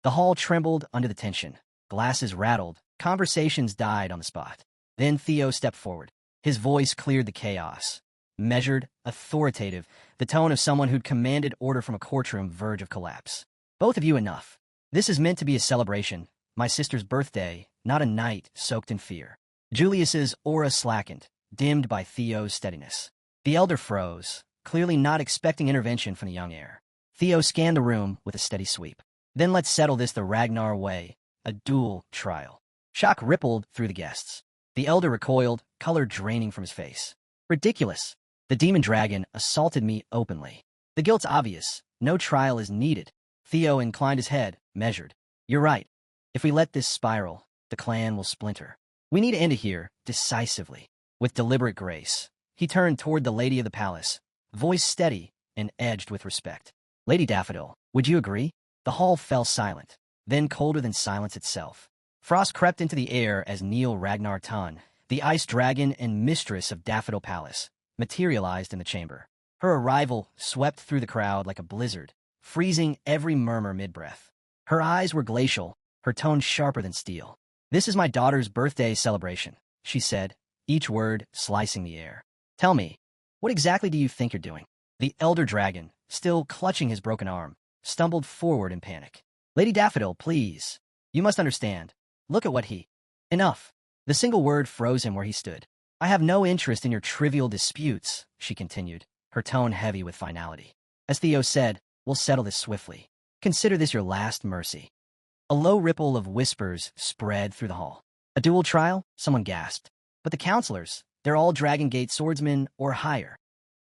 The hall trembled under the tension. Glasses rattled. Conversations died on the spot. Then Theo stepped forward. His voice cleared the chaos. Measured, authoritative, the tone of someone who'd commanded order from a courtroom verge of collapse. Both of you enough. This is meant to be a celebration, my sister's birthday, not a night soaked in fear. Julius's aura slackened, dimmed by Theo's steadiness. The elder froze, clearly not expecting intervention from the young heir. Theo scanned the room with a steady sweep. Then let's settle this the Ragnar way, a dual trial. Shock rippled through the guests. The elder recoiled, color draining from his face. Ridiculous. The demon dragon assaulted me openly. The guilt's obvious. No trial is needed. Theo inclined his head, measured. You're right. If we let this spiral, the clan will splinter. We need to end it here, decisively. With deliberate grace, he turned toward the lady of the palace, voice steady and edged with respect. Lady Daffodil, would you agree? The hall fell silent, then colder than silence itself. Frost crept into the air as Neil Ragnar Tun, the ice dragon and mistress of Daffodil Palace, materialized in the chamber. Her arrival swept through the crowd like a blizzard, freezing every murmur mid-breath. Her eyes were glacial, her tone sharper than steel. This is my daughter's birthday celebration, she said, each word slicing the air. Tell me, what exactly do you think you're doing? The elder dragon, still clutching his broken arm, stumbled forward in panic. Lady Daffodil, please. You must understand. Look at what he... Enough. The single word froze him where he stood. I have no interest in your trivial disputes, she continued, her tone heavy with finality. As Theo said, we'll settle this swiftly. Consider this your last mercy. A low ripple of whispers spread through the hall. A dual trial? Someone gasped. But the counselors, they're all Dragon Gate swordsmen or higher.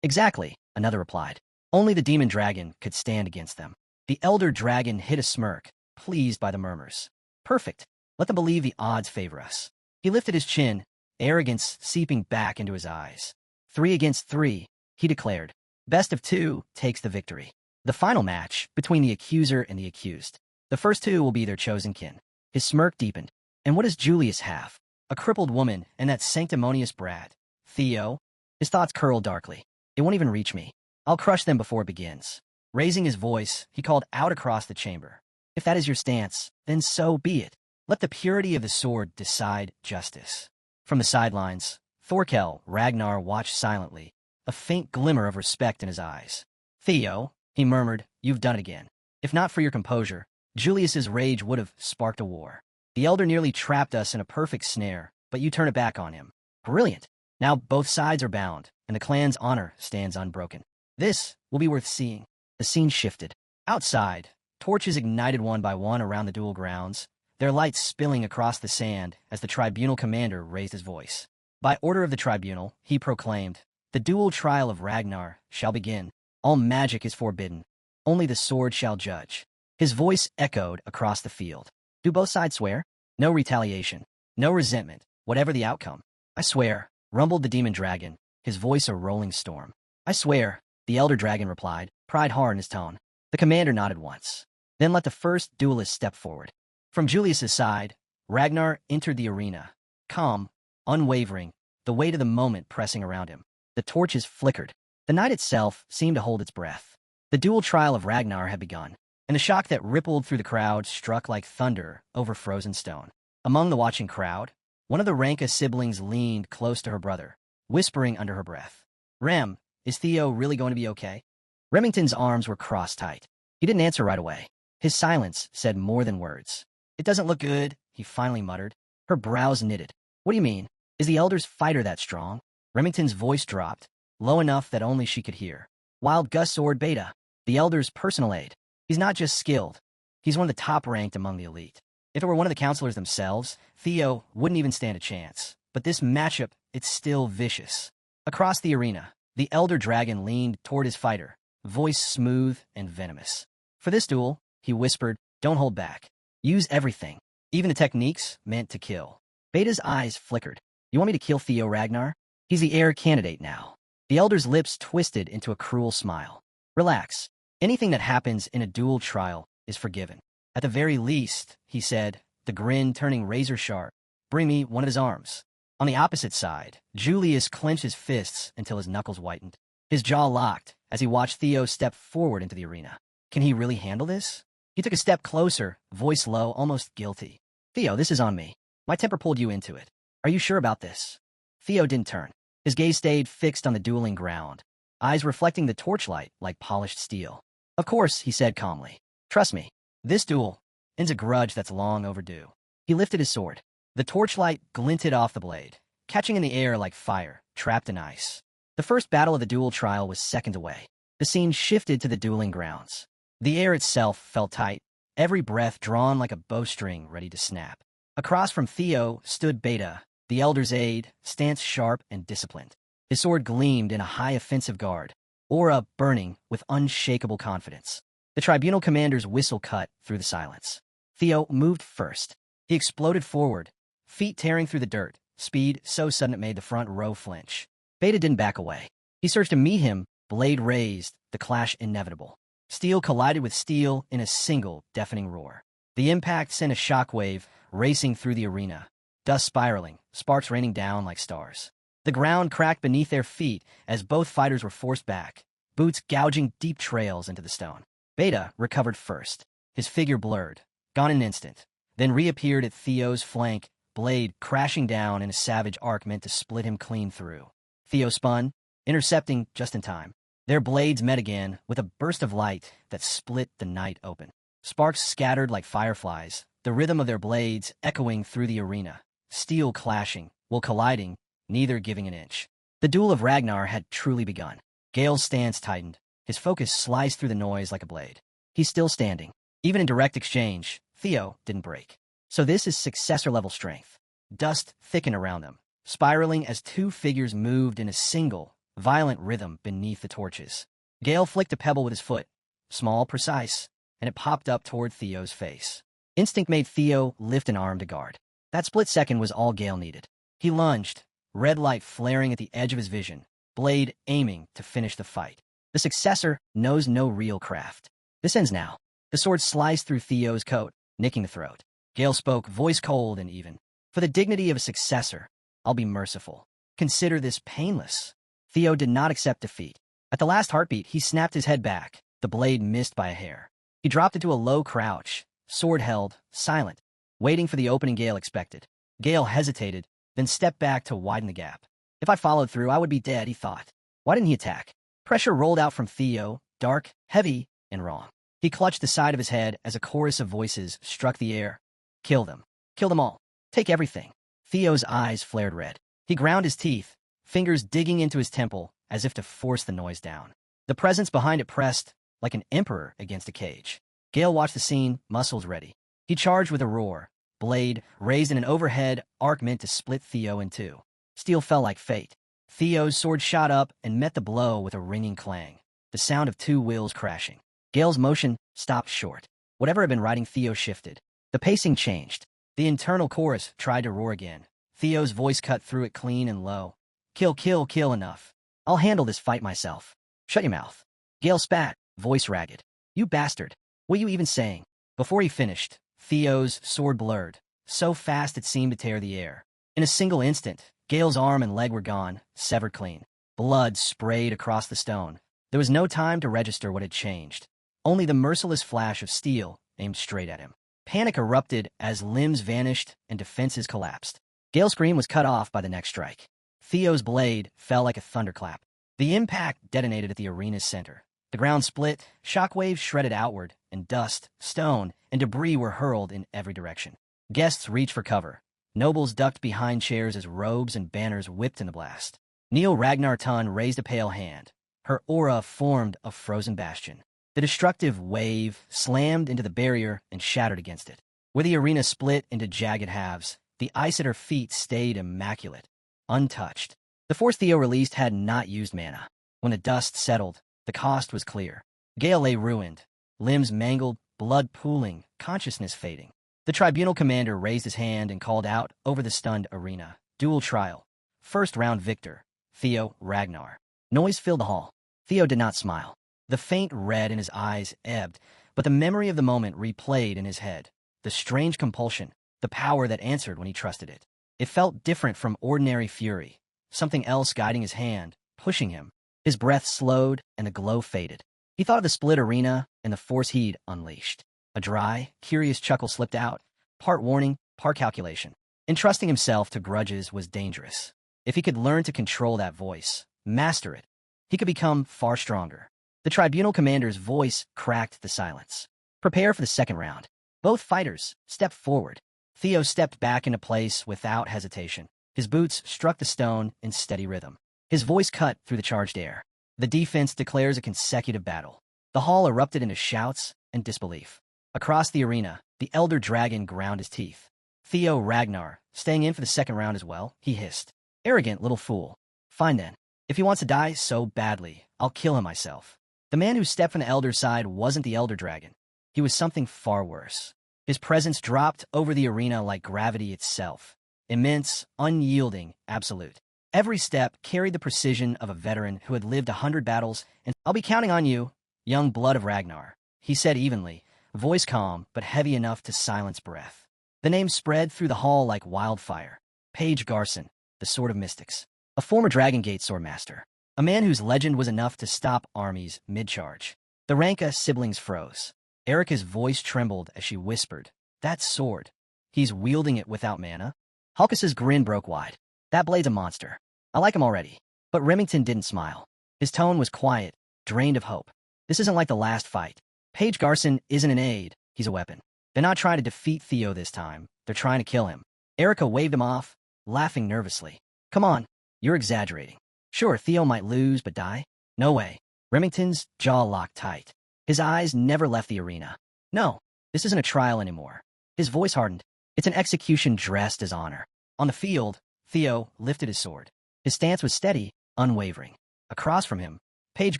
Exactly, another replied. Only the demon dragon could stand against them. The elder dragon hid a smirk, pleased by the murmurs. Perfect. Let them believe the odds favor us. He lifted his chin, arrogance seeping back into his eyes. 3 against 3, he declared. Best of 2 takes the victory. The final match between the accuser and the accused. The first 2 will be their chosen kin. His smirk deepened. And what does Julius have? A crippled woman and that sanctimonious brat. Theo? His thoughts curled darkly. It won't even reach me. I'll crush them before it begins. Raising his voice, he called out across the chamber. If that is your stance, then so be it. Let the purity of the sword decide justice. From the sidelines, Thorkel Ragnar watched silently, a faint glimmer of respect in his eyes. Theo, he murmured, you've done it again. If not for your composure, Julius's rage would have sparked a war. The elder nearly trapped us in a perfect snare, but you turn it back on him. Brilliant. Now both sides are bound, and the clan's honor stands unbroken. This will be worth seeing. The scene shifted. Outside, torches ignited one by one around the duel grounds, their lights spilling across the sand as the tribunal commander raised his voice. By order of the tribunal, he proclaimed, the dual trial of Ragnar shall begin. All magic is forbidden. Only the sword shall judge. His voice echoed across the field. Do both sides swear? No retaliation. No resentment, whatever the outcome. I swear, rumbled the demon dragon, his voice a rolling storm. I swear, the elder dragon replied, pride hard in his tone. The commander nodded once. Then let the first duelist step forward. From Julius's side, Ragnar entered the arena, calm, unwavering, the weight of the moment pressing around him. The torches flickered. The night itself seemed to hold its breath. The dual trial of Ragnar had begun, and the shock that rippled through the crowd struck like thunder over frozen stone. Among the watching crowd, one of the Ranka siblings leaned close to her brother, whispering under her breath, Rem, is Theo really going to be okay? Remington's arms were crossed tight. He didn't answer right away. His silence said more than words. It doesn't look good, he finally muttered. Her brows knitted. What do you mean? Is the elder's fighter that strong? Remington's voice dropped, low enough that only she could hear. Wild Gus Sword Beta, the elder's personal aide. He's not just skilled. He's one of the top-ranked among the elite. If it were one of the counselors themselves, Theo wouldn't even stand a chance. But this matchup, it's still vicious. Across the arena, the elder dragon leaned toward his fighter, voice smooth and venomous. For this duel, he whispered, don't hold back. Use everything, even the techniques meant to kill. Beta's eyes flickered. You want me to kill Theo Ragnar? He's the heir candidate now. The elder's lips twisted into a cruel smile. Relax. Anything that happens in a duel trial is forgiven. At the very least, he said, the grin turning razor sharp, bring me one of his arms. On the opposite side, Julius clenched his fists until his knuckles whitened. His jaw locked as he watched Theo step forward into the arena. Can he really handle this? He took a step closer, voice low, almost guilty. Theo, this is on me. My temper pulled you into it. Are you sure about this? Theo didn't turn. His gaze stayed fixed on the dueling ground, eyes reflecting the torchlight like polished steel. Of course, he said calmly. Trust me, this duel ends a grudge that's long overdue. He lifted his sword. The torchlight glinted off the blade, catching in the air like fire, trapped in ice. The first battle of the duel trial was seconds away. The scene shifted to the dueling grounds. The air itself felt tight, every breath drawn like a bowstring ready to snap. Across from Theo stood Beta, the elder's aide, stance sharp and disciplined. His sword gleamed in a high offensive guard, aura burning with unshakable confidence. The tribunal commander's whistle cut through the silence. Theo moved first. He exploded forward, feet tearing through the dirt, speed so sudden it made the front row flinch. Beta didn't back away. He surged to meet him, blade raised, the clash inevitable. Steel collided with steel in a single, deafening roar. The impact sent a shockwave racing through the arena, dust spiraling, sparks raining down like stars. The ground cracked beneath their feet as both fighters were forced back, boots gouging deep trails into the stone. Beta recovered first, his figure blurred, gone in an instant, then reappeared at Theo's flank, blade crashing down in a savage arc meant to split him clean through. Theo spun, intercepting just in time. Their blades met again with a burst of light that split the night open. Sparks scattered like fireflies, the rhythm of their blades echoing through the arena, steel clashing, while colliding, neither giving an inch. The duel of Ragnar had truly begun. Gale's stance tightened, his focus sliced through the noise like a blade. He's still standing. Even in direct exchange, Theo didn't break. So this is successor-level strength. Dust thickened around them, spiraling as two figures moved in a single, violent rhythm beneath the torches. Gale flicked a pebble with his foot, small, precise, and it popped up toward Theo's face. Instinct made Theo lift an arm to guard. That split second was all Gale needed. He lunged, red light flaring at the edge of his vision, blade aiming to finish the fight. The successor knows no real craft. This ends now. The sword sliced through Theo's coat, nicking the throat. Gale spoke, voice cold and even. For the dignity of a successor, I'll be merciful. Consider this painless. Theo did not accept defeat. At the last heartbeat, he snapped his head back, the blade missed by a hair. He dropped into a low crouch, sword held, silent, waiting for the opening Gale expected. Gale hesitated, then stepped back to widen the gap. If I followed through, I would be dead, he thought. Why didn't he attack? Pressure rolled out from Theo, dark, heavy, and wrong. He clutched the side of his head as a chorus of voices struck the air. Kill them. Kill them all. Take everything. Theo's eyes flared red. He ground his teeth, fingers digging into his temple as if to force the noise down. The presence behind it pressed like an emperor against a cage. Gale watched the scene, muscles ready. He charged with a roar, blade raised in an overhead arc meant to split Theo in two. Steel fell like fate. Theo's sword shot up and met the blow with a ringing clang, the sound of two wheels crashing. Gale's motion stopped short. Whatever had been riding Theo shifted. The pacing changed. The internal chorus tried to roar again. Theo's voice cut through it clean and low. Kill, kill, kill, enough. I'll handle this fight myself. Shut your mouth. Gale spat, voice ragged. You bastard. What are you even saying? Before he finished, Theo's sword blurred, so fast it seemed to tear the air. In a single instant, Gale's arm and leg were gone, severed clean. Blood sprayed across the stone. There was no time to register what had changed. Only the merciless flash of steel aimed straight at him. Panic erupted as limbs vanished and defenses collapsed. Gale's scream was cut off by the next strike. Theo's blade fell like a thunderclap. The impact detonated at the arena's center. The ground split, shockwaves shredded outward, and dust, stone, and debris were hurled in every direction. Guests reached for cover. Nobles ducked behind chairs as robes and banners whipped in the blast. Neil Ragnar Tun raised a pale hand. Her aura formed a frozen bastion. The destructive wave slammed into the barrier and shattered against it. Where the arena split into jagged halves, the ice at her feet stayed immaculate, untouched. The force Theo released had not used mana. When the dust settled, the cost was clear. Gale lay ruined, limbs mangled, blood pooling, consciousness fading. The tribunal commander raised his hand and called out over the stunned arena. Dual trial. First round victor, Theo Ragnar. Noise filled the hall. Theo did not smile. The faint red in his eyes ebbed, but the memory of the moment replayed in his head. The strange compulsion, the power that answered when he trusted it. It felt different from ordinary fury. Something else guiding his hand, pushing him. His breath slowed and the glow faded. He thought of the split arena and the force he'd unleashed. A dry, curious chuckle slipped out, part warning, part calculation. Entrusting himself to grudges was dangerous. If he could learn to control that voice, master it, he could become far stronger. The tribunal commander's voice cracked the silence. Prepare for the second round. Both fighters stepped forward. Theo stepped back into place without hesitation. His boots struck the stone in steady rhythm. His voice cut through the charged air. The defense declares a consecutive battle. The hall erupted into shouts and disbelief. Across the arena, the elder dragon ground his teeth. Theo Ragnar, staying in for the second round as well, he hissed. Arrogant little fool. Fine then. If he wants to die so badly, I'll kill him myself. The man who stepped from the elder's side wasn't the elder dragon. He was something far worse. His presence dropped over the arena like gravity itself. Immense, unyielding, absolute. Every step carried the precision of a veteran who had lived 100 battles, and I'll be counting on you, young blood of Ragnar, he said evenly, voice calm but heavy enough to silence breath. The name spread through the hall like wildfire. Paige Garson, the Sword of Mystics, a former Dragon Gate swordmaster, a man whose legend was enough to stop armies mid-charge. The Ranka siblings froze. Erica's voice trembled as she whispered, that sword. He's wielding it without mana? Halkus's grin broke wide. That blade's a monster. I like him already. But Remington didn't smile. His tone was quiet, drained of hope. This isn't like the last fight. Paige Garson isn't an aide, he's a weapon. They're not trying to defeat Theo this time. They're trying to kill him. Erica waved him off, laughing nervously. Come on, you're exaggerating. Sure, Theo might lose but die. No way. Remington's jaw locked tight. His eyes never left the arena. No, this isn't a trial anymore. His voice hardened. It's an execution dressed as honor. On the field, Theo lifted his sword. His stance was steady, unwavering. Across from him, Paige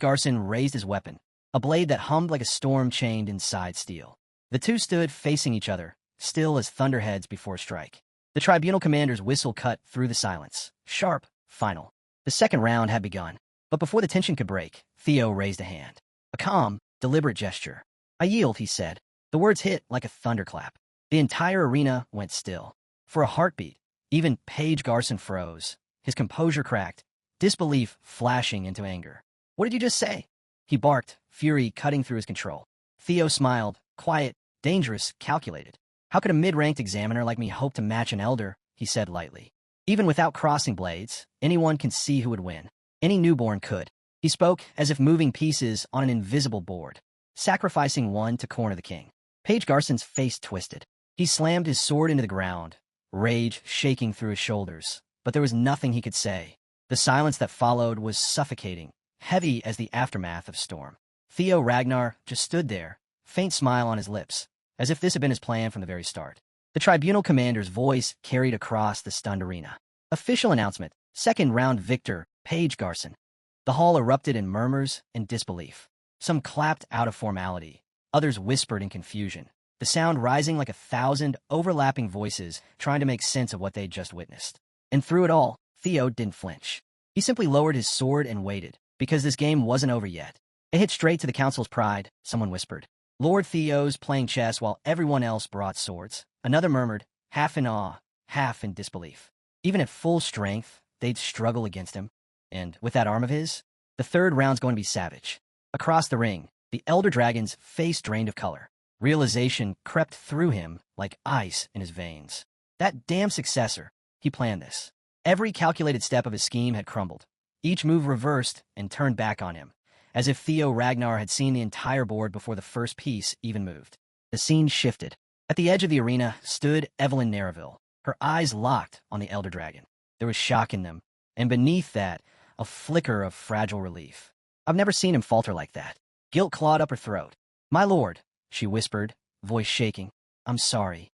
Garson raised his weapon, a blade that hummed like a storm chained inside steel. The two stood facing each other, still as thunderheads before a strike. The tribunal commander's whistle cut through the silence. Sharp, final. The second round had begun. But before the tension could break, Theo raised a hand. A calm, deliberate gesture. I yield, he said. The words hit like a thunderclap. The entire arena went still. For a heartbeat, even Paige Garson froze. His composure cracked, disbelief flashing into anger. What did you just say? He barked, fury cutting through his control. Theo smiled, quiet, dangerous, calculated. How could a mid-ranked examiner like me hope to match an elder? He said lightly. Even without crossing blades, anyone can see who would win. Any newborn could. He spoke as if moving pieces on an invisible board, sacrificing one to corner the king. Page Garson's face twisted. He slammed his sword into the ground, rage shaking through his shoulders, but there was nothing he could say. The silence that followed was suffocating, heavy as the aftermath of storm. Theo Ragnar just stood there, faint smile on his lips, as if this had been his plan from the very start. The tribunal commander's voice carried across the stunned arena. Official announcement, second round victor, Page Garson. The hall erupted in murmurs and disbelief. Some clapped out of formality, others whispered in confusion, the sound rising like 1,000 overlapping voices trying to make sense of what they'd just witnessed. And through it all, Theo didn't flinch. He simply lowered his sword and waited, because this game wasn't over yet. It hit straight to the council's pride, someone whispered. Lord Theo's playing chess while everyone else brought swords. Another murmured, half in awe, half in disbelief. Even at full strength, they'd struggle against him. And with that arm of his, the third round's going to be savage. Across the ring, the Elder Dragon's face drained of color. Realization crept through him like ice in his veins. That damn successor, he planned this. Every calculated step of his scheme had crumbled. Each move reversed and turned back on him, as if Theo Ragnar had seen the entire board before the first piece even moved. The scene shifted. At the edge of the arena stood Evelyn Nereville, her eyes locked on the Elder Dragon. There was shock in them, and beneath that, a flicker of fragile relief. I've never seen him falter like that. Guilt clawed up her throat. My lord, she whispered, voice shaking. I'm sorry.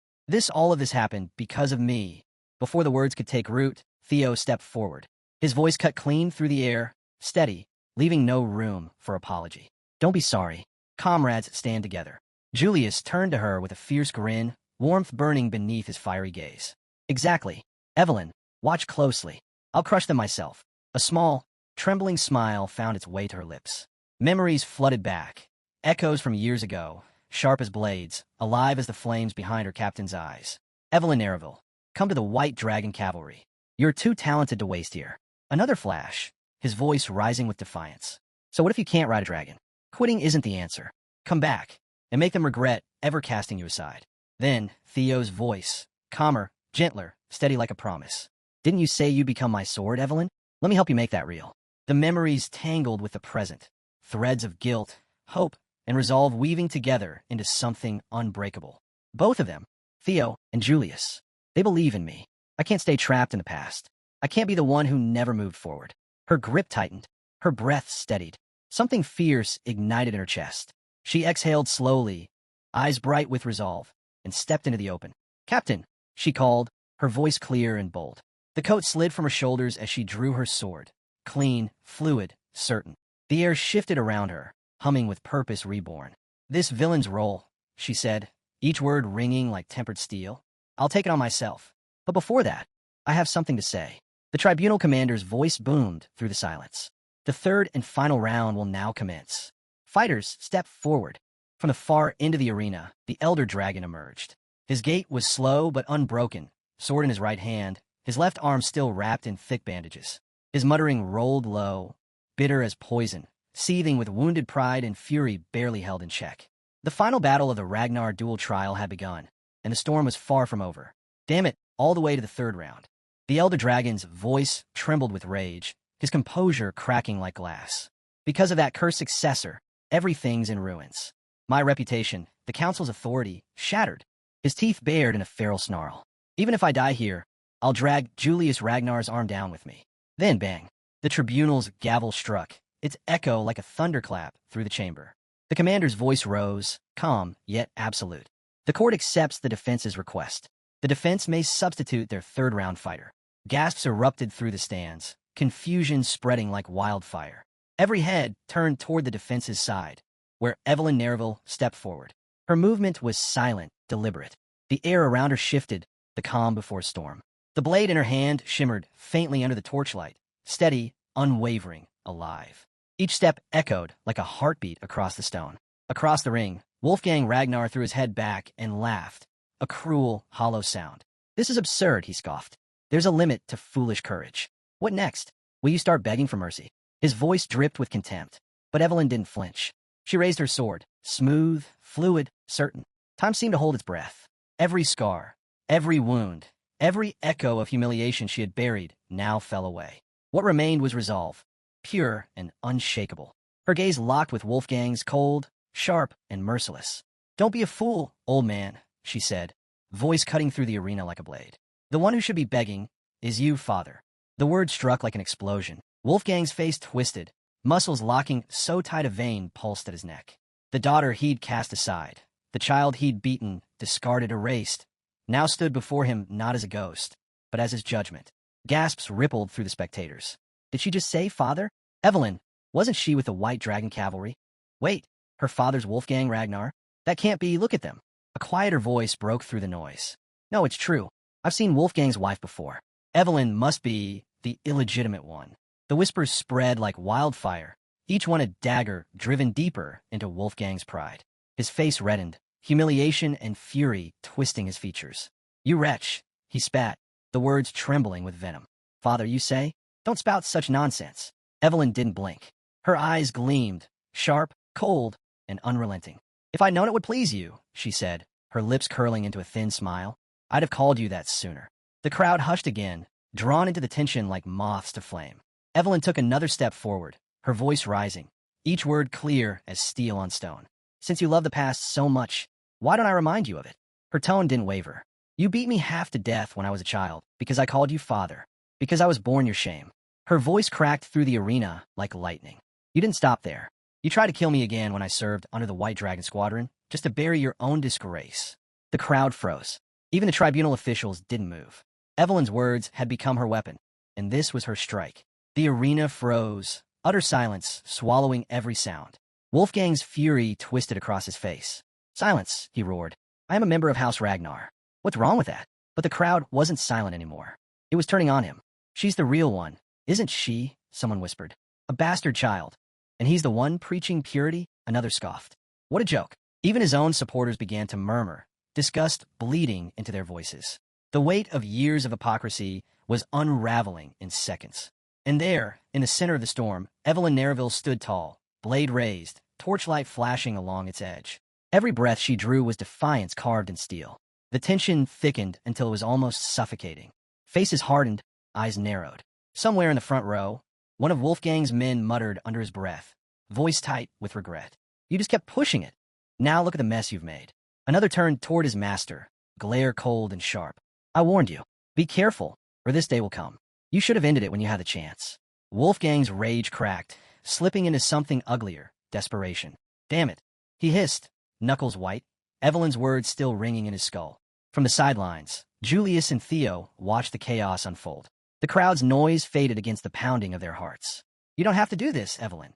All of this happened because of me. Before the words could take root, Theo stepped forward. His voice cut clean through the air, steady, leaving no room for apology. Don't be sorry. Comrades, stand together. Julius turned to her with a fierce grin, warmth burning beneath his fiery gaze. Exactly. Evelyn, watch closely. I'll crush them myself. A small, trembling smile found its way to her lips. Memories flooded back, echoes from years ago, sharp as blades, alive as the flames behind her captain's eyes. Evelyn Nereville, come to the White Dragon Cavalry. You're too talented to waste here. Another flash, his voice rising with defiance. So what if you can't ride a dragon? Quitting isn't the answer. Come back, and make them regret ever casting you aside. Then, Theo's voice, calmer, gentler, steady like a promise. Didn't you say you'd become my sword, Evelyn? Let me help you make that real. The memories tangled with the present, threads of guilt, hope, and resolve weaving together into something unbreakable. Both of them, Theo and Julius, they believe in me. I can't stay trapped in the past. I can't be the one who never moved forward. Her grip tightened, her breath steadied. Something fierce ignited in her chest. She exhaled slowly, eyes bright with resolve, and stepped into the open. Captain, she called, her voice clear and bold. The coat slid from her shoulders as she drew her sword. Clean, fluid, certain. The air shifted around her, humming with purpose reborn. This villain's role, she said, each word ringing like tempered steel. I'll take it on myself. But before that, I have something to say. The tribunal commander's voice boomed through the silence. The third and final round will now commence. Fighters stepped forward. From the far end of the arena, the Elder Dragon emerged. His gait was slow but unbroken, sword in his right hand, his left arm still wrapped in thick bandages. His muttering rolled low, bitter as poison, seething with wounded pride and fury barely held in check. The final battle of the Ragnar duel trial had begun, and the storm was far from over. Damn it, all the way to the third round. The Elder Dragon's voice trembled with rage, his composure cracking like glass. Because of that cursed successor, everything's in ruins. My reputation, the council's authority, shattered. His teeth bared in a feral snarl. Even if I die here, I'll drag Julius Ragnar's arm down with me. Then bang. The tribunal's gavel struck, its echo like a thunderclap through the chamber. The commander's voice rose, calm yet absolute. The court accepts the defense's request. The defense may substitute their third-round fighter. Gasps erupted through the stands, confusion spreading like wildfire. Every head turned toward the defense's side, where Evelyn Nereville stepped forward. Her movement was silent, deliberate. The air around her shifted, the calm before storm. The blade in her hand shimmered faintly under the torchlight, steady, unwavering, alive. Each step echoed like a heartbeat across the stone. Across the ring, Wolfgang Ragnar threw his head back and laughed, a cruel, hollow sound. This is absurd, he scoffed. There's a limit to foolish courage. What next? Will you start begging for mercy? His voice dripped with contempt, but Evelyn didn't flinch. She raised her sword, smooth, fluid, certain. Time seemed to hold its breath. Every scar, every wound, every echo of humiliation she had buried now fell away. What remained was resolve, pure and unshakable. Her gaze locked with Wolfgang's, cold, sharp, and merciless. "Don't be a fool, old man," she said, voice cutting through the arena like a blade. "The one who should be begging is you, father." The word struck like an explosion. Wolfgang's face twisted, muscles locking so tight a vein pulsed at his neck. The daughter he'd cast aside, the child he'd beaten, discarded, erased, now stood before him not as a ghost, but as his judgment. Gasps rippled through the spectators. Did she just say father? Evelyn, wasn't she with the White Dragon Cavalry? Wait, her father's Wolfgang Ragnar? That can't be, look at them. A quieter voice broke through the noise. No, it's true. I've seen Wolfgang's wife before. Evelyn must be the illegitimate one. The whispers spread like wildfire, each one a dagger driven deeper into Wolfgang's pride. His face reddened, humiliation and fury twisting his features. "You wretch," he spat, the words trembling with venom. "Father, you say? Don't spout such nonsense." Evelyn didn't blink. Her eyes gleamed, sharp, cold, and unrelenting. "If I'd known it would please you," she said, her lips curling into a thin smile, "I'd have called you that sooner." The crowd hushed again, drawn into the tension like moths to flame. Evelyn took another step forward, her voice rising, each word clear as steel on stone. "Since you love the past so much, why don't I remind you of it?" Her tone didn't waver. "You beat me half to death when I was a child, because I called you father, because I was born your shame." Her voice cracked through the arena like lightning. "You didn't stop there. You tried to kill me again when I served under the White Dragon Squadron, just to bury your own disgrace." The crowd froze. Even the tribunal officials didn't move. Evelyn's words had become her weapon, and this was her strike. The arena froze, utter silence, swallowing every sound. Wolfgang's fury twisted across his face. "Silence," he roared. "I am a member of House Ragnar. What's wrong with that?" But the crowd wasn't silent anymore. It was turning on him. "She's the real one, isn't she?" someone whispered. "A bastard child. And he's the one preaching purity?" Another scoffed. "What a joke." Even his own supporters began to murmur, disgust bleeding into their voices. The weight of years of hypocrisy was unraveling in seconds. And there, in the center of the storm, Evelyn Nereville stood tall, blade raised, torchlight flashing along its edge. Every breath she drew was defiance carved in steel. The tension thickened until it was almost suffocating. Faces hardened, eyes narrowed. Somewhere in the front row, one of Wolfgang's men muttered under his breath, voice tight with regret. "You just kept pushing it. Now look at the mess you've made." Another turned toward his master, glare cold and sharp. "I warned you. Be careful, or this day will come. You should have ended it when you had the chance." Wolfgang's rage cracked, slipping into something uglier, desperation. "Damn it," he hissed, knuckles white, Evelyn's words still ringing in his skull. From the sidelines, Julius and Theo watched the chaos unfold. The crowd's noise faded against the pounding of their hearts. "You don't have to do this, Evelyn,"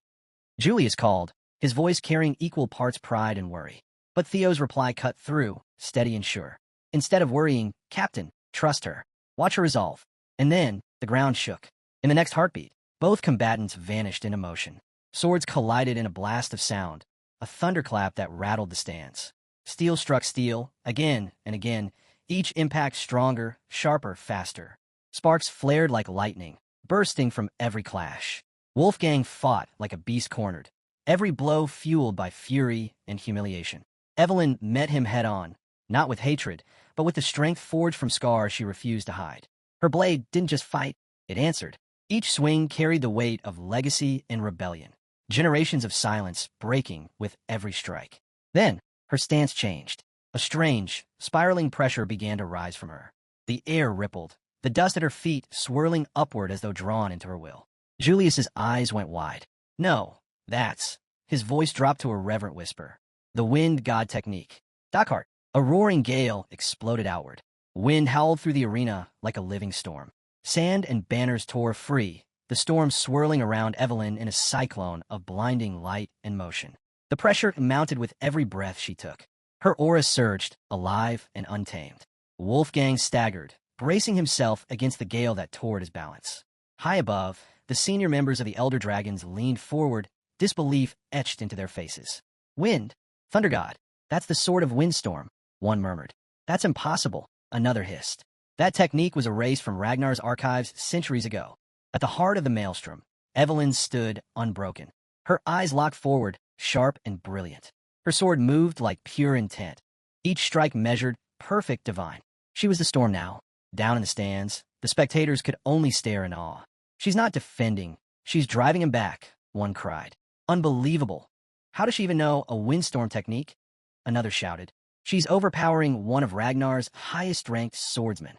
Julius called, his voice carrying equal parts pride and worry. But Theo's reply cut through, steady and sure. Instead of worrying, "Captain, trust her. Watch her resolve." And then, the ground shook. In the next heartbeat, both combatants vanished into motion. Swords collided in a blast of sound, a thunderclap that rattled the stands. Steel struck steel, again and again, each impact stronger, sharper, faster. Sparks flared like lightning, bursting from every clash. Wolfgang fought like a beast cornered, every blow fueled by fury and humiliation. Evelyn met him head-on, not with hatred, but with the strength forged from scars she refused to hide. Her blade didn't just fight, it answered. Each swing carried the weight of legacy and rebellion, generations of silence breaking with every strike. Then, her stance changed. A strange, spiraling pressure began to rise from her. The air rippled, the dust at her feet swirling upward as though drawn into her will. Julius's eyes went wide. "No, that's..." His voice dropped to a reverent whisper. "The wind god technique. Dakart." A roaring gale exploded outward. Wind howled through the arena like a living storm. Sand and banners tore free, the storm swirling around Evelyn in a cyclone of blinding light and motion. The pressure mounted with every breath she took. Her aura surged, alive and untamed. Wolfgang staggered, bracing himself against the gale that tore at his balance. High above, the senior members of the Elder Dragons leaned forward, disbelief etched into their faces. "Wind? Thunder God? That's the sort of windstorm," one murmured. "That's impossible," another hissed. That technique was erased from Ragnar's archives centuries ago. At the heart of the maelstrom, Evelyn stood unbroken. Her eyes locked forward, sharp and brilliant. Her sword moved like pure intent. Each strike measured, perfect, divine. She was the storm now. Down in the stands, the spectators could only stare in awe. She's not defending. She's driving him back, one cried. Unbelievable. How does she even know a windstorm technique? Another shouted. She's overpowering one of Ragnar's highest-ranked swordsmen.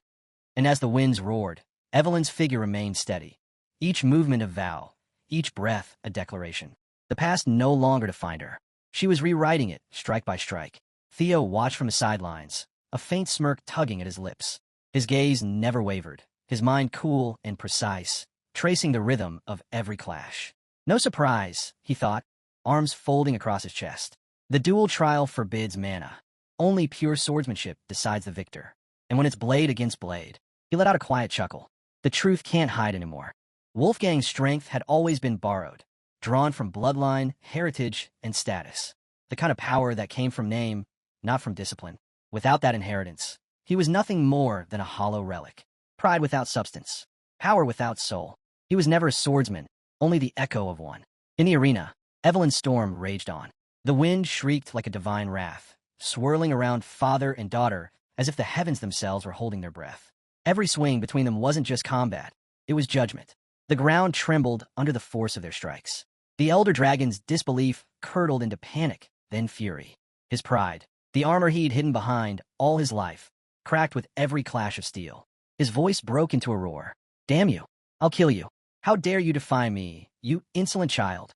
And as the winds roared, Evelyn's figure remained steady. Each movement a vow, each breath a declaration. The past no longer defined her. She was rewriting it, strike by strike. Theo watched from the sidelines, a faint smirk tugging at his lips. His gaze never wavered, his mind cool and precise, tracing the rhythm of every clash. No surprise, he thought, arms folding across his chest. The duel trial forbids mana. Only pure swordsmanship decides the victor. And when it's blade against blade, he let out a quiet chuckle. The truth can't hide anymore. Wolfgang's strength had always been borrowed, drawn from bloodline, heritage, and status. The kind of power that came from name, not from discipline. Without that inheritance, he was nothing more than a hollow relic. Pride without substance. Power without soul. He was never a swordsman, only the echo of one. In the arena, Evelyn's storm raged on. The wind shrieked like a divine wrath, swirling around father and daughter as if the heavens themselves were holding their breath. Every swing between them wasn't just combat, it was judgment. The ground trembled under the force of their strikes. The elder dragon's disbelief curdled into panic, then fury. His pride, the armor he'd hidden behind all his life, cracked with every clash of steel. His voice broke into a roar. Damn you! I'll kill you! How dare you defy me, you insolent child!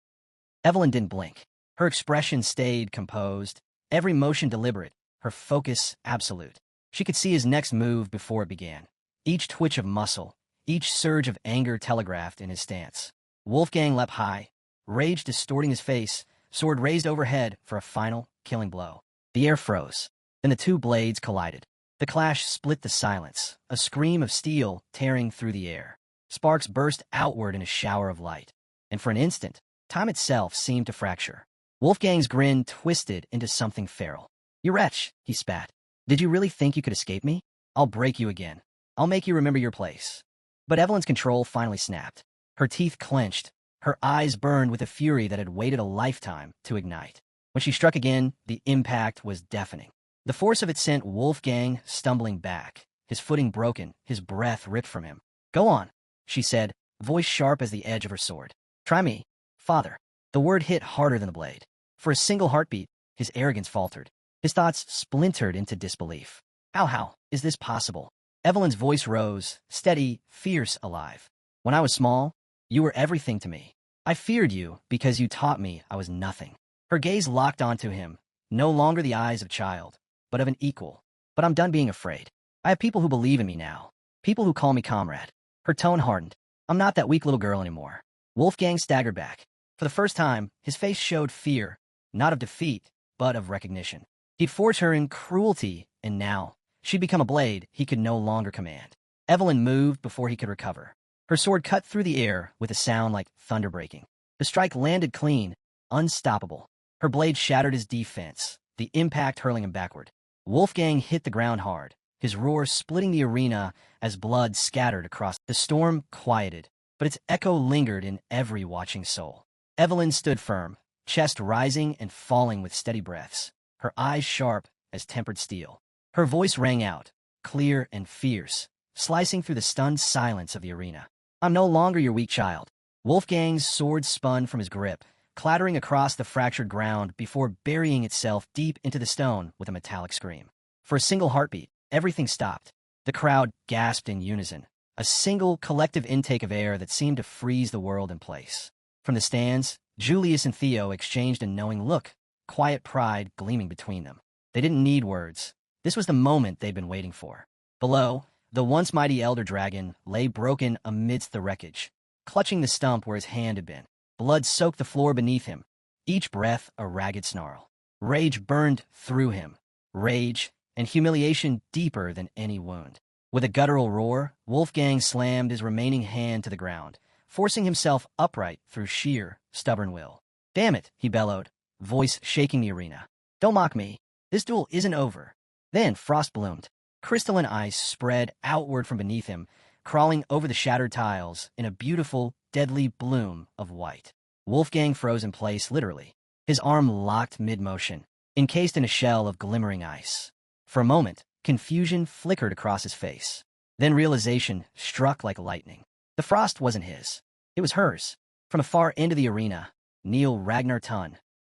Evelyn didn't blink. Her expression stayed composed, every motion deliberate, her focus absolute. She could see his next move before it began. Each twitch of muscle, each surge of anger telegraphed in his stance. Wolfgang leapt high, rage distorting his face, sword raised overhead for a final, killing blow. The air froze. Then the two blades collided. The clash split the silence, a scream of steel tearing through the air. Sparks burst outward in a shower of light. And for an instant, time itself seemed to fracture. Wolfgang's grin twisted into something feral. You wretch, he spat. Did you really think you could escape me? I'll break you again. I'll make you remember your place. But Evelyn's control finally snapped. Her teeth clenched. Her eyes burned with a fury that had waited a lifetime to ignite. When she struck again, the impact was deafening. The force of it sent Wolfgang stumbling back, his footing broken, his breath ripped from him. Go on, she said, voice sharp as the edge of her sword. Try me, father. The word hit harder than the blade. For a single heartbeat, his arrogance faltered. His thoughts splintered into disbelief. How is this possible? Evelyn's voice rose, steady, fierce, alive. When I was small, you were everything to me. I feared you because you taught me I was nothing. Her gaze locked onto him, no longer the eyes of a child, but of an equal. But I'm done being afraid. I have people who believe in me now. People who call me comrade. Her tone hardened. I'm not that weak little girl anymore. Wolfgang staggered back. For the first time, his face showed fear, not of defeat, but of recognition. He'd forged her in cruelty, and now, she'd become a blade he could no longer command. Evelyn moved before he could recover. Her sword cut through the air with a sound like thunder breaking. The strike landed clean, unstoppable. Her blade shattered his defense, the impact hurling him backward. Wolfgang hit the ground hard, his roar splitting the arena as blood scattered across. The storm quieted, but its echo lingered in every watching soul. Evelyn stood firm, chest rising and falling with steady breaths, her eyes sharp as tempered steel. Her voice rang out, clear and fierce, slicing through the stunned silence of the arena. I'm no longer your weak child. Wolfgang's sword spun from his grip, clattering across the fractured ground before burying itself deep into the stone with a metallic scream. For a single heartbeat, everything stopped. The crowd gasped in unison, a single collective intake of air that seemed to freeze the world in place. From the stands, Julius and Theo exchanged a knowing look, quiet pride gleaming between them. They didn't need words. This was the moment they'd been waiting for. Below, the once mighty elder dragon lay broken amidst the wreckage, clutching the stump where his hand had been. Blood soaked the floor beneath him, each breath a ragged snarl. Rage burned through him, rage and humiliation deeper than any wound. With a guttural roar, Wolfgang slammed his remaining hand to the ground, forcing himself upright through sheer, stubborn will. Damn it, he bellowed, voice shaking the arena. Don't mock me. This duel isn't over. Then frost bloomed. Crystalline ice spread outward from beneath him, crawling over the shattered tiles in a beautiful, deadly bloom of white. Wolfgang froze in place, literally, his arm locked mid-motion, encased in a shell of glimmering ice. For a moment, Confusion flickered across his face. Then realization struck like lightning. The frost wasn't his. It was hers. From a far end of the arena, Neil Ragnar,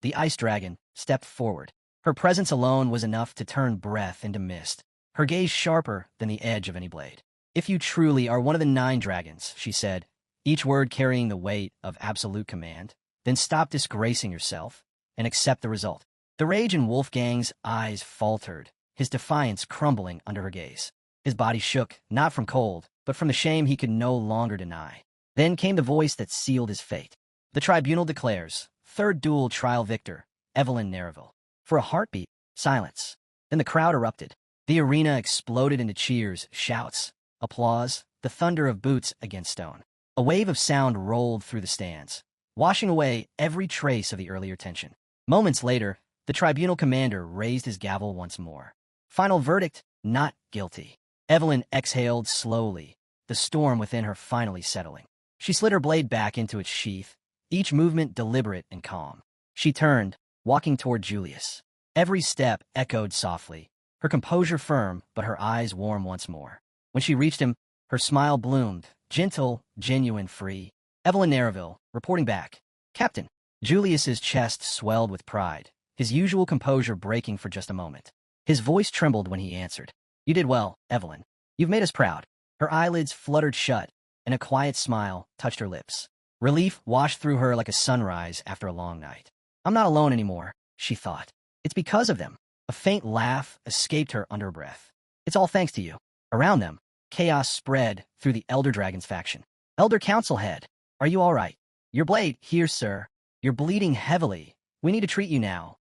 the ice dragon, stepped forward. Her presence alone was enough to turn breath into mist, her gaze sharper than the edge of any blade. "If you truly are one of the 9 dragons," she said, each word carrying the weight of absolute command, "then stop disgracing yourself and accept the result." The rage in Wolfgang's eyes faltered, his defiance crumbling under her gaze. His body shook, not from cold, but from the shame he could no longer deny. Then came the voice that sealed his fate. "The tribunal declares, 3rd duel trial victor, Evelyn Nereville." For a heartbeat, silence. Then the crowd erupted. The arena exploded into cheers, shouts, applause, the thunder of boots against stone. A wave of sound rolled through the stands, washing away every trace of the earlier tension. Moments later, the tribunal commander raised his gavel once more. Final verdict, not guilty. Evelyn exhaled slowly, the storm within her finally settling. She slid her blade back into its sheath, each movement deliberate and calm. She turned, walking toward Julius. Every step echoed softly, her composure firm, but her eyes warm once more. When she reached him, her smile bloomed, gentle, genuine, free. "Evelyn Nereville, reporting back." "Captain." Julius's chest swelled with pride, his usual composure breaking for just a moment. His voice trembled when he answered. "You did well, Evelyn. You've made us proud." Her eyelids fluttered shut, and a quiet smile touched her lips. Relief washed through her like a sunrise after a long night. "I'm not alone anymore," she thought. "It's because of them." A faint laugh escaped her under her breath. "It's all thanks to you." Around them, chaos spread through the Elder Dragon's faction. "Elder Council Head, are you all right?" "Your blade, here, sir. You're bleeding heavily. We need to treat you now."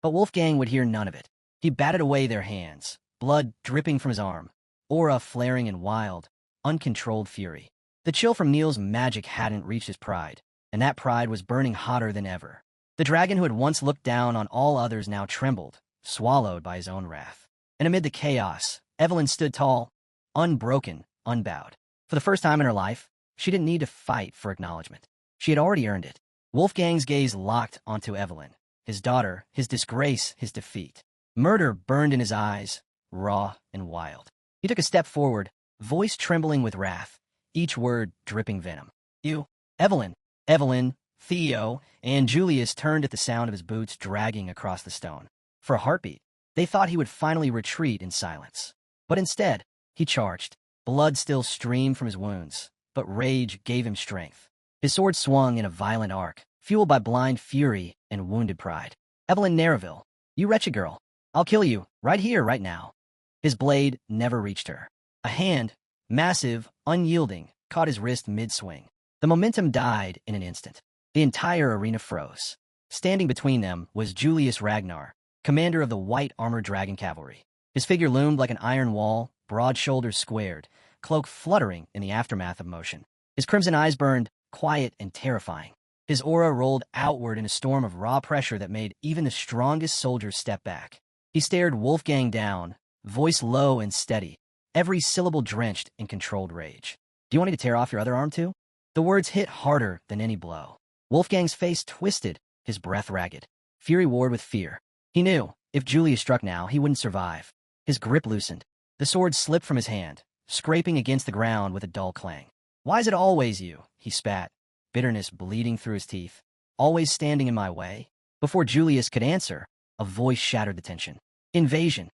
But Wolfgang would hear none of it. He batted away their hands, blood dripping from his arm, aura flaring in wild, uncontrolled fury. The chill from Neil's magic hadn't reached his pride, and that pride was burning hotter than ever. The dragon who had once looked down on all others now trembled, swallowed by his own wrath. And amid the chaos, Evelyn stood tall, unbroken, unbowed. For the first time in her life, she didn't need to fight for acknowledgement. She had already earned it. Wolfgang's gaze locked onto Evelyn, his daughter, his disgrace, his defeat. Murder burned in his eyes, raw and wild. He took a step forward, voice trembling with wrath, each word dripping venom. "You, Evelyn, Evelyn, Theo," and Julius turned at the sound of his boots dragging across the stone. For a heartbeat, they thought he would finally retreat in silence. But instead, he charged. Blood still streamed from his wounds, but rage gave him strength. His sword swung in a violent arc, fueled by blind fury and wounded pride. "Evelyn Nereville, you wretched girl. I'll kill you, right here, right now." His blade never reached her. A hand, massive, unyielding, caught his wrist mid-swing. The momentum died in an instant. The entire arena froze. Standing between them was Julius Ragnar, commander of the White Armored Dragon Cavalry. His figure loomed like an iron wall, broad shoulders squared, cloak fluttering in the aftermath of motion. His crimson eyes burned, quiet and terrifying. His aura rolled outward in a storm of raw pressure that made even the strongest soldiers step back. He stared Wolfgang down, voice low and steady, every syllable drenched in controlled rage. "Do you want me to tear off your other arm too?" The words hit harder than any blow. Wolfgang's face twisted, his breath ragged. Fury warred with fear. He knew, if Julius struck now, he wouldn't survive. His grip loosened. The sword slipped from his hand, scraping against the ground with a dull clang. "Why is it always you?" he spat, bitterness bleeding through his teeth. "Always standing in my way?" Before Julius could answer, a voice shattered the tension. "Invasion."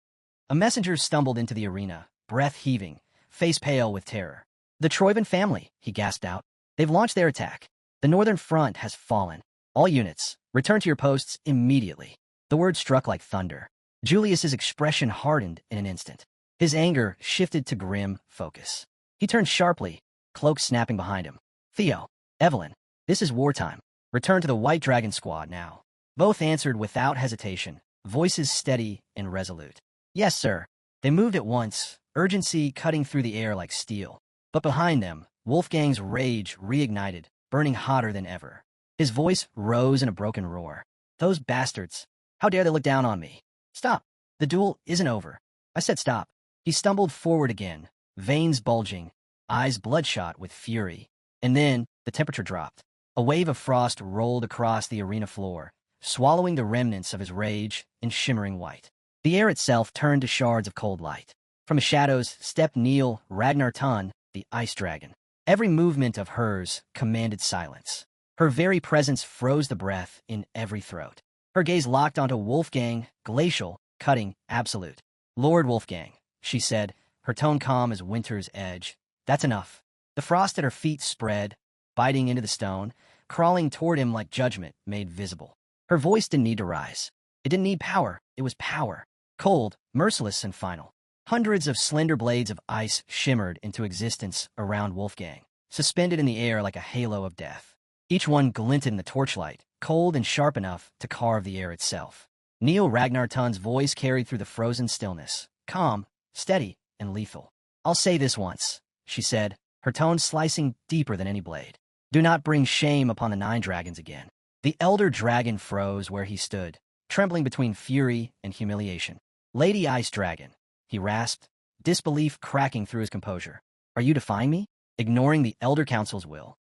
A messenger stumbled into the arena, breath heaving, face pale with terror. "The Troivan family," he gasped out. "They've launched their attack. The northern front has fallen. All units, return to your posts immediately." The word struck like thunder. Julius's expression hardened in an instant. His anger shifted to grim focus. He turned sharply, cloak snapping behind him. "Theo, Evelyn, this is wartime. Return to the White Dragon Squad now." Both answered without hesitation, voices steady and resolute. "Yes, sir." They moved at once, urgency cutting through the air like steel. But behind them, Wolfgang's rage reignited, burning hotter than ever. His voice rose in a broken roar. "Those bastards! How dare they look down on me? Stop! The duel isn't over. I said stop." He stumbled forward again, veins bulging, eyes bloodshot with fury. And then the temperature dropped. A wave of frost rolled across the arena floor, swallowing the remnants of his rage in shimmering white. The air itself turned to shards of cold light. From the shadows stepped Reincarnator, the ice dragon. Every movement of hers commanded silence. Her very presence froze the breath in every throat. Her gaze locked onto Wolfgang, glacial, cutting, absolute. "Lord Wolfgang," she said, her tone calm as winter's edge. "That's enough." The frost at her feet spread, biting into the stone, crawling toward him like judgment made visible. Her voice didn't need to rise. It didn't need power. It was power. Cold, merciless, and final. Hundreds of slender blades of ice shimmered into existence around Wolfgang, suspended in the air like a halo of death. Each one glinted in the torchlight, cold and sharp enough to carve the air itself. Ragnarton's voice carried through the frozen stillness, calm, steady, and lethal. "I'll say this once," she said, her tone slicing deeper than any blade. "Do not bring shame upon the 9 dragons again." The elder dragon froze where he stood, trembling between fury and humiliation. "Lady Ice Dragon," he rasped, disbelief cracking through his composure. "Are you defying me? Ignoring the Elder Council's will?"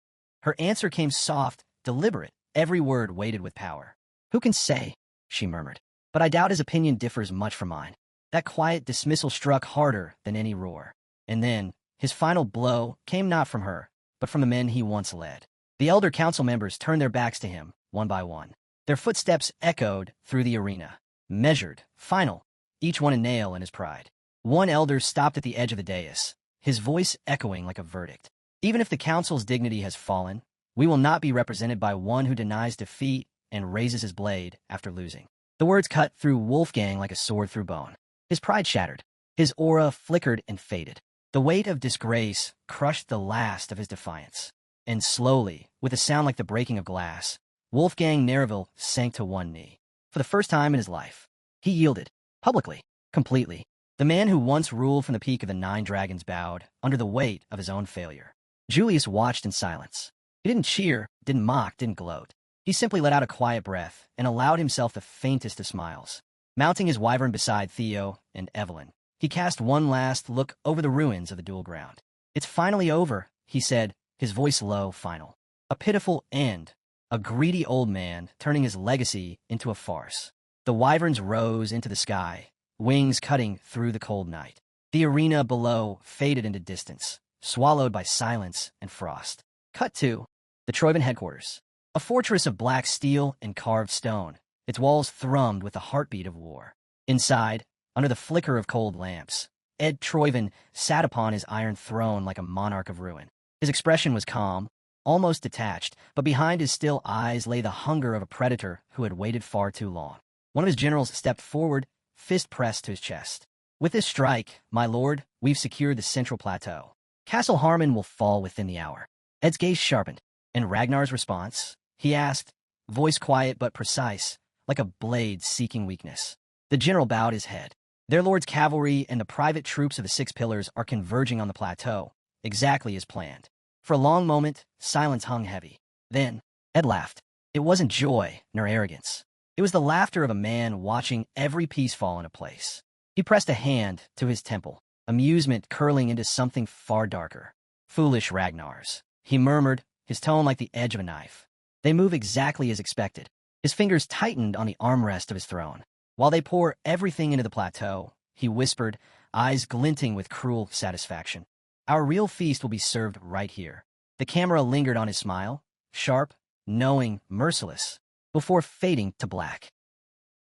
Her answer came soft, deliberate, every word weighted with power. "Who can say?" she murmured. "But I doubt his opinion differs much from mine." That quiet dismissal struck harder than any roar. And then, his final blow came not from her, but from the men he once led. The Elder Council members turned their backs to him, one by one. Their footsteps echoed through the arena, measured, final, each one a nail in his pride. One elder stopped at the edge of the dais, his voice echoing like a verdict. "Even if the council's dignity has fallen, we will not be represented by one who denies defeat and raises his blade after losing." The words cut through Wolfgang like a sword through bone. His pride shattered. His aura flickered and faded. The weight of disgrace crushed the last of his defiance. And slowly, with a sound like the breaking of glass, Wolfgang Nereville sank to one knee. For the first time in his life, he yielded, publicly, completely. The man who once ruled from the peak of the 9 dragons bowed under the weight of his own failure. Julius watched in silence. He didn't cheer, didn't mock, didn't gloat. He simply let out a quiet breath and allowed himself the faintest of smiles. Mounting his wyvern beside Theo and Evelyn, he cast one last look over the ruins of the duel ground. "It's finally over," he said, his voice low, final. A pitiful end. A greedy old man turning his legacy into a farce. The wyverns rose into the sky, wings cutting through the cold night. The arena below faded into distance, swallowed by silence and frost. Cut to the Troivan headquarters. A fortress of black steel and carved stone, its walls thrummed with the heartbeat of war. Inside, under the flicker of cold lamps, Ed Troivan sat upon his iron throne like a monarch of ruin. His expression was calm, almost detached, but behind his still eyes lay the hunger of a predator who had waited far too long. One of his generals stepped forward, fist pressed to his chest. "With this strike, my lord, we've secured the central plateau. Castle Harmon will fall within the hour." Ed's gaze sharpened. And Ragnar's response? He asked, voice quiet but precise, like a blade seeking weakness. The general bowed his head. "Their lord's cavalry and the private troops of the 6 pillars are converging on the plateau, exactly as planned." For a long moment, silence hung heavy. Then, Ed laughed. It wasn't joy nor arrogance. It was the laughter of a man watching every piece fall into place. He pressed a hand to his temple, amusement curling into something far darker. "Foolish Ragnars," he murmured, his tone like the edge of a knife. "They move exactly as expected." His fingers tightened on the armrest of his throne. "While they pour everything into the plateau," he whispered, eyes glinting with cruel satisfaction. "Our real feast will be served right here." The camera lingered on his smile, sharp, knowing, merciless, before fading to black.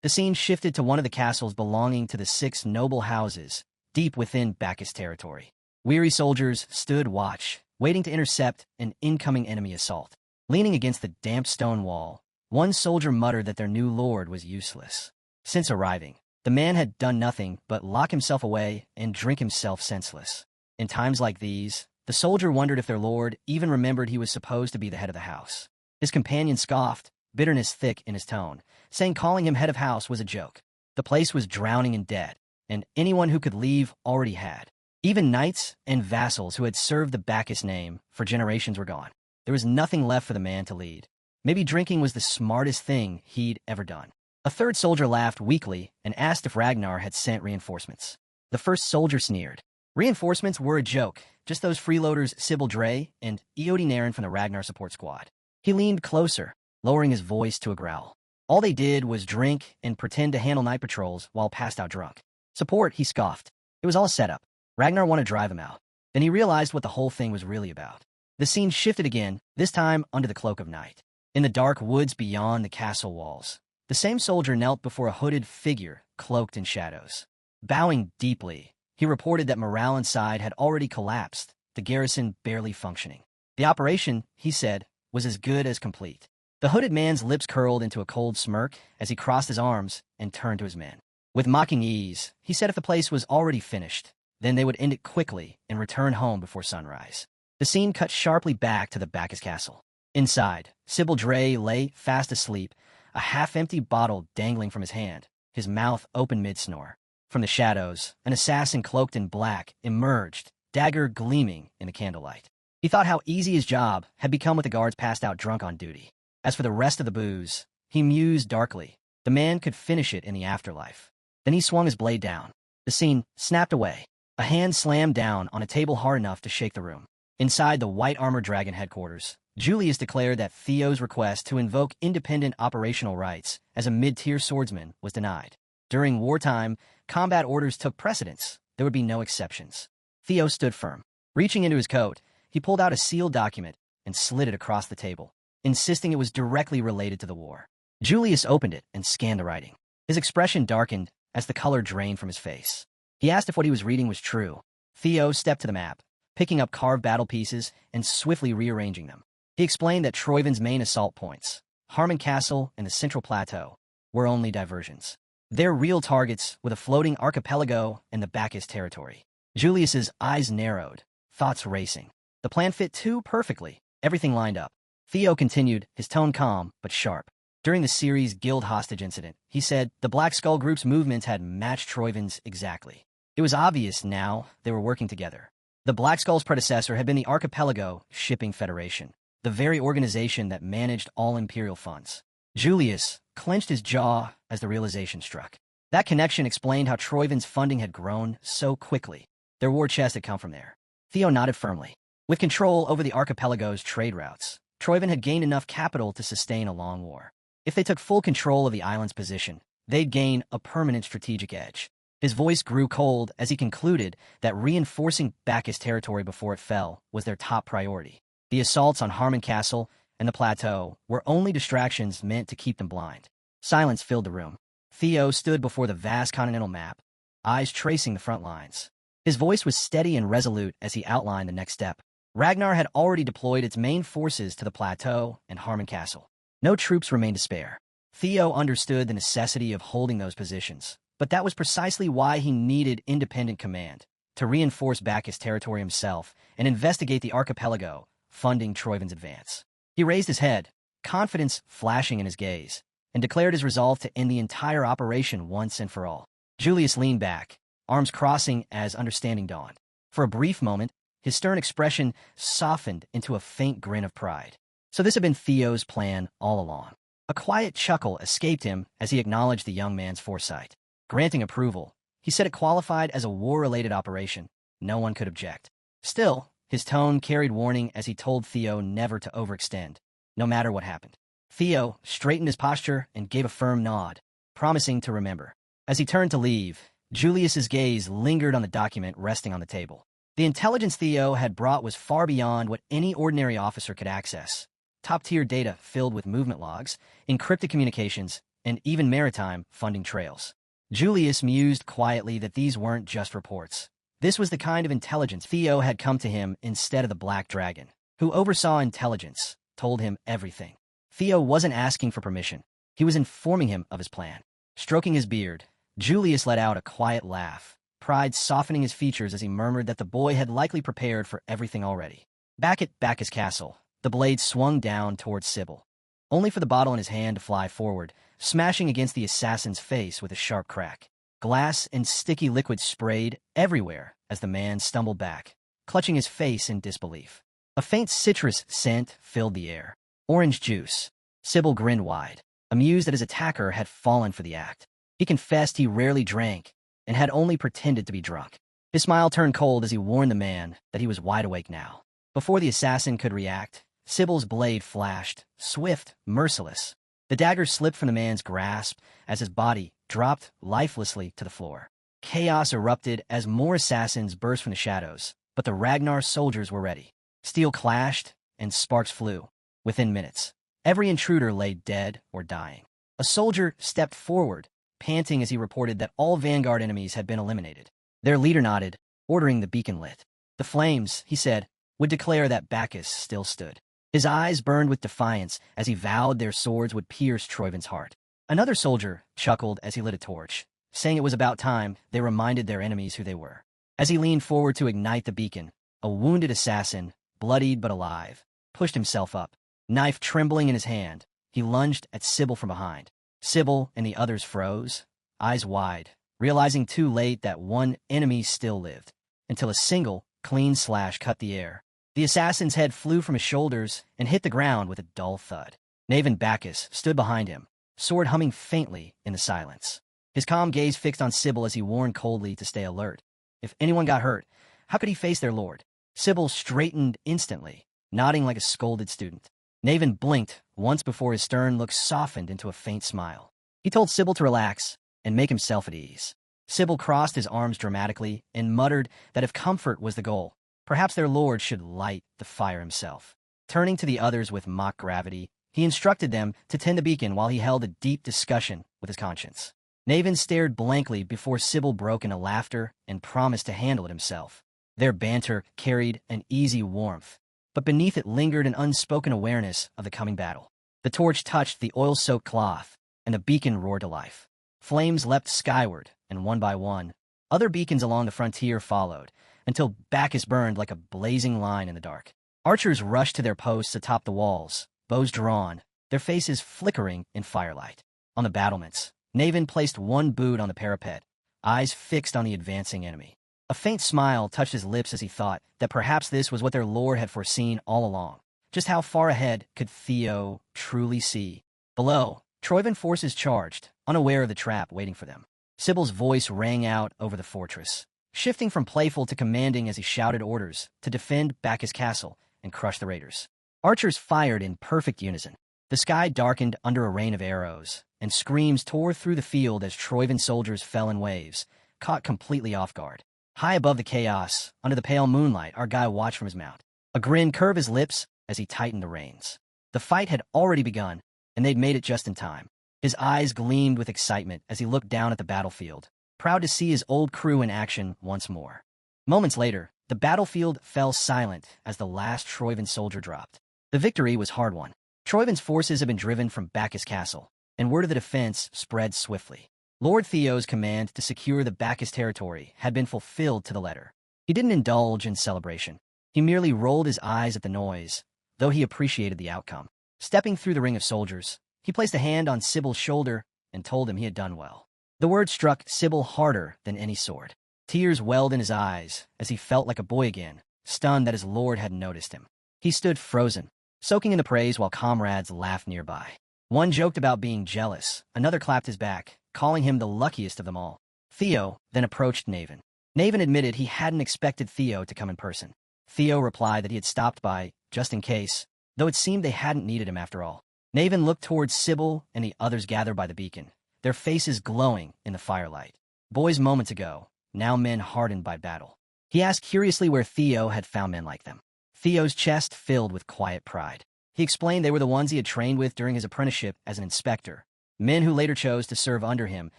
The scene shifted to one of the castles belonging to the 6 noble houses, deep within Bacchus territory. Weary soldiers stood watch, waiting to intercept an incoming enemy assault. Leaning against the damp stone wall, one soldier muttered that their new lord was useless. Since arriving, the man had done nothing but lock himself away and drink himself senseless. In times like these, the soldier wondered if their lord even remembered he was supposed to be the head of the house. His companion scoffed, bitterness thick in his tone, saying calling him head of house was a joke. The place was drowning in debt, and anyone who could leave already had. Even knights and vassals who had served the Bacchus name for generations were gone. There was nothing left for the man to lead. Maybe drinking was the smartest thing he'd ever done. A third soldier laughed weakly and asked if Ragnar had sent reinforcements. The first soldier sneered. Reinforcements were a joke, just those freeloaders Sybil Dre and Eodi Naren from the Ragnar support squad. He leaned closer, lowering his voice to a growl. All they did was drink and pretend to handle night patrols while passed out drunk. Support, he scoffed. It was all set up. Ragnar wanted to drive him out. Then he realized what the whole thing was really about. The scene shifted again, this time under the cloak of night. In the dark woods beyond the castle walls, the same soldier knelt before a hooded figure cloaked in shadows. Bowing deeply, he reported that morale inside had already collapsed, the garrison barely functioning. The operation, he said, was as good as complete. The hooded man's lips curled into a cold smirk as he crossed his arms and turned to his men. With mocking ease, he said if the place was already finished, then they would end it quickly and return home before sunrise. The scene cut sharply back to the Bacchus castle. Inside, Sybil Dre lay fast asleep, a half-empty bottle dangling from his hand, his mouth open mid-snore. From the shadows, an assassin cloaked in black emerged, dagger gleaming in the candlelight. He thought how easy his job had become with the guards passed out drunk on duty. As for the rest of the booze, he mused darkly. The man could finish it in the afterlife. Then he swung his blade down. The scene snapped away. A hand slammed down on a table hard enough to shake the room. Inside the White Armor Dragon headquarters, Julius declared that Theo's request to invoke independent operational rights as a mid-tier swordsman was denied. During wartime, combat orders took precedence. There would be no exceptions. Theo stood firm. Reaching into his coat, he pulled out a sealed document and slid it across the table, insisting it was directly related to the war. Julius opened it and scanned the writing. His expression darkened as the color drained from his face. He asked if what he was reading was true. Theo stepped to the map, picking up carved battle pieces and swiftly rearranging them. He explained that Troyvin's main assault points, Harmon Castle and the Central Plateau, were only diversions. Their real targets were the floating archipelago and the Bacchus territory. Julius's eyes narrowed, thoughts racing. The plan fit too perfectly, everything lined up. Theo continued, his tone calm but sharp. During the series' guild hostage incident, he said the Black Skull Group's movements had matched Troyvin's exactly. It was obvious now they were working together. The Black Skull's predecessor had been the Archipelago Shipping Federation, the very organization that managed all Imperial funds. Julius clenched his jaw as the realization struck. That connection explained how Troyvin's funding had grown so quickly. Their war chest had come from there. Theo nodded firmly. With control over the archipelago's trade routes, Troyvin had gained enough capital to sustain a long war. If they took full control of the island's position, they'd gain a permanent strategic edge. His voice grew cold as he concluded that reinforcing Bacchus territory before it fell was their top priority. The assaults on Harmon Castle and the plateau were only distractions meant to keep them blind. Silence filled the room. Theo stood before the vast continental map, eyes tracing the front lines. His voice was steady and resolute as he outlined the next step. Ragnar had already deployed its main forces to the plateau and Harmon Castle. No troops remained to spare. Theo understood the necessity of holding those positions, but that was precisely why he needed independent command, to reinforce Bacchus territory himself and investigate the archipelago, funding Troyvin's advance. He raised his head, confidence flashing in his gaze, and declared his resolve to end the entire operation once and for all. Julius leaned back, arms crossing as understanding dawned. For a brief moment, his stern expression softened into a faint grin of pride. So this had been Theo's plan all along. A quiet chuckle escaped him as he acknowledged the young man's foresight. Granting approval, he said it qualified as a war-related operation. No one could object. Still, his tone carried warning as he told Theo never to overextend, no matter what happened. Theo straightened his posture and gave a firm nod, promising to remember. As he turned to leave, Julius's gaze lingered on the document resting on the table. The intelligence Theo had brought was far beyond what any ordinary officer could access. Top-tier data filled with movement logs, encrypted communications, and even maritime funding trails. Julius mused quietly that these weren't just reports. This was the kind of intelligence Theo had come to him instead of the Black Dragon, who oversaw intelligence, told him everything. Theo wasn't asking for permission. He was informing him of his plan. Stroking his beard, Julius let out a quiet laugh, pride softening his features as he murmured that the boy had likely prepared for everything already. Back at Bacchus Castle, the blade swung down towards Sybil, only for the bottle in his hand to fly forward, smashing against the assassin's face with a sharp crack. Glass and sticky liquid sprayed everywhere as the man stumbled back, clutching his face in disbelief. A faint citrus scent filled the air. Orange juice. Sybil grinned wide, amused that his attacker had fallen for the act. He confessed he rarely drank and had only pretended to be drunk. His smile turned cold as he warned the man that he was wide awake now. Before the assassin could react, Sybil's blade flashed, swift, merciless. The dagger slipped from the man's grasp as his body dropped lifelessly to the floor. Chaos erupted as more assassins burst from the shadows, but the Ragnar soldiers were ready. Steel clashed, and sparks flew. Within minutes, every intruder lay dead or dying. A soldier stepped forward, panting as he reported that all Vanguard enemies had been eliminated. Their leader nodded, ordering the beacon lit. The flames, he said, would declare that Bacchus still stood. His eyes burned with defiance as he vowed their swords would pierce Troiven's heart. Another soldier chuckled as he lit a torch, saying it was about time they reminded their enemies who they were. As he leaned forward to ignite the beacon, a wounded assassin, bloodied but alive, pushed himself up. Knife trembling in his hand, he lunged at Sybil from behind. Sybil and the others froze, eyes wide, realizing too late that one enemy still lived, until a single, clean slash cut the air. The assassin's head flew from his shoulders and hit the ground with a dull thud. Knave Bacchus stood behind him, sword humming faintly in the silence. His calm gaze fixed on Sybil as he warned coldly to stay alert. If anyone got hurt, how could he face their lord? Sybil straightened instantly, nodding like a scolded student. Knave blinked once before his stern look softened into a faint smile. He told Sybil to relax and make himself at ease. Sybil crossed his arms dramatically and muttered that if comfort was the goal, perhaps their lord should light the fire himself. Turning to the others with mock gravity, he instructed them to tend the beacon while he held a deep discussion with his conscience. Knave stared blankly before Sybil broke into laughter and promised to handle it himself. Their banter carried an easy warmth, but beneath it lingered an unspoken awareness of the coming battle. The torch touched the oil-soaked cloth, and the beacon roared to life. Flames leapt skyward, and one by one, other beacons along the frontier followed, until Bacchus burned like a blazing line in the dark. Archers rushed to their posts atop the walls, bows drawn, their faces flickering in firelight. On the battlements, Knave placed one boot on the parapet, eyes fixed on the advancing enemy. A faint smile touched his lips as he thought that perhaps this was what their lord had foreseen all along. Just how far ahead could Theo truly see? Below, Troiven forces charged, unaware of the trap waiting for them. Sybil's voice rang out over the fortress, shifting from playful to commanding as he shouted orders to defend Bacchus Castle and crush the raiders. Archers fired in perfect unison. The sky darkened under a rain of arrows, and screams tore through the field as Troiven soldiers fell in waves, caught completely off guard. High above the chaos, under the pale moonlight, our guy watched from his mount. A grin curved his lips as he tightened the reins. The fight had already begun, and they'd made it just in time. His eyes gleamed with excitement as he looked down at the battlefield, proud to see his old crew in action once more. Moments later, the battlefield fell silent as the last Troiven soldier dropped. The victory was hard-won. Troiven's forces had been driven from Bacchus Castle, and word of the defense spread swiftly. Lord Theo's command to secure the Bacchus territory had been fulfilled to the letter. He didn't indulge in celebration. He merely rolled his eyes at the noise, though he appreciated the outcome. Stepping through the ring of soldiers, he placed a hand on Sybil's shoulder and told him he had done well. The word struck Sybil harder than any sword. Tears welled in his eyes as he felt like a boy again, stunned that his lord hadn't noticed him. He stood frozen, soaking in the praise while comrades laughed nearby. One joked about being jealous, another clapped his back, calling him the luckiest of them all. Theo then approached Knave. Knave admitted he hadn't expected Theo to come in person. Theo replied that he had stopped by, just in case, though it seemed they hadn't needed him after all. Knave looked towards Sybil and the others gathered by the beacon, their faces glowing in the firelight. Boys moments ago, now men hardened by battle. He asked curiously where Theo had found men like them. Theo's chest filled with quiet pride. He explained they were the ones he had trained with during his apprenticeship as an inspector, men who later chose to serve under him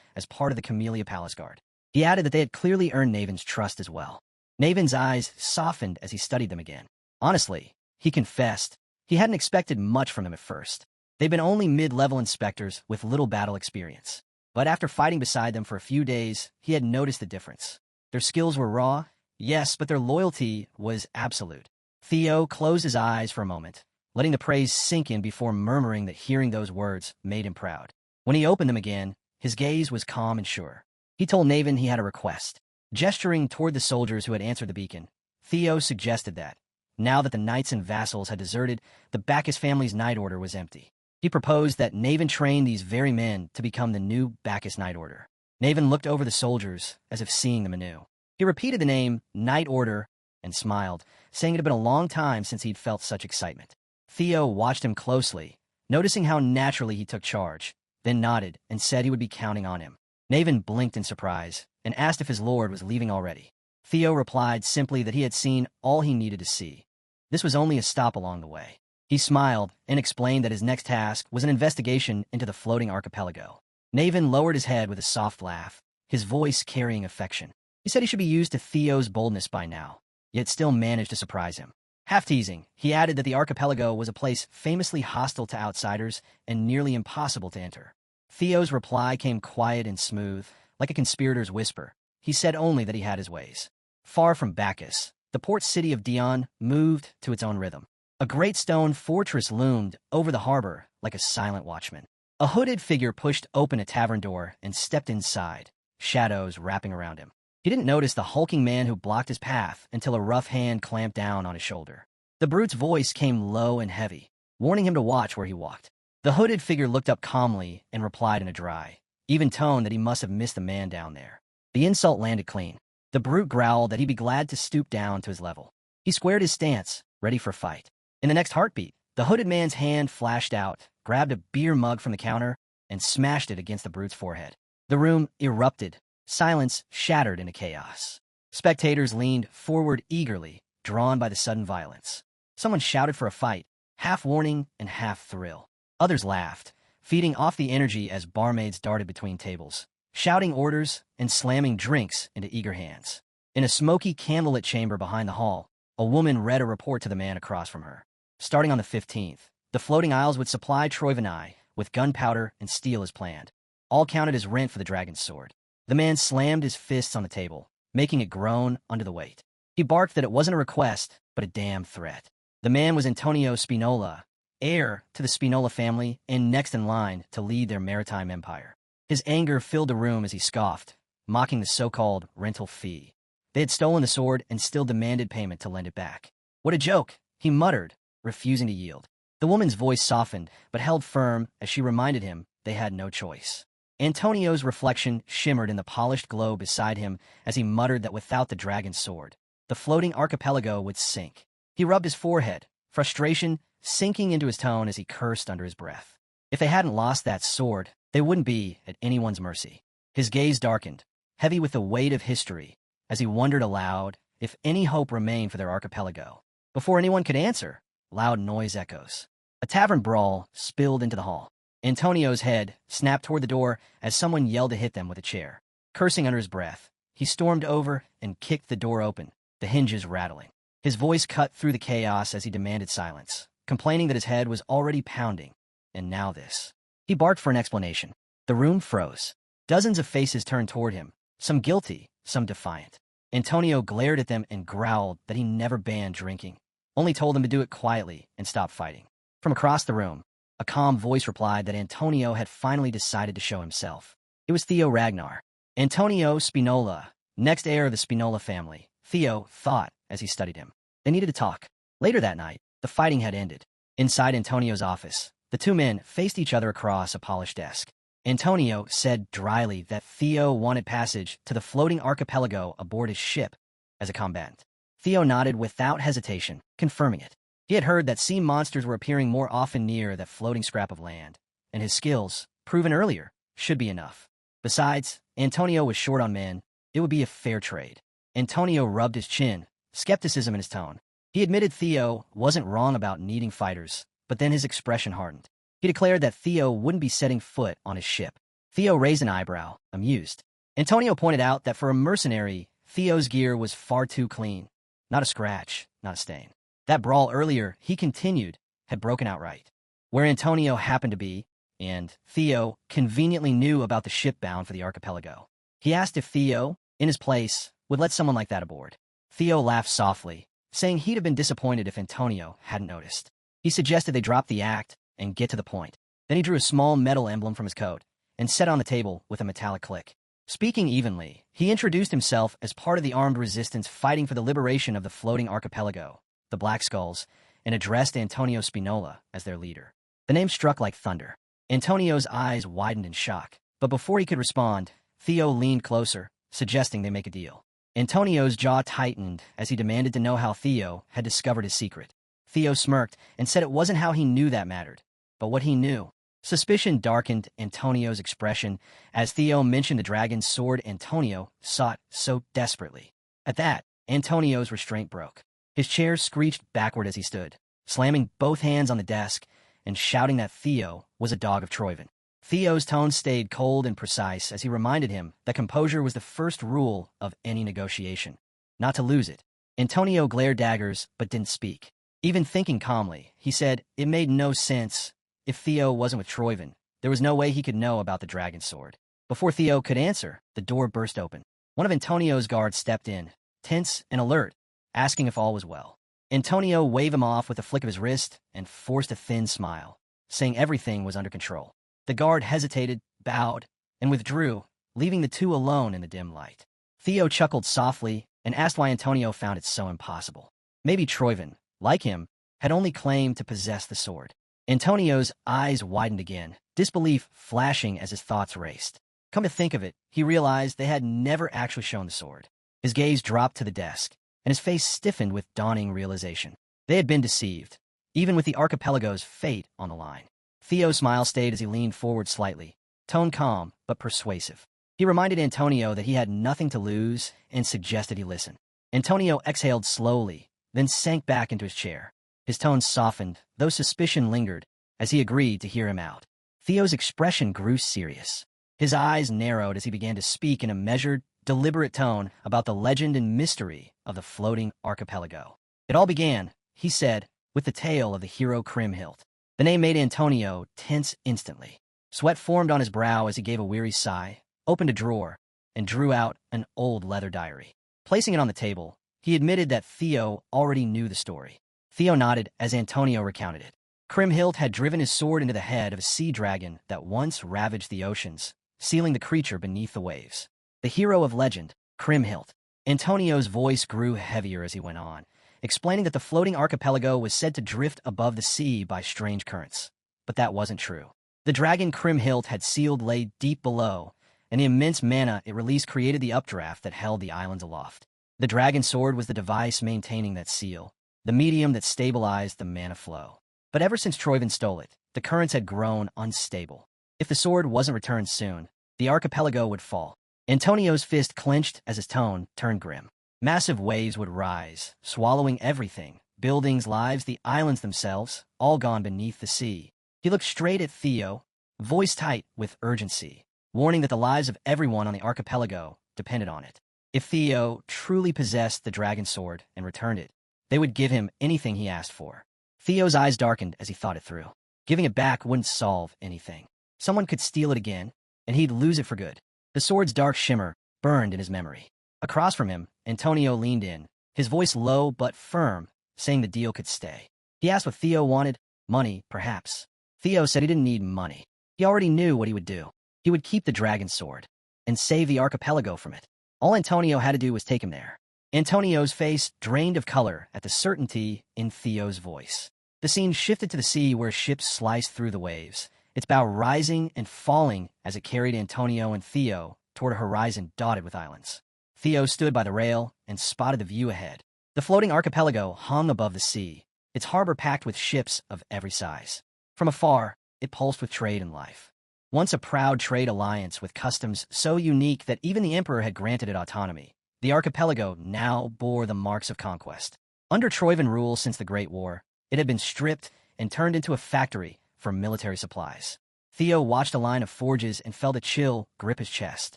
as part of the Camellia Palace Guard. He added that they had clearly earned Knaven's trust as well. Knaven's eyes softened as he studied them again. Honestly, he confessed, he hadn't expected much from them at first. They'd been only mid-level inspectors with little battle experience. But after fighting beside them for a few days, he had noticed the difference. Their skills were raw, yes, but their loyalty was absolute. Theo closed his eyes for a moment, letting the praise sink in before murmuring that hearing those words made him proud. When he opened them again, his gaze was calm and sure. He told Knave he had a request. Gesturing toward the soldiers who had answered the beacon, Theo suggested that, now that the knights and vassals had deserted, the Bacchus family's Knight Order was empty. He proposed that Knave train these very men to become the new Bacchus Knight Order. Knave looked over the soldiers as if seeing them anew. He repeated the name Knight Order and smiled, saying it had been a long time since he'd felt such excitement. Theo watched him closely, noticing how naturally he took charge, then nodded and said he would be counting on him. Naven blinked in surprise and asked if his lord was leaving already. Theo replied simply that he had seen all he needed to see. This was only a stop along the way. He smiled and explained that his next task was an investigation into the floating archipelago. Naven lowered his head with a soft laugh, his voice carrying affection. He said he should be used to Theo's boldness by now, yet still managed to surprise him. Half teasing, he added that the archipelago was a place famously hostile to outsiders and nearly impossible to enter. Theo's reply came quiet and smooth, like a conspirator's whisper. He said only that he had his ways. Far from Bacchus, the port city of Dion moved to its own rhythm. A great stone fortress loomed over the harbor like a silent watchman. A hooded figure pushed open a tavern door and stepped inside, shadows wrapping around him. He didn't notice the hulking man who blocked his path until a rough hand clamped down on his shoulder. The brute's voice came low and heavy, warning him to watch where he walked. The hooded figure looked up calmly and replied in a dry, even tone that he must have missed the man down there. The insult landed clean. The brute growled that he'd be glad to stoop down to his level. He squared his stance, ready for fight. In the next heartbeat, the hooded man's hand flashed out, grabbed a beer mug from the counter, and smashed it against the brute's forehead. The room erupted. Silence shattered into chaos. Spectators leaned forward eagerly, drawn by the sudden violence. Someone shouted for a fight, half warning and half thrill. Others laughed, feeding off the energy as barmaids darted between tables, shouting orders and slamming drinks into eager hands. In a smoky candlelit chamber behind the hall, a woman read a report to the man across from her. Starting on the 15th, the floating isles would supply Troivanai with gunpowder and steel as planned, all counted as rent for the dragon's sword. The man slammed his fists on the table, making it groan under the weight. He barked that it wasn't a request, but a damn threat. The man was Antonio Spinola, heir to the Spinola family and next in line to lead their maritime empire. His anger filled the room as he scoffed, mocking the so-called rental fee. They had stolen the sword and still demanded payment to lend it back. What a joke, he muttered, refusing to yield. The woman's voice softened, but held firm as she reminded him they had no choice. Antonio's reflection shimmered in the polished glow beside him as he muttered that without the dragon's sword, the floating archipelago would sink. He rubbed his forehead, frustration sinking into his tone as he cursed under his breath. If they hadn't lost that sword, they wouldn't be at anyone's mercy. His gaze darkened, heavy with the weight of history, as he wondered aloud if any hope remained for their archipelago. Before anyone could answer, loud noise echoes. A tavern brawl spilled into the hall. Antonio's head snapped toward the door as someone yelled to hit them with a chair. Cursing under his breath, he stormed over and kicked the door open, the hinges rattling. His voice cut through the chaos as he demanded silence, complaining that his head was already pounding. And now this. He barked for an explanation. The room froze. Dozens of faces turned toward him, some guilty, some defiant. Antonio glared at them and growled that he never banned drinking, only told them to do it quietly and stop fighting. From across the room, a calm voice replied that Antonio had finally decided to show himself. It was Theo Ragnar. Antonio Spinola, next heir of the Spinola family, Theo thought as he studied him. They needed to talk. Later that night, the fighting had ended. Inside Antonio's office, the two men faced each other across a polished desk. Antonio said dryly that Theo wanted passage to the floating archipelago aboard his ship as a combatant. Theo nodded without hesitation, confirming it. He had heard that sea monsters were appearing more often near that floating scrap of land, and his skills, proven earlier, should be enough. Besides, Antonio was short on men. It would be a fair trade. Antonio rubbed his chin, skepticism in his tone. He admitted Theo wasn't wrong about needing fighters, but then his expression hardened. He declared that Theo wouldn't be setting foot on his ship. Theo raised an eyebrow, amused. Antonio pointed out that for a mercenary, Theo's gear was far too clean. Not a scratch, not a stain. That brawl earlier, he continued, had broken outright. Where Antonio happened to be, and Theo conveniently knew about the ship bound for the archipelago. He asked if Theo, in his place, would let someone like that aboard. Theo laughed softly, saying he'd have been disappointed if Antonio hadn't noticed. He suggested they drop the act and get to the point. Then he drew a small metal emblem from his coat and set it on the table with a metallic click. Speaking evenly, he introduced himself as part of the armed resistance fighting for the liberation of the floating archipelago, the Black Skulls, and addressed Antonio Spinola as their leader. The name struck like thunder. Antonio's eyes widened in shock, but before he could respond, Theo leaned closer, suggesting they make a deal. Antonio's jaw tightened as he demanded to know how Theo had discovered his secret. Theo smirked and said it wasn't how he knew that mattered, but what he knew. Suspicion darkened Antonio's expression as Theo mentioned the dragon's sword Antonio sought so desperately. At that, Antonio's restraint broke. His chair screeched backward as he stood, slamming both hands on the desk and shouting that Theo was a dog of Troyven. Theo's tone stayed cold and precise as he reminded him that composure was the first rule of any negotiation, not to lose it. Antonio glared daggers but didn't speak. Even thinking calmly, he said it made no sense. If Theo wasn't with Troyven, there was no way he could know about the dragon's sword. Before Theo could answer, the door burst open. One of Antonio's guards stepped in, tense and alert, asking if all was well. Antonio waved him off with a flick of his wrist and forced a thin smile, saying everything was under control. The guard hesitated, bowed, and withdrew, leaving the two alone in the dim light. Theo chuckled softly and asked why Antonio found it so impossible. Maybe Troyven, like him, had only claimed to possess the sword. Antonio's eyes widened again, disbelief flashing as his thoughts raced. Come to think of it, he realized they had never actually shown the sword. His gaze dropped to the desk, and his face stiffened with dawning realization. They had been deceived, even with the archipelago's fate on the line. Theo's smile stayed as he leaned forward slightly, tone calm but persuasive. He reminded Antonio that he had nothing to lose and suggested he listen. Antonio exhaled slowly, then sank back into his chair. His tone softened, though suspicion lingered, as he agreed to hear him out. Theo's expression grew serious. His eyes narrowed as he began to speak in a measured, deliberate tone about the legend and mystery of the floating archipelago. It all began, he said, with the tale of the hero Kriemhild. The name made Antonio tense instantly. Sweat formed on his brow as he gave a weary sigh, opened a drawer, and drew out an old leather diary. Placing it on the table, he admitted that Theo already knew the story. Theo nodded as Antonio recounted it. Kriemhild had driven his sword into the head of a sea dragon that once ravaged the oceans, sealing the creature beneath the waves. The hero of legend, Kriemhild. Antonio's voice grew heavier as he went on, explaining that the floating archipelago was said to drift above the sea by strange currents. But that wasn't true. The dragon Kriemhild had sealed lay deep below, and the immense mana it released created the updraft that held the islands aloft. The dragon sword was the device maintaining that seal, the medium that stabilized the mana flow. But ever since Troyven stole it, the currents had grown unstable. If the sword wasn't returned soon, the archipelago would fall. Antonio's fist clenched as his tone turned grim. Massive waves would rise, swallowing everything, buildings, lives, the islands themselves, all gone beneath the sea. He looked straight at Theo, voice tight with urgency, warning that the lives of everyone on the archipelago depended on it. If Theo truly possessed the dragon sword and returned it, they would give him anything he asked for. Theo's eyes darkened as he thought it through. Giving it back wouldn't solve anything. Someone could steal it again, and he'd lose it for good. The sword's dark shimmer burned in his memory. Across from him, Antonio leaned in, his voice low but firm, saying the deal could stay. He asked what Theo wanted. Money, perhaps. Theo said he didn't need money. He already knew what he would do. He would keep the dragon sword and save the archipelago from it. All Antonio had to do was take him there. Antonio's face drained of color at the certainty in Theo's voice. The scene shifted to the sea where ships sliced through the waves, its bow rising and falling as it carried Antonio and Theo toward a horizon dotted with islands. Theo stood by the rail and spotted the view ahead. The floating archipelago hung above the sea, its harbor packed with ships of every size. From afar, it pulsed with trade and life. Once a proud trade alliance with customs so unique that even the emperor had granted it autonomy, the archipelago now bore the marks of conquest. Under Troyven rule since the Great War, it had been stripped and turned into a factory for military supplies. Theo watched a line of forges and felt a chill grip his chest.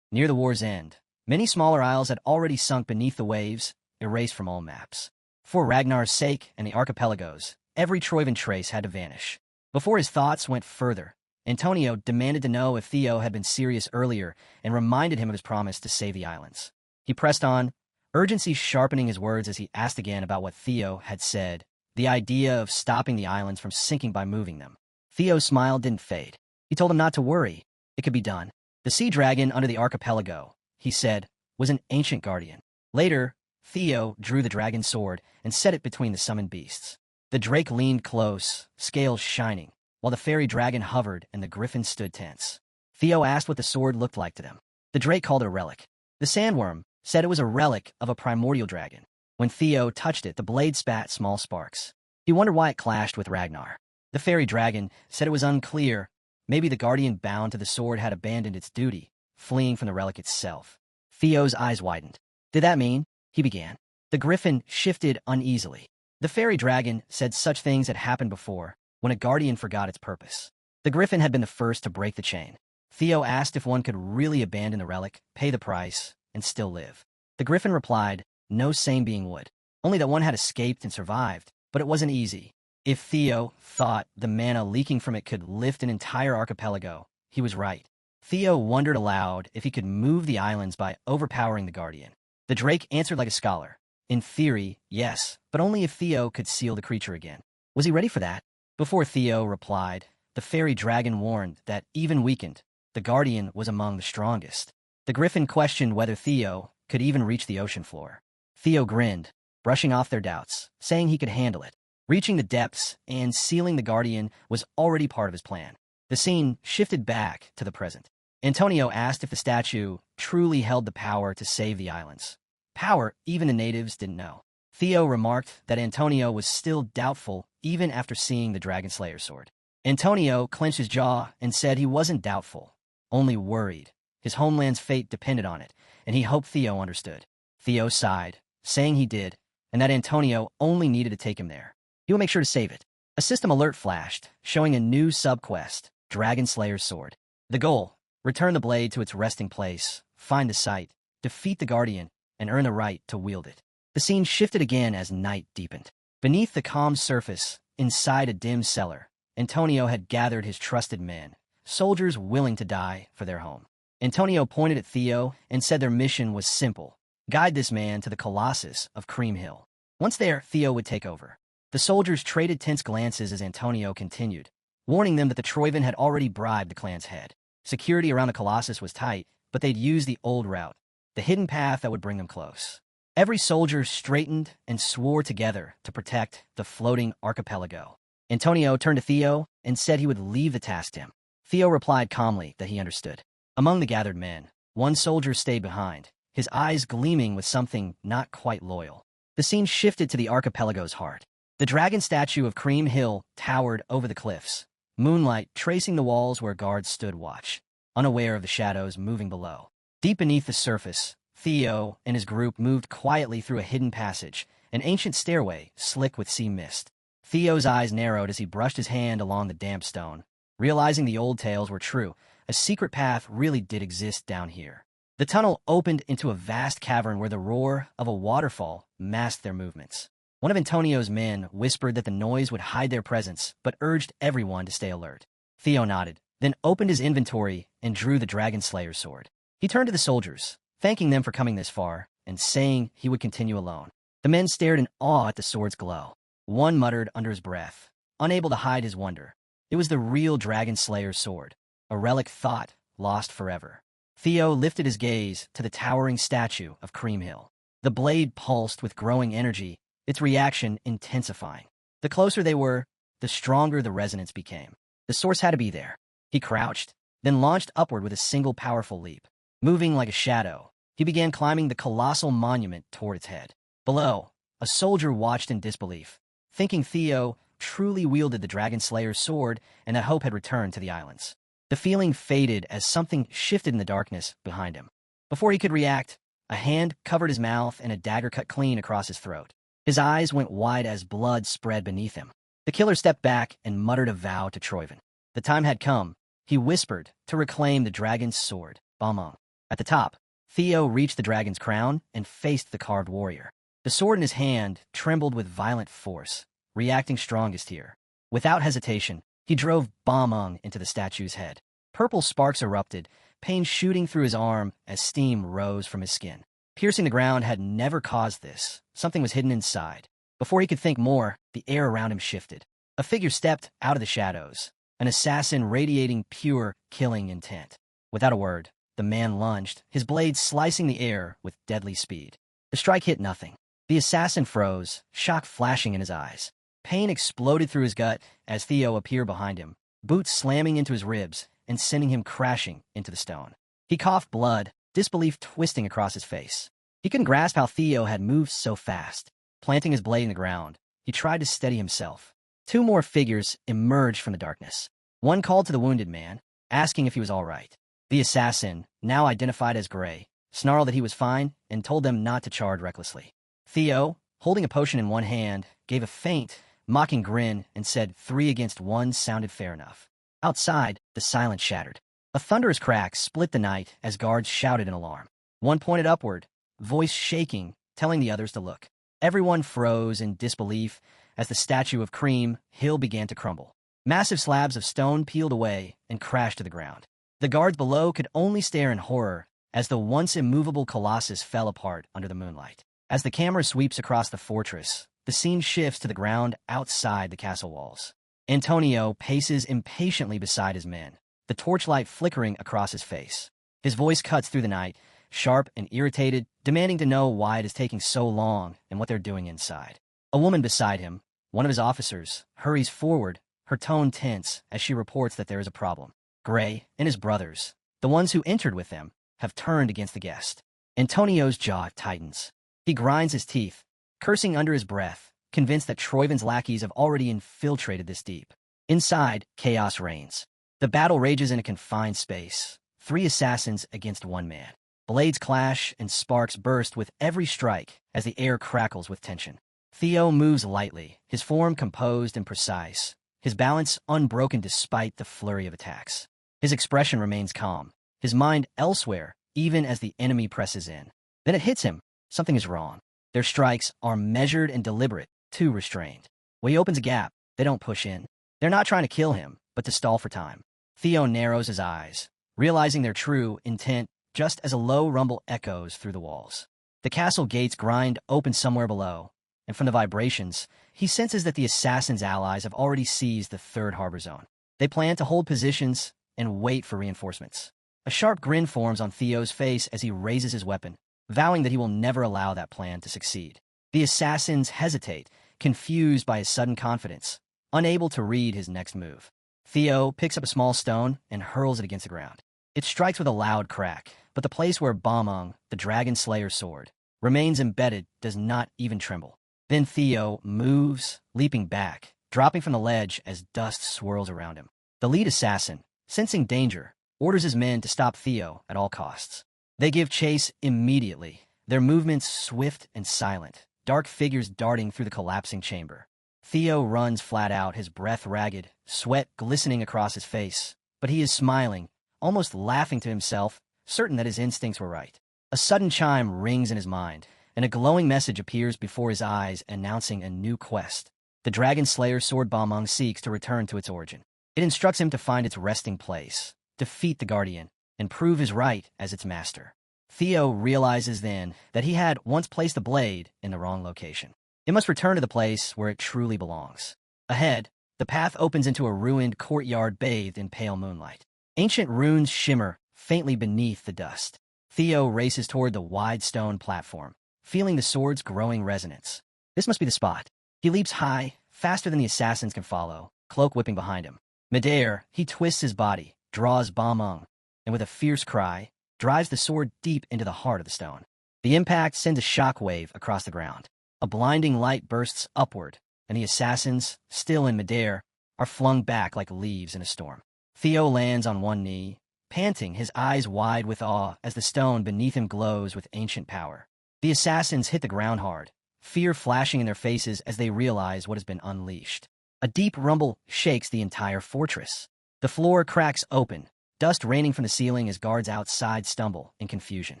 Near the war's end, many smaller isles had already sunk beneath the waves, erased from all maps. For Ragnar's sake and the archipelago's, every Troyven trace had to vanish. Before his thoughts went further, Antonio demanded to know if Theo had been serious earlier and reminded him of his promise to save the islands. He pressed on, urgency sharpening his words as he asked again about what Theo had said, the idea of stopping the islands from sinking by moving them. Theo's smile didn't fade. He told him not to worry. It could be done. The sea dragon under the archipelago, he said, was an ancient guardian. Later, Theo drew the dragon's sword and set it between the summoned beasts. The drake leaned close, scales shining, while the fairy dragon hovered and the griffin stood tense. Theo asked what the sword looked like to them. The drake called it a relic. The sandworm said it was a relic of a primordial dragon. When Theo touched it, the blade spat small sparks. He wondered why it clashed with Ragnar. The fairy dragon said it was unclear. Maybe the guardian bound to the sword had abandoned its duty, fleeing from the relic itself. Theo's eyes widened. Did that mean? He began. The griffin shifted uneasily. The fairy dragon said such things had happened before, when a guardian forgot its purpose. The griffin had been the first to break the chain. Theo asked if one could really abandon the relic, pay the price, and still live. The griffin replied, no sane being would. Only that one had escaped and survived, but it wasn't easy. If Theo thought the mana leaking from it could lift an entire archipelago, he was right. Theo wondered aloud if he could move the islands by overpowering the guardian. The drake answered like a scholar. In theory, yes, but only if Theo could seal the creature again. Was he ready for that? Before Theo replied, the fairy dragon warned that, even weakened, the guardian was among the strongest. The griffin questioned whether Theo could even reach the ocean floor. Theo grinned, brushing off their doubts, saying he could handle it. Reaching the depths and sealing the guardian was already part of his plan. The scene shifted back to the present. Antonio asked if the statue truly held the power to save the islands. Power even the natives didn't know. Theo remarked that Antonio was still doubtful even after seeing the Dragon Slayer's sword. Antonio clenched his jaw and said he wasn't doubtful, only worried. His homeland's fate depended on it, and he hoped Theo understood. Theo sighed, saying he did, and that Antonio only needed to take him there. He will make sure to save it. A system alert flashed, showing a new sub-quest, Dragon Slayer's sword. The goal: return the blade to its resting place, find the site, defeat the guardian, and earn the right to wield it. The scene shifted again as night deepened. Beneath the calm surface, inside a dim cellar, Antonio had gathered his trusted men, soldiers willing to die for their home. Antonio pointed at Theo and said their mission was simple: guide this man to the Colossus of Cream Hill. Once there, Theo would take over. The soldiers traded tense glances as Antonio continued, warning them that the Troivan had already bribed the clan's head. Security around the Colossus was tight, but they'd use the old route, the hidden path that would bring them close. Every soldier straightened and swore together to protect the floating archipelago. Antonio turned to Theo and said he would leave the task to him. Theo replied calmly that he understood. Among the gathered men, one soldier stayed behind, his eyes gleaming with something not quite loyal. The scene shifted to the archipelago's heart. The dragon statue of Cream Hill towered over the cliffs, moonlight tracing the walls where guards stood watch, unaware of the shadows moving below. Deep beneath the surface, Theo and his group moved quietly through a hidden passage, an ancient stairway slick with sea mist. Theo's eyes narrowed as he brushed his hand along the damp stone, realizing the old tales were true. A secret path really did exist down here. The tunnel opened into a vast cavern where the roar of a waterfall masked their movements. One of Antonio's men whispered that the noise would hide their presence, but urged everyone to stay alert. Theo nodded, then opened his inventory and drew the Dragon Slayer's sword. He turned to the soldiers, thanking them for coming this far, and saying he would continue alone. The men stared in awe at the sword's glow. One muttered under his breath, unable to hide his wonder. It was the real Dragon Slayer's sword, a relic thought lost forever. Theo lifted his gaze to the towering statue of Cream Hill. The blade pulsed with growing energy, its reaction intensifying. The closer they were, the stronger the resonance became. The source had to be there. He crouched, then launched upward with a single powerful leap. Moving like a shadow, he began climbing the colossal monument toward its head. Below, a soldier watched in disbelief, thinking Theo truly wielded the Dragon Slayer's sword and that hope had returned to the islands. The feeling faded as something shifted in the darkness behind him. Before he could react, a hand covered his mouth and a dagger cut clean across his throat. His eyes went wide as blood spread beneath him. The killer stepped back and muttered a vow to Troivan. The time had come, he whispered, to reclaim the dragon's sword, Balmung. At the top, Theo reached the dragon's crown and faced the carved warrior. The sword in his hand trembled with violent force, reacting strongest here. Without hesitation, he drove Balmung into the statue's head. Purple sparks erupted, pain shooting through his arm as steam rose from his skin. Piercing the ground had never caused this. Something was hidden inside. Before he could think more, the air around him shifted. A figure stepped out of the shadows, an assassin radiating pure, killing intent. Without a word, the man lunged, his blade slicing the air with deadly speed. The strike hit nothing. The assassin froze, shock flashing in his eyes. Pain exploded through his gut as Theo appeared behind him, boots slamming into his ribs and sending him crashing into the stone. He coughed blood, disbelief twisting across his face. He couldn't grasp how Theo had moved so fast. Planting his blade in the ground, he tried to steady himself. Two more figures emerged from the darkness. One called to the wounded man, asking if he was all right. The assassin, now identified as Gray, snarled that he was fine and told them not to charge recklessly. Theo, holding a potion in one hand, gave a faint, mocking grin and said 3 against 1 sounded fair enough. Outside, the silence shattered. A thunderous crack split the night as guards shouted in alarm. One pointed upward, voice shaking, telling the others to look. Everyone froze in disbelief as the statue of Cream Hill began to crumble. Massive slabs of stone peeled away and crashed to the ground. The guards below could only stare in horror as the once immovable colossus fell apart under the moonlight. As the camera sweeps across the fortress, the scene shifts to the ground outside the castle walls. Antonio paces impatiently beside his men, the torchlight flickering across his face. His voice cuts through the night, sharp and irritated, demanding to know why it is taking so long and what they're doing inside. A woman beside him, one of his officers, hurries forward, her tone tense as she reports that there is a problem. Gray and his brothers, the ones who entered with them, have turned against the guest. Antonio's jaw tightens. He grinds his teeth, cursing under his breath, convinced that Troyvin's lackeys have already infiltrated this deep. Inside, chaos reigns. The battle rages in a confined space. 3 assassins against 1 man. Blades clash and sparks burst with every strike as the air crackles with tension. Theo moves lightly, his form composed and precise, his balance unbroken despite the flurry of attacks. His expression remains calm, his mind elsewhere even as the enemy presses in. Then it hits him. Something is wrong. Their strikes are measured and deliberate, too restrained. When he opens a gap, they don't push in. They're not trying to kill him, but to stall for time. Theo narrows his eyes, realizing their true intent just as a low rumble echoes through the walls. The castle gates grind open somewhere below, and from the vibrations, he senses that the assassin's allies have already seized the 3rd harbor zone. They plan to hold positions and wait for reinforcements. A sharp grin forms on Theo's face as he raises his weapon, vowing that he will never allow that plan to succeed. The assassins hesitate, confused by his sudden confidence, unable to read his next move. Theo picks up a small stone and hurls it against the ground. It strikes with a loud crack, but the place where Bamung, the Dragon Slayer's sword, remains embedded does not even tremble. Then Theo moves, leaping back, dropping from the ledge as dust swirls around him. The lead assassin, sensing danger, orders his men to stop Theo at all costs. They give chase immediately, their movements swift and silent, dark figures darting through the collapsing chamber. Theo runs flat out, his breath ragged, sweat glistening across his face, but he is smiling, almost laughing to himself, certain that his instincts were right. A sudden chime rings in his mind, and a glowing message appears before his eyes announcing a new quest. The Dragon Slayer's sword Bamung seeks to return to its origin. It instructs him to find its resting place, defeat the Guardian, and prove his right as its master. Theo realizes then that he had once placed the blade in the wrong location. It must return to the place where it truly belongs. Ahead, the path opens into a ruined courtyard bathed in pale moonlight. Ancient runes shimmer faintly beneath the dust. Theo races toward the wide stone platform, feeling the sword's growing resonance. This must be the spot. He leaps high, faster than the assassins can follow, cloak whipping behind him. Midair, he twists his body, draws Bamung, and with a fierce cry, drives the sword deep into the heart of the stone. The impact sends a shockwave across the ground. A blinding light bursts upward, and the assassins, still in midair, are flung back like leaves in a storm. Theo lands on one knee, panting, his eyes wide with awe as the stone beneath him glows with ancient power. The assassins hit the ground hard, fear flashing in their faces as they realize what has been unleashed. A deep rumble shakes the entire fortress. The floor cracks open, dust raining from the ceiling as guards outside stumble in confusion.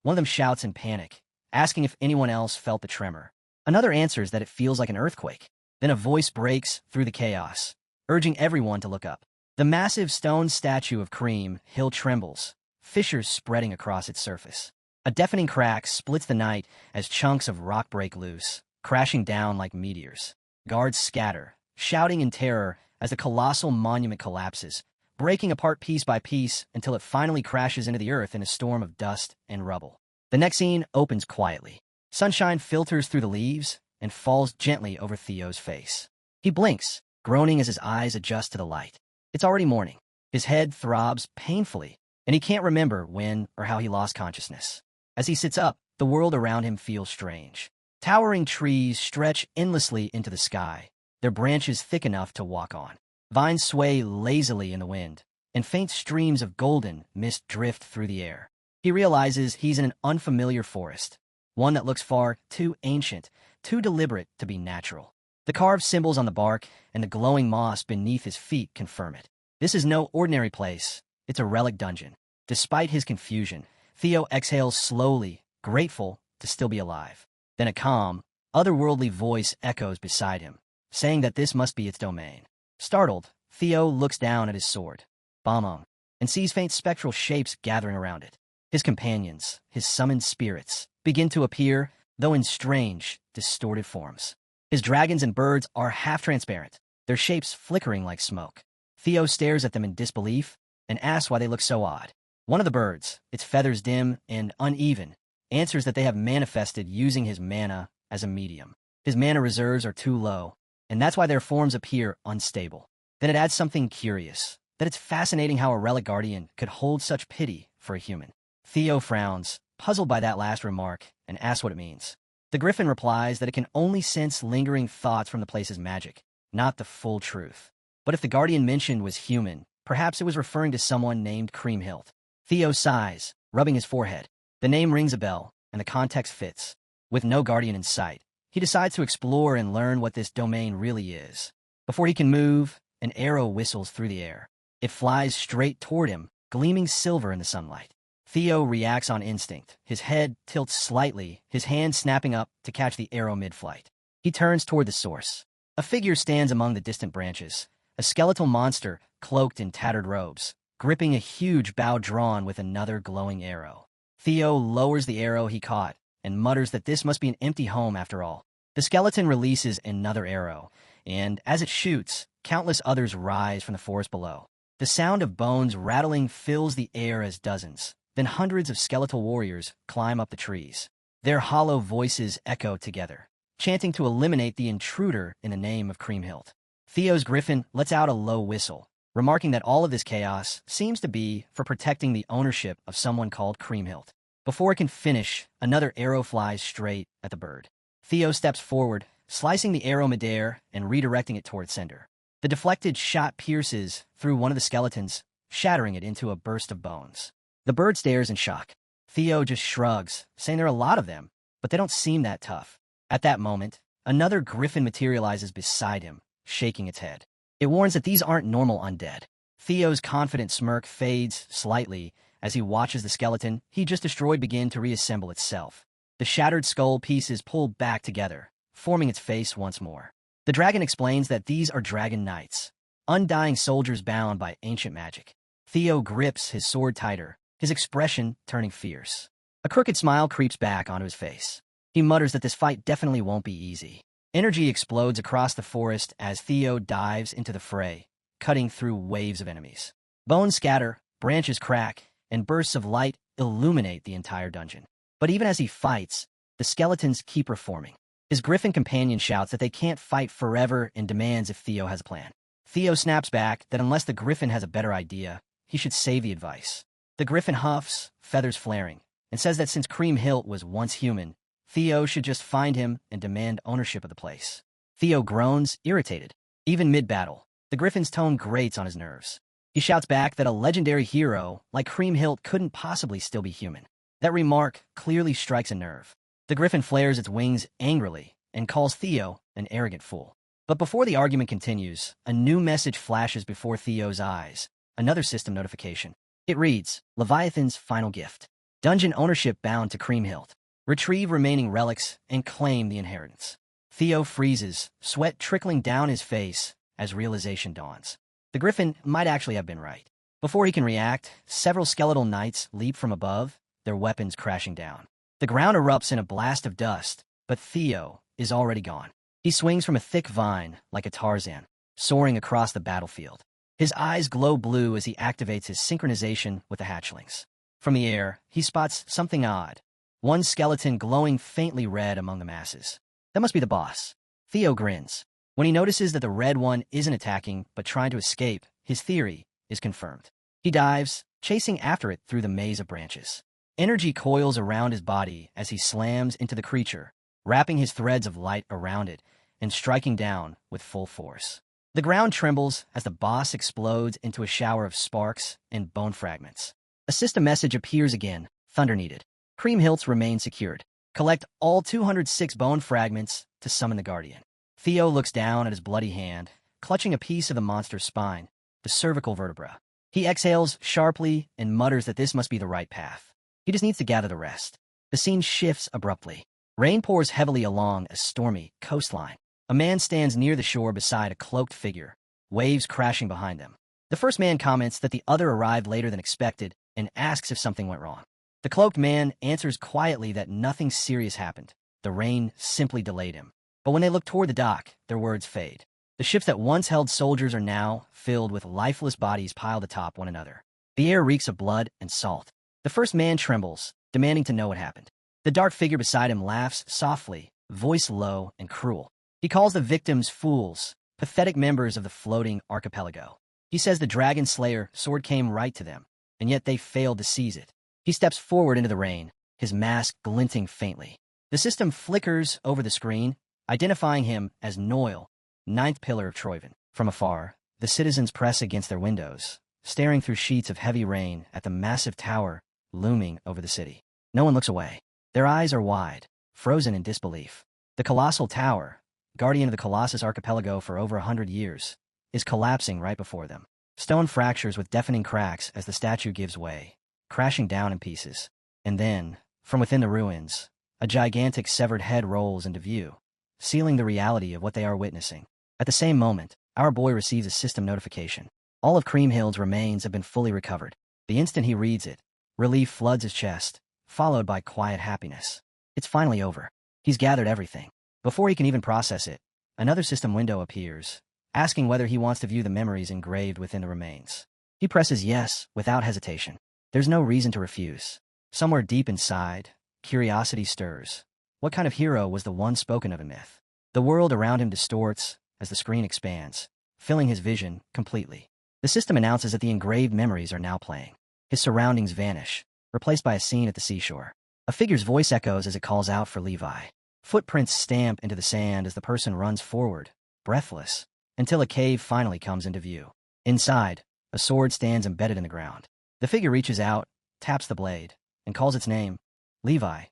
One of them shouts in panic, asking if anyone else felt the tremor. Another answers that it feels like an earthquake. Then a voice breaks through the chaos, urging everyone to look up. The massive stone statue of Cream Hill trembles, fissures spreading across its surface. A deafening crack splits the night as chunks of rock break loose, crashing down like meteors. Guards scatter, shouting in terror as the colossal monument collapses, breaking apart piece by piece until it finally crashes into the earth in a storm of dust and rubble. The next scene opens quietly. Sunshine filters through the leaves and falls gently over Theo's face. He blinks, groaning as his eyes adjust to the light. It's already morning. His head throbs painfully, and he can't remember when or how he lost consciousness. As he sits up, the world around him feels strange. Towering trees stretch endlessly into the sky, their branches thick enough to walk on. Vines sway lazily in the wind, and faint streams of golden mist drift through the air. He realizes he's in an unfamiliar forest, one that looks far too ancient, too deliberate to be natural. The carved symbols on the bark and the glowing moss beneath his feet confirm it. This is no ordinary place. It's a relic dungeon. Despite his confusion, Theo exhales slowly, grateful to still be alive. Then a calm, otherworldly voice echoes beside him, saying that this must be its domain. Startled, Theo looks down at his sword, Bamong, and sees faint spectral shapes gathering around it. His companions, his summoned spirits, begin to appear, though in strange, distorted forms. His dragons and birds are half-transparent, their shapes flickering like smoke. Theo stares at them in disbelief and asks why they look so odd. One of the birds, its feathers dim and uneven, answers that they have manifested using his mana as a medium. His mana reserves are too low, and that's why their forms appear unstable. Then it adds something curious, that it's fascinating how a relic guardian could hold such pity for a human. Theo frowns, puzzled by that last remark, and asks what it means. The griffin replies that it can only sense lingering thoughts from the place's magic, not the full truth. But if the guardian mentioned was human, perhaps it was referring to someone named Creamhilt. Theo sighs, rubbing his forehead. The name rings a bell, and the context fits. With no guardian in sight, he decides to explore and learn what this domain really is. Before he can move, an arrow whistles through the air. It flies straight toward him, gleaming silver in the sunlight. Theo reacts on instinct. His head tilts slightly, his hand snapping up to catch the arrow mid-flight. He turns toward the source. A figure stands among the distant branches, a skeletal monster cloaked in tattered robes, gripping a huge bow drawn with another glowing arrow. Theo lowers the arrow he caught and mutters that this must be an empty home after all. The skeleton releases another arrow, and as it shoots, countless others rise from the forest below. The sound of bones rattling fills the air as dozens, then hundreds of skeletal warriors climb up the trees. Their hollow voices echo together, chanting to eliminate the intruder in the name of Creamhilt. Theo's griffin lets out a low whistle, remarking that all of this chaos seems to be for protecting the ownership of someone called Creamhilt. Before it can finish, another arrow flies straight at the bird. Theo steps forward, slicing the arrow midair and redirecting it toward sender. The deflected shot pierces through one of the skeletons, shattering it into a burst of bones. The bird stares in shock. Theo just shrugs, saying there are a lot of them, but they don't seem that tough. At that moment, another griffin materializes beside him, shaking its head. It warns that these aren't normal undead. Theo's confident smirk fades slightly as he watches the skeleton he just destroyed begin to reassemble itself. The shattered skull pieces pull back together, forming its face once more. The dragon explains that these are dragon knights, undying soldiers bound by ancient magic. Theo grips his sword tighter, his expression turning fierce. A crooked smile creeps back onto his face. He mutters that this fight definitely won't be easy. Energy explodes across the forest as Theo dives into the fray, cutting through waves of enemies. Bones scatter, branches crack, and bursts of light illuminate the entire dungeon. But even as he fights, the skeletons keep reforming. His griffin companion shouts that they can't fight forever and demands if Theo has a plan. Theo snaps back that unless the griffin has a better idea, he should save the advice. The griffin huffs, feathers flaring, and says that since Creamhilt was once human, Theo should just find him and demand ownership of the place. Theo groans, irritated. Even mid-battle, the griffin's tone grates on his nerves. He shouts back that a legendary hero like Creamhilt couldn't possibly still be human. That remark clearly strikes a nerve. The griffin flares its wings angrily and calls Theo an arrogant fool. But before the argument continues, a new message flashes before Theo's eyes, another system notification. It reads, Leviathan's final gift. Dungeon ownership bound to Creamhilt. Retrieve remaining relics and claim the inheritance. Theo freezes, sweat trickling down his face as realization dawns. The griffin might actually have been right. Before he can react, several skeletal knights leap from above, their weapons crashing down. The ground erupts in a blast of dust, but Theo is already gone. He swings from a thick vine like a Tarzan, soaring across the battlefield. His eyes glow blue as he activates his synchronization with the hatchlings. From the air, he spots something odd. One skeleton glowing faintly red among the masses. That must be the boss. Theo grins. When he notices that the red one isn't attacking but trying to escape, his theory is confirmed. He dives, chasing after it through the maze of branches. Energy coils around his body as he slams into the creature, wrapping his threads of light around it and striking down with full force. The ground trembles as the boss explodes into a shower of sparks and bone fragments. A system message appears again, thunder needed. Cream hilts remain secured. Collect all 206 bone fragments to summon the Guardian. Theo looks down at his bloody hand, clutching a piece of the monster's spine, the cervical vertebra. He exhales sharply and mutters that this must be the right path. He just needs to gather the rest. The scene shifts abruptly. Rain pours heavily along a stormy coastline. A man stands near the shore beside a cloaked figure, waves crashing behind them. The first man comments that the other arrived later than expected and asks if something went wrong. The cloaked man answers quietly that nothing serious happened. The rain simply delayed him. But when they look toward the dock, their words fade. The ships that once held soldiers are now filled with lifeless bodies piled atop one another. The air reeks of blood and salt. The first man trembles, demanding to know what happened. The dark figure beside him laughs softly, voice low and cruel. He calls the victims fools, pathetic members of the floating archipelago. He says the dragon slayer sword came right to them, and yet they failed to seize it. He steps forward into the rain, his mask glinting faintly. The system flickers over the screen, identifying him as Noel, ninth pillar of Troyven. From afar, the citizens press against their windows, staring through sheets of heavy rain at the massive tower looming over the city. No one looks away. Their eyes are wide, frozen in disbelief. The colossal tower, guardian of the Colossus archipelago for over 100 years, is collapsing right before them. Stone fractures with deafening cracks as the statue gives way, crashing down in pieces. And then, from within the ruins, a gigantic severed head rolls into view, sealing the reality of what they are witnessing. At the same moment, our boy receives a system notification. All of Creamhild's remains have been fully recovered. The instant he reads it, relief floods his chest, followed by quiet happiness. It's finally over. He's gathered everything. Before he can even process it, another system window appears, asking whether he wants to view the memories engraved within the remains. He presses yes without hesitation. There's no reason to refuse. Somewhere deep inside, curiosity stirs. What kind of hero was the one spoken of in myth? The world around him distorts as the screen expands, filling his vision completely. The system announces that the engraved memories are now playing. His surroundings vanish, replaced by a scene at the seashore. A figure's voice echoes as it calls out for Levi. Footprints stamp into the sand as the person runs forward, breathless, until a cave finally comes into view. Inside, a sword stands embedded in the ground. The figure reaches out, taps the blade, and calls its name, Levi,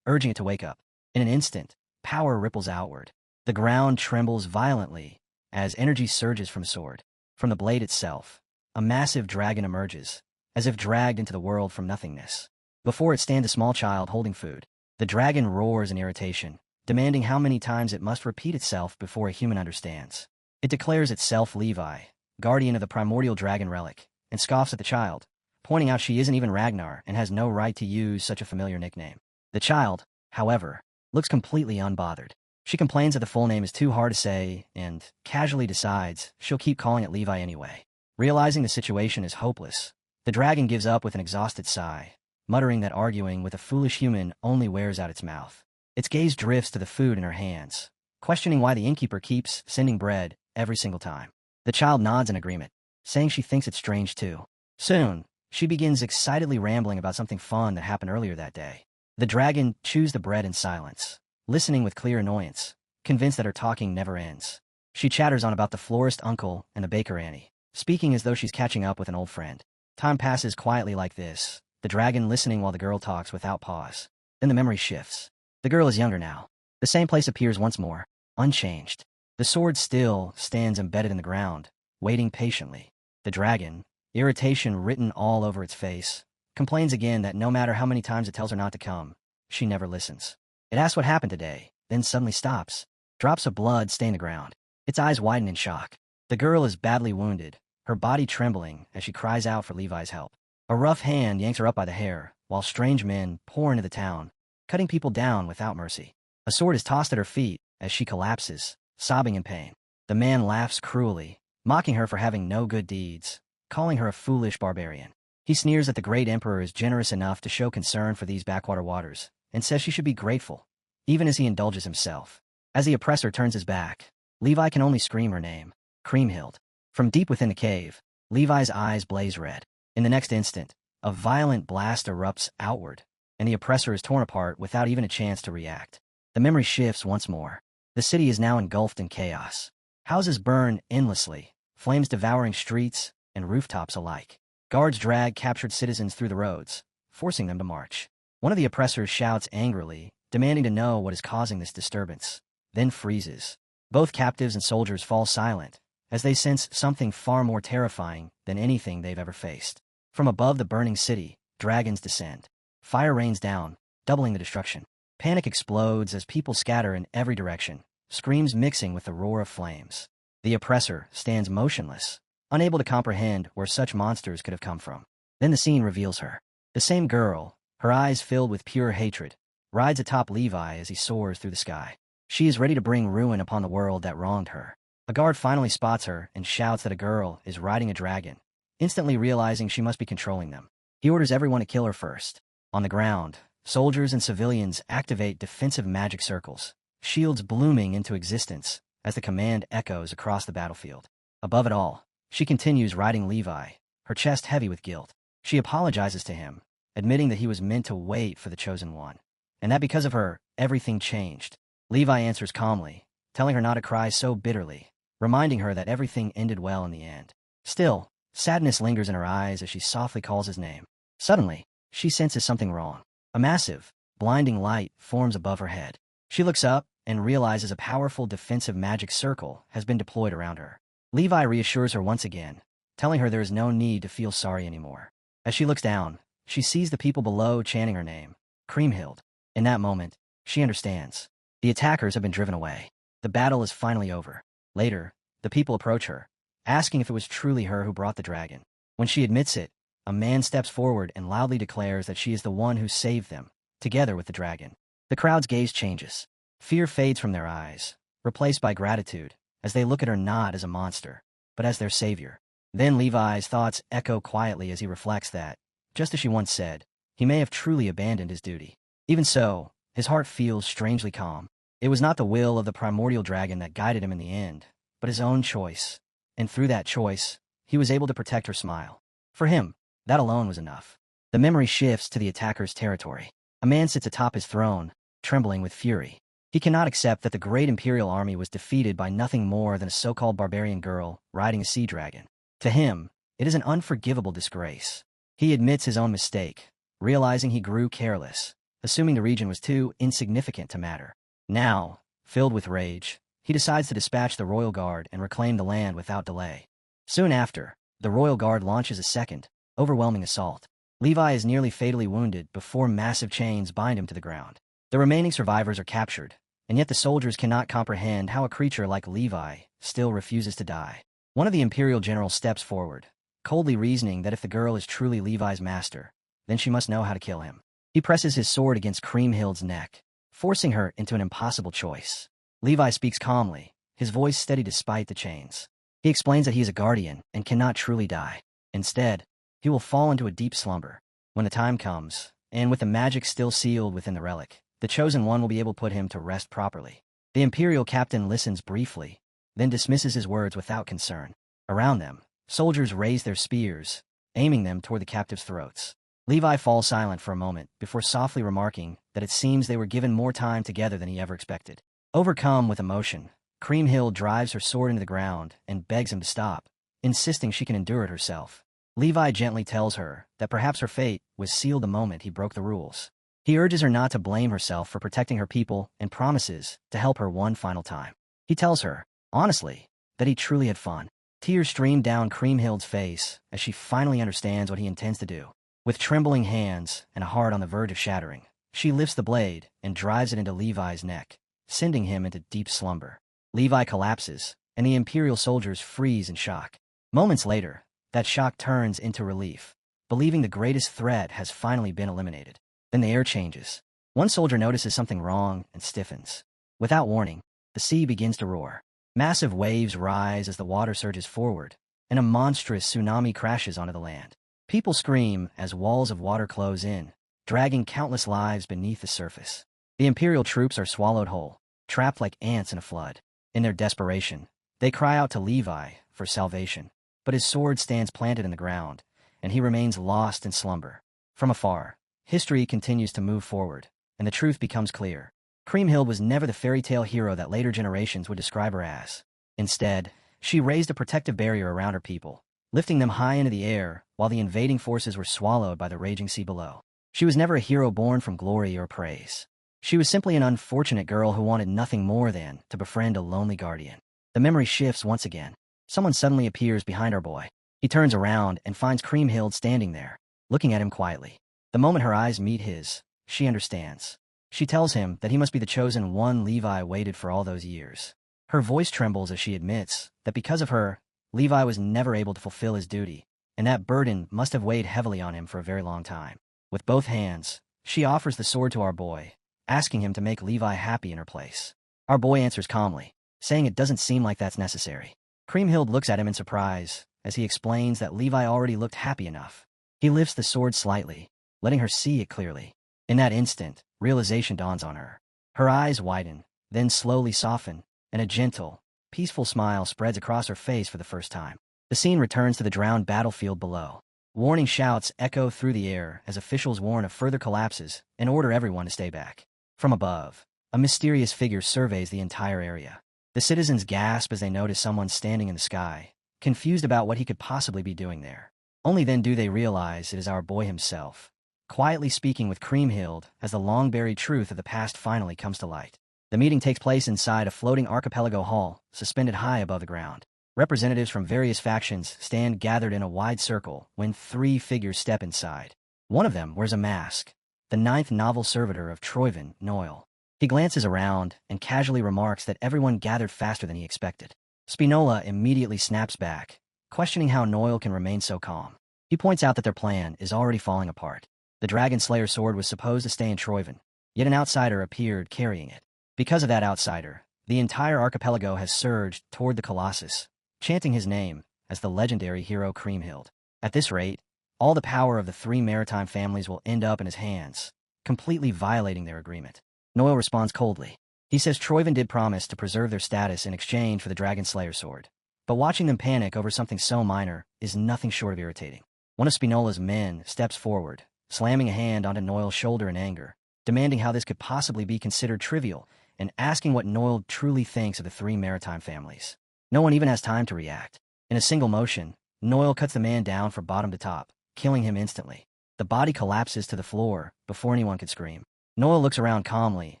urging it to wake up. In an instant, power ripples outward. The ground trembles violently as energy surges from the sword. From the blade itself, a massive dragon emerges, as if dragged into the world from nothingness. Before it stands a small child holding food. The dragon roars in irritation, demanding how many times it must repeat itself before a human understands. It declares itself Levi, guardian of the primordial dragon relic, and scoffs at the child, pointing out she isn't even Ragnar and has no right to use such a familiar nickname. The child, however, looks completely unbothered. She complains that the full name is too hard to say and casually decides she'll keep calling it Levi anyway. Realizing the situation is hopeless, the dragon gives up with an exhausted sigh, muttering that arguing with a foolish human only wears out its mouth. Its gaze drifts to the food in her hands, questioning why the innkeeper keeps sending bread every single time. The child nods in agreement, saying she thinks it's strange too. Soon, she begins excitedly rambling about something fun that happened earlier that day. The dragon chews the bread in silence, listening with clear annoyance, convinced that her talking never ends. She chatters on about the florist uncle and the baker Annie, speaking as though she's catching up with an old friend. Time passes quietly like this, the dragon listening while the girl talks without pause. Then the memory shifts. The girl is younger now. The same place appears once more, unchanged. The sword still stands embedded in the ground, waiting patiently. The dragon, irritation written all over its face, complains again that no matter how many times it tells her not to come, she never listens. It asks what happened today, then suddenly stops. Drops of blood stain the ground. Its eyes widen in shock. The girl is badly wounded, her body trembling as she cries out for Levi's help. A rough hand yanks her up by the hair, while strange men pour into the town, cutting people down without mercy. A sword is tossed at her feet as she collapses, sobbing in pain. The man laughs cruelly, mocking her for having no good deeds, calling her a foolish barbarian. He sneers that the great emperor is generous enough to show concern for these backwater waters, and says she should be grateful, even as he indulges himself. As the oppressor turns his back, Levi can only scream her name, Creamhild. From deep within the cave, Levi's eyes blaze red. In the next instant, a violent blast erupts outward, and the oppressor is torn apart without even a chance to react. The memory shifts once more. The city is now engulfed in chaos. Houses burn endlessly, flames devouring streets and rooftops alike. Guards drag captured citizens through the roads, forcing them to march. One of the oppressors shouts angrily, demanding to know what is causing this disturbance, then freezes. Both captives and soldiers fall silent, as they sense something far more terrifying than anything they've ever faced. From above the burning city, dragons descend. Fire rains down, doubling the destruction. Panic explodes as people scatter in every direction, screams mixing with the roar of flames. The oppressor stands motionless, unable to comprehend where such monsters could have come from. Then the scene reveals her. The same girl, her eyes filled with pure hatred, rides atop Levi as he soars through the sky. She is ready to bring ruin upon the world that wronged her. A guard finally spots her and shouts that a girl is riding a dragon, instantly realizing she must be controlling them. He orders everyone to kill her first. On the ground, soldiers and civilians activate defensive magic circles, shields blooming into existence as the command echoes across the battlefield. Above it all, she continues riding Levi, her chest heavy with guilt. She apologizes to him, admitting that he was meant to wait for the chosen one, and that because of her, everything changed. Levi answers calmly, telling her not to cry so bitterly, reminding her that everything ended well in the end. Still, sadness lingers in her eyes as she softly calls his name. Suddenly, she senses something wrong. A massive, blinding light forms above her head. She looks up and realizes a powerful defensive magic circle has been deployed around her. Levi reassures her once again, telling her there is no need to feel sorry anymore. As she looks down, she sees the people below chanting her name, Kriemhild. In that moment, she understands. The attackers have been driven away. The battle is finally over. Later, the people approach her, asking if it was truly her who brought the dragon. When she admits it, a man steps forward and loudly declares that she is the one who saved them, together with the dragon. The crowd's gaze changes. Fear fades from their eyes, replaced by gratitude, as they look at her not as a monster, but as their savior. Then Levi's thoughts echo quietly as he reflects that, just as she once said, he may have truly abandoned his duty. Even so, his heart feels strangely calm. It was not the will of the primordial dragon that guided him in the end, but his own choice. And through that choice, he was able to protect her smile. For him, that alone was enough. The memory shifts to the attacker's territory. A man sits atop his throne, trembling with fury. He cannot accept that the great imperial army was defeated by nothing more than a so-called barbarian girl riding a sea dragon. To him, it is an unforgivable disgrace. He admits his own mistake, realizing he grew careless, assuming the region was too insignificant to matter. Now, filled with rage, he decides to dispatch the royal guard and reclaim the land without delay. Soon after, the royal guard launches a second, overwhelming assault. Levi is nearly fatally wounded before massive chains bind him to the ground. The remaining survivors are captured, and yet the soldiers cannot comprehend how a creature like Levi still refuses to die. One of the imperial generals steps forward, coldly reasoning that if the girl is truly Levi's master, then she must know how to kill him. He presses his sword against Kriemhild's neck, forcing her into an impossible choice. Levi speaks calmly, his voice steady despite the chains. He explains that he is a guardian and cannot truly die. Instead, he will fall into a deep slumber. When the time comes, and with the magic still sealed within the relic, the chosen one will be able to put him to rest properly. The imperial captain listens briefly, then dismisses his words without concern. Around them, soldiers raise their spears, aiming them toward the captives' throats. Levi falls silent for a moment before softly remarking that it seems they were given more time together than he ever expected. Overcome with emotion, Kriemhild drives her sword into the ground and begs him to stop, insisting she can endure it herself. Levi gently tells her that perhaps her fate was sealed the moment he broke the rules. He urges her not to blame herself for protecting her people and promises to help her one final time. He tells her, honestly, that he truly had fun. Tears stream down Kriemhild's face as she finally understands what he intends to do. With trembling hands and a heart on the verge of shattering, she lifts the blade and drives it into Levi's neck, sending him into deep slumber. Levi collapses, and the imperial soldiers freeze in shock. Moments later, that shock turns into relief, believing the greatest threat has finally been eliminated. Then the air changes. One soldier notices something wrong and stiffens. Without warning, the sea begins to roar. Massive waves rise as the water surges forward, and a monstrous tsunami crashes onto the land. People scream as walls of water close in, dragging countless lives beneath the surface. The imperial troops are swallowed whole, trapped like ants in a flood. In their desperation, they cry out to Levi for salvation, but his sword stands planted in the ground, and he remains lost in slumber. From afar, history continues to move forward, and the truth becomes clear. Kriemhild was never the fairy tale hero that later generations would describe her as. Instead, she raised a protective barrier around her people, lifting them high into the air while the invading forces were swallowed by the raging sea below. She was never a hero born from glory or praise. She was simply an unfortunate girl who wanted nothing more than to befriend a lonely guardian. The memory shifts once again. Someone suddenly appears behind our boy. He turns around and finds Kriemhild standing there, looking at him quietly. The moment her eyes meet his, she understands. She tells him that he must be the chosen one Levi waited for all those years. Her voice trembles as she admits that because of her, Levi was never able to fulfill his duty, and that burden must have weighed heavily on him for a very long time. With both hands, she offers the sword to our boy, asking him to make Levi happy in her place. Our boy answers calmly, saying it doesn't seem like that's necessary. Kriemhild looks at him in surprise as he explains that Levi already looked happy enough. He lifts the sword slightly, letting her see it clearly. In that instant, realization dawns on her. Her eyes widen, then slowly soften, and a gentle, peaceful smile spreads across her face for the first time. The scene returns to the drowned battlefield below. Warning shouts echo through the air as officials warn of further collapses and order everyone to stay back. From above, a mysterious figure surveys the entire area. The citizens gasp as they notice someone standing in the sky, confused about what he could possibly be doing there. Only then do they realize it is our boy himself, quietly speaking with Kriemhild as the long-buried truth of the past finally comes to light. The meeting takes place inside a floating archipelago hall, suspended high above the ground. Representatives from various factions stand gathered in a wide circle when 3 figures step inside. One of them wears a mask, the 9th novel servitor of Troyvin, Noel. He glances around and casually remarks that everyone gathered faster than he expected. Spinola immediately snaps back, questioning how Noel can remain so calm. He points out that their plan is already falling apart. The Dragon Slayer sword was supposed to stay in Troyvin, yet an outsider appeared carrying it. Because of that outsider, the entire archipelago has surged toward the Colossus, chanting his name as the legendary hero Kriemhild. At this rate, all the power of the 3 maritime families will end up in his hands, completely violating their agreement. Noel responds coldly. He says Troyvin did promise to preserve their status in exchange for the Dragon Slayer sword, but watching them panic over something so minor is nothing short of irritating. One of Spinola's men steps forward, slamming a hand onto Noel's shoulder in anger, demanding how this could possibly be considered trivial, and asking what Noel truly thinks of the 3 maritime families. No one even has time to react. In a single motion, Noel cuts the man down from bottom to top, killing him instantly. The body collapses to the floor before anyone could scream. Noel looks around calmly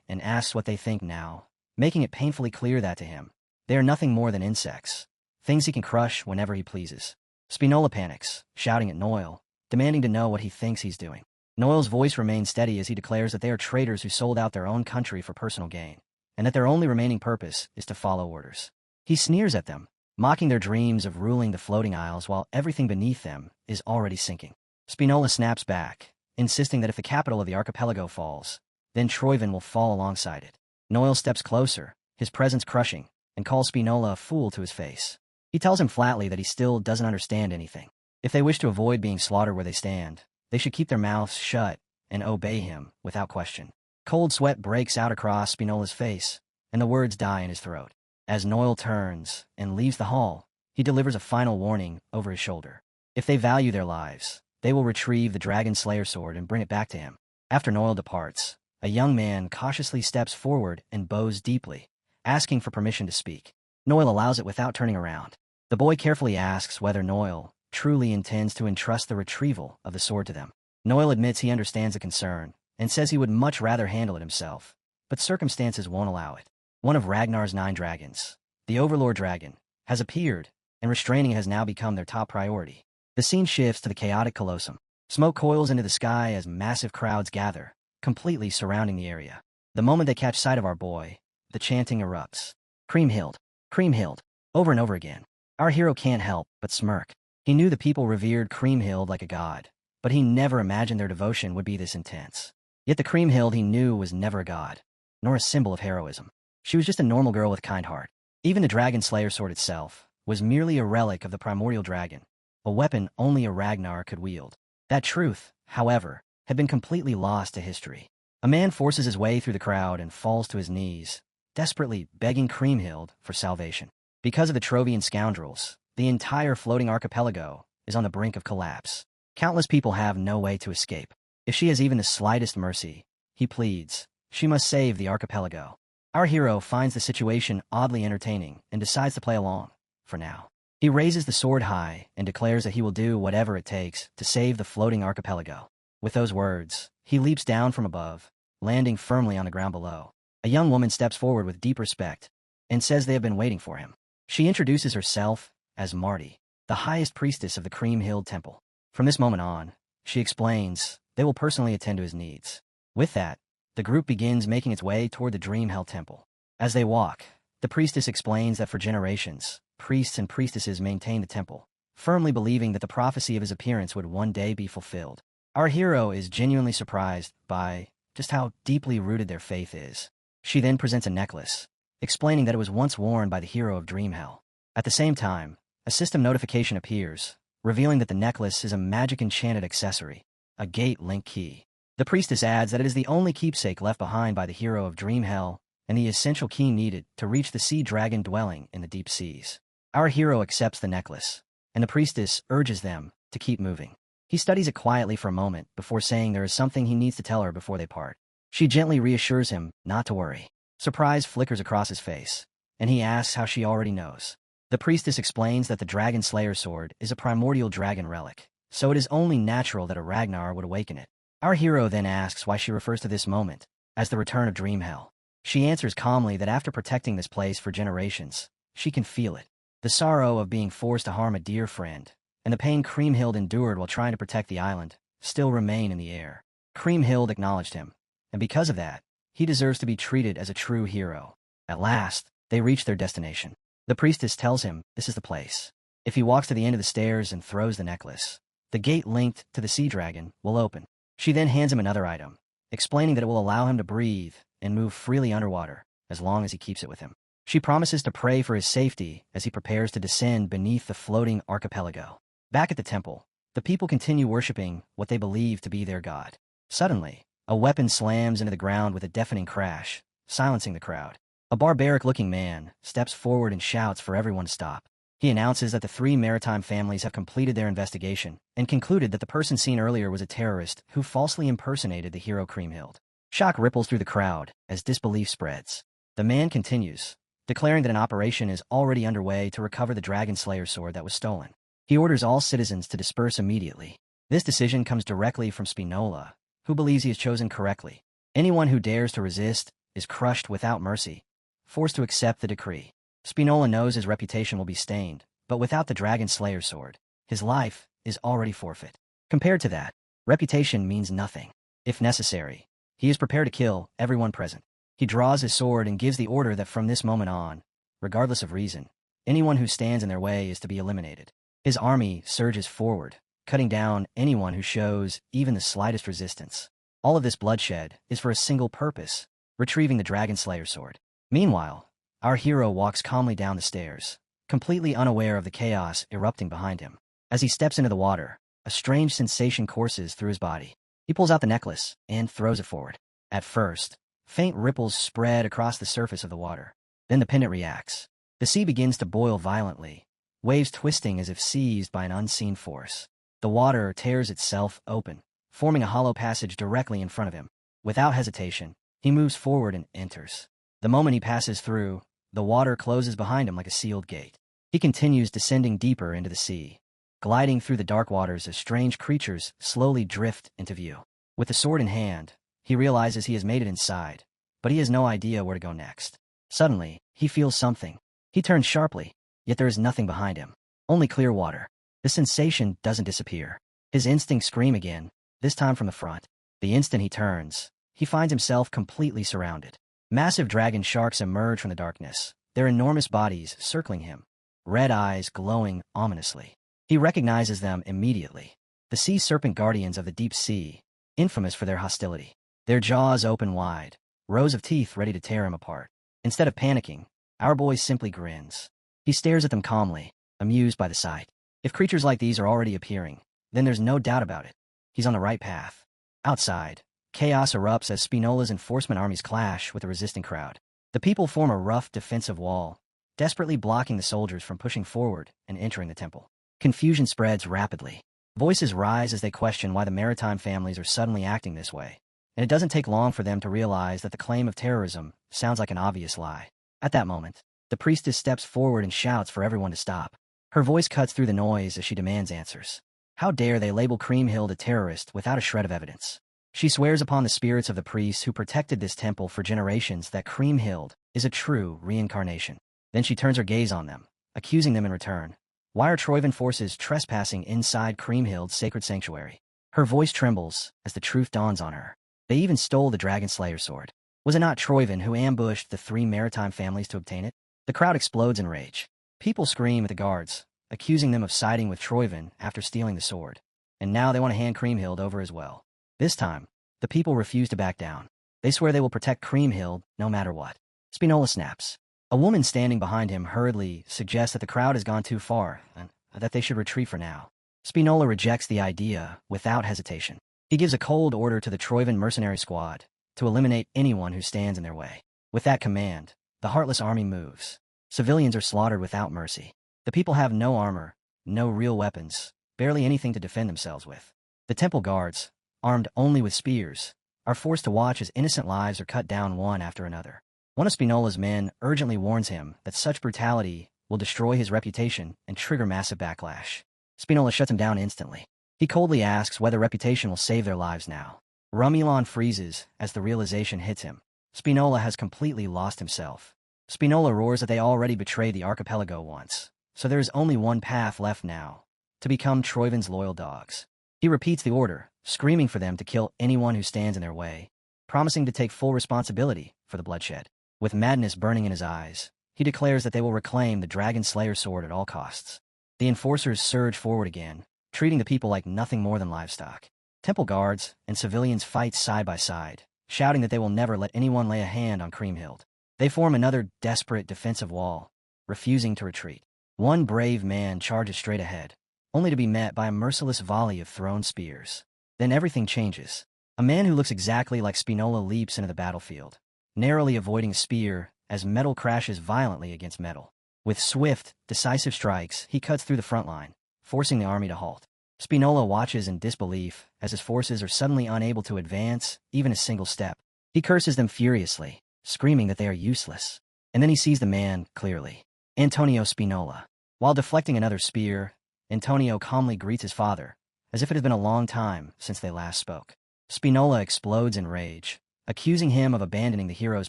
and asks what they think now, making it painfully clear that to him, they are nothing more than insects, things he can crush whenever he pleases. Spinola panics, shouting at Noel, demanding to know what he thinks he's doing. Noel's voice remains steady as he declares that they are traitors who sold out their own country for personal gain, and that their only remaining purpose is to follow orders. He sneers at them, mocking their dreams of ruling the floating isles while everything beneath them is already sinking. Spinola snaps back, insisting that if the capital of the archipelago falls, then Troyvin will fall alongside it. Noel steps closer, his presence crushing, and calls Spinola a fool to his face. He tells him flatly that he still doesn't understand anything. If they wish to avoid being slaughtered where they stand, they should keep their mouths shut and obey him without question. Cold sweat breaks out across Spinola's face, and the words die in his throat. As Noel turns and leaves the hall, he delivers a final warning over his shoulder. If they value their lives, they will retrieve the Dragon Slayer sword and bring it back to him. After Noel departs, a young man cautiously steps forward and bows deeply, asking for permission to speak. Noel allows it without turning around. The boy carefully asks whether Noel truly intends to entrust the retrieval of the sword to them. Noel admits he understands the concern and says he would much rather handle it himself, but circumstances won't allow it. One of Ragnar's 9 dragons, the Overlord Dragon, has appeared, and restraining it has now become their top priority. The scene shifts to the chaotic Colosseum. Smoke coils into the sky as massive crowds gather, completely surrounding the area. The moment they catch sight of our boy, the chanting erupts. Kriemhild, Kriemhild, over and over again. Our hero can't help but smirk. He knew the people revered Kriemhild like a god, but he never imagined their devotion would be this intense. Yet the Kriemhild he knew was never a god, nor a symbol of heroism. She was just a normal girl with a kind heart. Even the Dragon Slayer sword itself was merely a relic of the primordial dragon, a weapon only a Ragnar could wield. That truth, however, had been completely lost to history. A man forces his way through the crowd and falls to his knees, desperately begging Kriemhild for salvation. Because of the Trovian scoundrels, the entire floating archipelago is on the brink of collapse. Countless people have no way to escape. If she has even the slightest mercy, he pleads, She must save the archipelago. Our hero finds the situation oddly entertaining and decides to play along, for now. He raises the sword high and declares that he will do whatever it takes to save the floating archipelago. With those words, he leaps down from above, landing firmly on the ground below. A young woman steps forward with deep respect and says they have been waiting for him. She introduces herself as Marty, the highest priestess of the Cream Hill Temple. From this moment on, she explains they will personally attend to his needs. With that, the group begins making its way toward the Dream Hell Temple. As they walk, the priestess explains that for generations, priests and priestesses maintained the temple, firmly believing that the prophecy of his appearance would one day be fulfilled. Our hero is genuinely surprised by just how deeply rooted their faith is. She then presents a necklace, explaining that it was once worn by the hero of Dream Hell. At the same time, a system notification appears, revealing that the necklace is a magic enchanted accessory, a gate link key. The priestess adds that it is the only keepsake left behind by the hero of Dream Hell and the essential key needed to reach the sea dragon dwelling in the deep seas. Our hero accepts the necklace, and the priestess urges them to keep moving. He studies it quietly for a moment before saying there is something he needs to tell her before they part. She gently reassures him not to worry. Surprise flickers across his face, and he asks how she already knows. The priestess explains that the Dragon Slayer sword is a primordial dragon relic, so it is only natural that a Ragnar would awaken it. Our hero then asks why she refers to this moment as the return of Dream Hell. She answers calmly that after protecting this place for generations, she can feel it. The sorrow of being forced to harm a dear friend, and the pain Kriemhild endured while trying to protect the island, still remain in the air. Kriemhild acknowledged him, and because of that, he deserves to be treated as a true hero. At last, they reach their destination. The priestess tells him this is the place. If he walks to the end of the stairs and throws the necklace, the gate linked to the sea dragon will open. She then hands him another item, explaining that it will allow him to breathe and move freely underwater, as long as he keeps it with him. She promises to pray for his safety as he prepares to descend beneath the floating archipelago. Back at the temple, the people continue worshipping what they believe to be their god. Suddenly, a weapon slams into the ground with a deafening crash, silencing the crowd. A barbaric-looking man steps forward and shouts for everyone to stop. He announces that the three maritime families have completed their investigation and concluded that the person seen earlier was a terrorist who falsely impersonated the hero Kriemhild. Shock ripples through the crowd as disbelief spreads. The man continues, declaring that an operation is already underway to recover the Dragon Slayer sword that was stolen. He orders all citizens to disperse immediately. This decision comes directly from Spinola, who believes he has chosen correctly. Anyone who dares to resist is crushed without mercy, forced to accept the decree. Spinola knows his reputation will be stained, but without the Dragon Slayer sword, his life is already forfeit. Compared to that, reputation means nothing. If necessary, he is prepared to kill everyone present. He draws his sword and gives the order that from this moment on, regardless of reason, anyone who stands in their way is to be eliminated. His army surges forward, cutting down anyone who shows even the slightest resistance. All of this bloodshed is for a single purpose: retrieving the Dragon Slayer sword. Meanwhile, our hero walks calmly down the stairs, completely unaware of the chaos erupting behind him. As he steps into the water, a strange sensation courses through his body. He pulls out the necklace and throws it forward. At first, faint ripples spread across the surface of the water. Then the pendant reacts. The sea begins to boil violently, waves twisting as if seized by an unseen force. The water tears itself open, forming a hollow passage directly in front of him. Without hesitation, he moves forward and enters. The moment he passes through, the water closes behind him like a sealed gate. He continues descending deeper into the sea, gliding through the dark waters as strange creatures slowly drift into view. With the sword in hand, he realizes he has made it inside, but he has no idea where to go next. Suddenly, he feels something. He turns sharply, yet there is nothing behind him, only clear water. The sensation doesn't disappear. His instincts scream again, this time from the front. The instant he turns, he finds himself completely surrounded. Massive dragon sharks emerge from the darkness, their enormous bodies circling him, red eyes glowing ominously. He recognizes them immediately. The sea serpent guardians of the deep sea, infamous for their hostility. Their jaws open wide, rows of teeth ready to tear him apart. Instead of panicking, our boy simply grins. He stares at them calmly, amused by the sight. If creatures like these are already appearing, then there's no doubt about it. He's on the right path. Outside, chaos erupts as Spinola's enforcement armies clash with the resisting crowd. The people form a rough defensive wall, desperately blocking the soldiers from pushing forward and entering the temple. Confusion spreads rapidly. Voices rise as they question why the maritime families are suddenly acting this way. and it doesn't take long for them to realize that the claim of terrorism sounds like an obvious lie. At that moment, the priestess steps forward and shouts for everyone to stop. Her voice cuts through the noise as she demands answers. How dare they label Creamhill a terrorist without a shred of evidence? She swears upon the spirits of the priests who protected this temple for generations that Creamhill is a true reincarnation. Then she turns her gaze on them, accusing them in return. Why are Troivan forces trespassing inside Creamhill's sacred sanctuary? Her voice trembles as the truth dawns on her. They even stole the Dragon Slayer sword. Was it not Troivan who ambushed the 3 maritime families to obtain it? The crowd explodes in rage. People scream at the guards, accusing them of siding with Troivan after stealing the sword. And now they want to hand Creamhill over as well. This time, the people refuse to back down. They swear they will protect Creamhill no matter what. Spinola snaps. A woman standing behind him hurriedly suggests that the crowd has gone too far and that they should retreat for now. Spinola rejects the idea without hesitation. He gives a cold order to the Troivan mercenary squad to eliminate anyone who stands in their way. With that command, the heartless army moves. Civilians are slaughtered without mercy. The people have no armor, no real weapons, barely anything to defend themselves with. The temple guards, armed only with spears, are forced to watch as innocent lives are cut down one after another. One of Spinola's men urgently warns him that such brutality will destroy his reputation and trigger massive backlash. Spinola shuts him down instantly. He coldly asks whether reputation will save their lives now. Rumulon freezes as the realization hits him. Spinola has completely lost himself. Spinola roars that they already betrayed the archipelago once, so there is only one path left now, to become Troivan's loyal dogs. He repeats the order, screaming for them to kill anyone who stands in their way, promising to take full responsibility for the bloodshed. With madness burning in his eyes, he declares that they will reclaim the Dragon Slayer sword at all costs. The enforcers surge forward again, treating the people like nothing more than livestock. Temple guards and civilians fight side by side, shouting that they will never let anyone lay a hand on Creamhill. They form another desperate defensive wall, refusing to retreat. One brave man charges straight ahead, only to be met by a merciless volley of thrown spears. Then everything changes. A man who looks exactly like Spinola leaps into the battlefield, narrowly avoiding a spear as metal crashes violently against metal. With swift, decisive strikes, he cuts through the front line, forcing the army to halt. Spinola watches in disbelief as his forces are suddenly unable to advance even a single step. He curses them furiously, screaming that they are useless. And then he sees the man clearly. Antonio Spinola. While deflecting another spear, Antonio calmly greets his father, as if it had been a long time since they last spoke. Spinola explodes in rage, accusing him of abandoning the hero's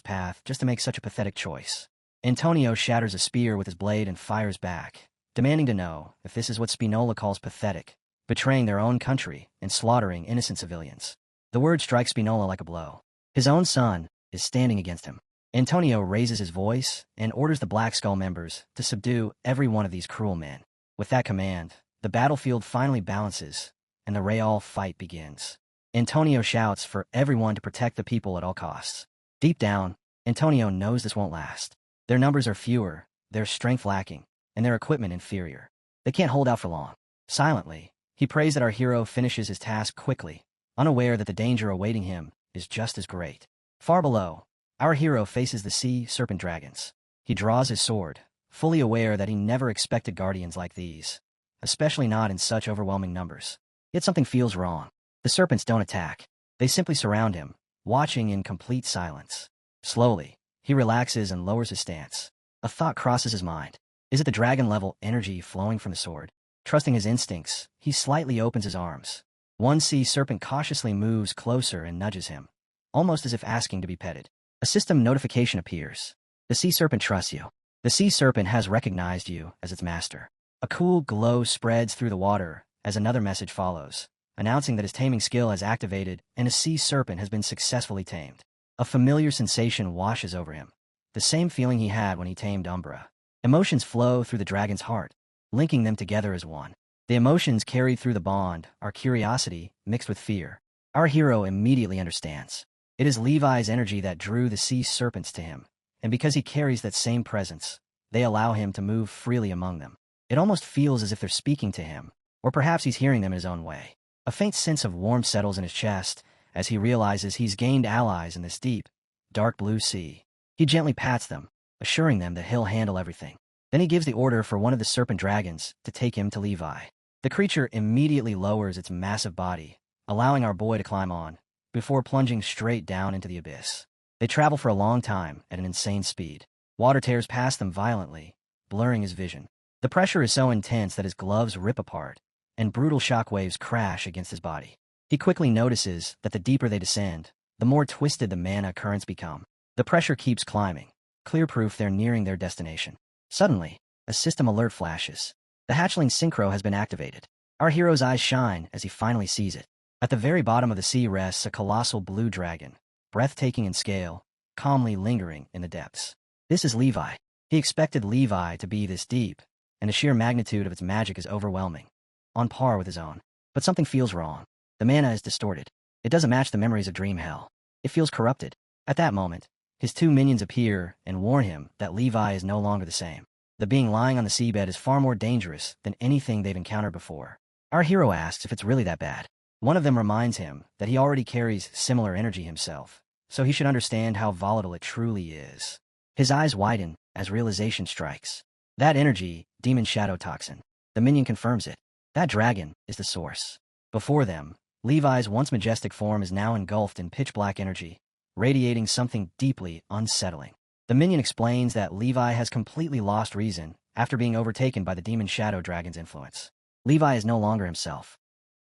path just to make such a pathetic choice. Antonio shatters a spear with his blade and fires back, demanding to know if this is what Spinola calls pathetic, betraying their own country and slaughtering innocent civilians. The word strikes Spinola like a blow. His own son is standing against him. Antonio raises his voice and orders the Black Skull members to subdue every one of these cruel men. With that command, the battlefield finally balances, and the real fight begins. Antonio shouts for everyone to protect the people at all costs. Deep down, Antonio knows this won't last. Their numbers are fewer, their strength lacking, and their equipment inferior. They can't hold out for long. Silently, he prays that our hero finishes his task quickly, unaware that the danger awaiting him is just as great. Far below, our hero faces the sea serpent dragons. He draws his sword, fully aware that he never expected guardians like these, especially not in such overwhelming numbers. Yet something feels wrong. The serpents don't attack. They simply surround him, watching in complete silence. Slowly, he relaxes and lowers his stance. A thought crosses his mind. Is it the dragon-level energy flowing from the sword? Trusting his instincts, he slightly opens his arms. One sea serpent cautiously moves closer and nudges him, almost as if asking to be petted. A system notification appears. The sea serpent trusts you. The sea serpent has recognized you as its master. A cool glow spreads through the water as another message follows, announcing that his taming skill has activated and a sea serpent has been successfully tamed. A familiar sensation washes over him, the same feeling he had when he tamed Umbra. Emotions flow through the dragon's heart, linking them together as one. The emotions carried through the bond are curiosity mixed with fear. Our hero immediately understands. It is Levi's energy that drew the sea serpents to him, and because he carries that same presence, they allow him to move freely among them. It almost feels as if they're speaking to him, or perhaps he's hearing them in his own way. A faint sense of warmth settles in his chest as he realizes he's gained allies in this deep, dark blue sea. He gently pats them, assuring them that he'll handle everything. Then he gives the order for one of the serpent dragons to take him to Levi. The creature immediately lowers its massive body, allowing our boy to climb on, before plunging straight down into the abyss. They travel for a long time at an insane speed. Water tears past them violently, blurring his vision. The pressure is so intense that his gloves rip apart, and brutal shockwaves crash against his body. He quickly notices that the deeper they descend, the more twisted the mana currents become. The pressure keeps climbing, clear proof they're nearing their destination. Suddenly, a system alert flashes. The hatchling synchro has been activated. Our hero's eyes shine as he finally sees it. At the very bottom of the sea rests a colossal blue dragon, breathtaking in scale, calmly lingering in the depths. This is Levi. He expected Levi to be this deep, and the sheer magnitude of its magic is overwhelming, on par with his own. But something feels wrong. The mana is distorted. It doesn't match the memories of Dream Hell. It feels corrupted. At that moment, his two minions appear and warn him that Levi is no longer the same. The being lying on the seabed is far more dangerous than anything they've encountered before. Our hero asks if it's really that bad. One of them reminds him that he already carries similar energy himself, so he should understand how volatile it truly is. His eyes widen as realization strikes. That energy, demon shadow toxin. The minion confirms it. That dragon is the source. Before them, Levi's once majestic form is now engulfed in pitch-black energy, radiating something deeply unsettling. The minion explains that Levi has completely lost reason after being overtaken by the demon shadow dragon's influence. Levi is no longer himself.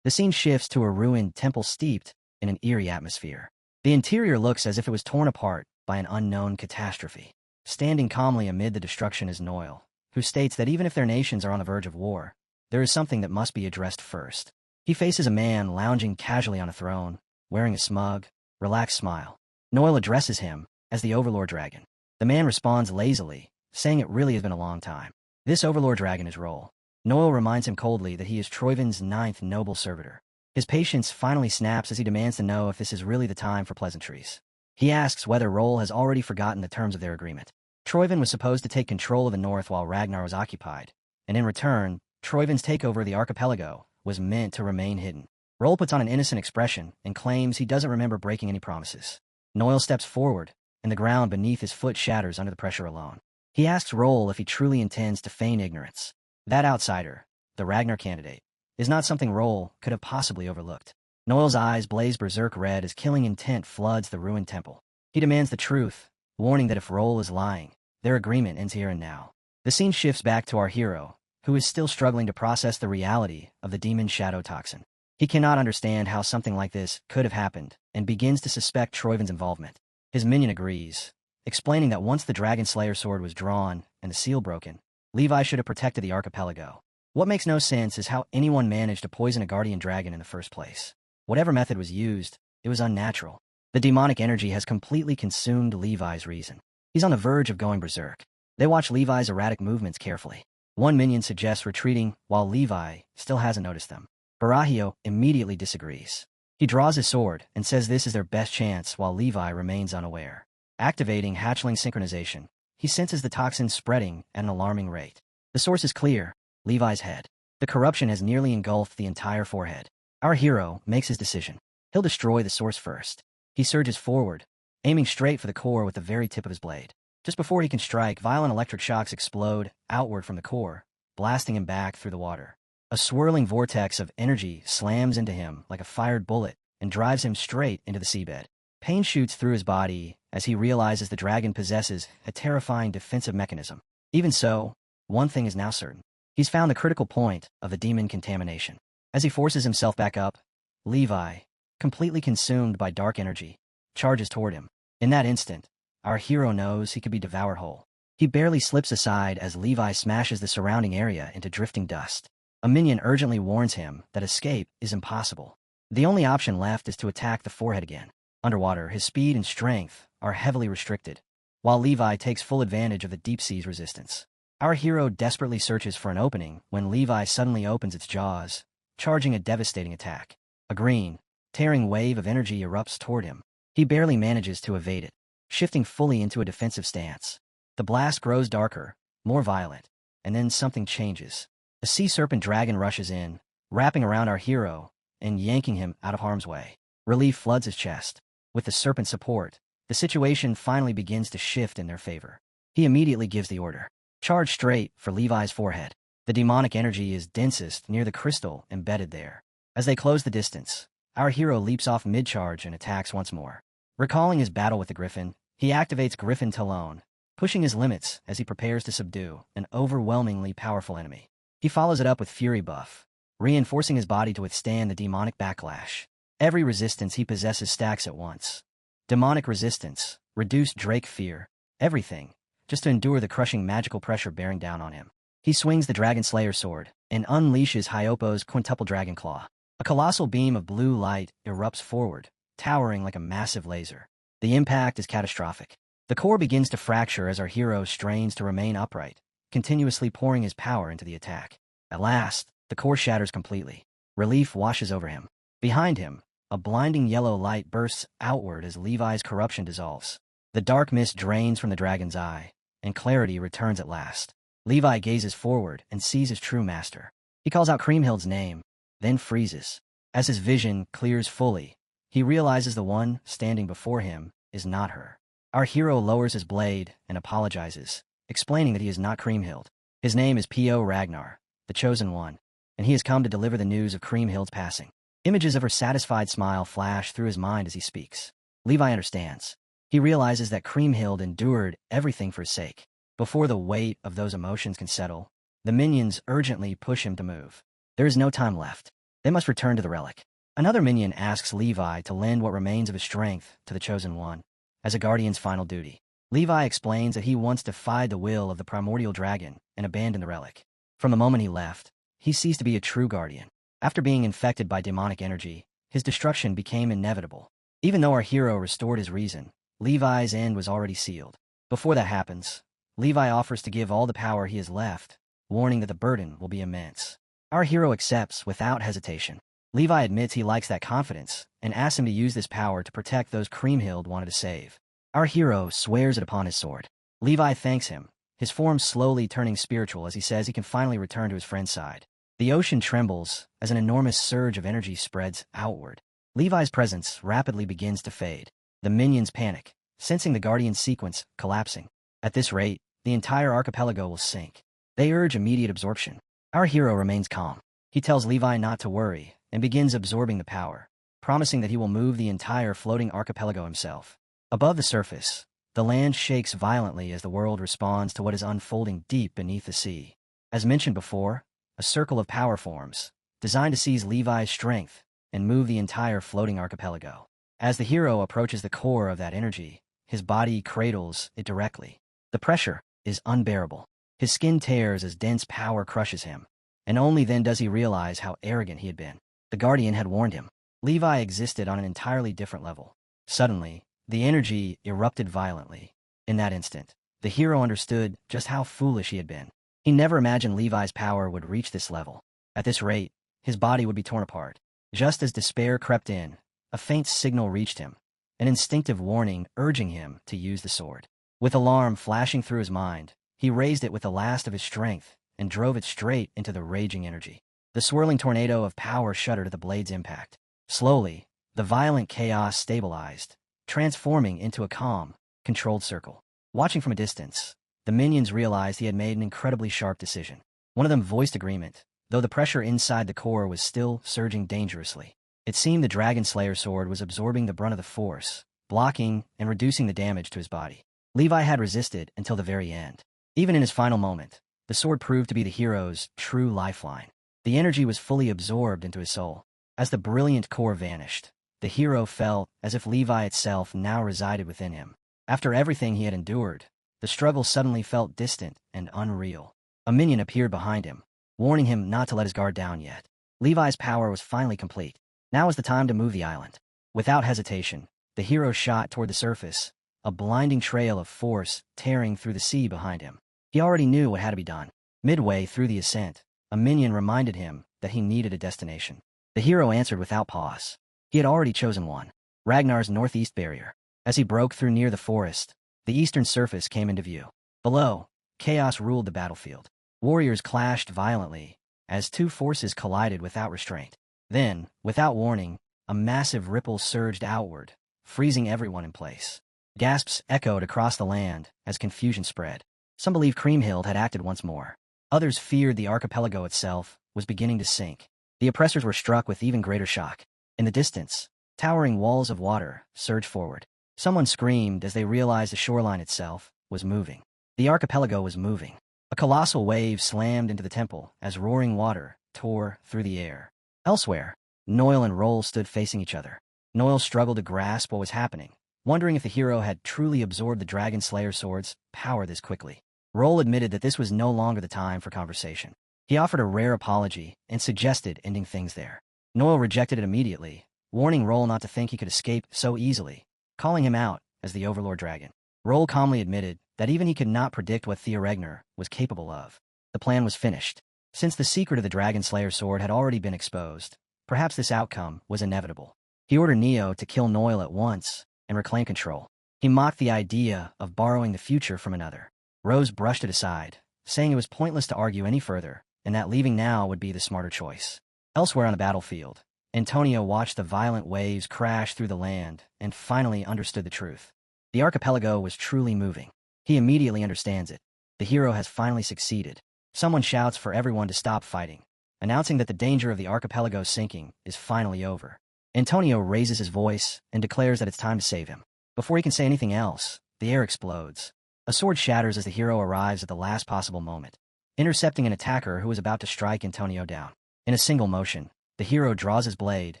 The scene shifts to a ruined temple steeped in an eerie atmosphere. The interior looks as if it was torn apart by an unknown catastrophe. Standing calmly amid the destruction is Noel, who states that even if their nations are on the verge of war, there is something that must be addressed first. He faces a man lounging casually on a throne, wearing a smug, relaxed smile. Noel addresses him as the Overlord Dragon. The man responds lazily, saying it really has been a long time. This Overlord Dragon is Roll. Noel reminds him coldly that he is Troiven's 9th noble servitor. His patience finally snaps as he demands to know if this is really the time for pleasantries. He asks whether Roll has already forgotten the terms of their agreement. Troiven was supposed to take control of the north while Ragnar was occupied, and in return, Troiven's takeover of the archipelago was meant to remain hidden. Roll puts on an innocent expression and claims he doesn't remember breaking any promises. Noel steps forward, and the ground beneath his foot shatters under the pressure alone. He asks Roll if he truly intends to feign ignorance. That outsider, the Ragnar candidate, is not something Roll could have possibly overlooked. Noel's eyes blaze berserk red as killing intent floods the ruined temple. He demands the truth, warning that if Roll is lying, their agreement ends here and now. The scene shifts back to our hero, who is still struggling to process the reality of the demon shadow toxin. He cannot understand how something like this could have happened, and begins to suspect Troiven's involvement. His minion agrees, explaining that once the Dragon Slayer sword was drawn and the seal broken, Levi should have protected the archipelago. What makes no sense is how anyone managed to poison a guardian dragon in the first place. Whatever method was used, it was unnatural. The demonic energy has completely consumed Levi's reason. He's on the verge of going berserk. They watch Levi's erratic movements carefully. One minion suggests retreating, while Levi still hasn't noticed them. Barahio immediately disagrees. He draws his sword and says this is their best chance while Levi remains unaware. Activating hatchling synchronization, he senses the toxin spreading at an alarming rate. The source is clear, Levi's head. The corruption has nearly engulfed the entire forehead. Our hero makes his decision. He'll destroy the source first. He surges forward, aiming straight for the core with the very tip of his blade. Just before he can strike, violent electric shocks explode outward from the core, blasting him back through the water. A swirling vortex of energy slams into him like a fired bullet and drives him straight into the seabed. Pain shoots through his body as he realizes the dragon possesses a terrifying defensive mechanism. Even so, one thing is now certain. He's found the critical point of the demon contamination. As he forces himself back up, Levi, completely consumed by dark energy, charges toward him. In that instant, our hero knows he could be devoured whole. He barely slips aside as Levi smashes the surrounding area into drifting dust. A minion urgently warns him that escape is impossible. The only option left is to attack the forehead again. Underwater, his speed and strength are heavily restricted, while Levi takes full advantage of the deep sea's resistance. Our hero desperately searches for an opening when Levi suddenly opens its jaws, charging a devastating attack. A green, tearing wave of energy erupts toward him. He barely manages to evade it, shifting fully into a defensive stance. The blast grows darker, more violent, and then something changes. A sea serpent dragon rushes in, wrapping around our hero and yanking him out of harm's way. Relief floods his chest. With the serpent's support, the situation finally begins to shift in their favor. He immediately gives the order. Charge straight for Levi's forehead. The demonic energy is densest near the crystal embedded there. As they close the distance, Our hero leaps off mid-charge and attacks once more. Recalling his battle with the griffin, he activates Griffin Talon, pushing his limits as he prepares to subdue an overwhelmingly powerful enemy. He follows it up with Fury buff, reinforcing his body to withstand the demonic backlash. Every resistance he possesses stacks at once. Demonic resistance, reduced Drake fear, everything, just to endure the crushing magical pressure bearing down on him. He swings the Dragon Slayer sword and unleashes Hyopo's quintuple dragon claw. A colossal beam of blue light erupts forward, towering like a massive laser. The impact is catastrophic. The core begins to fracture as our hero strains to remain upright, continuously pouring his power into the attack. At last, the core shatters completely. Relief washes over him. Behind him, a blinding yellow light bursts outward as Levi's corruption dissolves. The dark mist drains from the dragon's eye, and clarity returns at last. Levi gazes forward and sees his true master. He calls out Kriemhild's name, then freezes. As his vision clears fully, he realizes the one standing before him is not her. Our hero lowers his blade and apologizes, explaining that he is not Kriemhild. His name is P.O. Ragnar, the Chosen One, and he has come to deliver the news of Kriemhild's passing. Images of her satisfied smile flash through his mind as he speaks. Levi understands. He realizes that Kriemhild endured everything for his sake. Before the weight of those emotions can settle, the minions urgently push him to move. There is no time left. They must return to the relic. Another minion asks Levi to lend what remains of his strength to the Chosen One, as a guardian's final duty. Levi explains that he once defied the will of the primordial dragon and abandoned the relic. From the moment he left, he ceased to be a true guardian. After being infected by demonic energy, his destruction became inevitable. Even though our hero restored his reason, Levi's end was already sealed. Before that happens, Levi offers to give all the power he has left, warning that the burden will be immense. Our hero accepts without hesitation. Levi admits he likes that confidence and asks him to use this power to protect those Kriemhild wanted to save. Our hero swears it upon his sword. Levi thanks him, his form slowly turning spiritual as he says he can finally return to his friend's side. The ocean trembles as an enormous surge of energy spreads outward. Levi's presence rapidly begins to fade. The minions panic, sensing the Guardian sequence collapsing. At this rate, the entire archipelago will sink. They urge immediate absorption. Our hero remains calm. He tells Levi not to worry and begins absorbing the power, promising that he will move the entire floating archipelago himself. Above the surface, the land shakes violently as the world responds to what is unfolding deep beneath the sea. As mentioned before, a circle of power forms, designed to seize Levi's strength and move the entire floating archipelago. As the hero approaches the core of that energy, his body cradles it directly. The pressure is unbearable. His skin tears as dense power crushes him, and only then does he realize how arrogant he had been. The Guardian had warned him. Levi existed on an entirely different level. Suddenly, the energy erupted violently. In that instant, the hero understood just how foolish he had been. He never imagined Levi's power would reach this level. At this rate, his body would be torn apart. Just as despair crept in, a faint signal reached him, an instinctive warning urging him to use the sword. With alarm flashing through his mind, he raised it with the last of his strength and drove it straight into the raging energy. The swirling tornado of power shuddered at the blade's impact. Slowly, the violent chaos stabilized, transforming into a calm, controlled circle. Watching from a distance, the minions realized he had made an incredibly sharp decision. One of them voiced agreement, though the pressure inside the core was still surging dangerously. It seemed the Dragon Slayer sword was absorbing the brunt of the force, blocking and reducing the damage to his body. Levi had resisted until the very end. Even in his final moment, the sword proved to be the hero's true lifeline. The energy was fully absorbed into his soul. As the brilliant core vanished, the hero felt as if Levi itself now resided within him. After everything he had endured, the struggle suddenly felt distant and unreal. A minion appeared behind him, warning him not to let his guard down yet. Levi's power was finally complete. Now was the time to move the island. Without hesitation, the hero shot toward the surface, a blinding trail of force tearing through the sea behind him. He already knew what had to be done. Midway through the ascent, a minion reminded him that he needed a destination. The hero answered without pause. He had already chosen one: Ragnar's northeast barrier. As he broke through near the forest, the eastern surface came into view. Below, chaos ruled the battlefield. Warriors clashed violently as two forces collided without restraint. Then, without warning, a massive ripple surged outward, freezing everyone in place. Gasps echoed across the land as confusion spread. Some believed Kriemhild had acted once more. Others feared the archipelago itself was beginning to sink. The oppressors were struck with even greater shock. In the distance, towering walls of water surged forward. Someone screamed as they realized the shoreline itself was moving. The archipelago was moving. A colossal wave slammed into the temple as roaring water tore through the air. Elsewhere, Noel and Roll stood facing each other. Noel struggled to grasp what was happening, wondering if the hero had truly absorbed the Dragon Slayer sword's power this quickly. Roll admitted that this was no longer the time for conversation. He offered a rare apology and suggested ending things there. Noel rejected it immediately, warning Roll not to think he could escape so easily, calling him out as the Overlord Dragon. Roll calmly admitted that even he could not predict what Thea Regner was capable of. The plan was finished. Since the secret of the Dragon Slayer sword had already been exposed, perhaps this outcome was inevitable. He ordered Neo to kill Noel at once and reclaim control. He mocked the idea of borrowing the future from another. Rose brushed it aside, saying it was pointless to argue any further, and that leaving now would be the smarter choice. Elsewhere on the battlefield, Antonio watched the violent waves crash through the land and finally understood the truth. The archipelago was truly moving. He immediately understands it. The hero has finally succeeded. Someone shouts for everyone to stop fighting, announcing that the danger of the archipelago sinking is finally over. Antonio raises his voice and declares that it's time to save him. Before he can say anything else, the air explodes. A sword shatters as the hero arrives at the last possible moment, intercepting an attacker who is about to strike Antonio down. In a single motion, the hero draws his blade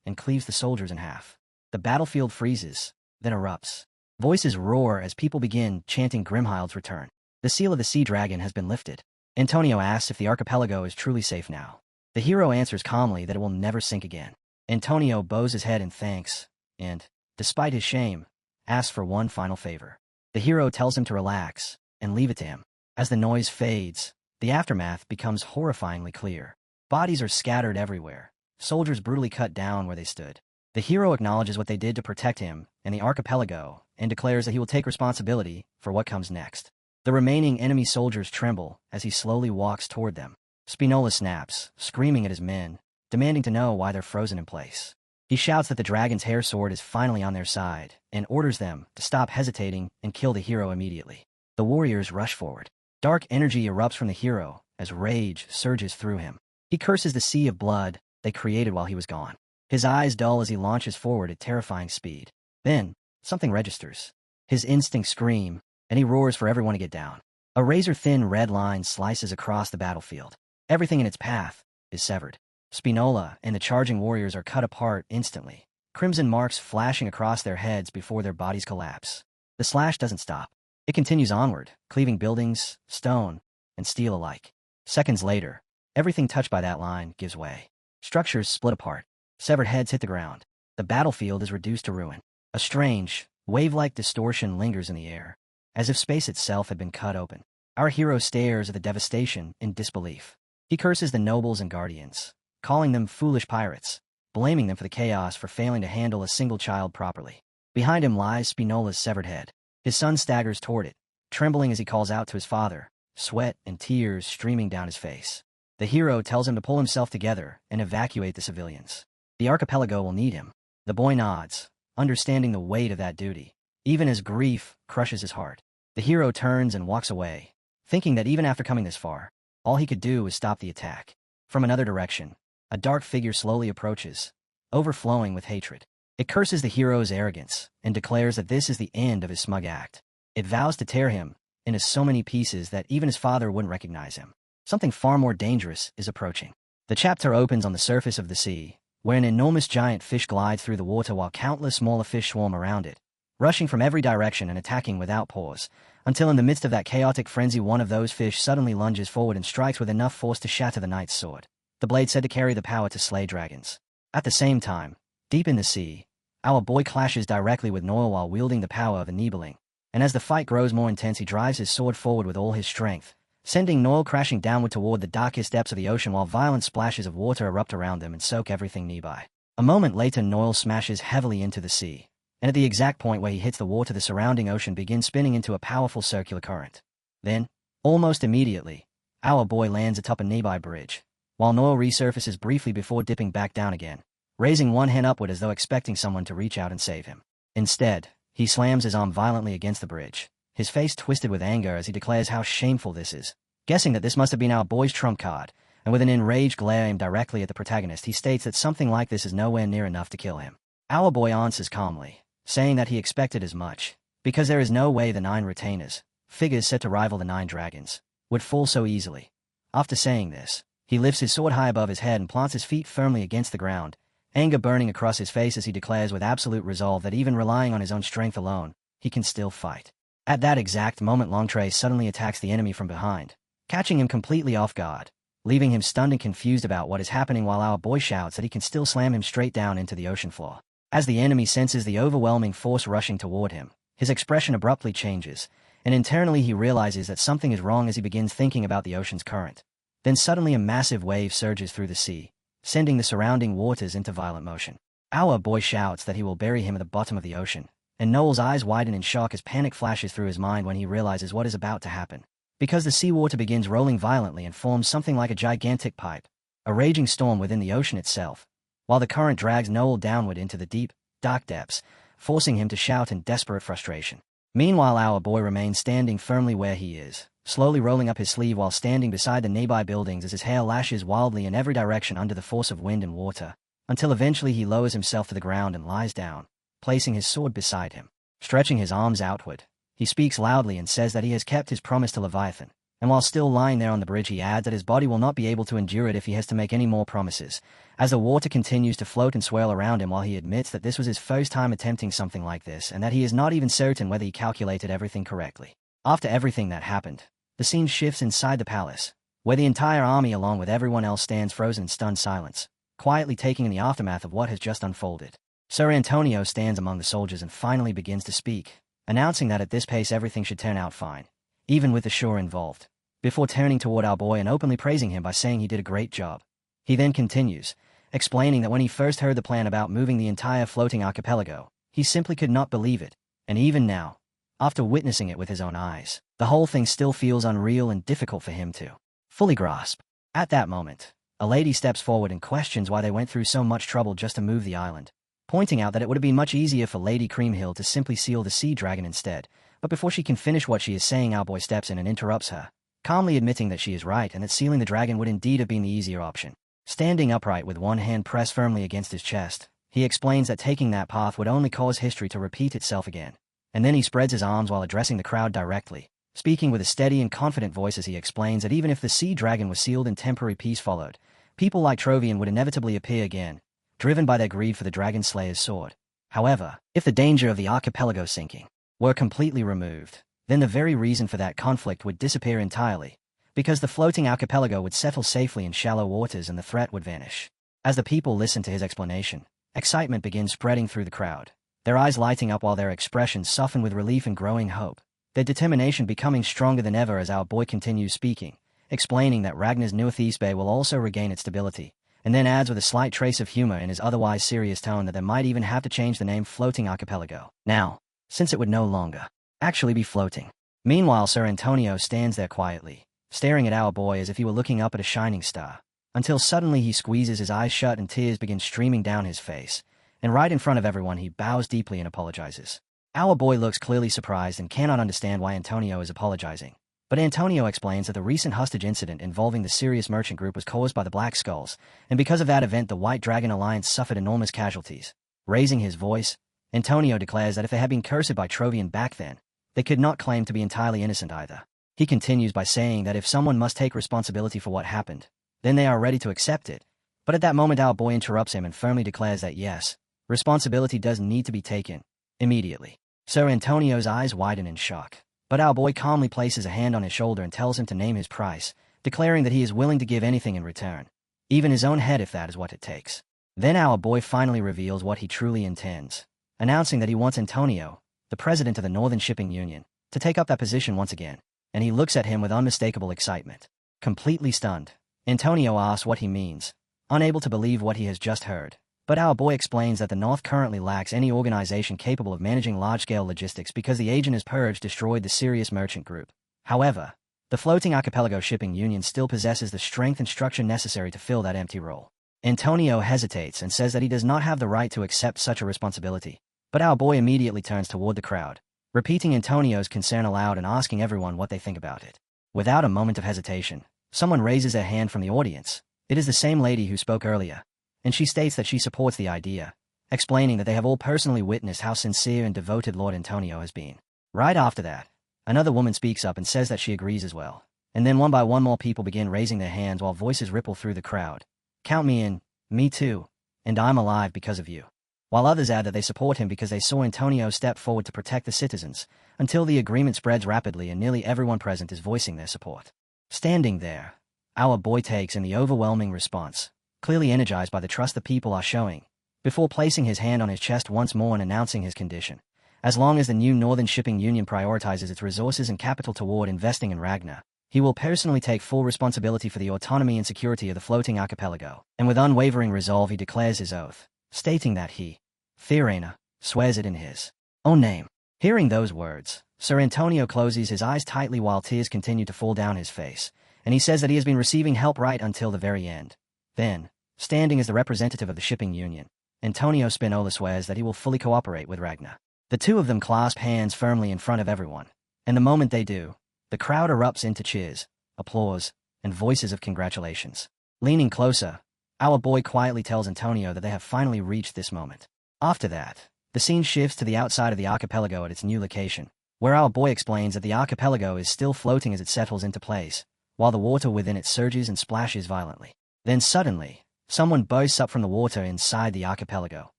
and cleaves the soldiers in half. The battlefield freezes, then erupts. Voices roar as people begin chanting Grimhild's return. The seal of the sea dragon has been lifted. Antonio asks if the archipelago is truly safe now. The hero answers calmly that it will never sink again. Antonio bows his head in thanks and, despite his shame, asks for one final favor. The hero tells him to relax and leave it to him. As the noise fades, the aftermath becomes horrifyingly clear. Bodies are scattered everywhere, soldiers brutally cut down where they stood. The hero acknowledges what they did to protect him and the archipelago and declares that he will take responsibility for what comes next. The remaining enemy soldiers tremble as he slowly walks toward them. Spinola snaps, screaming at his men, demanding to know why they're frozen in place. He shouts that the dragon's hair sword is finally on their side and orders them to stop hesitating and kill the hero immediately. The warriors rush forward. Dark energy erupts from the hero as rage surges through him. He curses the sea of blood they created while he was gone. His eyes dull as he launches forward at terrifying speed. Then, something registers. His instincts scream, and he roars for everyone to get down. A razor-thin red line slices across the battlefield. Everything in its path is severed. Spinola and the charging warriors are cut apart instantly, crimson marks flashing across their heads before their bodies collapse. The slash doesn't stop. It continues onward, cleaving buildings, stone, and steel alike. Seconds later, everything touched by that line gives way. Structures split apart. Severed heads hit the ground. The battlefield is reduced to ruin. A strange, wave-like distortion lingers in the air, as if space itself had been cut open. Our hero stares at the devastation in disbelief. He curses the nobles and guardians, calling them foolish pirates, blaming them for the chaos for failing to handle a single child properly. Behind him lies Spinola's severed head. His son staggers toward it, trembling as he calls out to his father, sweat and tears streaming down his face. The hero tells him to pull himself together and evacuate the civilians. The archipelago will need him. The boy nods, understanding the weight of that duty, even as grief crushes his heart. The hero turns and walks away, thinking that even after coming this far, all he could do was stop the attack. From another direction, a dark figure slowly approaches, overflowing with hatred. It curses the hero's arrogance and declares that this is the end of his smug act. It vows to tear him into so many pieces that even his father wouldn't recognize him. Something far more dangerous is approaching. The chapter opens on the surface of the sea, where an enormous giant fish glides through the water while countless smaller fish swarm around it, rushing from every direction and attacking without pause, until in the midst of that chaotic frenzy one of those fish suddenly lunges forward and strikes with enough force to shatter the knight's sword. The blade said to carry the power to slay dragons. At the same time, deep in the sea, our boy clashes directly with Noel while wielding the power of Enabling, and as the fight grows more intense he drives his sword forward with all his strength, sending Noel crashing downward toward the darkest depths of the ocean while violent splashes of water erupt around them and soak everything nearby. A moment later Noel smashes heavily into the sea, and at the exact point where he hits the water the surrounding ocean begins spinning into a powerful circular current. Then, almost immediately, our boy lands atop a nearby bridge, while Noel resurfaces briefly before dipping back down again, raising one hand upward as though expecting someone to reach out and save him. Instead, he slams his arm violently against the bridge, his face twisted with anger as he declares how shameful this is, guessing that this must have been our boy's trump card, and with an enraged glare aimed directly at the protagonist, he states that something like this is nowhere near enough to kill him. Our boy answers calmly, saying that he expected as much, because there is no way the 9 retainers, figures set to rival the 9 dragons, would fall so easily. After saying this, he lifts his sword high above his head and plants his feet firmly against the ground, anger burning across his face as he declares with absolute resolve that even relying on his own strength alone, he can still fight. At that exact moment, Longtray suddenly attacks the enemy from behind, catching him completely off guard, leaving him stunned and confused about what is happening, while our boy shouts that he can still slam him straight down into the ocean floor. As the enemy senses the overwhelming force rushing toward him, his expression abruptly changes, and internally he realizes that something is wrong as he begins thinking about the ocean's current. Then suddenly a massive wave surges through the sea, sending the surrounding waters into violent motion. Our boy shouts that he will bury him at the bottom of the ocean, and Noel's eyes widen in shock as panic flashes through his mind when he realizes what is about to happen. Because the seawater begins rolling violently and forms something like a gigantic pipe, a raging storm within the ocean itself, while the current drags Noel downward into the deep, dark depths, forcing him to shout in desperate frustration. Meanwhile, our boy remains standing firmly where he is, slowly rolling up his sleeve while standing beside the nearby buildings as his hair lashes wildly in every direction under the force of wind and water, until eventually he lowers himself to the ground and lies down, placing his sword beside him. Stretching his arms outward, he speaks loudly and says that he has kept his promise to Leviathan, and while still lying there on the bridge he adds that his body will not be able to endure it if he has to make any more promises, as the water continues to float and swirl around him, while he admits that this was his first time attempting something like this and that he is not even certain whether he calculated everything correctly. After everything that happened, the scene shifts inside the palace, where the entire army along with everyone else stands frozen in stunned silence, quietly taking in the aftermath of what has just unfolded. Sir Antonio stands among the soldiers and finally begins to speak, announcing that at this pace everything should turn out fine, even with the shore involved, before turning toward our boy and openly praising him by saying he did a great job. He then continues, explaining that when he first heard the plan about moving the entire floating archipelago, he simply could not believe it, and even now, after witnessing it with his own eyes, the whole thing still feels unreal and difficult for him to fully grasp. At that moment, a lady steps forward and questions why they went through so much trouble just to move the island, pointing out that it would have been much easier for Lady Creamhill to simply seal the sea dragon instead. But before she can finish what she is saying, our boy steps in and interrupts her, calmly admitting that she is right and that sealing the dragon would indeed have been the easier option. Standing upright with one hand pressed firmly against his chest, he explains that taking that path would only cause history to repeat itself again. And then he spreads his arms while addressing the crowd directly, speaking with a steady and confident voice as he explains that even if the sea dragon was sealed and temporary peace followed, people like Trovian would inevitably appear again, driven by their greed for the Dragon Slayer's sword. However, if the danger of the archipelago sinking were completely removed, then the very reason for that conflict would disappear entirely, because the floating archipelago would settle safely in shallow waters and the threat would vanish. As the people listen to his explanation, excitement begins spreading through the crowd, their eyes lighting up while their expressions soften with relief and growing hope, their determination becoming stronger than ever as our boy continues speaking, explaining that Ragnar's Northeast Bay will also regain its stability, and then adds with a slight trace of humor in his otherwise serious tone that they might even have to change the name Floating Archipelago now, since it would no longer actually be floating. Meanwhile, Sir Antonio stands there quietly, staring at our boy as if he were looking up at a shining star, until suddenly he squeezes his eyes shut and tears begin streaming down his face, and right in front of everyone he bows deeply and apologizes. Our boy looks clearly surprised and cannot understand why Antonio is apologizing. But Antonio explains that the recent hostage incident involving the Sirius merchant group was caused by the Black Skulls, and because of that event the White Dragon Alliance suffered enormous casualties. Raising his voice, Antonio declares that if they had been cursed by Trovian back then, they could not claim to be entirely innocent either. He continues by saying that if someone must take responsibility for what happened, then they are ready to accept it. But at that moment our boy interrupts him and firmly declares that yes, responsibility does need to be taken, immediately. Sir Antonio's eyes widen in shock, but our boy calmly places a hand on his shoulder and tells him to name his price, declaring that he is willing to give anything in return, even his own head if that is what it takes. Then our boy finally reveals what he truly intends, announcing that he wants Antonio, the president of the Northern Shipping Union, to take up that position once again, and he looks at him with unmistakable excitement. Completely stunned, Antonio asks what he means, unable to believe what he has just heard. But our boy explains that the North currently lacks any organization capable of managing large-scale logistics because the agent as purged destroyed the Sirius merchant group. However, the Floating Archipelago Shipping Union still possesses the strength and structure necessary to fill that empty role. Antonio hesitates and says that he does not have the right to accept such a responsibility, but our boy immediately turns toward the crowd, repeating Antonio's concern aloud and asking everyone what they think about it. Without a moment of hesitation, Someone raises their hand from the audience. It is the same lady who spoke earlier, and she states that she supports the idea, explaining that they have all personally witnessed how sincere and devoted Lord Antonio has been. Right after that, another woman speaks up and says that she agrees as well. And then one by one more people begin raising their hands while voices ripple through the crowd. Count me in, me too, and I'm alive because of you. While others add that they support him because they saw Antonio step forward to protect the citizens, until the agreement spreads rapidly and nearly everyone present is voicing their support. Standing there, our boy takes in the overwhelming response, clearly energized by the trust the people are showing, before placing his hand on his chest once more and announcing his condition. As long as the new Northern Shipping Union prioritizes its resources and capital toward investing in Ragnar, he will personally take full responsibility for the autonomy and security of the floating archipelago. And with unwavering resolve he declares his oath, stating that he, Fiorina, swears it in his own name. Hearing those words, Sir Antonio closes his eyes tightly while tears continue to fall down his face, and he says that he has been receiving help right until the very end. Then, standing as the representative of the shipping union, Antonio Spinola swears that he will fully cooperate with Ragnar. The two of them clasp hands firmly in front of everyone, and the moment they do, the crowd erupts into cheers, applause, and voices of congratulations. Leaning closer, our boy quietly tells Antonio that they have finally reached this moment. After that, the scene shifts to the outside of the archipelago at its new location, where our boy explains that the archipelago is still floating as it settles into place, while the water within it surges and splashes violently. Then suddenly, someone bursts up from the water inside the archipelago,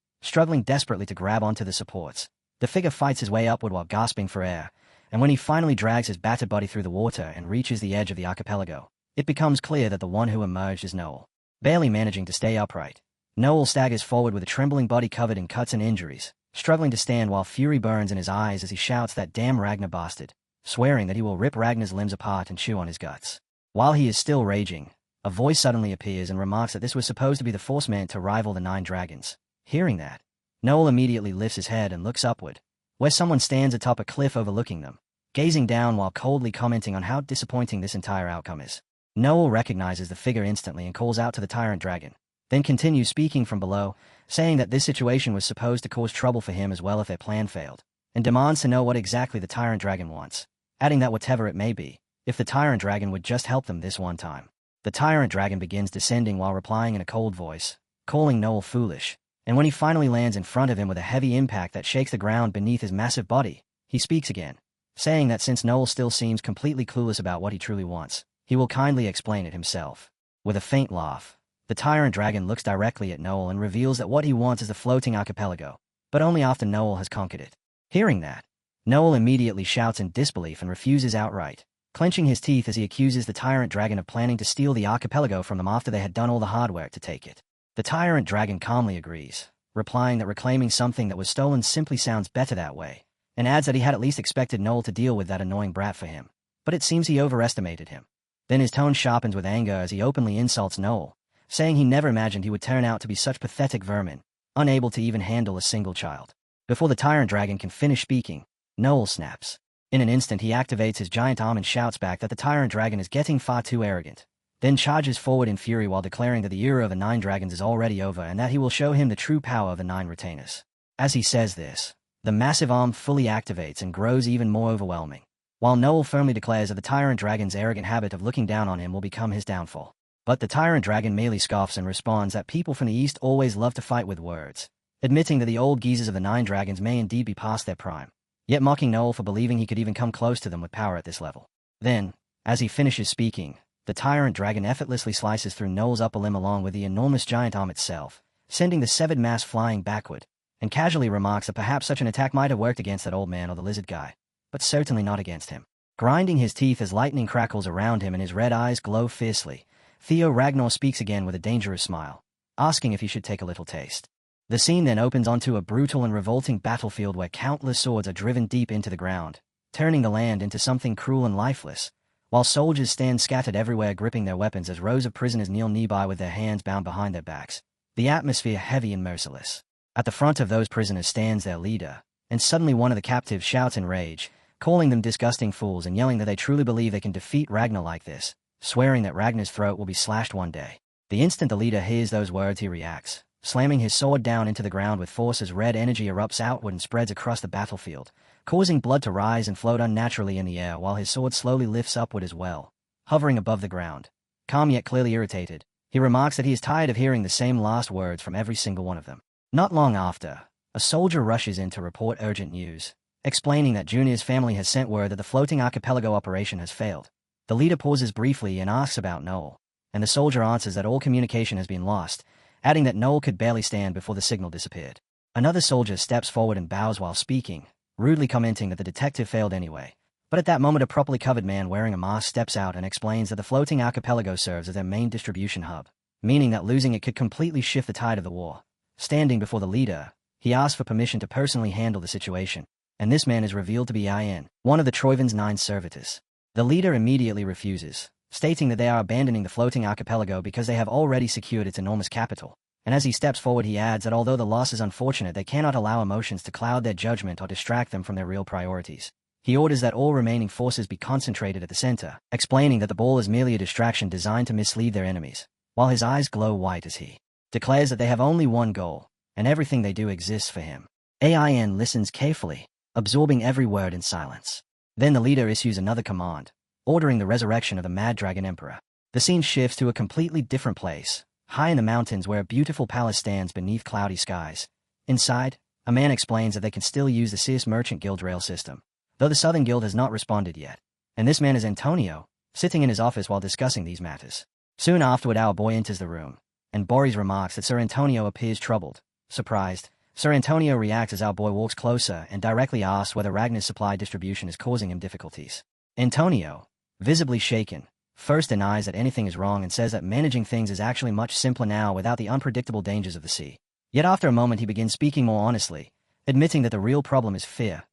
struggling desperately to grab onto the supports. The figure fights his way upward while gasping for air, and when he finally drags his battered body through the water and reaches the edge of the archipelago, it becomes clear that the one who emerged is Noel. Barely managing to stay upright, Noel staggers forward with a trembling body covered in cuts and injuries, struggling to stand while fury burns in his eyes as he shouts that damn Ragnar bastard, swearing that he will rip Ragnar's limbs apart and chew on his guts. While he is still raging, a voice suddenly appears and remarks that this was supposed to be the force meant to rival the 9 dragons. Hearing that, Noel immediately lifts his head and looks upward, where someone stands atop a cliff overlooking them, gazing down while coldly commenting on how disappointing this entire outcome is. Noel recognizes the figure instantly and calls out to the tyrant dragon, then continues speaking from below, saying that this situation was supposed to cause trouble for him as well if their plan failed, and demands to know what exactly the tyrant dragon wants, adding that whatever it may be, if the tyrant dragon would just help them this one time. The tyrant dragon begins descending while replying in a cold voice, calling Noel foolish, and when he finally lands in front of him with a heavy impact that shakes the ground beneath his massive body, he speaks again, saying that since Noel still seems completely clueless about what he truly wants, he will kindly explain it himself. With a faint laugh, the tyrant dragon looks directly at Noel and reveals that what he wants is the floating archipelago, but only after Noel has conquered it. Hearing that, Noel immediately shouts in disbelief and refuses outright, clenching his teeth as he accuses the tyrant dragon of planning to steal the archipelago from them after they had done all the hard work to take it. The tyrant dragon calmly agrees, replying that reclaiming something that was stolen simply sounds better that way, and adds that he had at least expected Noel to deal with that annoying brat for him, but it seems he overestimated him. Then his tone sharpens with anger as he openly insults Noel, saying he never imagined he would turn out to be such pathetic vermin, unable to even handle a single child. Before the tyrant dragon can finish speaking, Noel snaps. In an instant he activates his giant arm and shouts back that the tyrant dragon is getting far too arrogant, then charges forward in fury while declaring that the era of the 9 dragons is already over and that he will show him the true power of the 9 retainers. As he says this, the massive arm fully activates and grows even more overwhelming, while Noel firmly declares that the tyrant dragon's arrogant habit of looking down on him will become his downfall. But the tyrant dragon merely scoffs and responds that people from the east always love to fight with words, admitting that the old geezers of the 9 dragons may indeed be past their prime, yet mocking Noel for believing he could even come close to them with power at this level. Then, as he finishes speaking, the tyrant dragon effortlessly slices through Noel's upper limb along with the enormous giant arm itself, sending the severed mass flying backward, and casually remarks that perhaps such an attack might have worked against that old man or the lizard guy, but certainly not against him. Grinding his teeth as lightning crackles around him and his red eyes glow fiercely, Theo Ragnar speaks again with a dangerous smile, asking if he should take a little taste. The scene then opens onto a brutal and revolting battlefield where countless swords are driven deep into the ground, turning the land into something cruel and lifeless, while soldiers stand scattered everywhere gripping their weapons as rows of prisoners kneel nearby with their hands bound behind their backs, the atmosphere heavy and merciless. At the front of those prisoners stands their leader, and suddenly one of the captives shouts in rage, calling them disgusting fools and yelling that they truly believe they can defeat Ragnar like this, swearing that Ragnar's throat will be slashed one day. The instant the leader hears those words he reacts, slamming his sword down into the ground with force as red energy erupts outward and spreads across the battlefield, causing blood to rise and float unnaturally in the air while his sword slowly lifts upward as well, hovering above the ground, Calm yet clearly irritated, he remarks that he is tired of hearing the same last words from every single one of them. Not long after, a soldier rushes in to report urgent news, explaining that Junior's family has sent word that the floating archipelago operation has failed. The leader pauses briefly and asks about Noel, and the soldier answers that all communication has been lost, adding that Noel could barely stand before the signal disappeared. Another soldier steps forward and bows while speaking, rudely commenting that the detective failed anyway. But at that moment a properly covered man wearing a mask steps out and explains that the floating archipelago serves as their main distribution hub, meaning that losing it could completely shift the tide of the war. Standing before the leader, he asks for permission to personally handle the situation, and this man is revealed to be In, one of the Troivan's 9 servitors. The leader immediately refuses, stating that they are abandoning the floating archipelago because they have already secured its enormous capital. And as he steps forward he adds that although the loss is unfortunate, they cannot allow emotions to cloud their judgment or distract them from their real priorities. He orders that all remaining forces be concentrated at the center, explaining that the ball is merely a distraction designed to mislead their enemies, while his eyes glow white as he declares that they have only one goal, and everything they do exists for him. AIN listens carefully, absorbing every word in silence. Then the leader issues another command, ordering the resurrection of the Mad Dragon Emperor. The scene shifts to a completely different place, high in the mountains where a beautiful palace stands beneath cloudy skies. Inside, a man explains that they can still use the Sears Merchant Guild rail system, though the Southern Guild has not responded yet. And this man is Antonio, sitting in his office while discussing these matters. Soon afterward our boy enters the room, and Boris remarks that Sir Antonio appears troubled. Surprised, Sir Antonio reacts as our boy walks closer and directly asks whether Ragnar's supply distribution is causing him difficulties. Antonio, visibly shaken, first denies that anything is wrong and says that managing things is actually much simpler now without the unpredictable dangers of the sea. Yet after a moment he begins speaking more honestly, admitting that the real problem is fear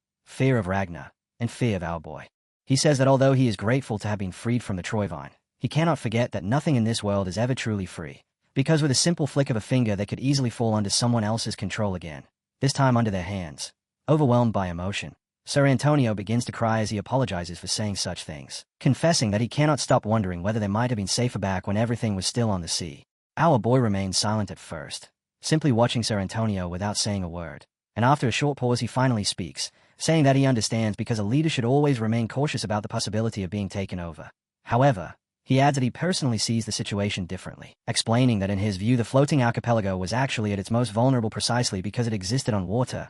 of Ragnar, and fear of our boy. He says that although he is grateful to have been freed from the Troivine, he cannot forget that nothing in this world is ever truly free, because with a simple flick of a finger they could easily fall under someone else's control again, this time under their hands. Overwhelmed by emotion, Sir Antonio begins to cry as he apologizes for saying such things, confessing that he cannot stop wondering whether they might have been safer back when everything was still on the sea. Our boy remains silent at first, simply watching Sir Antonio without saying a word, and after a short pause he finally speaks, saying that he understands because a leader should always remain cautious about the possibility of being taken over. However, he adds that he personally sees the situation differently, explaining that in his view the floating archipelago was actually at its most vulnerable precisely because it existed on water,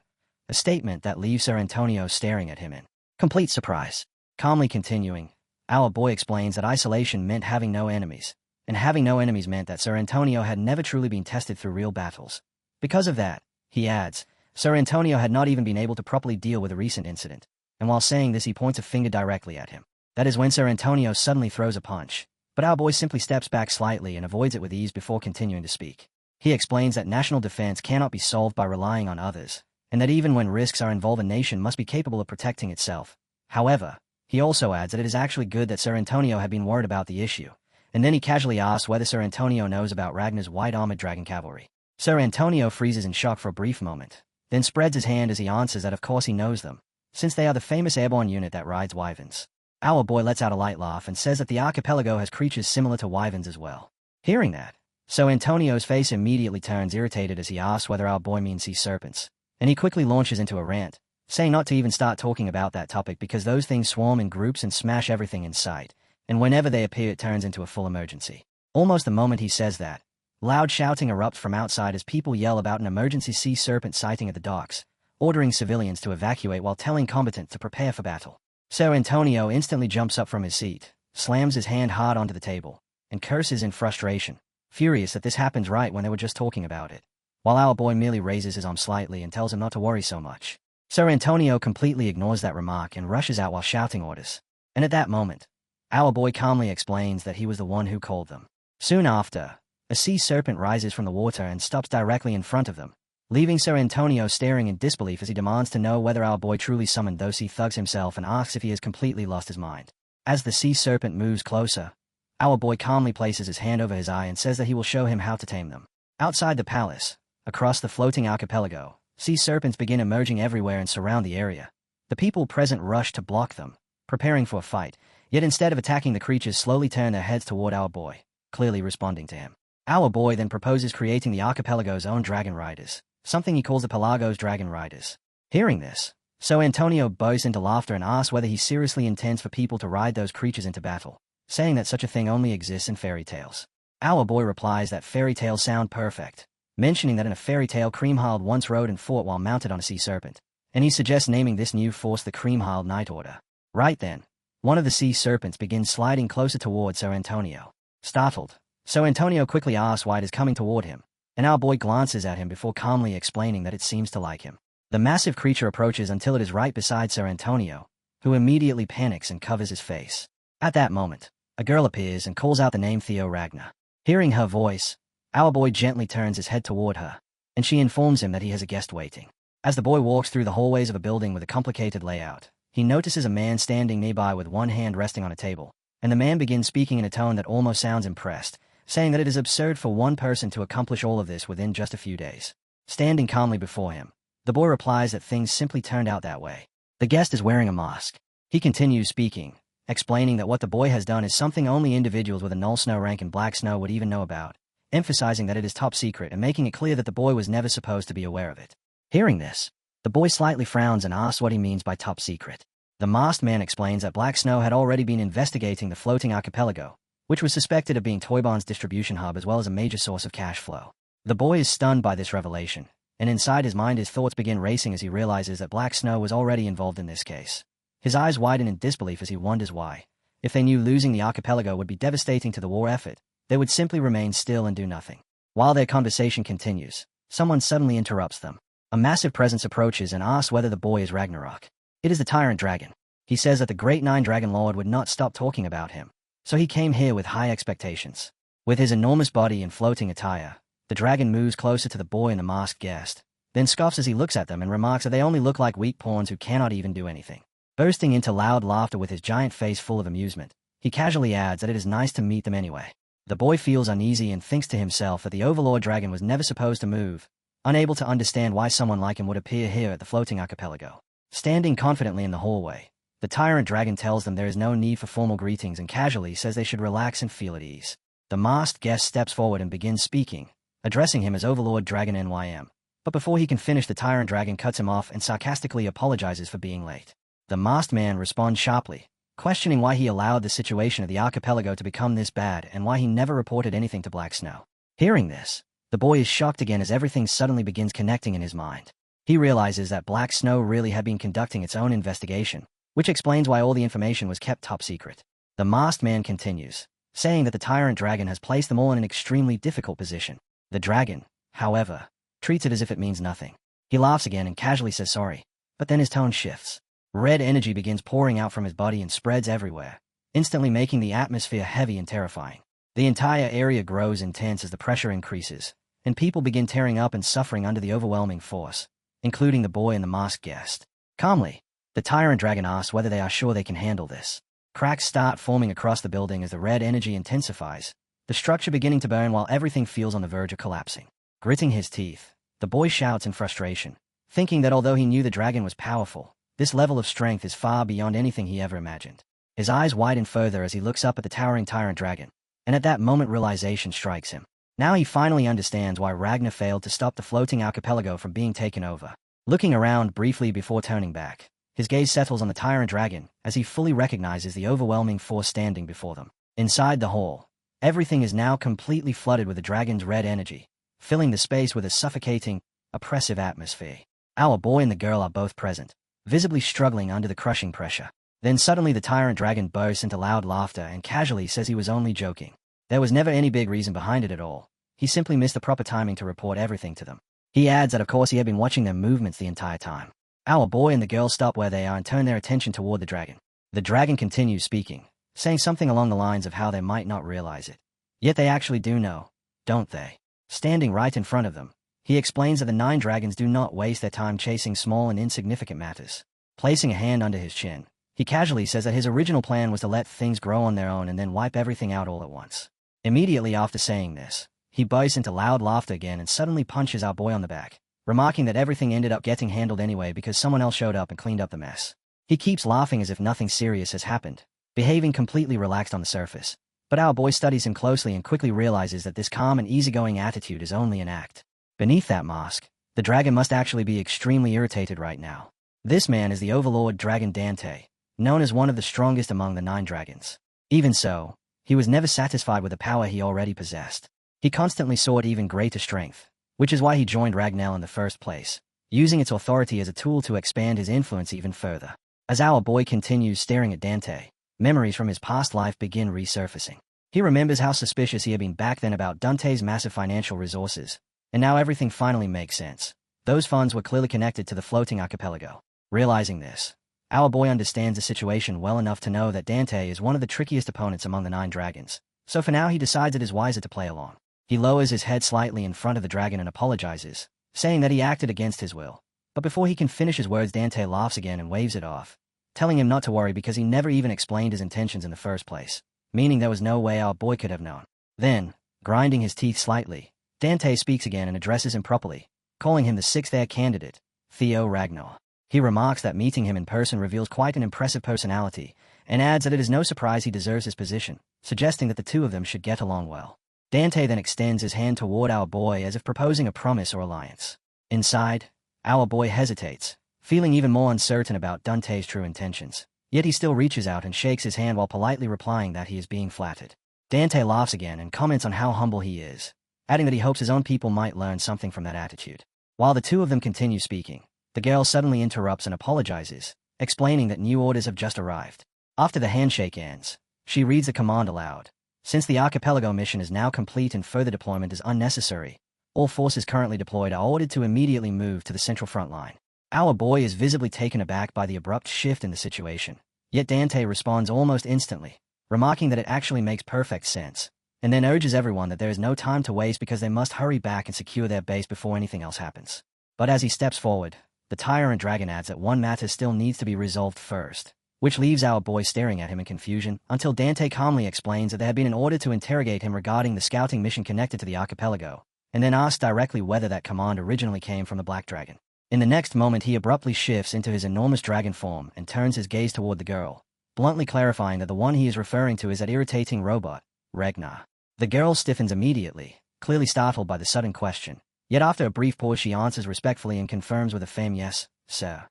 a statement that leaves Sir Antonio staring at him in complete surprise. Calmly continuing, our boy explains that isolation meant having no enemies, and having no enemies meant that Sir Antonio had never truly been tested through real battles. Because of that, he adds, Sir Antonio had not even been able to properly deal with a recent incident, and while saying this he points a finger directly at him. That is when Sir Antonio suddenly throws a punch, but our boy simply steps back slightly and avoids it with ease before continuing to speak. He explains that national defense cannot be solved by relying on others, and that even when risks are involved a nation must be capable of protecting itself. However, he also adds that it is actually good that Sir Antonio had been worried about the issue, and then he casually asks whether Sir Antonio knows about Ragnar's white-armored dragon cavalry. Sir Antonio freezes in shock for a brief moment, then spreads his hand as he answers that of course he knows them, since they are the famous airborne unit that rides wyverns. Our boy lets out a light laugh and says that the archipelago has creatures similar to wyverns as well. Hearing that, Sir Antonio's face immediately turns irritated as he asks whether our boy means sea serpents, and he quickly launches into a rant, saying not to even start talking about that topic because those things swarm in groups and smash everything in sight, and whenever they appear it turns into a full emergency. Almost the moment he says that, loud shouting erupts from outside as people yell about an emergency sea serpent sighting at the docks, ordering civilians to evacuate while telling combatants to prepare for battle. Sir Antonio instantly jumps up from his seat, slams his hand hard onto the table, and curses in frustration, furious that this happens right when they were just talking about it, while our boy merely raises his arm slightly and tells him not to worry so much. Sir Antonio completely ignores that remark and rushes out while shouting orders, and at that moment, our boy calmly explains that he was the one who called them. Soon after, a sea serpent rises from the water and stops directly in front of them, leaving Sir Antonio staring in disbelief as he demands to know whether our boy truly summoned those sea thugs himself and asks if he has completely lost his mind. As the sea serpent moves closer, our boy calmly places his hand over his eye and says that he will show him how to tame them. Outside the palace, across the floating archipelago, sea serpents begin emerging everywhere and surround the area. The people present rush to block them, preparing for a fight, yet instead of attacking the creatures slowly turn their heads toward our boy, clearly responding to him. Our boy then proposes creating the archipelago's own dragon riders, something he calls the Pelago's Dragon Riders. Hearing this, Sir Antonio bursts into laughter and asks whether he seriously intends for people to ride those creatures into battle. saying that such a thing only exists in fairy tales. Our boy replies that fairy tales sound perfect, mentioning that in a fairy tale Creamhild once rode and fought while mounted on a sea serpent, and he suggests naming this new force the Creamhild Night Order. Right then, one of the sea serpents begins sliding closer toward Sir Antonio. Startled, Sir Antonio quickly asks why it is coming toward him, and our boy glances at him before calmly explaining that it seems to like him. The massive creature approaches until it is right beside Sir Antonio, who immediately panics and covers his face. At that moment, a girl appears and calls out the name Theo Ragnar. Hearing her voice, our boy gently turns his head toward her, and she informs him that he has a guest waiting. As the boy walks through the hallways of a building with a complicated layout, he notices a man standing nearby with one hand resting on a table, and the man begins speaking in a tone that almost sounds impressed, saying that it is absurd for one person to accomplish all of this within just a few days. Standing calmly before him, the boy replies that things simply turned out that way. The guest is wearing a mask. He continues speaking, explaining that what the boy has done is something only individuals with a null snow rank in Black Snow would even know about, emphasizing that it is top secret and making it clear that the boy was never supposed to be aware of it. Hearing this, the boy slightly frowns and asks what he means by top secret. The masked man explains that Black Snow had already been investigating the floating archipelago, which was suspected of being Toybon's distribution hub as well as a major source of cash flow. The boy is stunned by this revelation, and inside his mind his thoughts begin racing as he realizes that Black Snow was already involved in this case. His eyes widen in disbelief as he wonders why. If they knew losing the archipelago would be devastating to the war effort, they would simply remain still and do nothing. While their conversation continues, someone suddenly interrupts them. A massive presence approaches and asks whether the boy is Ragnarok. It is the Tyrant Dragon. He says that the Great Nine Dragon Lord would not stop talking about him, so he came here with high expectations. With his enormous body and floating attire, the dragon moves closer to the boy and the masked guest, then scoffs as he looks at them and remarks that they only look like weak pawns who cannot even do anything. Bursting into loud laughter with his giant face full of amusement, he casually adds that it is nice to meet them anyway. The boy feels uneasy and thinks to himself that the Overlord Dragon was never supposed to move, unable to understand why someone like him would appear here at the floating archipelago. Standing confidently in the hallway, the Tyrant Dragon tells them there is no need for formal greetings and casually says they should relax and feel at ease. The masked guest steps forward and begins speaking, addressing him as Overlord Dragon NYM. But before he can finish, the Tyrant Dragon cuts him off and sarcastically apologizes for being late. The masked man responds sharply, questioning why he allowed the situation of the archipelago to become this bad and why he never reported anything to Black Snow. Hearing this, the boy is shocked again as everything suddenly begins connecting in his mind. He realizes that Black Snow really had been conducting its own investigation, which explains why all the information was kept top secret. The masked man continues, saying that the Tyrant Dragon has placed them all in an extremely difficult position. The dragon, however, treats it as if it means nothing. He laughs again and casually says sorry, but then his tone shifts. Red energy begins pouring out from his body and spreads everywhere, instantly making the atmosphere heavy and terrifying. The entire area grows intense as the pressure increases, and people begin tearing up and suffering under the overwhelming force, including the boy and the masked guest. Calmly, the Tyrant Dragon asks whether they are sure they can handle this. Cracks start forming across the building as the red energy intensifies, the structure beginning to burn while everything feels on the verge of collapsing. Gritting his teeth, the boy shouts in frustration, thinking that although he knew the dragon was powerful, this level of strength is far beyond anything he ever imagined. His eyes widen further as he looks up at the towering Tyrant Dragon, and at that moment realization strikes him. Now he finally understands why Ragnar failed to stop the floating archipelago from being taken over. Looking around briefly before turning back, his gaze settles on the Tyrant Dragon as he fully recognizes the overwhelming force standing before them. Inside the hall, everything is now completely flooded with the dragon's red energy, filling the space with a suffocating, oppressive atmosphere. Our boy and the girl are both present, visibly struggling under the crushing pressure. Then suddenly the Tyrant Dragon bursts into loud laughter and casually says he was only joking. There was never any big reason behind it at all. He simply missed the proper timing to report everything to them. He adds that of course he had been watching their movements the entire time. Our boy and the girl stop where they are and turn their attention toward the dragon. The dragon continues speaking, saying something along the lines of how they might not realize it. Yet they actually do know, don't they? Standing right in front of them, he explains that the 9 dragons do not waste their time chasing small and insignificant matters. Placing a hand under his chin, he casually says that his original plan was to let things grow on their own and then wipe everything out all at once. Immediately after saying this, he bursts into loud laughter again and suddenly punches our boy on the back, remarking that everything ended up getting handled anyway because someone else showed up and cleaned up the mess. He keeps laughing as if nothing serious has happened, behaving completely relaxed on the surface. But our boy studies him closely and quickly realizes that this calm and easygoing attitude is only an act. Beneath that mask, the dragon must actually be extremely irritated right now. This man is the Overlord Dragon Dante, known as one of the strongest among the 9 dragons. Even so, He was never satisfied with the power he already possessed. He constantly sought even greater strength, which is why he joined Ragnell in the first place, using its authority as a tool to expand his influence even further. As our boy continues staring at Dante, memories from his past life begin resurfacing. He remembers how suspicious he had been back then about Dante's massive financial resources, and now everything finally makes sense. Those funds were clearly connected to the floating archipelago. Realizing this, our boy understands the situation well enough to know that Dante is one of the trickiest opponents among the 9 dragons, so for now he decides it is wiser to play along. He lowers his head slightly in front of the dragon and apologizes, saying that he acted against his will. But before he can finish his words, Dante laughs again and waves it off, telling him not to worry because he never even explained his intentions in the first place, meaning there was no way our boy could have known. Then, grinding his teeth slightly, Dante speaks again and addresses him properly, calling him the 6th heir candidate, Theo Ragnar. He remarks that meeting him in person reveals quite an impressive personality, and adds that it is no surprise he deserves his position, suggesting that the two of them should get along well. Dante then extends his hand toward our boy as if proposing a promise or alliance. Inside, our boy hesitates, feeling even more uncertain about Dante's true intentions. Yet he still reaches out and shakes his hand while politely replying that he is being flattered. Dante laughs again and comments on how humble he is, adding that he hopes his own people might learn something from that attitude. While the two of them continue speaking, the girl suddenly interrupts and apologizes, explaining that new orders have just arrived. After the handshake ends, she reads the command aloud. Since the archipelago mission is now complete and further deployment is unnecessary, all forces currently deployed are ordered to immediately move to the central front line. Our boy is visibly taken aback by the abrupt shift in the situation, yet Dante responds almost instantly, remarking that it actually makes perfect sense, and then urges everyone that there is no time to waste because they must hurry back and secure their base before anything else happens. But as he steps forward, the tyrant dragon adds that one matter still needs to be resolved first, which leaves our boy staring at him in confusion until Dante calmly explains that there had been an order to interrogate him regarding the scouting mission connected to the archipelago, and then asks directly whether that command originally came from the Black Dragon. In the next moment he abruptly shifts into his enormous dragon form and turns his gaze toward the girl, bluntly clarifying that the one he is referring to is that irritating robot, Ragnar. The girl stiffens immediately, clearly startled by the sudden question, yet after a brief pause she answers respectfully and confirms with a firm yes, sir.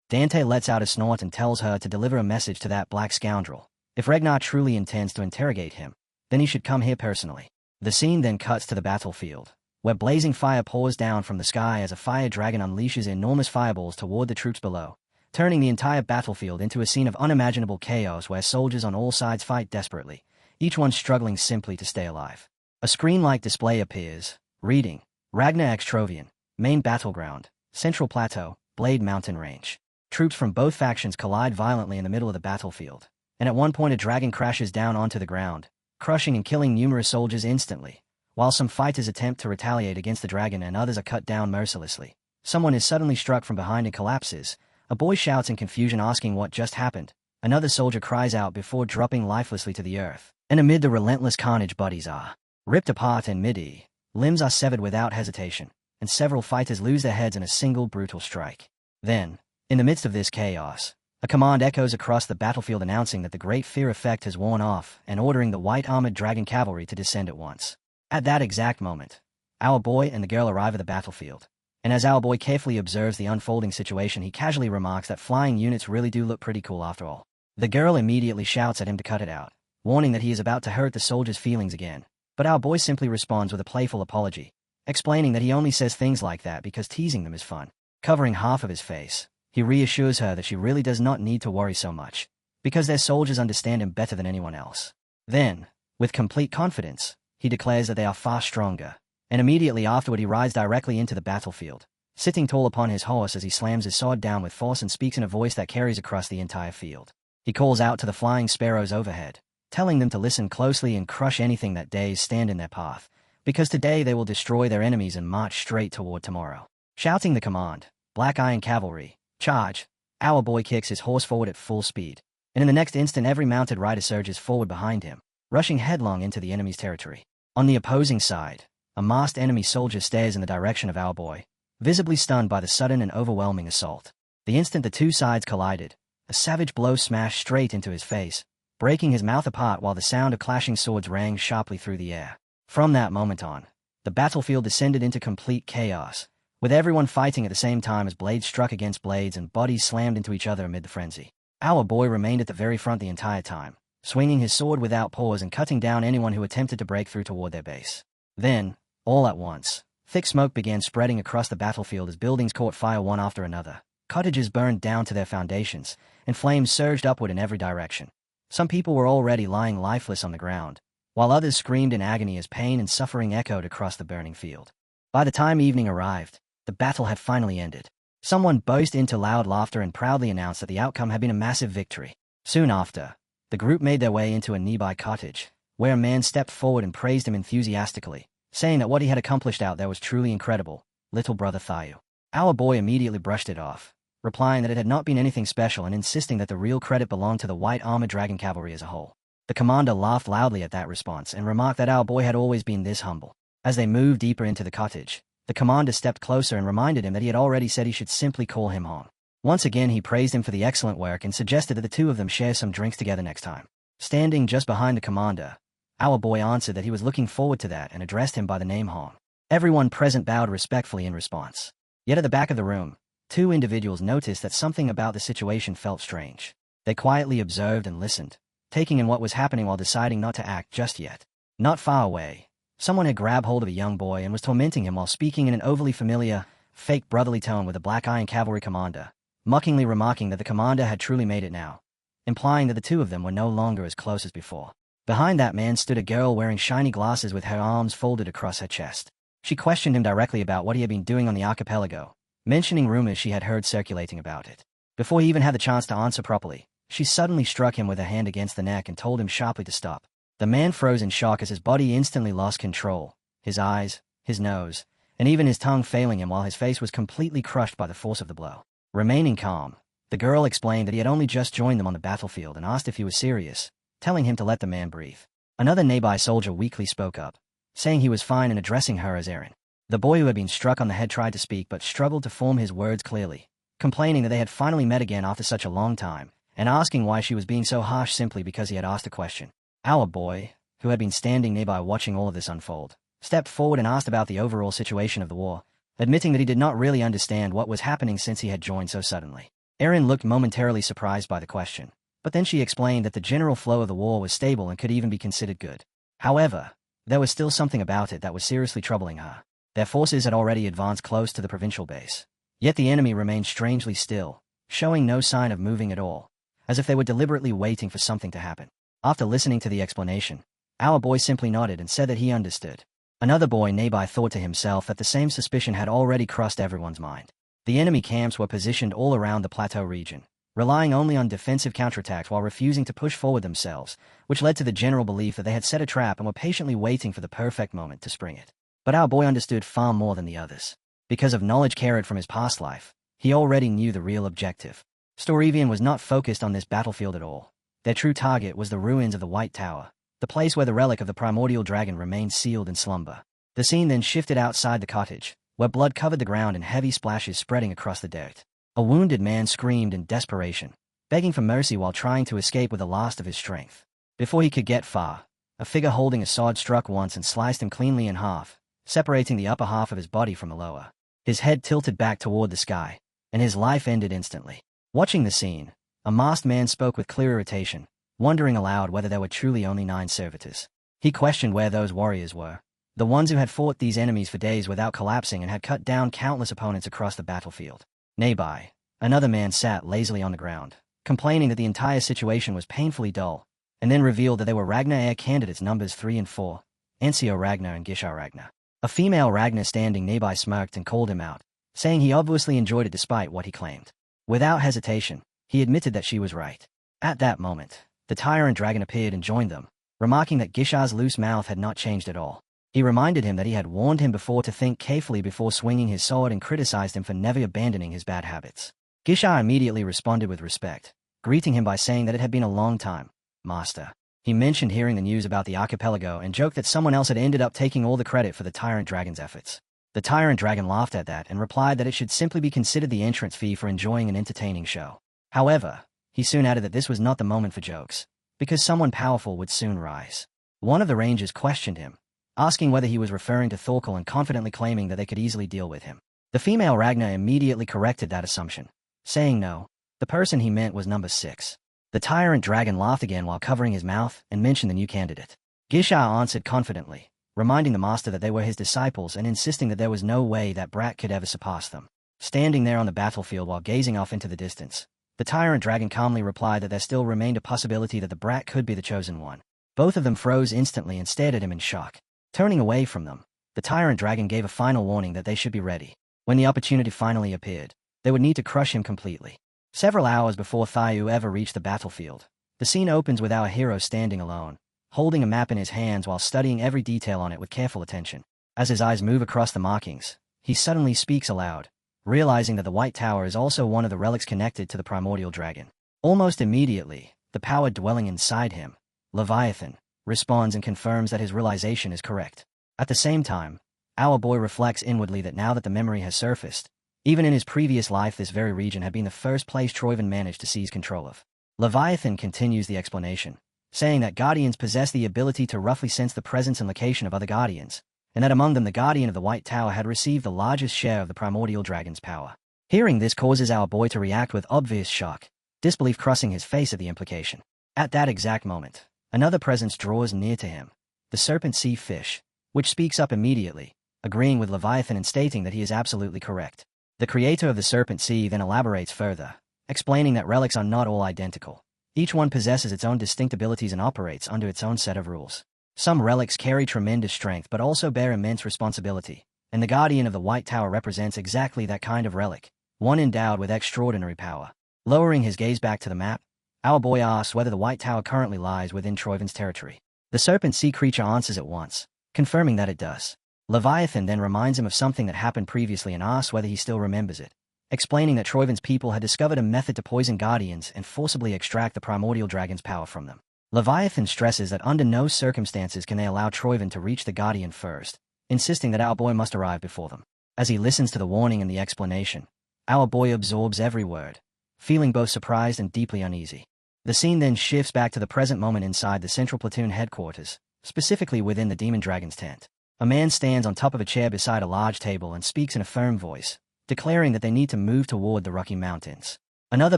Dante lets out a snort and tells her to deliver a message to that black scoundrel. If Ragnar truly intends to interrogate him, then he should come here personally. The scene then cuts to the battlefield, where blazing fire pours down from the sky as a fire dragon unleashes enormous fireballs toward the troops below, turning the entire battlefield into a scene of unimaginable chaos where soldiers on all sides fight desperately, each one struggling simply to stay alive. A screen-like display appears, reading, Ragnar Extrovian, Main Battleground, Central Plateau, Blade Mountain Range. Troops from both factions collide violently in the middle of the battlefield, and at one point a dragon crashes down onto the ground, crushing and killing numerous soldiers instantly, while some fighters attempt to retaliate against the dragon and others are cut down mercilessly. Someone is suddenly struck from behind and collapses. A boy shouts in confusion asking what just happened. Another soldier cries out before dropping lifelessly to the earth, and amid the relentless carnage bodies are ripped apart in mid-air, limbs are severed without hesitation, and several fighters lose their heads in a single brutal strike. Then, in the midst of this chaos, a command echoes across the battlefield announcing that the Great Fear effect has worn off and ordering the white-armored dragon cavalry to descend at once. At that exact moment, our boy and the girl arrive at the battlefield, and as our boy carefully observes the unfolding situation he casually remarks that flying units really do look pretty cool after all. The girl immediately shouts at him to cut it out, warning that he is about to hurt the soldiers' feelings again, but our boy simply responds with a playful apology, explaining that he only says things like that because teasing them is fun. Covering half of his face, he reassures her that she really does not need to worry so much, because their soldiers understand him better than anyone else. Then, with complete confidence, he declares that they are far stronger, and immediately afterward he rides directly into the battlefield, sitting tall upon his horse as he slams his sword down with force and speaks in a voice that carries across the entire field. He calls out to the flying sparrows overhead, telling them to listen closely and crush anything that days stand in their path, because today they will destroy their enemies and march straight toward tomorrow. Shouting the command, Black Iron Cavalry, charge! Our boy kicks his horse forward at full speed, and in the next instant every mounted rider surges forward behind him, rushing headlong into the enemy's territory. On the opposing side, a masked enemy soldier stares in the direction of our boy, visibly stunned by the sudden and overwhelming assault. The instant the two sides collided, a savage blow smashed straight into his face, breaking his mouth apart while the sound of clashing swords rang sharply through the air. From that moment on, the battlefield descended into complete chaos, with everyone fighting at the same time as blades struck against blades and bodies slammed into each other amid the frenzy. Our boy remained at the very front the entire time, swinging his sword without pause and cutting down anyone who attempted to break through toward their base. Then, all at once, thick smoke began spreading across the battlefield as buildings caught fire one after another. Cottages burned down to their foundations, and flames surged upward in every direction. Some people were already lying lifeless on the ground, while others screamed in agony as pain and suffering echoed across the burning field. By the time evening arrived, the battle had finally ended. Someone burst into loud laughter and proudly announced that the outcome had been a massive victory. Soon after, the group made their way into a nearby cottage, where a man stepped forward and praised him enthusiastically, saying that what he had accomplished out there was truly incredible. Little brother Thayu. Our boy immediately brushed it off, replying that it had not been anything special and insisting that the real credit belonged to the white armored dragon cavalry as a whole. The commander laughed loudly at that response and remarked that our boy had always been this humble. As they moved deeper into the cottage, the commander stepped closer and reminded him that he had already said he should simply call him Hong. Once again he praised him for the excellent work and suggested that the two of them share some drinks together next time. Standing just behind the commander, our boy answered that he was looking forward to that and addressed him by the name Hong. Everyone present bowed respectfully in response. Yet at the back of the room, two individuals noticed that something about the situation felt strange. They quietly observed and listened, taking in what was happening while deciding not to act just yet. Not far away, someone had grabbed hold of a young boy and was tormenting him while speaking in an overly familiar, fake brotherly tone with a black iron cavalry commander, mockingly remarking that the commander had truly made it now, implying that the two of them were no longer as close as before. Behind that man stood a girl wearing shiny glasses with her arms folded across her chest. She questioned him directly about what he had been doing on the archipelago, mentioning rumors she had heard circulating about it. Before he even had the chance to answer properly, she suddenly struck him with her hand against the neck and told him sharply to stop. The man froze in shock as his body instantly lost control, his eyes, his nose, and even his tongue failing him while his face was completely crushed by the force of the blow. Remaining calm, the girl explained that he had only just joined them on the battlefield and asked if he was serious, telling him to let the man breathe. Another nearby soldier weakly spoke up, saying he was fine and addressing her as Erin. The boy who had been struck on the head tried to speak but struggled to form his words clearly, complaining that they had finally met again after such a long time, and asking why she was being so harsh simply because he had asked a question. Our boy, who had been standing nearby watching all of this unfold, stepped forward and asked about the overall situation of the war, admitting that he did not really understand what was happening since he had joined so suddenly. Erin looked momentarily surprised by the question, but then she explained that the general flow of the war was stable and could even be considered good. However, there was still something about it that was seriously troubling her. Their forces had already advanced close to the provincial base, yet the enemy remained strangely still, showing no sign of moving at all, as if they were deliberately waiting for something to happen. After listening to the explanation, our boy simply nodded and said that he understood. Another boy nearby thought to himself that the same suspicion had already crossed everyone's mind. The enemy camps were positioned all around the plateau region, relying only on defensive counterattacks while refusing to push forward themselves, which led to the general belief that they had set a trap and were patiently waiting for the perfect moment to spring it. But our boy understood far more than the others. Because of knowledge carried from his past life, he already knew the real objective. Storevian was not focused on this battlefield at all. Their true target was the ruins of the White Tower, the place where the relic of the primordial dragon remained sealed in slumber. The scene then shifted outside the cottage, where blood covered the ground and heavy splashes spreading across the dirt. A wounded man screamed in desperation, begging for mercy while trying to escape with the last of his strength. Before he could get far, a figure holding a sword struck once and sliced him cleanly in half, separating the upper half of his body from the lower. His head tilted back toward the sky, and his life ended instantly. Watching the scene, a masked man spoke with clear irritation, wondering aloud whether there were truly only 9 servitors. He questioned where those warriors were, the ones who had fought these enemies for days without collapsing and had cut down countless opponents across the battlefield. Nearby, another man sat lazily on the ground, complaining that the entire situation was painfully dull, and then revealed that they were Ragnar heir candidates numbers 3 and 4, Ensio Ragnar and Gisha Ragnar. A female Ragnar standing nearby smirked and called him out, saying he obviously enjoyed it despite what he claimed. Without hesitation, he admitted that she was right. At that moment, the tyrant dragon appeared and joined them, remarking that Gisha's loose mouth had not changed at all. He reminded him that he had warned him before to think carefully before swinging his sword and criticized him for never abandoning his bad habits. Gisha immediately responded with respect, greeting him by saying that it had been a long time, Master. He mentioned hearing the news about the archipelago and joked that someone else had ended up taking all the credit for the tyrant dragon's efforts. The tyrant dragon laughed at that and replied that it should simply be considered the entrance fee for enjoying an entertaining show. However, he soon added that this was not the moment for jokes, because someone powerful would soon rise. One of the rangers questioned him, asking whether he was referring to Thorkel and confidently claiming that they could easily deal with him. The female Ragnar immediately corrected that assumption, saying no, the person he meant was number 6. The tyrant dragon laughed again while covering his mouth and mentioned the new candidate. Gisha answered confidently, reminding the master that they were his disciples and insisting that there was no way that brat could ever surpass them. Standing there on the battlefield while gazing off into the distance, the tyrant dragon calmly replied that there still remained a possibility that the brat could be the chosen one. Both of them froze instantly and stared at him in shock. Turning away from them, the tyrant dragon gave a final warning that they should be ready. When the opportunity finally appeared, they would need to crush him completely. Several hours before Thieu ever reached the battlefield, the scene opens with our hero standing alone, holding a map in his hands while studying every detail on it with careful attention. As his eyes move across the markings, he suddenly speaks aloud, realizing that the White Tower is also one of the relics connected to the primordial dragon. Almost immediately, the power dwelling inside him, Leviathan, responds and confirms that his realization is correct. At the same time, our boy reflects inwardly that now that the memory has surfaced, even in his previous life this very region had been the first place Troyven managed to seize control of. Leviathan continues the explanation, saying that Guardians possess the ability to roughly sense the presence and location of other Guardians, and that among them the Guardian of the White Tower had received the largest share of the primordial dragon's power. Hearing this causes our boy to react with obvious shock, disbelief crossing his face at the implication. At that exact moment, another presence draws near to him, the serpent sea fish, which speaks up immediately, agreeing with Leviathan and stating that he is absolutely correct. The creator of the serpent sea then elaborates further, explaining that relics are not all identical. Each one possesses its own distinct abilities and operates under its own set of rules. Some relics carry tremendous strength but also bear immense responsibility, and the Guardian of the White Tower represents exactly that kind of relic, one endowed with extraordinary power. Lowering his gaze back to the map, our boy asks whether the White Tower currently lies within Troyven's territory. The serpent sea creature answers at once, confirming that it does. Leviathan then reminds him of something that happened previously and asks whether he still remembers it, explaining that Troyven's people had discovered a method to poison Guardians and forcibly extract the primordial dragon's power from them. Leviathan stresses that under no circumstances can they allow Troyven to reach the Guardian first, insisting that our boy must arrive before them. As he listens to the warning and the explanation, our boy absorbs every word, feeling both surprised and deeply uneasy. The scene then shifts back to the present moment inside the Central Platoon headquarters, specifically within the Demon Dragon's tent. A man stands on top of a chair beside a large table and speaks in a firm voice, declaring that they need to move toward the Rocky Mountains. Another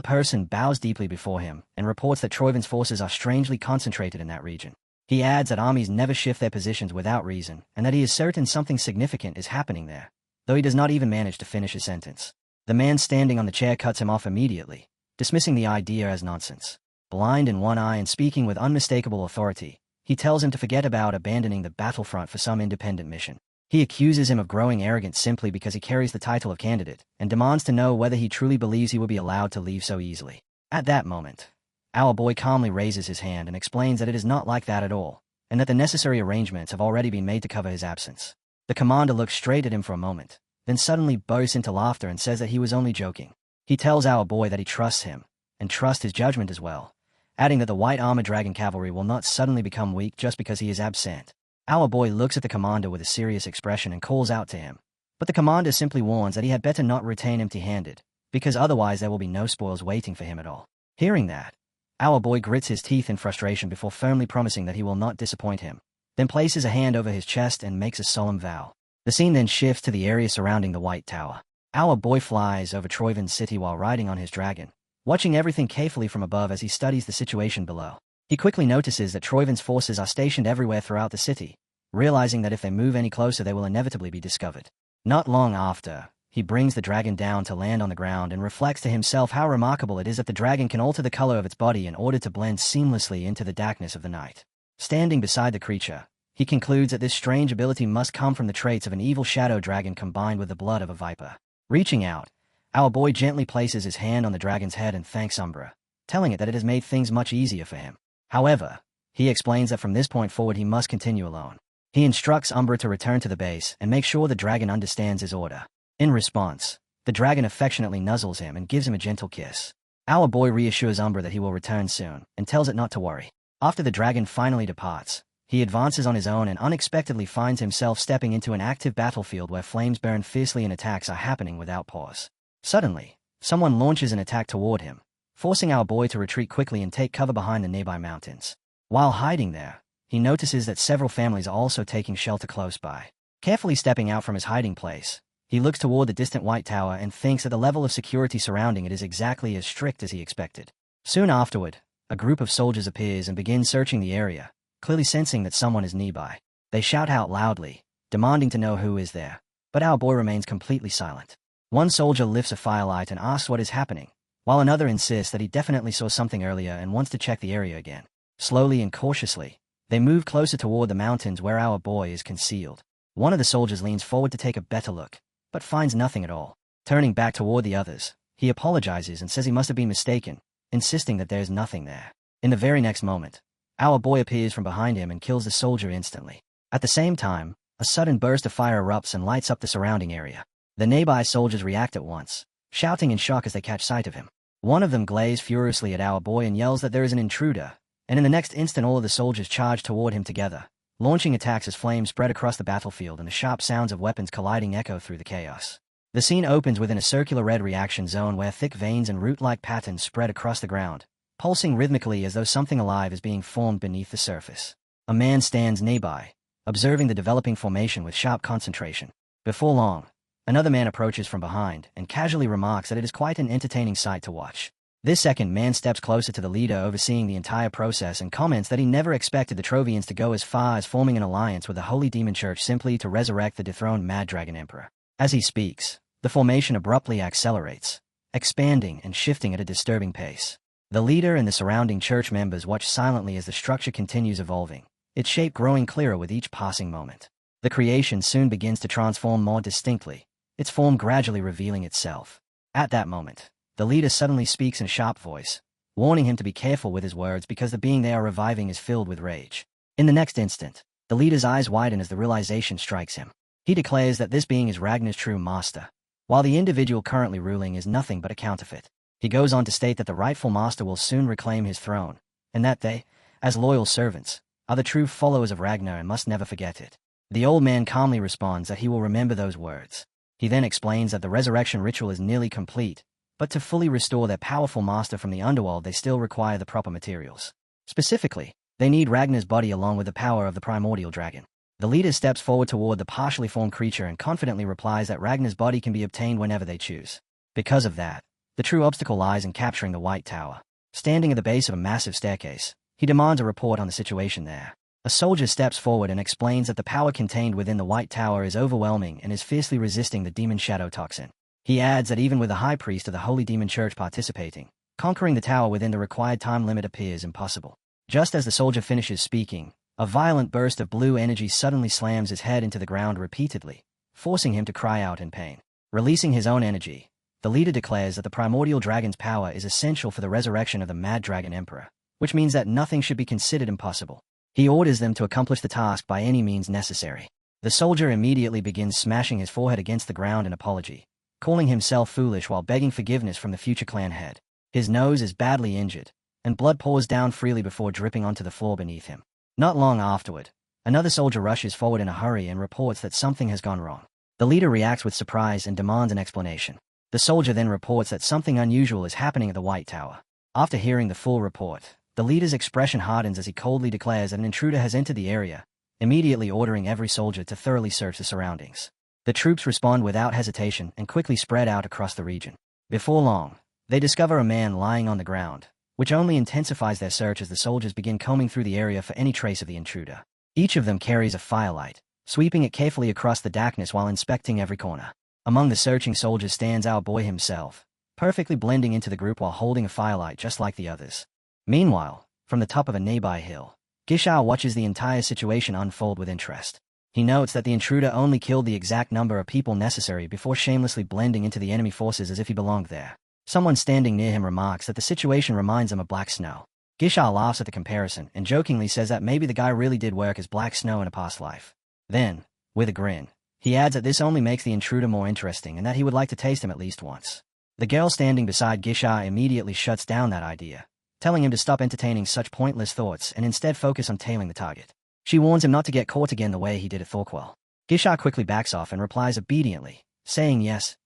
person bows deeply before him and reports that Troyven's forces are strangely concentrated in that region. He adds that armies never shift their positions without reason and that he is certain something significant is happening there, though he does not even manage to finish his sentence. The man standing on the chair cuts him off immediately, dismissing the idea as nonsense. Blind in one eye and speaking with unmistakable authority, he tells him to forget about abandoning the battlefront for some independent mission. He accuses him of growing arrogant simply because he carries the title of candidate, and demands to know whether he truly believes he will be allowed to leave so easily. At that moment, our boy calmly raises his hand and explains that it is not like that at all, and that the necessary arrangements have already been made to cover his absence. The commander looks straight at him for a moment, then suddenly bursts into laughter and says that he was only joking. He tells our boy that he trusts him, and trusts his judgment as well, adding that the White Armored Dragon Cavalry will not suddenly become weak just because he is absent. Our boy looks at the commander with a serious expression and calls out to him, but the commander simply warns that he had better not return empty-handed, because otherwise there will be no spoils waiting for him at all. Hearing that, our boy grits his teeth in frustration before firmly promising that he will not disappoint him, then places a hand over his chest and makes a solemn vow. The scene then shifts to the area surrounding the White Tower. Our boy flies over Troyven City while riding on his dragon, watching everything carefully from above as he studies the situation below. He quickly notices that Troyven's forces are stationed everywhere throughout the city, realizing that if they move any closer they will inevitably be discovered. Not long after, he brings the dragon down to land on the ground and reflects to himself how remarkable it is that the dragon can alter the color of its body in order to blend seamlessly into the darkness of the night. Standing beside the creature, he concludes that this strange ability must come from the traits of an evil shadow dragon combined with the blood of a viper. Reaching out, our boy gently places his hand on the dragon's head and thanks Umbra, telling it that it has made things much easier for him. However, he explains that from this point forward he must continue alone. He instructs Umbra to return to the base and make sure the dragon understands his order. In response, the dragon affectionately nuzzles him and gives him a gentle kiss. Our boy reassures Umbra that he will return soon and tells it not to worry. After the dragon finally departs, he advances on his own and unexpectedly finds himself stepping into an active battlefield where flames burn fiercely and attacks are happening without pause. Suddenly, someone launches an attack toward him, forcing our boy to retreat quickly and take cover behind the nearby mountains. While hiding there, he notices that several families are also taking shelter close by. Carefully stepping out from his hiding place, he looks toward the distant White Tower and thinks that the level of security surrounding it is exactly as strict as he expected. Soon afterward, a group of soldiers appears and begins searching the area, clearly sensing that someone is nearby. They shout out loudly, demanding to know who is there, but our boy remains completely silent. One soldier lifts a firelight and asks what is happening, while another insists that he definitely saw something earlier and wants to check the area again. Slowly and cautiously, they move closer toward the mountains where our boy is concealed. One of the soldiers leans forward to take a better look, but finds nothing at all. Turning back toward the others, he apologizes and says he must have been mistaken, insisting that there's nothing there. In the very next moment, our boy appears from behind him and kills the soldier instantly. At the same time, a sudden burst of fire erupts and lights up the surrounding area. The nearby soldiers react at once, shouting in shock as they catch sight of him. One of them glares furiously at our boy and yells that there is an intruder, and in the next instant all of the soldiers charge toward him together, launching attacks as flames spread across the battlefield and the sharp sounds of weapons colliding echo through the chaos. The scene opens within a circular red reaction zone where thick veins and root-like patterns spread across the ground, pulsing rhythmically as though something alive is being formed beneath the surface. A man stands nearby, observing the developing formation with sharp concentration. Before long, another man approaches from behind and casually remarks that it is quite an entertaining sight to watch. This second man steps closer to the leader overseeing the entire process and comments that he never expected the Trovians to go as far as forming an alliance with the Holy Demon Church simply to resurrect the dethroned Mad Dragon Emperor. As he speaks, the formation abruptly accelerates, expanding and shifting at a disturbing pace. The leader and the surrounding church members watch silently as the structure continues evolving, its shape growing clearer with each passing moment. The creation soon begins to transform more distinctly, its form gradually revealing itself. At that moment, the leader suddenly speaks in a sharp voice, warning him to be careful with his words because the being they are reviving is filled with rage. In the next instant, the leader's eyes widen as the realization strikes him. He declares that this being is Ragnar's true master, while the individual currently ruling is nothing but a counterfeit. He goes on to state that the rightful master will soon reclaim his throne, and that they, as loyal servants, are the true followers of Ragnar and must never forget it. The old man calmly responds that he will remember those words. He then explains that the resurrection ritual is nearly complete, but to fully restore their powerful master from the underworld they still require the proper materials. Specifically, they need Ragnar's body along with the power of the primordial dragon. The leader steps forward toward the partially formed creature and confidently replies that Ragnar's body can be obtained whenever they choose. Because of that, the true obstacle lies in capturing the White Tower. Standing at the base of a massive staircase, he demands a report on the situation there. A soldier steps forward and explains that the power contained within the White Tower is overwhelming and is fiercely resisting the demon shadow toxin. He adds that even with the high priest of the Holy Demon Church participating, conquering the tower within the required time limit appears impossible. Just as the soldier finishes speaking, a violent burst of blue energy suddenly slams his head into the ground repeatedly, forcing him to cry out in pain. Releasing his own energy, the leader declares that the primordial dragon's power is essential for the resurrection of the Mad Dragon Emperor, which means that nothing should be considered impossible. He orders them to accomplish the task by any means necessary. The soldier immediately begins smashing his forehead against the ground in apology, calling himself foolish while begging forgiveness from the future clan head. His nose is badly injured, and blood pours down freely before dripping onto the floor beneath him. Not long afterward, another soldier rushes forward in a hurry and reports that something has gone wrong. The leader reacts with surprise and demands an explanation. The soldier then reports that something unusual is happening at the White Tower. After hearing the full report, the leader's expression hardens as he coldly declares that an intruder has entered the area, immediately ordering every soldier to thoroughly search the surroundings. The troops respond without hesitation and quickly spread out across the region. Before long, they discover a man lying on the ground, which only intensifies their search as the soldiers begin combing through the area for any trace of the intruder. Each of them carries a firelight, sweeping it carefully across the darkness while inspecting every corner. Among the searching soldiers stands our boy himself, perfectly blending into the group while holding a firelight just like the others. Meanwhile, from the top of a nearby hill, Gishar watches the entire situation unfold with interest. He notes that the intruder only killed the exact number of people necessary before shamelessly blending into the enemy forces as if he belonged there. Someone standing near him remarks that the situation reminds him of Black Snow. Gishar laughs at the comparison and jokingly says that maybe the guy really did work as Black Snow in a past life. Then, with a grin, he adds that this only makes the intruder more interesting and that he would like to taste him at least once. The girl standing beside Gishar immediately shuts down that idea, telling him to stop entertaining such pointless thoughts and instead focus on tailing the target. She warns him not to get caught again the way he did at Thorquell. Gishar quickly backs off and replies obediently, saying yes,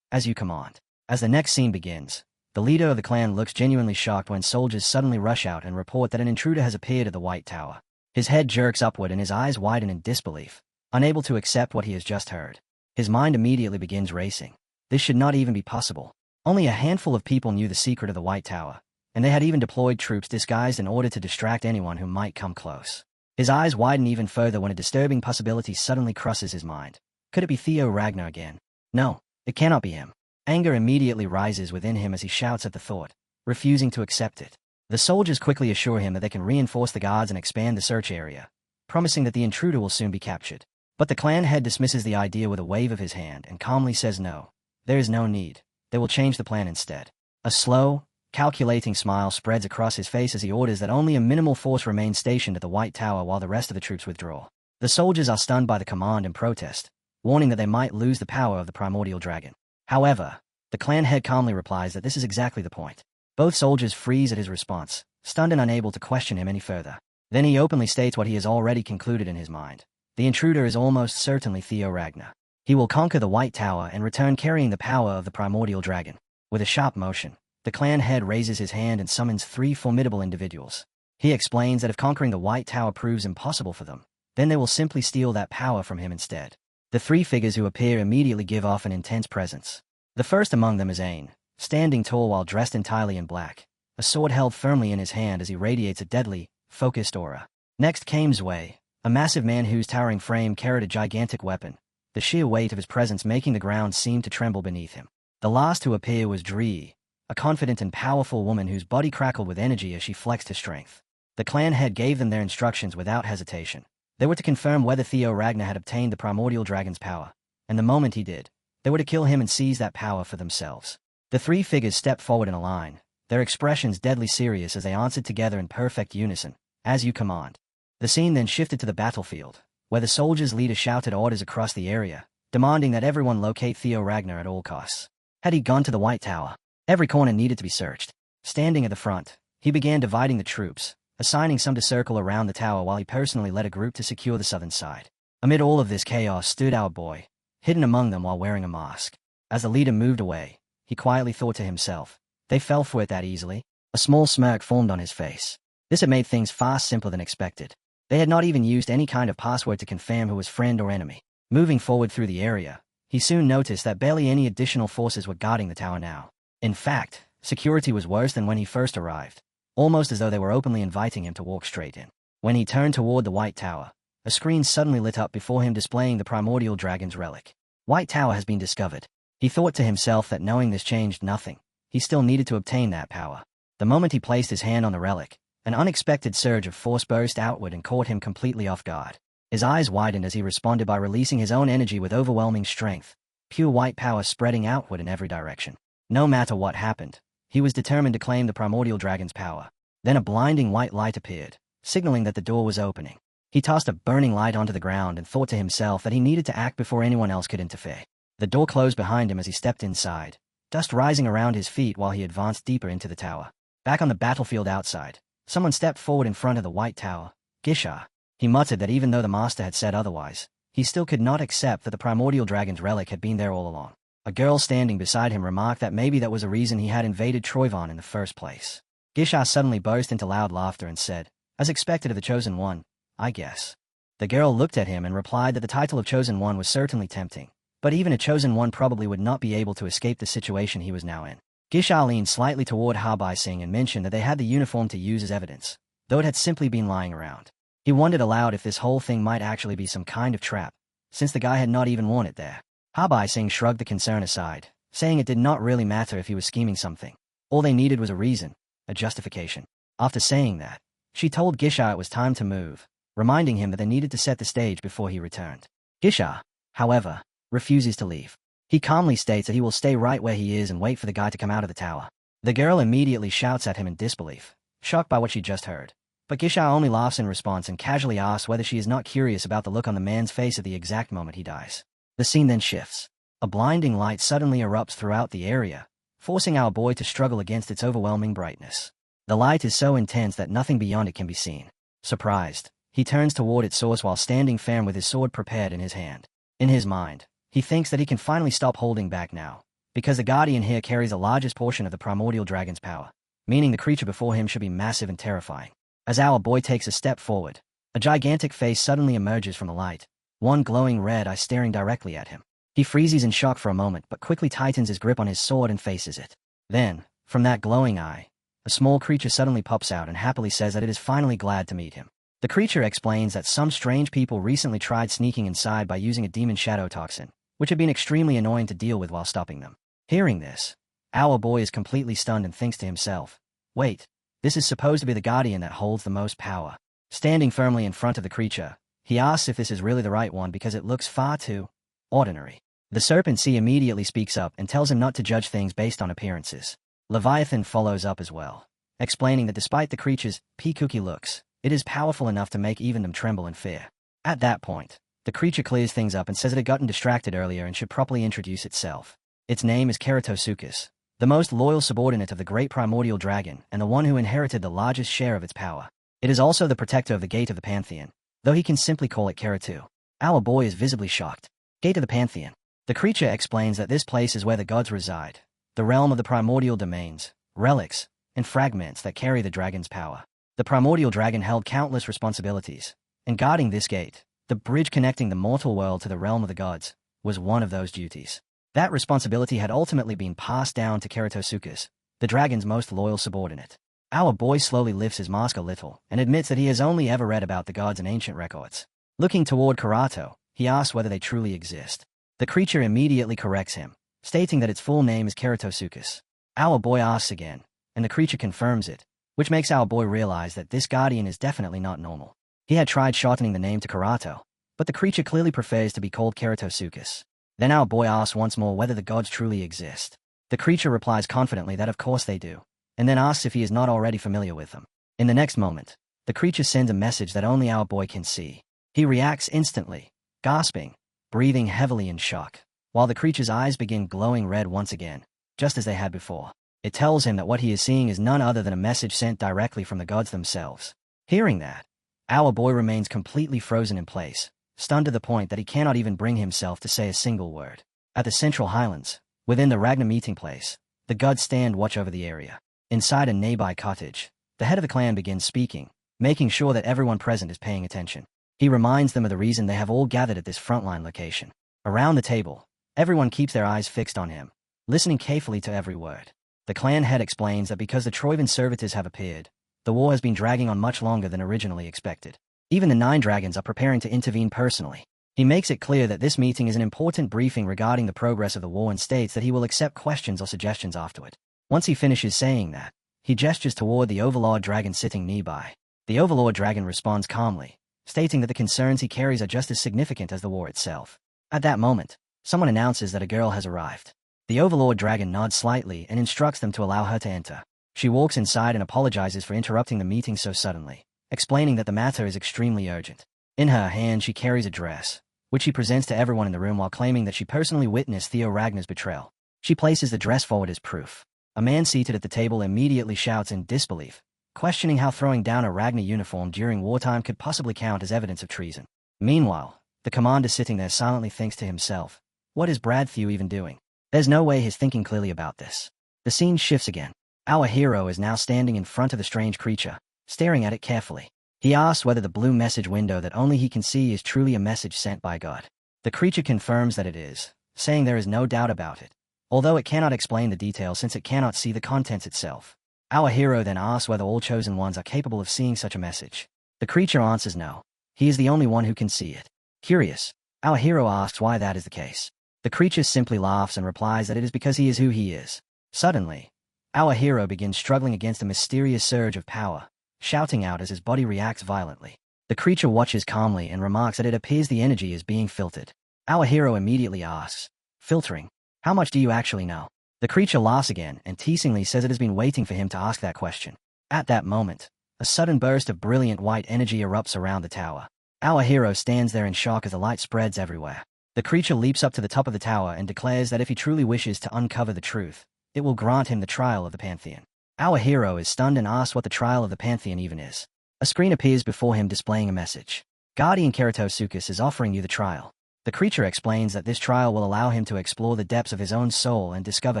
as you command. As the next scene begins, the leader of the clan looks genuinely shocked when soldiers suddenly rush out and report that an intruder has appeared at the White Tower. His head jerks upward and his eyes widen in disbelief, unable to accept what he has just heard. His mind immediately begins racing. This should not even be possible. Only a handful of people knew the secret of the White Tower, and they had even deployed troops disguised in order to distract anyone who might come close. His eyes widen even further when a disturbing possibility suddenly crosses his mind. Could it be Theo Ragnar again? No, it cannot be him. Anger immediately rises within him as he shouts at the thought, refusing to accept it. The soldiers quickly assure him that they can reinforce the guards and expand the search area, promising that the intruder will soon be captured. But the clan head dismisses the idea with a wave of his hand and calmly says no. There is no need. They will change the plan instead. A slow, calculating smile spreads across his face as he orders that only a minimal force remain stationed at the White Tower while the rest of the troops withdraw. The soldiers are stunned by the command and protest, warning that they might lose the power of the primordial dragon. However, the clan head calmly replies that this is exactly the point. Both soldiers freeze at his response, stunned and unable to question him any further. Then he openly states what he has already concluded in his mind. The intruder is almost certainly Theo Ragnar. He will conquer the White Tower and return carrying the power of the primordial dragon. With a sharp motion, the clan head raises his hand and summons 3 formidable individuals. He explains that if conquering the White Tower proves impossible for them, then they will simply steal that power from him instead. The 3 figures who appear immediately give off an intense presence. The first among them is Ain, standing tall while dressed entirely in black, a sword held firmly in his hand as he radiates a deadly, focused aura. Next came Zwei, a massive man whose towering frame carried a gigantic weapon, the sheer weight of his presence making the ground seem to tremble beneath him. The last to appear was Dree, a confident and powerful woman whose body crackled with energy as she flexed her strength. The clan head gave them their instructions without hesitation. They were to confirm whether Theo Ragnar had obtained the primordial dragon's power, and the moment he did, they were to kill him and seize that power for themselves. The 3 figures stepped forward in a line, their expressions deadly serious as they answered together in perfect unison, "As you command." The scene then shifted to the battlefield, where the soldiers' leader shouted orders across the area, demanding that everyone locate Theo Ragnar at all costs. Had he gone to the White Tower? Every corner needed to be searched. Standing at the front, he began dividing the troops, assigning some to circle around the tower while he personally led a group to secure the southern side. Amid all of this chaos stood our boy, hidden among them while wearing a mask. As the leader moved away, he quietly thought to himself, they fell for it that easily? A small smirk formed on his face. This had made things far simpler than expected. They had not even used any kind of password to confirm who was friend or enemy. Moving forward through the area, he soon noticed that barely any additional forces were guarding the tower now. In fact, security was worse than when he first arrived, almost as though they were openly inviting him to walk straight in. When he turned toward the White Tower, a screen suddenly lit up before him displaying the primordial dragon's relic. White Tower has been discovered. He thought to himself that knowing this changed nothing. He still needed to obtain that power. The moment he placed his hand on the relic, an unexpected surge of force burst outward and caught him completely off guard. His eyes widened as he responded by releasing his own energy with overwhelming strength, pure white power spreading outward in every direction. No matter what happened, he was determined to claim the primordial dragon's power. Then a blinding white light appeared, signaling that the door was opening. He tossed a burning light onto the ground and thought to himself that he needed to act before anyone else could interfere. The door closed behind him as he stepped inside, dust rising around his feet while he advanced deeper into the tower. Back on the battlefield outside, someone stepped forward in front of the White Tower. Gisha. He muttered that even though the master had said otherwise, he still could not accept that the primordial dragon's relic had been there all along. A girl standing beside him remarked that maybe that was a reason he had invaded Troyvon in the first place. Gisha suddenly burst into loud laughter and said, "As expected of the Chosen One, I guess." The girl looked at him and replied that the title of Chosen One was certainly tempting, but even a Chosen One probably would not be able to escape the situation he was now in. Gisha leaned slightly toward Habai Singh and mentioned that they had the uniform to use as evidence, though it had simply been lying around. He wondered aloud if this whole thing might actually be some kind of trap, since the guy had not even worn it there. Habai Singh shrugged the concern aside, saying it did not really matter if he was scheming something. All they needed was a reason, a justification. After saying that, she told Gisha it was time to move, reminding him that they needed to set the stage before he returned. Gisha, however, refuses to leave. He calmly states that he will stay right where he is and wait for the guy to come out of the tower. The girl immediately shouts at him in disbelief, shocked by what she just heard. But Gisha only laughs in response and casually asks whether she is not curious about the look on the man's face at the exact moment he dies. The scene then shifts. A blinding light suddenly erupts throughout the area, forcing our boy to struggle against its overwhelming brightness. The light is so intense that nothing beyond it can be seen. Surprised, he turns toward its source while standing firm with his sword prepared in his hand. In his mind, he thinks that he can finally stop holding back now, because the Guardian here carries the largest portion of the primordial dragon's power, meaning the creature before him should be massive and terrifying. As our boy takes a step forward, a gigantic face suddenly emerges from the light, one glowing red eye staring directly at him. He freezes in shock for a moment but quickly tightens his grip on his sword and faces it. Then, from that glowing eye, a small creature suddenly pops out and happily says that it is finally glad to meet him. The creature explains that some strange people recently tried sneaking inside by using a demon shadow toxin, which had been extremely annoying to deal with while stopping them. Hearing this, our boy is completely stunned and thinks to himself, wait, this is supposed to be the guardian that holds the most power. Standing firmly in front of the creature, he asks if this is really the right one because it looks far too ordinary. The serpent sea immediately speaks up and tells him not to judge things based on appearances. Leviathan follows up as well, explaining that despite the creature's peacocky looks, it is powerful enough to make even them tremble in fear. At that point, the creature clears things up and says it had gotten distracted earlier and should properly introduce itself. Its name is Keratosuchus, the most loyal subordinate of the great primordial dragon and the one who inherited the largest share of its power. It is also the protector of the Gate of the Pantheon, though he can simply call it Keratu. Our boy is visibly shocked. Gate of the Pantheon. The creature explains that this place is where the gods reside, the realm of the primordial domains, relics, and fragments that carry the dragon's power. The primordial dragon held countless responsibilities, and guarding this gate, the bridge connecting the mortal world to the realm of the gods, was one of those duties. That responsibility had ultimately been passed down to Keratosuchus, the dragon's most loyal subordinate. Our boy slowly lifts his mask a little and admits that he has only ever read about the gods in ancient records. Looking toward Karato, he asks whether they truly exist. The creature immediately corrects him, stating that its full name is Keratosuchus. Our boy asks again, and the creature confirms it, which makes our boy realize that this guardian is definitely not normal. He had tried shortening the name to Karato, but the creature clearly prefers to be called Keratosuchus. Then our boy asks once more whether the gods truly exist. The creature replies confidently that of course they do, and then asks if he is not already familiar with them. In the next moment, the creature sends a message that only our boy can see. He reacts instantly, gasping, breathing heavily in shock, while the creature's eyes begin glowing red once again, just as they had before. It tells him that what he is seeing is none other than a message sent directly from the gods themselves. Hearing that, our boy remains completely frozen in place, stunned to the point that he cannot even bring himself to say a single word. At the Central Highlands, within the Ragnar meeting place, the gods stand watch over the area. Inside a nearby cottage, the head of the clan begins speaking, making sure that everyone present is paying attention. He reminds them of the reason they have all gathered at this frontline location. Around the table, everyone keeps their eyes fixed on him, listening carefully to every word. The clan head explains that because the Troivan servitors have appeared, the war has been dragging on much longer than originally expected. Even the 9 dragons are preparing to intervene personally. He makes it clear that this meeting is an important briefing regarding the progress of the war and states that he will accept questions or suggestions afterward. Once he finishes saying that, he gestures toward the Overlord dragon sitting nearby. The Overlord dragon responds calmly, stating that the concerns he carries are just as significant as the war itself. At that moment, someone announces that a girl has arrived. The Overlord dragon nods slightly and instructs them to allow her to enter. She walks inside and apologizes for interrupting the meeting so suddenly, explaining that the matter is extremely urgent. In her hand she carries a dress, which she presents to everyone in the room while claiming that she personally witnessed Theo Ragnar's betrayal. She places the dress forward as proof. A man seated at the table immediately shouts in disbelief, questioning how throwing down a Ragnar uniform during wartime could possibly count as evidence of treason. Meanwhile, the commander sitting there silently thinks to himself, what is Brad Thew even doing? There's no way he's thinking clearly about this. The scene shifts again. Our hero is now standing in front of the strange creature, staring at it carefully. He asks whether the blue message window that only he can see is truly a message sent by God. The creature confirms that it is, saying there is no doubt about it, although it cannot explain the details since it cannot see the contents itself. Our hero then asks whether all chosen ones are capable of seeing such a message. The creature answers no. He is the only one who can see it. Curious, our hero asks why that is the case. The creature simply laughs and replies that it is because he is who he is. Suddenly, our hero begins struggling against a mysterious surge of power, shouting out as his body reacts violently. The creature watches calmly and remarks that it appears the energy is being filtered. Our hero immediately asks, filtering? How much do you actually know? The creature laughs again and teasingly says it has been waiting for him to ask that question. At that moment, a sudden burst of brilliant white energy erupts around the tower. Our hero stands there in shock as the light spreads everywhere. The creature leaps up to the top of the tower and declares that if he truly wishes to uncover the truth, it will grant him the trial of the Pantheon. Our hero is stunned and asks what the trial of the Pantheon even is. A screen appears before him displaying a message. Guardian Keratosuchus is offering you the trial. The creature explains that this trial will allow him to explore the depths of his own soul and discover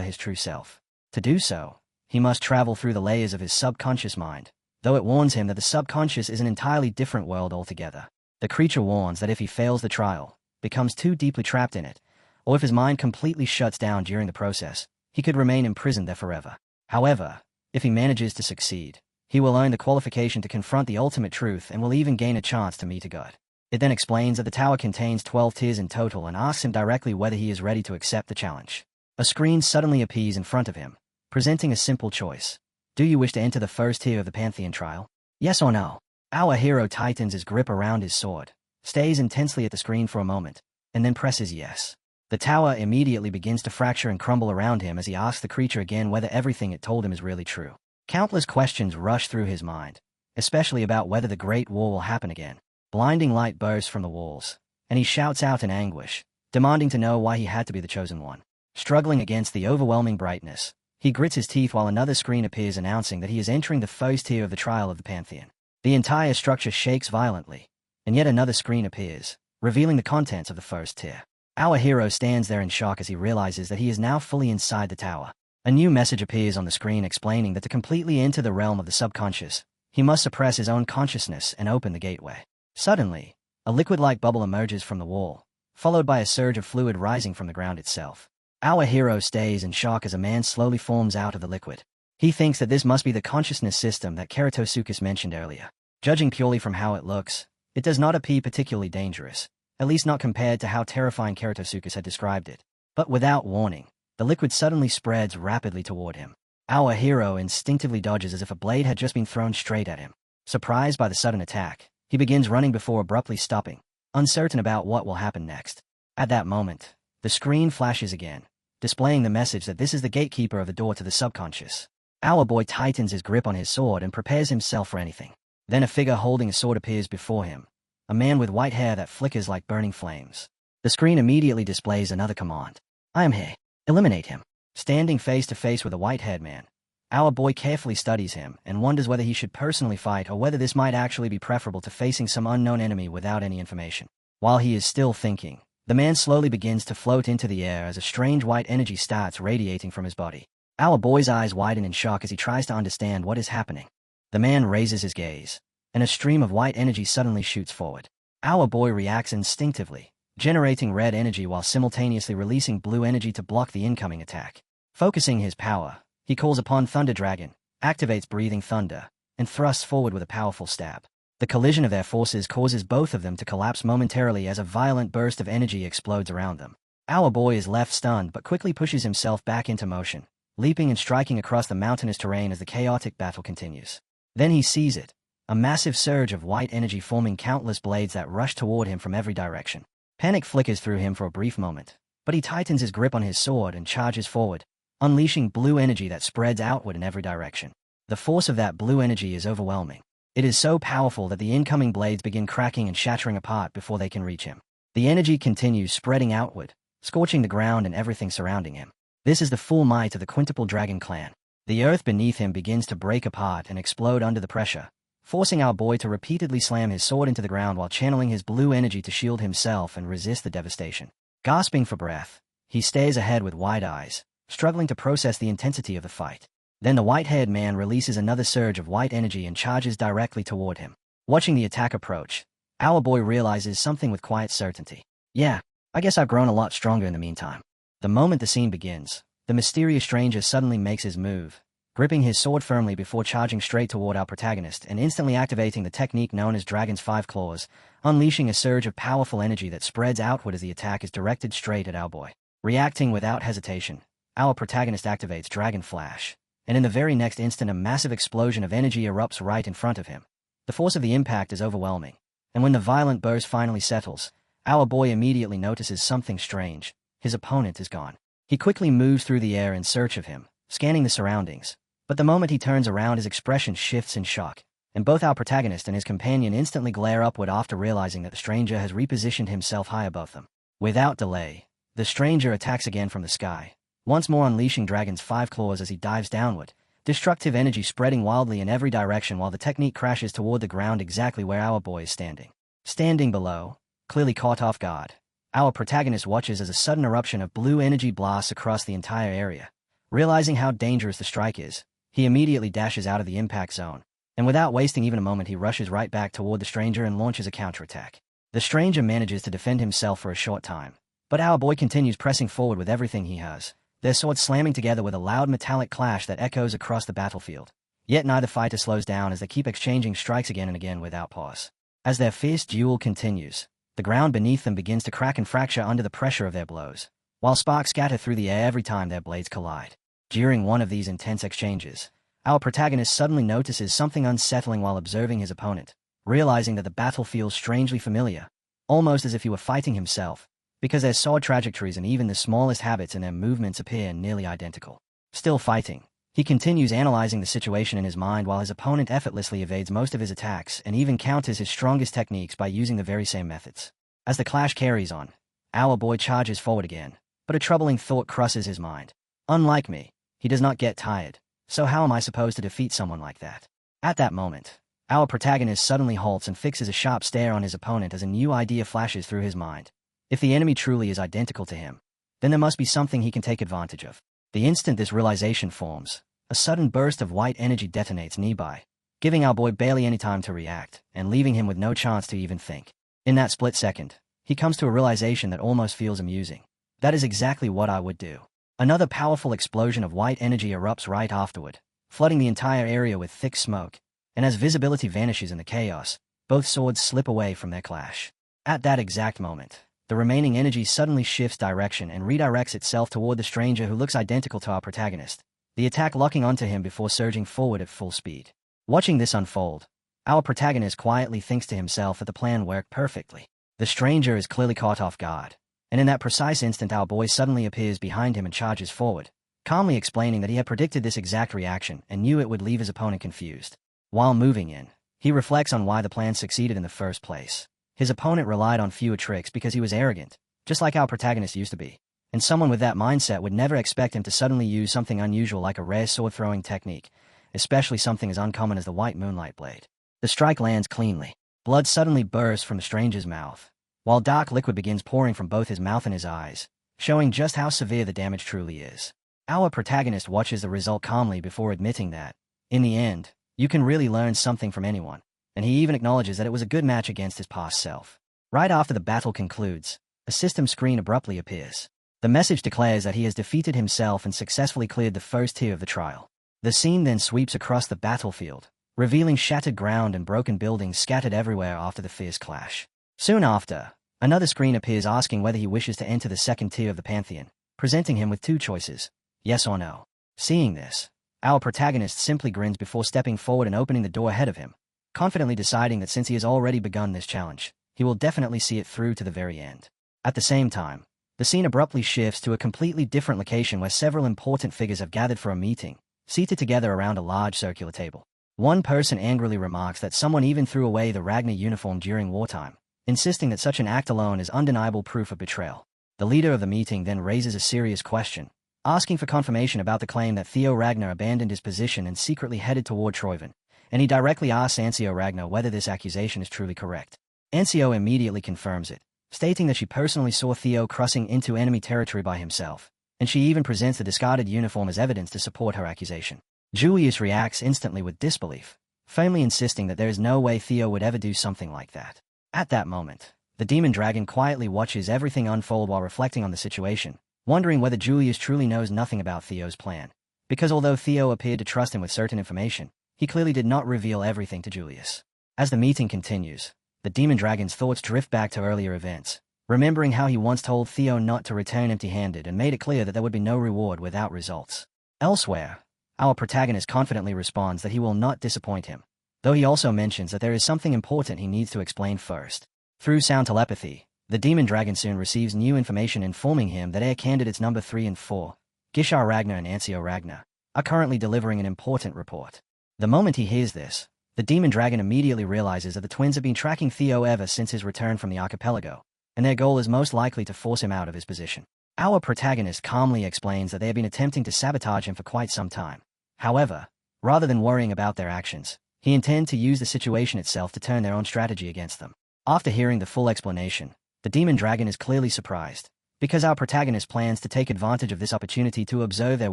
his true self. To do so, he must travel through the layers of his subconscious mind, though it warns him that the subconscious is an entirely different world altogether. The creature warns that if he fails the trial, becomes too deeply trapped in it, or if his mind completely shuts down during the process, he could remain imprisoned there forever. However, If he manages to succeed, he will earn the qualification to confront the ultimate truth and will even gain a chance to meet a god. It then explains that the tower contains 12 tiers in total and asks him directly whether he is ready to accept the challenge. A screen suddenly appears in front of him, presenting a simple choice. Do you wish to enter the first tier of the Pantheon trial? Yes or no? Our hero tightens his grip around his sword, stays intensely at the screen for a moment, and then presses yes. The tower immediately begins to fracture and crumble around him as he asks the creature again whether everything it told him is really true. Countless questions rush through his mind, especially about whether the Great War will happen again. Blinding light bursts from the walls, and he shouts out in anguish, demanding to know why he had to be the chosen one. Struggling against the overwhelming brightness, he grits his teeth while another screen appears announcing that he is entering the first tier of the trial of the Pantheon. The entire structure shakes violently, and yet another screen appears, revealing the contents of the first tier. Our hero stands there in shock as he realizes that he is now fully inside the tower. A new message appears on the screen explaining that to completely enter the realm of the subconscious, he must suppress his own consciousness and open the gateway. Suddenly, a liquid-like bubble emerges from the wall, followed by a surge of fluid rising from the ground itself. Our hero stays in shock as a man slowly forms out of the liquid. He thinks that this must be the consciousness system that Keratosuchus mentioned earlier. Judging purely from how it looks, it does not appear particularly dangerous, at least not compared to how terrifying Keratosuchus had described it. But without warning, the liquid suddenly spreads rapidly toward him. Our hero instinctively dodges as if a blade had just been thrown straight at him. Surprised by the sudden attack, he begins running before abruptly stopping, uncertain about what will happen next. At that moment, the screen flashes again, displaying the message that this is the gatekeeper of the door to the subconscious. Our boy tightens his grip on his sword and prepares himself for anything. Then a figure holding a sword appears before him, a man with white hair that flickers like burning flames. The screen immediately displays another command. I am here. Eliminate him. Standing face to face with a white-haired man, our boy carefully studies him and wonders whether he should personally fight or whether this might actually be preferable to facing some unknown enemy without any information. While he is still thinking, the man slowly begins to float into the air as a strange white energy starts radiating from his body. Our boy's eyes widen in shock as he tries to understand what is happening. The man raises his gaze, and a stream of white energy suddenly shoots forward. Our boy reacts instinctively, generating red energy while simultaneously releasing blue energy to block the incoming attack. Focusing his power, he calls upon Thunder Dragon, activates Breathing Thunder, and thrusts forward with a powerful stab. The collision of their forces causes both of them to collapse momentarily as a violent burst of energy explodes around them. Our boy is left stunned but quickly pushes himself back into motion, leaping and striking across the mountainous terrain as the chaotic battle continues. Then he sees it, a massive surge of white energy forming countless blades that rush toward him from every direction. Panic flickers through him for a brief moment, but he tightens his grip on his sword and charges forward, unleashing blue energy that spreads outward in every direction. The force of that blue energy is overwhelming. It is so powerful that the incoming blades begin cracking and shattering apart before they can reach him. The energy continues spreading outward, scorching the ground and everything surrounding him. This is the full might of the Quintuple Dragon clan. The earth beneath him begins to break apart and explode under the pressure, forcing our boy to repeatedly slam his sword into the ground while channeling his blue energy to shield himself and resist the devastation. Gasping for breath, he stares ahead with wide eyes, struggling to process the intensity of the fight. Then the white-haired man releases another surge of white energy and charges directly toward him. Watching the attack approach, our boy realizes something with quiet certainty. Yeah, I guess I've grown a lot stronger in the meantime. The moment the scene begins, the mysterious stranger suddenly makes his move, gripping his sword firmly before charging straight toward our protagonist and instantly activating the technique known as Dragon's Five Claws, unleashing a surge of powerful energy that spreads outward as the attack is directed straight at our boy. Reacting without hesitation, our protagonist activates Dragon Flash, and in the very next instant a massive explosion of energy erupts right in front of him. The force of the impact is overwhelming, and when the violent burst finally settles, our boy immediately notices something strange. His opponent is gone. He quickly moves through the air in search of him, scanning the surroundings. But the moment he turns around, his expression shifts in shock, and both our protagonist and his companion instantly glare upward after realizing that the stranger has repositioned himself high above them. Without delay, the stranger attacks again from the sky, once more unleashing Dragon's Five Claws as he dives downward, destructive energy spreading wildly in every direction while the technique crashes toward the ground exactly where our boy is standing. Standing below, clearly caught off guard, our protagonist watches as a sudden eruption of blue energy blasts across the entire area. Realizing how dangerous the strike is, he immediately dashes out of the impact zone, and without wasting even a moment he rushes right back toward the stranger and launches a counterattack. The stranger manages to defend himself for a short time, but our boy continues pressing forward with everything he has, their swords slamming together with a loud metallic clash that echoes across the battlefield. Yet neither fighter slows down as they keep exchanging strikes again and again without pause. As their fierce duel continues, the ground beneath them begins to crack and fracture under the pressure of their blows, while sparks scatter through the air every time their blades collide. During one of these intense exchanges, our protagonist suddenly notices something unsettling while observing his opponent, realizing that the battle feels strangely familiar, almost as if he were fighting himself, because their sword trajectories and even the smallest habits in their movements appear nearly identical. Still fighting, he continues analyzing the situation in his mind while his opponent effortlessly evades most of his attacks and even counters his strongest techniques by using the very same methods. As the clash carries on, our boy charges forward again, but a troubling thought crosses his mind. Unlike me, he does not get tired, so how am I supposed to defeat someone like that? At that moment, our protagonist suddenly halts and fixes a sharp stare on his opponent as a new idea flashes through his mind. If the enemy truly is identical to him, then there must be something he can take advantage of. The instant this realization forms, a sudden burst of white energy detonates nearby, giving our boy barely any time to react, and leaving him with no chance to even think. In that split second, he comes to a realization that almost feels amusing. That is exactly what I would do. Another powerful explosion of white energy erupts right afterward, flooding the entire area with thick smoke, and as visibility vanishes in the chaos, both swords slip away from their clash. At that exact moment, the remaining energy suddenly shifts direction and redirects itself toward the stranger who looks identical to our protagonist, the attack locking onto him before surging forward at full speed. Watching this unfold, our protagonist quietly thinks to himself that the plan worked perfectly. The stranger is clearly caught off guard, and in that precise instant our boy suddenly appears behind him and charges forward, calmly explaining that he had predicted this exact reaction and knew it would leave his opponent confused. While moving in, he reflects on why the plan succeeded in the first place. His opponent relied on fewer tricks because he was arrogant, just like our protagonist used to be. And someone with that mindset would never expect him to suddenly use something unusual like a rare sword-throwing technique, especially something as uncommon as the white moonlight blade. The strike lands cleanly. Blood suddenly bursts from the stranger's mouth, while dark liquid begins pouring from both his mouth and his eyes, showing just how severe the damage truly is. Our protagonist watches the result calmly before admitting that, in the end, you can really learn something from anyone, and he even acknowledges that it was a good match against his past self. Right after the battle concludes, a system screen abruptly appears. The message declares that he has defeated himself and successfully cleared the first tier of the trial. The scene then sweeps across the battlefield, revealing shattered ground and broken buildings scattered everywhere after the fierce clash. Soon after, another screen appears asking whether he wishes to enter the second tier of the Pantheon, presenting him with two choices, yes or no. Seeing this, our protagonist simply grins before stepping forward and opening the door ahead of him, confidently deciding that since he has already begun this challenge, he will definitely see it through to the very end. At the same time, the scene abruptly shifts to a completely different location where several important figures have gathered for a meeting, seated together around a large circular table. One person angrily remarks that someone even threw away the Ragnar uniform during wartime, insisting that such an act alone is undeniable proof of betrayal. The leader of the meeting then raises a serious question, asking for confirmation about the claim that Theo Ragnar abandoned his position and secretly headed toward Troyven, and he directly asks Ancio Ragnar whether this accusation is truly correct. Ancio immediately confirms it, stating that she personally saw Theo crossing into enemy territory by himself, and she even presents the discarded uniform as evidence to support her accusation. Julius reacts instantly with disbelief, firmly insisting that there is no way Theo would ever do something like that. At that moment, the demon dragon quietly watches everything unfold while reflecting on the situation, wondering whether Julius truly knows nothing about Theo's plan, because although Theo appeared to trust him with certain information, he clearly did not reveal everything to Julius. As the meeting continues, the demon dragon's thoughts drift back to earlier events, remembering how he once told Theo not to return empty-handed and made it clear that there would be no reward without results. Elsewhere, our protagonist confidently responds that he will not disappoint him, though he also mentions that there is something important he needs to explain first. Through sound telepathy, the demon dragon soon receives new information informing him that heir candidates number 3 and 4, Gishar Ragnar and Ancio Ragnar, are currently delivering an important report. The moment he hears this, the demon dragon immediately realizes that the twins have been tracking Theo ever since his return from the archipelago, and their goal is most likely to force him out of his position. Our protagonist calmly explains that they have been attempting to sabotage him for quite some time. However, rather than worrying about their actions, he intends to use the situation itself to turn their own strategy against them. After hearing the full explanation, the demon dragon is clearly surprised, because our protagonist plans to take advantage of this opportunity to observe their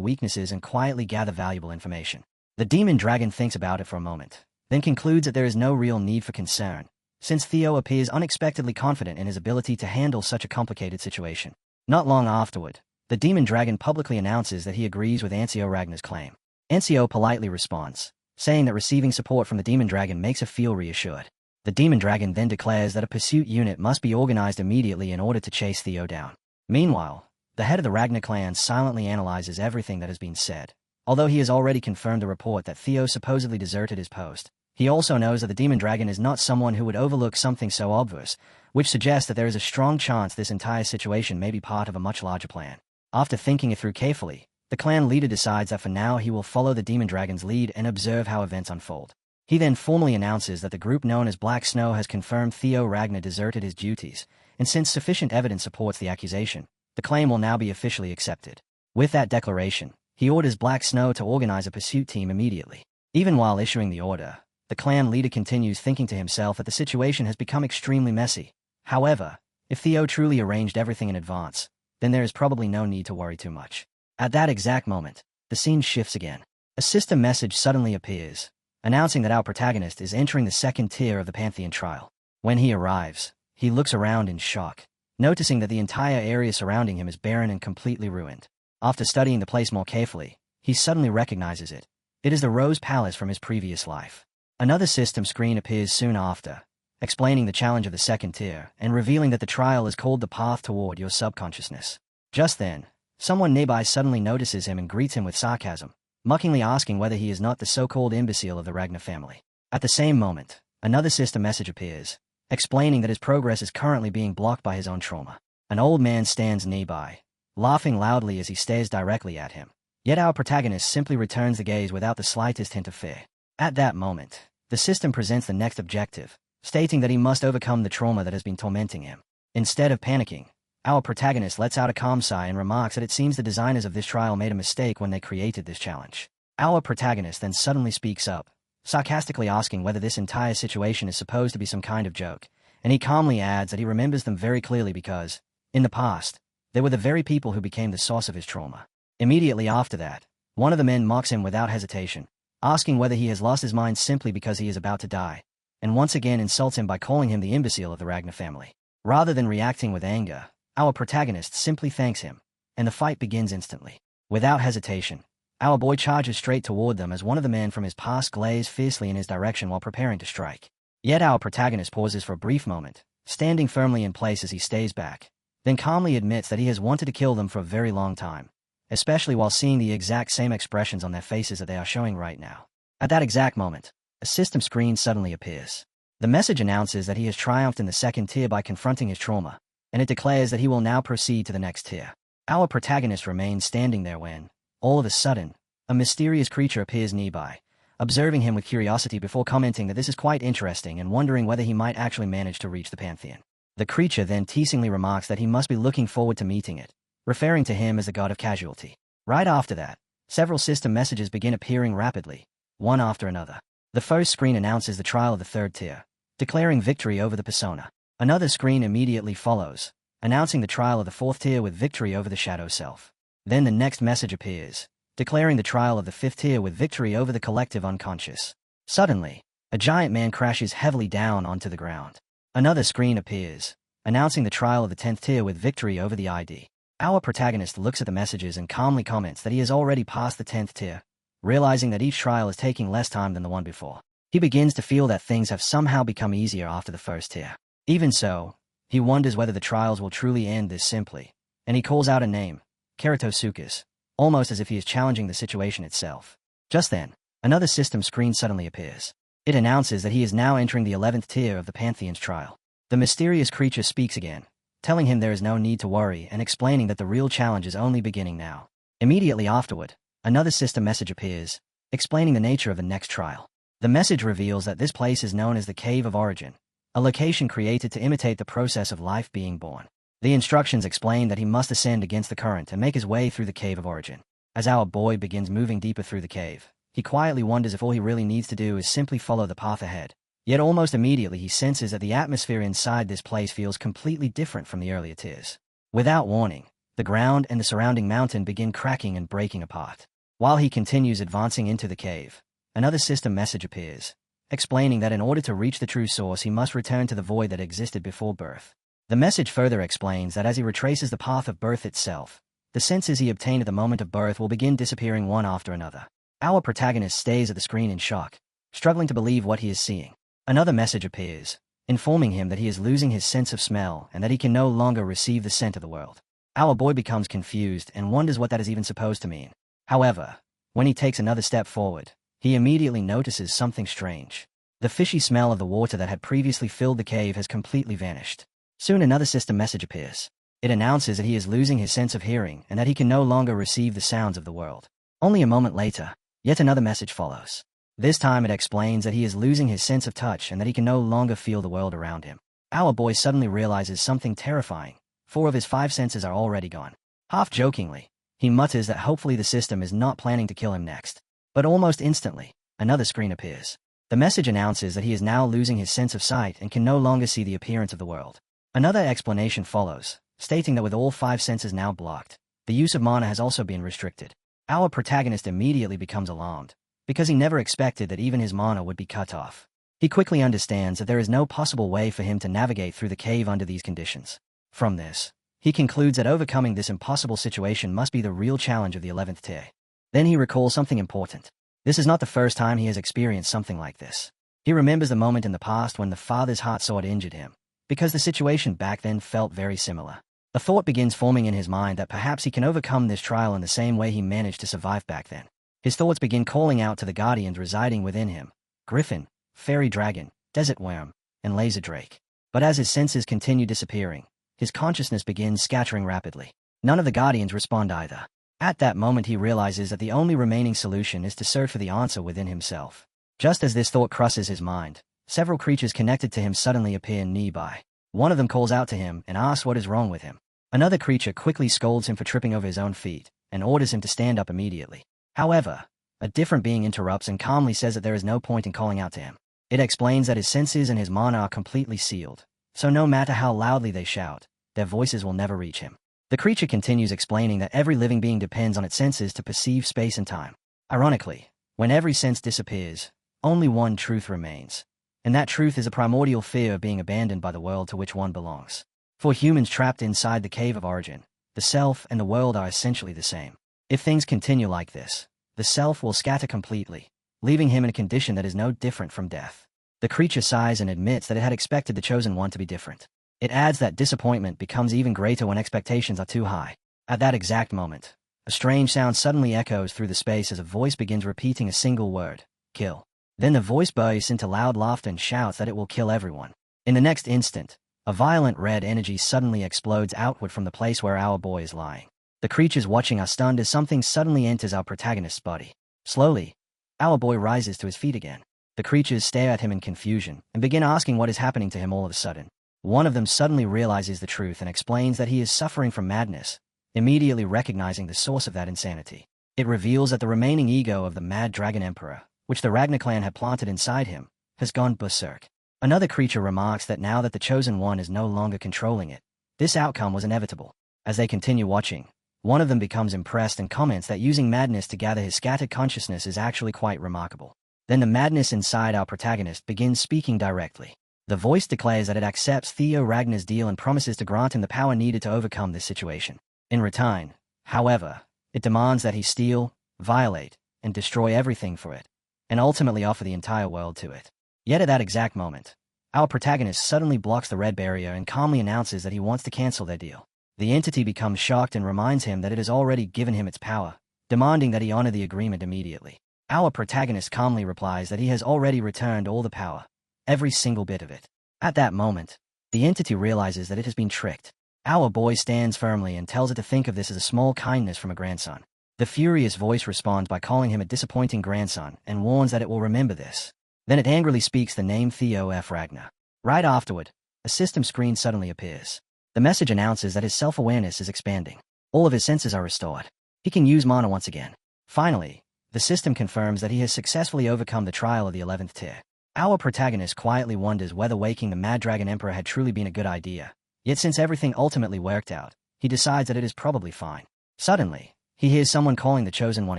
weaknesses and quietly gather valuable information. The demon dragon thinks about it for a moment, then concludes that there is no real need for concern, since Theo appears unexpectedly confident in his ability to handle such a complicated situation. Not long afterward, the demon dragon publicly announces that he agrees with Ancio Ragnar's claim. Ancio politely responds, saying that receiving support from the demon dragon makes her feel reassured. The demon dragon then declares that a pursuit unit must be organized immediately in order to chase Theo down. Meanwhile, the head of the Ragnar clan silently analyzes everything that has been said. Although he has already confirmed the report that Theo supposedly deserted his post, he also knows that the demon dragon is not someone who would overlook something so obvious, which suggests that there is a strong chance this entire situation may be part of a much larger plan. After thinking it through carefully, the clan leader decides that for now he will follow the demon dragon's lead and observe how events unfold. He then formally announces that the group known as Black Snow has confirmed Theo Ragnar deserted his duties, and since sufficient evidence supports the accusation, the claim will now be officially accepted. With that declaration, he orders Black Snow to organize a pursuit team immediately. Even while issuing the order, the clan leader continues thinking to himself that the situation has become extremely messy. However, if Theo truly arranged everything in advance, then there is probably no need to worry too much. At that exact moment, the scene shifts again. A system message suddenly appears, announcing that our protagonist is entering the second tier of the Pantheon trial. When he arrives, he looks around in shock, noticing that the entire area surrounding him is barren and completely ruined. After studying the place more carefully, he suddenly recognizes it. It is the Rose Palace from his previous life. Another system screen appears soon after, explaining the challenge of the second tier and revealing that the trial is called the path toward your subconsciousness. Just then, someone nearby suddenly notices him and greets him with sarcasm, mockingly asking whether he is not the so-called imbecile of the Ragnar family. At the same moment, another system message appears, explaining that his progress is currently being blocked by his own trauma. An old man stands nearby, laughing loudly as he stares directly at him. Yet our protagonist simply returns the gaze without the slightest hint of fear. At that moment, the system presents the next objective, stating that he must overcome the trauma that has been tormenting him. Instead of panicking, our protagonist lets out a calm sigh and remarks that it seems the designers of this trial made a mistake when they created this challenge. Our protagonist then suddenly speaks up, sarcastically asking whether this entire situation is supposed to be some kind of joke, and he calmly adds that he remembers them very clearly because, in the past, they were the very people who became the source of his trauma. Immediately after that, one of the men mocks him without hesitation, asking whether he has lost his mind simply because he is about to die, and once again insults him by calling him the imbecile of the Ragnar family. Rather than reacting with anger, our protagonist simply thanks him, and the fight begins instantly. Without hesitation, our boy charges straight toward them as one of the men from his past glares fiercely in his direction while preparing to strike. Yet our protagonist pauses for a brief moment, standing firmly in place as he stays back, then calmly admits that he has wanted to kill them for a very long time, especially while seeing the exact same expressions on their faces that they are showing right now. At that exact moment, a system screen suddenly appears. The message announces that he has triumphed in the second tier by confronting his trauma, and it declares that he will now proceed to the next tier. Our protagonist remains standing there when, all of a sudden, a mysterious creature appears nearby, observing him with curiosity before commenting that this is quite interesting and wondering whether he might actually manage to reach the Pantheon. The creature then teasingly remarks that he must be looking forward to meeting it, referring to him as the god of casualty. Right after that, several system messages begin appearing rapidly, one after another. The first screen announces the trial of the third tier, declaring victory over the persona. Another screen immediately follows, announcing the trial of the fourth tier with victory over the shadow self. Then the next message appears, declaring the trial of the fifth tier with victory over the collective unconscious. Suddenly, a giant man crashes heavily down onto the ground. Another screen appears, announcing the trial of the 10th tier with victory over the ID. Our protagonist looks at the messages and calmly comments that he has already passed the 10th tier, realizing that each trial is taking less time than the one before. He begins to feel that things have somehow become easier after the first tier. Even so, he wonders whether the trials will truly end this simply, and he calls out a name, Keratosuchus, almost as if he is challenging the situation itself. Just then, another system screen suddenly appears. It announces that he is now entering the 11th tier of the Pantheon's trial. The mysterious creature speaks again, telling him there is no need to worry and explaining that the real challenge is only beginning now. Immediately afterward, another system message appears, explaining the nature of the next trial. The message reveals that this place is known as the Cave of Origin, a location created to imitate the process of life being born. The instructions explain that he must ascend against the current and make his way through the Cave of Origin. As our boy begins moving deeper through the cave, he quietly wonders if all he really needs to do is simply follow the path ahead. Yet almost immediately he senses that the atmosphere inside this place feels completely different from the earlier tiers. Without warning, the ground and the surrounding mountain begin cracking and breaking apart. While he continues advancing into the cave, another system message appears, explaining that in order to reach the true source he must return to the void that existed before birth. The message further explains that as he retraces the path of birth itself, The senses he obtained at the moment of birth will begin disappearing one after another. Our protagonist stays at the screen in shock, struggling to believe what he is seeing. Another message appears, informing him that he is losing his sense of smell and that he can no longer receive the scent of the world. Our boy becomes confused and wonders what that is even supposed to mean. However, when he takes another step forward, he immediately notices something strange. The fishy smell of the water that had previously filled the cave has completely vanished. Soon another system message appears. It announces that he is losing his sense of hearing and that he can no longer receive the sounds of the world. Only a moment later, yet another message follows. This time it explains that he is losing his sense of touch and that he can no longer feel the world around him. Our boy suddenly realizes something terrifying. 4 of his 5 senses are already gone. Half-jokingly, he mutters that hopefully the system is not planning to kill him next. But almost instantly, another screen appears. The message announces that he is now losing his sense of sight and can no longer see the appearance of the world. Another explanation follows, stating that with all 5 senses now blocked, the use of mana has also been restricted. Our protagonist immediately becomes alarmed, because he never expected that even his mana would be cut off. He quickly understands that there is no possible way for him to navigate through the cave under these conditions. From this, he concludes that overcoming this impossible situation must be the real challenge of the 11th tier. Then he recalls something important. This is not the first time he has experienced something like this. He remembers the moment in the past when the father's heart sword injured him, because the situation back then felt very similar. A thought begins forming in his mind that perhaps he can overcome this trial in the same way he managed to survive back then. His thoughts begin calling out to the guardians residing within him: Griffin, Fairy Dragon, Desert Worm, and Laser Drake. But as his senses continue disappearing, his consciousness begins scattering rapidly. None of the guardians respond either. At that moment he realizes that the only remaining solution is to search for the answer within himself. Just as this thought crosses his mind, several creatures connected to him suddenly appear nearby. One of them calls out to him and asks what is wrong with him. Another creature quickly scolds him for tripping over his own feet and orders him to stand up immediately. However, a different being interrupts and calmly says that there is no point in calling out to him. It explains that his senses and his mana are completely sealed, so no matter how loudly they shout, their voices will never reach him. The creature continues explaining that every living being depends on its senses to perceive space and time. Ironically, when every sense disappears, only one truth remains, and that truth is a primordial fear of being abandoned by the world to which one belongs. For humans trapped inside the cave of origin, the self and the world are essentially the same. If things continue like this, the self will scatter completely, leaving him in a condition that is no different from death. The creature sighs and admits that it had expected the Chosen One to be different. It adds that disappointment becomes even greater when expectations are too high. At that exact moment, a strange sound suddenly echoes through the space as a voice begins repeating a single word: kill. Then the voice bursts into loud laughter and shouts that it will kill everyone. In the next instant, a violent red energy suddenly explodes outward from the place where our boy is lying. The creatures watching are stunned as something suddenly enters our protagonist's body. Slowly, our boy rises to his feet again. The creatures stare at him in confusion and begin asking what is happening to him all of a sudden. One of them suddenly realizes the truth and explains that he is suffering from madness, immediately recognizing the source of that insanity. It reveals that the remaining ego of the Mad Dragon Emperor, which the Ragnar clan had planted inside him, has gone berserk. Another creature remarks that now that the Chosen One is no longer controlling it, this outcome was inevitable. As they continue watching, one of them becomes impressed and comments that using madness to gather his scattered consciousness is actually quite remarkable. Then the madness inside our protagonist begins speaking directly. The voice declares that it accepts Theo Ragnar's deal and promises to grant him the power needed to overcome this situation. In return, however, it demands that he steal, violate, and destroy everything for it, and ultimately offer the entire world to it. Yet at that exact moment, our protagonist suddenly blocks the red barrier and calmly announces that he wants to cancel their deal. The entity becomes shocked and reminds him that it has already given him its power, demanding that he honor the agreement immediately. Our protagonist calmly replies that he has already returned all the power, every single bit of it. At that moment, the entity realizes that it has been tricked. Our boy stands firmly and tells it to think of this as a small kindness from a grandson. The furious voice responds by calling him a disappointing grandson and warns that it will remember this. Then it angrily speaks the name Theo F. Ragnar. Right afterward, a system screen suddenly appears. The message announces that his self-awareness is expanding. All of his senses are restored. He can use mana once again. Finally, the system confirms that he has successfully overcome the trial of the 11th tier. Our protagonist quietly wonders whether waking the Mad Dragon Emperor had truly been a good idea. Yet since everything ultimately worked out, he decides that it is probably fine. Suddenly, he hears someone calling the Chosen One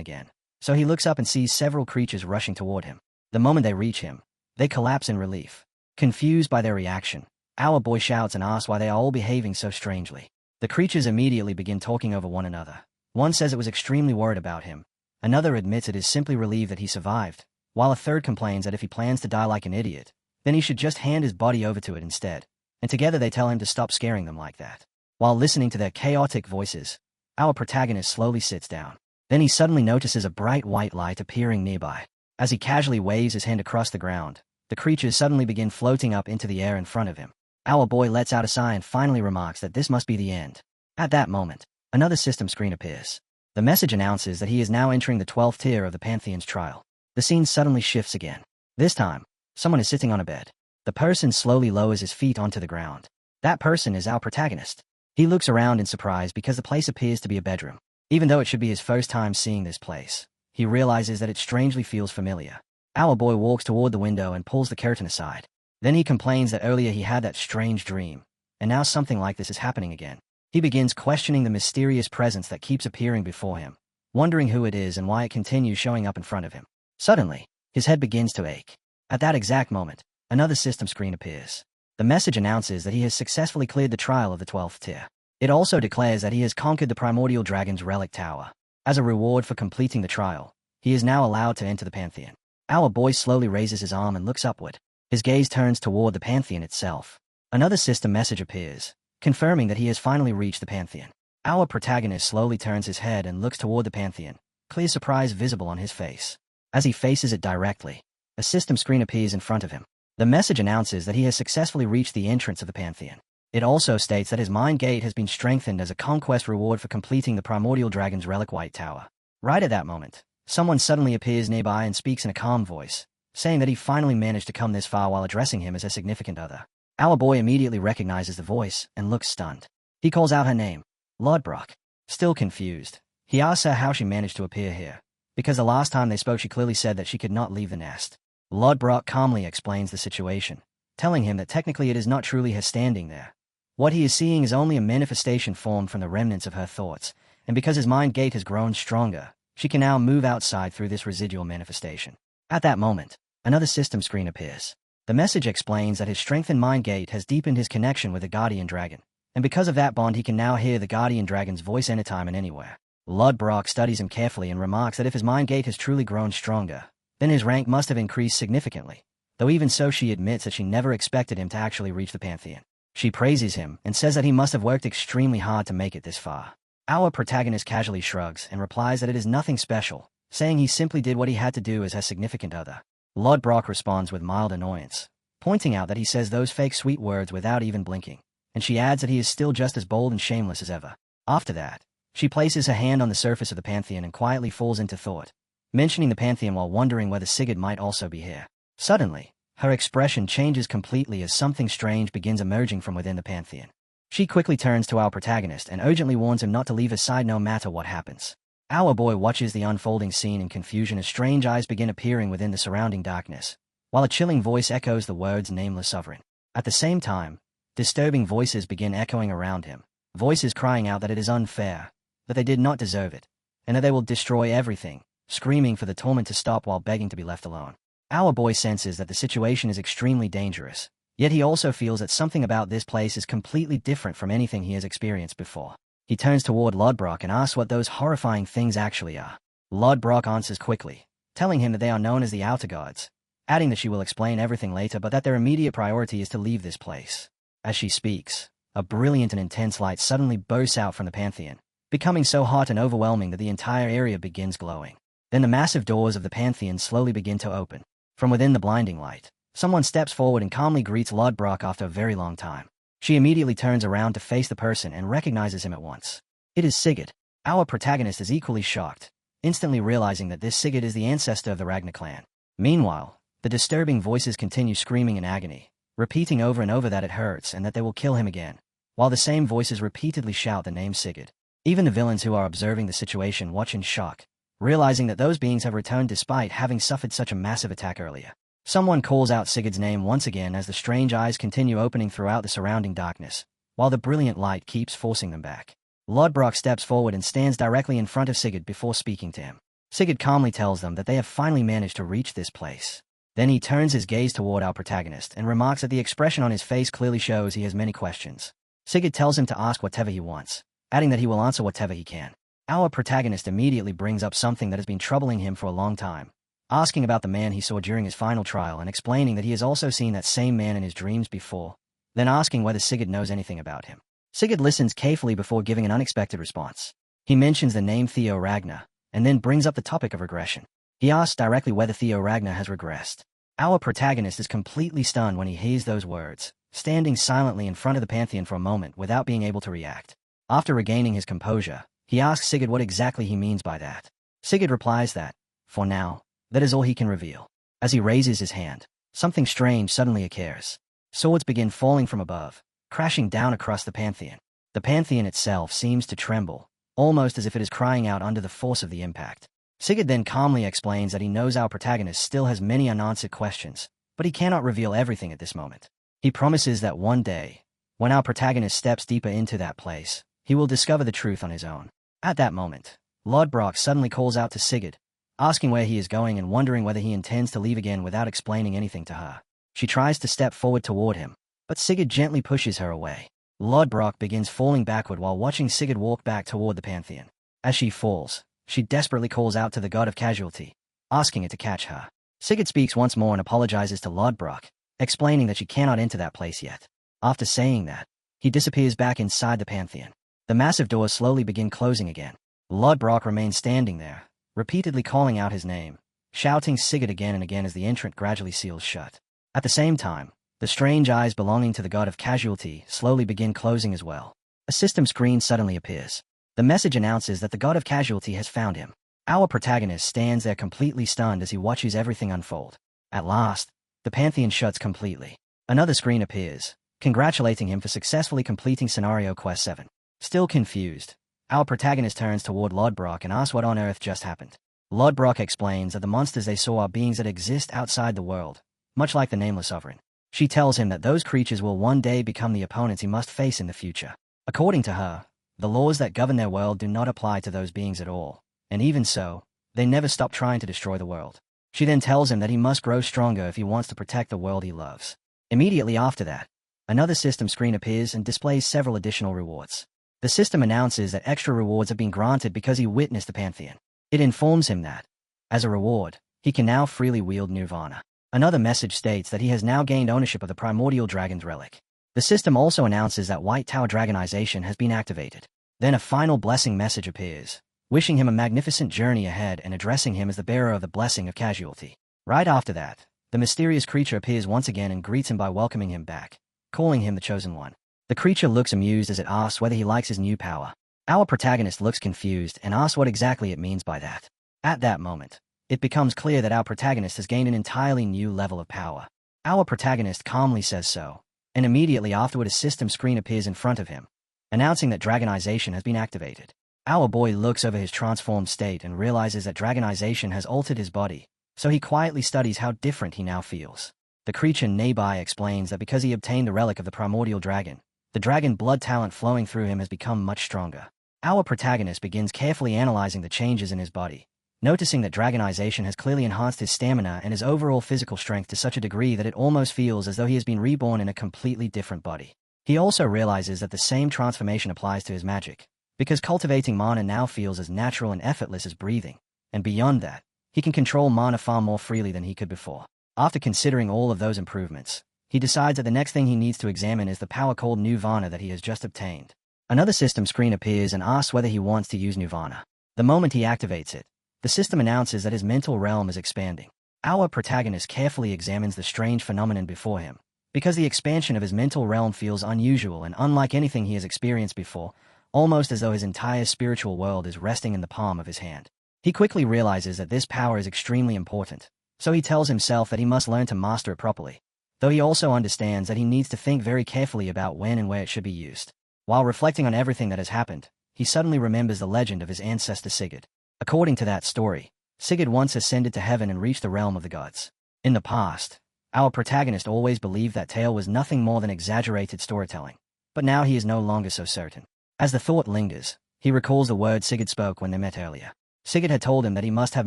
again. So he looks up and sees several creatures rushing toward him. The moment they reach him, they collapse in relief. Confused by their reaction, our boy shouts and asks why they are all behaving so strangely. The creatures immediately begin talking over one another, One says it was extremely worried about him. Another admits it is simply relieved that he survived, while a third complains that if he plans to die like an idiot, then he should just hand his body over to it instead. And together they tell him to stop scaring them like that. While listening to their chaotic voices, our protagonist slowly sits down. Then he suddenly notices a bright white light appearing nearby. As he casually waves his hand across the ground, the creatures suddenly begin floating up into the air in front of him. Our boy lets out a sigh and finally remarks that this must be the end. At that moment, another system screen appears. The message announces that he is now entering the 12th tier of the Pantheon's trial. The scene suddenly shifts again. This time, someone is sitting on a bed. The person slowly lowers his feet onto the ground. That person is our protagonist. He looks around in surprise because the place appears to be a bedroom. Even though it should be his first time seeing this place, he realizes that it strangely feels familiar. Our boy walks toward the window and pulls the curtain aside. Then he complains that earlier he had that strange dream, and now something like this is happening again. He begins questioning the mysterious presence that keeps appearing before him, wondering who it is and why it continues showing up in front of him. Suddenly, his head begins to ache. At that exact moment, another system screen appears. The message announces that he has successfully cleared the trial of the 12th tier. It also declares that he has conquered the primordial dragon's relic tower. As a reward for completing the trial, he is now allowed to enter the Pantheon. Our boy slowly raises his arm and looks upward. His gaze turns toward the Pantheon itself. Another system message appears, confirming that he has finally reached the Pantheon. Our protagonist slowly turns his head and looks toward the Pantheon, clear surprise visible on his face. As he faces it directly, a system screen appears in front of him. The message announces that he has successfully reached the entrance of the Pantheon. It also states that his mind gate has been strengthened as a conquest reward for completing the primordial dragon's relic white tower. Right at that moment, someone suddenly appears nearby and speaks in a calm voice, saying that he finally managed to come this far while addressing him as a significant other. Our boy immediately recognizes the voice and looks stunned. He calls out her name, Lodbrok. Still confused, he asks her how she managed to appear here, because the last time they spoke she clearly said that she could not leave the nest. Lodbrok calmly explains the situation, telling him that technically it is not truly her standing there. What he is seeing is only a manifestation formed from the remnants of her thoughts, and because his mind gate has grown stronger, she can now move outside through this residual manifestation. At that moment, another system screen appears. The message explains that his strengthened mind gate has deepened his connection with the guardian dragon, and because of that bond he can now hear the guardian dragon's voice anytime and anywhere. Lodbrok studies him carefully and remarks that if his mind gate has truly grown stronger, then his rank must have increased significantly, though even so she admits that she never expected him to actually reach the Pantheon. She praises him and says that he must have worked extremely hard to make it this far. Our protagonist casually shrugs and replies that it is nothing special, saying he simply did what he had to do as her significant other. Lodbrok responds with mild annoyance, pointing out that he says those fake sweet words without even blinking, and she adds that he is still just as bold and shameless as ever. After that, she places her hand on the surface of the Pantheon and quietly falls into thought, mentioning the Pantheon while wondering whether Sigurd might also be here. Suddenly, her expression changes completely as something strange begins emerging from within the Pantheon. She quickly turns to our protagonist and urgently warns him not to leave his side no matter what happens. Our boy watches the unfolding scene in confusion as strange eyes begin appearing within the surrounding darkness, while a chilling voice echoes the words "Nameless Sovereign." At the same time, disturbing voices begin echoing around him, voices crying out that it is unfair, that they did not deserve it, and that they will destroy everything, screaming for the torment to stop while begging to be left alone. Our boy senses that the situation is extremely dangerous, yet he also feels that something about this place is completely different from anything he has experienced before. He turns toward Lodbrok and asks what those horrifying things actually are. Lodbrok answers quickly, telling him that they are known as the Outer Gods, adding that she will explain everything later but that their immediate priority is to leave this place. As she speaks, a brilliant and intense light suddenly bursts out from the Pantheon, becoming so hot and overwhelming that the entire area begins glowing. Then the massive doors of the Pantheon slowly begin to open. From within the blinding light, someone steps forward and calmly greets Lodbrok after a very long time. She immediately turns around to face the person and recognizes him at once. It is Sigurd. Our protagonist is equally shocked, instantly realizing that this Sigurd is the ancestor of the Ragnar clan. Meanwhile, the disturbing voices continue screaming in agony, repeating over and over that it hurts and that they will kill him again, while the same voices repeatedly shout the name Sigurd. Even the villains who are observing the situation watch in shock, realizing that those beings have returned despite having suffered such a massive attack earlier. Someone calls out Sigurd's name once again as the strange eyes continue opening throughout the surrounding darkness, while the brilliant light keeps forcing them back. Lodbrok steps forward and stands directly in front of Sigurd before speaking to him. Sigurd calmly tells them that they have finally managed to reach this place. Then he turns his gaze toward our protagonist and remarks that the expression on his face clearly shows he has many questions. Sigurd tells him to ask whatever he wants, adding that he will answer whatever he can. Our protagonist immediately brings up something that has been troubling him for a long time, asking about the man he saw during his final trial and explaining that he has also seen that same man in his dreams before, then asking whether Sigurd knows anything about him. Sigurd listens carefully before giving an unexpected response. He mentions the name Theo Ragnar, and then brings up the topic of regression. He asks directly whether Theo Ragnar has regressed. Our protagonist is completely stunned when he hears those words, standing silently in front of the Pantheon for a moment without being able to react. After regaining his composure, he asks Sigurd what exactly he means by that. Sigurd replies that, for now, that is all he can reveal. As he raises his hand, something strange suddenly occurs. Swords begin falling from above, crashing down across the Pantheon. The Pantheon itself seems to tremble, almost as if it is crying out under the force of the impact. Sigurd then calmly explains that he knows our protagonist still has many unanswered questions, but he cannot reveal everything at this moment. He promises that one day, when our protagonist steps deeper into that place, he will discover the truth on his own. At that moment, Lodbrok suddenly calls out to Sigurd, asking where he is going and wondering whether he intends to leave again without explaining anything to her. She tries to step forward toward him, but Sigurd gently pushes her away. Lodbrok begins falling backward while watching Sigurd walk back toward the Pantheon. As she falls, she desperately calls out to the god of casualty, asking it to catch her. Sigurd speaks once more and apologizes to Lodbrok, explaining that she cannot enter that place yet. After saying that, he disappears back inside the Pantheon. The massive doors slowly begin closing again. Lodbrok remains standing there, repeatedly calling out his name, shouting Sigurd again and again as the entrance gradually seals shut. At the same time, the strange eyes belonging to the god of casualty slowly begin closing as well. A system screen suddenly appears. The message announces that the god of casualty has found him. Our protagonist stands there completely stunned as he watches everything unfold. At last, the Pantheon shuts completely. Another screen appears, congratulating him for successfully completing Scenario Quest 7. Still confused, our protagonist turns toward Lodbrok and asks what on earth just happened. Lodbrok explains that the monsters they saw are beings that exist outside the world, much like the Nameless Sovereign. She tells him that those creatures will one day become the opponents he must face in the future. According to her, the laws that govern their world do not apply to those beings at all, and even so, they never stop trying to destroy the world. She then tells him that he must grow stronger if he wants to protect the world he loves. Immediately after that, another system screen appears and displays several additional rewards. The system announces that extra rewards have been granted because he witnessed the Pantheon. It informs him that, as a reward, he can now freely wield Nirvana. Another message states that he has now gained ownership of the Primordial Dragon's relic. The system also announces that White Tower Dragonization has been activated. Then a final blessing message appears, wishing him a magnificent journey ahead and addressing him as the bearer of the blessing of casualty. Right after that, the mysterious creature appears once again and greets him by welcoming him back, calling him the Chosen One. The creature looks amused as it asks whether he likes his new power. Our protagonist looks confused and asks what exactly it means by that. At that moment, it becomes clear that our protagonist has gained an entirely new level of power. Our protagonist calmly says so, and immediately afterward a system screen appears in front of him, announcing that Dragonization has been activated. Our boy looks over his transformed state and realizes that Dragonization has altered his body, so he quietly studies how different he now feels. The creature nearby explains that because he obtained the relic of the Primordial Dragon, the dragon blood talent flowing through him has become much stronger. Our protagonist begins carefully analyzing the changes in his body, noticing that Dragonization has clearly enhanced his stamina and his overall physical strength to such a degree that it almost feels as though he has been reborn in a completely different body. He also realizes that the same transformation applies to his magic, because cultivating mana now feels as natural and effortless as breathing, and beyond that, he can control mana far more freely than he could before. After considering all of those improvements, he decides that the next thing he needs to examine is the power called Nirvana that he has just obtained. Another system screen appears and asks whether he wants to use Nirvana. The moment he activates it, the system announces that his mental realm is expanding. Our protagonist carefully examines the strange phenomenon before him, because the expansion of his mental realm feels unusual and unlike anything he has experienced before, almost as though his entire spiritual world is resting in the palm of his hand. He quickly realizes that this power is extremely important, so he tells himself that he must learn to master it properly, though he also understands that he needs to think very carefully about when and where it should be used. While reflecting on everything that has happened, he suddenly remembers the legend of his ancestor Sigurd. According to that story, Sigurd once ascended to heaven and reached the realm of the gods. In the past, our protagonist always believed that tale was nothing more than exaggerated storytelling, but now he is no longer so certain. As the thought lingers, he recalls the words Sigurd spoke when they met earlier. Sigurd had told him that he must have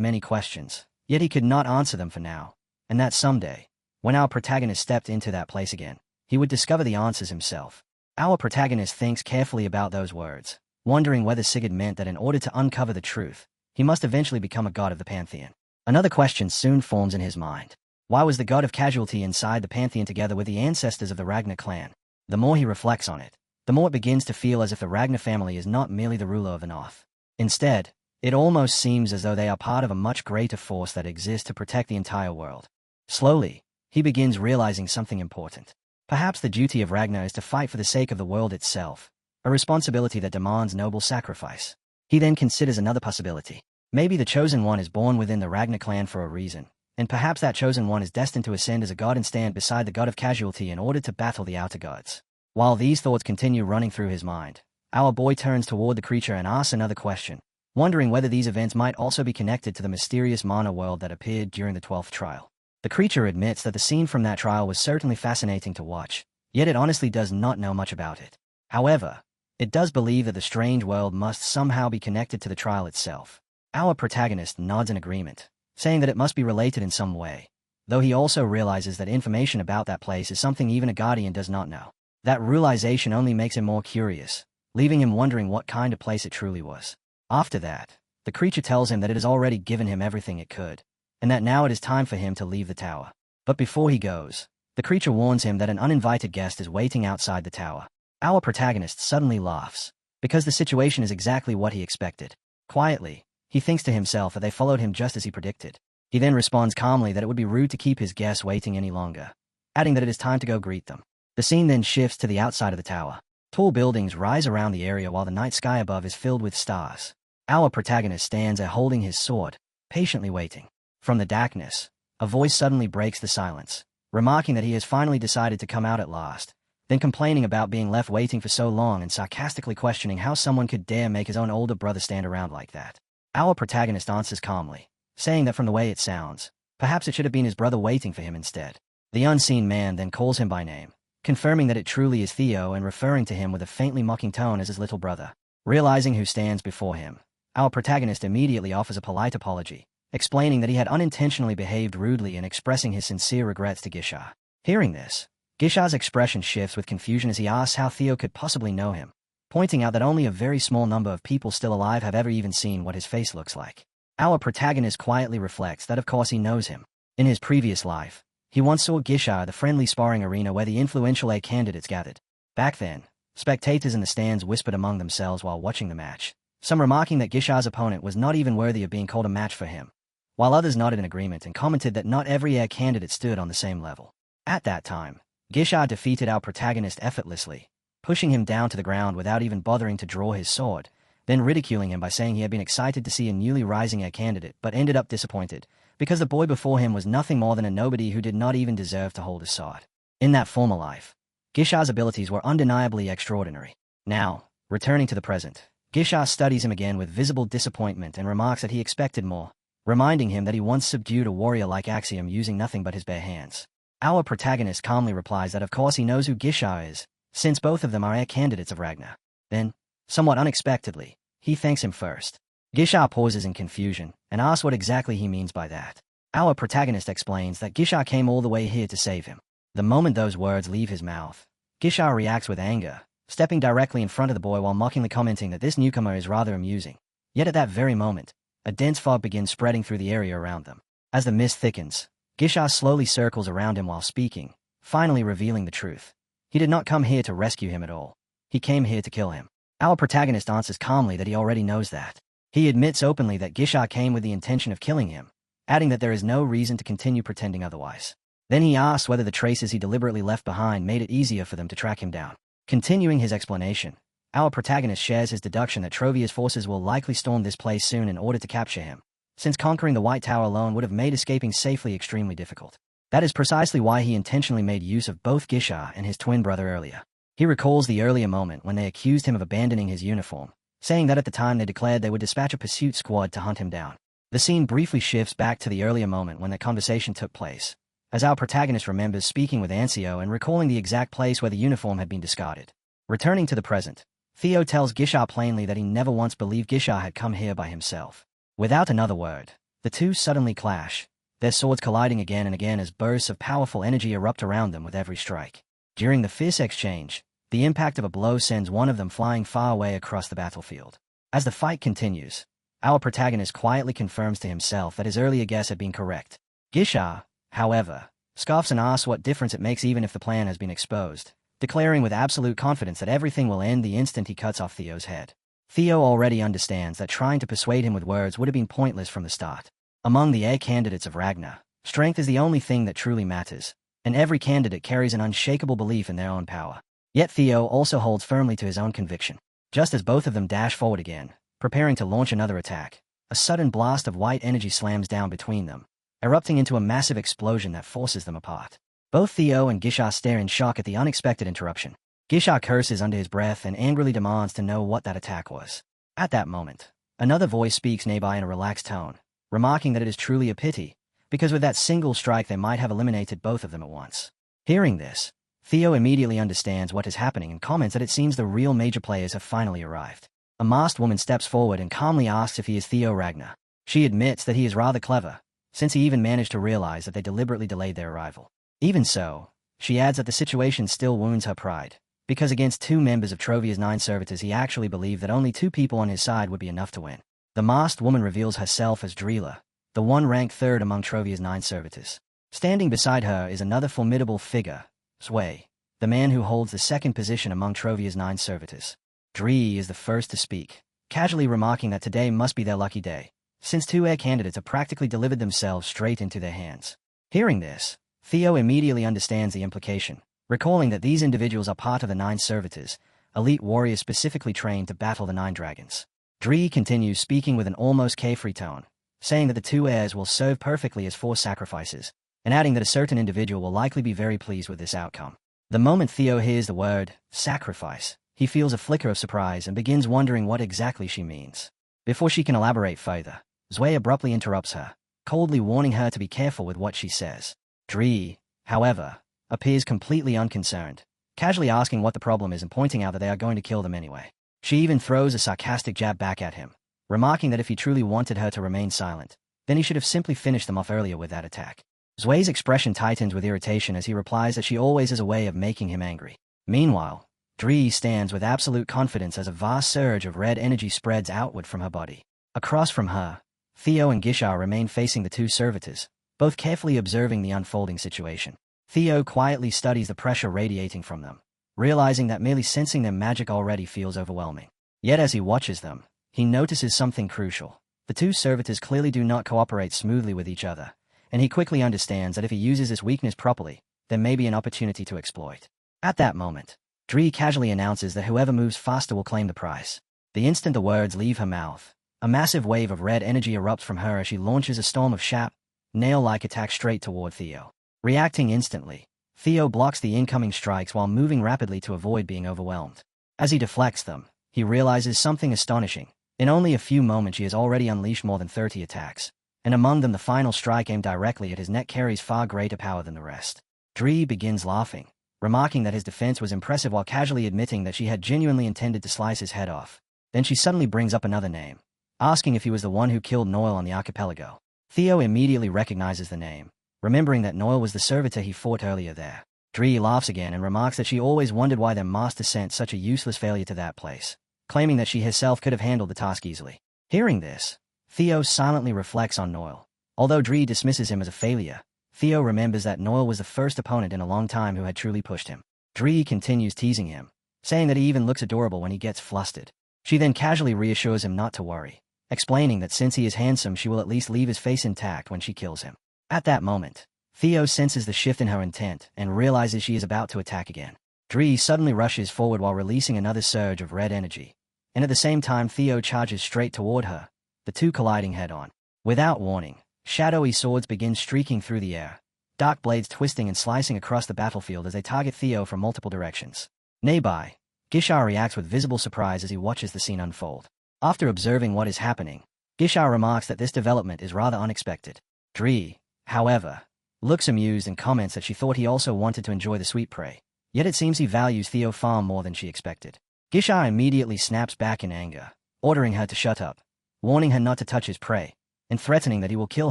many questions, yet he could not answer them for now, and that someday, when our protagonist stepped into that place again, he would discover the answers himself. Our protagonist thinks carefully about those words, wondering whether Sigurd meant that in order to uncover the truth, he must eventually become a god of the pantheon. Another question soon forms in his mind. Why was the god of casualty inside the pantheon together with the ancestors of the Ragnar clan? The more he reflects on it, the more it begins to feel as if the Ragnar family is not merely the ruler of the North. Instead, it almost seems as though they are part of a much greater force that exists to protect the entire world. Slowly, he begins realizing something important. Perhaps the duty of Ragnar is to fight for the sake of the world itself, a responsibility that demands noble sacrifice. He then considers another possibility. Maybe the Chosen One is born within the Ragnar clan for a reason, and perhaps that Chosen One is destined to ascend as a god and stand beside the god of casualty in order to battle the outer gods. While these thoughts continue running through his mind, our boy turns toward the creature and asks another question, wondering whether these events might also be connected to the mysterious Manhwa world that appeared during the 12th trial. The creature admits that the scene from that trial was certainly fascinating to watch, yet it honestly does not know much about it. However, it does believe that the strange world must somehow be connected to the trial itself. Our protagonist nods in agreement, saying that it must be related in some way, though he also realizes that information about that place is something even a guardian does not know. That realization only makes him more curious, leaving him wondering what kind of place it truly was. After that, the creature tells him that it has already given him everything it could, and that now it is time for him to leave the tower. But before he goes, the creature warns him that an uninvited guest is waiting outside the tower. Our protagonist suddenly laughs, because the situation is exactly what he expected. Quietly, he thinks to himself that they followed him just as he predicted. He then responds calmly that it would be rude to keep his guests waiting any longer, adding that it is time to go greet them. The scene then shifts to the outside of the tower. Tall buildings rise around the area while the night sky above is filled with stars. Our protagonist stands there holding his sword, patiently waiting. From the darkness, a voice suddenly breaks the silence, remarking that he has finally decided to come out at last, then complaining about being left waiting for so long and sarcastically questioning how someone could dare make his own older brother stand around like that. Our protagonist answers calmly, saying that from the way it sounds, perhaps it should have been his brother waiting for him instead. The unseen man then calls him by name, confirming that it truly is Theo and referring to him with a faintly mocking tone as his little brother. Realizing who stands before him, our protagonist immediately offers a polite apology, explaining that he had unintentionally behaved rudely and expressing his sincere regrets to Gisha. Hearing this, Gisha's expression shifts with confusion as he asks how Theo could possibly know him, pointing out that only a very small number of people still alive have ever even seen what his face looks like. Our protagonist quietly reflects that of course he knows him. In his previous life, he once saw Gisha at the friendly sparring arena where the influential A candidates gathered. Back then, spectators in the stands whispered among themselves while watching the match, some remarking that Gisha's opponent was not even worthy of being called a match for him, while others nodded in agreement and commented that not every A candidate stood on the same level. At that time, Gisha defeated our protagonist effortlessly, pushing him down to the ground without even bothering to draw his sword, then ridiculing him by saying he had been excited to see a newly rising A candidate but ended up disappointed, because the boy before him was nothing more than a nobody who did not even deserve to hold a sword. In that former life, Gisha's abilities were undeniably extraordinary. Now, returning to the present, Gisha studies him again with visible disappointment and remarks that he expected more, reminding him that he once subdued a warrior like Axiom using nothing but his bare hands. Our protagonist calmly replies that of course he knows who Gisha is, since both of them are heir candidates of Ragnar. Then, somewhat unexpectedly, he thanks him first. Gisha pauses in confusion and asks what exactly he means by that. Our protagonist explains that Gisha came all the way here to save him. The moment those words leave his mouth, Gisha reacts with anger, stepping directly in front of the boy while mockingly commenting that this newcomer is rather amusing. Yet at that very moment, a dense fog begins spreading through the area around them. As the mist thickens, Gisha slowly circles around him while speaking, finally revealing the truth. He did not come here to rescue him at all. He came here to kill him. Our protagonist answers calmly that he already knows that. He admits openly that Gisha came with the intention of killing him, adding that there is no reason to continue pretending otherwise. Then he asks whether the traces he deliberately left behind made it easier for them to track him down. Continuing his explanation, our protagonist shares his deduction that Trovia's forces will likely storm this place soon in order to capture him, since conquering the White Tower alone would have made escaping safely extremely difficult. That is precisely why he intentionally made use of both Gisha and his twin brother earlier. He recalls the earlier moment when they accused him of abandoning his uniform, saying that at the time they declared they would dispatch a pursuit squad to hunt him down. The scene briefly shifts back to the earlier moment when that conversation took place, as our protagonist remembers speaking with Ancio and recalling the exact place where the uniform had been discarded. Returning to the present, Theo tells Gisha plainly that he never once believed Gisha had come here by himself. Without another word, the two suddenly clash, their swords colliding again and again as bursts of powerful energy erupt around them with every strike. During the fierce exchange, The impact of a blow sends one of them flying far away across the battlefield. As the fight continues, our protagonist quietly confirms to himself that his earlier guess had been correct. Gisha, however, scoffs and asks what difference it makes even if the plan has been exposed, declaring with absolute confidence that everything will end the instant he cuts off Theo's head. Theo already understands that trying to persuade him with words would have been pointless from the start. Among the heir candidates of Ragnar, strength is the only thing that truly matters, and every candidate carries an unshakable belief in their own power. Yet Theo also holds firmly to his own conviction. Just as both of them dash forward again, preparing to launch another attack, a sudden blast of white energy slams down between them, erupting into a massive explosion that forces them apart. Both Theo and Gisha stare in shock at the unexpected interruption. Gisha curses under his breath and angrily demands to know what that attack was. At that moment, another voice speaks nearby in a relaxed tone, remarking that it is truly a pity, because with that single strike they might have eliminated both of them at once. Hearing this, Theo immediately understands what is happening and comments that it seems the real major players have finally arrived. A masked woman steps forward and calmly asks if he is Theo Ragnar. She admits that he is rather clever, since he even managed to realize that they deliberately delayed their arrival. Even so, she adds that the situation still wounds her pride, because against two members of Trovia's 9 servitors he actually believed that only 2 people on his side would be enough to win. The masked woman reveals herself as Drila, the one ranked 3rd among Trovia's 9 servitors. Standing beside her is another formidable figure, Sway, the man who holds the 2nd position among Trovia's 9 servitors. Dree is the first to speak, casually remarking that today must be their lucky day, since 2 heir candidates have practically delivered themselves straight into their hands. Hearing this, Theo immediately understands the implication, recalling that these individuals are part of the 9 servitors, elite warriors specifically trained to battle the 9 dragons. Dree continues speaking with an almost carefree tone, saying that the 2 heirs will serve perfectly as forced sacrifices, and adding that a certain individual will likely be very pleased with this outcome. The moment Theo hears the word sacrifice, he feels a flicker of surprise and begins wondering what exactly she means. Before she can elaborate further, Zwei abruptly interrupts her, coldly warning her to be careful with what she says. Dree, however, appears completely unconcerned, casually asking what the problem is and pointing out that they are going to kill them anyway. She even throws a sarcastic jab back at him, remarking that if he truly wanted her to remain silent, then he should have simply finished them off earlier with that attack. Zwei's expression tightens with irritation as he replies that she always has a way of making him angry. Meanwhile, Dree stands with absolute confidence as a vast surge of red energy spreads outward from her body. Across from her, Theo and Gisha remain facing the 2 servitors, both carefully observing the unfolding situation. Theo quietly studies the pressure radiating from them, realizing that merely sensing their magic already feels overwhelming. Yet as he watches them, he notices something crucial. The 2 servitors clearly do not cooperate smoothly with each other, and he quickly understands that if he uses this weakness properly, there may be an opportunity to exploit. At that moment, Dree casually announces that whoever moves faster will claim the prize. The instant the words leave her mouth, a massive wave of red energy erupts from her as she launches a storm of sharp, nail-like attacks straight toward Theo. Reacting instantly, Theo blocks the incoming strikes while moving rapidly to avoid being overwhelmed. As he deflects them, he realizes something astonishing. In only a few moments he has already unleashed more than 30 attacks, and among them the final strike aimed directly at his neck carries far greater power than the rest. Dree begins laughing, remarking that his defense was impressive while casually admitting that she had genuinely intended to slice his head off. Then she suddenly brings up another name, asking if he was the one who killed Noel on the archipelago. Theo immediately recognizes the name, remembering that Noel was the servitor he fought earlier there. Dree laughs again and remarks that she always wondered why their master sent such a useless failure to that place, claiming that she herself could have handled the task easily. Hearing this, Theo silently reflects on Noel. Although Dree dismisses him as a failure, Theo remembers that Noel was the first opponent in a long time who had truly pushed him. Dree continues teasing him, saying that he even looks adorable when he gets flustered. She then casually reassures him not to worry, explaining that since he is handsome she will at least leave his face intact when she kills him. At that moment, Theo senses the shift in her intent and realizes she is about to attack again. Dree suddenly rushes forward while releasing another surge of red energy, and at the same time Theo charges straight toward her, the 2 colliding head-on. Without warning, shadowy swords begin streaking through the air, dark blades twisting and slicing across the battlefield as they target Theo from multiple directions. Nearby, Gisha reacts with visible surprise as he watches the scene unfold. After observing what is happening, Gisha remarks that this development is rather unexpected. Dree, however, looks amused and comments that she thought he also wanted to enjoy the sweet prey, yet it seems he values Theo far more than she expected. Gisha immediately snaps back in anger, ordering her to shut up, warning her not to touch his prey, and threatening that he will kill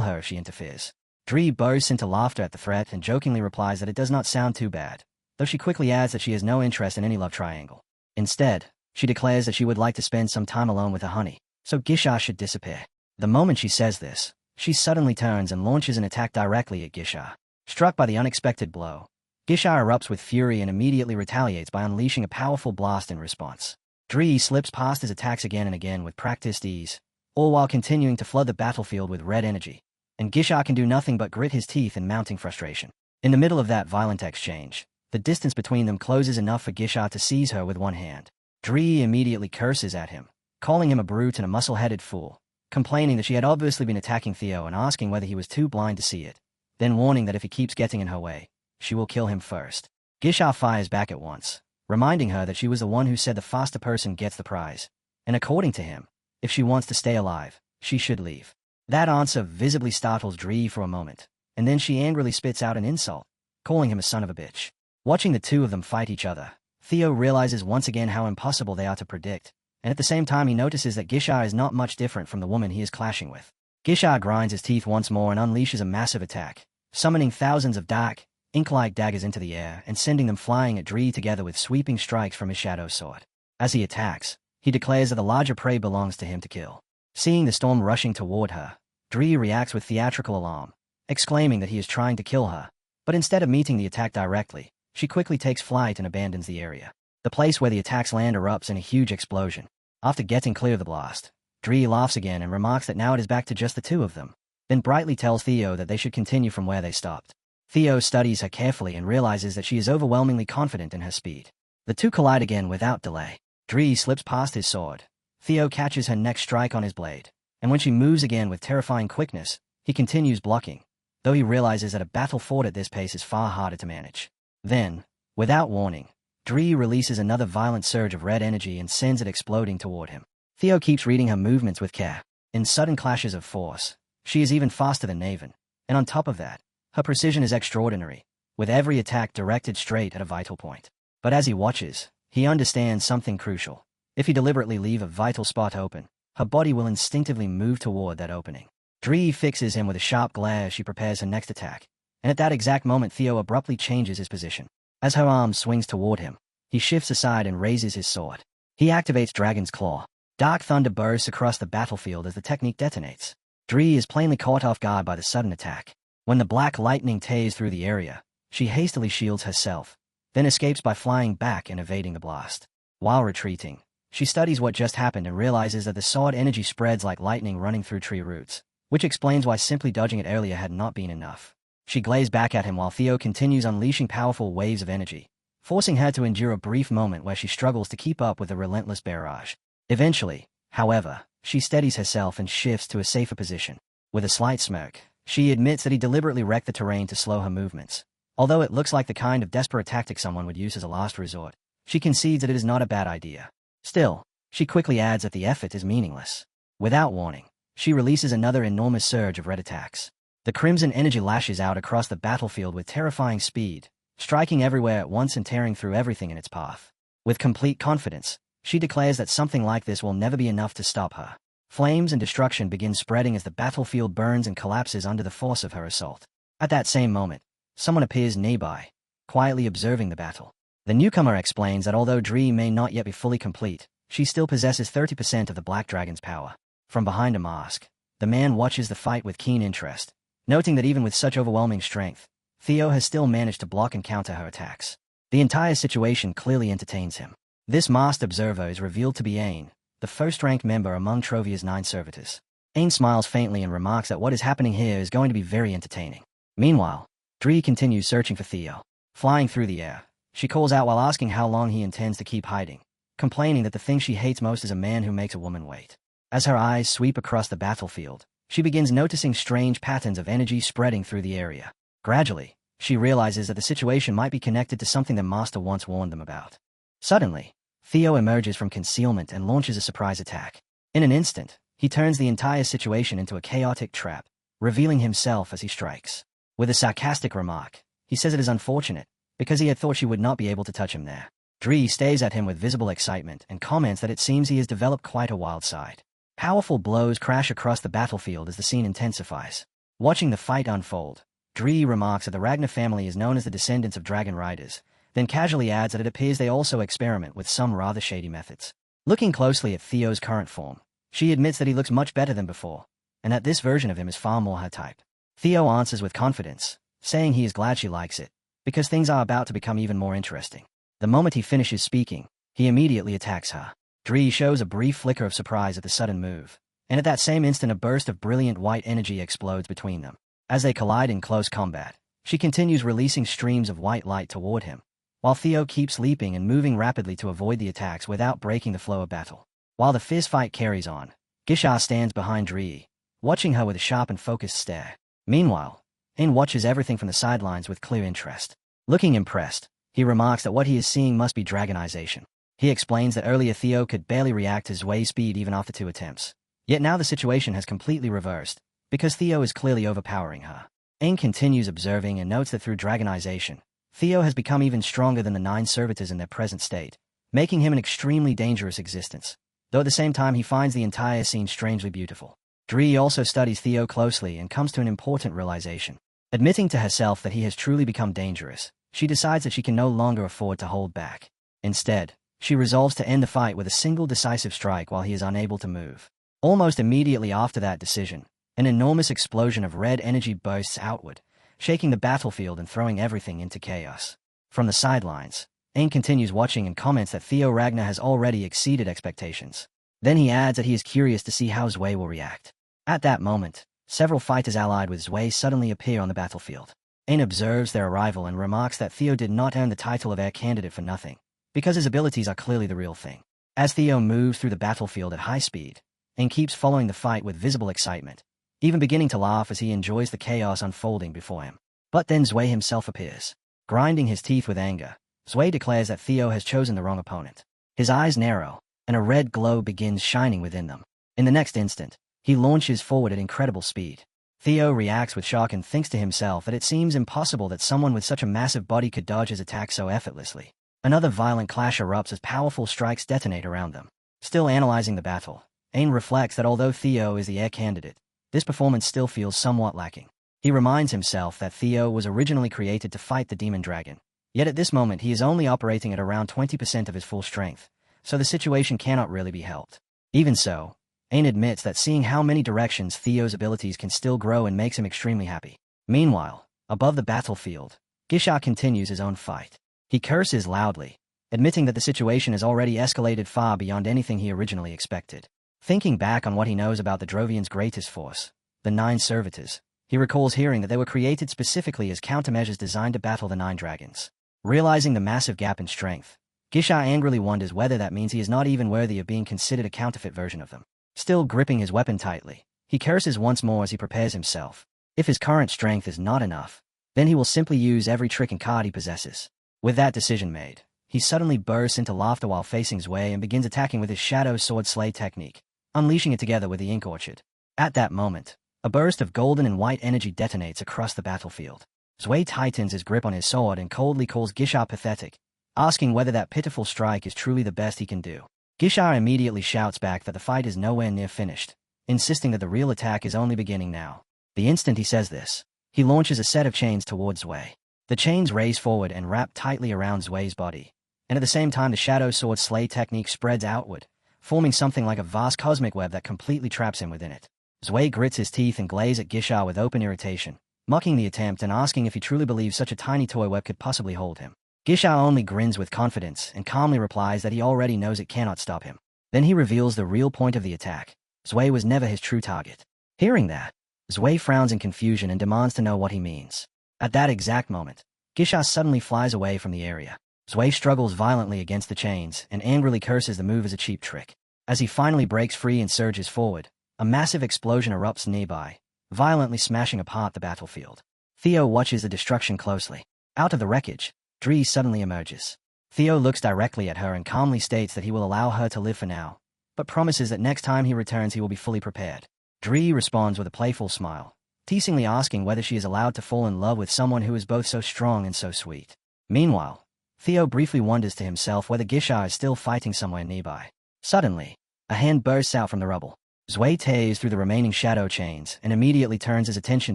her if she interferes. Dree bursts into laughter at the threat and jokingly replies that it does not sound too bad, though she quickly adds that she has no interest in any love triangle. Instead, she declares that she would like to spend some time alone with her honey, so Gisha should disappear. The moment she says this, she suddenly turns and launches an attack directly at Gisha. Struck by the unexpected blow, Gisha erupts with fury and immediately retaliates by unleashing a powerful blast in response. Dree slips past his attacks again and again with practiced ease, all while continuing to flood the battlefield with red energy, and Gisha can do nothing but grit his teeth in mounting frustration. In the middle of that violent exchange, the distance between them closes enough for Gisha to seize her with one hand. Dree immediately curses at him, calling him a brute and a muscle-headed fool, complaining that she had obviously been attacking Theo and asking whether he was too blind to see it, then warning that if he keeps getting in her way, she will kill him first. Gisha fires back at once, reminding her that she was the one who said the faster person gets the prize, and according to him, if she wants to stay alive, she should leave. That answer visibly startles Dree for a moment, and then she angrily spits out an insult, calling him a son of a bitch. Watching the two of them fight each other, Theo realizes once again how impossible they are to predict, and at the same time he notices that Gisha is not much different from the woman he is clashing with. Gisha grinds his teeth once more and unleashes a massive attack, summoning thousands of dark, ink-like daggers into the air and sending them flying at Dree together with sweeping strikes from his shadow sword. As he attacks, he declares that the larger prey belongs to him to kill. Seeing the storm rushing toward her, Dree reacts with theatrical alarm, exclaiming that he is trying to kill her, but instead of meeting the attack directly, she quickly takes flight and abandons the area. The place where the attacks land erupts in a huge explosion. After getting clear of the blast, Dree laughs again and remarks that now it is back to just the two of them, then brightly tells Theo that they should continue from where they stopped. Theo studies her carefully and realizes that she is overwhelmingly confident in her speed. The two collide again without delay. Dree slips past his sword. Theo catches her next strike on his blade, and when she moves again with terrifying quickness, he continues blocking, though he realizes that a battle fought at this pace is far harder to manage. Then, without warning, Dree releases another violent surge of red energy and sends it exploding toward him. Theo keeps reading her movements with care. In sudden clashes of force, she is even faster than Naven, and on top of that, her precision is extraordinary, with every attack directed straight at a vital point. But as he watches, he understands something crucial. If he deliberately leave a vital spot open, her body will instinctively move toward that opening. Dree fixes him with a sharp glare as she prepares her next attack, and at that exact moment Theo abruptly changes his position. As her arm swings toward him, he shifts aside and raises his sword. He activates Dragon's Claw. Dark thunder bursts across the battlefield as the technique detonates. Dree is plainly caught off guard by the sudden attack. When the black lightning tears through the area, she hastily shields herself, then escapes by flying back and evading the blast. While retreating, she studies what just happened and realizes that the sword energy spreads like lightning running through tree roots, which explains why simply dodging it earlier had not been enough. She glazes back at him while Theo continues unleashing powerful waves of energy, forcing her to endure a brief moment where she struggles to keep up with the relentless barrage. Eventually, however, she steadies herself and shifts to a safer position. With a slight smirk, she admits that he deliberately wrecked the terrain to slow her movements. Although it looks like the kind of desperate tactic someone would use as a last resort, she concedes that it is not a bad idea. Still, she quickly adds that the effort is meaningless. Without warning, she releases another enormous surge of red attacks. The crimson energy lashes out across the battlefield with terrifying speed, striking everywhere at once and tearing through everything in its path. With complete confidence, she declares that something like this will never be enough to stop her. Flames and destruction begin spreading as the battlefield burns and collapses under the force of her assault. At that same moment, someone appears nearby, quietly observing the battle. The newcomer explains that although Dree may not yet be fully complete, she still possesses 30% of the Black Dragon's power. From behind a mask, the man watches the fight with keen interest, noting that even with such overwhelming strength, Theo has still managed to block and counter her attacks. The entire situation clearly entertains him. This masked observer is revealed to be Ain, the first-ranked member among Trovia's 9 servitors. Ain smiles faintly and remarks that what is happening here is going to be very entertaining. Meanwhile, Dree continues searching for Theo. Flying through the air, she calls out while asking how long he intends to keep hiding, complaining that the thing she hates most is a man who makes a woman wait. As her eyes sweep across the battlefield, she begins noticing strange patterns of energy spreading through the area. Gradually, she realizes that the situation might be connected to something the master once warned them about. Suddenly, Theo emerges from concealment and launches a surprise attack. In an instant, he turns the entire situation into a chaotic trap, revealing himself as he strikes. With a sarcastic remark, he says it is unfortunate, because he had thought she would not be able to touch him there. Dree stares at him with visible excitement and comments that it seems he has developed quite a wild side. Powerful blows crash across the battlefield as the scene intensifies. Watching the fight unfold, Dree remarks that the Ragnar family is known as the descendants of dragon riders, then casually adds that it appears they also experiment with some rather shady methods. Looking closely at Theo's current form, she admits that he looks much better than before, and that this version of him is far more her type. Theo answers with confidence, saying he is glad she likes it, because things are about to become even more interesting. The moment he finishes speaking, he immediately attacks her. Dree shows a brief flicker of surprise at the sudden move, and at that same instant a burst of brilliant white energy explodes between them. As they collide in close combat, she continues releasing streams of white light toward him, while Theo keeps leaping and moving rapidly to avoid the attacks without breaking the flow of battle. While the fierce fight carries on, Gisha stands behind Dree, watching her with a sharp and focused stare. Meanwhile, Ain watches everything from the sidelines with clear interest. Looking impressed, he remarks that what he is seeing must be dragonization. He explains that earlier Theo could barely react to Zwei's speed even after 2 attempts. Yet now the situation has completely reversed, because Theo is clearly overpowering her. Ain continues observing and notes that through dragonization, Theo has become even stronger than the 9 servitors in their present state, making him an extremely dangerous existence, though at the same time he finds the entire scene strangely beautiful. Dree also studies Theo closely and comes to an important realization. Admitting to herself that he has truly become dangerous, she decides that she can no longer afford to hold back. Instead, she resolves to end the fight with a single decisive strike while he is unable to move. Almost immediately after that decision, an enormous explosion of red energy bursts outward, shaking the battlefield and throwing everything into chaos. From the sidelines, Ain continues watching and comments that Theo Ragnar has already exceeded expectations. Then he adds that he is curious to see how Zwei will react. At that moment, several fighters allied with Zwei suddenly appear on the battlefield. Ain observes their arrival and remarks that Theo did not earn the title of Air Candidate for nothing, because his abilities are clearly the real thing. As Theo moves through the battlefield at high speed, Ain keeps following the fight with visible excitement, even beginning to laugh as he enjoys the chaos unfolding before him. But then Zwei himself appears. Grinding his teeth with anger, Zwei declares that Theo has chosen the wrong opponent. His eyes narrow, and a red glow begins shining within them. In the next instant, he launches forward at incredible speed. Theo reacts with shock and thinks to himself that it seems impossible that someone with such a massive body could dodge his attack so effortlessly. Another violent clash erupts as powerful strikes detonate around them. Still analyzing the battle, Ain reflects that although Theo is the Air Candidate, this performance still feels somewhat lacking. He reminds himself that Theo was originally created to fight the demon dragon, yet at this moment he is only operating at around 20% of his full strength, so the situation cannot really be helped. Even so, Ain admits that seeing how many directions Theo's abilities can still grow and makes him extremely happy. Meanwhile, above the battlefield, Gisha continues his own fight. He curses loudly, admitting that the situation has already escalated far beyond anything he originally expected. Thinking back on what he knows about the Drovians' greatest force, the 9 servitors, he recalls hearing that they were created specifically as countermeasures designed to battle the 9 dragons. Realizing the massive gap in strength, Gisha angrily wonders whether that means he is not even worthy of being considered a counterfeit version of them. Still gripping his weapon tightly, he curses once more as he prepares himself. If his current strength is not enough, then he will simply use every trick and card he possesses. With that decision made, he suddenly bursts into laughter while facing Zwei and begins attacking with his Shadow Sword Slay technique, unleashing it together with the Ink Orchard. At that moment, a burst of golden and white energy detonates across the battlefield. Zwei tightens his grip on his sword and coldly calls Gisha pathetic, asking whether that pitiful strike is truly the best he can do. Gisha immediately shouts back that the fight is nowhere near finished, insisting that the real attack is only beginning now. The instant he says this, he launches a set of chains towards Zwei. The chains race forward and wrap tightly around Zwei's body, and at the same time the Shadow Sword Slay technique spreads outward, forming something like a vast cosmic web that completely traps him within it. Zwei grits his teeth and glares at Gisha with open irritation, mocking the attempt and asking if he truly believes such a tiny toy web could possibly hold him. Gisha only grins with confidence and calmly replies that he already knows it cannot stop him. Then he reveals the real point of the attack. Zwei was never his true target. Hearing that, Zwei frowns in confusion and demands to know what he means. At that exact moment, Gisha suddenly flies away from the area. Zwei struggles violently against the chains and angrily curses the move as a cheap trick. As he finally breaks free and surges forward, a massive explosion erupts nearby, violently smashing apart the battlefield. Theo watches the destruction closely. Out of the wreckage, Dree suddenly emerges. Theo looks directly at her and calmly states that he will allow her to live for now, but promises that next time he returns he will be fully prepared. Dree responds with a playful smile, teasingly asking whether she is allowed to fall in love with someone who is both so strong and so sweet. Meanwhile, Theo briefly wonders to himself whether Gisha is still fighting somewhere nearby. Suddenly, a hand bursts out from the rubble. Zwei tears through the remaining shadow chains and immediately turns his attention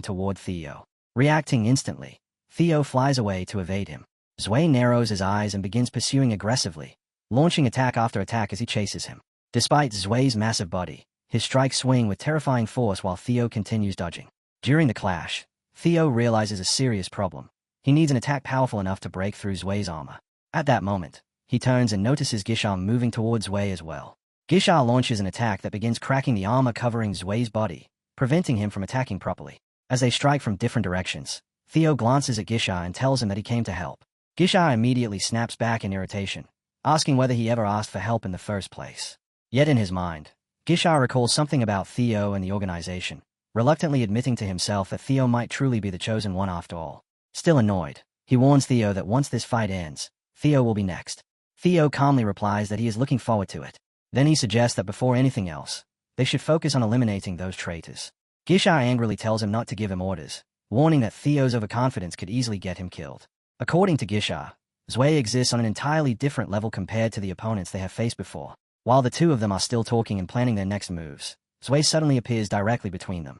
toward Theo. Reacting instantly, Theo flies away to evade him. Zwei narrows his eyes and begins pursuing aggressively, launching attack after attack as he chases him. Despite Zwei's massive body, his strikes swing with terrifying force while Theo continues dodging. During the clash, Theo realizes a serious problem. He needs an attack powerful enough to break through Zwei's armor. At that moment, he turns and notices Gisha moving towards Zwei as well. Gisha launches an attack that begins cracking the armor covering Zwei's body, preventing him from attacking properly. As they strike from different directions, Theo glances at Gisha and tells him that he came to help. Gisha immediately snaps back in irritation, asking whether he ever asked for help in the first place. Yet in his mind, Gisha recalls something about Theo and the organization, reluctantly admitting to himself that Theo might truly be the chosen one after all. Still annoyed, he warns Theo that once this fight ends, Theo will be next. Theo calmly replies that he is looking forward to it. Then he suggests that before anything else, they should focus on eliminating those traitors. Gisha angrily tells him not to give him orders, warning that Theo's overconfidence could easily get him killed. According to Gisha, Zwei exists on an entirely different level compared to the opponents they have faced before. While the two of them are still talking and planning their next moves, Zwei suddenly appears directly between them.